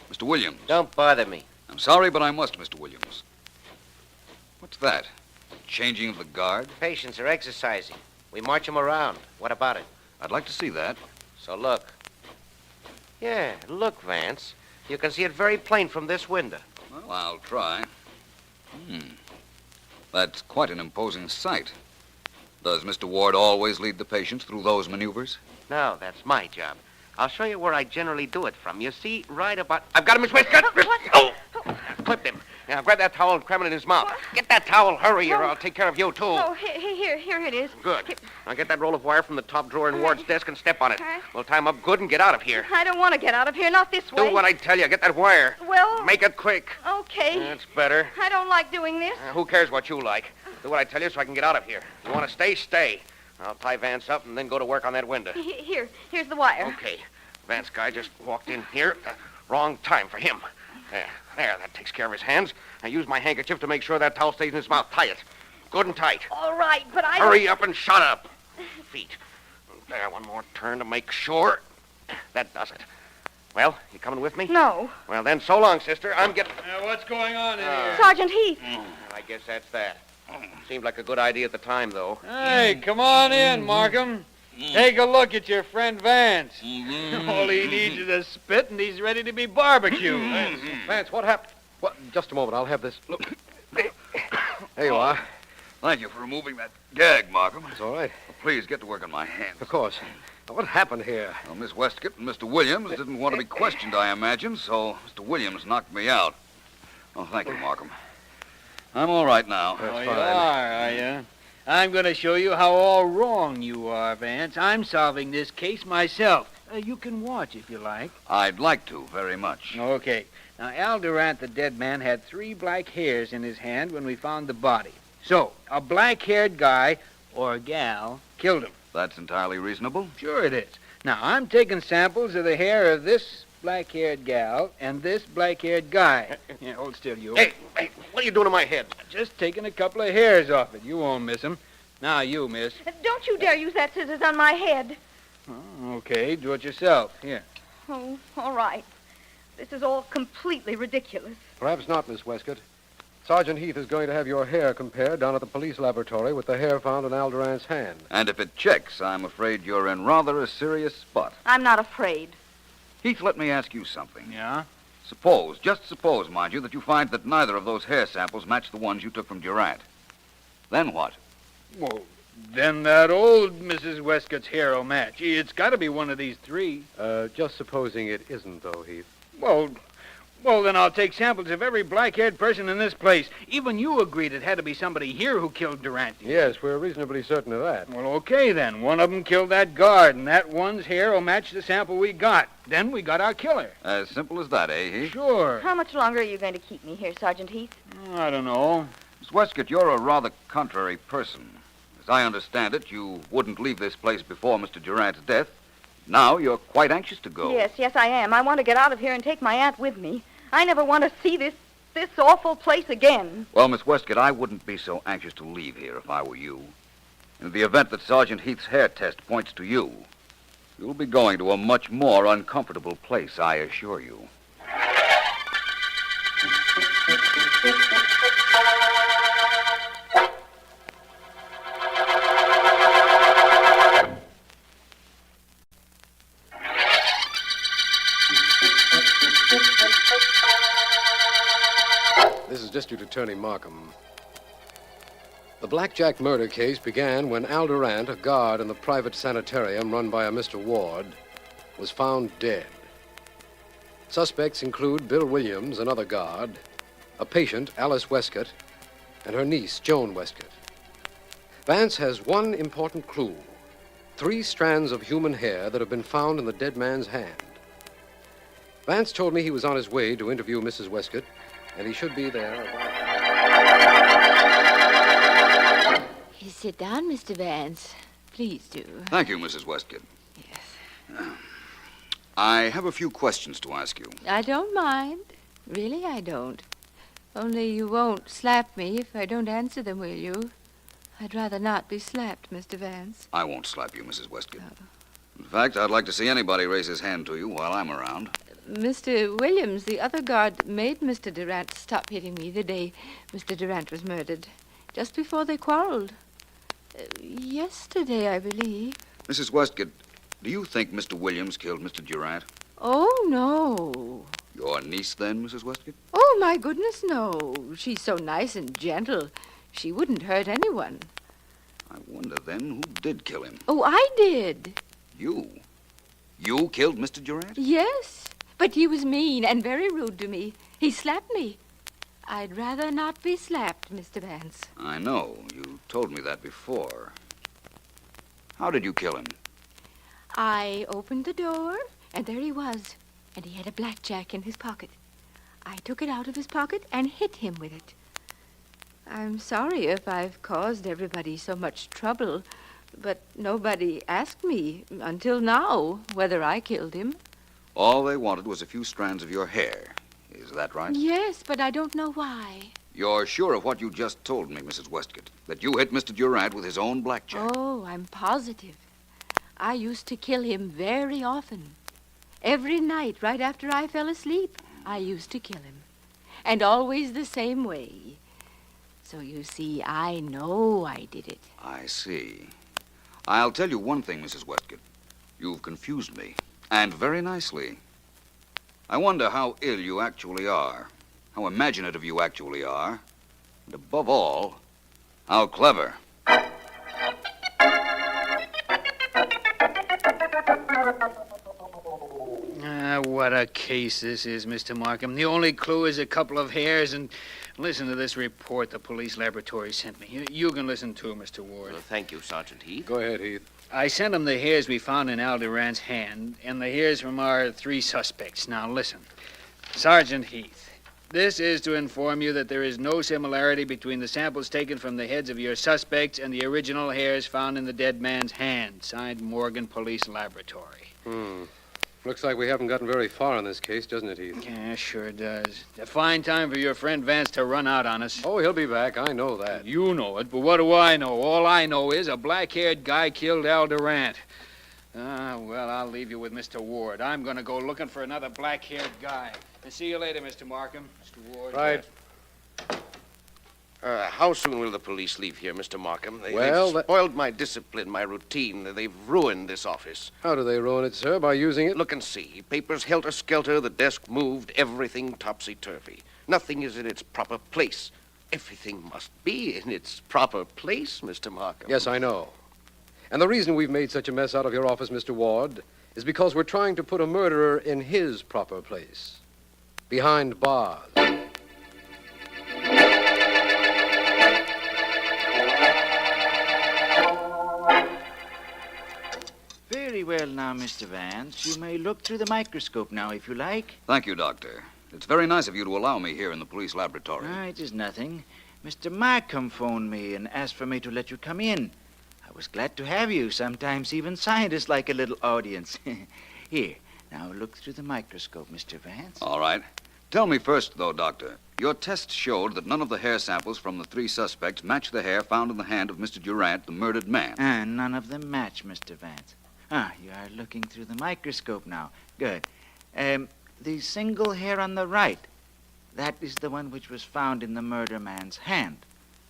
Mr. Williams. Don't bother me. I'm sorry, but I must, Mr. Williams. What's that? Changing of the guard? Patients are exercising. We march them around. What about it? I'd like to see that. So look. Yeah, look, Vance. You can see it very plain from this window. Well, I'll try. That's quite an imposing sight. Does Mr. Ward always lead the patients through those maneuvers? No, that's my job. I'll show you where I generally do it from. You see, right about... I've got him, Miss Westcott! Oh! Clipped him. Now, grab that towel and cram it in his mouth. Get that towel, hurry, or I'll take care of you, too. Oh, here it is. Good. Now get that roll of wire from the top drawer in Ward's desk and step on it. We'll tie him up good and get out of here. I don't want to get out of here, not this way. Do what I tell you. Get that wire. Well... Make it quick. Okay. That's better. I don't like doing this. Who cares what you like? Do what I tell you so I can get out of here. You want to stay, stay. I'll tie Vance up and then go to work on that window. Here's the wire. Okay. Vance guy just walked in here. Wrong time for him. There, that takes care of his hands. I use my handkerchief to make sure that towel stays in his mouth. Tie it. Good and tight. All right, but I... Hurry up and shut up. Feet. There, one more turn to make sure. That does it. Well, you coming with me? No. Well, then, so long, sister. I'm getting... What's going on in here? Sergeant Heath. I guess that's that. Seemed like a good idea at the time, though. Hey, come on in, Markham. Take a look at your friend Vance. All he needs is a spit, and he's ready to be barbecued. Vance, what happened? What? Just a moment. I'll have this. Look. There you are. Thank you for removing that gag, Markham. It's all right. Please get to work on my hands. Of course. Now, what happened here? Well, Miss Westcott and Mr. Williams didn't want to be questioned, I imagine, so Mr. Williams knocked me out. Oh, thank you, Markham. I'm all right now. Oh, you are you? I'm going to show you how all wrong you are, Vance. I'm solving this case myself. You can watch if you like. I'd like to, very much. Okay. Now, Al Durant, the dead man, had 3 black hairs in his hand when we found the body. So, a black-haired guy, or gal, killed him. That's entirely reasonable. Sure it is. Now, I'm taking samples of the hair of this black-haired gal and this black-haired guy. Yeah, hold still, you. Hey, what are you doing to my head? Just taking a couple of hairs off it. You won't miss 'em. Now, you, miss. Don't you dare use that scissors on my head. Oh, okay, do it yourself. Here. Oh, all right. This is all completely ridiculous. Perhaps not, Miss Westcott. Sergeant Heath is going to have your hair compared down at the police laboratory with the hair found in Al Durant's hand. And if it checks, I'm afraid you're in rather a serious spot. I'm not afraid. Heath, let me ask you something. Yeah? Suppose, just suppose, mind you, that you find that neither of those hair samples match the ones you took from Durant. Then what? Well, then that old Mrs. Westcott's hair will match. It's got to be one of these 3. Just supposing it isn't, though, Heath. Well, then I'll take samples of every black-haired person in this place. Even you agreed it had to be somebody here who killed Durant. Yes, we're reasonably certain of that. Well, okay, then. One of them killed that guard, and that one's hair will match the sample we got. Then we got our killer. As simple as that, eh, Heath? Sure. How much longer are you going to keep me here, Sergeant Heath? I don't know. Miss Westcott, you're a rather contrary person. As I understand it, you wouldn't leave this place before Mr. Durant's death. Now you're quite anxious to go. Yes, I am. I want to get out of here and take my aunt with me. I never want to see this awful place again. Well, Miss Westcott, I wouldn't be so anxious to leave here if I were you. In the event that Sergeant Heath's hair test points to you, you'll be going to a much more uncomfortable place, I assure you. This is District Attorney Markham. The Blackjack murder case began when Al Durant, a guard in the private sanitarium run by a Mr. Ward, was found dead. Suspects include Bill Williams, another guard, a patient, Alice Westcott, and her niece, Joan Westcott. Vance has one important clue: 3 strands of human hair that have been found in the dead man's hand. Vance told me he was on his way to interview Mrs. Westcott, and he should be there about... You sit down, Mr. Vance. Please do. Thank you, Mrs. Westcott. Yes. I have a few questions to ask you. I don't mind. Really, I don't. Only you won't slap me if I don't answer them, will you? I'd rather not be slapped, Mr. Vance. I won't slap you, Mrs. Westgate. In fact, I'd like to see anybody raise his hand to you while I'm around. Mr. Williams, the other guard, made Mr. Durant stop hitting me the day Mr. Durant was murdered, just before they quarreled. Yesterday, I believe. Mrs. Westgate, do you think Mr. Williams killed Mr. Durant? Oh, no. Your niece, then, Mrs. Westgate? Oh, my goodness, no. She's so nice and gentle. She wouldn't hurt anyone. I wonder, then, who did kill him? Oh, I did. You? You killed Mr. Durant? Yes, but he was mean and very rude to me. He slapped me. I'd rather not be slapped, Mr. Vance. I know. You told me that before. How did you kill him? I opened the door, and there he was, and he had a blackjack in his pocket. I took it out of his pocket and hit him with it. I'm sorry if I've caused everybody so much trouble, but nobody asked me until now whether I killed him. All they wanted was a few strands of your hair. Is that right? Yes, but I don't know why. You're sure of what you just told me, Mrs. Westgate? That you hit Mr. Durant with his own blackjack? Oh, I'm positive. I used to kill him very often. Every night, right after I fell asleep, I used to kill him. And always the same way. So you see, I know I did it. I see. I'll tell you one thing, Mrs. Westgate. You've confused me, and very nicely. I wonder how ill you actually are, how imaginative you actually are, and above all, how clever. What a case this is, Mr. Markham. The only clue is a couple of hairs, and listen to this report the police laboratory sent me. You can listen too, Mr. Ward. Well, thank you, Sergeant Heath. Go ahead, Heath. I sent him the hairs we found in Al Durant's hand, and the hairs from our 3 suspects. Now, listen. Sergeant Heath, this is to inform you that there is no similarity between the samples taken from the heads of your suspects and the original hairs found in the dead man's hand. Signed, Morgan Police Laboratory. Looks like we haven't gotten very far in this case, doesn't it, Heath? Yeah, sure does. A fine time for your friend Vance to run out on us. Oh, he'll be back. I know that. You know it, but what do I know? All I know is a black-haired guy killed Al Durant. Well, I'll leave you with Mr. Ward. I'm going to go looking for another black-haired guy. And see you later, Mr. Markham. Mr. Ward. Right. How soon will the police leave here, Mr. Markham? Well, they've spoiled my discipline, my routine. They've ruined this office. How do they ruin it, sir? By using it? Look and see. Papers helter-skelter, the desk moved, everything topsy-turvy. Nothing is in its proper place. Everything must be in its proper place, Mr. Markham. Yes, I know. And the reason we've made such a mess out of your office, Mr. Ward, is because we're trying to put a murderer in his proper place. Behind bars. Very well now, Mr. Vance. You may look through the microscope now, if you like. Thank you, Doctor. It's very nice of you to allow me here in the police laboratory. It is nothing. Mr. Markham phoned me and asked for me to let you come in. I was glad to have you. Sometimes even scientists like a little audience. Here, now look through the microscope, Mr. Vance. All right. Tell me first, though, Doctor. Your tests showed that none of the hair samples from the 3 suspects matched the hair found in the hand of Mr. Durant, the murdered man. None of them match, Mr. Vance. You are looking through the microscope now. Good. The single hair on the right, that is the one which was found in the murder man's hand.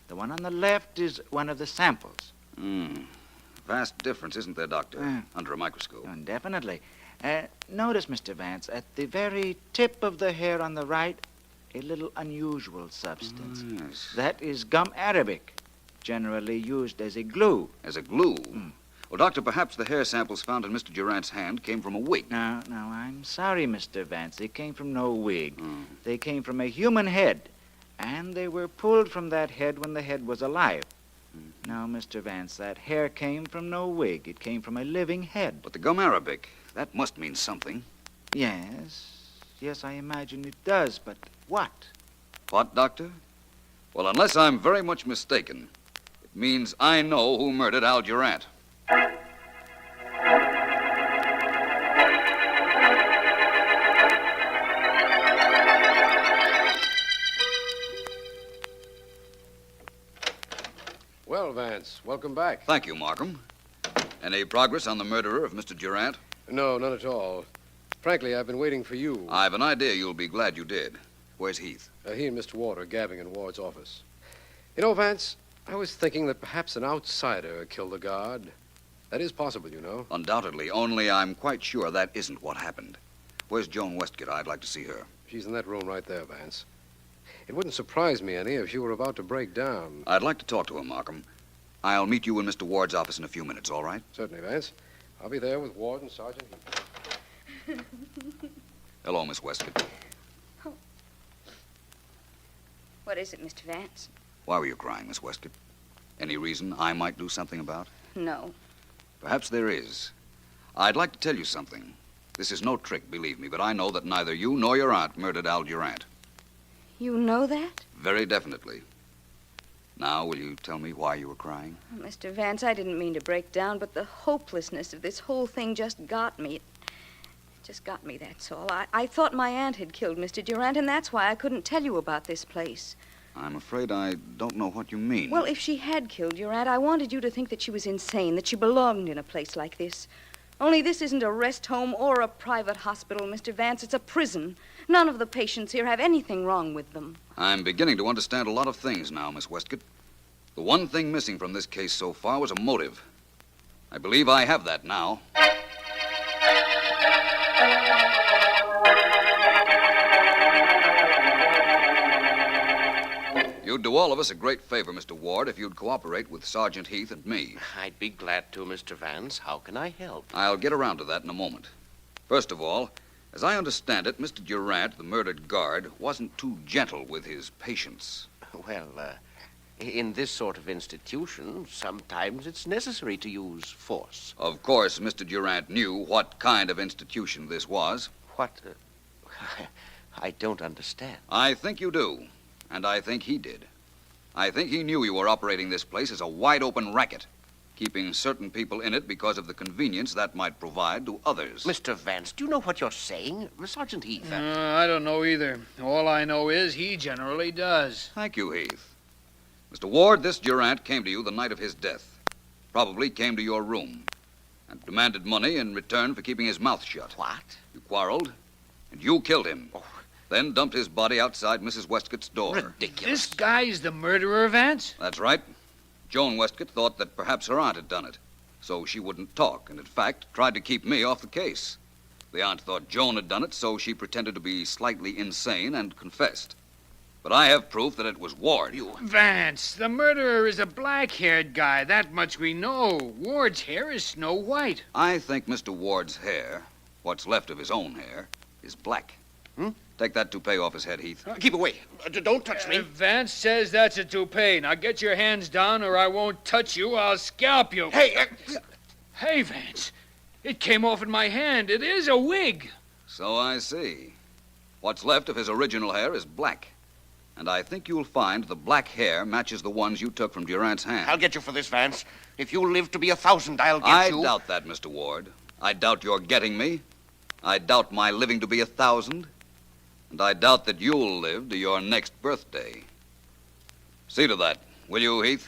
The one on the left is one of the samples. Vast difference, isn't there, Doctor, under a microscope? Definitely. Notice, Mr. Vance, at the very tip of the hair on the right, a little unusual substance. Yes. That is gum arabic, generally used as a glue. As a glue? Well, Doctor, perhaps the hair samples found in Mr. Durant's hand came from a wig. No, I'm sorry, Mr. Vance. They came from no wig. They came from a human head, and they were pulled from that head when the head was alive. Now, Mr. Vance, that hair came from no wig. It came from a living head. But the gum arabic, that must mean something. Yes, I imagine it does, but what? What, Doctor? Well, unless I'm very much mistaken, it means I know who murdered Al Durant. Well, Vance, welcome back. Thank you, Markham. Any progress on the murderer of Mr. Durant? No, none at all. Frankly, I've been waiting for you. I've an idea you'll be glad you did. Where's Heath? He and Mr. Ward are gabbing in Ward's office. You know, Vance, I was thinking that perhaps an outsider killed the guard. That is possible, you know. Undoubtedly, only I'm quite sure that isn't what happened. Where's Joan Westcott? I'd like to see her. She's in that room right there, Vance. It wouldn't surprise me any if she were about to break down. I'd like to talk to her, Markham. I'll meet you in Mr. Ward's office in a few minutes, all right? Certainly, Vance. I'll be there with Ward and Sergeant Heath. Hello, Miss Westcott. What is it, Mr. Vance? Why were you crying, Miss Westcott? Any reason I might do something about? No. Perhaps there is. I'd like to tell you something. This is no trick, believe me, but I know that neither you nor your aunt murdered Al Durant. You know that? Very definitely. Now, will you tell me why you were crying? Oh, Mr. Vance, I didn't mean to break down, but the hopelessness of this whole thing just got me. It just got me, that's all. I thought my aunt had killed Mr. Durant, and that's why I couldn't tell you about this place. I'm afraid I don't know what you mean. Well, if she had killed your aunt, I wanted you to think that she was insane, that she belonged in a place like this. Only this isn't a rest home or a private hospital, Mr. Vance. It's a prison. None of the patients here have anything wrong with them. I'm beginning to understand a lot of things now, Miss Westcott. The one thing missing from this case so far was a motive. I believe I have that now. You'd do all of us a great favor, Mr. Ward, if you'd cooperate with Sergeant Heath and me. I'd be glad to, Mr. Vance. How can I help? I'll get around to that in a moment. First of all, as I understand it, Mr. Durant, the murdered guard, wasn't too gentle with his patients. Well, in this sort of institution, sometimes it's necessary to use force. Of course, Mr. Durant knew what kind of institution this was. What? I don't understand. I think you do. And I think he did. I think he knew you were operating this place as a wide-open racket, keeping certain people in it because of the convenience that might provide to others. Mr. Vance, do you know what you're saying? Sergeant Heath. I don't know either. All I know is he generally does. Thank you, Heath. Mr. Ward, this Durant came to you the night of his death. Probably came to your room and demanded money in return for keeping his mouth shut. What? You quarreled, and you killed him. Then dumped his body outside Mrs. Westcott's door. Ridiculous. This guy's the murderer, Vance? That's right. Joan Westcott thought that perhaps her aunt had done it, so she wouldn't talk, and in fact tried to keep me off the case. The aunt thought Joan had done it, so she pretended to be slightly insane and confessed. But I have proof that it was Ward. Vance, the murderer is a black-haired guy. That much we know. Ward's hair is snow white. I think Mr. Ward's hair, what's left of his own hair, is black. Take that toupee off his head, Heath. Keep away. Don't touch me. Vance says that's a toupee. Now get your hands down or I won't touch you. I'll scalp you. Hey! Hey, Vance. It came off in my hand. It is a wig. So I see. What's left of his original hair is black. And I think you'll find the black hair matches the ones you took from Durant's hand. I'll get you for this, Vance. If you live to be 1,000, I'll get you. I doubt that, Mr. Ward. I doubt your getting me. I doubt my living to be 1,000. And I doubt that you'll live to your next birthday. See to that, will you, Heath?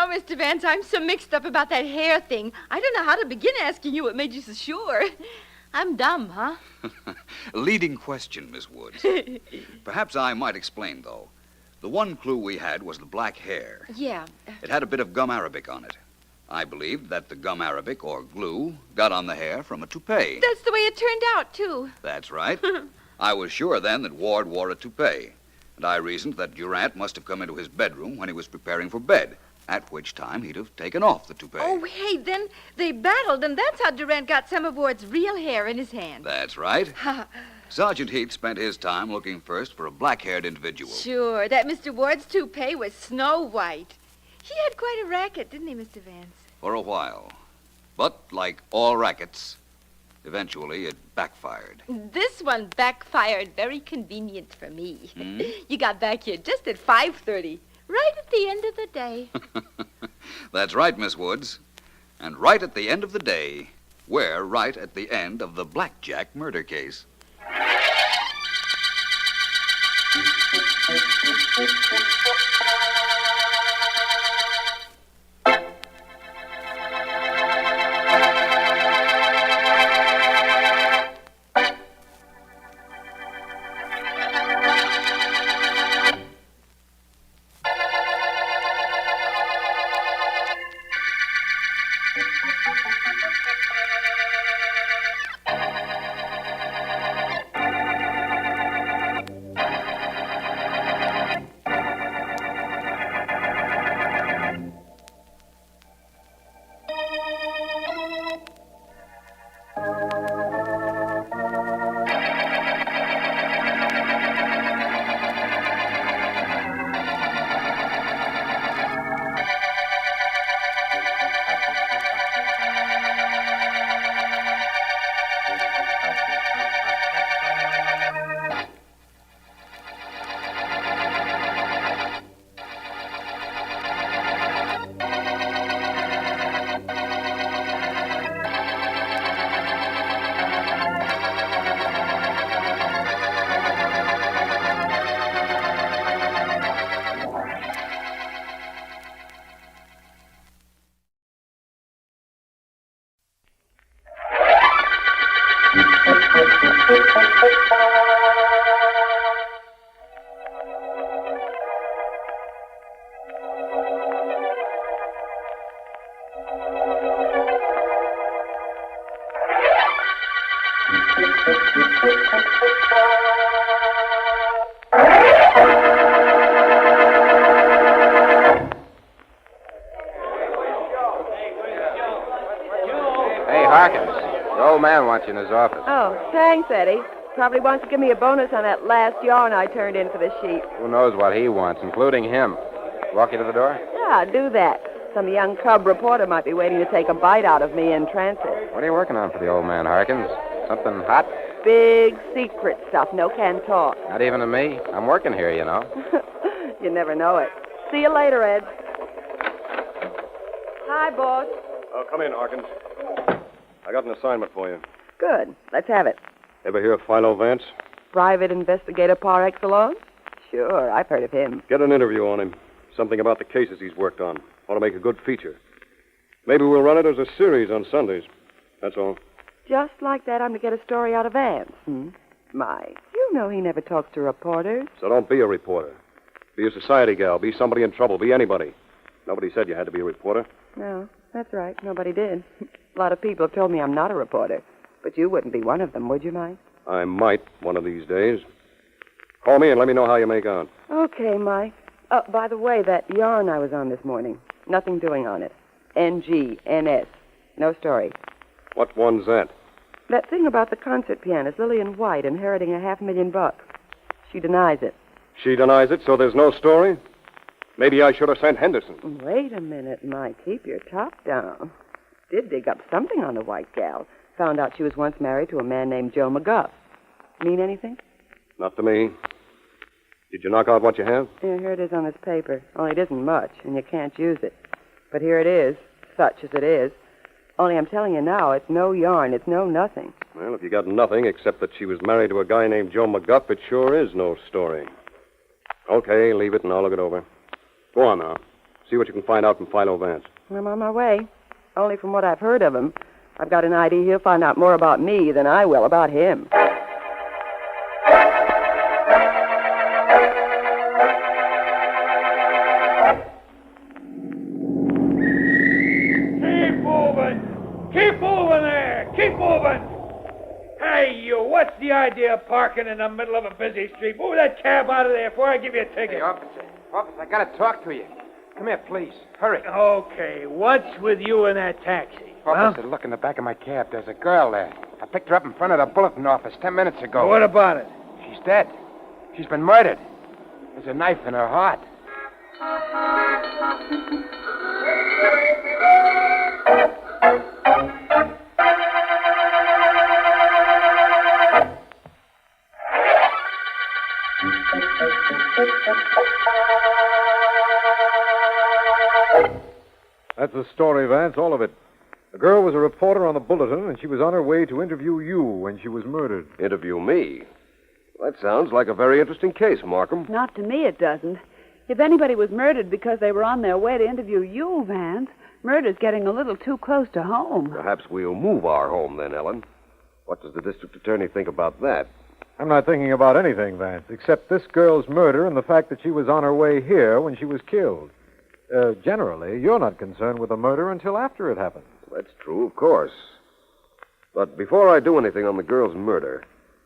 Mr. Vance, I'm so mixed up about that hair thing. I don't know how to begin asking you what made you so sure. I'm dumb, huh? Leading question, Miss Woods. Perhaps I might explain, though. The one clue we had was the black hair. Yeah. It had a bit of gum arabic on it. I believed that the gum arabic, or glue, got on the hair from a toupee. That's the way it turned out, too. That's right. I was sure then that Ward wore a toupee, and I reasoned that Durant must have come into his bedroom when he was preparing for bed, at which time he'd have taken off the toupee. Oh, hey, then they battled, and that's how Durant got some of Ward's real hair in his hand. That's right. Sergeant Heath spent his time looking first for a black-haired individual. Sure, that Mr. Ward's toupee was snow white. He had quite a racket, didn't he, Mr. Vance? For a while. But, like all rackets, eventually it backfired. This one backfired very convenient for me. Hmm? You got back here just at 5:30. right at the end of the day. That's right, Miss Woods. And right at the end of the day, we're right at the end of the Blackjack murder case. Hey, Harkins. The old man wants you in his office. Oh, thanks, Eddie. Probably wants to give me a bonus on that last yarn I turned in for the sheep. Who knows what he wants, including him. Walk you to the door? Yeah, do that. Some young cub reporter might be waiting to take a bite out of me in transit. What are you working on for the old man, Harkins? Something hot? Big secret stuff. No can talk. Not even to me. I'm working here, you know. You never know it. See you later, Ed. Hi, boss. Come in, Harkins. I got an assignment for you. Good. Let's have it. Ever hear of Philo Vance? Private investigator par excellence? Sure, I've heard of him. Get an interview on him. Something about the cases he's worked on. Want to make a good feature. Maybe we'll run it as a series on Sundays. That's all. Just like that, I'm to get a story out of Vance. My, you know he never talks to reporters. So don't be a reporter. Be a society gal. Be somebody in trouble. Be anybody. Nobody said you had to be a reporter. No, that's right. Nobody did. A lot of people have told me I'm not a reporter. But you wouldn't be one of them, would you, Mike? I might one of these days. Call me and let me know how you make out. Okay, Mike. By the way, that yarn I was on this morning, nothing doing on it. NGNS. No story. What one's that? That thing about the concert pianist, Lillian White, inheriting $500,000. She denies it. She denies it, so there's no story? Maybe I should have sent Henderson. Wait a minute, Mike. Keep your top down. Did dig up something on the White gal. Found out she was once married to a man named Joe McGuff. Mean anything? Not to me. Did you knock out what you have? Yeah, here it is on this paper. Only it isn't much, and you can't use it. But here it is, such as it is. Only I'm telling you now, it's no yarn, it's no nothing. Well, if you got nothing except that she was married to a guy named Joe McGuff, it sure is no story. Okay, leave it and I'll look it over. Go on now. See what you can find out from Philo Vance. I'm on my way. Only from what I've heard of him, I've got an idea he'll find out more about me than I will about him. Keep moving! Keep moving there! Keep moving! Hey, you, what's the idea of parking in the middle of a busy street? Move that cab out of there before I give you a ticket. Hey, officer. Officer, I gotta talk to you. Come here, please. Hurry. Okay, what's with you in that taxi? Officer, look in the back of my cab. There's a girl there. I picked her up in front of the bulletin office 10 minutes ago. What about it? She's dead. She's been murdered. There's a knife in her heart. That's the story, Vance, all of it. The girl was a reporter on the Bulletin, and she was on her way to interview you when she was murdered. Interview me? That sounds like a very interesting case, Markham. Not to me, it doesn't. If anybody was murdered because they were on their way to interview you, Vance, murder's getting a little too close to home. Perhaps we'll move our home then, Ellen. What does the district attorney think about that? I'm not thinking about anything, Vance, except this girl's murder and the fact that she was on her way here when she was killed. Generally, you're not concerned with the murder until after it happened. That's true, of course. But before I do anything on the girl's murder,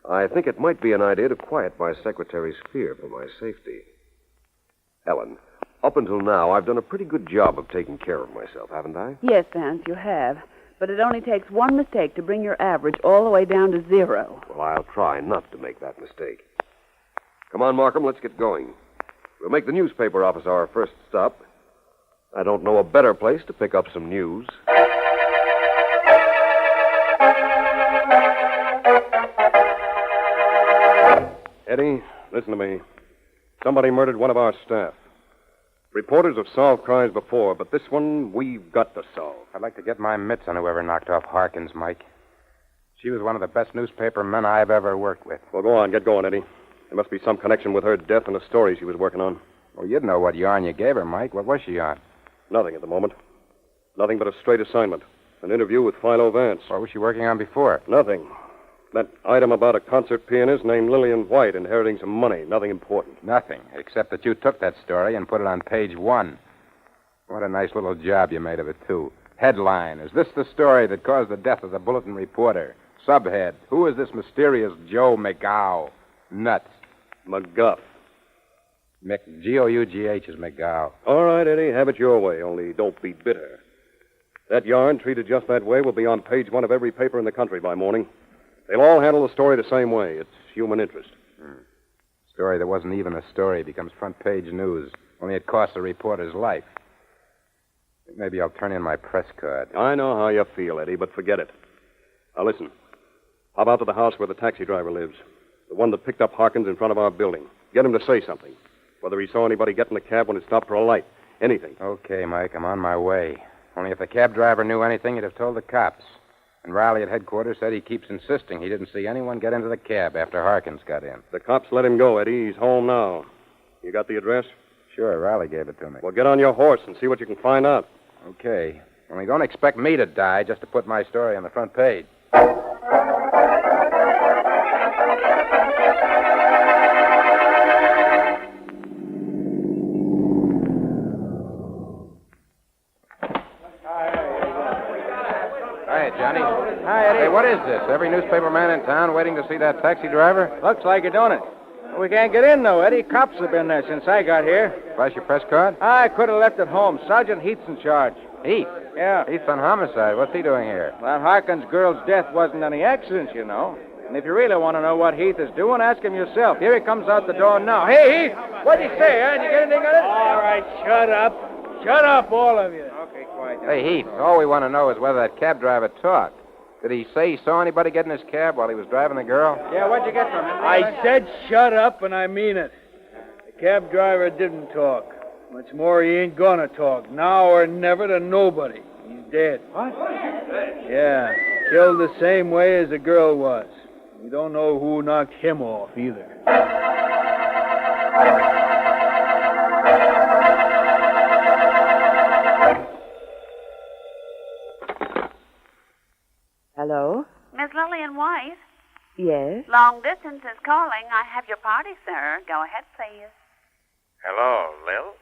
I think it might be an idea to quiet my secretary's fear for my safety. Ellen, up until now, I've done a pretty good job of taking care of myself, haven't I? Yes, Vance, you have. But it only takes one mistake to bring your average all the way down to 0. Well, I'll try not to make that mistake. Come on, Markham, let's get going. We'll make the newspaper office our first stop. I don't know a better place to pick up some news. Eddie, listen to me. Somebody murdered one of our staff. Reporters have solved crimes before, but this one we've got to solve. I'd like to get my mitts on whoever knocked off Harkins, Mike. She was one of the best newspaper men I've ever worked with. Well, go on. Get going, Eddie. There must be some connection with her death and the story she was working on. Well, you'd know what yarn you gave her, Mike. What was she on? Nothing at the moment. Nothing but a straight assignment. An interview with Philo Vance. What was she working on before? Nothing. That item about a concert pianist named Lillian White inheriting some money. Nothing important. Nothing, except that you took that story and put it on page 1. What a nice little job you made of it, too. Headline, is this the story that caused the death of the Bulletin reporter? Subhead, who is this mysterious Joe McGough? Nuts. McGuff. G-O-U-G-H is McGough. All right, Eddie, have it your way, only don't be bitter. That yarn, treated just that way, will be on page 1 of every paper in the country by morning. They'll all handle the story the same way. It's human interest. Story that wasn't even a story becomes front-page news, only it costs the reporter's life. Maybe I'll turn in my press card. I know how you feel, Eddie, but forget it. Now, listen. How about to the house where the taxi driver lives? The one that picked up Harkins in front of our building. Get him to say something. Whether he saw anybody get in the cab when it stopped for a light. Anything. Okay, Mike, I'm on my way. Only if the cab driver knew anything, he'd have told the cops. And Riley at headquarters said he keeps insisting he didn't see anyone get into the cab after Harkins got in. The cops let him go, Eddie. He's home now. You got the address? Sure, Riley gave it to me. Well, get on your horse and see what you can find out. Okay. Only don't expect me to die just to put my story on the front page. Hi, Johnny. Hi, Eddie. Hey, what is this? Every newspaper man in town waiting to see that taxi driver? Looks like it, don't it? We can't get in, though, Eddie. Cops have been there since I got here. Flash your press card? I could have left it home. Sergeant Heath's in charge. Heath? Yeah. Heath's on homicide. What's he doing here? Well, Harkins' girl's death wasn't any accident, you know. And if you really want to know what Heath is doing, ask him yourself. Here he comes out the door now. Hey, Heath! What'd he say, huh? Did you get anything on it? All right, shut up. Shut up, all of you. Okay, quiet. Hey, Heath, all we want to know is whether that cab driver talked. Did he say he saw anybody get in his cab while he was driving the girl? Yeah, what'd you get from him? I said shut up, and I mean it. The cab driver didn't talk. What's more, he ain't gonna talk. Now or never to nobody. He's dead. What? Yeah, killed the same way as the girl was. We don't know who knocked him off, either. Hello? Miss Lillian White? Yes? Long distance is calling. I have your party, sir. Go ahead, please. Hello, Lil.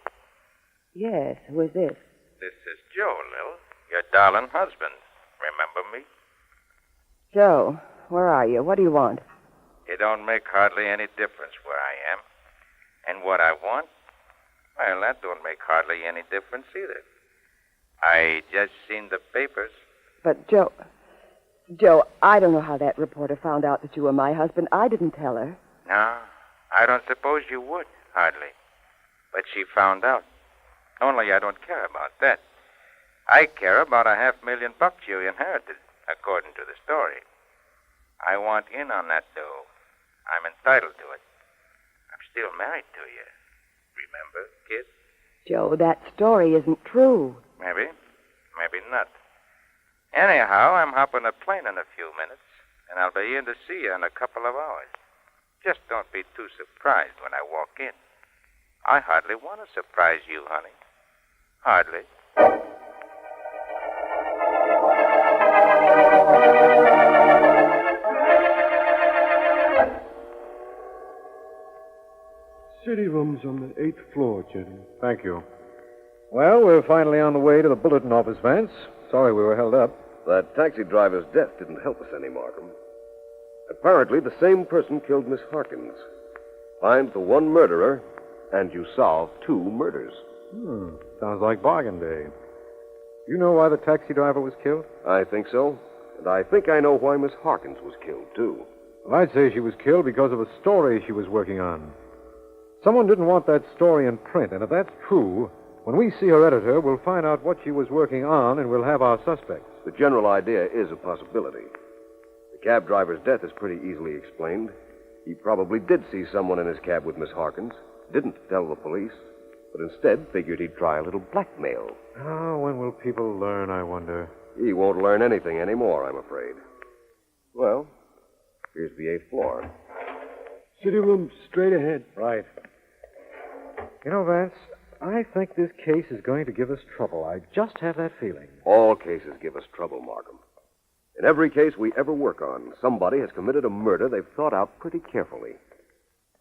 Yes, who is this? This is Joe, Lil. Your darling husband. Remember me? Joe, where are you? What do you want? It don't make hardly any difference where I am. And what I want? Well, that don't make hardly any difference either. I just seen the papers. But, Joe, I don't know how that reporter found out that you were my husband. I didn't tell her. No, I don't suppose you would, hardly. But she found out. Only I don't care about that. I care about $500,000 you inherited, according to the story. I want in on that dough. I'm entitled to it. I'm still married to you. Remember, kid? Joe, that story isn't true. Maybe. maybe not. Anyhow, I'm hopping a plane in a few minutes, and I'll be in to see you in a couple of hours. Just don't be too surprised when I walk in. I hardly want to surprise you, honey. Hardly. City room's on the 8th floor, Jenny. Thank you. Well, we're finally on the way to the bulletin office, Vance. Sorry we were held up. That taxi driver's death didn't help us any, Markham. Apparently, the same person killed Miss Harkins. Find the one murderer, and you solve 2 murders. Sounds like bargain day. You know why the taxi driver was killed? I think so. And I think I know why Miss Harkins was killed, too. Well, I'd say she was killed because of a story she was working on. Someone didn't want that story in print, and if that's true, when we see her editor, we'll find out what she was working on, and we'll have our suspects. The general idea is a possibility. The cab driver's death is pretty easily explained. He probably did see someone in his cab with Miss Harkins, didn't tell the police, but instead figured he'd try a little blackmail. Oh, when will people learn, I wonder? He won't learn anything anymore, I'm afraid. Well, here's the 8th floor. City room straight ahead. Right. You know, Vance, I think this case is going to give us trouble. I just have that feeling. All cases give us trouble, Markham. In every case we ever work on, somebody has committed a murder they've thought out pretty carefully.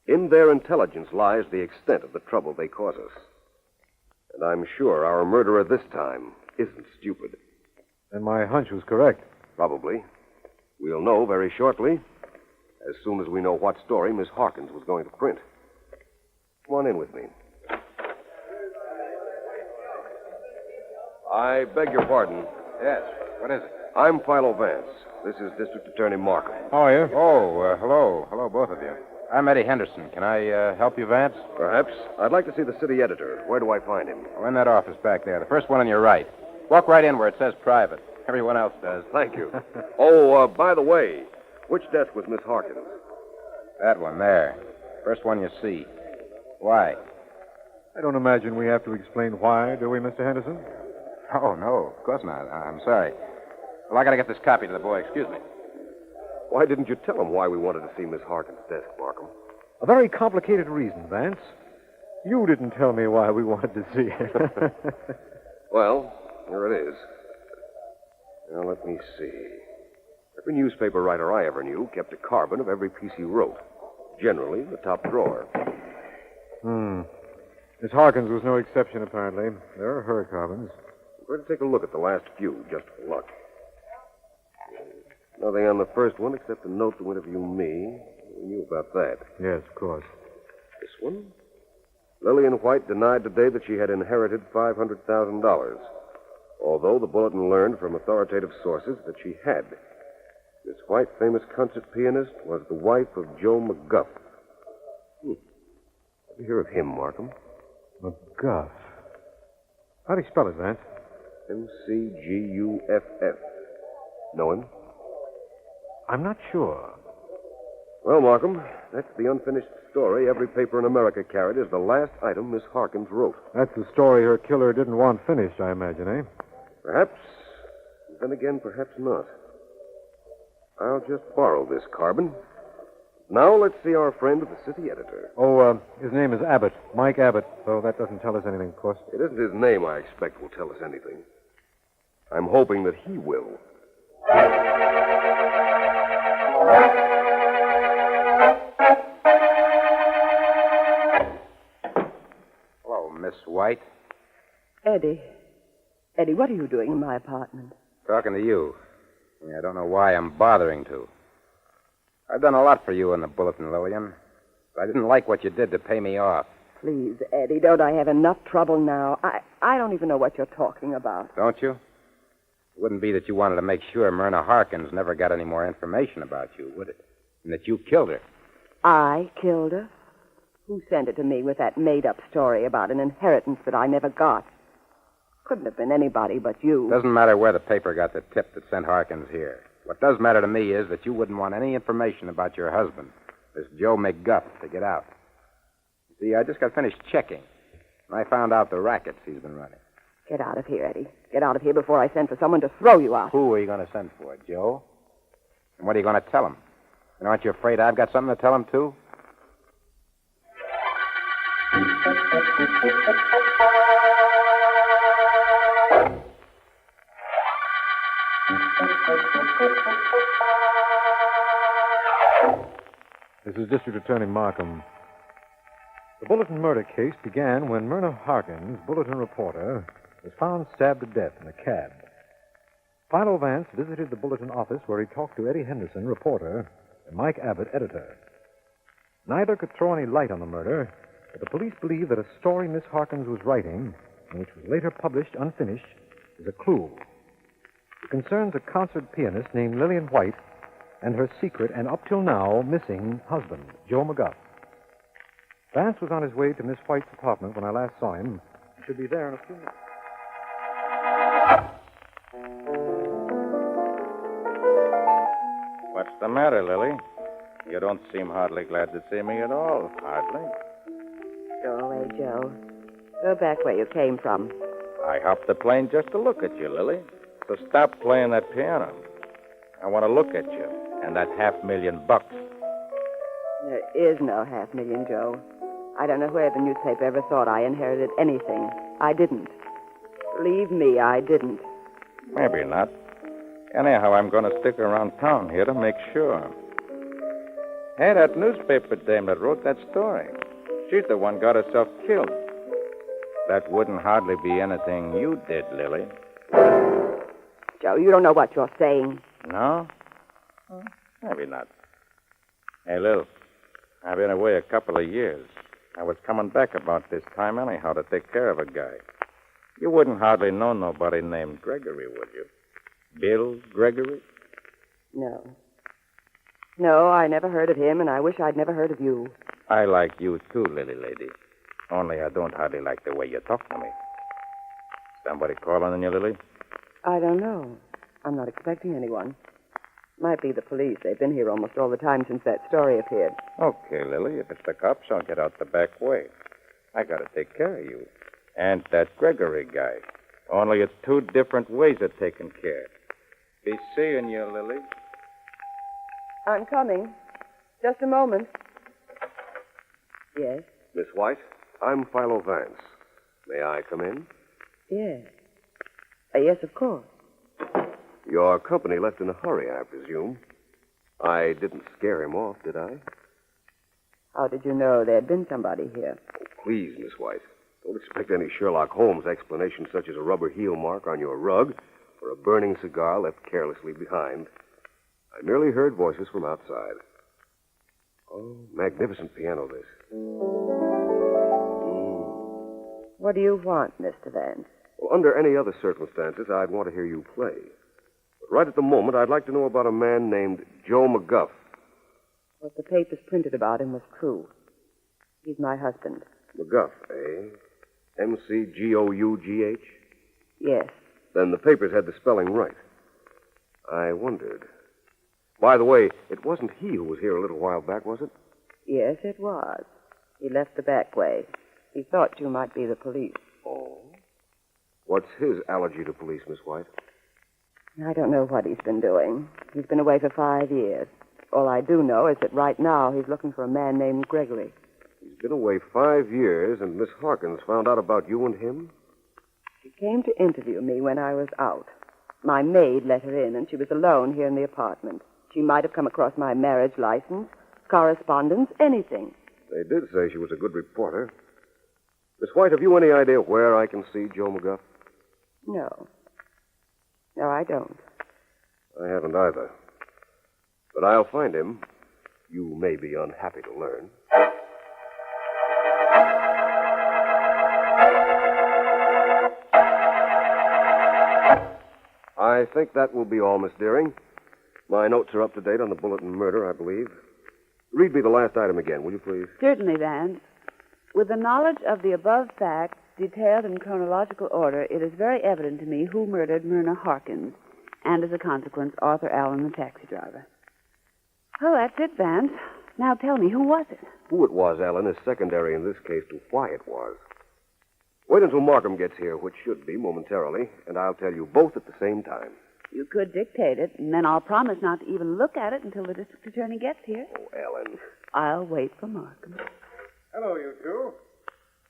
In their intelligence lies the extent of the trouble they cause us. And I'm sure our murderer this time isn't stupid. And my hunch was correct. Probably. We'll know very shortly, as soon as we know what story Miss Harkins was going to print. Come on in with me. I beg your pardon. Yes. What is it? I'm Philo Vance. This is District Attorney Markham. How are you? Oh, hello. Hello, both of you. I'm Eddie Henderson. Can I help you, Vance? Perhaps. I'd like to see the city editor. Where do I find him? Oh, in that office back there. The first one on your right. Walk right in where it says private. Everyone else does. Thank you. Oh, by the way, which desk was Miss Harkins? That one there. First one you see. Why? I don't imagine we have to explain why, do we, Mr. Henderson? Oh, no, of course not. I'm sorry. Well, I gotta get this copy to the boy. Excuse me. Why didn't you tell him why we wanted to see Miss Harkins' desk, Markham? A very complicated reason, Vance. You didn't tell me why we wanted to see her. Well, here it is. Now, let me see. Every newspaper writer I ever knew kept a carbon of every piece he wrote. Generally, in the top drawer. Miss Harkins was no exception, apparently. There are her carbons. We're going to take a look at the last few, just for luck. Nothing on the first one except a note to interview me. We knew about that. Yes, of course. This one? Lillian White denied today that she had inherited $500,000, although the bulletin learned from authoritative sources that she had. Miss White, famous concert pianist, was the wife of Joe McGuff. Have you heard of him, Markham? McGuff. How do you spell it, Vance? M-C-G-U-F-F. Know him? I'm not sure. Well, Markham, that's the unfinished story every paper in America carried as the last item Miss Harkins wrote. That's the story her killer didn't want finished, I imagine, eh? Perhaps. Then again, perhaps not. I'll just borrow this carbon. Now let's see our friend, the city editor. Oh, his name is Abbott. Mike Abbott, though that doesn't tell us anything, of course. It isn't his name, I expect, will tell us anything. I'm hoping that he will. Hello, Miss White. Eddie. Eddie, what are you doing in my apartment? Talking to you. I don't know why I'm bothering to. I've done a lot for you in the bulletin, Lillian. But I didn't like what you did to pay me off. Please, Eddie, don't I have enough trouble now? I don't even know what you're talking about. Don't you? It wouldn't be that you wanted to make sure Myrna Harkins never got any more information about you, would it? And that you killed her. I killed her? Who sent it to me with that made-up story about an inheritance that I never got? Couldn't have been anybody but you. Doesn't matter where the paper got the tip that sent Harkins here. What does matter to me is that you wouldn't want any information about your husband, this Joe McGuff, to get out. You see, I just got finished checking, and I found out the rackets he's been running. Get out of here, Eddie. Get out of here before I send for someone to throw you out. Who are you going to send for, Joe? And what are you going to tell him? And aren't you afraid I've got something to tell him, too? This is District Attorney Markham. The Bulletin murder case began when Myrna Harkins, Bulletin reporter, was found stabbed to death in a cab. Philo Vance visited the Bulletin office where he talked to Eddie Henderson, reporter, and Mike Abbott, editor. Neither could throw any light on the murder, but the police believe that a story Miss Harkins was writing, and which was later published unfinished, is a clue. It concerns a concert pianist named Lillian White and her secret and up till now missing husband, Joe McGuff. Vance was on his way to Miss White's apartment when I last saw him. He should be there in a few minutes. What's the matter, Lily? You don't seem hardly glad to see me at all. Hardly. Go away, Joe. Go back where you came from. I hopped the plane just to look at you, Lily. So stop playing that piano. I want to look at you and that $500,000. There is no $500,000, Joe. I don't know where the newspaper ever thought I inherited anything. I didn't. Believe me, I didn't. Maybe not. Anyhow, I'm going to stick around town here to make sure. Hey, that newspaper dame that wrote that story. She's the one got herself killed. That wouldn't hardly be anything you did, Lily. Joe, you don't know what you're saying. No? Maybe not. Hey, Lil, I've been away a couple of years. I was coming back about this time anyhow to take care of a guy. You wouldn't hardly know nobody named Gregory, would you? Bill Gregory? No. No, I never heard of him, and I wish I'd never heard of you. I like you too, Lily lady. Only I don't hardly like the way you talk to me. Somebody calling on you, Lily? I don't know. I'm not expecting anyone. Might be the police. They've been here almost all the time since that story appeared. Okay, Lily. If it's the cops, I'll get out the back way. I gotta take care of you. And that Gregory guy. Only it's two different ways of taking care. Be seeing you, Lily. I'm coming. Just a moment. Yes? Miss White, I'm Philo Vance. May I come in? Yes. Yes, of course. Your company left in a hurry, I presume. I didn't scare him off, did I? How did you know there'd been somebody here? Oh, please, Miss White. Don't expect any Sherlock Holmes explanation such as a rubber heel mark on your rug or a burning cigar left carelessly behind. I merely heard voices from outside. Oh, magnificent piano, this. What do you want, Mr. Vance? Well, under any other circumstances, I'd want to hear you play. But right at the moment, I'd like to know about a man named Joe McGuff. What the papers printed about him was true. He's my husband. McGuff, eh? M-C-G-O-U-G-H? Yes. Then the papers had the spelling right. I wondered. By the way, it wasn't he who was here a little while back, was it? Yes, it was. He left the back way. He thought you might be the police. Oh? What's his allergy to police, Miss White? I don't know what he's been doing. He's been away for 5 years. All I do know is that right now he's looking for a man named Gregory. He's been away 5 years, and Miss Harkins found out about you and him? She came to interview me when I was out. My maid let her in, and she was alone here in the apartment. She might have come across my marriage license, correspondence, anything. They did say she was a good reporter. Miss White, have you any idea where I can see Joe McGuff? No. No, I don't. I haven't either. But I'll find him. You may be unhappy to learn. I think that will be all, Miss Deering. My notes are up to date on the Bulletin murder, I believe. Read me the last item again, will you please? Certainly, Vance. With the knowledge of the above facts, detailed in chronological order, it is very evident to me who murdered Myrna Harkins, and as a consequence, Arthur Allen, the taxi driver. Oh, that's it, Vance. Now tell me, who was it? Who it was, Ellen, is secondary in this case to why it was. Wait until Markham gets here, which should be momentarily, and I'll tell you both at the same time. You could dictate it, and then I'll promise not to even look at it until the district attorney gets here. Oh, Ellen. I'll wait for Markham. Hello, you two.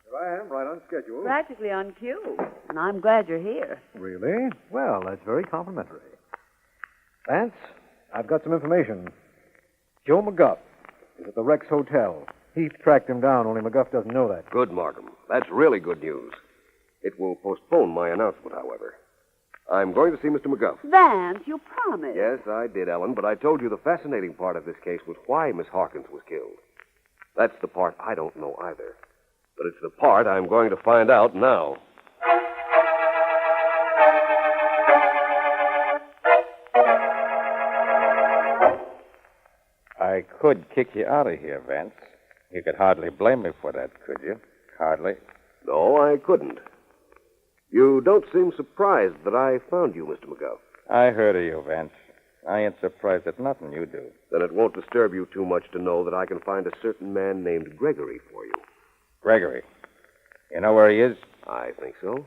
Here I am, right on schedule. Practically on cue, and I'm glad you're here. Really? Well, that's very complimentary. Vance, I've got some information. Joe McGuff is at the Rex Hotel. Heath tracked him down, only McGuff doesn't know that. Good, Markham. That's really good news. It will postpone my announcement, however. I'm going to see Mr. McGuff. Vance, you promised. Yes, I did, Ellen, but I told you the fascinating part of this case was why Miss Harkins was killed. That's the part I don't know either. But it's the part I'm going to find out now. I could kick you out of here, Vance. You could hardly blame me for that, could you? Hardly. No, I couldn't. You don't seem surprised that I found you, Mr. McGuff. I heard of you, Vance. I ain't surprised at nothing you do. Then it won't disturb you too much to know that I can find a certain man named Gregory for you. Gregory. You know where he is? I think so.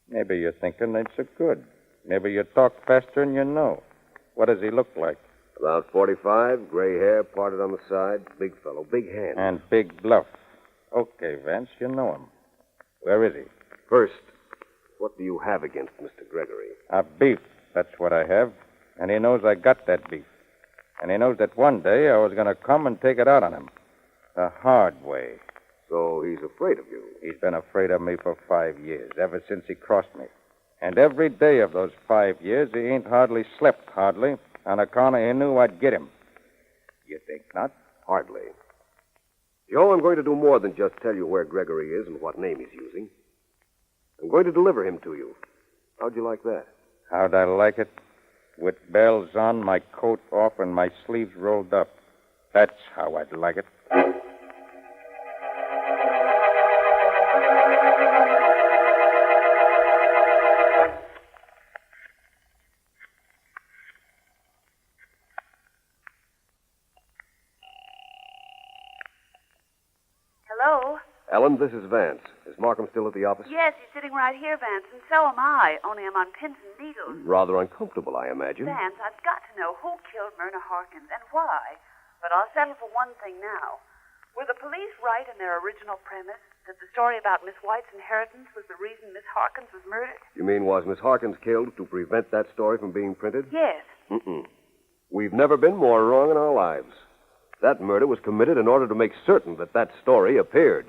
Maybe you're thinking ain't so good. Maybe you talk faster than you know. What does he look like? About 45, gray hair parted on the side, big fellow, big hands. And big bluff. Okay, Vance, you know him. Where is he? First, what do you have against Mr. Gregory? A beef, that's what I have. And he knows I got that beef. And he knows that one day I was going to come and take it out on him. The hard way. So he's afraid of you? He's been afraid of me for 5 years, ever since he crossed me. And every day of those 5 years, he ain't hardly slept, on account of he knew I'd get him. You think not? Hardly. Joe, I'm going to do more than just tell you where Gregory is and what name he's using. I'm going to deliver him to you. How'd you like that? How'd I like it? With bells on, my coat off, and my sleeves rolled up. That's how I'd like it. Hello? Ellen, this is Vance. Is Markham still at the office? Yes, he's sitting right here, Vance, and so am I, only I'm on pins and needles. Rather uncomfortable, I imagine. Vance, I've got to know who killed Myrna Harkins and why. But I'll settle for one thing now. Were the police right in their original premise that the story about Miss White's inheritance was the reason Miss Harkins was murdered? You mean was Miss Harkins killed to prevent that story from being printed? Yes. We've never been more wrong in our lives. That murder was committed in order to make certain that that story appeared.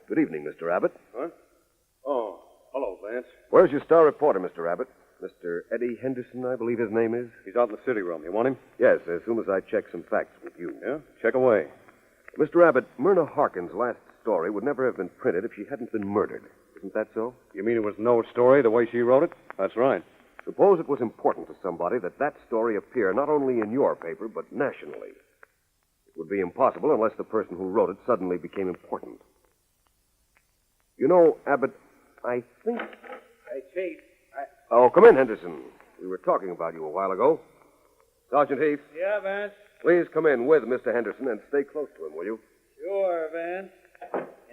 Good evening, Mr. Abbott. Huh? Oh, hello, Vance. Where's your star reporter, Mr. Abbott? Mr. Eddie Henderson, I believe his name is. He's out in the city room. You want him? Yes, as soon as I check some facts with you. Yeah? Check away. Mr. Abbott, Myrna Harkins' last story would never have been printed if she hadn't been murdered. Isn't that so? You mean it was no story the way she wrote it? That's right. Suppose it was important to somebody that that story appear not only in your paper, but nationally. It would be impossible unless the person who wrote it suddenly became important. You know, Abbott, I think... Hey, Chief. Oh, come in, Henderson. We were talking about you a while ago. Sergeant Heath. Yeah, Vance? Please come in with Mr. Henderson and stay close to him, will you? Sure, Vance.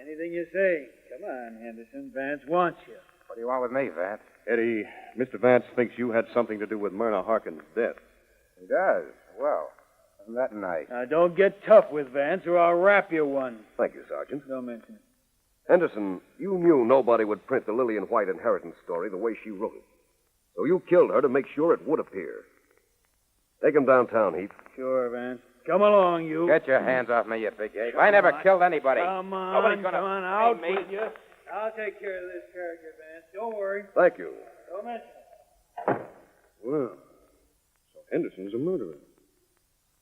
Anything you say. Come on, Henderson. Vance wants you. What do you want with me, Vance? Eddie, Mr. Vance thinks you had something to do with Myrna Harkins' death. He does? Well, isn't that nice? Now, don't get tough with Vance, or I'll rap you one. Thank you, Sergeant. Don't mention it. Henderson, you knew nobody would print the Lillian White inheritance story the way she wrote it. So you killed her to make sure it would appear. Take him downtown, Heath. Sure, Vance. Come along, you. Get your hands off me, you big ape. I never killed anybody. Come on, Nobody's gonna come on, out me. with you. I'll take care of this character, Vance. Don't worry. Thank you. Don't mention it. Well, so Henderson's a murderer.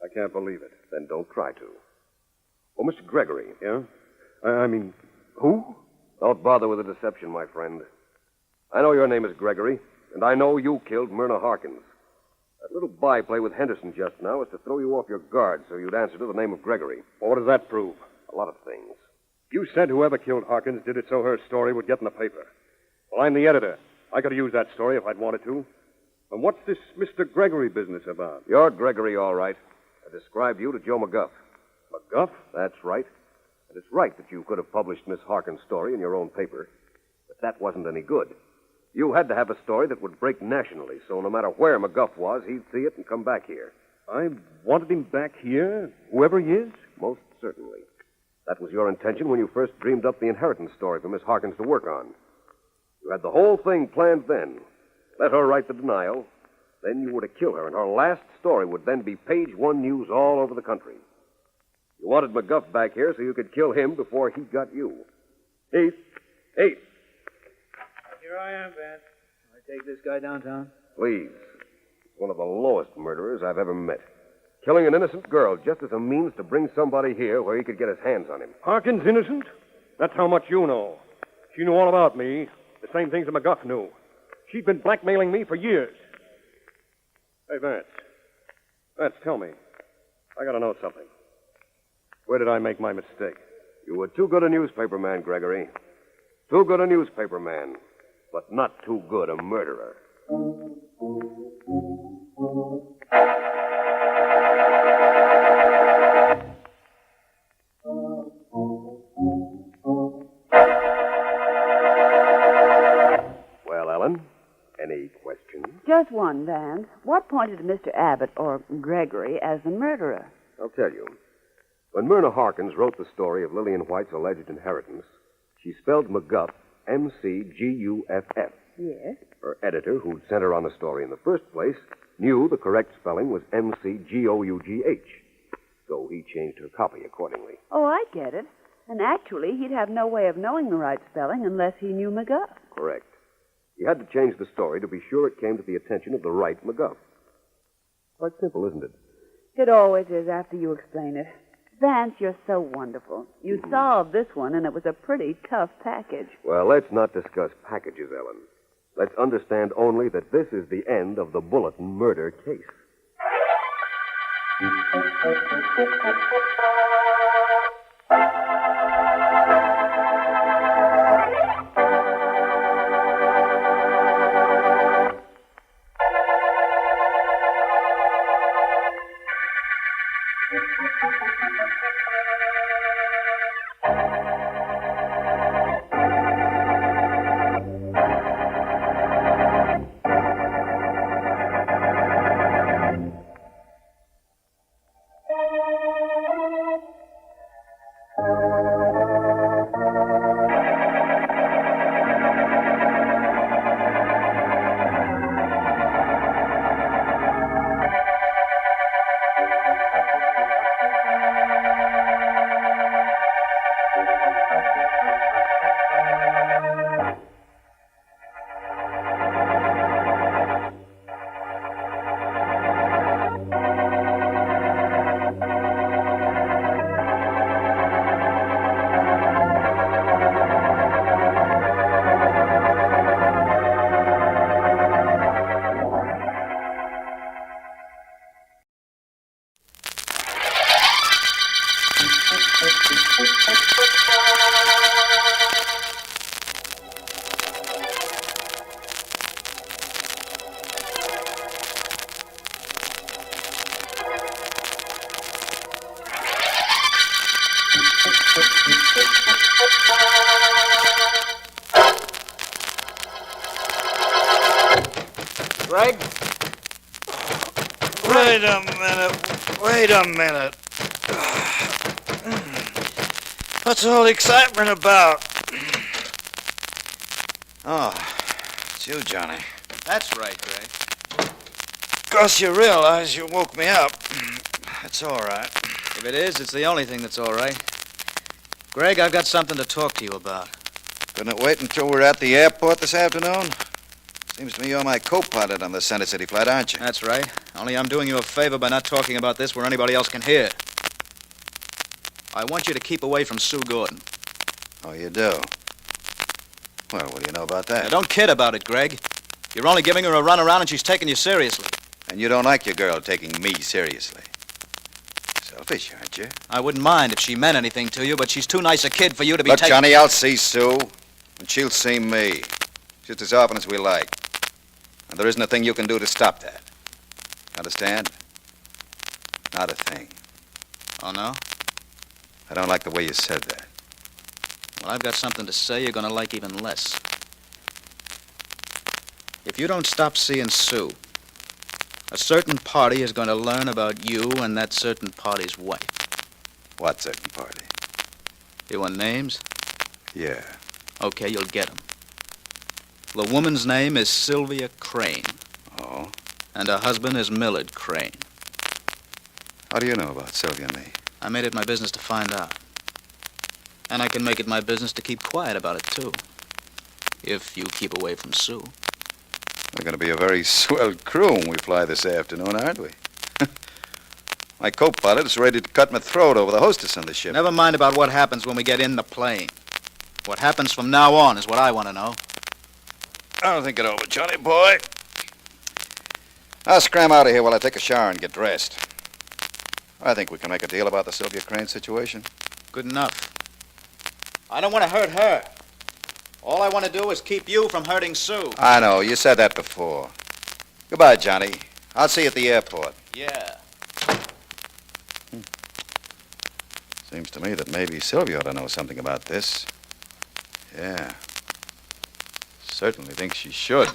I can't believe it. Then don't try to. Oh, Mr. Gregory. Yeah? I mean, who? Don't bother with the deception, my friend. I know your name is Gregory, and I know you killed Myrna Harkins. That little byplay with Henderson just now was to throw you off your guard so you'd answer to the name of Gregory. Well, what does that prove? A lot of things. You said whoever killed Harkins did it so her story would get in the paper. Well, I'm the editor. I could have used that story if I'd wanted to. And what's this Mr. Gregory business about? You're Gregory, all right. I described you to Joe McGuff. McGuff? That's right. And it's right that you could have published Miss Harkin's story in your own paper. But that wasn't any good. You had to have a story that would break nationally, so no matter where McGuff was, he'd see it and come back here. I wanted him back here, whoever he is? Most certainly. That was your intention when you first dreamed up the inheritance story for Miss Harkins to work on. You had the whole thing planned then. Let her write the denial. Then you were to kill her, and her last story would then be page one news all over the country. You wanted McGuff back here so you could kill him before he got you. Heath! Heath! Here I am, Vance. I take this guy downtown? Please. He's one of the lowest murderers I've ever met. Killing an innocent girl just as a means to bring somebody here where he could get his hands on him. Harkins innocent? That's how much you know. She knew all about me. The same things that McGuff knew. She'd been blackmailing me for years. Hey, Vance. Vance, tell me. I gotta know something. Where did I make my mistake? You were too good a newspaper man, Gregory. Too good a newspaper man, but not too good a murderer. Well, Ellen, any questions? Just one, Vance. What pointed to Mr. Abbott, or Gregory, as the murderer? I'll tell you. When Myrna Harkins wrote the story of Lillian White's alleged inheritance, she spelled McGuff M-C-G-U-F-F. Yes. Her editor, who'd sent her on the story in the first place, knew the correct spelling was M-C-G-O-U-G-H. So he changed her copy accordingly. Oh, I get it. And actually, he'd have no way of knowing the right spelling unless he knew McGuff. Correct. He had to change the story to be sure it came to the attention of the right McGuff. Quite simple, isn't it? It always is after you explain it. Vance, you're so wonderful. You solved this one, and it was a pretty tough package. Well, let's not discuss packages, Ellen. Let's understand only that this is the end of the Bulletin murder case. Greg? Wait a minute. Wait a minute. What's all the excitement about? Oh, it's you, Johnny. That's right, Greg. Of course you realize you woke me up. That's all right. If it is, it's the only thing that's all right. Greg, I've got something to talk to you about. Couldn't it wait until we're at the airport this afternoon? Seems to me you're my co-pilot on the Center City flight, aren't you? That's right. Only I'm doing you a favor by not talking about this where anybody else can hear. I want you to keep away from Sue Gordon. Oh, you do? Well, what do you know about that? Now, don't kid about it, Greg. You're only giving her a run around and she's taking you seriously. And you don't like your girl taking me seriously. Selfish, aren't you? I wouldn't mind if she meant anything to you, but she's too nice a kid for you to be Look, taking... Johnny, I'll see Sue, and she'll see me. Just as often as we like. And there isn't a thing you can do to stop that. Understand? Not a thing. Oh, no? I don't like the way you said that. Well, I've got something to say you're going to like even less. If you don't stop seeing Sue, a certain party is going to learn about you and that certain party's wife. What certain party? You want names? Yeah. Okay, you'll get them. The woman's name is Sylvia Crane. Oh? And her husband is Millard Crane. How do you know about Sylvia and me? I made it my business to find out. And I can make it my business to keep quiet about it, too. If you keep away from Sue. We're going to be a very swell crew when we fly this afternoon, aren't we? My co-pilot is ready to cut my throat over the hostess on the ship. Never mind about what happens when we get in the plane. What happens from now on is what I want to know. I'll think it over, Johnny boy. I'll scram out of here while I take a shower and get dressed. I think we can make a deal about the Sylvia Crane situation. Good enough. I don't want to hurt her. All I want to do is keep you from hurting Sue. I know. You said that before. Goodbye, Johnny. I'll see you at the airport. Yeah. Seems to me that maybe Sylvia ought to know something about this. Yeah. Certainly think she should.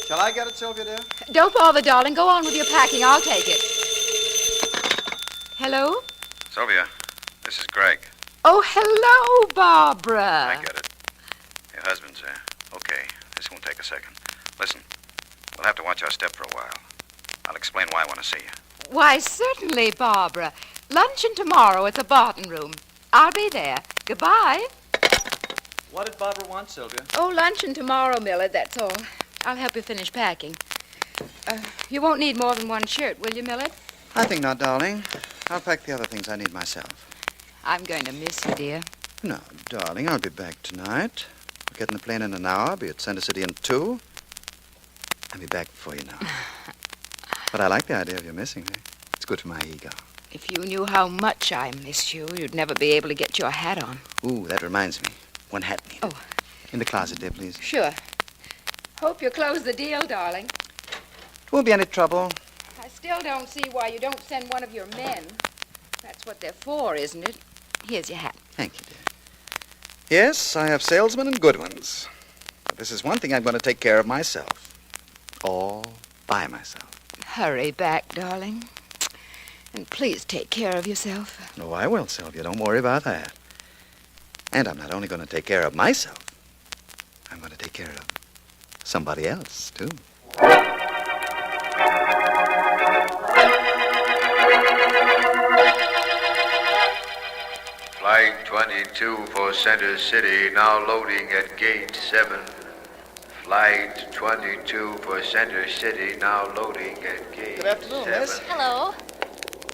Shall I get it, Sylvia, dear? Don't bother, darling. Go on with your packing. I'll take it. Hello? Sylvia, this is Greg. Oh, hello, Barbara. I get it. Your husband's there. Okay, this won't take a second. Listen, we'll have to watch our step for a while. I'll explain why I want to see you. Why, certainly, Barbara. Luncheon tomorrow at the Barton Room. I'll be there. Goodbye. What did Barbara want, Sylvia? Oh, luncheon tomorrow, Millard, that's all. I'll help you finish packing. You won't need more than one shirt, will you, Millard? I think not, darling. I'll pack the other things I need myself. I'm going to miss you, dear. No, darling, I'll be back tonight. I'll get in the plane in an hour, be at Center City in 2. I'll be back before you know. But I like the idea of you missing me. It's good for my ego. If you knew how much I miss you, you'd never be able to get your hat on. Ooh, that reminds me. One hat needed. Oh. In the closet there, please. Sure. Hope you close the deal, darling. It won't be any trouble. I still don't see why you don't send one of your men. That's what they're for, isn't it? Here's your hat. Thank you, dear. Yes, I have salesmen and good ones. But this is one thing I'm going to take care of myself. All by myself. Hurry back, darling. And please take care of yourself. Oh, I will, Sylvia. Don't worry about that. And I'm not only going to take care of myself, I'm going to take care of somebody else, too. Flight 22 for Center City, now loading at Gate 7. Flight 22 for Center City, now loading at Gate 7. Good afternoon, miss. Hello.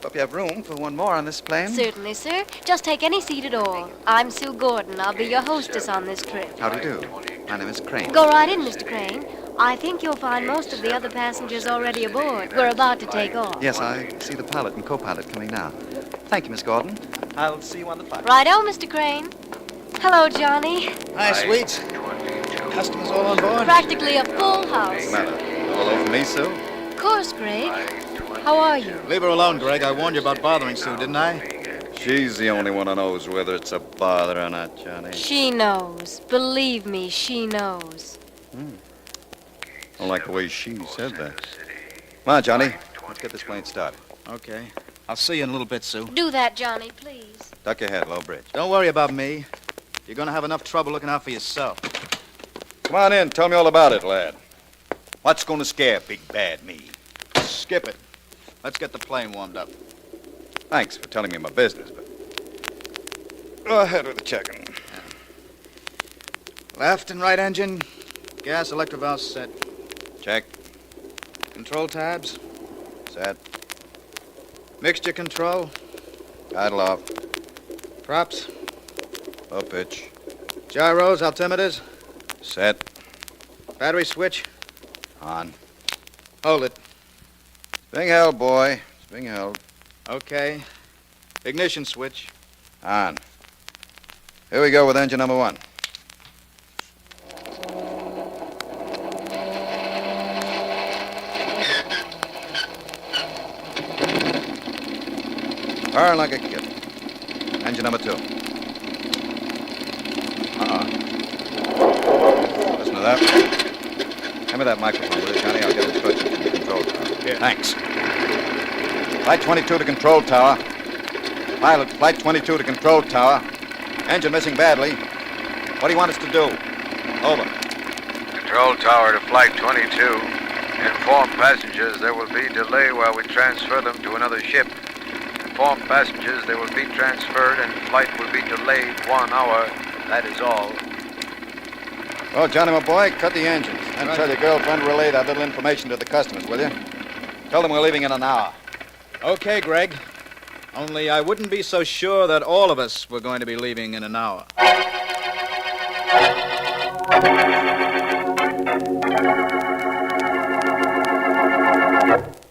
Hope you have room for one more on this plane. Certainly, sir. Just take any seat at all. I'm Sue Gordon. I'll be your hostess on this trip. How do you do? My name is Crane. Go right in, Mr. Crane. I think you'll find most of the other passengers already aboard. We're about to take off. Yes, I see the pilot and co-pilot coming now. Thank you, Miss Gordon. I'll see you on the flight. Righto, Mr. Crane. Hello, Johnny. Hi, sweets. Customers all on board? Practically a full house. All over me, Sue? Of course, Greg. How are you? Leave her alone, Greg. I warned you about bothering Sue, didn't I? She's the only one who knows whether it's a bother or not, Johnny. She knows. Believe me, she knows. I like the way she said that. Come on, Johnny. Let's get this plane started. Okay. I'll see you in a little bit, Sue. Do that, Johnny, please. Duck your head, low bridge. Don't worry about me. You're going to have enough trouble looking out for yourself. Come on in. Tell me all about it, lad. What's going to scare big bad me? Skip it. Let's get the plane warmed up. Thanks for telling me my business, but go ahead with the checking. Left and right engine. Gas electric valve set. Check. Control tabs. Set. Mixture control. Idle off. Props. Low pitch. Gyros, altimeters. Set. Battery switch. On. Hold it. It's being held, boy. It's being held. Okay. Ignition switch. On. Here we go with engine number 1. Burn like a kid. Engine number 2. Listen to that. Hand me that microphone, will you, Johnny? I'll get instructions from the control tower. Yeah. Thanks. Flight 22 to control tower. Pilot, Flight 22 to control tower. Engine missing badly. What do you want us to do? Over. Control tower to Flight 22. Inform passengers there will be delay while we transfer them to another ship. Inform passengers they will be transferred and flight will be delayed 1 hour. That is all. Well, Johnny, my boy, cut the engines. And tell your girlfriend to relay that little information to the customers, will you? Tell them we're leaving in an hour. Okay, Greg. Only I wouldn't be so sure that all of us were going to be leaving in an hour.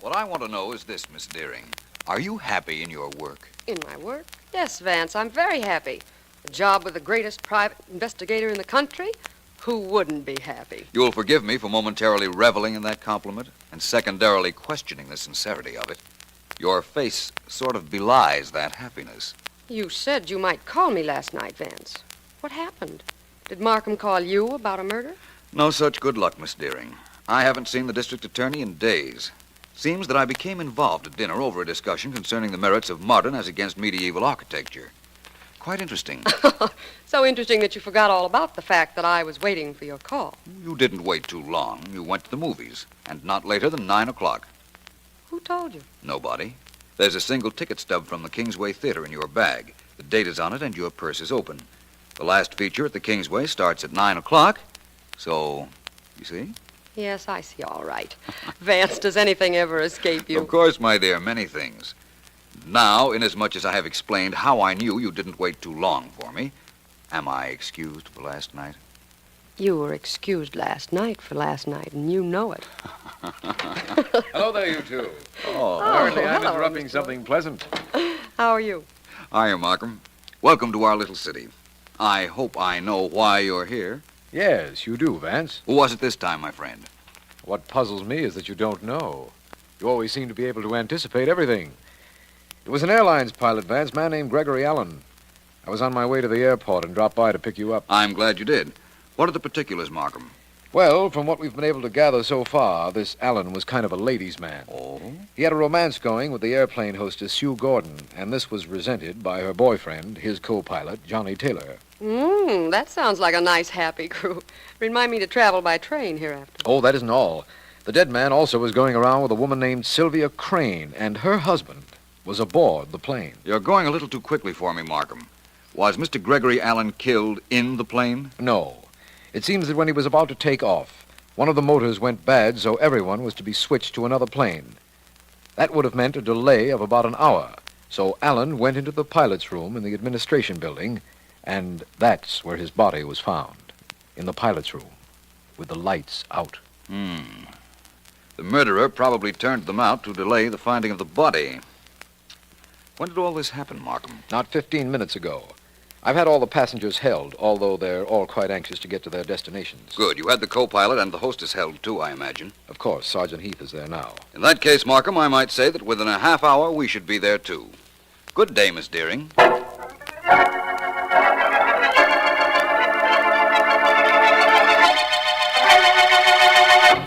What I want to know is this, Miss Deering. Are you happy in your work? In my work? Yes, Vance, I'm very happy. A job with the greatest private investigator in the country? Who wouldn't be happy? You'll forgive me for momentarily reveling in that compliment and secondarily questioning the sincerity of it. Your face sort of belies that happiness. You said you might call me last night, Vance. What happened? Did Markham call you about a murder? No such good luck, Miss Deering. I haven't seen the district attorney in days. Seems that I became involved at dinner over a discussion concerning the merits of modern as against medieval architecture. Quite interesting. So interesting that you forgot all about the fact that I was waiting for your call. You didn't wait too long. You went to the movies, and not later than 9 o'clock. Who told you? Nobody. There's a single ticket stub from the Kingsway Theater in your bag. The date is on it, and your purse is open. The last feature at the Kingsway starts at 9 o'clock, so, you see? Yes, I see all right. Vance, does anything ever escape you? Of course, my dear, many things. Now, inasmuch as I have explained how I knew you didn't wait too long for me, am I excused for last night? You were excused last night for last night, and you know it. Hello there, you two. Oh, apparently I'm hello, interrupting something pleasant. How are you? Hiya, Markham. Welcome to our little city. I hope I know why you're here. Yes, you do, Vance. Who was it this time, my friend? What puzzles me is that you don't know. You always seem to be able to anticipate everything. It was an airlines pilot, Vance, a man named Gregory Allen. I was on my way to the airport and dropped by to pick you up. I'm glad you did. What are the particulars, Markham? Well, from what we've been able to gather so far, this Allen was kind of a ladies' man. Oh? He had a romance going with the airplane hostess, Sue Gordon, and this was resented by her boyfriend, his co-pilot, Johnny Taylor. That sounds like a nice, happy crew. Remind me to travel by train hereafter. Oh, that isn't all. The dead man also was going around with a woman named Sylvia Crane, and her husband was aboard the plane. You're going a little too quickly for me, Markham. Was Mr. Gregory Allen killed in the plane? No. It seems that when he was about to take off, one of the motors went bad, so everyone was to be switched to another plane. That would have meant a delay of about an hour. So Allen went into the pilot's room in the administration building, and that's where his body was found, in the pilot's room, with the lights out. The murderer probably turned them out to delay the finding of the body. When did all this happen, Markham? Not 15 minutes ago. I've had all the passengers held, although they're all quite anxious to get to their destinations. Good. You had the co-pilot and the hostess held, too, I imagine. Of course, Sergeant Heath is there now. In that case, Markham, I might say that within a half hour we should be there, too. Good day, Miss Deering.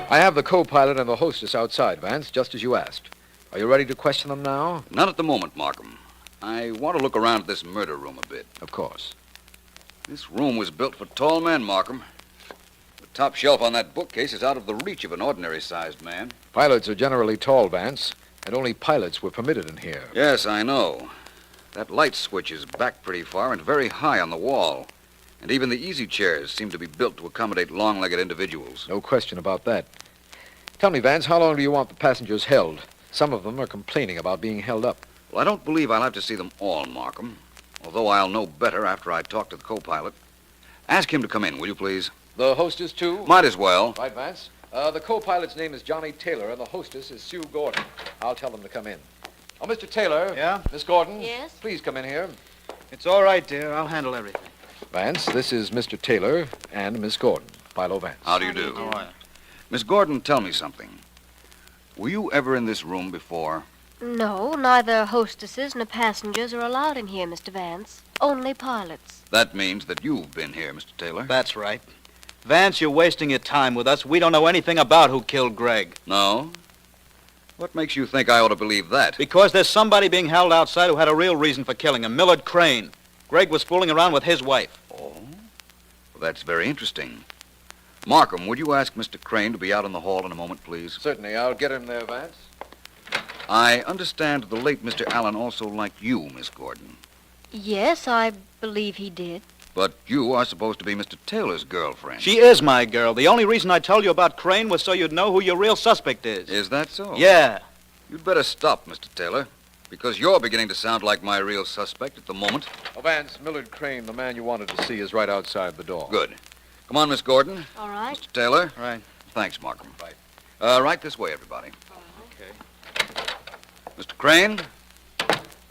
I have the co-pilot and the hostess outside, Vance, just as you asked. Are you ready to question them now? Not at the moment, Markham. I want to look around at this murder room a bit. Of course. This room was built for tall men, Markham. The top shelf on that bookcase is out of the reach of an ordinary-sized man. Pilots are generally tall, Vance, and only pilots were permitted in here. Yes, I know. That light switch is back pretty far and very high on the wall. And even the easy chairs seem to be built to accommodate long-legged individuals. No question about that. Tell me, Vance, how long do you want the passengers held? Some of them are complaining about being held up. Well, I don't believe I'll have to see them all, Markham, although I'll know better after I talk to the co-pilot. Ask him to come in, will you, please? The hostess, too? Might as well. Right, Vance. The co-pilot's name is Johnny Taylor, and the hostess is Sue Gordon. I'll tell them to come in. Oh, Mr. Taylor. Yeah? Miss Gordon. Yes? Please come in here. It's all right, dear. I'll handle everything. Vance, this is Mr. Taylor and Miss Gordon. Philo Vance. How do you do? All right. Miss Gordon, tell me something. Were you ever in this room before? No, neither hostesses nor passengers are allowed in here, Mr. Vance. Only pilots. That means that you've been here, Mr. Taylor. That's right. Vance, you're wasting your time with us. We don't know anything about who killed Greg. No? What makes you think I ought to believe that? Because there's somebody being held outside who had a real reason for killing him, Millard Crane. Greg was fooling around with his wife. Oh? Well, that's very interesting. Markham, would you ask Mr. Crane to be out in the hall in a moment, please? Certainly. I'll get him there, Vance. I understand the late Mr. Allen also liked you, Miss Gordon. Yes, I believe he did. But you are supposed to be Mr. Taylor's girlfriend. She is my girl. The only reason I told you about Crane was so you'd know who your real suspect is. Is that so? Yeah. You'd better stop, Mr. Taylor, because you're beginning to sound like my real suspect at the moment. Oh, Vance, Millard Crane, the man you wanted to see, is right outside the door. Good. Come on, Miss Gordon. All right. Mr. Taylor. Right. Thanks, Markham. Right. Right this way, everybody. Okay. Mr. Crane,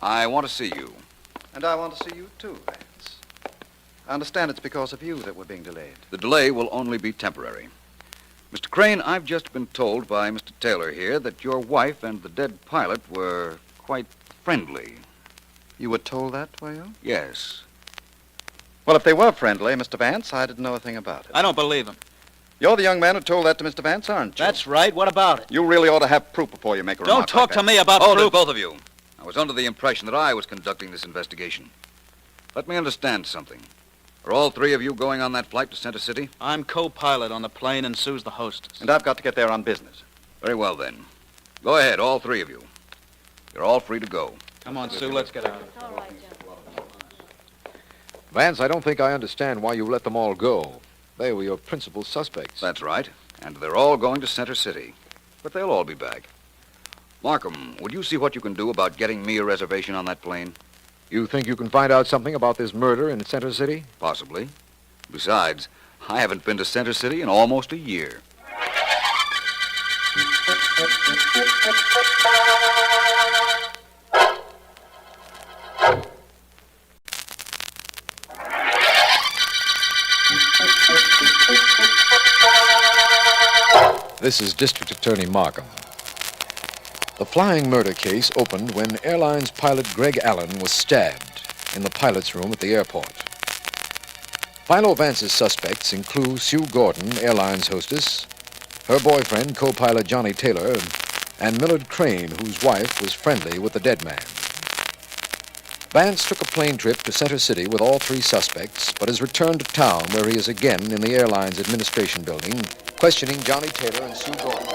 I want to see you. And I want to see you too, Vance. I understand it's because of you that we're being delayed. The delay will only be temporary. Mr. Crane, I've just been told by Mr. Taylor here that your wife and the dead pilot were quite friendly. You were told that, were you? Yes. Well, if they were friendly, Mr. Vance, I didn't know a thing about it. I don't believe him. You're the young man who told that to Mr. Vance, aren't you? That's right. What about it? You really ought to have proof before you make a remark Don't talk like to that. me about Hold proof. it, both of you. I was under the impression that I was conducting this investigation. Let me understand something. Are all three of you going on that flight to Center City? I'm co-pilot on the plane and Sue's the hostess. And I've got to get there on business. Very well, then. Go ahead, all three of you. You're all free to go. Come on, Sue, let's get out. All right, John. Vance, I don't think I understand why you let them all go. They were your principal suspects. That's right. And they're all going to Center City. But they'll all be back. Markham, would you see what you can do about getting me a reservation on that plane? You think you can find out something about this murder in Center City? Possibly. Besides, I haven't been to Center City in almost a year. This is District Attorney Markham. The flying murder case opened when airlines pilot Greg Allen was stabbed in the pilot's room at the airport. Philo Vance's suspects include Sue Gordon, airlines hostess, her boyfriend, co-pilot Johnny Taylor, and Millard Crane, whose wife was friendly with the dead man. Vance took a plane trip to Center City with all three suspects, but has returned to town where he is again in the airline's administration building, questioning Johnny Taylor and Sue Gordon.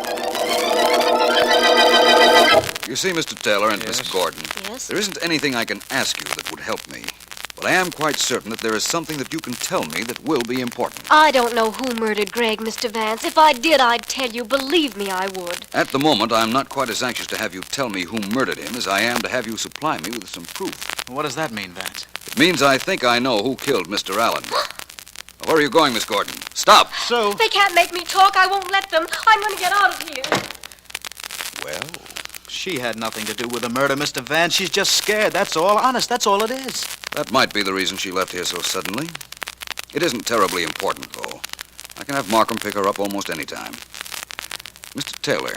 You see, Mr. Taylor and Miss Gordon, Yes? there isn't anything I can ask you that would help me. But I am quite certain that there is something that you can tell me that will be important. I don't know who murdered Greg, Mr. Vance. If I did, I'd tell you. Believe me, I would. At the moment, I'm not quite as anxious to have you tell me who murdered him as I am to have you supply me with some proof. What does that mean, Vance? It means I think I know who killed Mr. Allen. Where are you going, Miss Gordon? Stop! Sue. They can't make me talk. I won't let them. I'm going to get out of here. Well, she had nothing to do with the murder, Mr. Vance. She's just scared, that's all. Honest, that's all it is. That might be the reason she left here so suddenly. It isn't terribly important, though. I can have Markham pick her up almost any time. Mr. Taylor.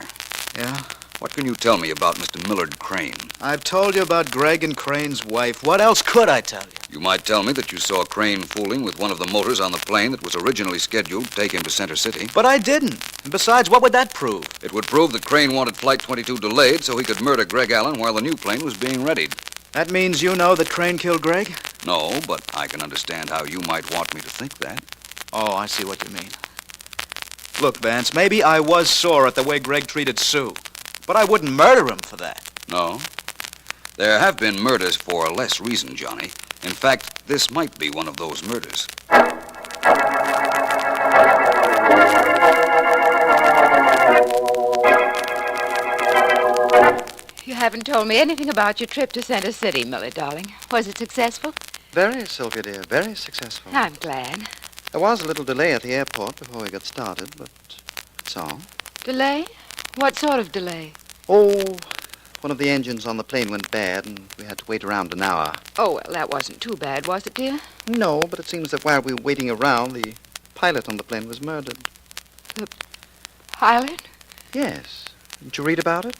Yeah? What can you tell me about Mr. Millard Crane? I've told you about Greg and Crane's wife. What else could I tell you? You might tell me that you saw Crane fooling with one of the motors on the plane that was originally scheduled to take him to Center City. But I didn't. And besides, what would that prove? It would prove that Crane wanted Flight 22 delayed so he could murder Greg Allen while the new plane was being readied. That means you know that Crane killed Greg? No, but I can understand how you might want me to think that. Oh, I see what you mean. Look, Vance, maybe I was sore at the way Greg treated Sue. But I wouldn't murder him for that. No. There have been murders for less reason, Johnny. In fact, this might be one of those murders. You haven't told me anything about your trip to Center City, Millie, darling. Was it successful? Very, Sylvia, dear. Very successful. I'm glad. There was a little delay at the airport before we got started, but that's all. Delay? What sort of delay? Oh, one of the engines on the plane went bad, and we had to wait around an hour. Oh, well, that wasn't too bad, was it, dear? No, but it seems that while we were waiting around, the pilot on the plane was murdered. The pilot? Yes. Didn't you read about it?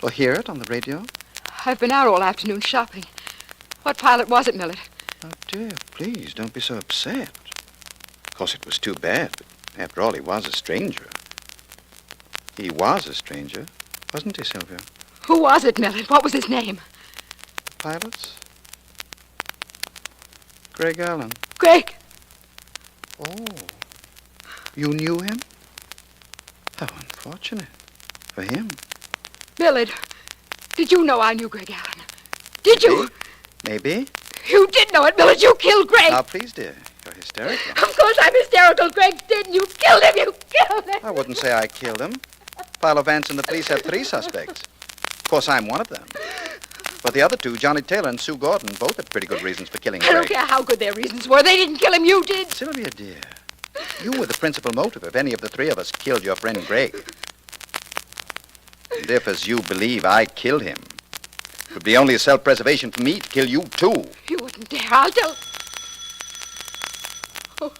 Or hear it on the radio? I've been out all afternoon shopping. What pilot was it, Millard? Oh, dear, please, don't be so upset. Of course, it was too bad, but after all, he was a stranger. He was a stranger, wasn't he, Sylvia? Who was it, Millard? What was his name? The pilot's? Greg Allen. Greg! Oh. You knew him? How unfortunate. For him. Millard, did you know I knew Greg Allen? Did you? Maybe. You did know it, Millard. You killed Greg. Now, please, dear. You're hysterical. Of course I'm hysterical. Greg didn't. You killed him. You killed him. I wouldn't say I killed him. Philo Vance and the police have 3 suspects. Of course, I'm one of them. But the other 2, Johnny Taylor and Sue Gordon, both had pretty good reasons for killing Greg. I don't care how good their reasons were. They didn't kill him. You did. Sylvia, dear, you were the principal motive if any of the 3 of us killed your friend Greg. And if, as you believe, I killed him, it would be only a self-preservation for me to kill you, too. You wouldn't dare. I'll tell... Oh.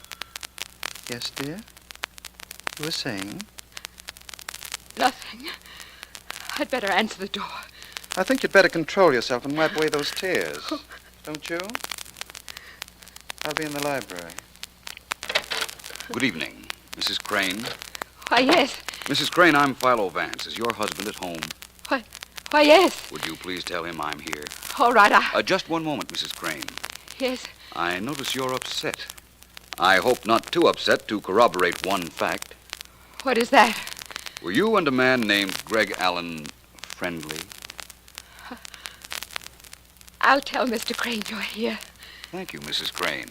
Yes, dear? You were saying? Nothing. I'd better answer the door. I think you'd better control yourself and wipe away those tears. Don't you? I'll be in the library. Good evening, Mrs. Crane. Why, yes. Mrs. Crane, I'm Philo Vance. Is your husband at home? Why, yes. Would you please tell him I'm here? All right, Just one moment, Mrs. Crane. Yes. I notice you're upset. I hope not too upset to corroborate one fact. What is that? Were you and a man named Greg Allen friendly? I'll tell Mr. Crane you're here. Thank you, Mrs. Crane.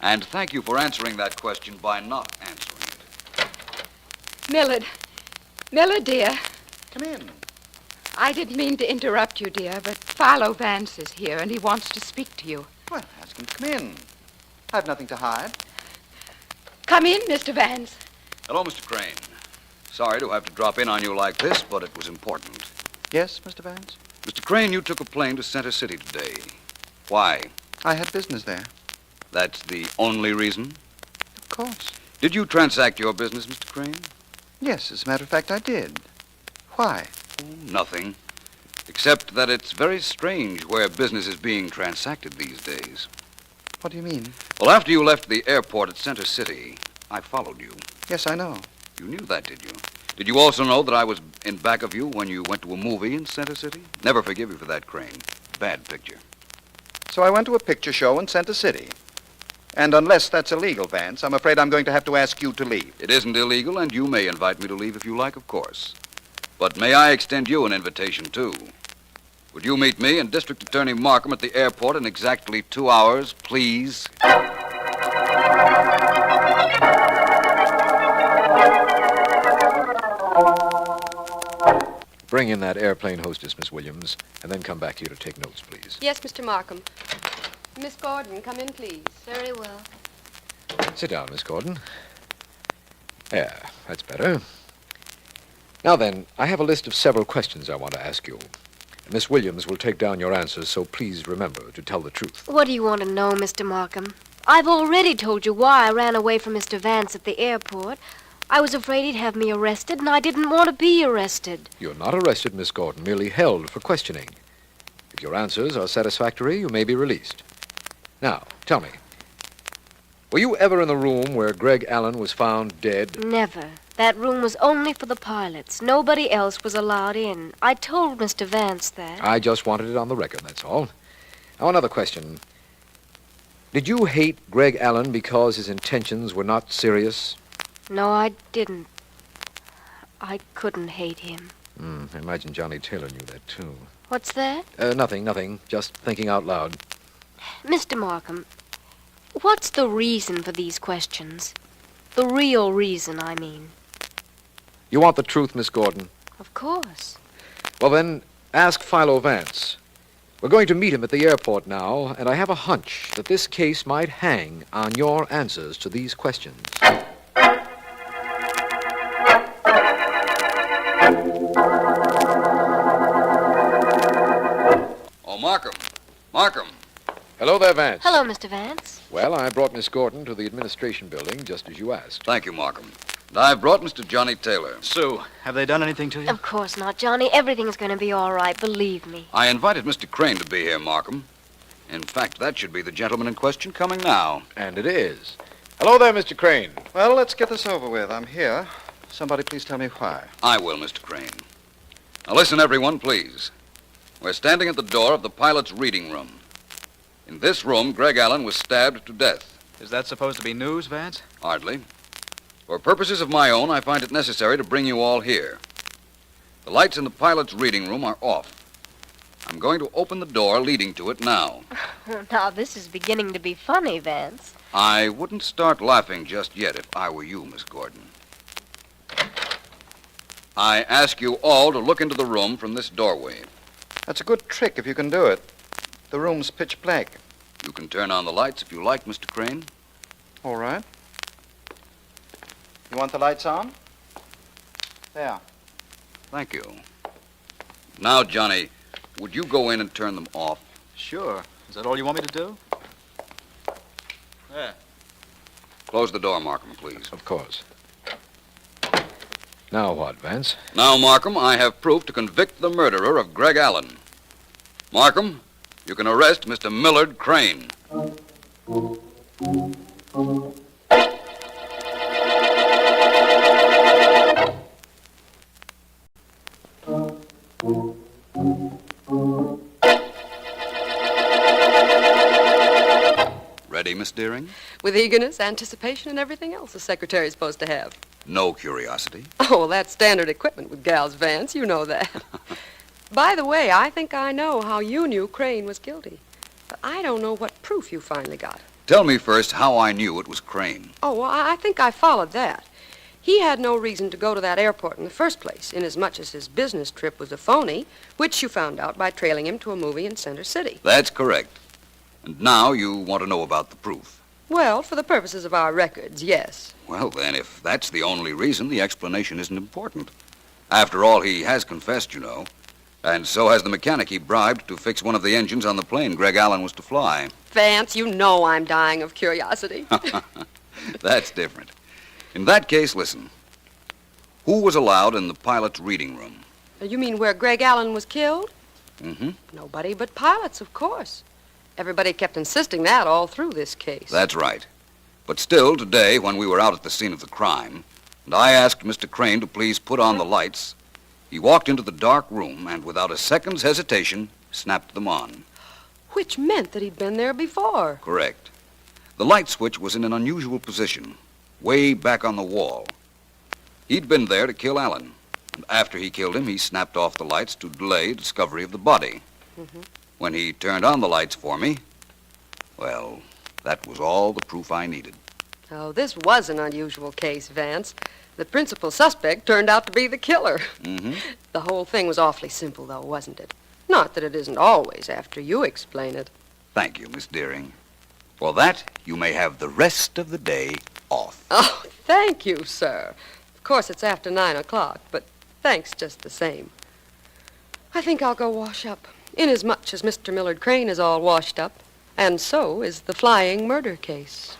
And thank you for answering that question by not answering it. Millard. Millard, dear. Come in. I didn't mean to interrupt you, dear, but Philo Vance is here, and he wants to speak to you. Well, ask him to come in. I've nothing to hide. Come in, Mr. Vance. Hello, Mr. Crane. Sorry to have to drop in on you like this, but it was important. Yes, Mr. Vance? Mr. Crane, you took a plane to Center City today. Why? I had business there. That's the only reason? Of course. Did you transact your business, Mr. Crane? Yes, as a matter of fact, I did. Why? Nothing. Except that it's very strange where business is being transacted these days. What do you mean? Well, after you left the airport at Center City, I followed you. Yes, I know. You knew that, did you? Did you also know that I was in back of you when you went to a movie in Center City? Never forgive you for that, Crane. Bad picture. So I went to a picture show in Center City. And unless that's illegal, Vance, I'm afraid I'm going to have to ask you to leave. It isn't illegal, and you may invite me to leave if you like, of course. But may I extend you an invitation, too? Would you meet me and District Attorney Markham at the airport in exactly 2 hours, please? Bring in that airplane hostess, Miss Williams, and then come back here to take notes, please. Yes, Mr. Markham. Miss Gordon, come in, please. Very well. Sit down, Miss Gordon. Yeah, that's better. Now then, I have a list of several questions I want to ask you. Miss Williams will take down your answers, so please remember to tell the truth. What do you want to know, Mr. Markham? I've already told you why I ran away from Mr. Vance at the airport. I was afraid he'd have me arrested, and I didn't want to be arrested. You're not arrested, Miss Gordon, merely held for questioning. If your answers are satisfactory, you may be released. Now, tell me, were you ever in the room where Greg Allen was found dead? Never. That room was only for the pilots. Nobody else was allowed in. I told Mr. Vance that. I just wanted it on the record, that's all. Now, another question. Did you hate Greg Allen because his intentions were not serious? No, I didn't. I couldn't hate him. I imagine Johnny Taylor knew that, too. What's that? Nothing. Just thinking out loud. Mr. Markham, what's the reason for these questions? The real reason, I mean. You want the truth, Miss Gordon? Of course. Well, then, ask Philo Vance. We're going to meet him at the airport now, and I have a hunch that this case might hang on your answers to these questions. Oh, Markham. Markham. Hello there, Vance. Hello, Mr. Vance. Well, I brought Miss Gordon to the administration building, just as you asked. Thank you, Markham. And I've brought Mr. Johnny Taylor. Sue, have they done anything to you? Of course not, Johnny. Everything's going to be all right, believe me. I invited Mr. Crane to be here, Markham. In fact, that should be the gentleman in question coming now. And it is. Hello there, Mr. Crane. Well, let's get this over with. I'm here. Somebody please tell me why. I will, Mr. Crane. Now listen, everyone, please. We're standing at the door of the pilot's reading room. In this room, Greg Allen was stabbed to death. Is that supposed to be news, Vance? Hardly. For purposes of my own, I find it necessary to bring you all here. The lights in the pilot's reading room are off. I'm going to open the door leading to it now. Now, this is beginning to be funny, Vance. I wouldn't start laughing just yet if I were you, Miss Gordon. I ask you all to look into the room from this doorway. That's a good trick if you can do it. The room's pitch black. You can turn on the lights if you like, Mr. Crane. All right. You want the lights on? There. Thank you. Now, Johnny, would you go in and turn them off? Sure. Is that all you want me to do? There. Close the door, Markham, please. Of course. Now what, Vance? Now, Markham, I have proof to convict the murderer of Greg Allen. Markham, you can arrest Mr. Millard Crane. Ready, Miss Deering? With eagerness, anticipation, and everything else the secretary's supposed to have. No curiosity. Oh, well, that's standard equipment with gals, Vance. You know that. By the way, I think I know how you knew Crane was guilty. But I don't know what proof you finally got. Tell me first how I knew it was Crane. Oh, well, I think I followed that. He had no reason to go to that airport in the first place, inasmuch as his business trip was a phony, which you found out by trailing him to a movie in Center City. That's correct. And now you want to know about the proof. Well, for the purposes of our records, yes. Well, then, if that's the only reason, the explanation isn't important. After all, he has confessed, you know. And so has the mechanic he bribed to fix one of the engines on the plane Greg Allen was to fly. Vance, you know I'm dying of curiosity. That's different. In that case, listen. Who was allowed in the pilot's reading room? You mean where Greg Allen was killed? Mm-hmm. Nobody but pilots, of course. Everybody kept insisting that all through this case. That's right. But still, today, when we were out at the scene of the crime, and I asked Mr. Crane to please put on the lights, he walked into the dark room and, without a second's hesitation, snapped them on. Which meant that he'd been there before. Correct. The light switch was in an unusual position, way back on the wall. He'd been there to kill Allen, and after he killed him, he snapped off the lights to delay discovery of the body. Mm-hmm. When he turned on the lights for me, well, that was all the proof I needed. Oh, this was an unusual case, Vance. The principal suspect turned out to be the killer. Mm-hmm. The whole thing was awfully simple, though, wasn't it? Not that it isn't always after you explain it. Thank you, Miss Deering. For that, you may have the rest of the day off. Oh, thank you, sir. Of course, it's after 9 o'clock, but thanks just the same. I think I'll go wash up, inasmuch as Mr. Millard Crane is all washed up, and so is the flying murder case.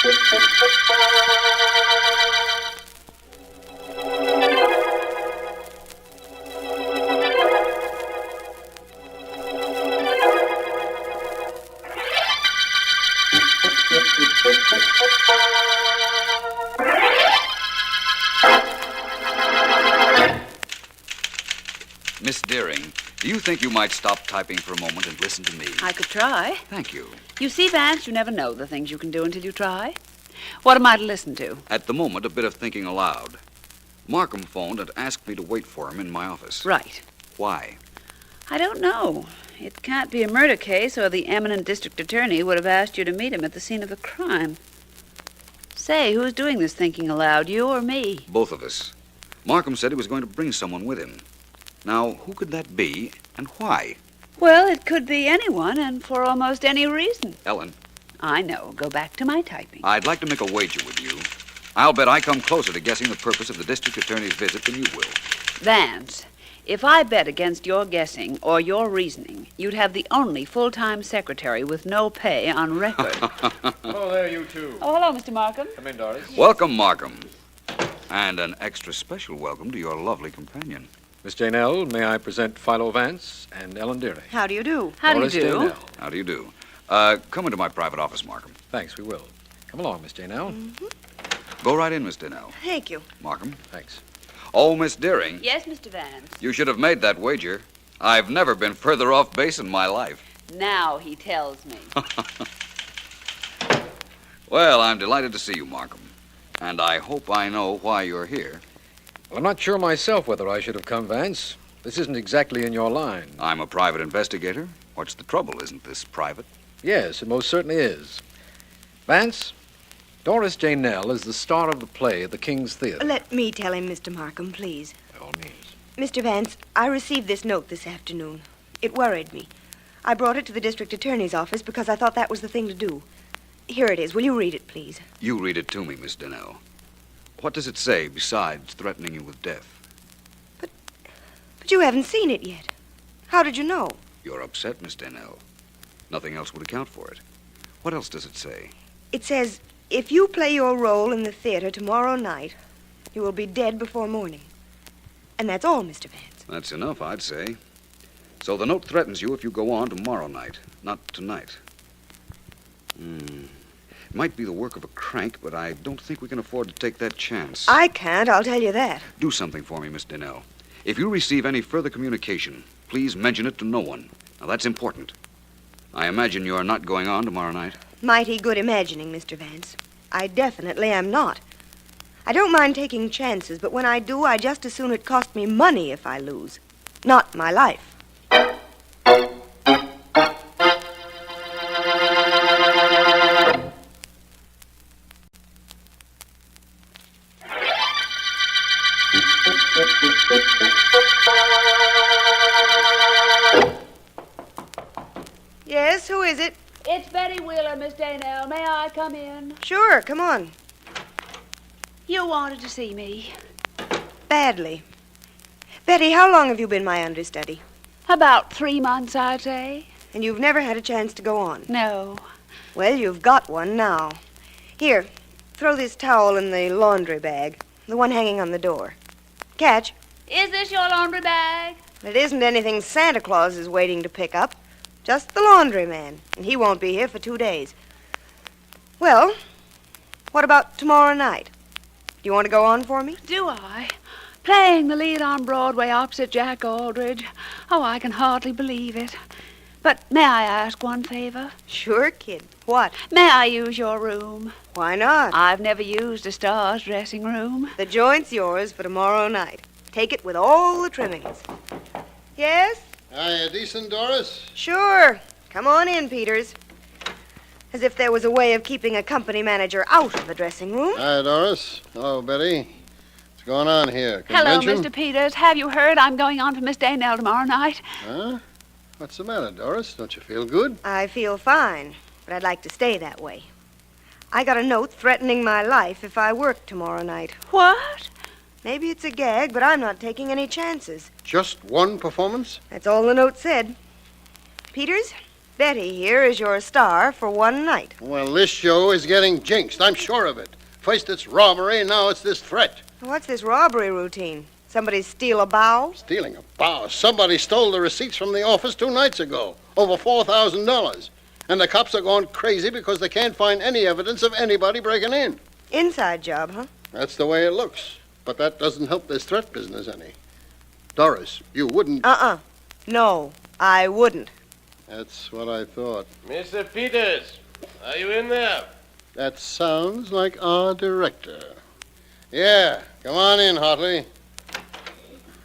Miss Deering, do you think you might stop typing for a moment and listen to me? I could try. Thank you. You see, Vance, you never know the things you can do until you try. What am I to listen to? At the moment, a bit of thinking aloud. Markham phoned and asked me to wait for him in my office. Right. Why? I don't know. It can't be a murder case, or the eminent district attorney would have asked you to meet him at the scene of the crime. Say, who's doing this thinking aloud, you or me? Both of us. Markham said he was going to bring someone with him. Now, who could that be, and why? Well, it could be anyone, and for almost any reason. Ellen, I know. Go back to my typing. I'd like to make a wager with you. I'll bet I come closer to guessing the purpose of the district attorney's visit than you will. Vance, if I bet against your guessing or your reasoning, you'd have the only full-time secretary with no pay on record. Oh, there, you two. Oh, hello, Mr. Markham. Come in, Doris. Welcome, Markham. And an extra special welcome to your lovely companion. Miss Janelle, may I present Philo Vance and Ellen Deering? How do you do? How Doris do you do? Janelle. How do you do? Come into my private office, Markham. Thanks, we will. Come along, Miss Janelle. Go right in, Miss Denell. Thank you. Markham. Thanks. Oh, Miss Deering, Yes, Mr. Vance. you should have made that wager. I've never been further off base in my life. Now he tells me. Well, I'm delighted to see you, Markham. And I hope I know why you're here. Well, I'm not sure myself whether I should have come, Vance. This isn't exactly in your line. I'm a private investigator. What's the trouble? Isn't this private? Yes, it most certainly is. Vance, Doris Janelle is the star of the play at the King's Theater. Let me tell him, Mr. Markham, please. By all means. Mr. Vance, I received this note this afternoon. It worried me. I brought it to the district attorney's office because I thought that was the thing to do. Here it is. Will you read it, please? You read it to me, Miss Denell. What does it say besides threatening you with death? But you haven't seen it yet. How did you know? You're upset, Miss Denell. Nothing else would account for it. What else does it say? It says, if you play your role in the theater tomorrow night, you will be dead before morning. And that's all, Mr. Vance. That's enough, I'd say. So the note threatens you if you go on tomorrow night, not tonight. It might be the work of a crank, but I don't think we can afford to take that chance. I can't, I'll tell you that. Do something for me, Miss Denell. If you receive any further communication, please mention it to no one. Now, that's important. I imagine you're not going on tomorrow night. Mighty good imagining, Mr. Vance. I definitely am not. I don't mind taking chances, but when I do, I just as soon it cost me money if I lose. Not my life. Yes, who is it? It's Betty Wheeler, Miss Danell. May I come in? Sure, come on. You wanted to see me. Badly. Betty, how long have you been my understudy? About 3 months, I'd say. And you've never had a chance to go on? No. Well, you've got one now. Here, throw this towel in the laundry bag, the one hanging on the door. Catch. Is this your laundry bag? It isn't anything Santa Claus is waiting to pick up. Just the laundry man, and he won't be here for 2 days. Well, what about tomorrow night? Do you want to go on for me? Do I? Playing the lead on Broadway opposite Jack Aldridge. Oh, I can hardly believe it. But may I ask one favor? Sure, kid. What? May I use your room? Why not? I've never used a star's dressing room. The joint's yours for tomorrow night. Take it with all the trimmings. Yes? Hiya, decent, Doris? Sure. Come on in, Peters. As if there was a way of keeping a company manager out of the dressing room. Hi, Doris. Hello, Betty. What's going on here? Hello, Convention? Mr. Peters. Have you heard I'm going on for Miss Danell tomorrow night? Huh? What's the matter, Doris? Don't you feel good? I feel fine, but I'd like to stay that way. I got a note threatening my life if I work tomorrow night. What? Maybe it's a gag, but I'm not taking any chances. Just one performance? That's all the note said. Peters, Betty here is your star for one night. Well, this show is getting jinxed. I'm sure of it. First it's robbery, now it's this threat. What's this robbery routine? Somebody steal a bow? Stealing a bow. Somebody stole the receipts from the office 2 nights ago. Over $4,000. And the cops are going crazy because they can't find any evidence of anybody breaking in. Inside job, huh? That's the way it looks. But that doesn't help this threat business any. Doris, you wouldn't... No, I wouldn't. That's what I thought. Mr. Peters, are you in there? That sounds like our director. Yeah, come on in, Hartley.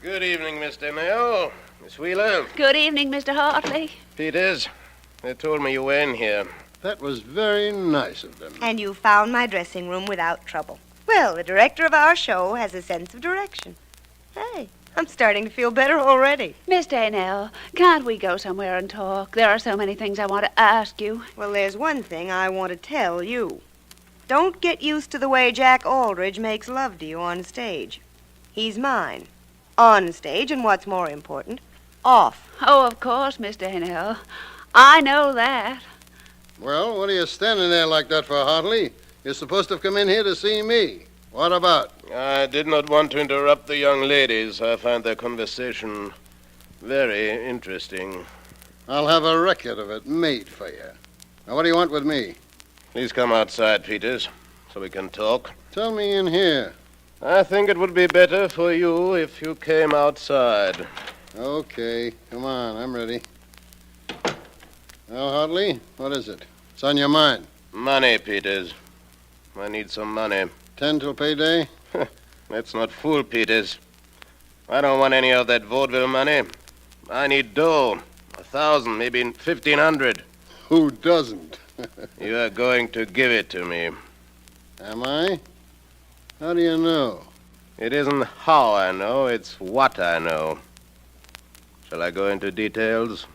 Good evening, Mr. Nail. Miss Wheeler. Good evening, Mr. Hartley. Peters, they told me you were in here. That was very nice of them. And you found my dressing room without trouble. Well, the director of our show has a sense of direction. Hey, I'm starting to feel better already. Miss Daynell, can't we go somewhere and talk? There are so many things I want to ask you. Well, there's one thing I want to tell you. Don't get used to the way Jack Aldridge makes love to you on stage. He's mine. On stage, and what's more important, off. Oh, of course, Miss Daynell. I know that. Well, what are you standing there like that for, Hartley? You're supposed to have come in here to see me. What about? I did not want to interrupt the young ladies. I find their conversation very interesting. I'll have a record of it made for you. Now, what do you want with me? Please come outside, Peters, so we can talk. Tell me in here. I think it would be better for you if you came outside. Okay, come on, I'm ready. Well, Hartley, what is it? What's on your mind? Money, Peters. I need some money. 10 till payday? Let's not fool Peters. I don't want any of that vaudeville money. I need dough. 1,000, maybe 1,500. Who doesn't? You are going to give it to me. Am I? How do you know? It isn't how I know, it's what I know. Shall I go into details?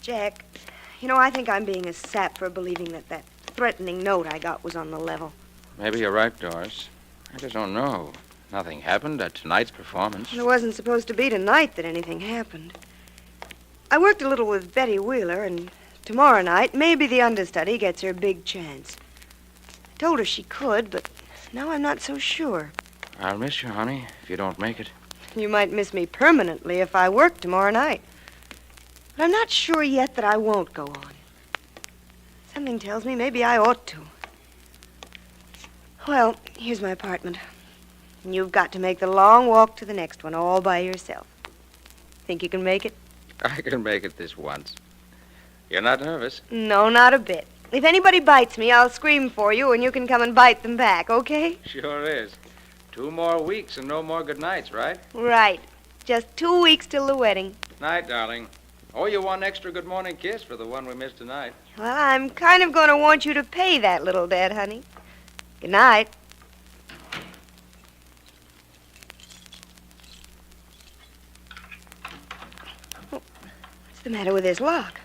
Jack, you know, I think I'm being a sap for believing that threatening note I got was on the level. Maybe you're right, Doris. I just don't know. Nothing happened at tonight's performance. It wasn't supposed to be tonight that anything happened. I worked a little with Betty Wheeler, and tomorrow night, maybe the understudy gets her big chance. I told her she could, but now I'm not so sure. I'll miss you, honey, if you don't make it. You might miss me permanently if I work tomorrow night. But I'm not sure yet that I won't go on. Something tells me maybe I ought to. Well, here's my apartment. And you've got to make the long walk to the next one all by yourself. Think you can make it? I can make it this once. You're not nervous? No, not a bit. If anybody bites me, I'll scream for you, and you can come and bite them back, okay? Sure is. 2 more weeks and no more good nights, right? Right. Just 2 weeks till the wedding. Night, darling. Oh, you one extra good morning kiss for the one we missed tonight. Well, I'm kind of going to want you to pay that little debt, honey. Good night. Oh, what's the matter with this lock?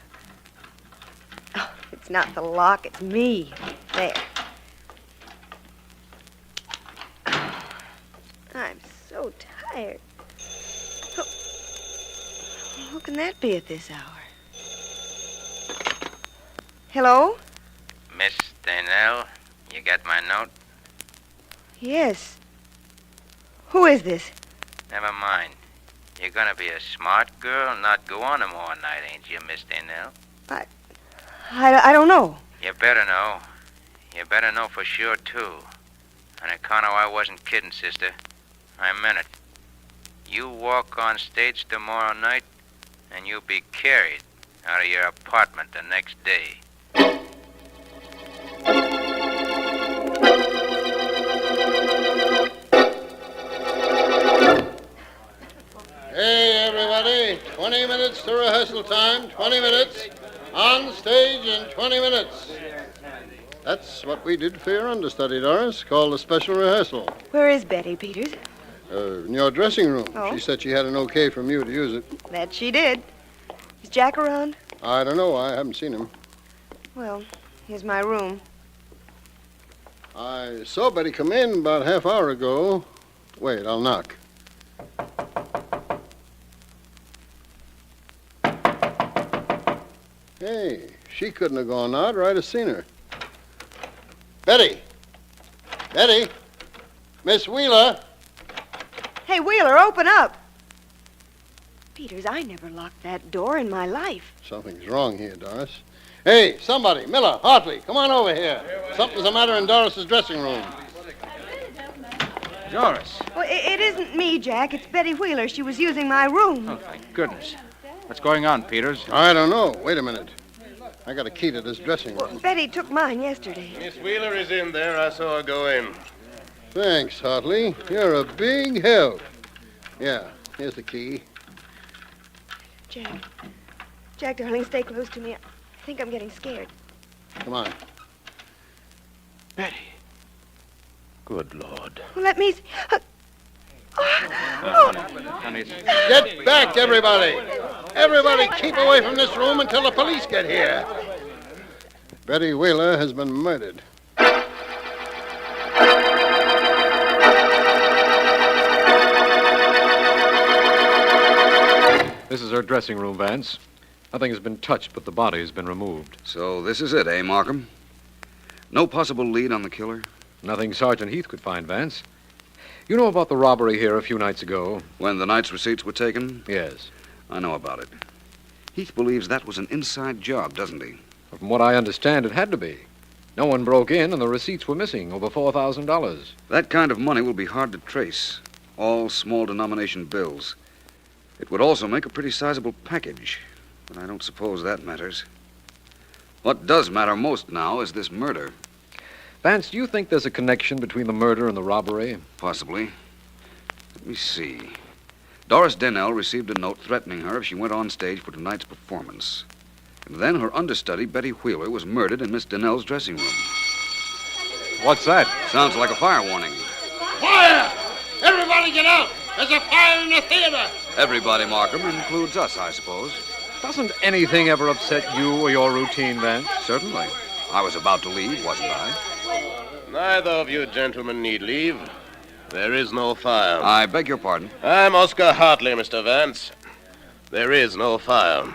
Oh, it's not the lock, it's me. There. Oh, I'm so tired. Oh, who can that be at this hour? Hello? Miss Daynell, you got my note? Yes. Who is this? Never mind. You're gonna be a smart girl and not go on 'em all night, ain't you, Miss Daynell? I don't know. You better know. You better know for sure, too. On account of I wasn't kidding, sister. I meant it. You walk on stage tomorrow night, and you'll be carried out of your apartment the next day. Hey, everybody. 20 minutes to rehearsal time. 20 minutes. On stage in 20 minutes. That's what we did for your understudy, Doris, called a special rehearsal. Where is Betty, Peters? In your dressing room. Oh. She said she had an okay from you to use it. That she did. Is Jack around? I don't know. I haven't seen him. Well, here's my room. I saw Betty come in about half hour ago. Wait, I'll knock. Hey, she couldn't have gone out, or I'd have seen her. Betty! Betty! Miss Wheeler! Hey, Wheeler, open up. Peters, I never locked that door in my life. Something's wrong here, Doris. Hey, somebody, Miller, Hartley, come on over here. Something's the matter in Doris's dressing room. Doris. Well, it isn't me, Jack. It's Betty Wheeler. She was using my room. Oh, thank goodness. What's going on, Peters? I don't know. Wait a minute. I got a key to this dressing room. Betty took mine yesterday. Miss Wheeler is in there. I saw her go in. Thanks, Hartley. You're a big help. Yeah, here's the key. Jack, darling, stay close to me. I think I'm getting scared. Come on. Betty. Good Lord. Well, let me see. Honey, Get back, everybody! Everybody keep away from this room until the police get here. Betty Wheeler has been murdered. This is her dressing room, Vance. Nothing has been touched, but the body has been removed. So this is it, eh, Markham? No possible lead on the killer? Nothing Sergeant Heath could find, Vance. You know about the robbery here a few nights ago? When the night's receipts were taken? Yes. I know about it. Heath believes that was an inside job, doesn't he? From what I understand, it had to be. No one broke in, and the receipts were missing, over $4,000. That kind of money will be hard to trace. All small denomination bills. It would also make a pretty sizable package, but I don't suppose that matters. What does matter most now is this murder. Vance, do you think there's a connection between the murder and the robbery? Possibly. Let me see. Doris Dennell received a note threatening her if she went on stage for tonight's performance. And then her understudy, Betty Wheeler, was murdered in Miss Dennell's dressing room. What's that? Sounds like a fire warning. Fire! Everybody get out! There's a fire in the theater! Everybody, Markham, includes us, I suppose. Doesn't anything ever upset you or your routine, Vance? Certainly. I was about to leave, wasn't I? Neither of you gentlemen need leave. There is no fire. I beg your pardon. I'm Oscar Hartley, Mr. Vance. There is no fire.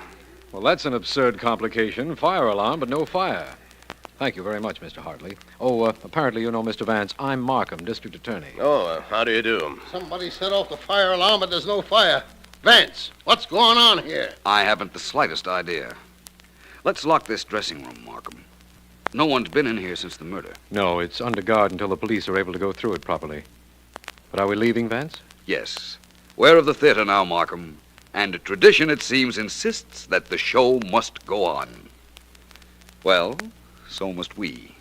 Well, that's an absurd complication. Fire alarm, but no fire. Thank you very much, Mr. Hartley. Oh, apparently you know Mr. Vance. I'm Markham, District Attorney. Oh, how do you do? Somebody set off the fire alarm, but there's no fire. Vance, what's going on here? I haven't the slightest idea. Let's lock this dressing room, Markham. No one's been in here since the murder. No, it's under guard until the police are able to go through it properly. But are we leaving, Vance? Yes. We're of the theater now, Markham. And tradition, it seems, insists that the show must go on. Well, so must we.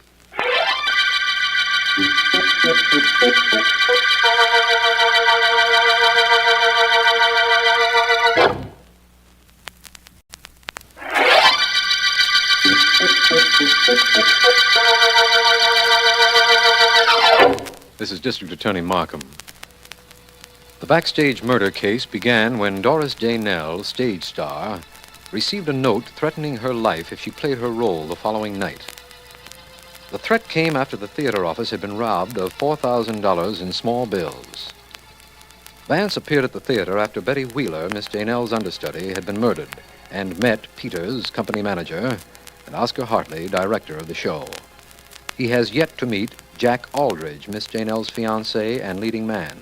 This is District Attorney Markham. The backstage murder case began when Doris Daynell, stage star, received a note threatening her life if she played her role the following night. The threat came after the theater office had been robbed of $4,000 in small bills. Vance appeared at the theater after Betty Wheeler, Miss Daynell's understudy, had been murdered, and met Peters, company manager, and Oscar Hartley, director of the show. He has yet to meet Jack Aldridge, Miss Daynell's fiancé and leading man.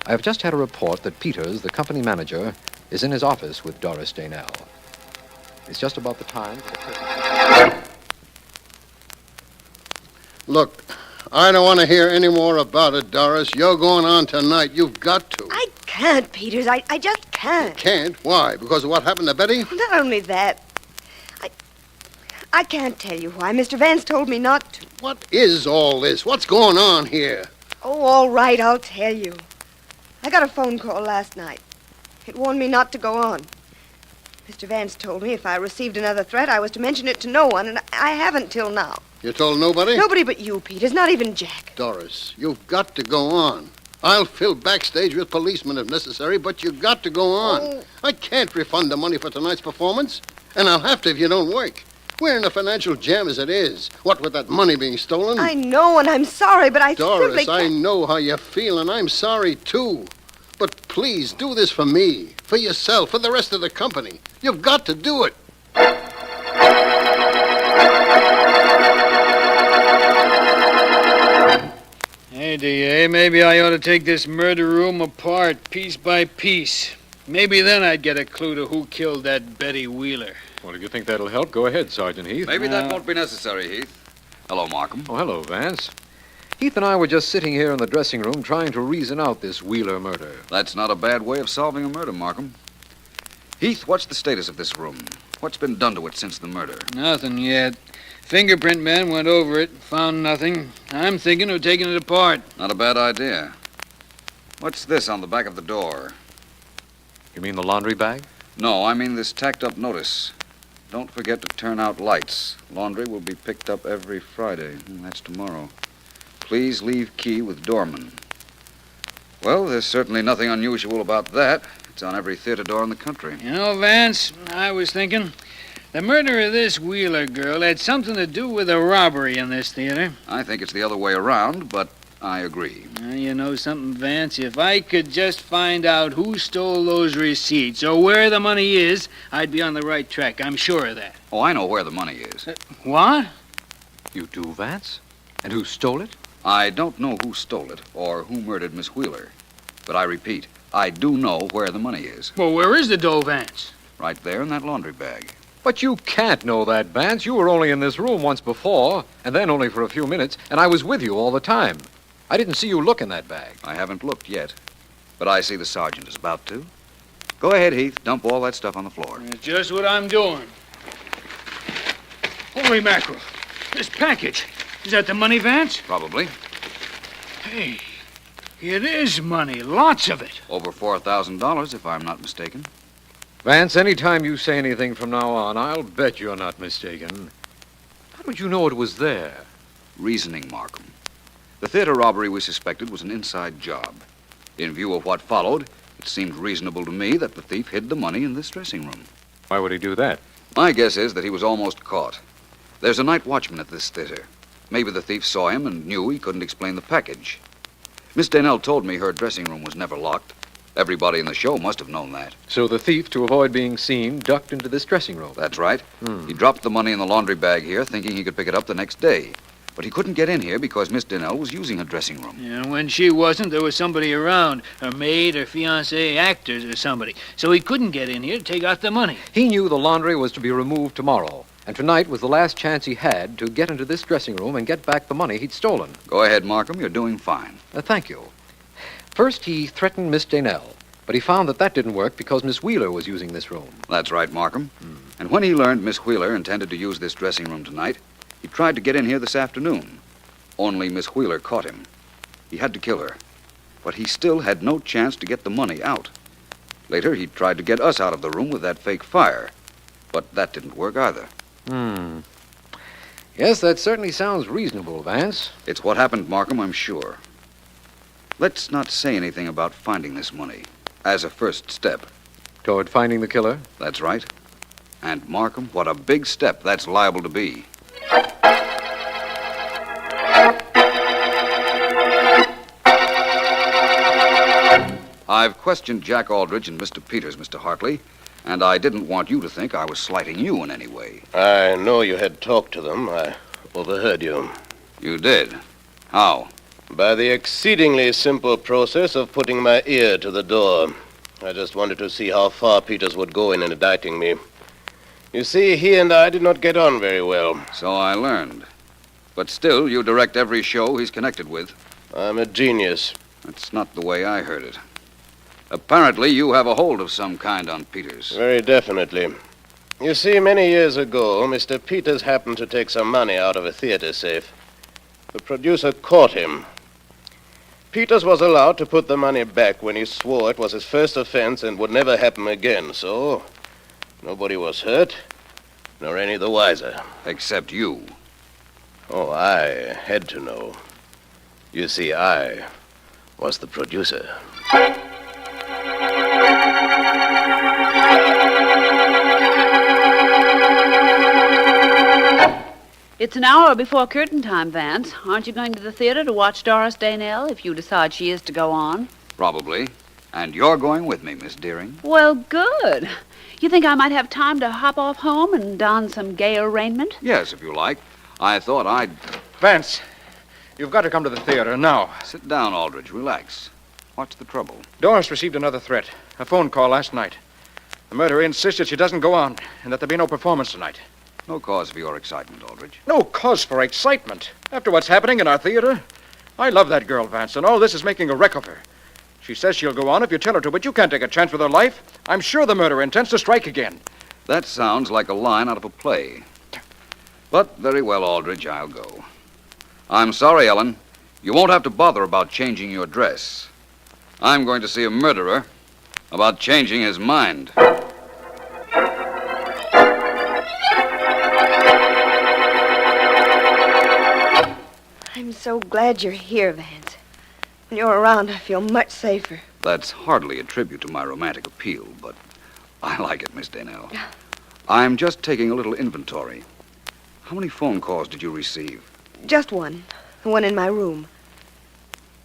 I have just had a report that Peters, the company manager, is in his office with Doris Daynell. It's just about the time for the curtain. Look, I don't want to hear any more about it, Doris. You're going on tonight. You've got to. I can't, Peters. I just can't. Can't? Why? Because of what happened to Betty? Not only that. I can't tell you why. Mr. Vance told me not to. What is all this? What's going on here? Oh, all right, I'll tell you. I got a phone call last night. It warned me not to go on. Mr. Vance told me if I received another threat, I was to mention it to no one, and I haven't till now. You told nobody? Nobody but you, Peters, not even Jack. Doris, you've got to go on. I'll fill backstage with policemen if necessary, but you've got to go on. Oh. I can't refund the money for tonight's performance, and I'll have to if you don't work. We're in a financial jam as it is. What with that money being stolen? I know, and I'm sorry, but I Doris, simply I can't... know how you feel, and I'm sorry, too. But please, do this for me, for yourself, for the rest of the company. You've got to do it. Hey, D.A., maybe I ought to take this murder room apart, piece by piece. Maybe then I'd get a clue to who killed that Betty Wheeler. Well, if you think that'll help, go ahead, Sergeant Heath. Maybe that won't be necessary, Heath. Hello, Markham. Oh, hello, Vance. Heath and I were just sitting here in the dressing room trying to reason out this Wheeler murder. That's not a bad way of solving a murder, Markham. Heath, what's the status of this room? What's been done to it since the murder? Nothing yet. Fingerprint men went over it, found nothing. I'm thinking of taking it apart. Not a bad idea. What's this on the back of the door? You mean the laundry bag? No, I mean this tacked-up notice. Don't forget to turn out lights. Laundry will be picked up every Friday. That's tomorrow. Please leave key with doorman. Well, there's certainly nothing unusual about that. It's on every theater door in the country. You know, Vance, I was thinking the murder of this Wheeler girl had something to do with a robbery in this theater. I think it's the other way around, but I agree. You know something, Vance? If I could just find out who stole those receipts or where the money is, I'd be on the right track. I'm sure of that. Oh, I know where the money is. What? You do, Vance? And who stole it? I don't know who stole it or who murdered Miss Wheeler. But I repeat, I do know where the money is. Well, where is the dough, Vance? Right there in that laundry bag. But you can't know that, Vance. You were only in this room once before, and then only for a few minutes, and I was with you all the time. I didn't see you look in that bag. I haven't looked yet, but I see the sergeant is about to. Go ahead, Heath. Dump all that stuff on the floor. That's just what I'm doing. Holy mackerel. This package. Is that the money, Vance? Probably. Hey, it is money. Lots of it. Over $4,000, if I'm not mistaken. Vance, anytime you say anything from now on, I'll bet you're not mistaken. How did you know it was there? Reasoning, Markham. The theater robbery we suspected was an inside job. In view of what followed, it seemed reasonable to me that the thief hid the money in this dressing room. Why would he do that? My guess is that he was almost caught. There's a night watchman at this theater. Maybe the thief saw him and knew he couldn't explain the package. Miss Danell told me her dressing room was never locked. Everybody in the show must have known that. So the thief, to avoid being seen, ducked into this dressing room. That's right. He dropped the money in the laundry bag here, thinking he could pick it up the next day. But he couldn't get in here because Miss Danell was using her dressing room. And when she wasn't, there was somebody around. Her maid, her fiancé, actors, or somebody. So he couldn't get in here to take out the money. He knew the laundry was to be removed tomorrow. And tonight was the last chance he had to get into this dressing room and get back the money he'd stolen. Go ahead, Markham. You're doing fine. Thank you. First, he threatened Miss Danell. But he found that didn't work because Miss Wheeler was using this room. That's right, Markham. And when he learned Miss Wheeler intended to use this dressing room tonight, he tried to get in here this afternoon. Only Miss Wheeler caught him. He had to kill her. But he still had no chance to get the money out. Later, he tried to get us out of the room with that fake fire. But that didn't work either. Yes, that certainly sounds reasonable, Vance. It's what happened, Markham, I'm sure. Let's not say anything about finding this money. As a first step. Toward finding the killer? That's right. And, Markham, what a big step that's liable to be. I've questioned Jack Aldrich and Mr. Peters, Mr. Hartley, and I didn't want you to think I was slighting you in any way. I know you had talked to them. I overheard you. You did? How? By the exceedingly simple process of putting my ear to the door. I just wanted to see how far Peters would go in indicting me. You see, he and I did not get on very well. So I learned. But still, you direct every show he's connected with. I'm a genius. That's not the way I heard it. Apparently, you have a hold of some kind on Peters. Very definitely. You see, many years ago, Mr. Peters happened to take some money out of a theater safe. The producer caught him. Peters was allowed to put the money back when he swore it was his first offense and would never happen again, so nobody was hurt, nor any the wiser. Except you. Oh, I had to know. You see, I was the producer. It's an hour before curtain time, Vance. Aren't you going to the theater to watch Doris Daynell if you decide she is to go on? Probably. And you're going with me, Miss Deering. Well, good. You think I might have time to hop off home and don some gayer raiment? Yes, if you like. I thought I'd... Vance, you've got to come to the theater now. Sit down, Aldrich. Relax. What's the trouble? Doris received another threat. A phone call last night. The murderer insists that she doesn't go on and that there be no performance tonight. No cause for your excitement, Aldrich. No cause for excitement. After what's happening in our theater, I love that girl, Vance, and all this is making a wreck of her. She says she'll go on if you tell her to, but you can't take a chance with her life. I'm sure the murderer intends to strike again. That sounds like a line out of a play. But very well, Aldrich, I'll go. I'm sorry, Ellen. You won't have to bother about changing your dress. I'm going to see a murderer about changing his mind. I'm so glad you're here, Vance. When you're around, I feel much safer. That's hardly a tribute to my romantic appeal, but I like it, Miss Daynell. I'm just taking a little inventory. How many phone calls did you receive? Just one. The one in my room.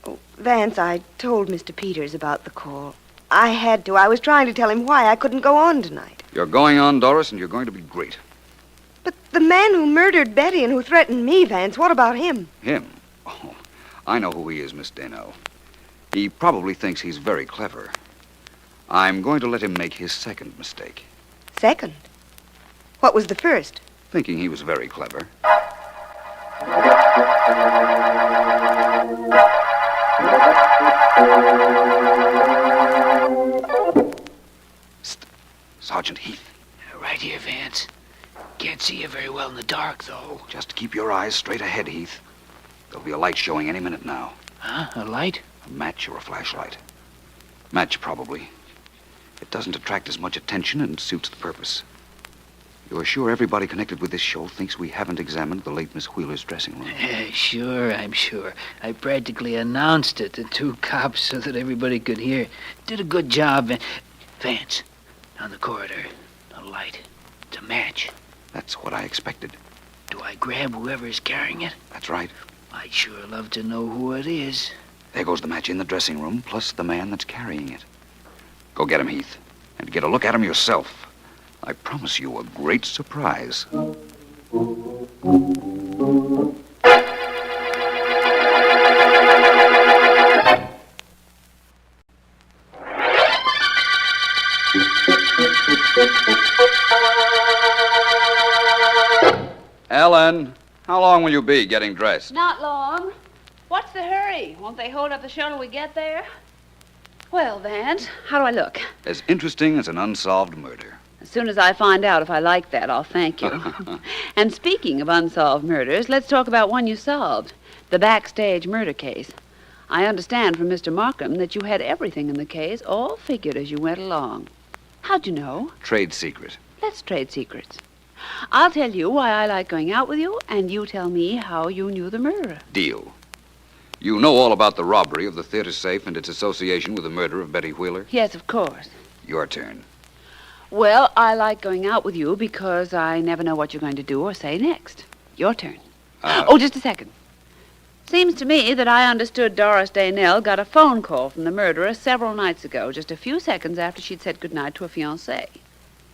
Oh, Vance, I told Mr. Peters about the call. I had to. I was trying to tell him why I couldn't go on tonight. You're going on, Doris, and you're going to be great. But the man who murdered Betty and who threatened me, Vance, what about him? Him? Oh, I know who he is, Miss Daynell. He probably thinks he's very clever. I'm going to let him make his second mistake. Second? What was the first? Thinking he was very clever. Sergeant Heath. Right here, Vance. Can't see you very well in the dark, though. Just keep your eyes straight ahead, Heath. There'll be a light showing any minute now. Huh? A light? A match or a flashlight. Match, probably. It doesn't attract as much attention and suits the purpose. You're sure everybody connected with this show thinks we haven't examined the late Miss Wheeler's dressing room? Sure, I'm sure. I practically announced it to 2 cops so that everybody could hear. Did a good job, Vance. On the corridor. A light. It's a match. That's what I expected. Do I grab whoever's carrying it? That's right. I'd sure love to know who it is. There goes the match in the dressing room, plus the man that's carrying it. Go get him, Heath. And get a look at him yourself. I promise you a great surprise. Ellen, how long will you be getting dressed? Not long. What's the hurry? Won't they hold up the show till we get there? Well, Vance, how do I look? As interesting as an unsolved murder. As soon as I find out if I like that, I'll thank you. And speaking of unsolved murders, let's talk about one you solved. The backstage murder case. I understand from Mr. Markham that you had everything in the case all figured as you went along. How'd you know? Trade secret. Let's trade secrets. I'll tell you why I like going out with you, and you tell me how you knew the murderer. Deal. You know all about the robbery of the theater safe and its association with the murder of Betty Wheeler? Yes, of course. Your turn. Well, I like going out with you because I never know what you're going to do or say next. Your turn. Oh, just a second. Seems to me that I understood Doris Daynell got a phone call from the murderer several nights ago, just a few seconds after she'd said goodnight to a fiancé.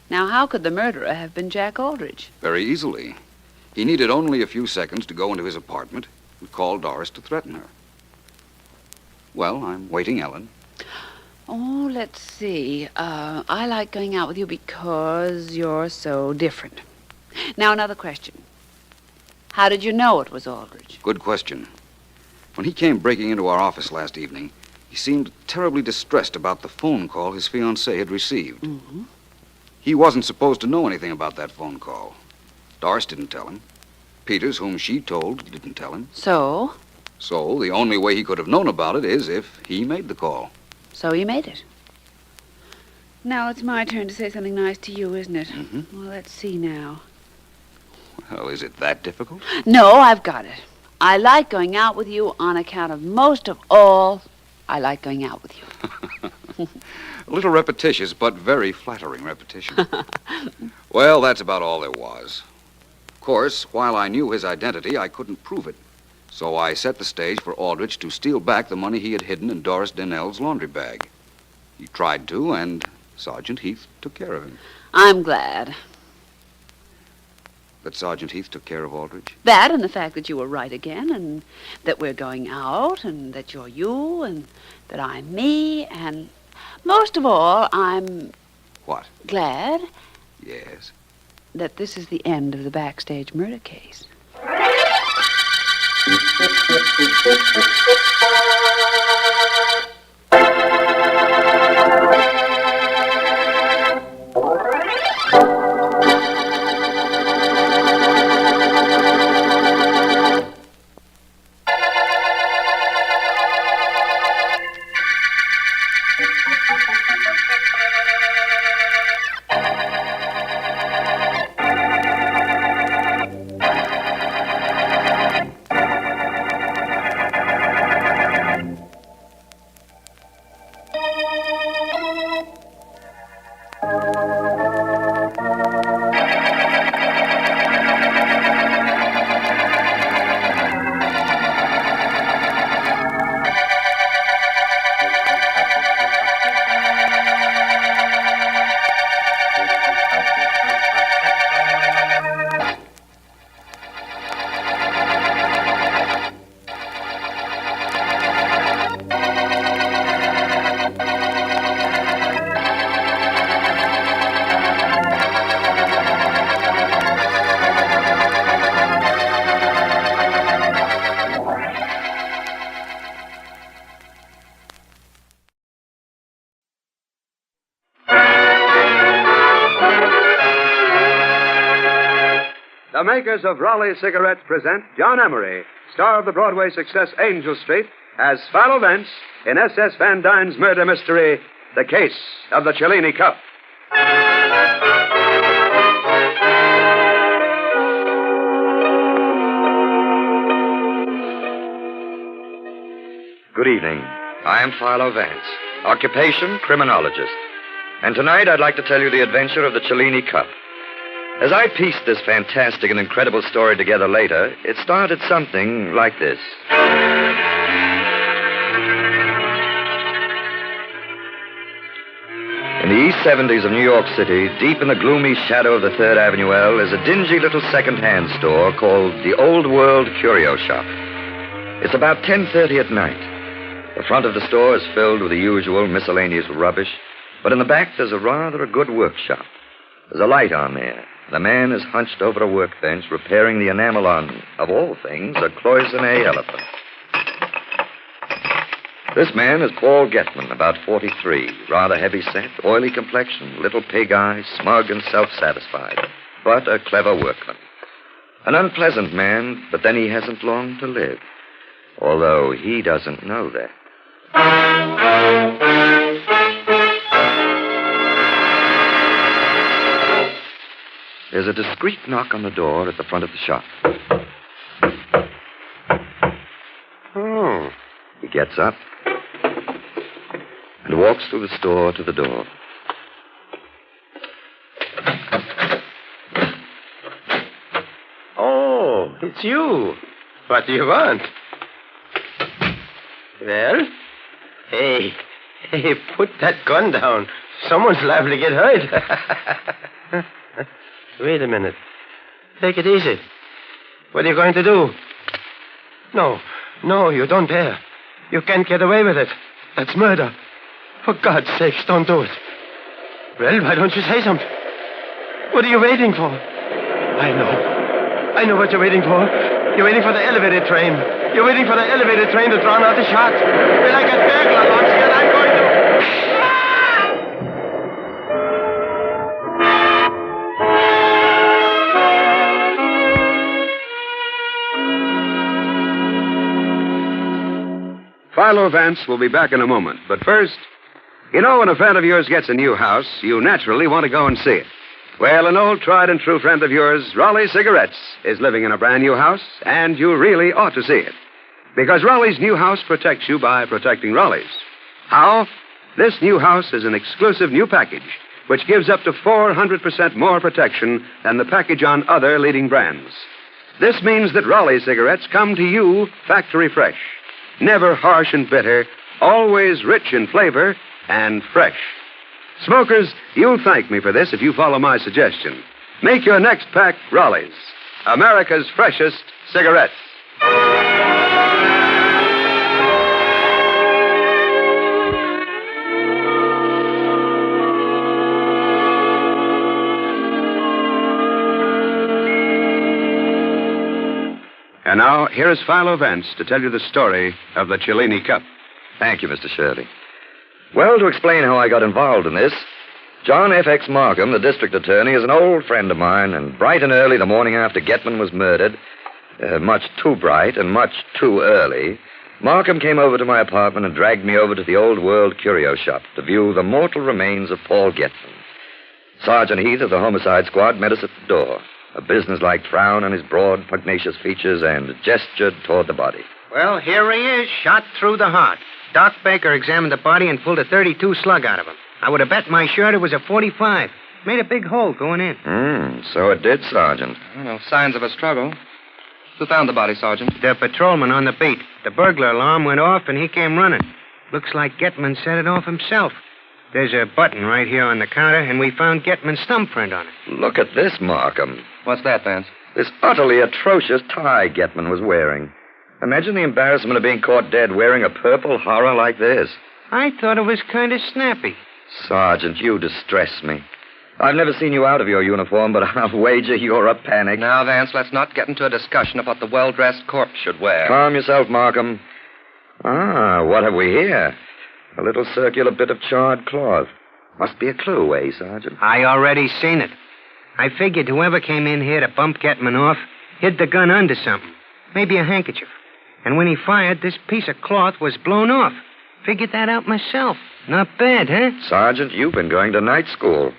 Now, how could the murderer have been Jack Aldrich? Very easily. He needed only a few seconds to go into his apartment and call Doris to threaten her. Well, I'm waiting, Ellen. Oh, let's see. I like going out with you because you're so different. Now, another question. How did you know it was Aldrich? Good question. When he came breaking into our office last evening, he seemed terribly distressed about the phone call his fiancée had received. Mm-hmm. He wasn't supposed to know anything about that phone call. Doris didn't tell him. Peters, whom she told, didn't tell him. So? So the only way he could have known about it is if he made the call. So he made it. Now it's my turn to say something nice to you, isn't it? Mm-hmm. Well, let's see now. Well, is it that difficult? No, I've got it. I like going out with you on account of most of all, I like going out with you. A little repetitious, but very flattering repetition. Well, that's about all there was. Of course, while I knew his identity, I couldn't prove it. So I set the stage for Aldrich to steal back the money he had hidden in Doris Dennell's laundry bag. He tried to, and Sergeant Heath took care of him. I'm glad. That Sergeant Heath took care of Aldrich? That and the fact that you were right again, and that we're going out, and that you're you, and that I'm me, and most of all, I'm... What? Glad Yes? that this is the end of the backstage murder case. The makers of Raleigh cigarettes present John Emery, star of the Broadway success Angel Street, as Philo Vance in S.S. Van Dyne's murder mystery, The Case of the Cellini Cup. Good evening. I am Philo Vance, occupation criminologist. And tonight I'd like to tell you the adventure of the Cellini Cup. As I pieced this fantastic and incredible story together later, it started something like this. In the East 70s of New York City, deep in the gloomy shadow of the 3rd Avenue L, is a dingy little second-hand store called the Old World Curio Shop. It's about 10:30 at night. The front of the store is filled with the usual miscellaneous rubbish, but in the back there's a good workshop. There's a light on there. The man is hunched over a workbench repairing the enamel on, of all things, a cloisonne elephant. This man is Paul Getman, about 43, rather heavy-set, oily complexion, little pig eyes, smug and self-satisfied, but a clever workman. An unpleasant man, but then he hasn't long to live, although he doesn't know that. There's a discreet knock on the door at the front of the shop. Oh. He gets up and walks through the store to the door. Oh, it's you. What do you want? Well? Hey, put that gun down. Someone's liable to get hurt. Wait a minute. Take it easy. What are you going to do? No, you don't dare. You can't get away with it. That's murder. For God's sakes, don't do it. Well, why don't you say something? What are you waiting for? I know what you're waiting for. You're waiting for the elevator train. You're waiting for the elevator train to drown out the shot. Well, I got burglar alarms here, and I'm going to... Philo Vance will be back in a moment. But first, you know when a friend of yours gets a new house, you naturally want to go and see it. Well, an old tried-and-true friend of yours, Raleigh Cigarettes, is living in a brand-new house, and you really ought to see it. Because Raleigh's new house protects you by protecting Raleigh's. How? This new house is an exclusive new package which gives up to 400% more protection than the package on other leading brands. This means that Raleigh cigarettes come to you factory fresh. Never harsh and bitter, always rich in flavor and fresh. Smokers, you'll thank me for this if you follow my suggestion. Make your next pack Raleigh's, America's freshest cigarettes. And now, here is Philo Vance to tell you the story of the Cellini Cup. Thank you, Mr. Shirley. Well, to explain how I got involved in this, John F.X. Markham, the district attorney, is an old friend of mine, and bright and early the morning after Getman was murdered, much too bright and much too early, Markham came over to my apartment and dragged me over to the Old World Curio Shop to view the mortal remains of Paul Getman. Sergeant Heath of the Homicide Squad met us at the door, a businesslike frown on his broad, pugnacious features, and gestured toward the body. Well, here he is, shot through the heart. Doc Baker examined the body and pulled a .32 slug out of him. I would have bet my shirt it was a .45. Made a big hole going in. So it did, Sergeant. No signs of a struggle. Who found the body, Sergeant? The patrolman on the beat. The burglar alarm went off and he came running. Looks like Getman set it off himself. There's a button right here on the counter, and we found Getman's thumbprint on it. Look at this, Markham. What's that, Vance? This utterly atrocious tie Getman was wearing. Imagine the embarrassment of being caught dead wearing a purple horror like this. I thought it was kind of snappy. Sergeant, you distress me. I've never seen you out of your uniform, but I'll wager you're a panic. Now, Vance, let's not get into a discussion of what the well-dressed corpse should wear. Calm yourself, Markham. What have we here? A little circular bit of charred cloth. Must be a clue, eh, Sergeant? I already seen it. I figured whoever came in here to bump Getman off hid the gun under something. Maybe a handkerchief. And when he fired, this piece of cloth was blown off. Figured that out myself. Not bad, huh? Sergeant, you've been going to night school.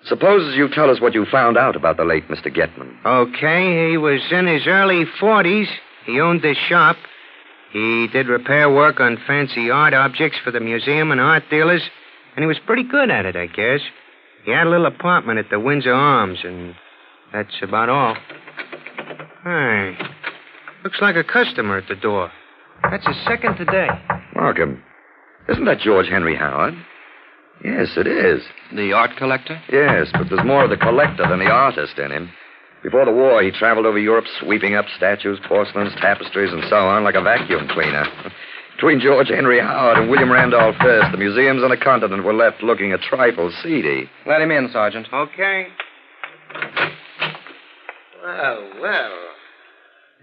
Suppose you tell us what you found out about the late Mr. Getman. Okay, he was in his early 40s. He owned this shop. He did repair work on fancy art objects for the museum and art dealers, and he was pretty good at it, I guess. He had a little apartment at the Windsor Arms, and that's about all. Hey, looks like a customer at the door. That's his second today. Markham, isn't that George Henry Howard? Yes, it is. The art collector? Yes, but there's more of the collector than the artist in him. Before the war, he traveled over Europe sweeping up statues, porcelains, tapestries, and so on like a vacuum cleaner. Between George Henry Howard and William Randolph Hearst, the museums on the continent were left looking a trifle seedy. Let him in, Sergeant. Okay. Well.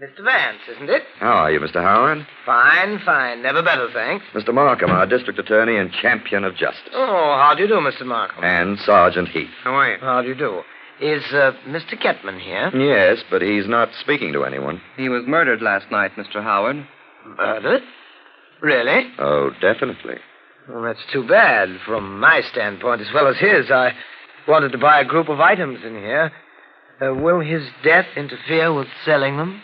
Mr. Vance, isn't it? How are you, Mr. Howard? Fine. Never better, thanks. Mr. Markham, our district attorney and champion of justice. Oh, how do you do, Mr. Markham? And Sergeant Heath. How are you? How do you do? Is Mr. Getman here? Yes, but he's not speaking to anyone. He was murdered last night, Mr. Howard. Murdered? Really? Oh, definitely. Well, that's too bad from my standpoint as well as his. I wanted to buy a group of items in here. Will his death interfere with selling them?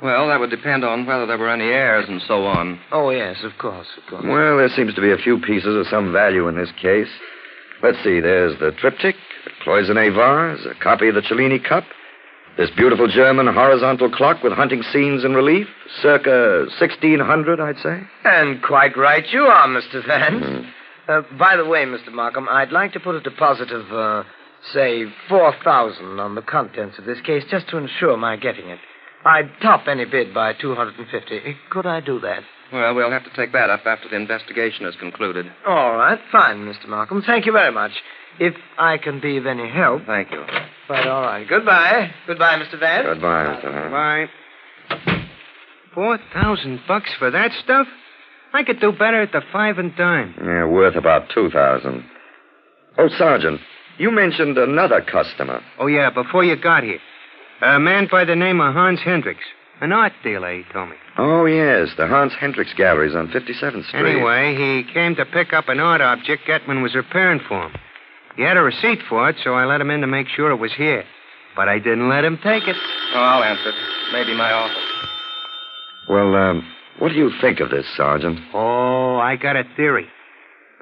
Well, that would depend on whether there were any heirs and so on. Oh, yes, of course. Well, there seems to be a few pieces of some value in this case. Let's see, there's the triptych, the cloisonne vase, a copy of the Cellini Cup, this beautiful German horizontal clock with hunting scenes in relief, circa 1600, I'd say. And quite right you are, Mr. Vance. By the way, Mr. Markham, I'd like to put a deposit of, say, $4,000 on the contents of this case just to ensure my getting it. I'd top any bid by $250. Could I do that? Well, we'll have to take that up after the investigation is concluded. All right, fine, Mr. Markham. Thank you very much. If I can be of any help. Thank you. Right, all right. Goodbye. Goodbye, Mr. Vance. Goodbye, Mr. Howard. Goodbye. $4,000 for that stuff? I could do better at the 5 and dime. Yeah, worth about $2,000. Oh, Sergeant, you mentioned another customer. Oh, yeah, before you got here. A man by the name of Hans Hendricks. An art dealer, he told me. Oh, yes, the Hans Hendricks Galleries on 57th Street. Anyway, he came to pick up an art object Getman was repairing for him. He had a receipt for it, so I let him in to make sure it was here. But I didn't let him take it. Oh, I'll answer it. Maybe my office. Well, what do you think of this, Sergeant? Oh, I got a theory.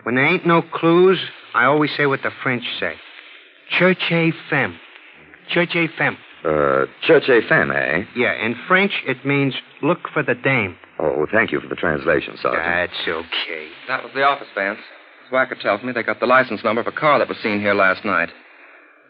When there ain't no clues, I always say what the French say. Cherchez femme. Cherchez femme. Cherchez femme, eh? Yeah, in French, it means look for the dame. Oh, thank you for the translation, Sergeant. That's okay. That was the office, Vance. Swacker tells me they got the license number of a car that was seen here last night.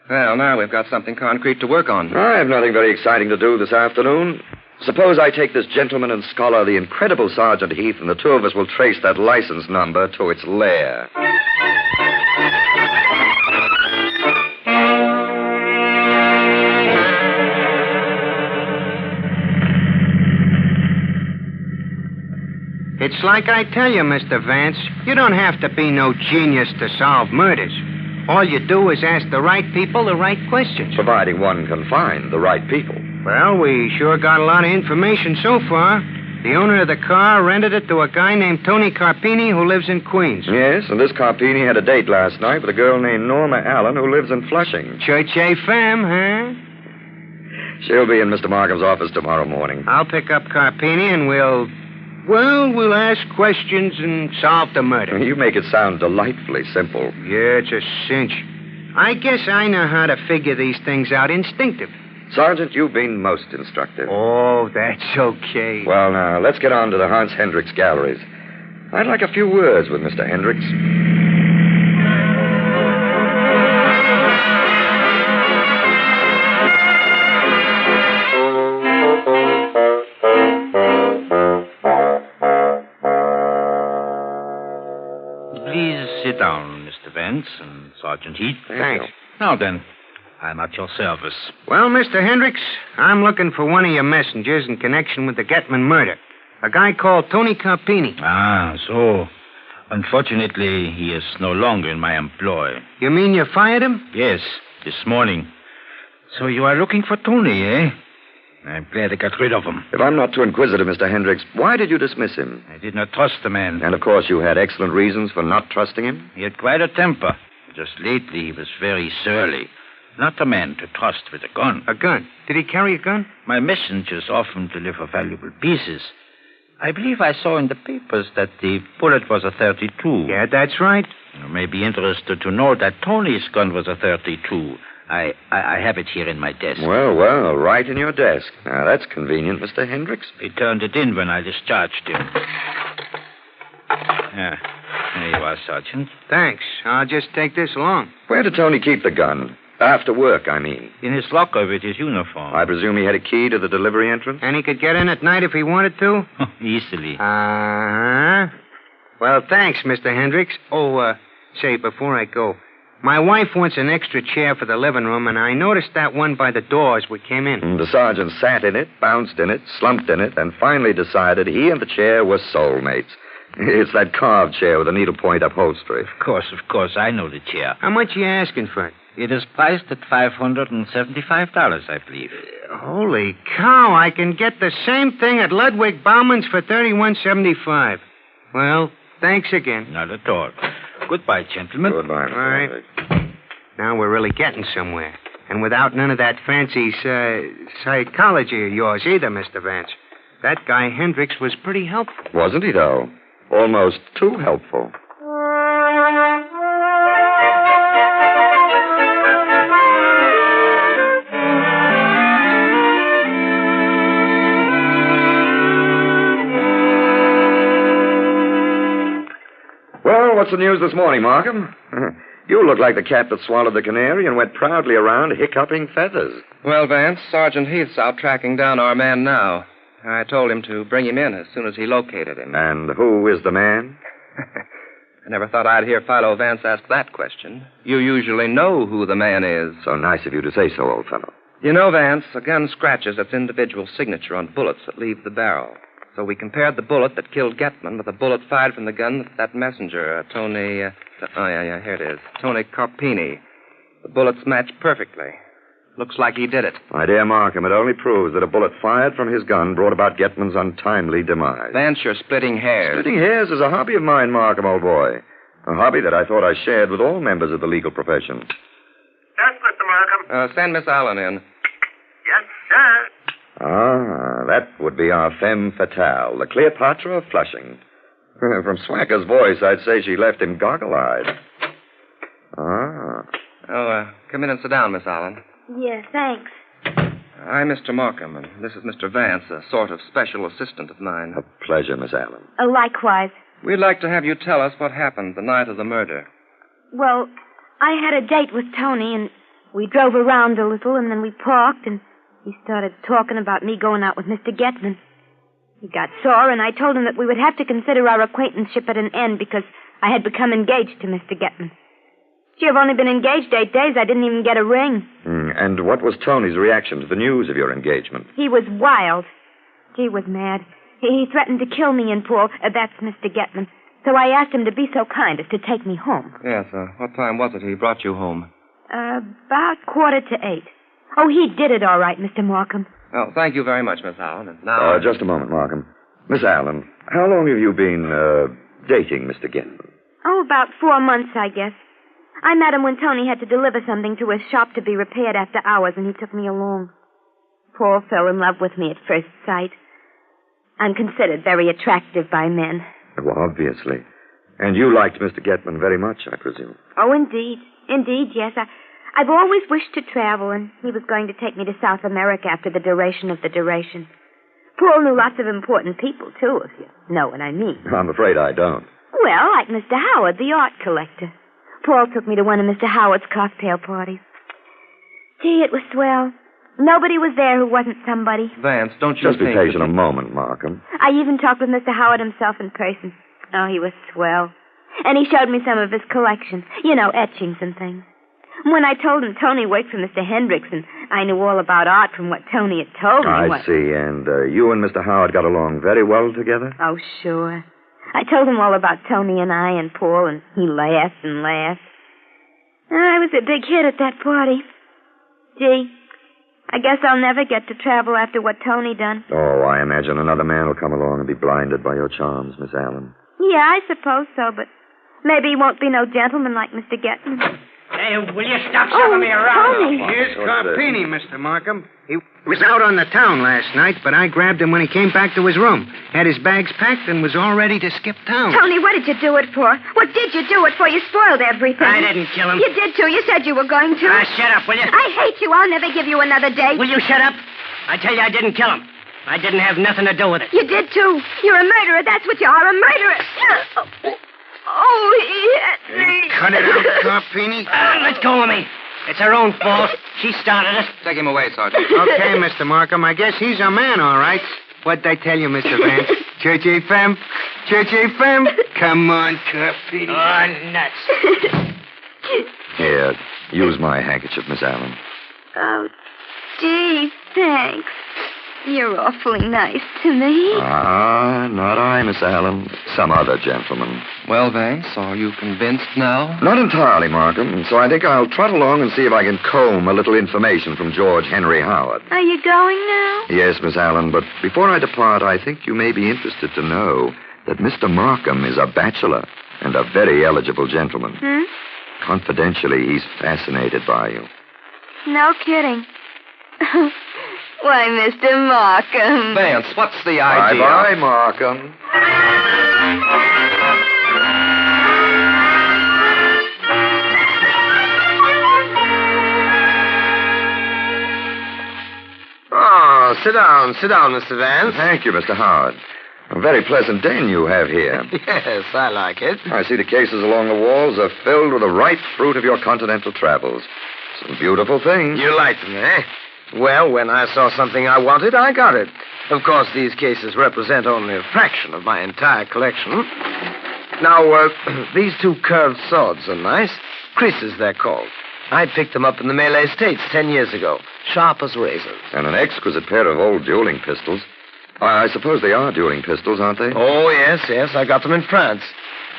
Well, now we've got something concrete to work on. I have nothing very exciting to do this afternoon. Suppose I take this gentleman and scholar, the incredible Sergeant Heath, and the two of us will trace that license number to its lair. It's like I tell you, Mr. Vance. You don't have to be no genius to solve murders. All you do is ask the right people the right questions. Providing one can find the right people. Well, we sure got a lot of information so far. The owner of the car rented it to a guy named Tony Carpini who lives in Queens. Yes, and this Carpini had a date last night with a girl named Norma Allen who lives in Flushing. Cherchez femme, huh? She'll be in Mr. Markham's office tomorrow morning. I'll pick up Carpini and we'll ask questions and solve the murder. You make it sound delightfully simple. Yeah, it's a cinch. I guess I know how to figure these things out instinctive. Sergeant, you've been most instructive. Oh, that's okay. Well, now, let's get on to the Hans Hendricks galleries. I'd like a few words with Mr. Hendricks. Please sit down, Mr. Vance and Sergeant Heath. Thanks. Now then, I'm at your service. Well, Mr. Hendricks, I'm looking for one of your messengers in connection with the Getman murder. A guy called Tony Carpini. Ah, so. Unfortunately, he is no longer in my employ. You mean you fired him? Yes, this morning. So you are looking for Tony, eh? I'm glad I got rid of him. If I'm not too inquisitive, Mr. Hendricks, why did you dismiss him? I did not trust the man. And, of course, you had excellent reasons for not trusting him? He had quite a temper. Just lately, he was very surly. Not a man to trust with a gun. A gun? Did he carry a gun? My messengers often deliver valuable pieces. I believe I saw in the papers that the bullet was a .32. Yeah, that's right. You may be interested to know that Tony's gun was a .32. I have it here in my desk. Well, right in your desk. Now, that's convenient, Mr. Hendricks. He turned it in when I discharged him. Yeah, there you are, Sergeant. Thanks. I'll just take this along. Where did Tony keep the gun? After work, I mean. In his locker with his uniform. I presume he had a key to the delivery entrance? And he could get in at night if he wanted to? Easily. Uh-huh. Well, thanks, Mr. Hendricks. Oh, say, before I go, my wife wants an extra chair for the living room, and I noticed that one by the door as we came in. The sergeant sat in it, bounced in it, slumped in it, and finally decided he and the chair were soulmates. It's that carved chair with a needlepoint upholstery. Of course, I know the chair. How much are you asking for it? It is priced at $575, I believe. Holy cow, I can get the same thing at Ludwig Bauman's for $31.75. Well, thanks again. Not at all. Goodbye, gentlemen. Goodbye. All right. Now we're really getting somewhere. And without none of that fancy psychology of yours either, Mr. Vance. That guy Hendricks was pretty helpful. Wasn't he, though? Almost too helpful. Well, what's the news this morning, Markham? You look like the cat that swallowed the canary and went proudly around hiccuping feathers. Well, Vance, Sergeant Heath's out tracking down our man now. I told him to bring him in as soon as he located him. And who is the man? I never thought I'd hear Philo Vance ask that question. You usually know who the man is. So nice of you to say so, old fellow. You know, Vance, a gun scratches its individual signature on bullets that leave the barrel. So we compared the bullet that killed Getman with a bullet fired from the gun that messenger, Tony... here it is. Tony Carpini. The bullets match perfectly. Looks like he did it. My dear Markham, it only proves that a bullet fired from his gun brought about Getman's untimely demise. Vance, you're splitting hairs. Splitting hairs is a hobby of mine, Markham, old boy. A hobby that I thought I shared with all members of the legal profession. Yes, Mr. Markham. Send Miss Allen in. Yes, sir. Ah, that would be our femme fatale, the Cleopatra of Flushing. From Swacker's voice, I'd say she left him goggle-eyed. Ah. Oh, come in and sit down, Miss Allen. Yeah, thanks. I'm Mr. Markham, and this is Mr. Vance, a sort of special assistant of mine. A pleasure, Miss Allen. Likewise. We'd like to have you tell us what happened the night of the murder. Well, I had a date with Tony, and we drove around a little, and then we parked, and he started talking about me going out with Mr. Getman. He got sore, and I told him that we would have to consider our acquaintanceship at an end because I had become engaged to Mr. Getman. Gee, I've only been engaged 8 days. I didn't even get a ring. And what was Tony's reaction to the news of your engagement? He was wild. He was mad. He threatened to kill me and Paul. That's Mr. Getman. So I asked him to be so kind as to take me home. Yes, what time was it he brought you home? About 7:45. Oh, he did it all right, Mr. Markham. Well, thank you very much, Miss Allen. And now... Just a moment, Markham. Miss Allen, how long have you been, dating Mr. Getman? Oh, about 4 months, I guess. I met him when Tony had to deliver something to his shop to be repaired after hours, and he took me along. Paul fell in love with me at first sight. I'm considered very attractive by men. Well, obviously. And you liked Mr. Getman very much, I presume. Oh, indeed. Indeed, yes. I've always wished to travel, and he was going to take me to South America after the duration of the duration. Paul knew lots of important people, too, if you know what I mean. I'm afraid I don't. Well, like Mr. Howard, the art collector. Paul took me to one of Mr. Howard's cocktail parties. Gee, it was swell. Nobody was there who wasn't somebody. Vance, don't you Just be patient a moment, Markham. I even talked with Mr. Howard himself in person. Oh, he was swell. And he showed me some of his collection. You know, etchings and things. When I told him Tony worked for Mr. Hendricks and I knew all about art from what Tony had told me... I see. And you and Mr. Howard got along very well together? Oh, sure. I told him all about Tony and I and Paul, and he laughed and laughed. I was a big hit at that party. Gee, I guess I'll never get to travel after what Tony done. Oh, I imagine another man will come along and be blinded by your charms, Miss Allen. Yeah, I suppose so, but maybe he won't be no gentleman like Mr. Getman. Hey, will you stop shoving me around? Tony. Here's Carpini, Mr. Markham. He was out on the town last night, but I grabbed him when he came back to his room. Had his bags packed and was all ready to skip town. Tony, what did you do it for? What did you do it for? You spoiled everything. I didn't kill him. You did, too. You said you were going to. Shut up, will you? I hate you. I'll never give you another date. Will you shut up? I tell you, I didn't kill him. I didn't have nothing to do with it. You did, too. You're a murderer. That's what you are, a murderer. Oh, he hit me. Cut it out, Carpini. Let go of me. It's her own fault. She started it. Take him away, Sergeant. Okay, Mr. Markham. I guess he's a man, all right. What'd I tell you, Mr. Vance? Church A femme? Church A femme? Come on, Carpini. Oh, nuts. Here, use my handkerchief, Miss Allen. Oh, gee, thanks. You're awfully nice to me. Not I, Miss Allen. Some other gentleman. Well, Vance, are you convinced now? Not entirely, Markham. So I think I'll trot along and see if I can comb a little information from George Henry Howard. Are you going now? Yes, Miss Allen, but before I depart, I think you may be interested to know that Mr. Markham is a bachelor and a very eligible gentleman. Confidentially, he's fascinated by you. No kidding. Why, Mr. Markham. Vance, what's the idea? Bye-bye, Markham. Oh, sit down, Mr. Vance. Thank you, Mr. Howard. A very pleasant den you have here. Yes, I like it. I see the cases along the walls are filled with the ripe fruit of your continental travels. Some beautiful things. You like them, eh? Well, when I saw something I wanted, I got it. Of course, these cases represent only a fraction of my entire collection. Now, these two curved swords are nice. Creases, they're called. I picked them up in the Malay States 10 years ago. Sharp as razors. And an exquisite pair of old dueling pistols. I suppose they are dueling pistols, aren't they? Oh, yes. I got them in France.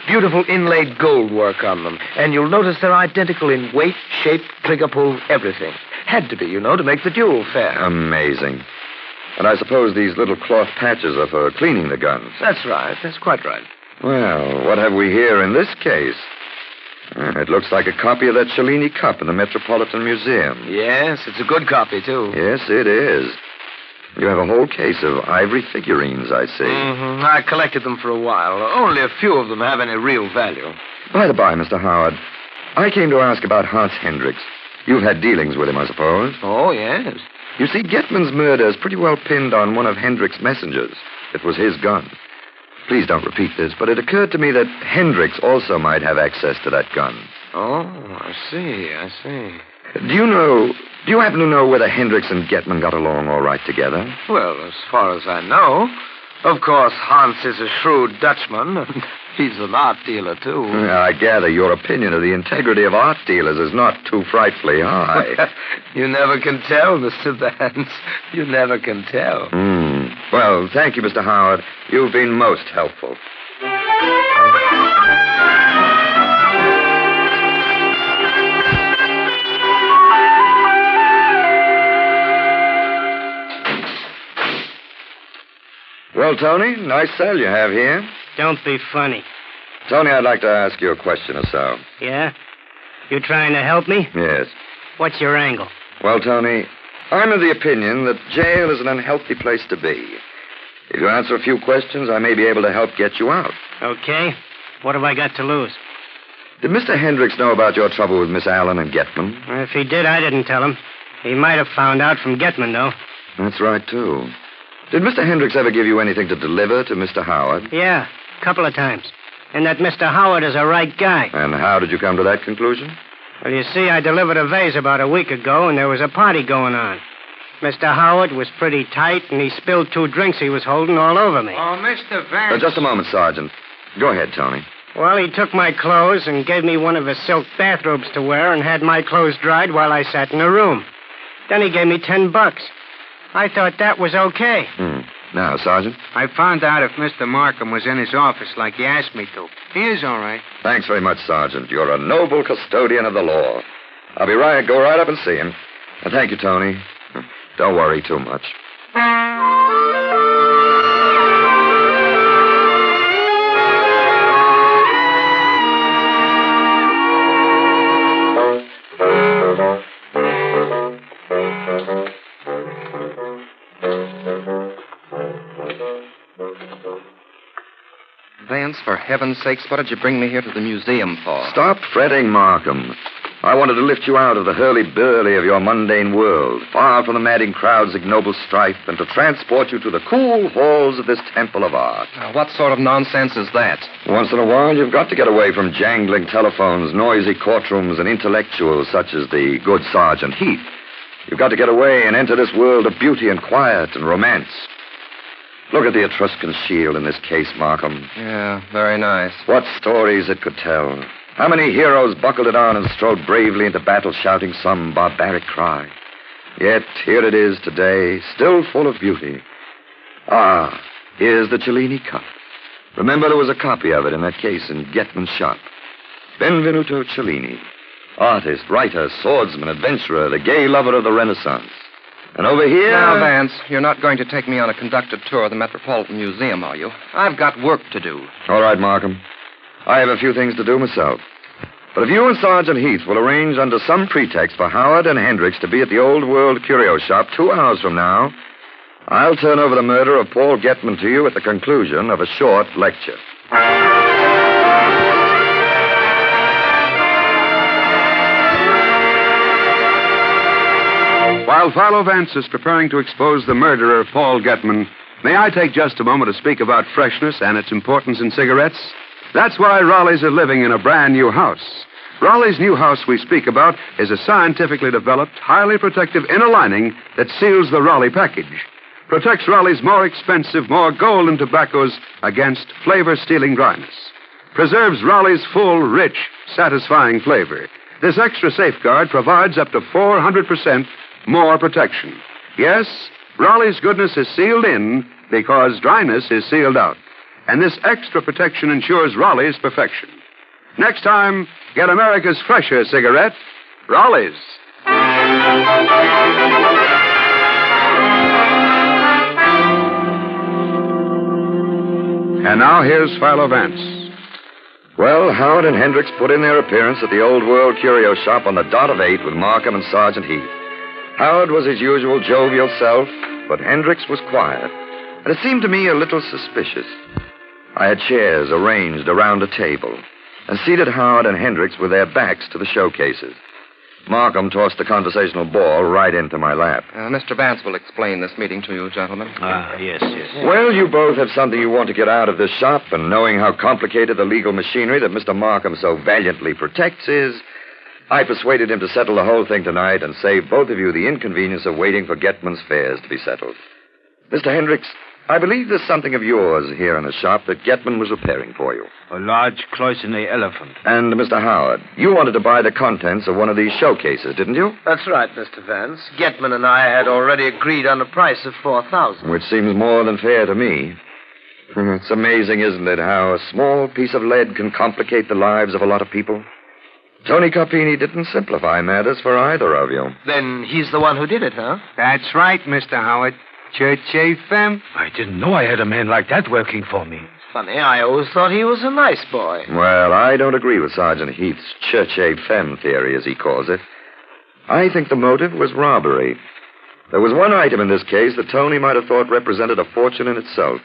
Beautiful inlaid gold work on them. And you'll notice they're identical in weight, shape, trigger pull, everything. Had to be, to make the duel fair. Amazing. And I suppose these little cloth patches are for cleaning the guns. That's right. That's quite right. Well, what have we here in this case? It looks like a copy of that Cellini cup in the Metropolitan Museum. Yes, it's a good copy, too. Yes, it is. You have a whole case of ivory figurines, I see. Mm-hmm. I collected them for a while. Only a few of them have any real value. By the by, Mr. Howard, I came to ask about Hans Hendricks. You've had dealings with him, I suppose. Oh, yes. You see, Getman's murder is pretty well pinned on one of Hendricks' messengers. It was his gun. Please don't repeat this, but it occurred to me that Hendricks also might have access to that gun. Oh, I see. Do you happen to know whether Hendricks and Getman got along all right together? Well, as far as I know. Of course, Hans is a shrewd Dutchman, and he's an art dealer, too. Well, I gather your opinion of the integrity of art dealers is not too frightfully high. You never can tell, Mr. Vance. You never can tell. Well, thank you, Mr. Howard. You've been most helpful. Well, Tony, nice cell you have here. Don't be funny. Tony, I'd like to ask you a question or so. Yeah? You trying to help me? Yes. What's your angle? Well, Tony, I'm of the opinion that jail is an unhealthy place to be. If you answer a few questions, I may be able to help get you out. Okay. What have I got to lose? Did Mr. Hendricks know about your trouble with Miss Allen and Getman? If he did, I didn't tell him. He might have found out from Getman, though. That's right, too. Did Mr. Hendricks ever give you anything to deliver to Mr. Howard? Yeah, a couple of times. And that Mr. Howard is a right guy. And how did you come to that conclusion? Well, you see, I delivered a vase about a week ago, and there was a party going on. Mr. Howard was pretty tight, and he spilled 2 drinks he was holding all over me. Oh, Mr. Vance. Just a moment, Sergeant. Go ahead, Tony. Well, he took my clothes and gave me one of his silk bathrobes to wear and had my clothes dried while I sat in the room. Then he gave me $10. I thought that was okay. Now, Sergeant? I found out if Mr. Markham was in his office like he asked me to. He is all right. Thanks very much, Sergeant. You're a noble custodian of the law. I'll go right up and see him. And thank you, Tony. Don't worry too much. Vance, for heaven's sakes, what did you bring me here to the museum for? Stop fretting, Markham. I wanted to lift you out of the hurly-burly of your mundane world, far from the madding crowd's ignoble strife, and to transport you to the cool halls of this temple of art. What sort of nonsense is that? Once in a while, you've got to get away from jangling telephones, noisy courtrooms, and intellectuals such as the good Sergeant Heath. You've got to get away and enter this world of beauty and quiet and romance. Look at the Etruscan shield in this case, Markham. Yeah, very nice. What stories it could tell. How many heroes buckled it on and strode bravely into battle shouting some barbaric cry. Yet here it is today, still full of beauty. Ah, here's the Cellini cup. Remember, there was a copy of it in that case in Getman's shop. Benvenuto Cellini. Artist, writer, swordsman, adventurer, the gay lover of the Renaissance. And over here... Now, Vance, you're not going to take me on a conducted tour of the Metropolitan Museum, are you? I've got work to do. All right, Markham. I have a few things to do myself. But if you and Sergeant Heath will arrange under some pretext for Howard and Hendricks to be at the Old World Curio Shop 2 hours from now, I'll turn over the murder of Paul Getman to you at the conclusion of a short lecture. While Philo Vance is preparing to expose the murderer of Paul Getman, may I take just a moment to speak about freshness and its importance in cigarettes? That's why Raleigh's are living in a brand new house. Raleigh's new house we speak about is a scientifically developed, highly protective inner lining that seals the Raleigh package. Protects Raleigh's more expensive, more golden tobaccos against flavor-stealing dryness. Preserves Raleigh's full, rich, satisfying flavor. This extra safeguard provides up to 400% more protection. Yes, Raleigh's goodness is sealed in because dryness is sealed out. And this extra protection ensures Raleigh's perfection. Next time, get America's fresher cigarette, Raleigh's. And now here's Philo Vance. Well, Howard and Hendricks put in their appearance at the Old World Curio Shop on the dot of 8 with Markham and Sergeant Heath. Howard was his usual jovial self, but Hendricks was quiet, and it seemed to me a little suspicious. I had chairs arranged around a table. and seated Howard and Hendricks with their backs to the showcases. Markham tossed the conversational ball right into my lap. Mr. Vance will explain this meeting to you, gentlemen. Yes. Well, you both have something you want to get out of this shop, and knowing how complicated the legal machinery that Mr. Markham so valiantly protects is, I persuaded him to settle the whole thing tonight and save both of you the inconvenience of waiting for Getman's fares to be settled. Mr. Hendricks, I believe there's something of yours here in the shop that Getman was repairing for you. A large cloisonné elephant. And, Mr. Howard, you wanted to buy the contents of one of these showcases, didn't you? That's right, Mr. Vance. Getman and I had already agreed on a price of $4,000. Which seems more than fair to me. It's amazing, isn't it, how a small piece of lead can complicate the lives of a lot of people? Tony Carpini didn't simplify matters for either of you. Then he's the one who did it, huh? That's right, Mr. Howard. Church femme. I didn't know I had a man like that working for me. Funny, I always thought he was a nice boy. Well, I don't agree with Sergeant Heath's cherche femme theory, as he calls it. I think the motive was robbery. There was one item in this case that Tony might have thought represented a fortune in itself.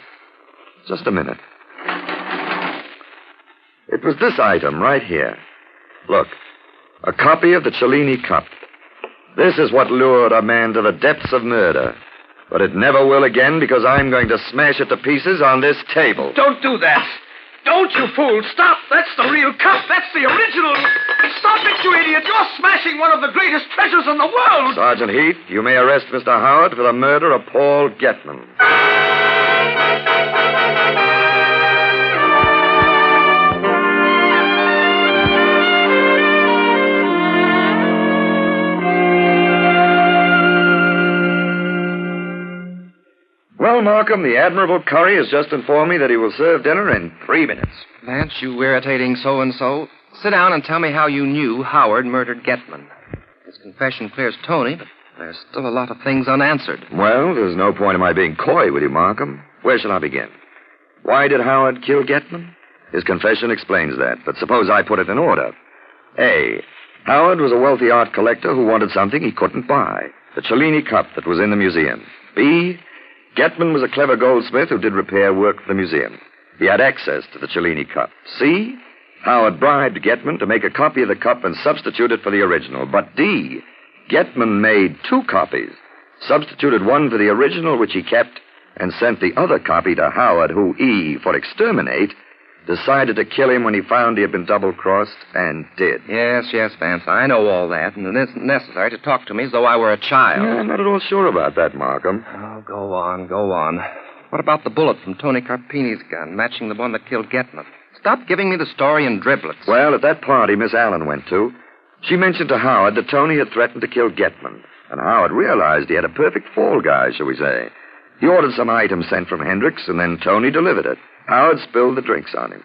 Just a minute. It was this item right here. Look, a copy of the Cellini Cup. This is what lured a man to the depths of murder. But it never will again because I'm going to smash it to pieces on this table. Don't do that. Don't, you fool. Stop. That's the real cup. That's the original. Stop it, you idiot. You're smashing one of the greatest treasures in the world. Sergeant Heath, you may arrest Mr. Howard for the murder of Paul Getman. Well, Markham, the Admirable Curry has just informed me that he will serve dinner in 3 minutes. Vance, you irritating so-and-so. Sit down and tell me how you knew Howard murdered Getman. His confession clears Tony, but there's still a lot of things unanswered. Well, there's no point in my being coy with you, Markham. Where shall I begin? Why did Howard kill Getman? His confession explains that, but suppose I put it in order. A. Howard was a wealthy art collector who wanted something he couldn't buy. The Cellini Cup that was in the museum. B. Getman was a clever goldsmith who did repair work for the museum. He had access to the Cellini Cup. C. Howard bribed Getman to make a copy of the cup and substitute it for the original. But D. Getman made 2 copies, substituted one for the original, which he kept, and sent the other copy to Howard, who, E, for exterminate, decided to kill him when he found he had been double-crossed, and did. Yes, Vance, I know all that, and it isn't necessary to talk to me as though I were a child. Yeah, I'm not at all sure about that, Markham. Oh, go on. What about the bullet from Tony Carpini's gun, matching the one that killed Getman? Stop giving me the story in driblets. Well, at that party Miss Allen went to, she mentioned to Howard that Tony had threatened to kill Getman, and Howard realized he had a perfect fall guy, shall we say. He ordered some items sent from Hendricks, and then Tony delivered it. Howard spilled the drinks on him.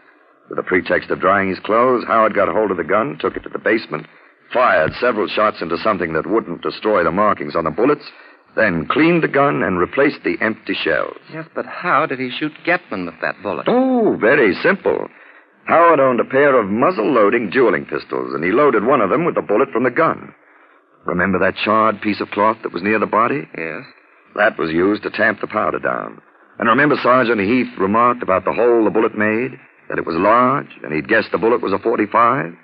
With the pretext of drying his clothes, Howard got hold of the gun, took it to the basement, fired several shots into something that wouldn't destroy the markings on the bullets, then cleaned the gun and replaced the empty shells. Yes, but how did he shoot Getman with that bullet? Oh, very simple. Howard owned a pair of muzzle-loading dueling pistols, and he loaded one of them with the bullet from the gun. Remember that charred piece of cloth that was near the body? Yes. That was used to tamp the powder down. And remember Sergeant Heath remarked about the hole the bullet made? That it was large, and he'd guessed the bullet was a .45?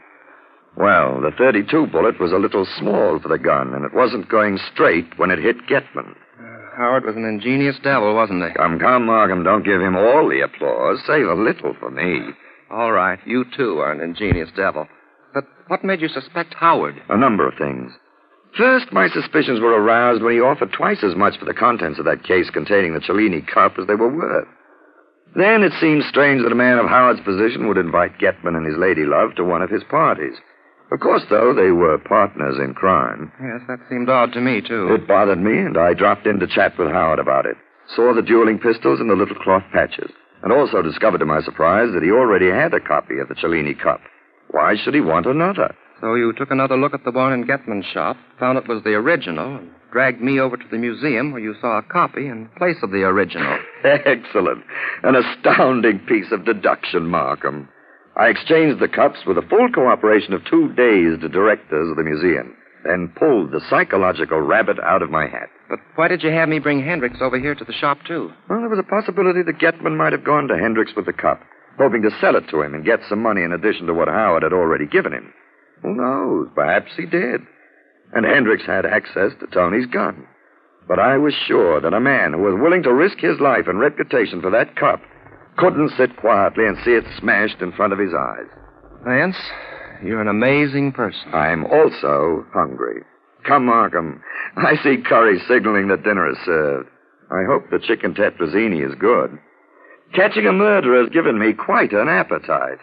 Well, the .32 bullet was a little small for the gun, and it wasn't going straight when it hit Getman. Howard was an ingenious devil, wasn't he? Come, Markham, don't give him all the applause. Save a little for me. All right, you too are an ingenious devil. But what made you suspect Howard? A number of things. First, my suspicions were aroused when he offered twice as much for the contents of that case containing the Cellini Cup as they were worth. Then it seemed strange that a man of Howard's position would invite Getman and his lady love to one of his parties. Of course, though, they were partners in crime. Yes, that seemed odd to me, too. It bothered me, and I dropped in to chat with Howard about it. Saw the dueling pistols and the little cloth patches, and also discovered to my surprise that he already had a copy of the Cellini Cup. Why should he want another? So you took another look at the one in Getman's shop, found it was the original, and dragged me over to the museum where you saw a copy in place of the original. Excellent. An astounding piece of deduction, Markham. I exchanged the cups with the full cooperation of 2 dazed directors of the museum, then pulled the psychological rabbit out of my hat. But why did you have me bring Hendricks over here to the shop, too? Well, there was a possibility that Getman might have gone to Hendricks with the cup. hoping to sell it to him and get some money in addition to what Howard had already given him. Who knows? Perhaps he did. And Hendricks had access to Tony's gun. But I was sure that a man who was willing to risk his life and reputation for that cup couldn't sit quietly and see it smashed in front of his eyes. Vance, you're an amazing person. I'm also hungry. Come, Markham. I see Curry signaling that dinner is served. I hope the chicken tetrazzini is good. Catching a murderer has given me quite an appetite.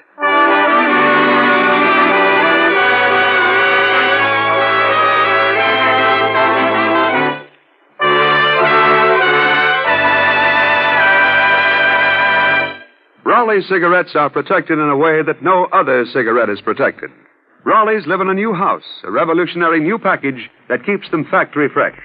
Raleigh cigarettes are protected in a way that no other cigarette is protected. Raleigh's live in a new house, a revolutionary new package that keeps them factory fresh.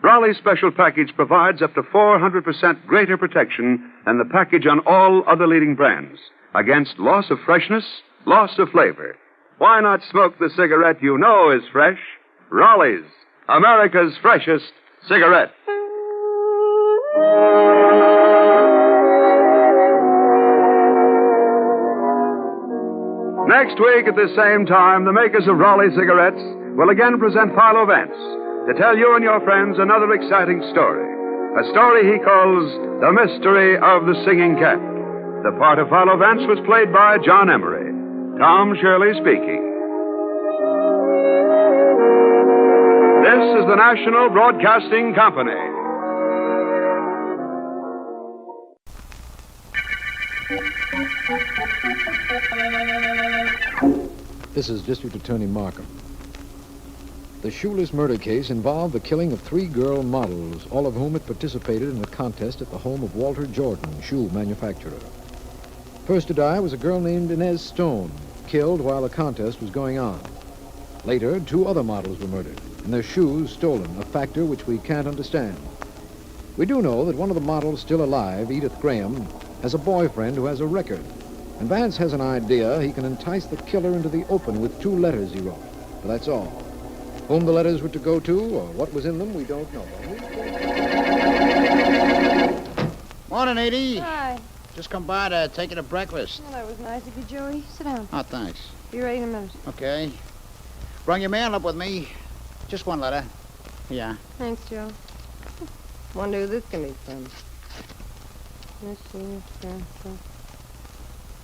Raleigh's special package provides up to 400% greater protection than the package on all other leading brands against loss of freshness, loss of flavor. Why not smoke the cigarette you know is fresh? Raleigh's, America's freshest cigarette. Next week at the same time, the makers of Raleigh cigarettes will again present Philo Vance to tell you and your friends another exciting story. A story he calls The Mystery of the Singing Cat. The part of Philo Vance was played by John Emery. Tom Shirley speaking. This is the National Broadcasting Company. This is District Attorney Markham. The shoeless murder case involved the killing of 3 girl models, all of whom had participated in a contest at the home of Walter Jordan, shoe manufacturer. First to die was a girl named Inez Stone, killed while a contest was going on. Later, 2 other models were murdered, and their shoes stolen, a factor which we can't understand. We do know that one of the models still alive, Edith Graham, has a boyfriend who has a record. And Vance has an idea he can entice the killer into the open with 2 letters he wrote. But that's all. Whom the letters were to go to or what was in them, we don't know. Morning, Edie. Hi. Just come by to take you to breakfast. Well, that was nice of you, Joey. Sit down. Oh, thanks. Be ready in a minute. Okay. Bring your mail up with me. Just 1 letter. Yeah. Thanks, Joe. Wonder who this can be from. Let's see.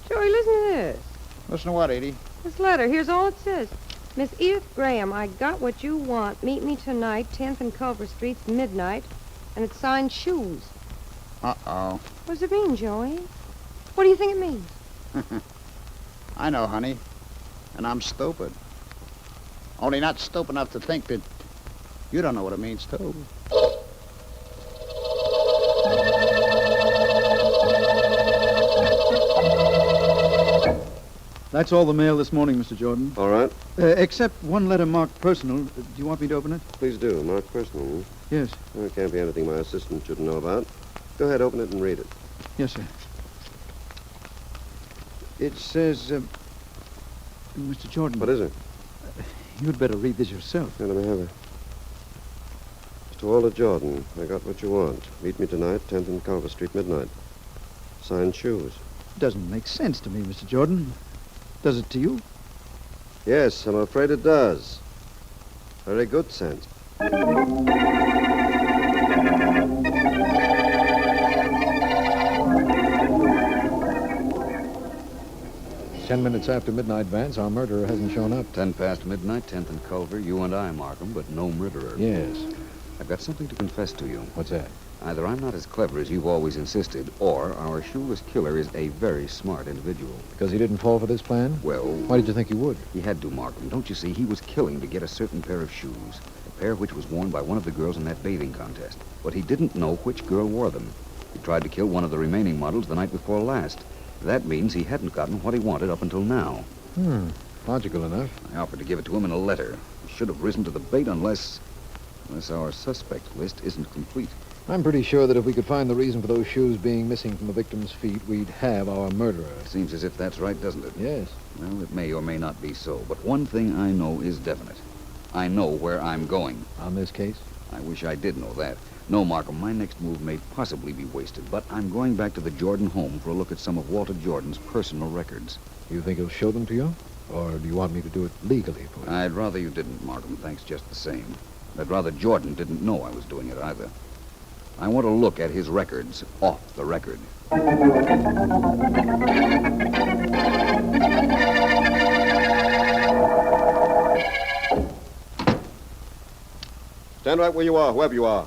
Joey, listen to this. Listen to what, Edie? This letter, here's all it says. Miss Edith Graham, I got what you want. Meet me tonight, 10th and Culver Streets, midnight. And it's signed Shoes. Uh-oh. What does it mean, Joey? What do you think it means? I know, honey. And I'm stupid. Only not stupid enough to think that you don't know what it means, too. That's all the mail this morning, Mr. Jordan. All right. Except 1 letter marked personal. Do you want me to open it? Please do. Mark personal. Yes. Well, it can't be anything my assistant shouldn't know about. Go ahead, open it and read it. Yes, sir. It says, Mr. Jordan. What is it? You'd better read this yourself. Here, let me have it. To Walter Jordan, I got what you want. Meet me tonight, 10th and Culver Street, midnight. Signed Shoes. Doesn't make sense to me, Mr. Jordan. Does it to you? Yes, I'm afraid it does. Very good sense. 10 minutes after midnight, Vance, our murderer hasn't shown up. 10 past midnight, 10th and Culver, you and I, Markham, but no murderer. Yes. I've got something to confess to you. What's that? Either I'm not as clever as you've always insisted, or our shoeless killer is a very smart individual. Because he didn't fall for this plan? Well... Why did you think he would? He had to, Markham. Don't you see? He was killing to get a certain pair of shoes. A pair which was worn by one of the girls in that bathing contest. But he didn't know which girl wore them. He tried to kill one of the remaining models the night before last. That means he hadn't gotten what he wanted up until now. Logical enough. I offered to give it to him in a letter. He should have risen to the bait unless our suspect list isn't complete. I'm pretty sure that if we could find the reason for those shoes being missing from the victim's feet, we'd have our murderer. Seems as if that's right, doesn't it? Yes. Well, it may or may not be so, but one thing I know is definite. I know where I'm going. On this case? I wish I did know that. No, Markham, my next move may possibly be wasted, but I'm going back to the Jordan home for a look at some of Walter Jordan's personal records. You think he'll show them to you? Or do you want me to do it legally for you? I'd rather you didn't, Markham, thanks just the same. I'd rather Jordan didn't know I was doing it either. I want to look at his records off the record. Stand right where you are, whoever you are.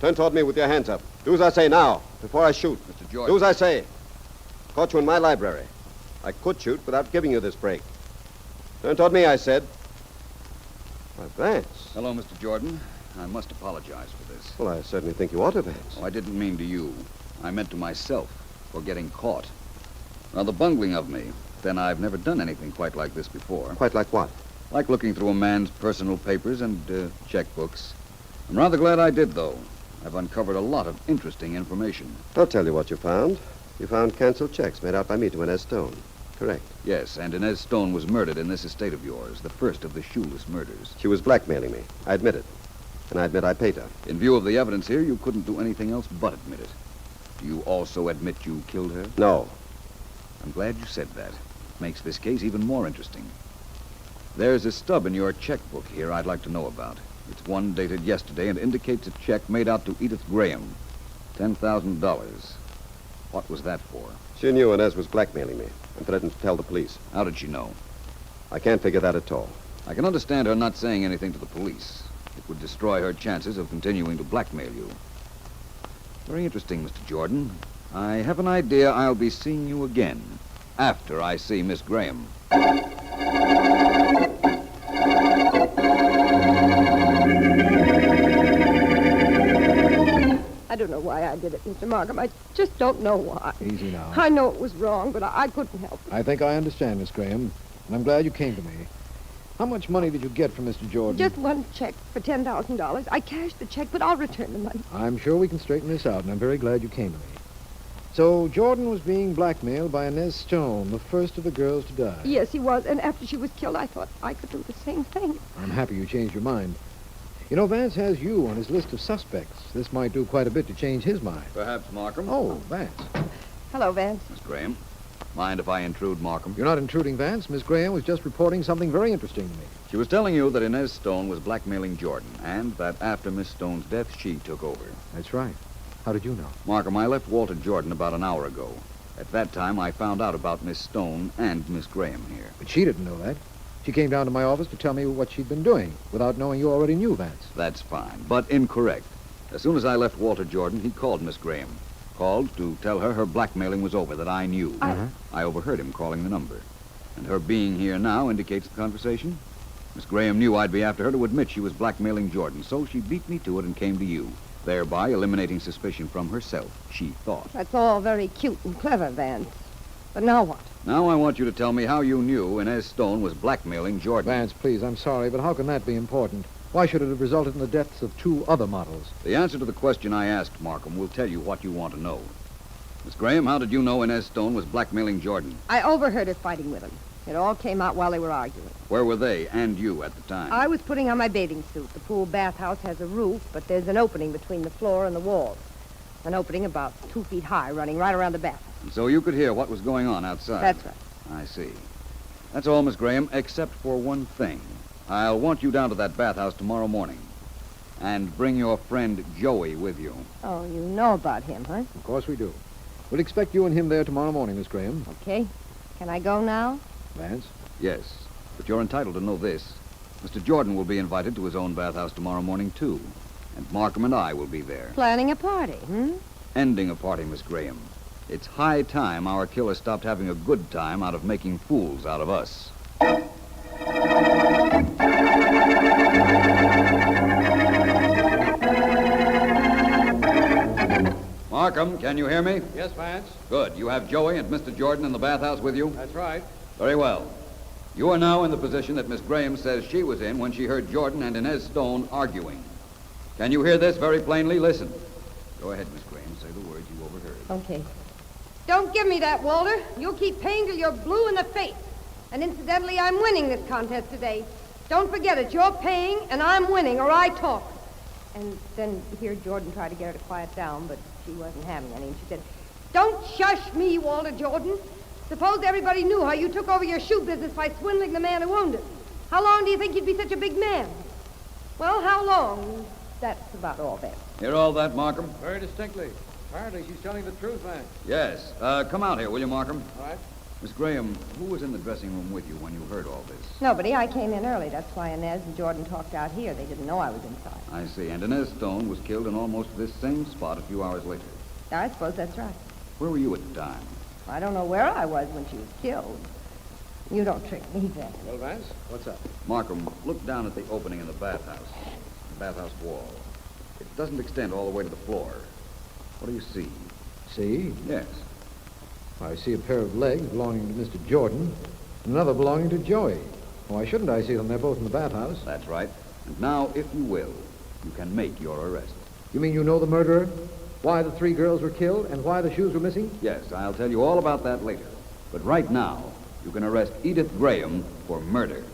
Turn toward me with your hands up. Do as I say now, before I shoot. Mr. Jordan. Do as I say. Caught you in my library. I could shoot without giving you this break. Turn toward me, I said. Why, Vance. Hello, Mr. Jordan. I must apologize for this. Well, I certainly think you ought to, Vance. Oh, I didn't mean to you. I meant to myself for getting caught. Now, the bungling of me. Then I've never done anything quite like this before. Quite like what? Like looking through a man's personal papers and checkbooks. I'm rather glad I did, though. I've uncovered a lot of interesting information. I'll tell you what you found. You found canceled checks made out by me to Inez Stone. Correct. Yes, and Inez Stone was murdered in this estate of yours, the first of the shoeless murders. She was blackmailing me. I admit it. And I admit I paid her. In view of the evidence here, you couldn't do anything else but admit it. Do you also admit you killed her? No. I'm glad you said that. It makes this case even more interesting. There's a stub in your checkbook here I'd like to know about. It's one dated yesterday and indicates a check made out to Edith Graham. $10,000. What was that for? She knew Inez was blackmailing me and threatened to tell the police. How did she know? I can't figure that at all. I can understand her not saying anything to the police. It would destroy her chances of continuing to blackmail you. Very interesting, Mr. Jordan. I have an idea I'll be seeing you again after I see Miss Graham. I don't know why I did it, Mr. Markham. I just don't know why. Easy now. I know it was wrong, but I couldn't help it. I think I understand, Miss Graham, and I'm glad you came to me. How much money did you get from Mr. Jordan? Just one check for $10,000. I cashed the check, but I'll return the money. I'm sure we can straighten this out, and I'm very glad you came to me. So Jordan was being blackmailed by Inez Stone, the first of the girls to die. Yes, he was, and after she was killed, I thought I could do the same thing. I'm happy you changed your mind. You know, Vance has you on his list of suspects. This might do quite a bit to change his mind. Perhaps, Markham. Oh, Vance. Hello, Vance. Miss Graham. Mind if I intrude, Markham? You're not intruding, Vance. Miss Graham was just reporting something very interesting to me. She was telling you that Inez Stone was blackmailing Jordan, and that after Miss Stone's death, she took over. That's right. How did you know? Markham, I left Walter Jordan about an hour ago. At that time, I found out about Miss Stone and Miss Graham here. But she didn't know that. She came down to my office to tell me what she'd been doing, without knowing you already knew, Vance. That's fine, but incorrect. As soon as I left Walter Jordan, he called Miss Graham. Called to tell her her blackmailing was over, that I knew. I overheard him calling the number. And her being here now indicates the conversation. Miss Graham knew I'd be after her to admit she was blackmailing Jordan, so she beat me to it and came to you, thereby eliminating suspicion from herself, she thought. That's all very cute and clever, Vance. But now what? Now I want you to tell me how you knew Inez Stone was blackmailing Jordan. Vance, please, I'm sorry, but how can that be important? Why should it have resulted in the deaths of two other models? The answer to the question I asked, Markham, will tell you what you want to know. Miss Graham, how did you know Inez Stone was blackmailing Jordan? I overheard her fighting with him. It all came out while they were arguing. Where were they and you at the time? I was putting on my bathing suit. The pool bathhouse has a roof, but there's an opening between the floor and the walls. An opening about 2 feet high, running right around the bathhouse. And so you could hear what was going on outside? That's right. I see. That's all, Miss Graham, except for one thing. I'll want you down to that bathhouse tomorrow morning. And bring your friend Joey with you. Oh, you know about him, huh? Of course we do. We'll expect you and him there tomorrow morning, Miss Graham. Okay. Can I go now? Vance? Yes, but you're entitled to know this. Mr. Jordan will be invited to his own bathhouse tomorrow morning, too. And Markham and I will be there. Planning a party, Ending a party, Miss Graham. It's high time our killer stopped having a good time out of making fools out of us. Markham, can you hear me? Yes, Vance. Good. You have Joey and Mr. Jordan in the bathhouse with you? That's right. Very well. You are now in the position that Miss Graham says she was in when she heard Jordan and Inez Stone arguing. Can you hear this very plainly? Listen. Go ahead, Miss Graham. Say the words you overheard. Okay. Don't give me that, Walter. You'll keep paying till you're blue in the face. And incidentally, I'm winning this contest today. Don't forget it. You're paying, and I'm winning, or I talk. And then here Jordan tried to get her to quiet down, but she wasn't having any. And she said, "Don't shush me, Walter Jordan. Suppose everybody knew how you took over your shoe business by swindling the man who owned it. How long do you think you'd be such a big man?" "Well, how long?" That's about all, Vance. Hear all that, Markham? Very distinctly. Apparently she's telling the truth, Vance. Yes. Come out here, will you, Markham? All right. Miss Graham, who was in the dressing room with you when you heard all this? Nobody. I came in early. That's why Inez and Jordan talked out here. They didn't know I was inside. I see. And Inez Stone was killed in almost this same spot a few hours later. I suppose that's right. Where were you at the time? I don't know where I was when she was killed. You don't trick me, Vance. Well, Vance, what's up? Markham, look down at the opening in the bathhouse wall. It doesn't extend all the way to the floor. What do you see? See? Yes. I see a pair of legs belonging to Mr. Jordan, and another belonging to Joey. Why shouldn't I see them? They're both in the bathhouse. That's right. And now, if you will, you can make your arrest. You mean you know the murderer? Why the 3 girls were killed, and why the shoes were missing? Yes, I'll tell you all about that later. But right now, you can arrest Edith Graham for murder.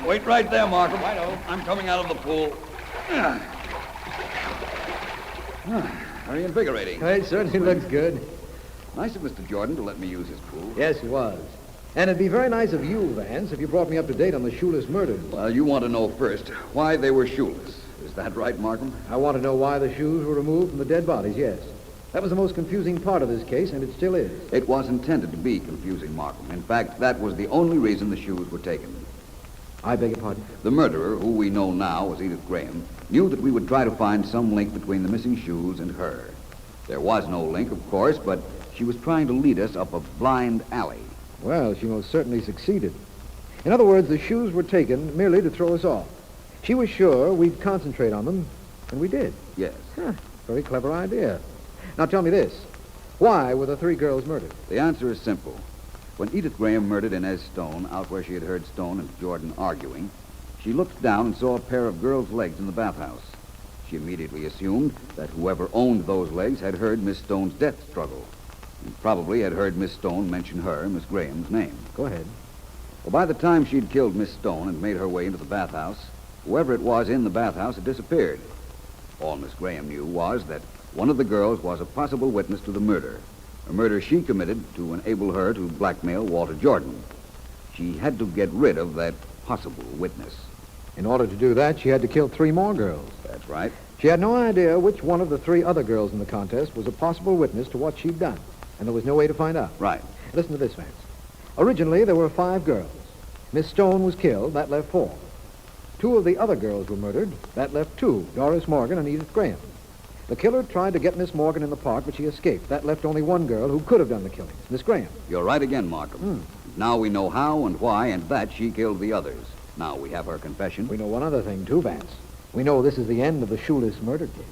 Wait right there, Markham. I know. I'm coming out of the pool. Very invigorating. It certainly looks good. Nice of Mr. Jordan to let me use his pool. Yes, it was. And it'd be very nice of you, Vance, if you brought me up to date on the shoeless murders. Well, you want to know first why they were shoeless. Is that right, Markham? I want to know why the shoes were removed from the dead bodies, yes. That was the most confusing part of this case, and it still is. It was intended to be confusing, Markham. In fact, that was the only reason the shoes were taken. I beg your pardon? The murderer, who we know now as Edith Graham, knew that we would try to find some link between the missing shoes and her. There was no link, of course, but she was trying to lead us up a blind alley. Well, she most certainly succeeded. In other words, the shoes were taken merely to throw us off. She was sure we'd concentrate on them, and we did. Yes. Very clever idea. Now tell me this. Why were the 3 girls murdered? The answer is simple. When Edith Graham murdered Inez Stone out where she had heard Stone and Jordan arguing, she looked down and saw a pair of girls' legs in the bathhouse. She immediately assumed that whoever owned those legs had heard Miss Stone's death struggle, and probably had heard Miss Stone mention her, Miss Graham's, name. Go ahead. Well, by the time she'd killed Miss Stone and made her way into the bathhouse, whoever it was in the bathhouse had disappeared. All Miss Graham knew was that one of the girls was a possible witness to the murder, a murder she committed to enable her to blackmail Walter Jordan. She had to get rid of that possible witness. In order to do that, she had to kill 3 more girls. That's right. She had no idea which one of the 3 other girls in the contest was a possible witness to what she'd done, and there was no way to find out. Right. Listen to this, Vance. Originally, there were 5 girls. Miss Stone was killed. That left 4. 2 of the other girls were murdered. That left 2, Doris Morgan and Edith Graham. The killer tried to get Miss Morgan in the park, but she escaped. That left only 1 girl who could have done the killings, Miss Graham. You're right again, Markham. Now we know how and why and that she killed the others. Now we have her confession. We know one other thing, too, Vance. We know this is the end of the shoeless murder case.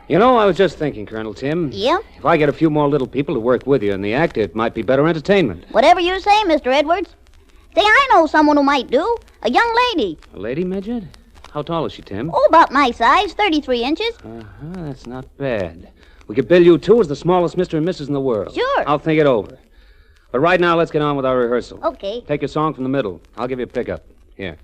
You know, I was just thinking, Colonel Tim. Yeah? If I get a few more little people to work with you in the act, it might be better entertainment. Whatever you say, Mr. Edwards. Say, I know someone who might do. A young lady. A lady, Midget? How tall is she, Tim? Oh, about my size, 33 inches. Uh-huh, that's not bad. We could bill you two as the smallest Mr. and Mrs. in the world. Sure. I'll think it over. But right now, let's get on with our rehearsal. Okay. Take your song from the middle. I'll give you a pickup. Here.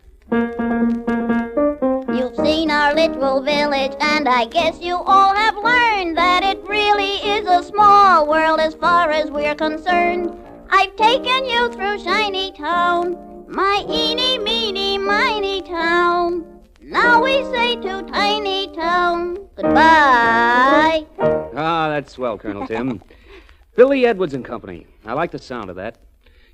You've seen our little village, and I guess you all have learned that it really is a small world as far as we're concerned. I've taken you through Shiny Town, my eeny, meeny, miny town. Now we say to Tiny Town, goodbye. Ah, that's swell, Colonel Tim. Billy Edwards and Company. I like the sound of that.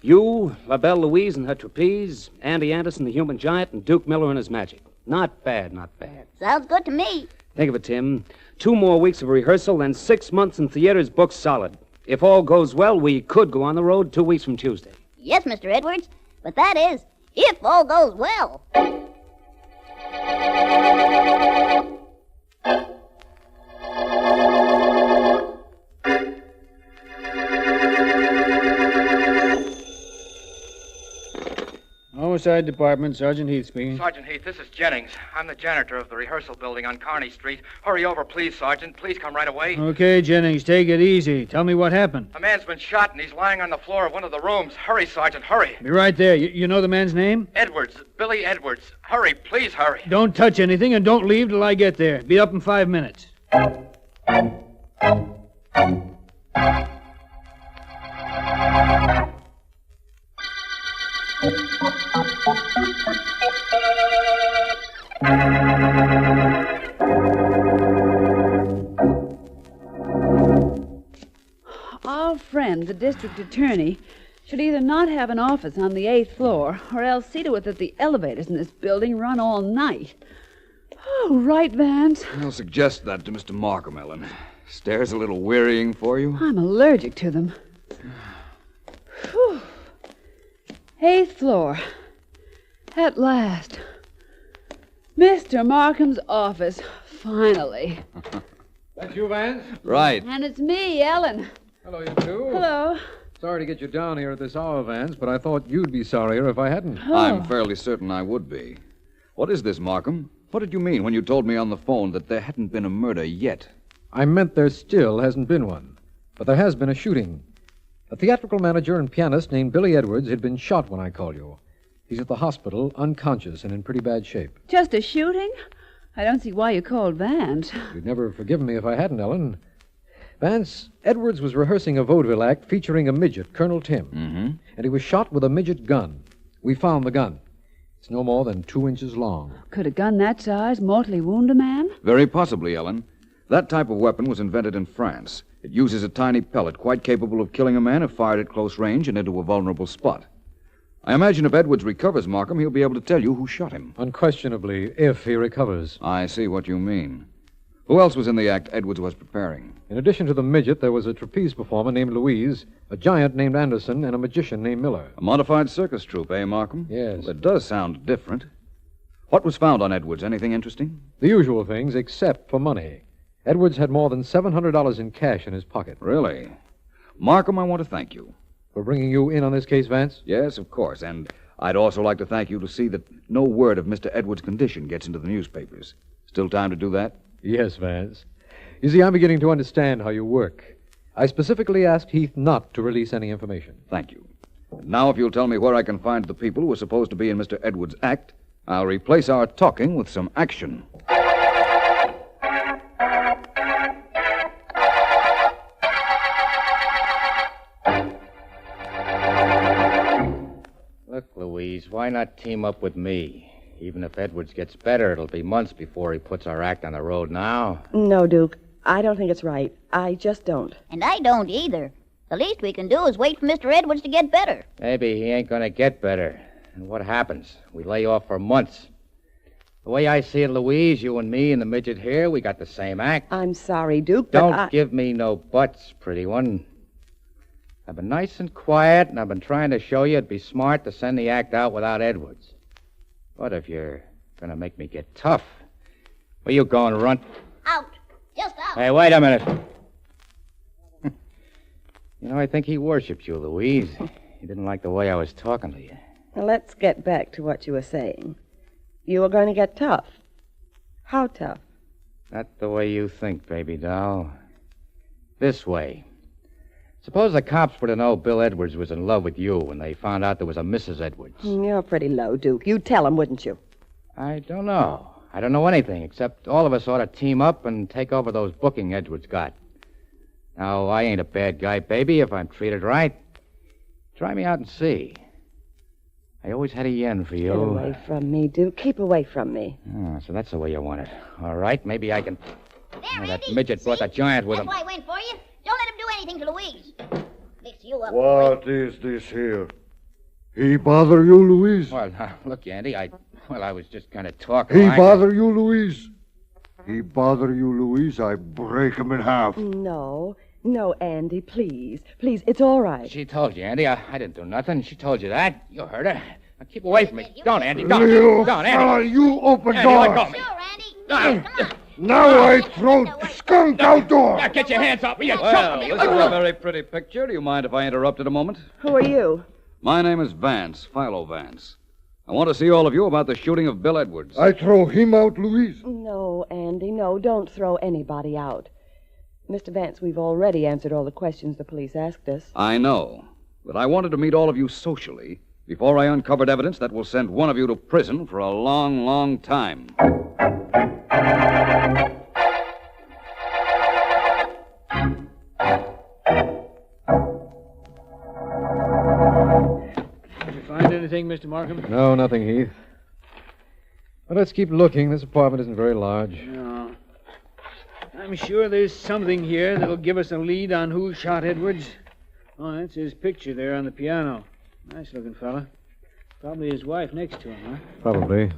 You, La Belle Louise and her trapeze, Andy Anderson, the human giant, and Duke Miller and his magic. Not bad, not bad. Sounds good to me. Think of it, Tim. 2 more weeks of rehearsal, then 6 months in theaters booked solid. If all goes well, we could go on the road 2 weeks from Tuesday. Yes, Mr. Edwards, but that is, if all goes well. Homicide Department, Sergeant Heath speaking. Sergeant Heath, this is Jennings. I'm the janitor of the rehearsal building on Kearney Street. Hurry over, please, Sergeant. Please come right away. Okay, Jennings, take it easy. Tell me what happened. A man's been shot, and he's lying on the floor of one of the rooms. Hurry, Sergeant, hurry. Be right there. You know the man's name? Edwards, Billy Edwards. Hurry, please hurry. Don't touch anything and don't leave till I get there. Be up in 5 minutes. Our friend, the district attorney, should either not have an office on the 8th floor or else see to it that the elevators in this building run all night. Oh, right, Vance. I'll suggest that to Mr. Markham, Ellen. Stairs a little wearying for you? I'm allergic to them. Whew. 8th floor. At last. Mr. Markham's office. Finally. That's you, Vance? Right. And it's me, Ellen. Hello, you two. Hello. Sorry to get you down here at this hour, Vance, but I thought you'd be sorrier if I hadn't. I'm fairly certain I would be. What is this, Markham? What did you mean when you told me on the phone that there hadn't been a murder yet? I meant there still hasn't been one. But there has been a shooting. A theatrical manager and pianist named Billy Edwards had been shot when I called you. He's at the hospital, unconscious and in pretty bad shape. Just a shooting? I don't see why you called Vance. You'd never have forgiven me if I hadn't, Ellen. Vance, Edwards was rehearsing a vaudeville act featuring a midget, Colonel Tim. Mm-hmm. And he was shot with a midget gun. We found the gun. It's no more than 2 inches long. Could a gun that size mortally wound a man? Very possibly, Ellen. That type of weapon was invented in France. It uses a tiny pellet quite capable of killing a man if fired at close range and into a vulnerable spot. I imagine if Edwards recovers, Markham, he'll be able to tell you who shot him. Unquestionably, if he recovers. I see what you mean. Who else was in the act Edwards was preparing? In addition to the midget, there was a trapeze performer named Louise, a giant named Anderson, and a magician named Miller. A modified circus troupe, eh, Markham? Yes. Well, it does sound different. What was found on Edwards? Anything interesting? The usual things, except for money. Edwards had more than $700 in cash in his pocket. Really? Markham, I want to thank you. For bringing you in on this case, Vance? Yes, of course. And I'd also like to thank you to see that no word of Mr. Edwards' condition gets into the newspapers. Still time to do that? Yes, Vance. You see, I'm beginning to understand how you work. I specifically asked Heath not to release any information. Thank you. Now, if you'll tell me where I can find the people who are supposed to be in Mr. Edwards' act, I'll replace our talking with some action. Look, Louise, why not team up with me? Even if Edwards gets better, it'll be months before he puts our act on the road now. No, Duke. I don't think it's right. I just don't. And I don't either. The least we can do is wait for Mr. Edwards to get better. Maybe he ain't gonna get better. And what happens? We lay off for months. The way I see it, Louise, you and me and the midget here, we got the same act. I'm sorry, Duke, but Don't give me no buts, pretty one. I've been nice and quiet, and I've been trying to show you it'd be smart to send the act out without Edwards. But if you're going to make me get tough, where you going, runt? Out. Just out. Hey, wait a minute. I think he worships you, Louise. He didn't like the way I was talking to you. Now, let's get back to what you were saying. You were going to get tough. How tough? Not the way you think, baby doll. This way. Suppose the cops were to know Bill Edwards was in love with you when they found out there was a Mrs. Edwards. You're pretty low, Duke. You'd tell them, wouldn't you? I don't know. I don't know anything, except all of us ought to team up and take over those bookings Edwards got. Now, I ain't a bad guy, baby, if I'm treated right. Try me out and see. I always had a yen for you. Get away from me, Duke. Keep away from me. Oh, so that's the way you want it. All right, maybe I can... There, that Andy. midget brought the giant with That's him. why I went for you. Don't let him do anything to Louise. Fix you up. What is this here? He bother you, Louise? Well, now, look, Andy, I was just kind of talking. He bother you, Louise? He bother you, Louise? I break him in half. No, Andy, please. Please, it's all right. She told you, Andy. I didn't do nothing. She told you that. You heard her. Now, keep away from me. Don't, Andy. Don't. You Don't, Andy. fella, you open Andy, door. let go of me. Now I throw skunk outdoor. Now, get your hands off me. Well, this is a very pretty picture. Do you mind if I interrupted a moment? Who are you? My name is Vance, Philo Vance. I want to see all of you about the shooting of Bill Edwards. I throw him out, Louise. No, Andy, no. Don't throw anybody out. Mr. Vance, we've already answered all the questions the police asked us. I know, but I wanted to meet all of you socially before I uncovered evidence that will send one of you to prison for a long, long time. Did you find anything, Mr. Markham? No, nothing, Heath. But let's keep looking. This apartment isn't very large. No. I'm sure there's something here that'll give us a lead on who shot Edwards. Oh, that's his picture there on the piano. Nice-looking fella. Probably his wife next to him, huh? Probably.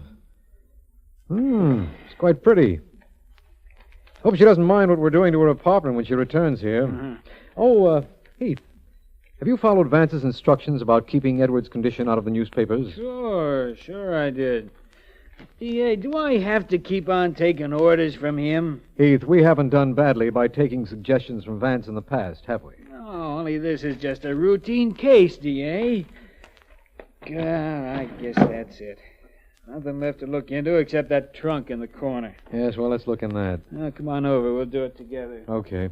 It's quite pretty. Hope she doesn't mind what we're doing to her apartment when she returns here. Uh-huh. Oh, Heath, have you followed Vance's instructions about keeping Edwards' condition out of the newspapers? Sure I did. D.A., do I have to keep on taking orders from him? Heath, we haven't done badly by taking suggestions from Vance in the past, have we? Oh, only this is just a routine case, D.A. God, I guess that's it. Nothing left to look into except that trunk in the corner. Yes, well, let's look in that. Now, come on over. We'll do it together. Okay.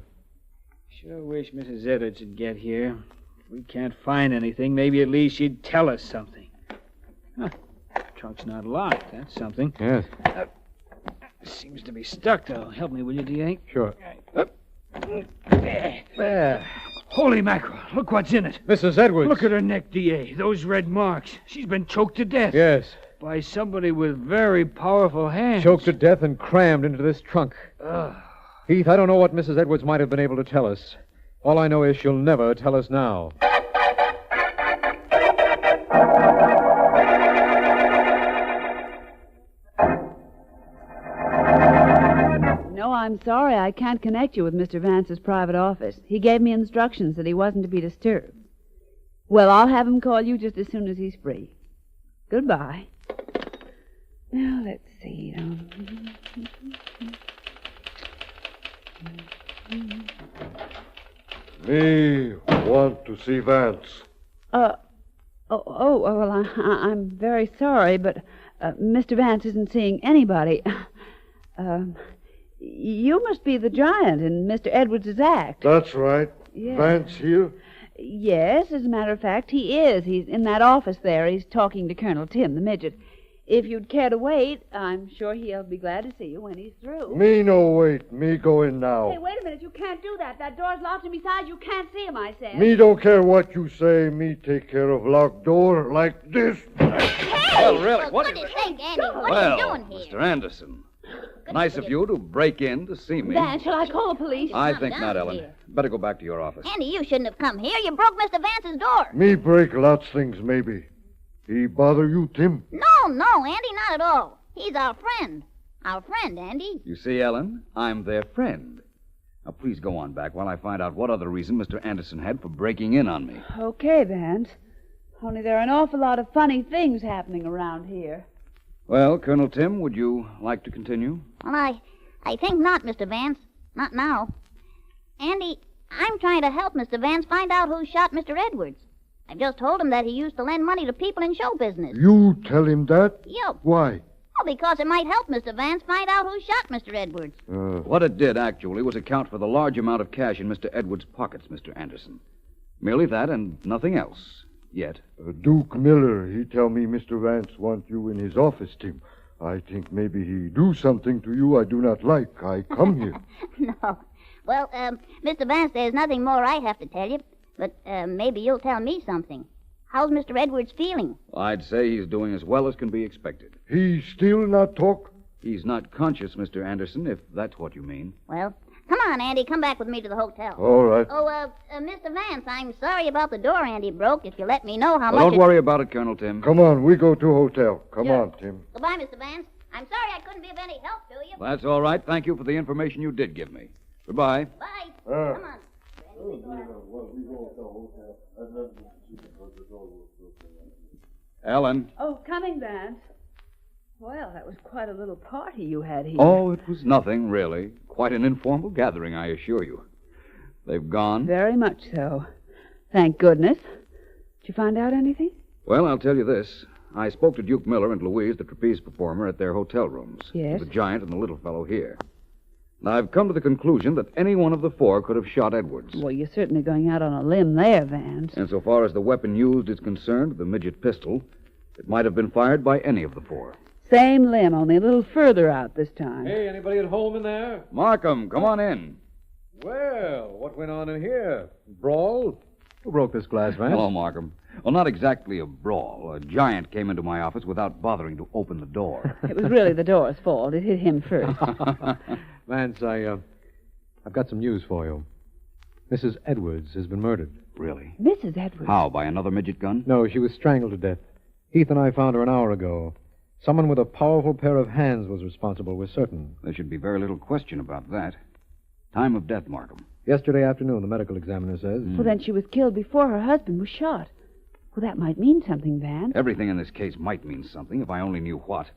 Sure wish Mrs. Edwards would get here. If we can't find anything, maybe at least she'd tell us something. Huh. Trunk's not locked. That's something. Yes. Seems to be stuck, though. Help me, will you, D.A.? Sure. There. Holy mackerel. Look what's in it. Mrs. Edwards. Look at her neck, D.A. Those red marks. She's been choked to death. Yes. By somebody with very powerful hands. Choked to death and crammed into this trunk. Ugh. Heath, I don't know what Mrs. Edwards might have been able to tell us. All I know is she'll never tell us now. No, I'm sorry. I can't connect you with Mr. Vance's private office. He gave me instructions that he wasn't to be disturbed. Well, I'll have him call you just as soon as he's free. Goodbye. Now, let's see. Me want to see Vance. Well, I'm very sorry, but Mr. Vance isn't seeing anybody. You must be the giant in Mr. Edwards' act. That's right. Yes. Vance here? Yes, as a matter of fact, he is. He's in that office there. He's talking to Colonel Tim, the midget. If you'd care to wait, I'm sure he'll be glad to see you when he's through. Me no wait. Me go in now. Hey, wait a minute. You can't do that. That door's locked, and besides, you can't see him, I said. Me don't care what you say. Me take care of locked door like this. Hey! Well, really, what do you think, Andy? What are you doing here? Mr. Anderson, nice of you to break in to see me. Van, shall I call the police? I think not, Ellen. Better go back to your office. Andy, you shouldn't have come here. You broke Mr. Vance's door. Me break lots things, maybe. He bother you, Tim? No, Andy, not at all. He's our friend. Our friend, Andy. You see, Ellen, I'm their friend. Now, please go on back while I find out what other reason Mr. Anderson had for breaking in on me. Okay, Vance. Only there are an awful lot of funny things happening around here. Well, Colonel Tim, would you like to continue? Well, I think not, Mr. Vance. Not now. Andy, I'm trying to help Mr. Vance find out who shot Mr. Edwards. I've just told him that he used to lend money to people in show business. You tell him that? Yep. Why? Well, because it might help Mr. Vance find out who shot Mr. Edwards. What it did, actually, was account for the large amount of cash in Mr. Edwards' pockets, Mr. Anderson. Merely that and nothing else. Yet. Duke Miller, he tell me Mr. Vance want you in his office, Tim. I think maybe he do something to you I do not like. I come here. No. Well, Mr. Vance, there's nothing more I have to tell you, but maybe you'll tell me something. How's Mr. Edwards feeling? I'd say he's doing as well as can be expected. He still not talk? He's not conscious, Mr. Anderson, if that's what you mean. Well, come on, Andy. Come back with me to the hotel. All right. Oh, Mr. Vance, I'm sorry about the door Andy broke. If you let me know how Well, much... don't worry about it, Colonel Tim. Come on, we go to hotel. Come Sure. on, Tim. Goodbye, Mr. Vance. I'm sorry I couldn't be of any help to you. That's all right. Thank you for the information you did give me. Goodbye. Bye. Come on. Ellen. Oh, coming, Vance. Well, that was quite a little party you had here. Oh, it was nothing, really. Quite an informal gathering, I assure you. They've gone? Very much so. Thank goodness. Did you find out anything? Well, I'll tell you this. I spoke to Duke Miller and Louise, the trapeze performer, at their hotel rooms. Yes? The giant and the little fellow here. Now, I've come to the conclusion that any one of the four could have shot Edwards. Well, you're certainly going out on a limb there, Vance. And so far as the weapon used is concerned, the midget pistol, it might have been fired by any of the four. Same limb, only a little further out this time. Hey, anybody at home in there? Markham, come on in. Well, what went on in here? Brawl? Who broke this glass, Vance? Hello, Markham. Well, not exactly a brawl. A giant came into my office without bothering to open the door. It was really the door's fault. It hit him first. Vance, I've got some news for you. Mrs. Edwards has been murdered. Really? Mrs. Edwards? How, by another midget gun? No, she was strangled to death. Heath and I found her an hour ago. Someone with a powerful pair of hands was responsible, we're certain. There should be very little question about that. Time of death, Markham. Yesterday afternoon, the medical examiner says. Well, then she was killed before her husband was shot. Well, that might mean something, Vance. Everything in this case might mean something if I only knew what.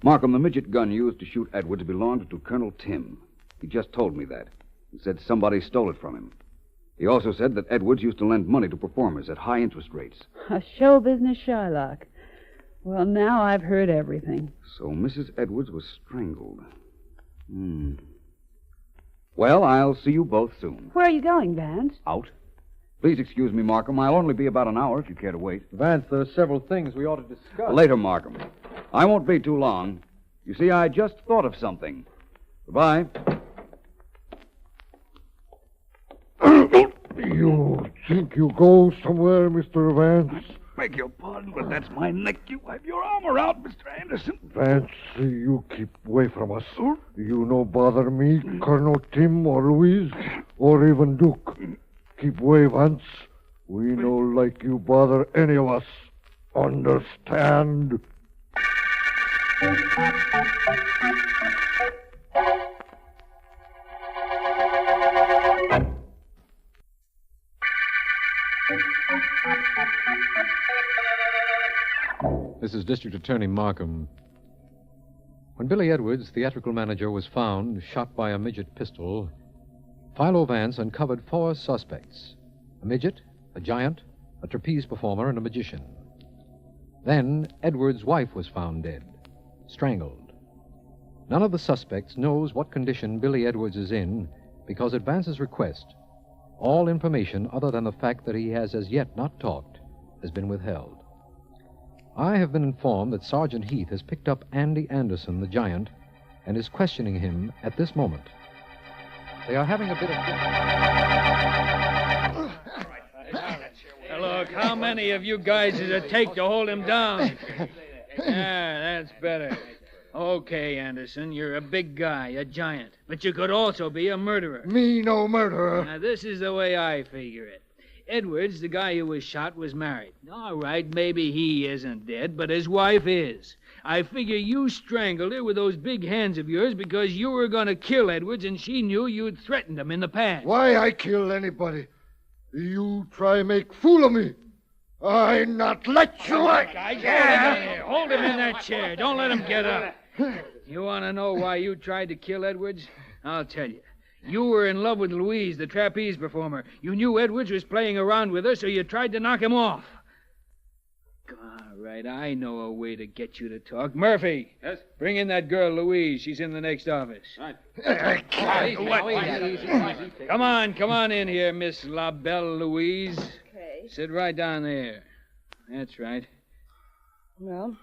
Markham, the midget gun used to shoot Edwards belonged to Colonel Tim. He just told me that. He said somebody stole it from him. He also said that Edwards used to lend money to performers at high interest rates. A show business Shylock. Well, now I've heard everything. So Mrs. Edwards was strangled. Well, I'll see you both soon. Where are you going, Vance? Out. Please excuse me, Markham. I'll only be about an hour if you care to wait. Vance, there are several things we ought to discuss. Later, Markham. I won't be too long. You see, I just thought of something. Goodbye. You think you go somewhere, Mr. Vance? Beg your pardon, but that's my neck. You have your arm around, Mr. Anderson. Vance, you keep away from us. You no bother me, Colonel Tim or Louise, or even Duke. Keep away, Vance. We no like you bother any of us. Understand? This is District Attorney Markham. When Billy Edwards, theatrical manager, was found shot by a midget pistol, Philo Vance uncovered 4 suspects: a midget, a giant, a trapeze performer, and a magician. Then Edwards' wife was found dead, strangled. None of the suspects knows what condition Billy Edwards is in because at Vance's request, all information other than the fact that he has as yet not talked has been withheld. I have been informed that Sergeant Heath has picked up Andy Anderson, the giant, and is questioning him at this moment. They are having a bit of... Look, how many of you guys does it take to hold him down? That's better. Okay, Anderson, you're a big guy, a giant. But you could also be a murderer. Me no murderer. Now, this is the way I figure it. Edwards, the guy who was shot, was married. All right, maybe he isn't dead, but his wife is. I figure you strangled her with those big hands of yours because you were going to kill Edwards and she knew you'd threatened him in the past. Why I kill anybody? You try make fool of me. I not let you. Hold him in that chair. Don't let him get up. You want to know why you tried to kill Edwards? I'll tell you. You were in love with Louise, the trapeze performer. You knew Edwards was playing around with her, so you tried to knock him off. All right, I know a way to get you to talk. Murphy. Yes? Bring in that girl, Louise. She's in the next office. Right. Come on in here, Miss La Belle Louise. Okay. Sit right down there. That's right. Well,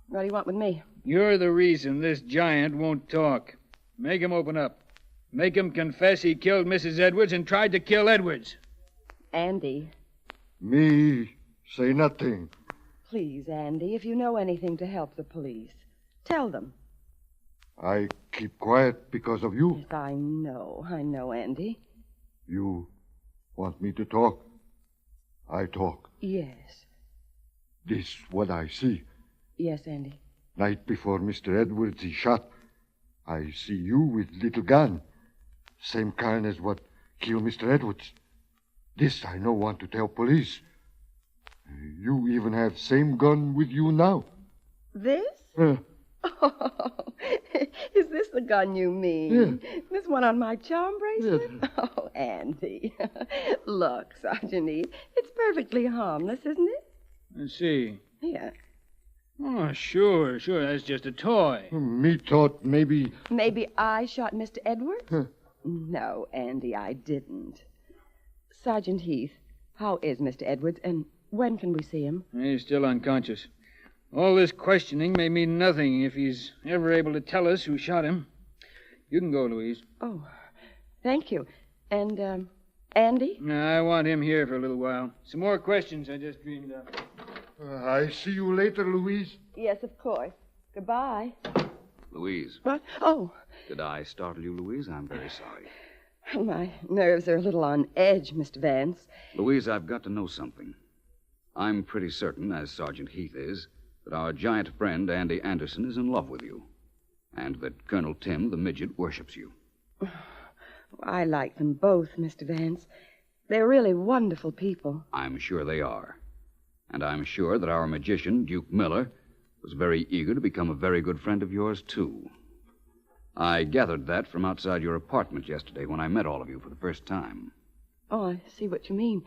what do you want with me? You're the reason this giant won't talk. Make him open up. Make him confess he killed Mrs. Edwards and tried to kill Edwards. Andy. Me say nothing. Please, Andy, if you know anything to help the police, tell them. I keep quiet because of you. Yes, I know, Andy. You want me to talk? I talk. Yes. This what I see. Yes, Andy. Night before Mr. Edwards is shot, I see you with little gun. Same kind as what killed Mr. Edwards. This I no want to tell police. You even have same gun with you now. This? Oh, is this the gun you mean? Yeah. This one on my charm bracelet? Yeah. Oh, Andy. Look, Sergeant Heath, it's perfectly harmless, isn't it? Let's see. Yeah. Oh, sure. That's just a toy. Me thought maybe... Maybe I shot Mr. Edwards? No, Andy, I didn't. Sergeant Heath, how is Mr. Edwards, and when can we see him? He's still unconscious. All this questioning may mean nothing if he's ever able to tell us who shot him. You can go, Louise. Oh, thank you. And, Andy? I want him here for a little while. Some more questions I just dreamed up. I see you later, Louise. Yes, of course. Goodbye. Louise. What? Oh, Did I startle you, Louise? I'm very sorry. my nerves are a little on edge, Mr. Vance. Louise, I've got to know something. I'm pretty certain, as Sergeant Heath is, that our giant friend, Andy Anderson, is in love with you. And that Colonel Tim, the midget, worships you. I like them both, Mr. Vance. They're really wonderful people. I'm sure they are. And I'm sure that our magician, Duke Miller, was very eager to become a very good friend of yours, too. I gathered that from outside your apartment yesterday when I met all of you for the first time. Oh, I see what you mean.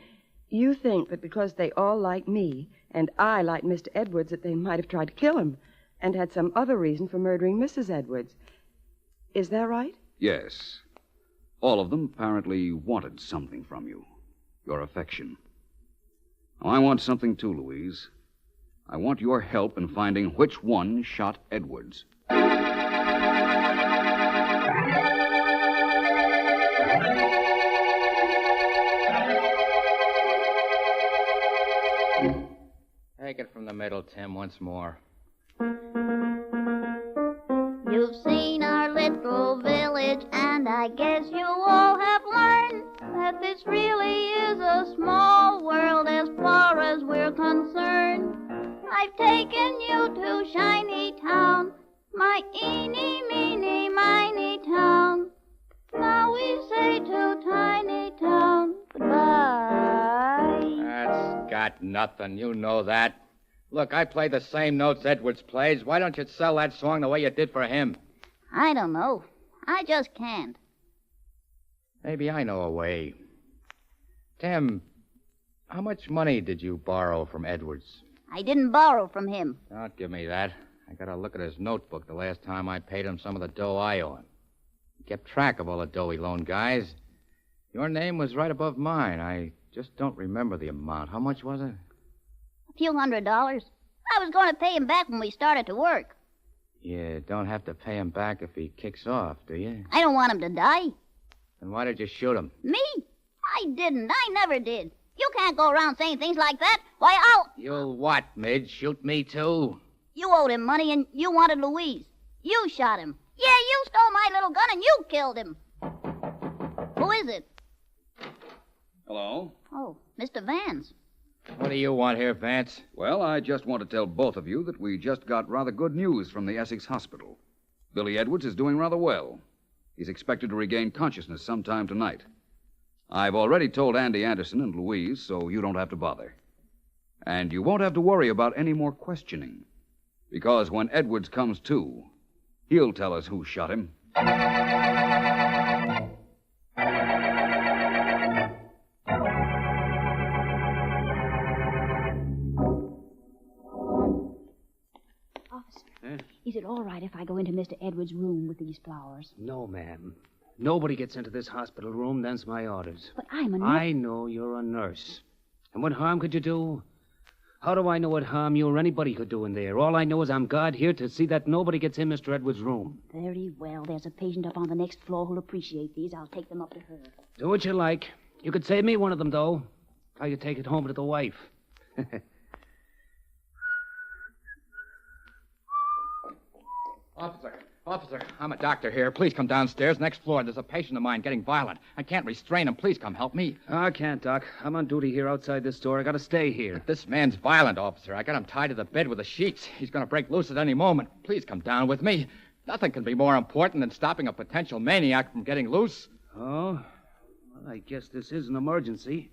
You think that because they all like me, and I like Mr. Edwards, that they might have tried to kill him, and had some other reason for murdering Mrs. Edwards. Is that right? Yes. All of them apparently wanted something from you. Your affection. Now, I want something too, Louise. I want your help in finding which one shot Edwards. Take it from the middle, Tim, once more. You've seen our little village, and I guess you all have learned that this really is a small world as far as we're concerned. I've taken you to Shiny Town, my eeny, meeny, miny town. Now we say to Tiny Town goodbye. That's got nothing. You know that. Look, I play the same notes Edwards plays. Why don't you sell that song the way you did for him? I don't know. I just can't. Maybe I know a way. Tim, how much money did you borrow from Edwards? I didn't borrow from him. Don't give me that. I got to look at his notebook the last time I paid him some of the dough I owe him. He kept track of all the dough he loaned guys. Your name was right above mine. I just don't remember the amount. How much was it? A few $100. I was going to pay him back when we started to work. You don't have to pay him back if he kicks off, do you? I don't want him to die. Then why did you shoot him? Me? I didn't. I never did. You can't go around saying things like that. Why, I'll... You'll what, Midge? Shoot me, too? You owed him money and you wanted Louise. You shot him. Yeah, you stole my little gun and you killed him. Who is it? Hello? Oh, Mr. Vance. What do you want here, Vance? Well, I just want to tell both of you that we just got rather good news from the Essex Hospital. Billy Edwards is doing rather well. He's expected to regain consciousness sometime tonight. I've already told Andy Anderson and Louise, so you don't have to bother. And you won't have to worry about any more questioning. Because when Edwards comes to, he'll tell us who shot him. Officer, is it all right if I go into Mr. Edwards' room with these flowers? No, ma'am. Nobody gets into this hospital room. Them's my orders. But I'm a nurse. I know you're a nurse. And what harm could you do? How do I know what harm you or anybody could do in there? All I know is I'm God here to see that nobody gets in Mr. Edwards' room. Very well. There's a patient up on the next floor who'll appreciate these. I'll take them up to her. Do what you like. You could save me one of them, though. How you take it home to the wife. Officer, I'm a doctor here. Please come downstairs. Next floor, there's a patient of mine getting violent. I can't restrain him. Please come help me. I can't, Doc. I'm on duty here outside this door. I gotta stay here. But this man's violent, officer. I got him tied to the bed with the sheets. He's going to break loose at any moment. Please come down with me. Nothing can be more important than stopping a potential maniac from getting loose. Oh? Well, I guess this is an emergency.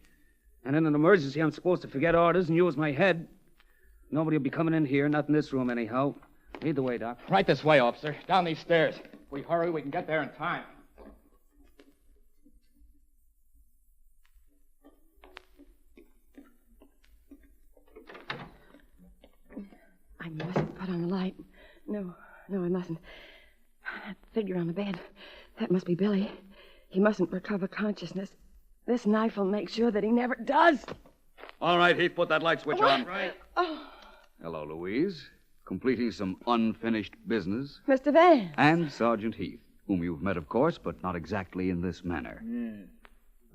And in an emergency, I'm supposed to forget orders and use my head. Nobody will be coming in here, not in this room anyhow. Lead the way, Doc. Right this way, officer. Down these stairs. If we hurry, we can get there in time. I mustn't put on the light. No, I mustn't. That figure on the bed, that must be Billy. He mustn't recover consciousness. This knife will make sure that he never does. All right, Heath, put that light switch on. Right. Oh, Hello, Louise. Completing some unfinished business. Mr. Vance. And Sergeant Heath, whom you've met, of course, but not exactly in this manner.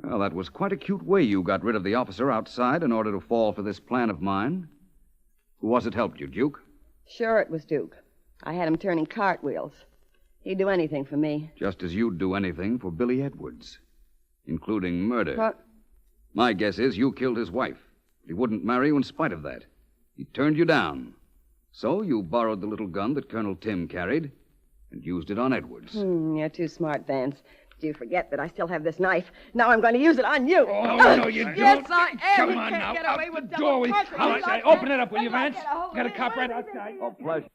Well, that was quite a cute way you got rid of the officer outside in order to fall for this plan of mine. Who was it helped you, Duke? Sure it was Duke. I had him turning cartwheels. He'd do anything for me. Just as you'd do anything for Billy Edwards, including murder. What? My guess is you killed his wife. But he wouldn't marry you in spite of that. He turned you down. So you borrowed the little gun that Colonel Tim carried and used it on Edwards. You're too smart, Vance. Do you forget that I still have this knife? Now I'm going to use it on you. Oh, no, you don't. Yes, I am. Come You on can't now. get Out away the with door. double murder. How You I say, like open that? it up, will you, Somebody Vance? get a hold of Got a me. cop right outside. Oh, pleasure.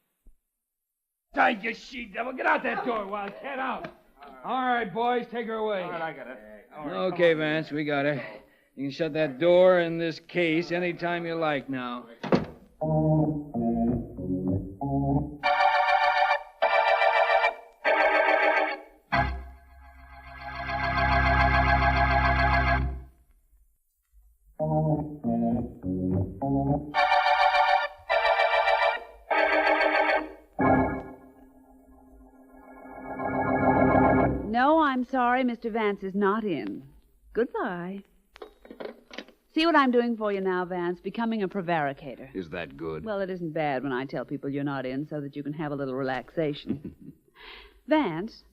Die, you she-devil. Get out that door, Wild. Get out. All right, boys, take her away. All right, I got it. Okay, Vance, we got her. You can shut that door in this case any time you like now. No, I'm sorry, Mr. Vance is not in. Goodbye. See what I'm doing for you now, Vance? Becoming a prevaricator. Is that good? Well, it isn't bad when I tell people you're not in so that you can have a little relaxation. Vance,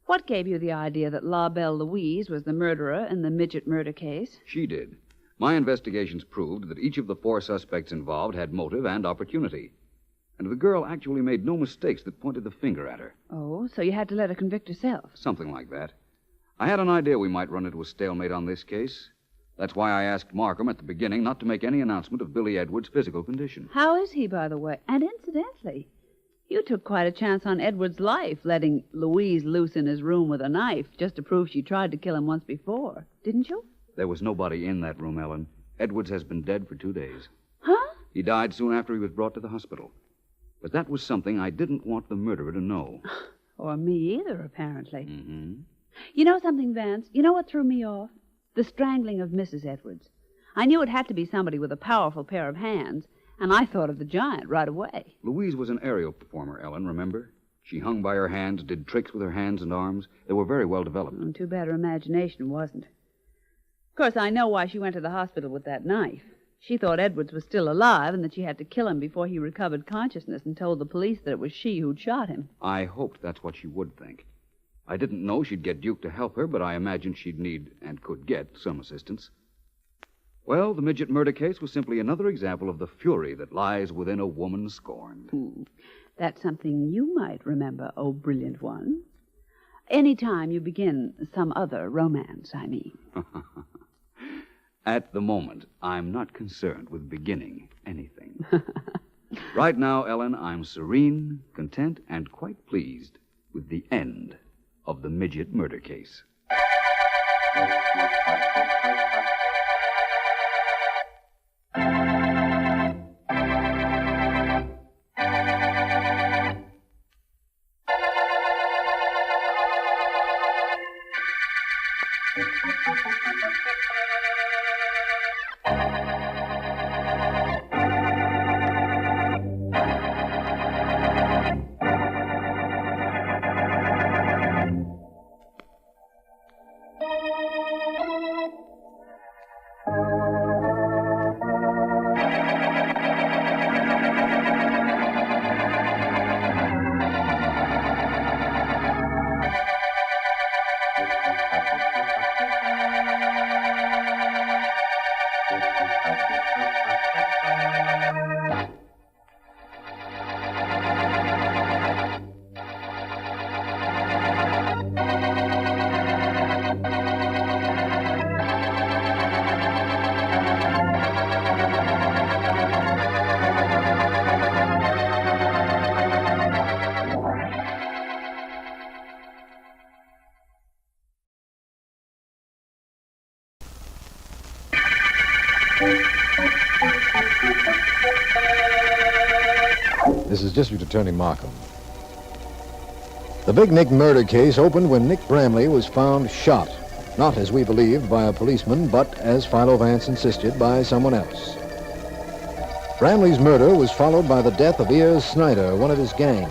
what gave you the idea that La Belle Louise was the murderer in the midget murder case? She did. My investigations proved that each of the 4 suspects involved had motive and opportunity. And the girl actually made no mistakes that pointed the finger at her. Oh, so you had to let her convict herself. Something like that. I had an idea we might run into a stalemate on this case. That's why I asked Markham at the beginning not to make any announcement of Billy Edwards' physical condition. How is he, by the way? And incidentally, you took quite a chance on Edward's life, letting Louise loose in his room with a knife just to prove she tried to kill him once before, didn't you? There was nobody in that room, Ellen. Edwards has been dead for 2 days. Huh? He died soon after he was brought to the hospital. But that was something I didn't want the murderer to know. Or me either, apparently. Mm-hmm. You know something, Vance? You know what threw me off? The strangling of Mrs. Edwards. I knew it had to be somebody with a powerful pair of hands, and I thought of the giant right away. Louise was an aerial performer, Ellen, remember? She hung by her hands, did tricks with her hands and arms. They were very well developed. Too bad her imagination wasn't. Of course, I know why she went to the hospital with that knife. She thought Edwards was still alive and that she had to kill him before he recovered consciousness and told the police that it was she who'd shot him. I hoped that's what she would think. I didn't know she'd get Duke to help her, but I imagined she'd need and could get some assistance. Well, the midget murder case was simply another example of the fury that lies within a woman scorned. That's something you might remember, oh brilliant one. Any time you begin some other romance, I mean. At the moment, I'm not concerned with beginning anything. Right now, Ellen, I'm serene, content, and quite pleased with the end of the midget murder case. This is District Attorney Markham. The Big Nick murder case opened when Nick Bramley was found shot, not as we believed by a policeman, but as Philo Vance insisted, by someone else. Bramley's murder was followed by the death of Ears Snyder, one of his gang.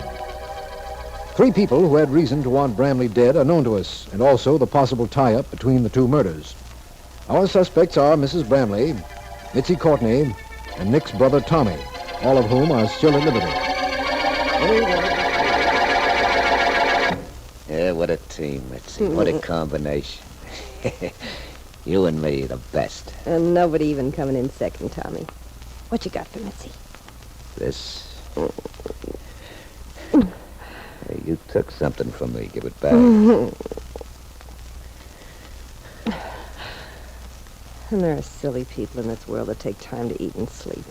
3 people who had reason to want Bramley dead are known to us, and also the possible tie-up between the 2 murders. Our suspects are Mrs. Bramley, Mitzi Courtney, and Nick's brother Tommy, all of whom are still at liberty. Yeah, what a team, Mitzi. What a combination. You and me, the best. And nobody even coming in second, Tommy. What you got for Mitzi? This. Hey, you took something from me. Give it back. And there are silly people in this world that take time to eat and sleep.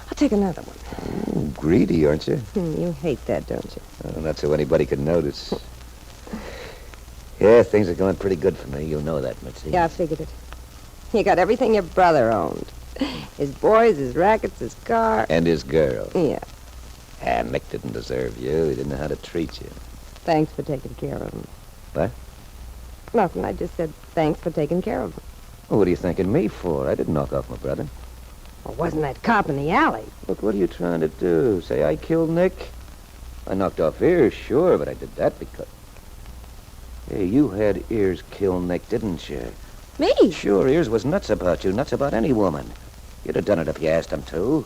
I'll take another one. Ooh, greedy, aren't you? You hate that, don't you? Oh, not so anybody can notice. Yeah, things are going pretty good for me. You know that, Mitzi. Yeah, I figured it. You got everything your brother owned. His boys, his rackets, his car. And his girl. Yeah. Ah, Nick didn't deserve you. He didn't know how to treat you. Thanks for taking care of him. What? Nothing. I just said thanks for taking care of him. Well, what are you thanking me for? I didn't knock off my brother. Well, wasn't that cop in the alley? Look, what are you trying to do? Say I killed Nick? I knocked off Ears, sure, but I did that because... Hey, you had Ears kill Nick, didn't you? Me? Sure, Ears was nuts about you, nuts about any woman. You'd have done it if you asked him to.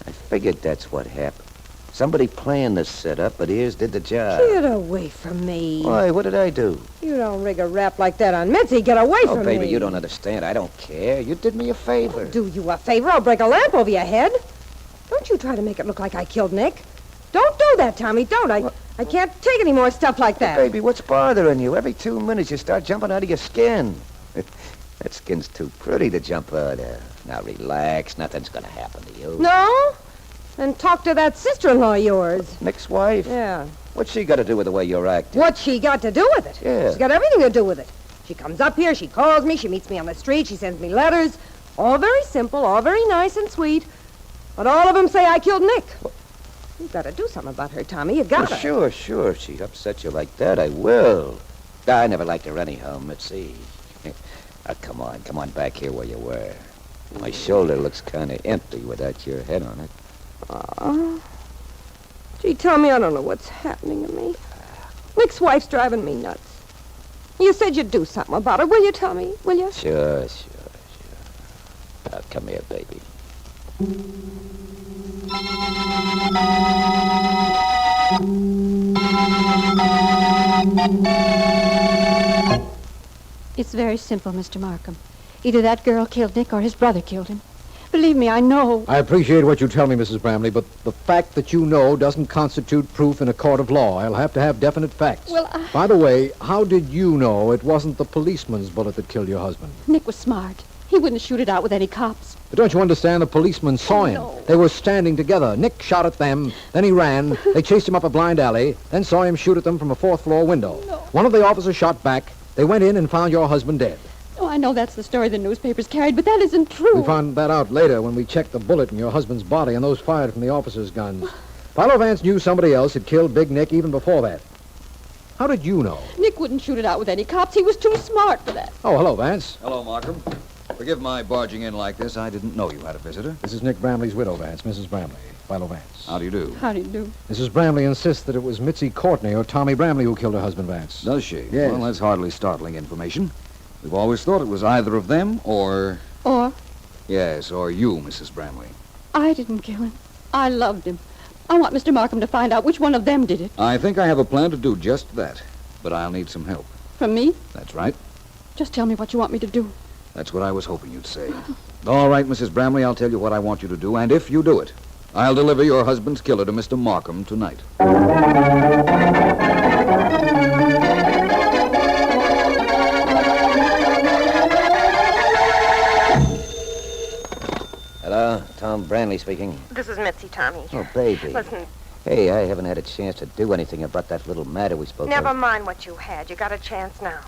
I figured that's what happened. Somebody planned this setup, but Ears did the job. Get away from me. Why, what did I do? You don't rig a rap like that on Mitzi. Get away from me. Oh, baby, you don't understand. I don't care. You did me a favor. Do you a favor? I'll break a lamp over your head. Don't you try to make it look like I killed Nick. Don't do that, Tommy. Don't. I can't take any more stuff like that. Baby, what's bothering you? Every 2 minutes you start jumping out of your skin. That skin's too pretty to jump out of. Now relax. Nothing's going to happen to you. No? Then talk to that sister-in-law of yours. Nick's wife? Yeah. What's she got to do with the way you're acting? What's she got to do with it? Yeah. She's got everything to do with it. She comes up here, she calls me, she meets me on the street, she sends me letters. All very simple, all very nice and sweet. But all of them say I killed Nick. You've got to do something about her, Tommy. You got to. Oh, sure. If she upsets you like that, I will. I never liked her anyhow, Mitzi. Come on back here where you were. My shoulder looks kind of empty without your head on it. Gee, Tommy, I don't know what's happening to me. Nick's wife's driving me nuts. You said you'd do something about it, will you, Tommy? Will you? Sure. Now, come here, baby. It's very simple, Mr. Markham. Either that girl killed Nick or his brother killed him. Believe me, I know. I appreciate what you tell me, Mrs. Bramley, but the fact that you know doesn't constitute proof in a court of law. I'll have to have definite facts. Well, By the way, how did you know it wasn't the policeman's bullet that killed your husband? Nick was smart. He wouldn't shoot it out with any cops. But don't you understand? The policeman saw him. No. They were standing together. Nick shot at them, then he ran. They chased him up a blind alley, then saw him shoot at them from a fourth-floor window. No. One of the officers shot back. They went in and found your husband dead. Oh, I know that's the story the newspapers carried, but that isn't true. We found that out later when we checked the bullet in your husband's body and those fired from the officer's guns. Philo Vance knew somebody else had killed Big Nick even before that. How did you know? Nick wouldn't shoot it out with any cops. He was too smart for that. Oh, hello, Vance. Hello, Markham. Forgive my barging in like this. I didn't know you had a visitor. This is Nick Bramley's widow, Vance, Mrs. Bramley. Philo Vance. How do you do? How do you do? Mrs. Bramley insists that it was Mitzi Courtney or Tommy Bramley who killed her husband, Vance. Does she? Yes. Well, that's hardly startling information. We've always thought it was either of them or... Or? Yes, or you, Mrs. Bramley. I didn't kill him. I loved him. I want Mr. Markham to find out which one of them did it. I think I have a plan to do just that, but I'll need some help. From me? That's right. Just tell me what you want me to do. That's what I was hoping you'd say. All right, Mrs. Bramley, I'll tell you what I want you to do, and if you do it, I'll deliver your husband's killer to Mr. Markham tonight. Hello, Tom Branley speaking. This is Mitzi, Tommy. Oh, baby. Listen, Hey, I haven't had a chance to do anything about that little matter we spoke never of. mind what you had. You got a chance now.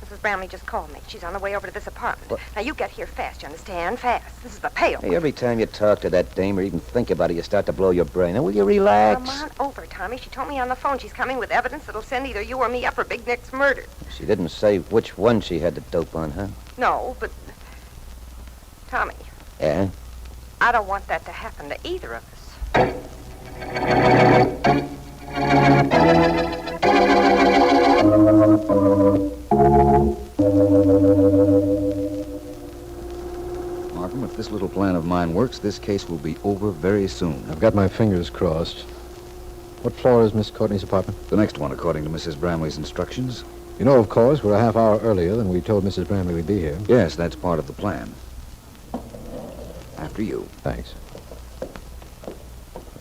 Mrs. Bramley just called me. She's on the way over to this apartment. What? Now, you get here fast, you understand? Fast. This is the payoff. Hey, every time you talk to that dame or even think about it, you start to blow your brain. Now, will you relax? Come on over, Tommy. She told me on the phone she's coming with evidence that'll send either you or me up for Big Nick's murder. She didn't say which one she had the dope on, huh? No, but... Tommy, Yeah? I don't want that to happen to either of us. Markham, if this little plan of mine works, this case will be over very soon. I've got my fingers crossed. What floor is Miss Courtney's apartment? The next one, according to Mrs. Bramley's instructions. You know, of course, we're a half hour earlier than we told Mrs. Bramley we'd be here. Yes, that's part of the plan. After you. Thanks.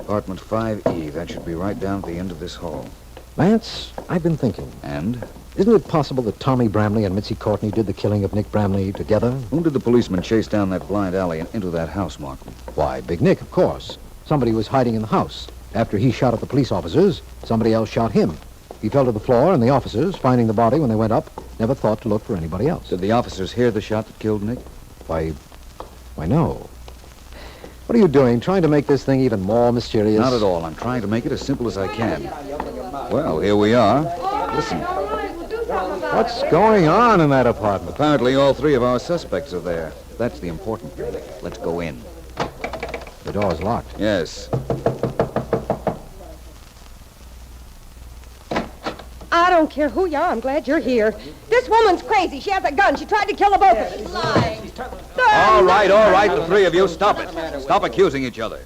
Apartment 5E. That should be right down at the end of this hall. Vance, I've been thinking. And? Isn't it possible that Tommy Bramley and Mitzi Courtney did the killing of Nick Bramley together? Whom did the policeman chase down that blind alley and into that house, Markham? Why, Big Nick, of course. Somebody was hiding in the house. After he shot at the police officers, somebody else shot him. He fell to the floor, and the officers, finding the body when they went up, never thought to look for anybody else. Did the officers hear the shot that killed Nick? Why, no. What are you doing, trying to make this thing even more mysterious? Not at all. I'm trying to make it as simple as I can. Well, here we are. Listen. What's going on in that apartment? Apparently all three of our suspects are there. That's the important thing. Let's go in. The door's locked. Yes. I don't care who you are. I'm glad you're here. This woman's crazy. She has a gun. She tried to kill the both of us. Lying. All right, the three of you, stop it. Stop accusing each other.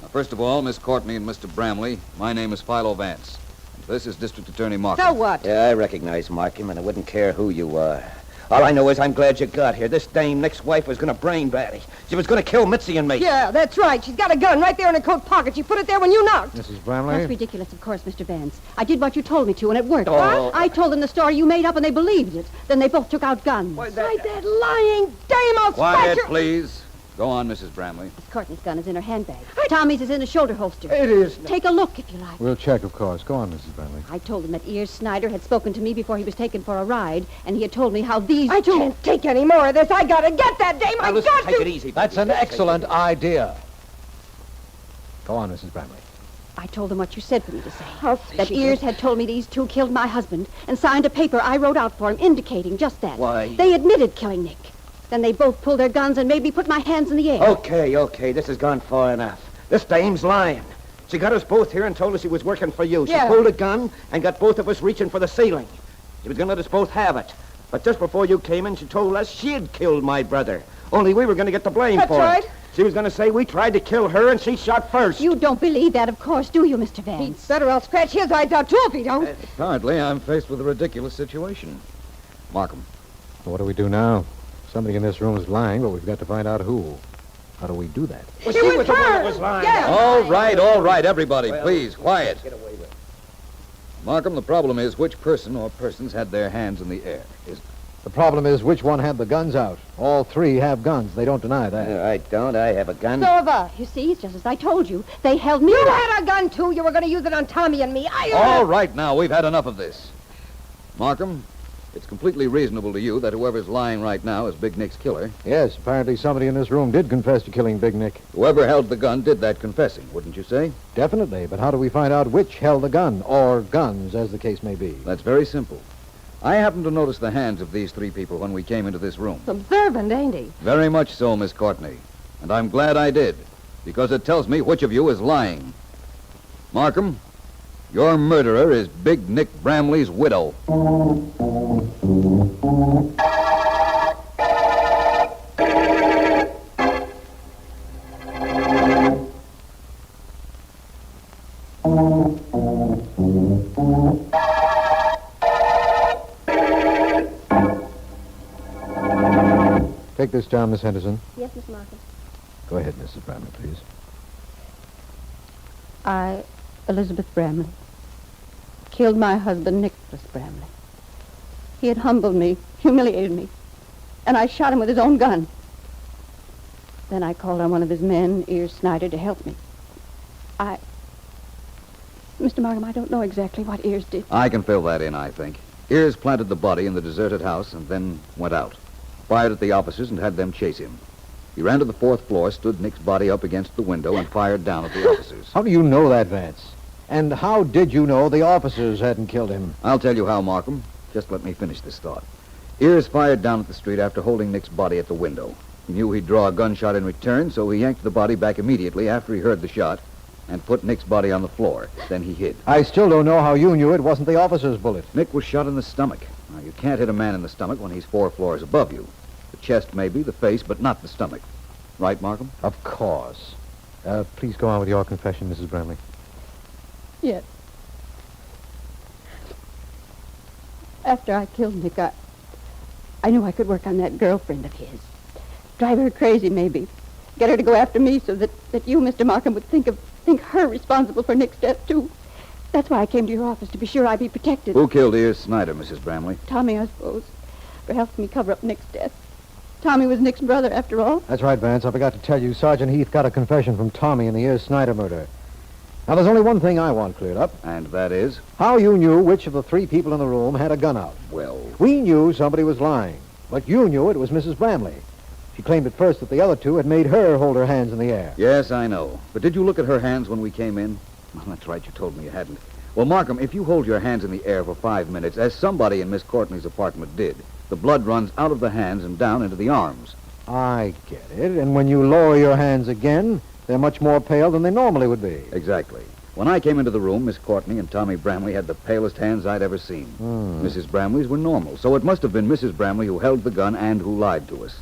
Now, first of all, Miss Courtney and Mr. Bramley, my name is Philo Vance. And this is District Attorney Markham. So what? Yeah, I recognize Markham, and I wouldn't care who you are. All I know is I'm glad you got here. This dame, Nick's wife, was going to brain Batty. She was going to kill Mitzi and me. Yeah, that's right. She's got a gun right there in her coat pocket. She put it there when you knocked. Mrs. Bramley? That's ridiculous, of course, Mr. Vance. I did what you told me to, and it worked. Oh. I told them the story you made up, and they believed it. Then they both took out guns. Why, that lying dame, I'll Quiet, scratch her. please. Go on, Mrs. Bramley. Miss Courtney's gun is in her handbag. Tommy's is in the shoulder holster. It is. Take a look, if you like. We'll check, of course. Go on, Mrs. Bramley. I told him that Ears Snyder had spoken to me before he was taken for a ride, and he had told me how these I can't take any more of this. I gotta get that dame. Now, I listen, got take to. it easy. That's an excellent idea. Go on, Mrs. Bramley. I told them what you said for me to say. I'll see That she Ears did. had told me these two killed my husband and signed a paper I wrote out for him indicating just that. Why? They admitted killing Nick. Then they both pulled their guns and made me put my hands in the air. Okay. This has gone far enough. This dame's lying. She got us both here and told us she was working for you. She Yeah. pulled a gun and got both of us reaching for the ceiling. She was going to let us both have it. But just before you came in, she told us she'd killed my brother. Only we were going to get the blame That's for right. it. She was going to say we tried to kill her and she shot first. You don't believe that, of course, do you, Mr. He'd Vance? better I'll scratch his eyes out, too, if he don't. Apparently, I'm faced with a ridiculous situation. Markham. What do we do now? Somebody in this room is lying, but we've got to find out who. How do we do that? Well, she was the one that was lying. Yeah. All right, everybody, please, quiet. Markham, the problem is which person or persons had their hands in the air. The problem is which one had the guns out. All three have guns. They don't deny that. I don't. I have a gun. So have I. You see, it's just as I told you. They held me. You had a gun, too. You were going to use it on Tommy and me. All right, now, we've had enough of this. Markham, it's completely reasonable to you that whoever's lying right now is Big Nick's killer. Yes, apparently somebody in this room did confess to killing Big Nick. Whoever held the gun did that confessing, wouldn't you say? Definitely, but how do we find out which held the gun, or guns, as the case may be? That's very simple. I happened to notice the hands of these three people when we came into this room. Observant, ain't he? Very much so, Miss Courtney. And I'm glad I did, because it tells me which of you is lying. Markham, your murderer is Big Nick Bramley's widow. Take this down, Miss Henderson. Yes, Miss Markham. Go ahead, Mrs. Bramley, please. I, Elizabeth Bramley, killed my husband, Nicholas Bramley. He had humbled me, humiliated me, and I shot him with his own gun. Then I called on one of his men, Ears Snyder, to help me. Mr. Markham, I don't know exactly what Ears did. I can fill that in, I think. Ears planted the body in the deserted house and then went out. Fired at the officers and had them chase him. He ran to the fourth floor, stood Nick's body up against the window, and fired down at the officers. How do you know that, Vance? And how did you know the officers hadn't killed him? I'll tell you how, Markham. Just let me finish this thought. Ears fired down at the street after holding Nick's body at the window. He knew he'd draw a gunshot in return, so he yanked the body back immediately after he heard the shot and put Nick's body on the floor. Then he hid. I still don't know how you knew it wasn't the officer's bullet. Nick was shot in the stomach. Now, you can't hit a man in the stomach when he's 4 floors above you. The chest maybe, the face, but not the stomach. Right, Markham? Of course. Please go on with your confession, Mrs. Bramley. Yes. After I killed Nick, I knew I could work on that girlfriend of his. Drive her crazy, maybe. Get her to go after me so that you, Mr. Markham, would think her responsible for Nick's death, too. That's why I came to your office, to be sure I'd be protected. Who killed Ears Snyder, Mrs. Bramley? Tommy, I suppose, for helping me cover up Nick's death. Tommy was Nick's brother, after all. That's right, Vance. I forgot to tell you, Sergeant Heath got a confession from Tommy in the Ears Snyder murder. Now, there's only one thing I want cleared up. And that is? How you knew which of the three people in the room had a gun out. Well... We knew somebody was lying, but you knew it was Mrs. Bramley. She claimed at first that the other two had made her hold her hands in the air. Yes, I know. But did you look at her hands when we came in? Well, that's right, you told me you hadn't. Well, Markham, if you hold your hands in the air for 5 minutes, as somebody in Miss Courtney's apartment did, the blood runs out of the hands and down into the arms. I get it. And when you lower your hands again, they're much more pale than they normally would be. Exactly. When I came into the room, Miss Courtney and Tommy Bramley had the palest hands I'd ever seen. Mrs. Bramley's were normal, so it must have been Mrs. Bramley who held the gun and who lied to us.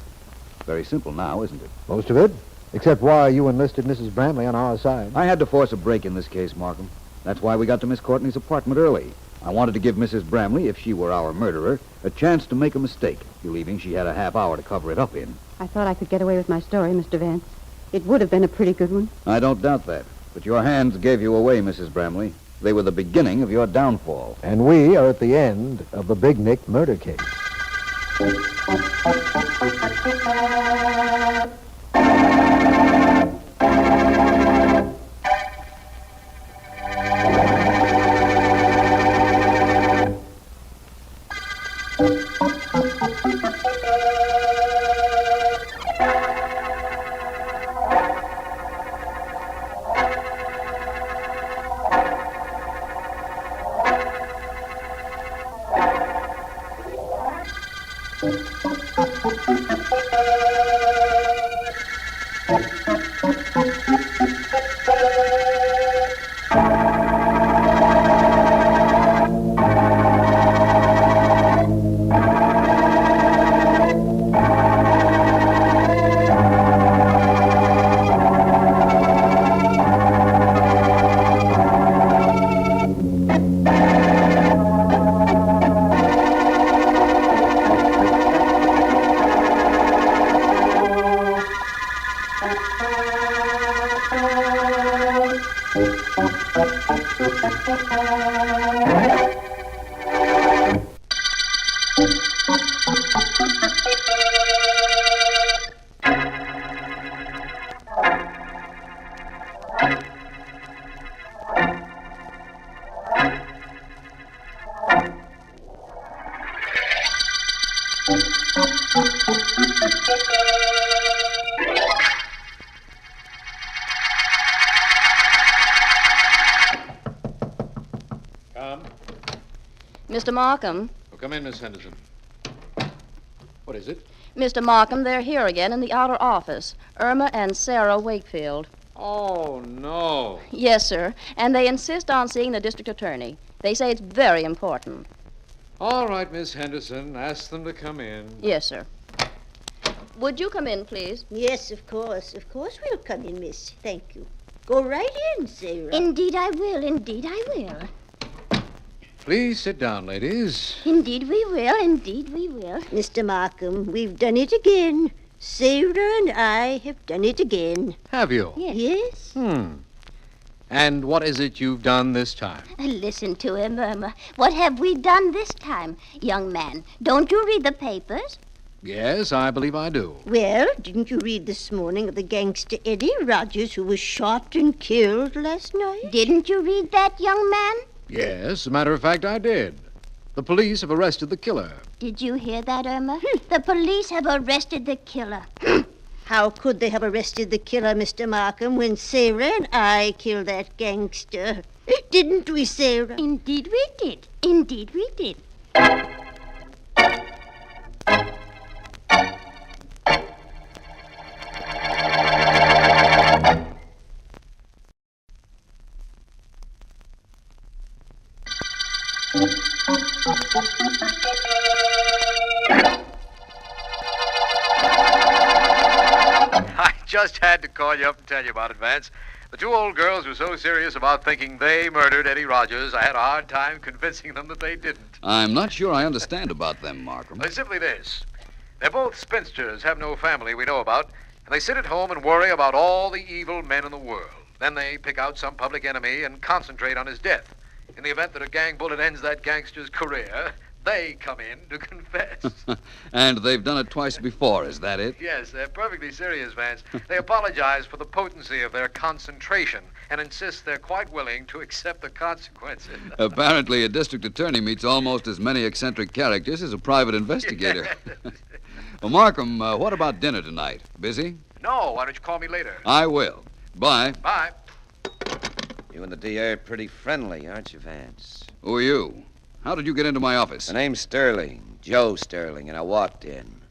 Very simple now, isn't it? Most of it. Except why you enlisted Mrs. Bramley on our side. I had to force a break in this case, Markham. That's why we got to Miss Courtney's apartment early. I wanted to give Mrs. Bramley, if she were our murderer, a chance to make a mistake, believing she had a half hour to cover it up in. I thought I could get away with my story, Mr. Vance. It would have been a pretty good one. I don't doubt that. But your hands gave you away, Mrs. Bramley. They were the beginning of your downfall. And we are at the end of the Big Nick murder case. Come. Mr. Markham. Oh, come in, Miss Henderson. What is it? Mr. Markham, they're here again in the outer office. Irma and Sarah Wakefield. Oh, no. Yes, sir. And they insist on seeing the district attorney. They say it's very important. All right, Miss Henderson. Ask them to come in. Yes, sir. Would you come in, please? Yes, of course. Of course we'll come in, miss. Thank you. Go right in, Sarah. Indeed I will. Indeed I will. Please sit down, ladies. Indeed we will. Indeed we will. Mr. Markham, we've done it again. Sarah and I have done it again. Have you? Yes. And what is it you've done this time? Listen to him, Irma. What have we done this time? Young man, don't you read the papers? Yes, I believe I do. Well, didn't you read this morning of the gangster Eddie Rogers who was shot and killed last night? Didn't you read that, young man? Yes, as a matter of fact, I did. The police have arrested the killer. Did you hear that, Irma? The police have arrested the killer. How could they have arrested the killer, Mr. Markham, when Sarah and I killed that gangster? Didn't we, Sarah? Indeed we did. Indeed we did. I just had to call you up and tell you about it, Vance. The two old girls were so serious about thinking they murdered Eddie Rogers, I had a hard time convincing them that they didn't. I'm not sure I understand about them, Markham. It's simply this. They're both spinsters, have no family we know about, and they sit at home and worry about all the evil men in the world. Then they pick out some public enemy and concentrate on his death. In the event that a gang bullet ends that gangster's career, they come in to confess. And they've done it twice before, is that it? Yes, they're perfectly serious, Vance. They apologize for the potency of their concentration and insist they're quite willing to accept the consequences. Apparently, a district attorney meets almost as many eccentric characters as a private investigator. Well, Markham, what about dinner tonight? Busy? No, why don't you call me later? I will. Bye. Bye. You and the DA are pretty friendly, aren't you, Vance? Who are you? How did you get into my office? My name's Sterling, Joe Sterling, and I walked in.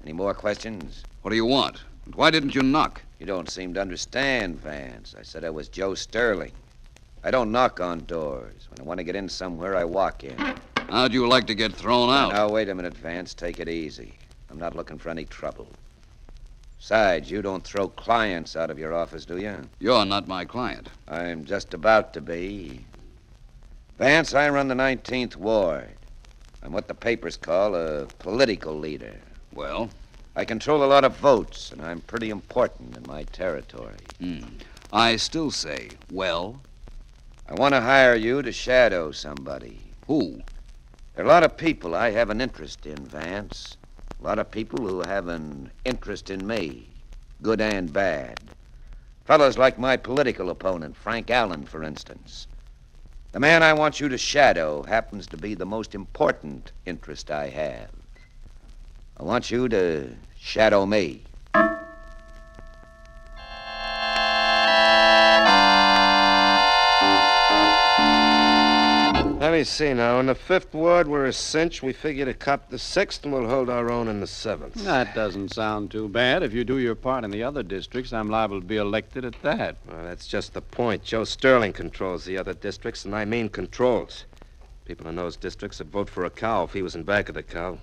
Any more questions? What do you want? And why didn't you knock? You don't seem to understand, Vance. I said I was Joe Sterling. I don't knock on doors. When I want to get in somewhere, I walk in. How'd you like to get thrown out? Now, wait a minute, Vance. Take it easy. I'm not looking for any trouble. Besides, you don't throw clients out of your office, do you? You're not my client. I'm just about to be. Vance, I run the 19th Ward. I'm what the papers call a political leader. Well? I control a lot of votes, and I'm pretty important in my territory. I still say, well? I want to hire you to shadow somebody. Who? There are a lot of people I have an interest in, Vance. A lot of people who have an interest in me, good and bad. Fellows like my political opponent, Frank Allen, for instance. The man I want you to shadow happens to be the most important interest I have. I want you to shadow me. Let me see now. In the 5th Ward, we're a cinch. We figure to cop the 6th, and we'll hold our own in the 7th. That doesn't sound too bad. If you do your part in the other districts, I'm liable to be elected at that. Well, that's just the point. Joe Sterling controls the other districts, and I mean controls. People in those districts would vote for a cow if he was in back of the cow.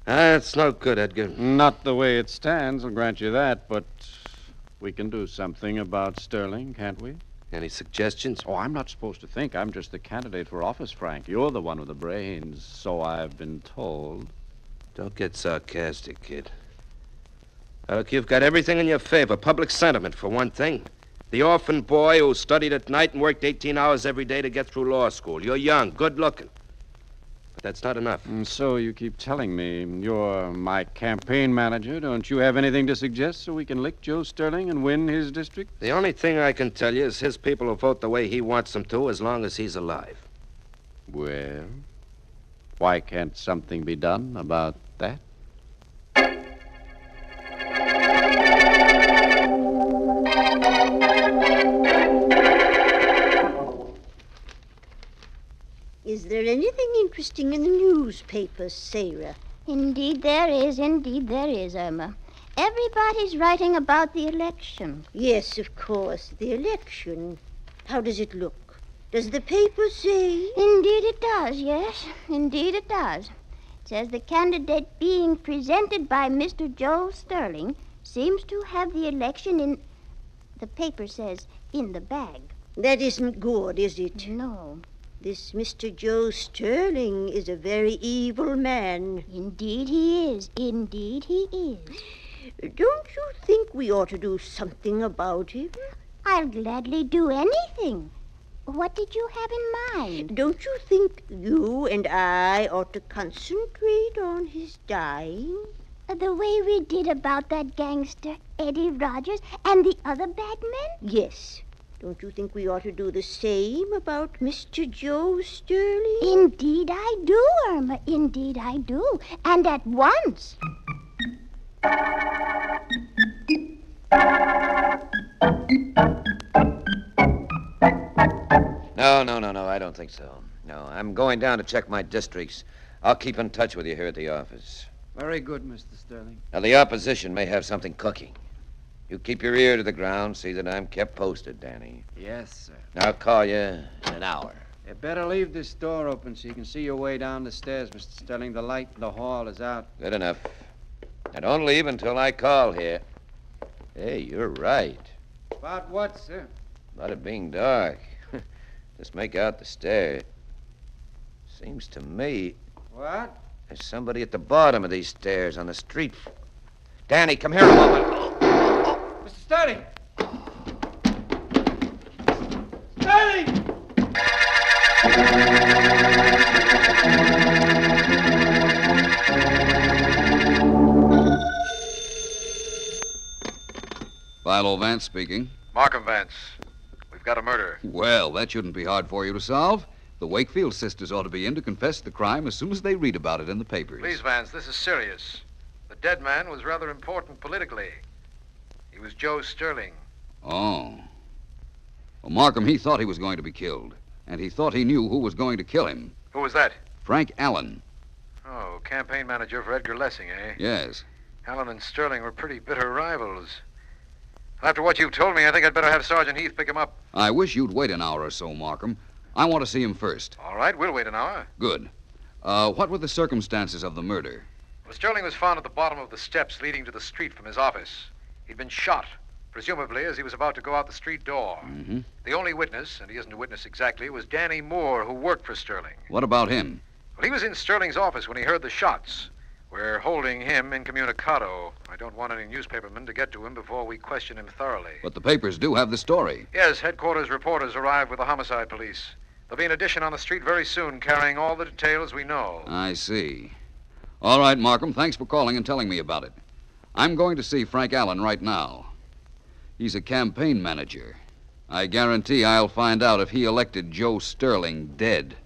It's no good, Edgar. Not the way it stands, I'll grant you that, but we can do something about Sterling, can't we? Any suggestions? Oh, I'm not supposed to think. I'm just the candidate for office, Frank. You're the one with the brains, so I've been told. Don't get sarcastic, kid. Now, look, you've got everything in your favor. Public sentiment, for one thing. The orphan boy who studied at night and worked 18 hours every day to get through law school. You're young, good-looking. But that's not enough. And so you keep telling me you're my campaign manager. Don't you have anything to suggest so we can lick Joe Sterling and win his district? The only thing I can tell you is his people will vote the way he wants them to as long as he's alive. Well, why can't something be done about that? Is there anything interesting in the newspapers, Sarah? Indeed there is, Irma. Everybody's writing about the election. Yes, of course, the election. How does it look? Does the paper say? Indeed it does, yes. Indeed it does. It says the candidate being presented by Mr. Joe Sterling seems to have the election in... The paper says, in the bag. That isn't good, is it? No. This Mr. Joe Sterling is a very evil man. Indeed he is. Indeed he is. Don't you think we ought to do something about him? I'll gladly do anything. What did you have in mind? Don't you think you and I ought to concentrate on his dying? The way we did about that gangster, Eddie Rogers, and the other bad men? Yes. Don't you think we ought to do the same about Mr. Joe Sterling? Indeed I do, Irma. Indeed I do. And at once. No, I don't think so. No, I'm going down to check my districts. I'll keep in touch with you here at the office. Very good, Mr. Sterling. Now, the opposition may have something cooking. You keep your ear to the ground, see that I'm kept posted, Danny. Yes, sir. I'll call you in an hour. You better leave this door open so you can see your way down the stairs, Mr. Sterling. The light in the hall is out. Good enough. Now, don't leave until I call here. Hey, you're right. About what, sir? About it being dark. Just make out the stairs. Seems to me What? there's somebody at the bottom of these stairs on the street. Danny, come here a moment. Mr. Sterling! Sterling! Philo Vance speaking. Markham Vance. We've got a murder. Well, that shouldn't be hard for you to solve. The Wakefield sisters ought to be in to confess the crime as soon as they read about it in the papers. Please, Vance, this is serious. The dead man was rather important politically. He was Joe Sterling. Oh. Well, Markham, he thought he was going to be killed. And he thought he knew who was going to kill him. Who was that? Frank Allen. Oh, campaign manager for Edgar Lessing, eh? Yes. Allen and Sterling were pretty bitter rivals. After what you've told me, I think I'd better have Sergeant Heath pick him up. I wish you'd wait an hour or so, Markham. I want to see him first. All right, we'll wait an hour. Good. What were the circumstances of the murder? Well, Sterling was found at the bottom of the steps leading to the street from his office. He'd been shot, presumably as he was about to go out the street door. Mm-hmm. The only witness, and he isn't a witness exactly, was Danny Moore, who worked for Sterling. What about him? Well, he was in Sterling's office when he heard the shots. We're holding him incommunicado. I don't want any newspapermen to get to him before we question him thoroughly. But the papers do have the story. Yes, headquarters reporters arrived with the homicide police. There'll be an addition on the street very soon carrying all the details we know. I see. All right, Markham, thanks for calling and telling me about it. I'm going to see Frank Allen right now. He's a campaign manager. I guarantee I'll find out if he elected Joe Sterling dead.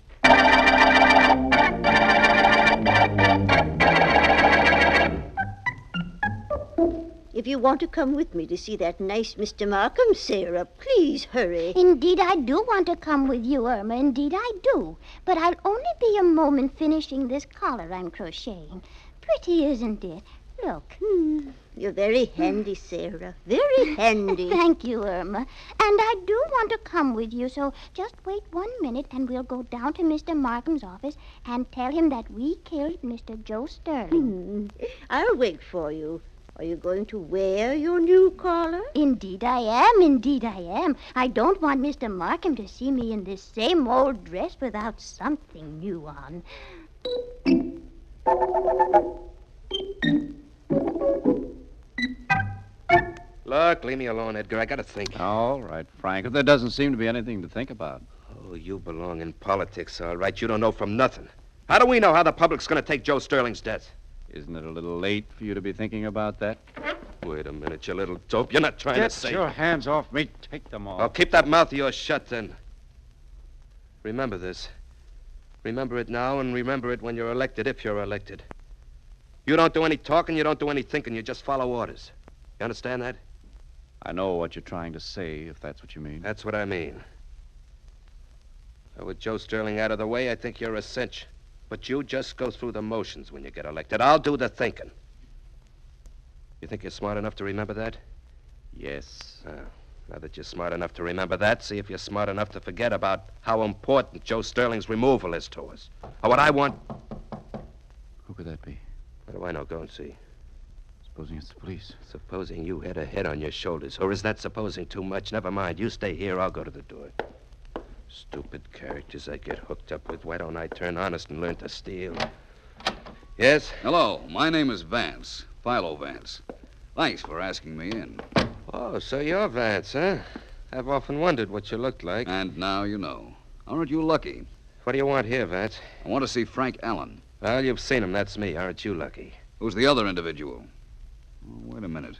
If you want to come with me to see that nice Mr. Markham, Sarah, please hurry. Indeed I do want to come with you, Irma. Indeed I do. But I'll only be a moment finishing this collar I'm crocheting. Pretty, isn't it? Look. You're very handy, Sarah. Very handy. Thank you, Irma. And I do want to come with you, so just wait 1 minute and we'll go down to Mr. Markham's office and tell him that we killed Mr. Joe Sterling. I'll wait for you. Are you going to wear your new collar? Indeed I am. Indeed I am. I don't want Mr. Markham to see me in this same old dress without something new on. Look, leave me alone, Edgar. I gotta think. All right, Frank. There doesn't seem to be anything to think about. Oh, you belong in politics, all right. You don't know from nothing. How do we know how the public's going to take Joe Sterling's death? Isn't it a little late for you to be thinking about that? Wait a minute, you little dope. You're not trying to say... Get your hands off me. Take them off. I'll keep that mouth of yours shut, then. Remember this. Remember it now, and remember it when you're elected, if you're elected. You don't do any talking, you don't do any thinking. You just follow orders. You understand that? I know what you're trying to say, if that's what you mean. That's what I mean. So with Joe Sterling out of the way, I think you're a cinch. But you just go through the motions when you get elected. I'll do the thinking. You think you're smart enough to remember that? Yes. Now that you're smart enough to remember that, see if you're smart enough to forget about how important Joe Sterling's removal is to us. Or what I want... Who could that be? What do I know? Go and see. Supposing it's the police. Supposing you had a head on your shoulders. Or is that supposing too much? Never mind. You stay here. I'll go to the door. Stupid characters I get hooked up with. Why don't I turn honest and learn to steal? Yes? Hello. My name is Vance. Philo Vance. Thanks for asking me in. Oh, so you're Vance, huh? I've often wondered what you looked like. And now you know. Aren't you lucky? What do you want here, Vance? I want to see Frank Allen. Well, you've seen him. That's me. Aren't you lucky? Who's the other individual? Oh, wait a minute.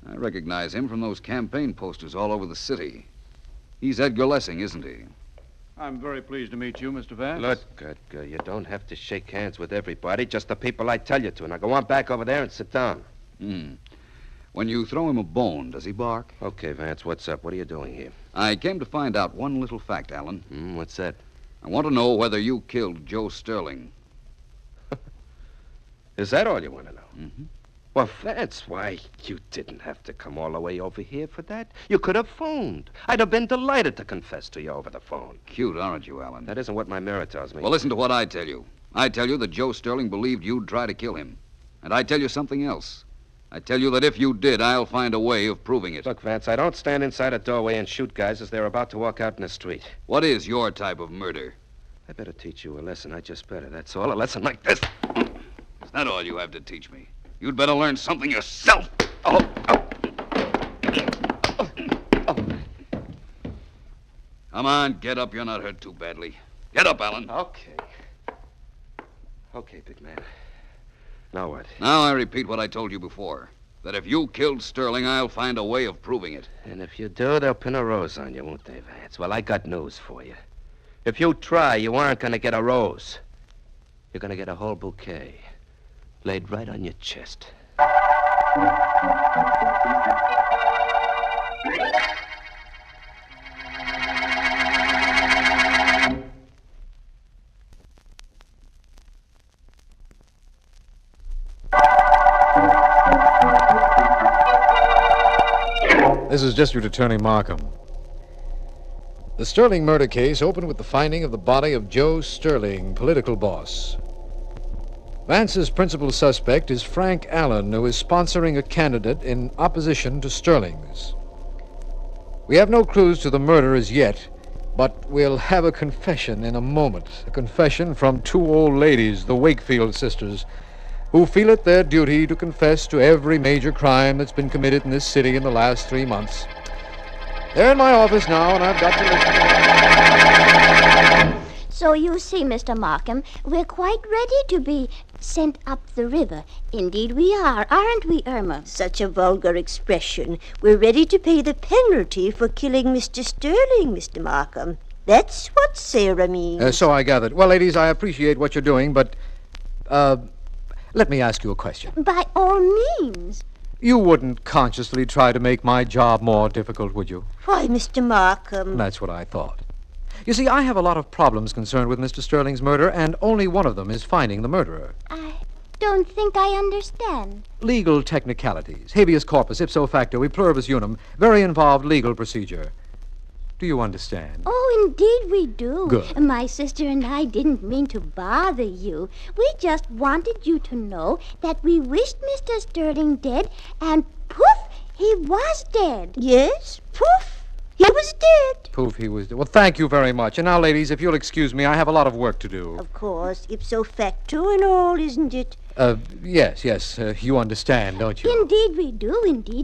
I recognize him from those campaign posters all over the city. He's Edgar Lessing, isn't he? I'm very pleased to meet you, Mr. Vance. Look, Edgar, you don't have to shake hands with everybody, just the people I tell you to. Now go on back over there and sit down. When you throw him a bone, does he bark? Okay, Vance, what's up? What are you doing here? I came to find out one little fact, Allen. What's that? I want to know whether you killed Joe Sterling. Is that all you want to know? Mm-hmm. Well, Vance, why, you didn't have to come all the way over here for that. You could have phoned. I'd have been delighted to confess to you over the phone. Cute, aren't you, Allen? That isn't what my mirror tells me. Well, listen to what I tell you. I tell you that Joe Sterling believed you'd try to kill him. And I tell you something else. I tell you that if you did, I'll find a way of proving it. Look, Vance, I don't stand inside a doorway and shoot guys as they're about to walk out in the street. What is your type of murder? I better teach you a lesson. I just better. That's all. A lesson like this. Is that all you have to teach me? You'd better learn something yourself. Come on, get up. You're not hurt too badly. Get up, Allen. Okay. Okay, big man. Now what? Now I repeat what I told you before. That if you killed Sterling, I'll find a way of proving it. And if you do, they'll pin a rose on you, won't they, Vance? Well, I got news for you. If you try, you aren't going to get a rose. You're going to get a whole bouquet. Laid right on your chest. This is District Attorney Markham. The Sterling murder case opened with the finding of the body of Joe Sterling, political boss. Vance's principal suspect is Frank Allen, who is sponsoring a candidate in opposition to Sterling's. We have no clues to the murder as yet, but we'll have a confession in a moment. A confession from two old ladies, the Wakefield sisters, who feel it their duty to confess to every major crime that's been committed in this city in the last 3 months. They're in my office now, and I've got to listen. So you see, Mr. Markham, we're quite ready to be sent up the river. Indeed we are, aren't we, Irma? Such a vulgar expression. We're ready to pay the penalty for killing Mr. Sterling, Mr. Markham. That's what Sarah means. So I gathered. Well, ladies, I appreciate what you're doing, but, let me ask you a question. By all means. You wouldn't consciously try to make my job more difficult, would you? Why, Mr. Markham? That's what I thought. You see, I have a lot of problems concerned with Mr. Sterling's murder, and only one of them is finding the murderer. I don't think I understand. Legal technicalities. Habeas corpus, ipso facto, e pluribus unum. Very involved legal procedure. Do you understand? Oh, indeed we do. Good. My sister and I didn't mean to bother you. We just wanted you to know that we wished Mr. Sterling dead, and poof, he was dead. Yes, poof, he was dead. Prove he was dead. Well, thank you very much. And now, ladies, if you'll excuse me, I have a lot of work to do. Of course, ipso facto and all, isn't it? Yes. You understand, don't you? Indeed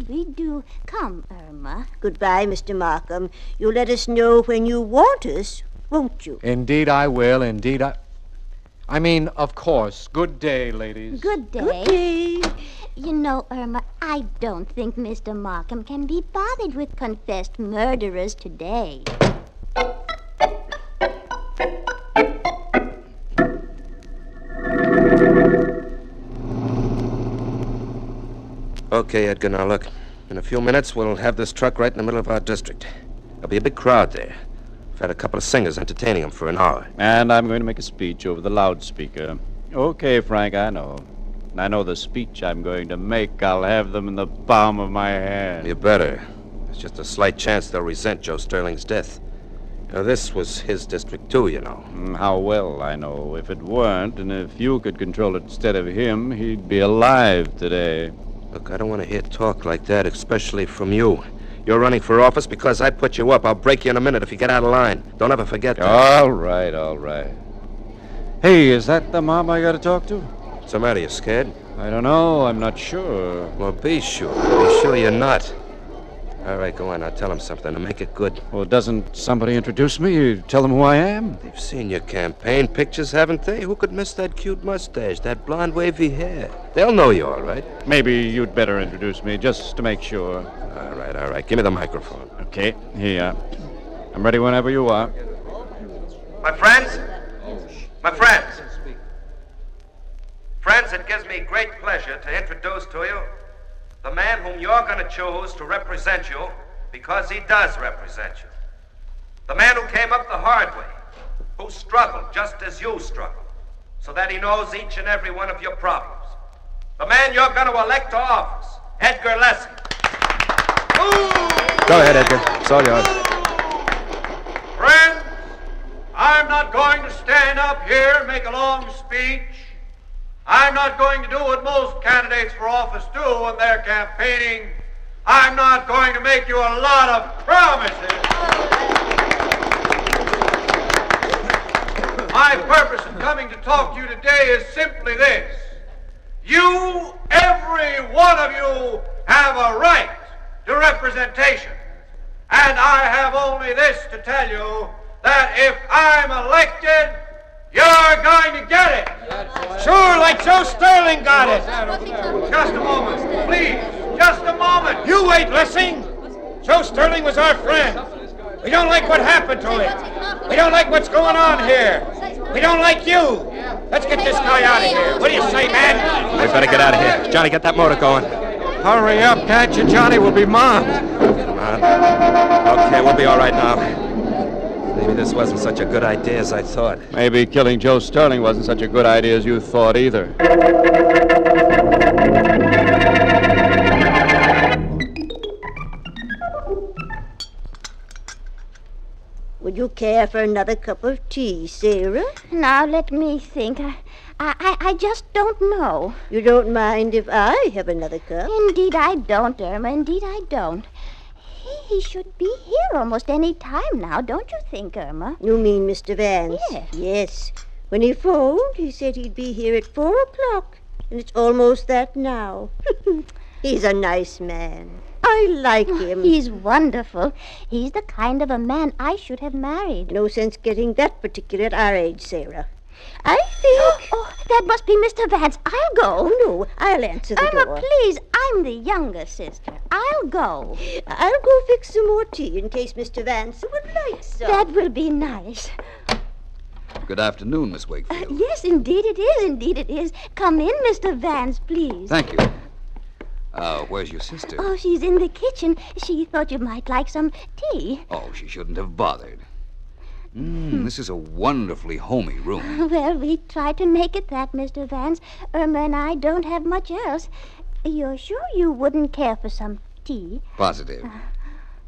we do. Come, Irma. Goodbye, Mr. Markham. You'll let us know when you want us, won't you? Indeed I will. I mean, of course. Good day, ladies. Good day. Good day. You know, Irma, I don't think Mr. Markham can be bothered with confessed murderers today. Okay, Edgar, now look. In a few minutes, we'll have this truck right in the middle of our district. There'll be a big crowd there. I've had a couple of singers entertaining them for an hour. And I'm going to make a speech over the loudspeaker. Okay, Frank, I know. And I know the speech I'm going to make, I'll have them in the palm of my hand. You better. There's just a slight chance they'll resent Joe Sterling's death. This was his district, too, you know. How well I know. If it weren't, and if you could control it instead of him, he'd be alive today. Look, I don't want to hear talk like that, especially from you. You're running for office because I put you up. I'll break you in a minute if you get out of line. Don't ever forget that. All right. Hey, is that the mob I got to talk to? What's the matter? You scared? I don't know. I'm not sure. Well, be sure. Be sure you're not. All right, go on. Now tell them something and make it good. Well, doesn't somebody introduce me? You tell them who I am? They've seen your campaign pictures, haven't they? Who could miss that cute mustache, that blonde wavy hair? They'll know you, all right. Maybe you'd better introduce me, just to make sure. All right. Give me the microphone. Okay, here. I'm ready whenever you are. My friends, it gives me great pleasure to introduce to you the man whom you're going to choose to represent you because he does represent you. The man who came up the hard way, who struggled just as you struggled, so that he knows each and every one of your problems. The man you're going to elect to office, Edgar Lessing. Go ahead, Edgar. It's all yours. Friends, I'm not going to stand up here and make a long speech. I'm not going to do what most candidates for office do when they're campaigning. I'm not going to make you a lot of promises. My purpose in coming to talk to you today is simply this. You, every one of you, have a right to representation. And I have only this to tell you, that if I'm elected, you're going to get it. Sure, like Joe Sterling got it. Just a moment, please. Just a moment. You wait, Lessing. Joe Sterling was our friend. We don't like what happened to him. We don't like what's going on here. We don't like you. Let's get this guy out of here. What do you say, man? We better get out of here. Johnny, get that motor going. Hurry up, can't you, Johnny? We'll be mobbed. Come on. Okay, we'll be all right now. Maybe this wasn't such a good idea as I thought. Maybe killing Joe Sterling wasn't such a good idea as you thought either. Would you care for another cup of tea, Sarah? Now, let me think. I just don't know. You don't mind if I have another cup? Indeed I don't, Irma. Indeed I don't. He should be here almost any time now, don't you think, Irma? You mean Mr. Vance? Yes. Yes. When he phoned, he said he'd be here at 4 o'clock, and it's almost that now. He's a nice man. I like him. He's wonderful. He's the kind of a man I should have married. No sense getting that particular at our age, Sarah. I think... Oh, that must be Mr. Vance. I'll go. Oh, no, I'll answer the Irma, door. please. I'm the younger sister. I'll go. I'll go fix some more tea in case Mr. Vance would like some. That will be nice. Good afternoon, Miss Wakefield. Yes, indeed it is. Indeed it is. Come in, Mr. Vance, please. Thank you. Where's your sister? Oh, she's in the kitchen. She thought you might like some tea. Oh, she shouldn't have bothered. This is a wonderfully homey room. Well, we tried to make it that, Mr. Vance. Irma and I don't have much else. You're sure you wouldn't care for some tea? Positive.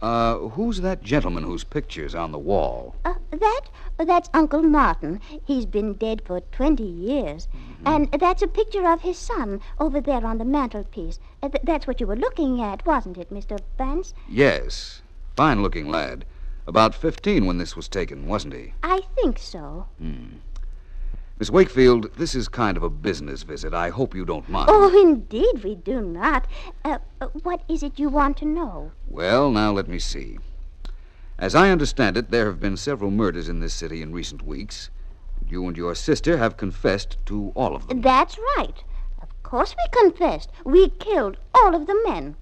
Who's that gentleman whose picture's on the wall? That's Uncle Martin. He's been dead for 20 years. And that's a picture of his son over there on the mantelpiece. That's what you were looking at, wasn't it, Mr. Vance? Yes. Fine-looking lad. About 15 when this was taken, wasn't he? I think so. Miss Wakefield, this is kind of a business visit. I hope you don't mind. Oh, indeed we do not. What is it you want to know? Well, now let me see. As I understand it, there have been several murders in this city in recent weeks. You and your sister have confessed to all of them. That's right. Of course we confessed. We killed all of the men.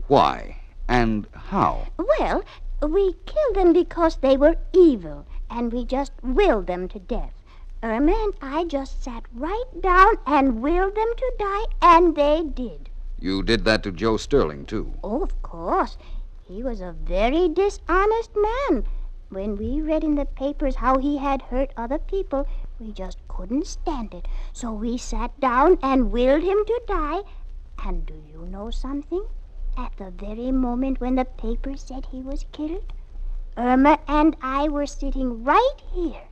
Why? And how? Well, we killed them because they were evil, and we just willed them to death. Irma and I just sat right down and willed them to die, and they did. You did that to Joe Sterling, too. Oh, of course. He was a very dishonest man. When we read in the papers how he had hurt other people, we just couldn't stand it. So we sat down and willed him to die. And do you know something? At the very moment when the paper said he was killed, Irma and I were sitting right here.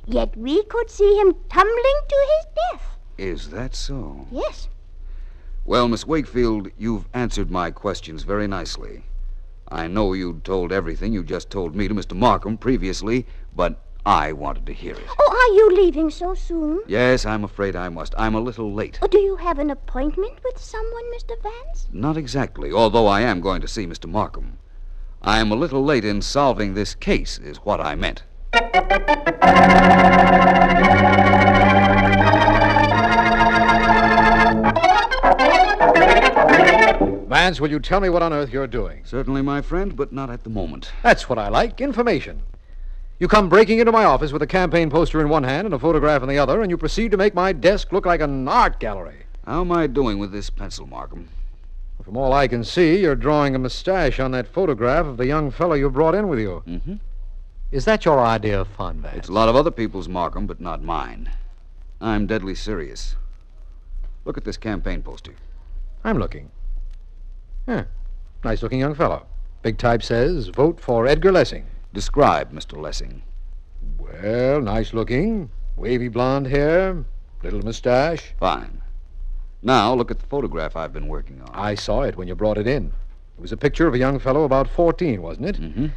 Yet we could see him tumbling to his death. Is that so? Yes. Well, Miss Wakefield, you've answered my questions very nicely. I know you'd told everything you just told me to Mr. Markham previously, but I wanted to hear it. Oh, are you leaving so soon? Yes, I'm afraid I must. I'm a little late. Oh, do you have an appointment with someone, Mr. Vance? Not exactly, although I am going to see Mr. Markham. I'm a little late in solving this case, is what I meant. Vance, will you tell me what on earth you're doing? Certainly, my friend, but not at the moment. That's what I like, information. You come breaking into my office with a campaign poster in one hand and a photograph in the other, and you proceed to make my desk look like an art gallery. How am I doing with this pencil, Markham? From all I can see, you're drawing a mustache on that photograph of the young fellow you brought in with you. Mm-hmm. Is that your idea of fun, Vance? It's a lot of other people's, Markham, but not mine. I'm deadly serious. Look at this campaign poster. I'm looking. Nice-looking young fellow. Big type says, vote for Edgar Lessing. Describe Mr. Lessing. Well, nice-looking, wavy blonde hair, little mustache. Fine. Now look at the photograph I've been working on. I saw it when you brought it in. It was a picture of a young fellow about 14, wasn't it? Mm-hmm.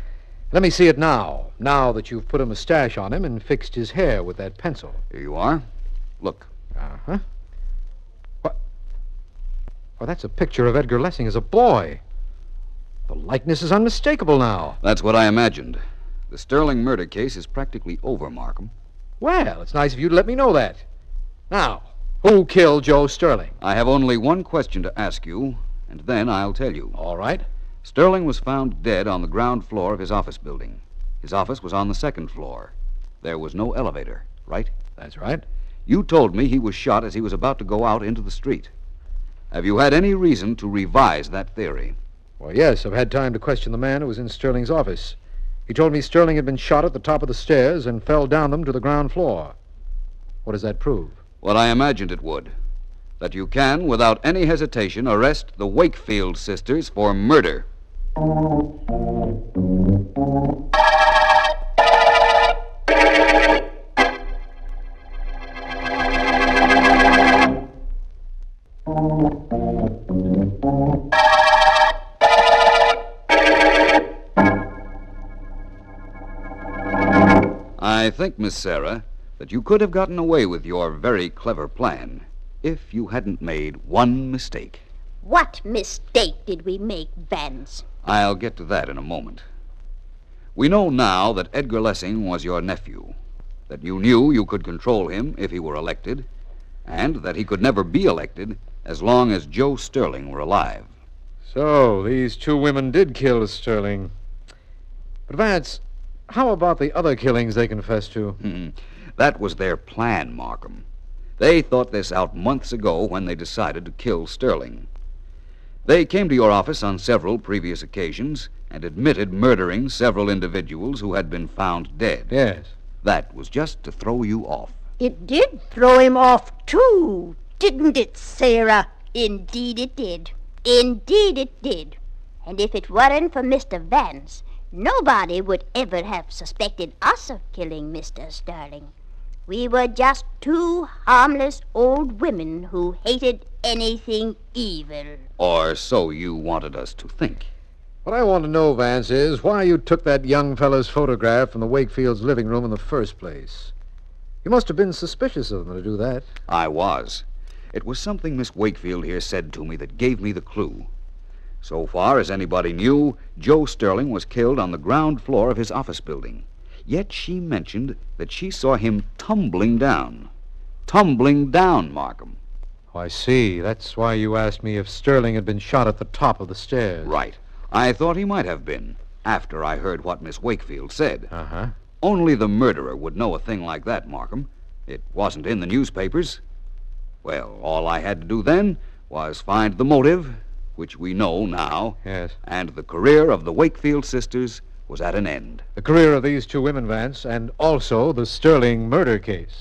Let me see it now that you've put a mustache on him and fixed his hair with that pencil. Here you are. Look. Uh-huh. What? Well, that's a picture of Edgar Lessing as a boy. The likeness is unmistakable now. That's what I imagined. The Sterling murder case is practically over, Markham. Well, it's nice of you to let me know that. Now, who killed Joe Sterling? I have only one question to ask you, and then I'll tell you. All right. Sterling was found dead on the ground floor of his office building. His office was on the second floor. There was no elevator, right? That's right. You told me he was shot as he was about to go out into the street. Have you had any reason to revise that theory? Well, yes, I've had time to question the man who was in Sterling's office. He told me Sterling had been shot at the top of the stairs and fell down them to the ground floor. What does that prove? What I imagined it would. That you can, without any hesitation, arrest the Wakefield sisters for murder. I think, Miss Sarah, that you could have gotten away with your very clever plan if you hadn't made one mistake. What mistake did we make, Vance? I'll get to that in a moment. We know now that Edgar Lessing was your nephew, that you knew you could control him if he were elected, and that he could never be elected as long as Joe Sterling were alive. So, these two women did kill Sterling. But, Vance, how about the other killings they confessed to? That was their plan, Markham. They thought this out months ago when they decided to kill Sterling. They came to your office on several previous occasions and admitted murdering several individuals who had been found dead. Yes. That was just to throw you off. It did throw him off, too, didn't it, Sarah? Indeed it did. Indeed it did. And if it weren't for Mr. Vance, nobody would ever have suspected us of killing Mr. Sterling. We were just two harmless old women who hated anything evil. Or so you wanted us to think. What I want to know, Vance, is why you took that young fellow's photograph from the Wakefield's living room in the first place. You must have been suspicious of them to do that. I was. It was something Miss Wakefield here said to me that gave me the clue. So far as anybody knew, Joe Sterling was killed on the ground floor of his office building. Yet she mentioned that she saw him tumbling down. Tumbling down, Markham. Oh, I see. That's why you asked me if Sterling had been shot at the top of the stairs. Right. I thought he might have been, after I heard what Miss Wakefield said. Uh-huh. Only the murderer would know a thing like that, Markham. It wasn't in the newspapers. Well, all I had to do then was find the motive, which we know now. Yes. And the career of the Wakefield sisters was at an end. The career of these two women, Vance, and also the Sterling murder case.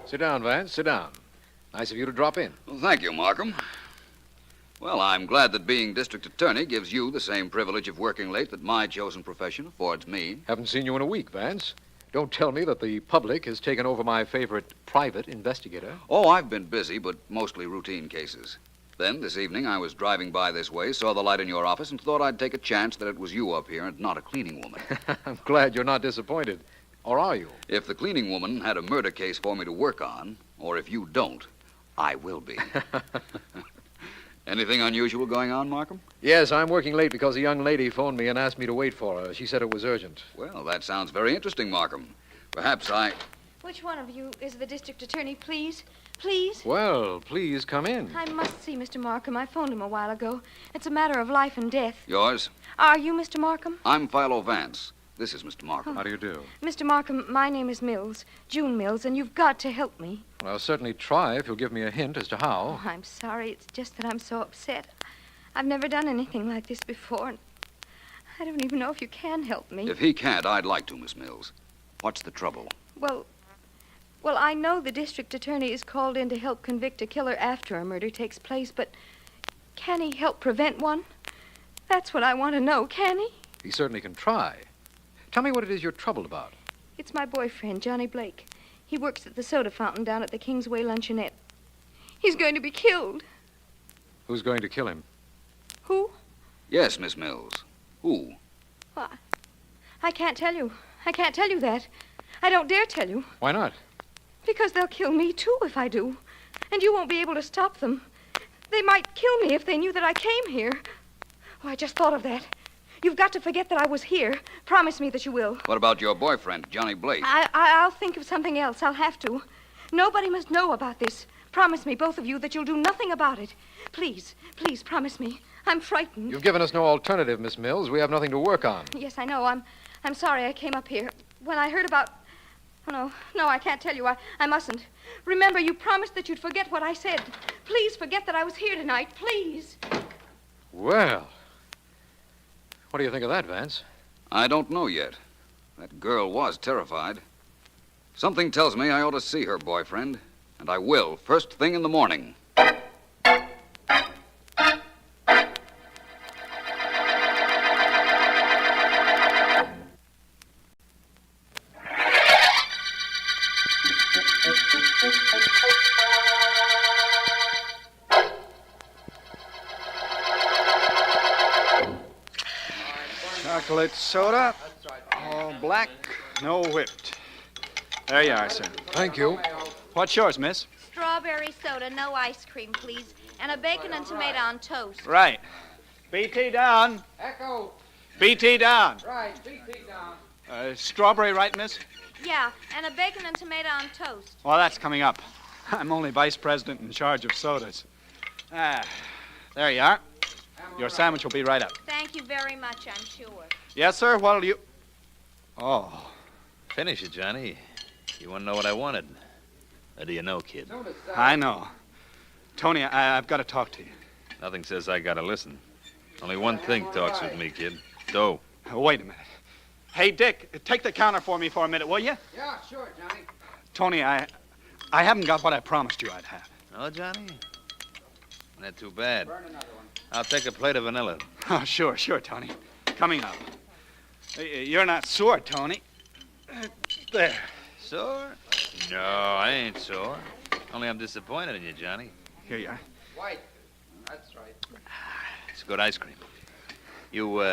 Sit down, Vance. Sit down. Nice of you to drop in. Well, thank you, Markham. Well, I'm glad that being district attorney gives you the same privilege of working late that my chosen profession affords me. Haven't seen you in a week, Vance. Don't tell me that the public has taken over my favorite private investigator. Oh, I've been busy, but mostly routine cases. Then, this evening, I was driving by this way, saw the light in your office, and thought I'd take a chance that it was you up here and not a cleaning woman. I'm glad you're not disappointed. Or are you? If the cleaning woman had a murder case for me to work on, or if you don't, I will be. Anything unusual going on, Markham? Yes, I'm working late because a young lady phoned me and asked me to wait for her. She said it was urgent. Well, that sounds very interesting, Markham. Perhaps I... Which one of you is the district attorney, please? Please? Well, please come in. I must see Mr. Markham. I phoned him a while ago. It's a matter of life and death. Yours? Are you Mr. Markham? I'm Philo Vance. This is Mr. Markham. How do you do? Mr. Markham, my name is Mills, June Mills, and you've got to help me. Well, I'll certainly try if you'll give me a hint as to how. Oh, I'm sorry. It's just that I'm so upset. I've never done anything like this before, and I don't even know if you can help me. If he can't, I'd like to, Miss Mills. What's the trouble? Well, I know the district attorney is called in to help convict a killer after a murder takes place, but can he help prevent one? That's what I want to know. Can he? He certainly can try. Tell me what it is you're troubled about. It's my boyfriend, Johnny Blake. He works at the soda fountain down at the Kingsway Luncheonette. He's going to be killed. Who's going to kill him? Who? Yes, Miss Mills. Who? Well, I can't tell you. I can't tell you that. I don't dare tell you. Why not? Because they'll kill me, too, if I do. And you won't be able to stop them. They might kill me if they knew that I came here. Oh, I just thought of that. You've got to forget that I was here. Promise me that you will. What about your boyfriend, Johnny Blake? I'll think of something else. I'll have to. Nobody must know about this. Promise me, both of you, that you'll do nothing about it. Please, please, promise me. I'm frightened. You've given us no alternative, Miss Mills. We have nothing to work on. Yes, I know. I'm sorry I came up here. When I heard about... Oh, no, I can't tell you. I mustn't. Remember, you promised that you'd forget what I said. Please forget that I was here tonight. Please. Well... What do you think of that, Vance? I don't know yet. That girl was terrified. Something tells me I ought to see her boyfriend, and I will, first thing in the morning. Chocolate soda, all black, no whipped. There you are, sir. Thank you. What's yours, miss? Strawberry soda, no ice cream, please. And a bacon and tomato on toast. Right. BT down. Echo. BT down. Right, BT down. Strawberry, right, miss? Yeah, and a bacon and tomato on toast. Well, that's coming up. I'm only vice president in charge of sodas. There you are. Your sandwich will be right up. Thank you very much, I'm sure. Yes, sir. What'll you... Oh. Finish it, Johnny. You want to know what I wanted? Or do you know, kid? I know. Tony, I've got to talk to you. Nothing says I got to listen. Only one thing talks with me, kid. Dough. Wait a minute. Hey, Dick, take the counter for me for a minute, will you? Yeah, sure, Johnny. Tony, I haven't got what I promised you I'd have. No, Johnny? Not too bad. I'll take a plate of vanilla. Oh, sure, Tony. Coming up. You're not sore, Tony. There. Sore? No, I ain't sore. Only I'm disappointed in you, Johnny. Here you are. White. That's right. It's good ice cream. You,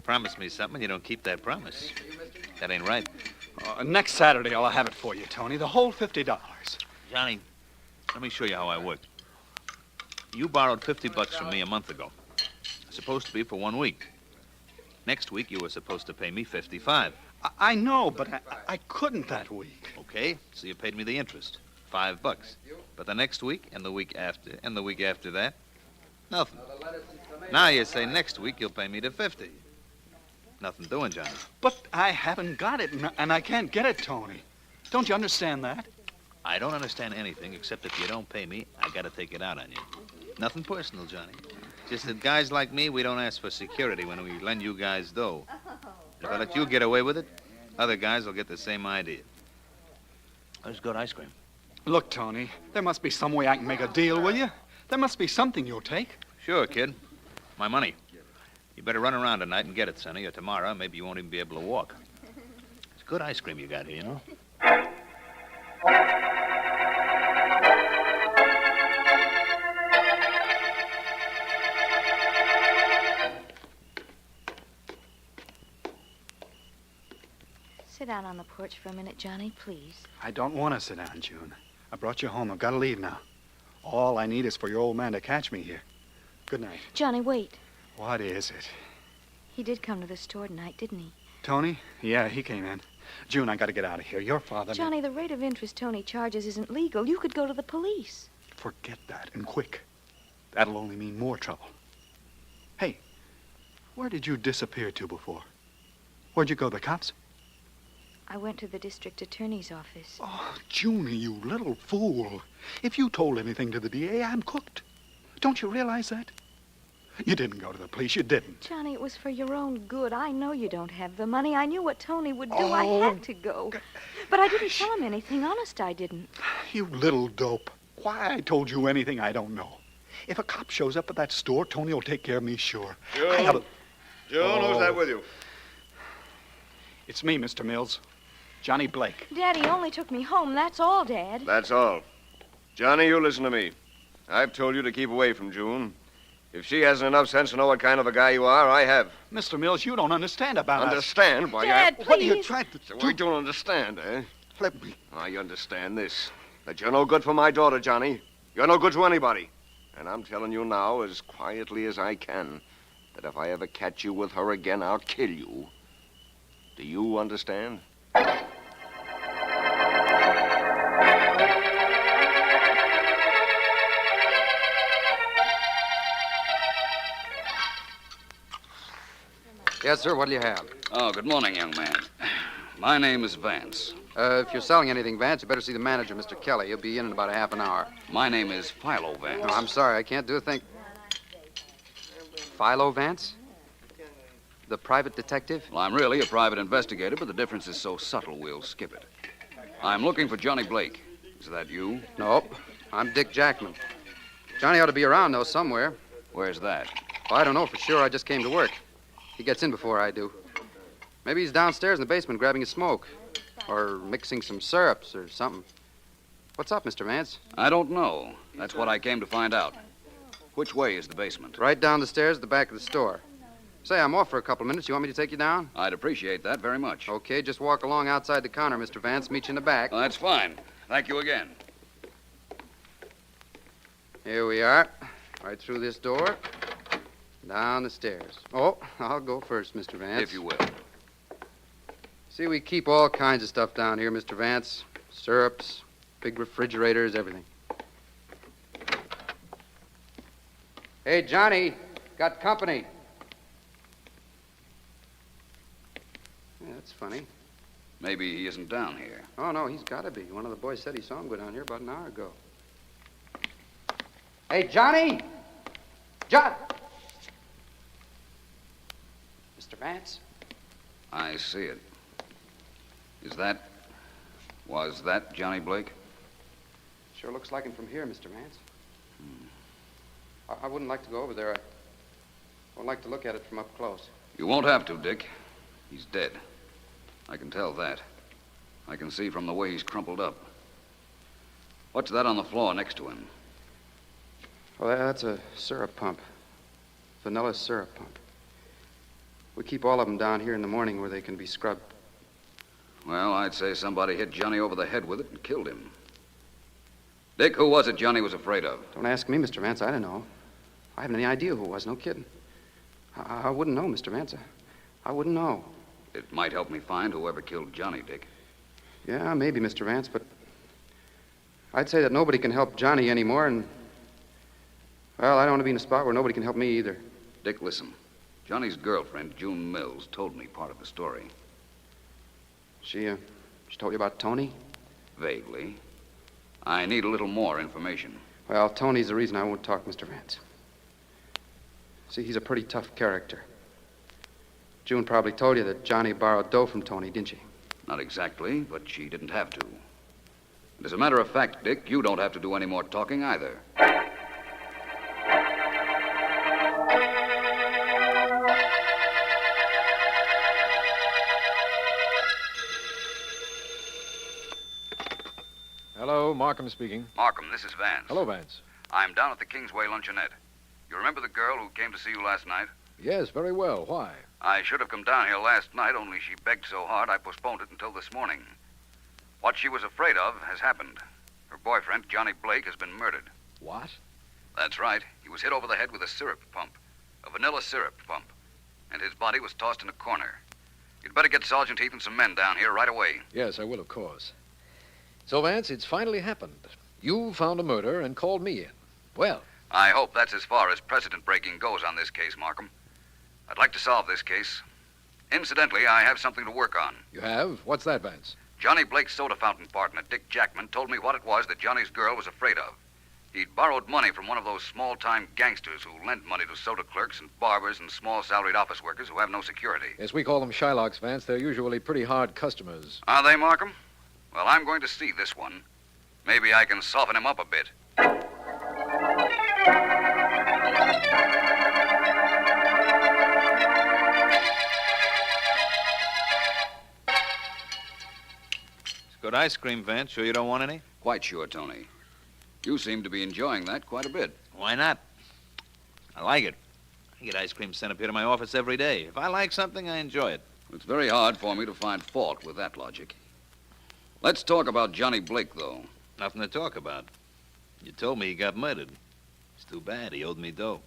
promised me something, you don't keep that promise. That ain't right. Next Saturday, I'll have it for you, Tony. The whole $50. Johnny, let me show you how I work. You borrowed $50 from me a month ago. Supposed to be for 1 week. Next week, you were supposed to pay me $55. I know, but I couldn't that week. Okay, so you paid me the interest, $5. But the next week, and the week after, and the week after that, nothing. Now you say next week you'll pay me the $50. Nothing doing, Johnny. But I haven't got it, and I can't get it, Tony. Don't you understand that? I don't understand anything except if you don't pay me, I gotta take it out on you. Nothing personal, Johnny. Just that guys like me, we don't ask for security when we lend you guys dough. If I let you get away with it, other guys will get the same idea. There's good ice cream. Look, Tony, there must be some way I can make a deal, will you? There must be something you'll take. Sure, kid. My money. You better run around tonight and get it, Sonny, or tomorrow maybe you won't even be able to walk. It's good ice cream you got here, you know? Sit down on the porch for a minute, Johnny, please. I don't want to sit down, June. I brought you home. I've got to leave now. All I need is for your old man to catch me here. Good night. Johnny, wait. What is it? He did come to the store tonight, didn't he? Tony? Yeah, he came in. June, I got to get out of here. Your father... Johnny, the rate of interest Tony charges isn't legal. You could go to the police. Forget that, and quick. That'll only mean more trouble. Hey, where did you disappear to before? Where'd you go, the cops? I went to the district attorney's office. Oh, Junie, you little fool. If you told anything to the DA, I'm cooked. Don't you realize that? You didn't go to the police. You didn't. Johnny, it was for your own good. I know you don't have the money. I knew what Tony would do. I had to go. But I didn't tell him anything. Honest, I didn't. You little dope. Why I told you anything, I don't know. If a cop shows up at that store, Tony will take care of me, sure. June, who's that with you? It's me, Mr. Mills. Johnny Blake. Daddy only took me home. That's all, Dad. That's all. Johnny, you listen to me. I've told you to keep away from June. If she hasn't enough sense to know what kind of a guy you are, I have. Mr. Mills, you don't understand about Understand? us. Why, Dad, What are you please. trying to So do? I don't understand, eh? Let me. I understand this. That you're no good for my daughter, Johnny. You're no good to anybody. And I'm telling you now, as quietly as I can, that if I ever catch you with her again, I'll kill you. Do you understand? Yes, sir. What do you have? Oh, good morning, young man. My name is Vance. If you're selling anything, Vance, you better see the manager, Mr. Kelly. He'll be in about a half an hour. My name is Philo Vance. Oh, I'm sorry. I can't do a thing. Philo Vance? The private detective? Well, I'm really a private investigator, but the difference is so subtle we'll skip it. I'm looking for Johnny Blake. Is that you? Nope. I'm Dick Jackman. Johnny ought to be around, though, somewhere. Where's that? Well, I don't know for sure. I just came to work. He gets in before I do. Maybe he's downstairs in the basement grabbing a smoke. Or mixing some syrups or something. What's up, Mr. Vance? I don't know. That's what I came to find out. Which way is the basement? Right down the stairs at the back of the store. Say, I'm off for a couple of minutes. You want me to take you down? I'd appreciate that very much. Okay, just walk along outside the counter, Mr. Vance. Meet you in the back. Well, that's fine. Thank you again. Here we are. Right through this door. Down the stairs. Oh, I'll go first, Mr. Vance. If you will. See, we keep all kinds of stuff down here, Mr. Vance. Syrups, big refrigerators, everything. Hey, Johnny, got company. Yeah, that's funny. Maybe he isn't down here. Oh, no, he's got to be. One of the boys said he saw him go down here about an hour ago. Hey, Johnny! John! Mr. Vance? I see it. Was that Johnny Blake? Sure looks like him from here, Mr. Vance. I wouldn't like to go over there. I would like to look at it from up close. You won't have to, Dick. He's dead. I can tell that. I can see from the way he's crumpled up. What's that on the floor next to him? Well, that's a syrup pump. Vanilla syrup pump. We keep all of them down here in the morning where they can be scrubbed. Well, I'd say somebody hit Johnny over the head with it and killed him. Dick, who was it Johnny was afraid of? Don't ask me, Mr. Vance. I don't know. I haven't any idea who it was. No kidding. I wouldn't know, Mr. Vance. I wouldn't know. It might help me find whoever killed Johnny, Dick. Yeah, maybe, Mr. Vance, but I'd say that nobody can help Johnny anymore, and, well, I don't want to be in a spot where nobody can help me either. Dick, listen. Johnny's girlfriend, June Mills, told me part of the story. She told you about Tony? Vaguely. I need a little more information. Well, Tony's the reason I won't talk, Mr. Vance. See, he's a pretty tough character. June probably told you that Johnny borrowed dough from Tony, didn't she? Not exactly, but she didn't have to. And as a matter of fact, Dick, you don't have to do any more talking either. Hello, Markham speaking. Markham, this is Vance. Hello, Vance. I'm down at the Kingsway Luncheonette. You remember the girl who came to see you last night? Yes, very well. Why? I should have come down here last night, only she begged so hard I postponed it until this morning. What she was afraid of has happened. Her boyfriend, Johnny Blake, has been murdered. What? That's right. He was hit over the head with a syrup pump. A vanilla syrup pump. And his body was tossed in a corner. You'd better get Sergeant Heath and some men down here right away. Yes, I will, of course. So, Vance, it's finally happened. You found a murder and called me in. Well, I hope that's as far as precedent breaking goes on this case, Markham. I'd like to solve this case. Incidentally, I have something to work on. you have? What's that, Vance? Johnny Blake's soda fountain partner, Dick Jackman, told me what it was that Johnny's girl was afraid of. He'd borrowed money from one of those small-time gangsters who lend money to soda clerks and barbers and small salaried office workers who have no security. Yes, we call them Shylocks, Vance. They're usually pretty hard customers. Are they, Markham? Well, I'm going to see this one. Maybe I can soften him up a bit. It's good ice cream, Vance. Sure you don't want any? Quite sure, Tony. You seem to be enjoying that quite a bit. Why not? I like it. I get ice cream sent up here to my office every day. If I like something, I enjoy it. It's very hard for me to find fault with that logic. Let's talk about Johnny Blake, though. Nothing to talk about. You told me he got murdered. It's too bad. He owed me dough.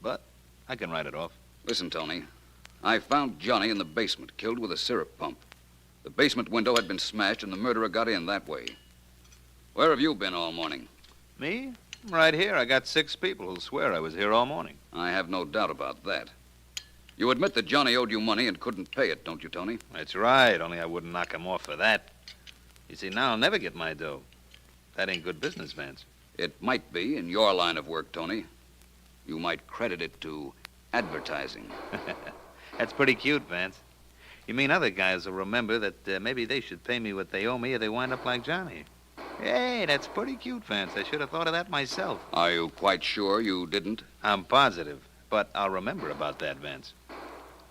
But I can write it off. Listen, Tony. I found Johnny in the basement, killed with a syrup pump. The basement window had been smashed, and the murderer got in that way. Where have you been all morning? Me? Right here. I got 6 people who'll swear I was here all morning. I have no doubt about that. You admit that Johnny owed you money and couldn't pay it, don't you, Tony? That's right, only I wouldn't knock him off for that. You see, now I'll never get my dough. That ain't good business, Vance. It might be in your line of work, Tony. You might credit it to advertising. That's pretty cute, Vance. You mean other guys will remember that maybe they should pay me what they owe me or they wind up like Johnny. Hey, that's pretty cute, Vance. I should have thought of that myself. Are you quite sure you didn't? I'm positive, but I'll remember about that, Vance.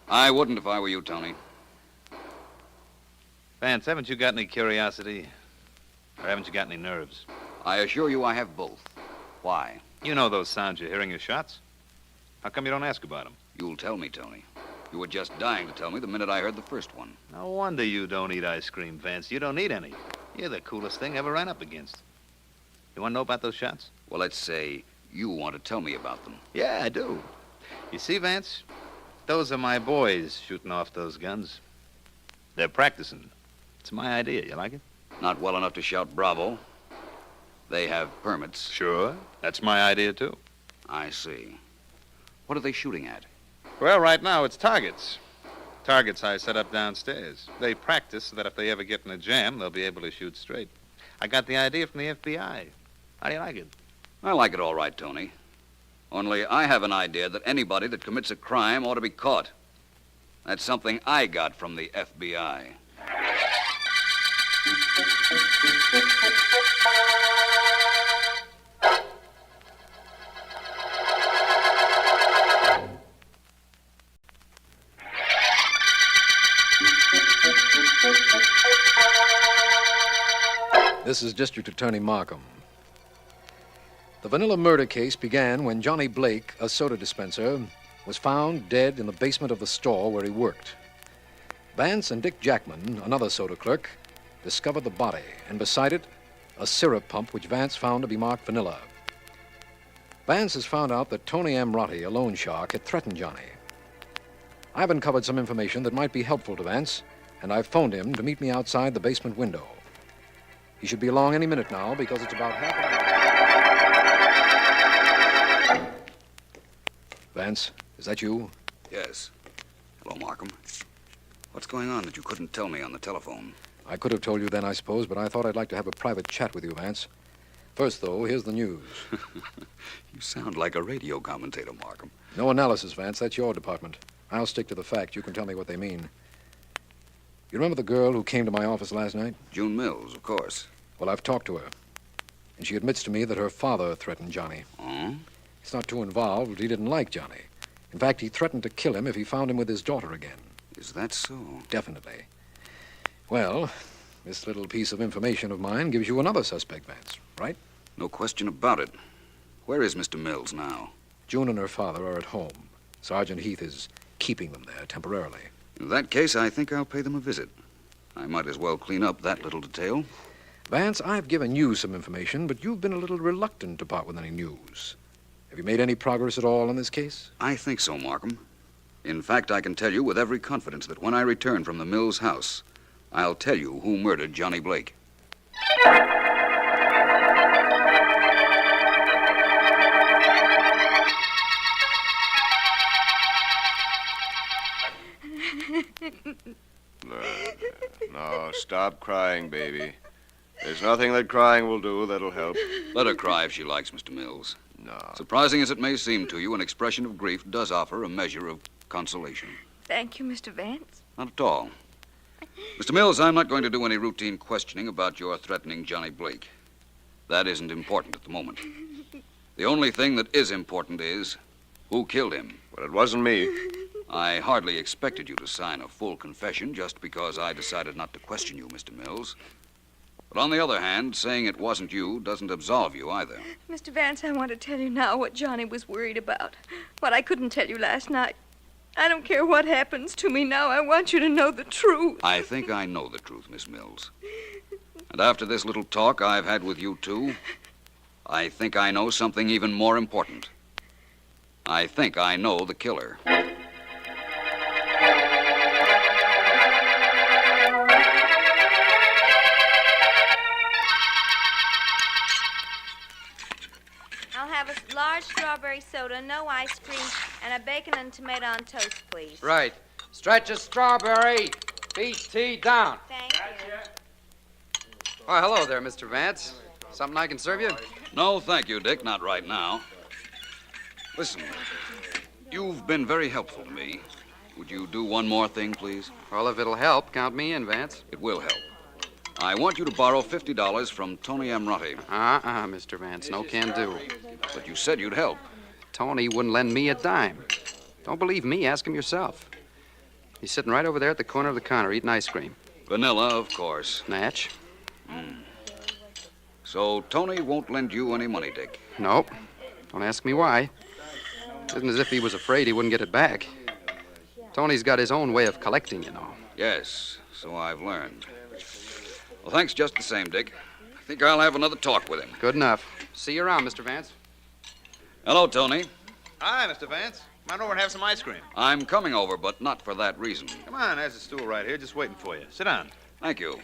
I wouldn't if I were you, Tony. Vance, haven't you got any curiosity? Or haven't you got any nerves? I assure you I have both. Why? You know those sounds you're hearing, your shots. How come you don't ask about them? You'll tell me, Tony. You were just dying to tell me the minute I heard the first one. No wonder you don't eat ice cream, Vance. You don't need any. You're the coolest thing I ever ran up against. You want to know about those shots? Well, let's say you want to tell me about them. Yeah, I do. You see, Vance, those are my boys shooting off those guns. They're practicing. It's my idea. You like it? Not well enough to shout bravo. They have permits. Sure. That's my idea, too. I see. What are they shooting at? Well, right now it's targets. Targets I set up downstairs. They practice so that if they ever get in a jam, they'll be able to shoot straight. I got the idea from the FBI. How do you like it? I like it all right, Tony. Only I have an idea that anybody that commits a crime ought to be caught. That's something I got from the FBI. This is District Attorney Markham. The Vanilla murder case began when Johnny Blake, a soda dispenser, was found dead in the basement of the store where he worked. Vance and Dick Jackman, another soda clerk, discovered the body, and beside it, a syrup pump which Vance found to be marked Vanilla. Vance has found out that Tony Amrotti, a loan shark, had threatened Johnny. I've uncovered some information that might be helpful to Vance, and I've phoned him to meet me outside the basement window. He should be along any minute now because it's about half an hour. Vance, is that you? Yes. Hello, Markham. What's going on that you couldn't tell me on the telephone? I could have told you then, I suppose, but I thought I'd like to have a private chat with you, Vance. First, though, here's the news. You sound like a radio commentator, Markham. No analysis, Vance. That's your department. I'll stick to the facts. You can tell me what they mean. You remember the girl who came to my office last night? June Mills, of course. Well, I've talked to her. And she admits to me that her father threatened Johnny. Oh? He's not too involved, but he didn't like Johnny. In fact, he threatened to kill him if he found him with his daughter again. Is that so? Definitely. Well, this little piece of information of mine gives you another suspect, Vance, right? No question about it. Where is Mr. Mills now? June and her father are at home. Sergeant Heath is keeping them there temporarily. In that case, I think I'll pay them a visit. I might as well clean up that little detail. Vance, I've given you some information, but you've been a little reluctant to part with any news. Have you made any progress at all on this case? I think so, Markham. In fact, I can tell you with every confidence that when I return from the Mills house, I'll tell you who murdered Johnny Blake. No, stop crying, baby. There's nothing that crying will do that'll help. Let her cry if she likes, Mr. Mills. No. Surprising as it may seem to you, an expression of grief does offer a measure of consolation. Thank you, Mr. Vance. Not at all. Mr. Mills, I'm not going to do any routine questioning about your threatening Johnny Blake. That isn't important at the moment. The only thing that is important is who killed him. Well, it wasn't me. I hardly expected you to sign a full confession just because I decided not to question you, Mr. Mills. But on the other hand, saying it wasn't you doesn't absolve you either. Mr. Vance, I want to tell you now what Johnny was worried about. What I couldn't tell you last night. I don't care what happens to me now. I want you to know the truth. I think I know the truth, Miss Mills. And after this little talk I've had with you two, I think I know something even more important. I think I know the killer. I'll have a large strawberry soda, no ice cream, and a bacon and tomato on toast, please. Right. Stretch a strawberry. BT down. Thank you. Oh, hello there, Mr. Vance. Something I can serve you? No, thank you, Dick. Not right now. Listen, you've been very helpful to me. Would you do one more thing, please? Well, if it'll help, count me in, Vance. It will help. I want you to borrow $50 from Tony Amrotti. Mr. Vance. No can do. But you said you'd help. Tony wouldn't lend me a dime. Don't believe me, ask him yourself. He's sitting right over there at the corner of the counter eating ice cream. Vanilla, of course. Natch. So Tony won't lend you any money, Dick? Nope. Don't ask me why. It isn't as if he was afraid he wouldn't get it back. Tony's got his own way of collecting, you know. Yes, so I've learned. Well, thanks just the same, Dick. I think I'll have another talk with him. Good enough. See you around, Mr. Vance. Hello, Tony. Hi, Mr. Vance. Come on over and have some ice cream. I'm coming over, but not for that reason. Come on, there's a stool right here, just waiting for you. Sit down. Thank you.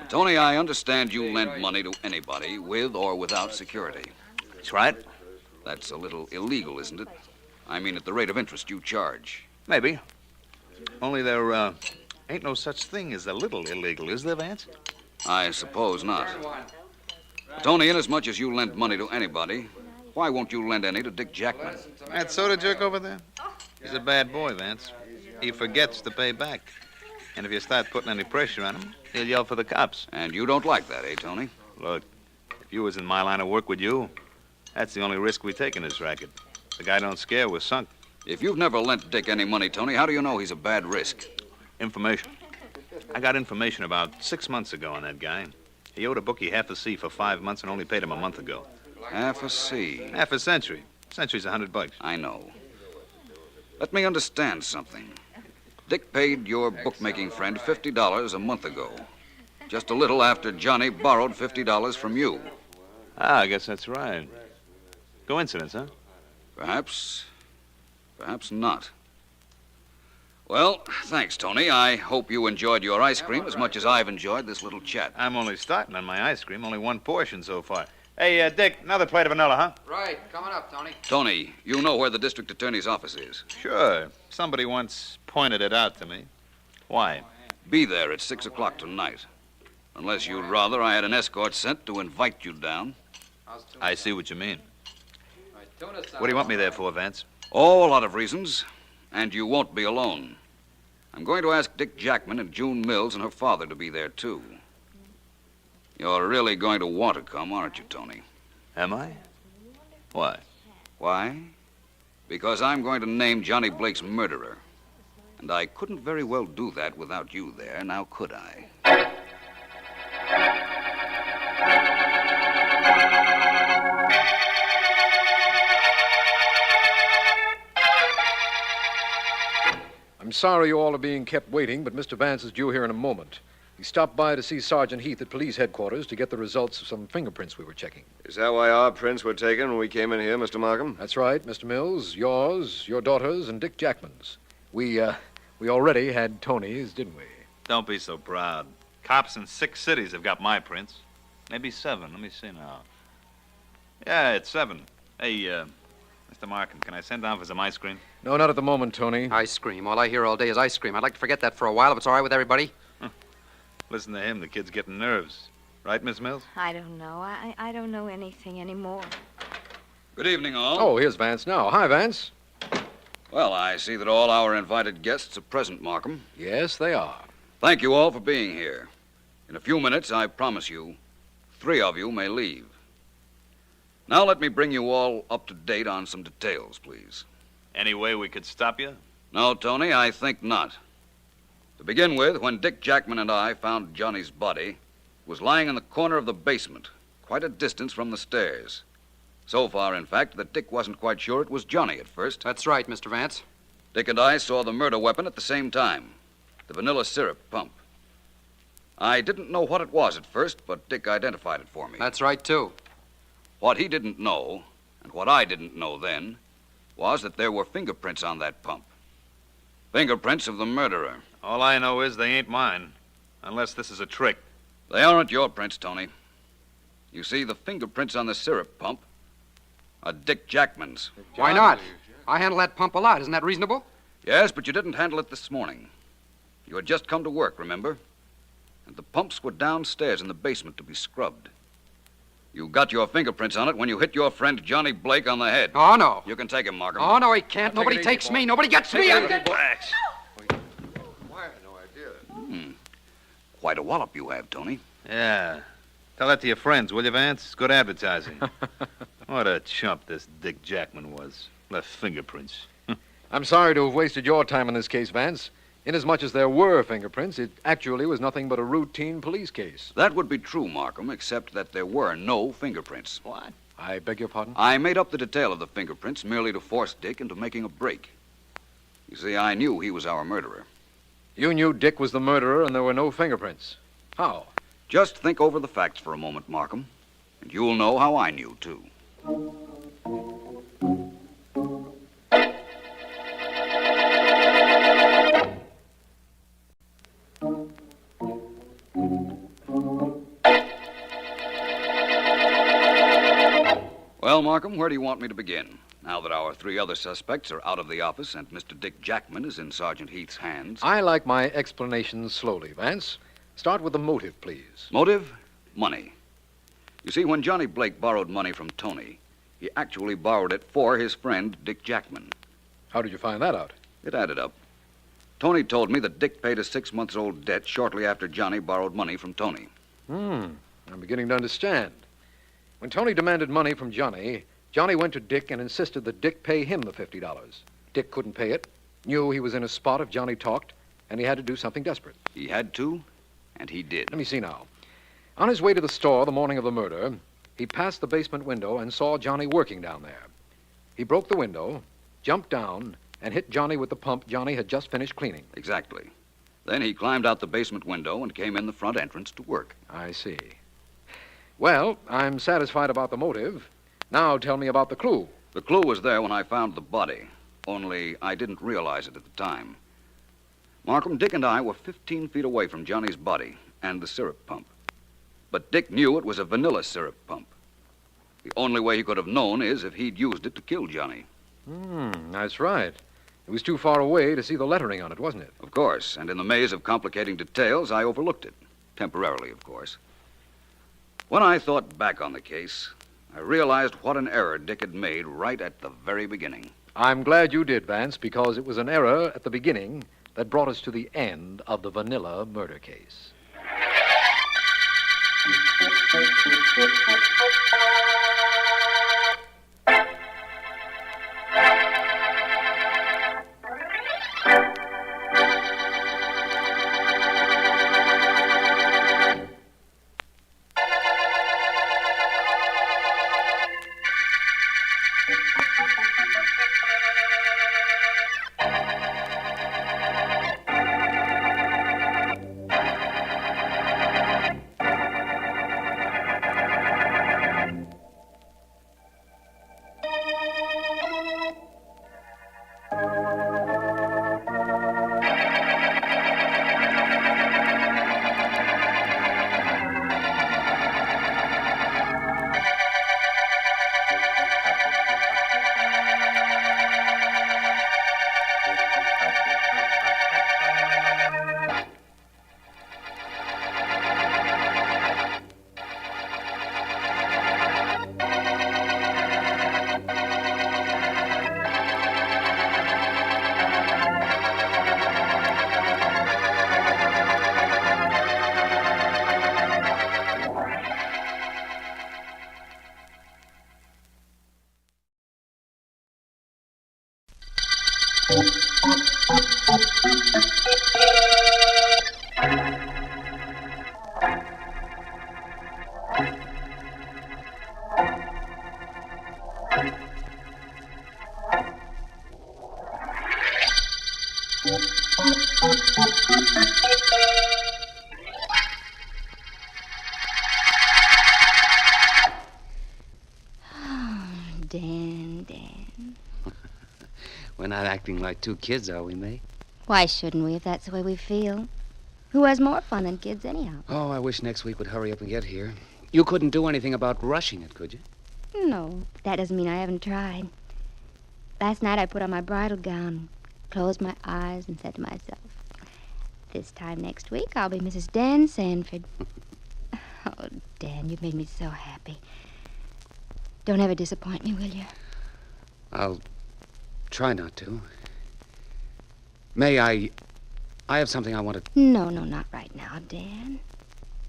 Tony, I understand you lend money to anybody with or without security. That's right. That's a little illegal, isn't it? I mean, at the rate of interest you charge. Maybe. Only there ain't no such thing as a little illegal, is there, Vance? I suppose not. Tony, inasmuch as you lend money to anybody, why won't you lend any to Dick Jackman? That soda jerk over there? He's a bad boy, Vance. He forgets to pay back. And if you start putting any pressure on him, he'll yell for the cops. And you don't like that, eh, Tony? Look, if you was in my line of work with you, that's the only risk we take in this racket. The guy don't scare, we're sunk. If you've never lent Dick any money, Tony, how do you know he's a bad risk? Information. I got information about 6 months ago on that guy. He owed a bookie half a C for 5 months and only paid him a month ago. Half a C? Half a century. Century's $100. I know. Let me understand something. Dick paid your bookmaking friend $50 a month ago. Just a little after Johnny borrowed $50 from you. I guess that's right. Coincidence, huh? Perhaps not. Well, thanks, Tony. I hope you enjoyed your ice cream as much as I've enjoyed this little chat. I'm only starting on my ice cream. Only one portion so far. Hey, Dick, another plate of vanilla, huh? Right. Coming up, Tony. Tony, you know where the district attorney's office is. Sure. Somebody once pointed it out to me. Why? Be there at 6 o'clock tonight. Unless you'd rather I had an escort sent to invite you down. I see what you mean. What do you want me there for, Vance? Oh, a lot of reasons. And you won't be alone. I'm going to ask Dick Jackman and June Mills and her father to be there, too. You're really going to want to come, aren't you, Tony? Am I? Why? Why? Because I'm going to name Johnny Blake's murderer. And I couldn't very well do that without you there, now could I? I'm sorry you all are being kept waiting, but Mr. Vance is due here in a moment. He stopped by to see Sergeant Heath at police headquarters to get the results of some fingerprints we were checking. Is that why our prints were taken when we came in here, Mr. Markham? That's right, Mr. Mills. Yours, your daughter's, and Dick Jackman's. We already had Tony's, didn't we? Don't be so proud. Cops in 6 cities have got my prints. Maybe 7. Let me see now. Yeah, it's 7. Hey, Mr. Markham, can I send down for some ice cream? No, not at the moment, Tony. Ice cream. All I hear all day is ice cream. I'd like to forget that for a while if it's all right with everybody. Listen to him. The kid's getting nerves. Right, Miss Mills? I don't know. I don't know anything anymore. Good evening, all. Oh, here's Vance now. Hi, Vance. Well, I see that all our invited guests are present, Markham. Yes, they are. Thank you all for being here. In a few minutes, I promise you, 3 of you may leave. Now let me bring you all up to date on some details, please. Any way we could stop you? No, Tony, I think not. To begin with, when Dick Jackman and I found Johnny's body, it was lying in the corner of the basement, quite a distance from the stairs. So far, in fact, that Dick wasn't quite sure it was Johnny at first. That's right, Mr. Vance. Dick and I saw the murder weapon at the same time, the vanilla syrup pump. I didn't know what it was at first, but Dick identified it for me. That's right, too. What he didn't know, and what I didn't know then, was that there were fingerprints on that pump. Fingerprints of the murderer. All I know is they ain't mine, unless this is a trick. They aren't your prints, Tony. You see, the fingerprints on the syrup pump are Dick Jackman's. Why not? I handle that pump a lot. Isn't that reasonable? Yes, but you didn't handle it this morning. You had just come to work, remember? And the pumps were downstairs in the basement to be scrubbed. You got your fingerprints on it when you hit your friend Johnny Blake on the head. Oh, no. You can take him, Markham. Oh, no, he can't. Nobody takes me. Nobody gets me. Relax. Quite a wallop you have, Tony. Yeah. Tell that to your friends, will you, Vance? Good advertising. What a chump this Dick Jackman was. Left fingerprints. I'm sorry to have wasted your time in this case, Vance. Inasmuch as there were fingerprints, it actually was nothing but a routine police case. That would be true, Markham, except that there were no fingerprints. What? I beg your pardon? I made up the detail of the fingerprints merely to force Dick into making a break. You see, I knew he was our murderer. You knew Dick was the murderer and there were no fingerprints. How? Just think over the facts for a moment, Markham, and you'll know how I knew, too. Well, Markham, where do you want me to begin? Now that our 3 other suspects are out of the office and Mr. Dick Jackman is in Sergeant Heath's hands. I like my explanations slowly, Vance. Start with the motive, please. Motive? Money. You see, when Johnny Blake borrowed money from Tony, he actually borrowed it for his friend, Dick Jackman. How did you find that out? It added up. Tony told me that Dick paid a 6-month-old debt shortly after Johnny borrowed money from Tony. I'm beginning to understand. When Tony demanded money from Johnny, Johnny went to Dick and insisted that Dick pay him the $50. Dick couldn't pay it, knew he was in a spot if Johnny talked, and he had to do something desperate. He had to, and he did. Let me see now. On his way to the store the morning of the murder, he passed the basement window and saw Johnny working down there. He broke the window, jumped down, and hit Johnny with the pump Johnny had just finished cleaning. Exactly. Then he climbed out the basement window and came in the front entrance to work. I see. Well, I'm satisfied about the motive. Now tell me about the clue. The clue was there when I found the body, only I didn't realize it at the time. Markham, Dick and I were 15 feet away from Johnny's body and the syrup pump. But Dick knew it was a vanilla syrup pump. The only way he could have known is if he'd used it to kill Johnny. That's right. It was too far away to see the lettering on it, wasn't it? Of course, and in the maze of complicating details, I overlooked it. Temporarily, of course. When I thought back on the case, I realized what an error Dick had made right at the very beginning. I'm glad you did, Vance, because it was an error at the beginning that brought us to the end of the vanilla murder case. Dan. We're not acting like 2 kids, are we, May? Why shouldn't we if that's the way we feel? Who has more fun than kids anyhow? Oh, I wish next week would hurry up and get here. You couldn't do anything about rushing it, could you? No, that doesn't mean I haven't tried. Last night I put on my bridal gown, closed my eyes, and said to myself, this time next week I'll be Mrs. Dan Sanford. Oh, Dan, you've made me so happy. Don't ever disappoint me, will you? I'll try not to. May I have something I want to... No, not right now, Dan.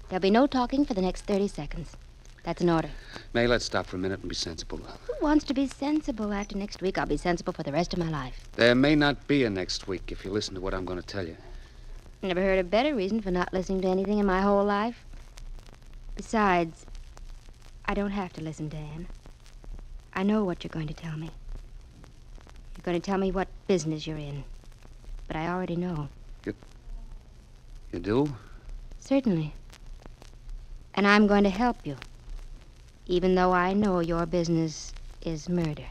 There'll be no talking for the next 30 seconds. That's an order. May, let's stop for a minute and be sensible. Who wants to be sensible? After next week, I'll be sensible for the rest of my life. There may not be a next week if you listen to what I'm going to tell you. Never heard a better reason for not listening to anything in my whole life. Besides, I don't have to listen, Dan. I know what you're going to tell me. You're going to tell me what business you're in. But I already know. You do? Certainly. And I'm going to help you. Even though I know your business is murder.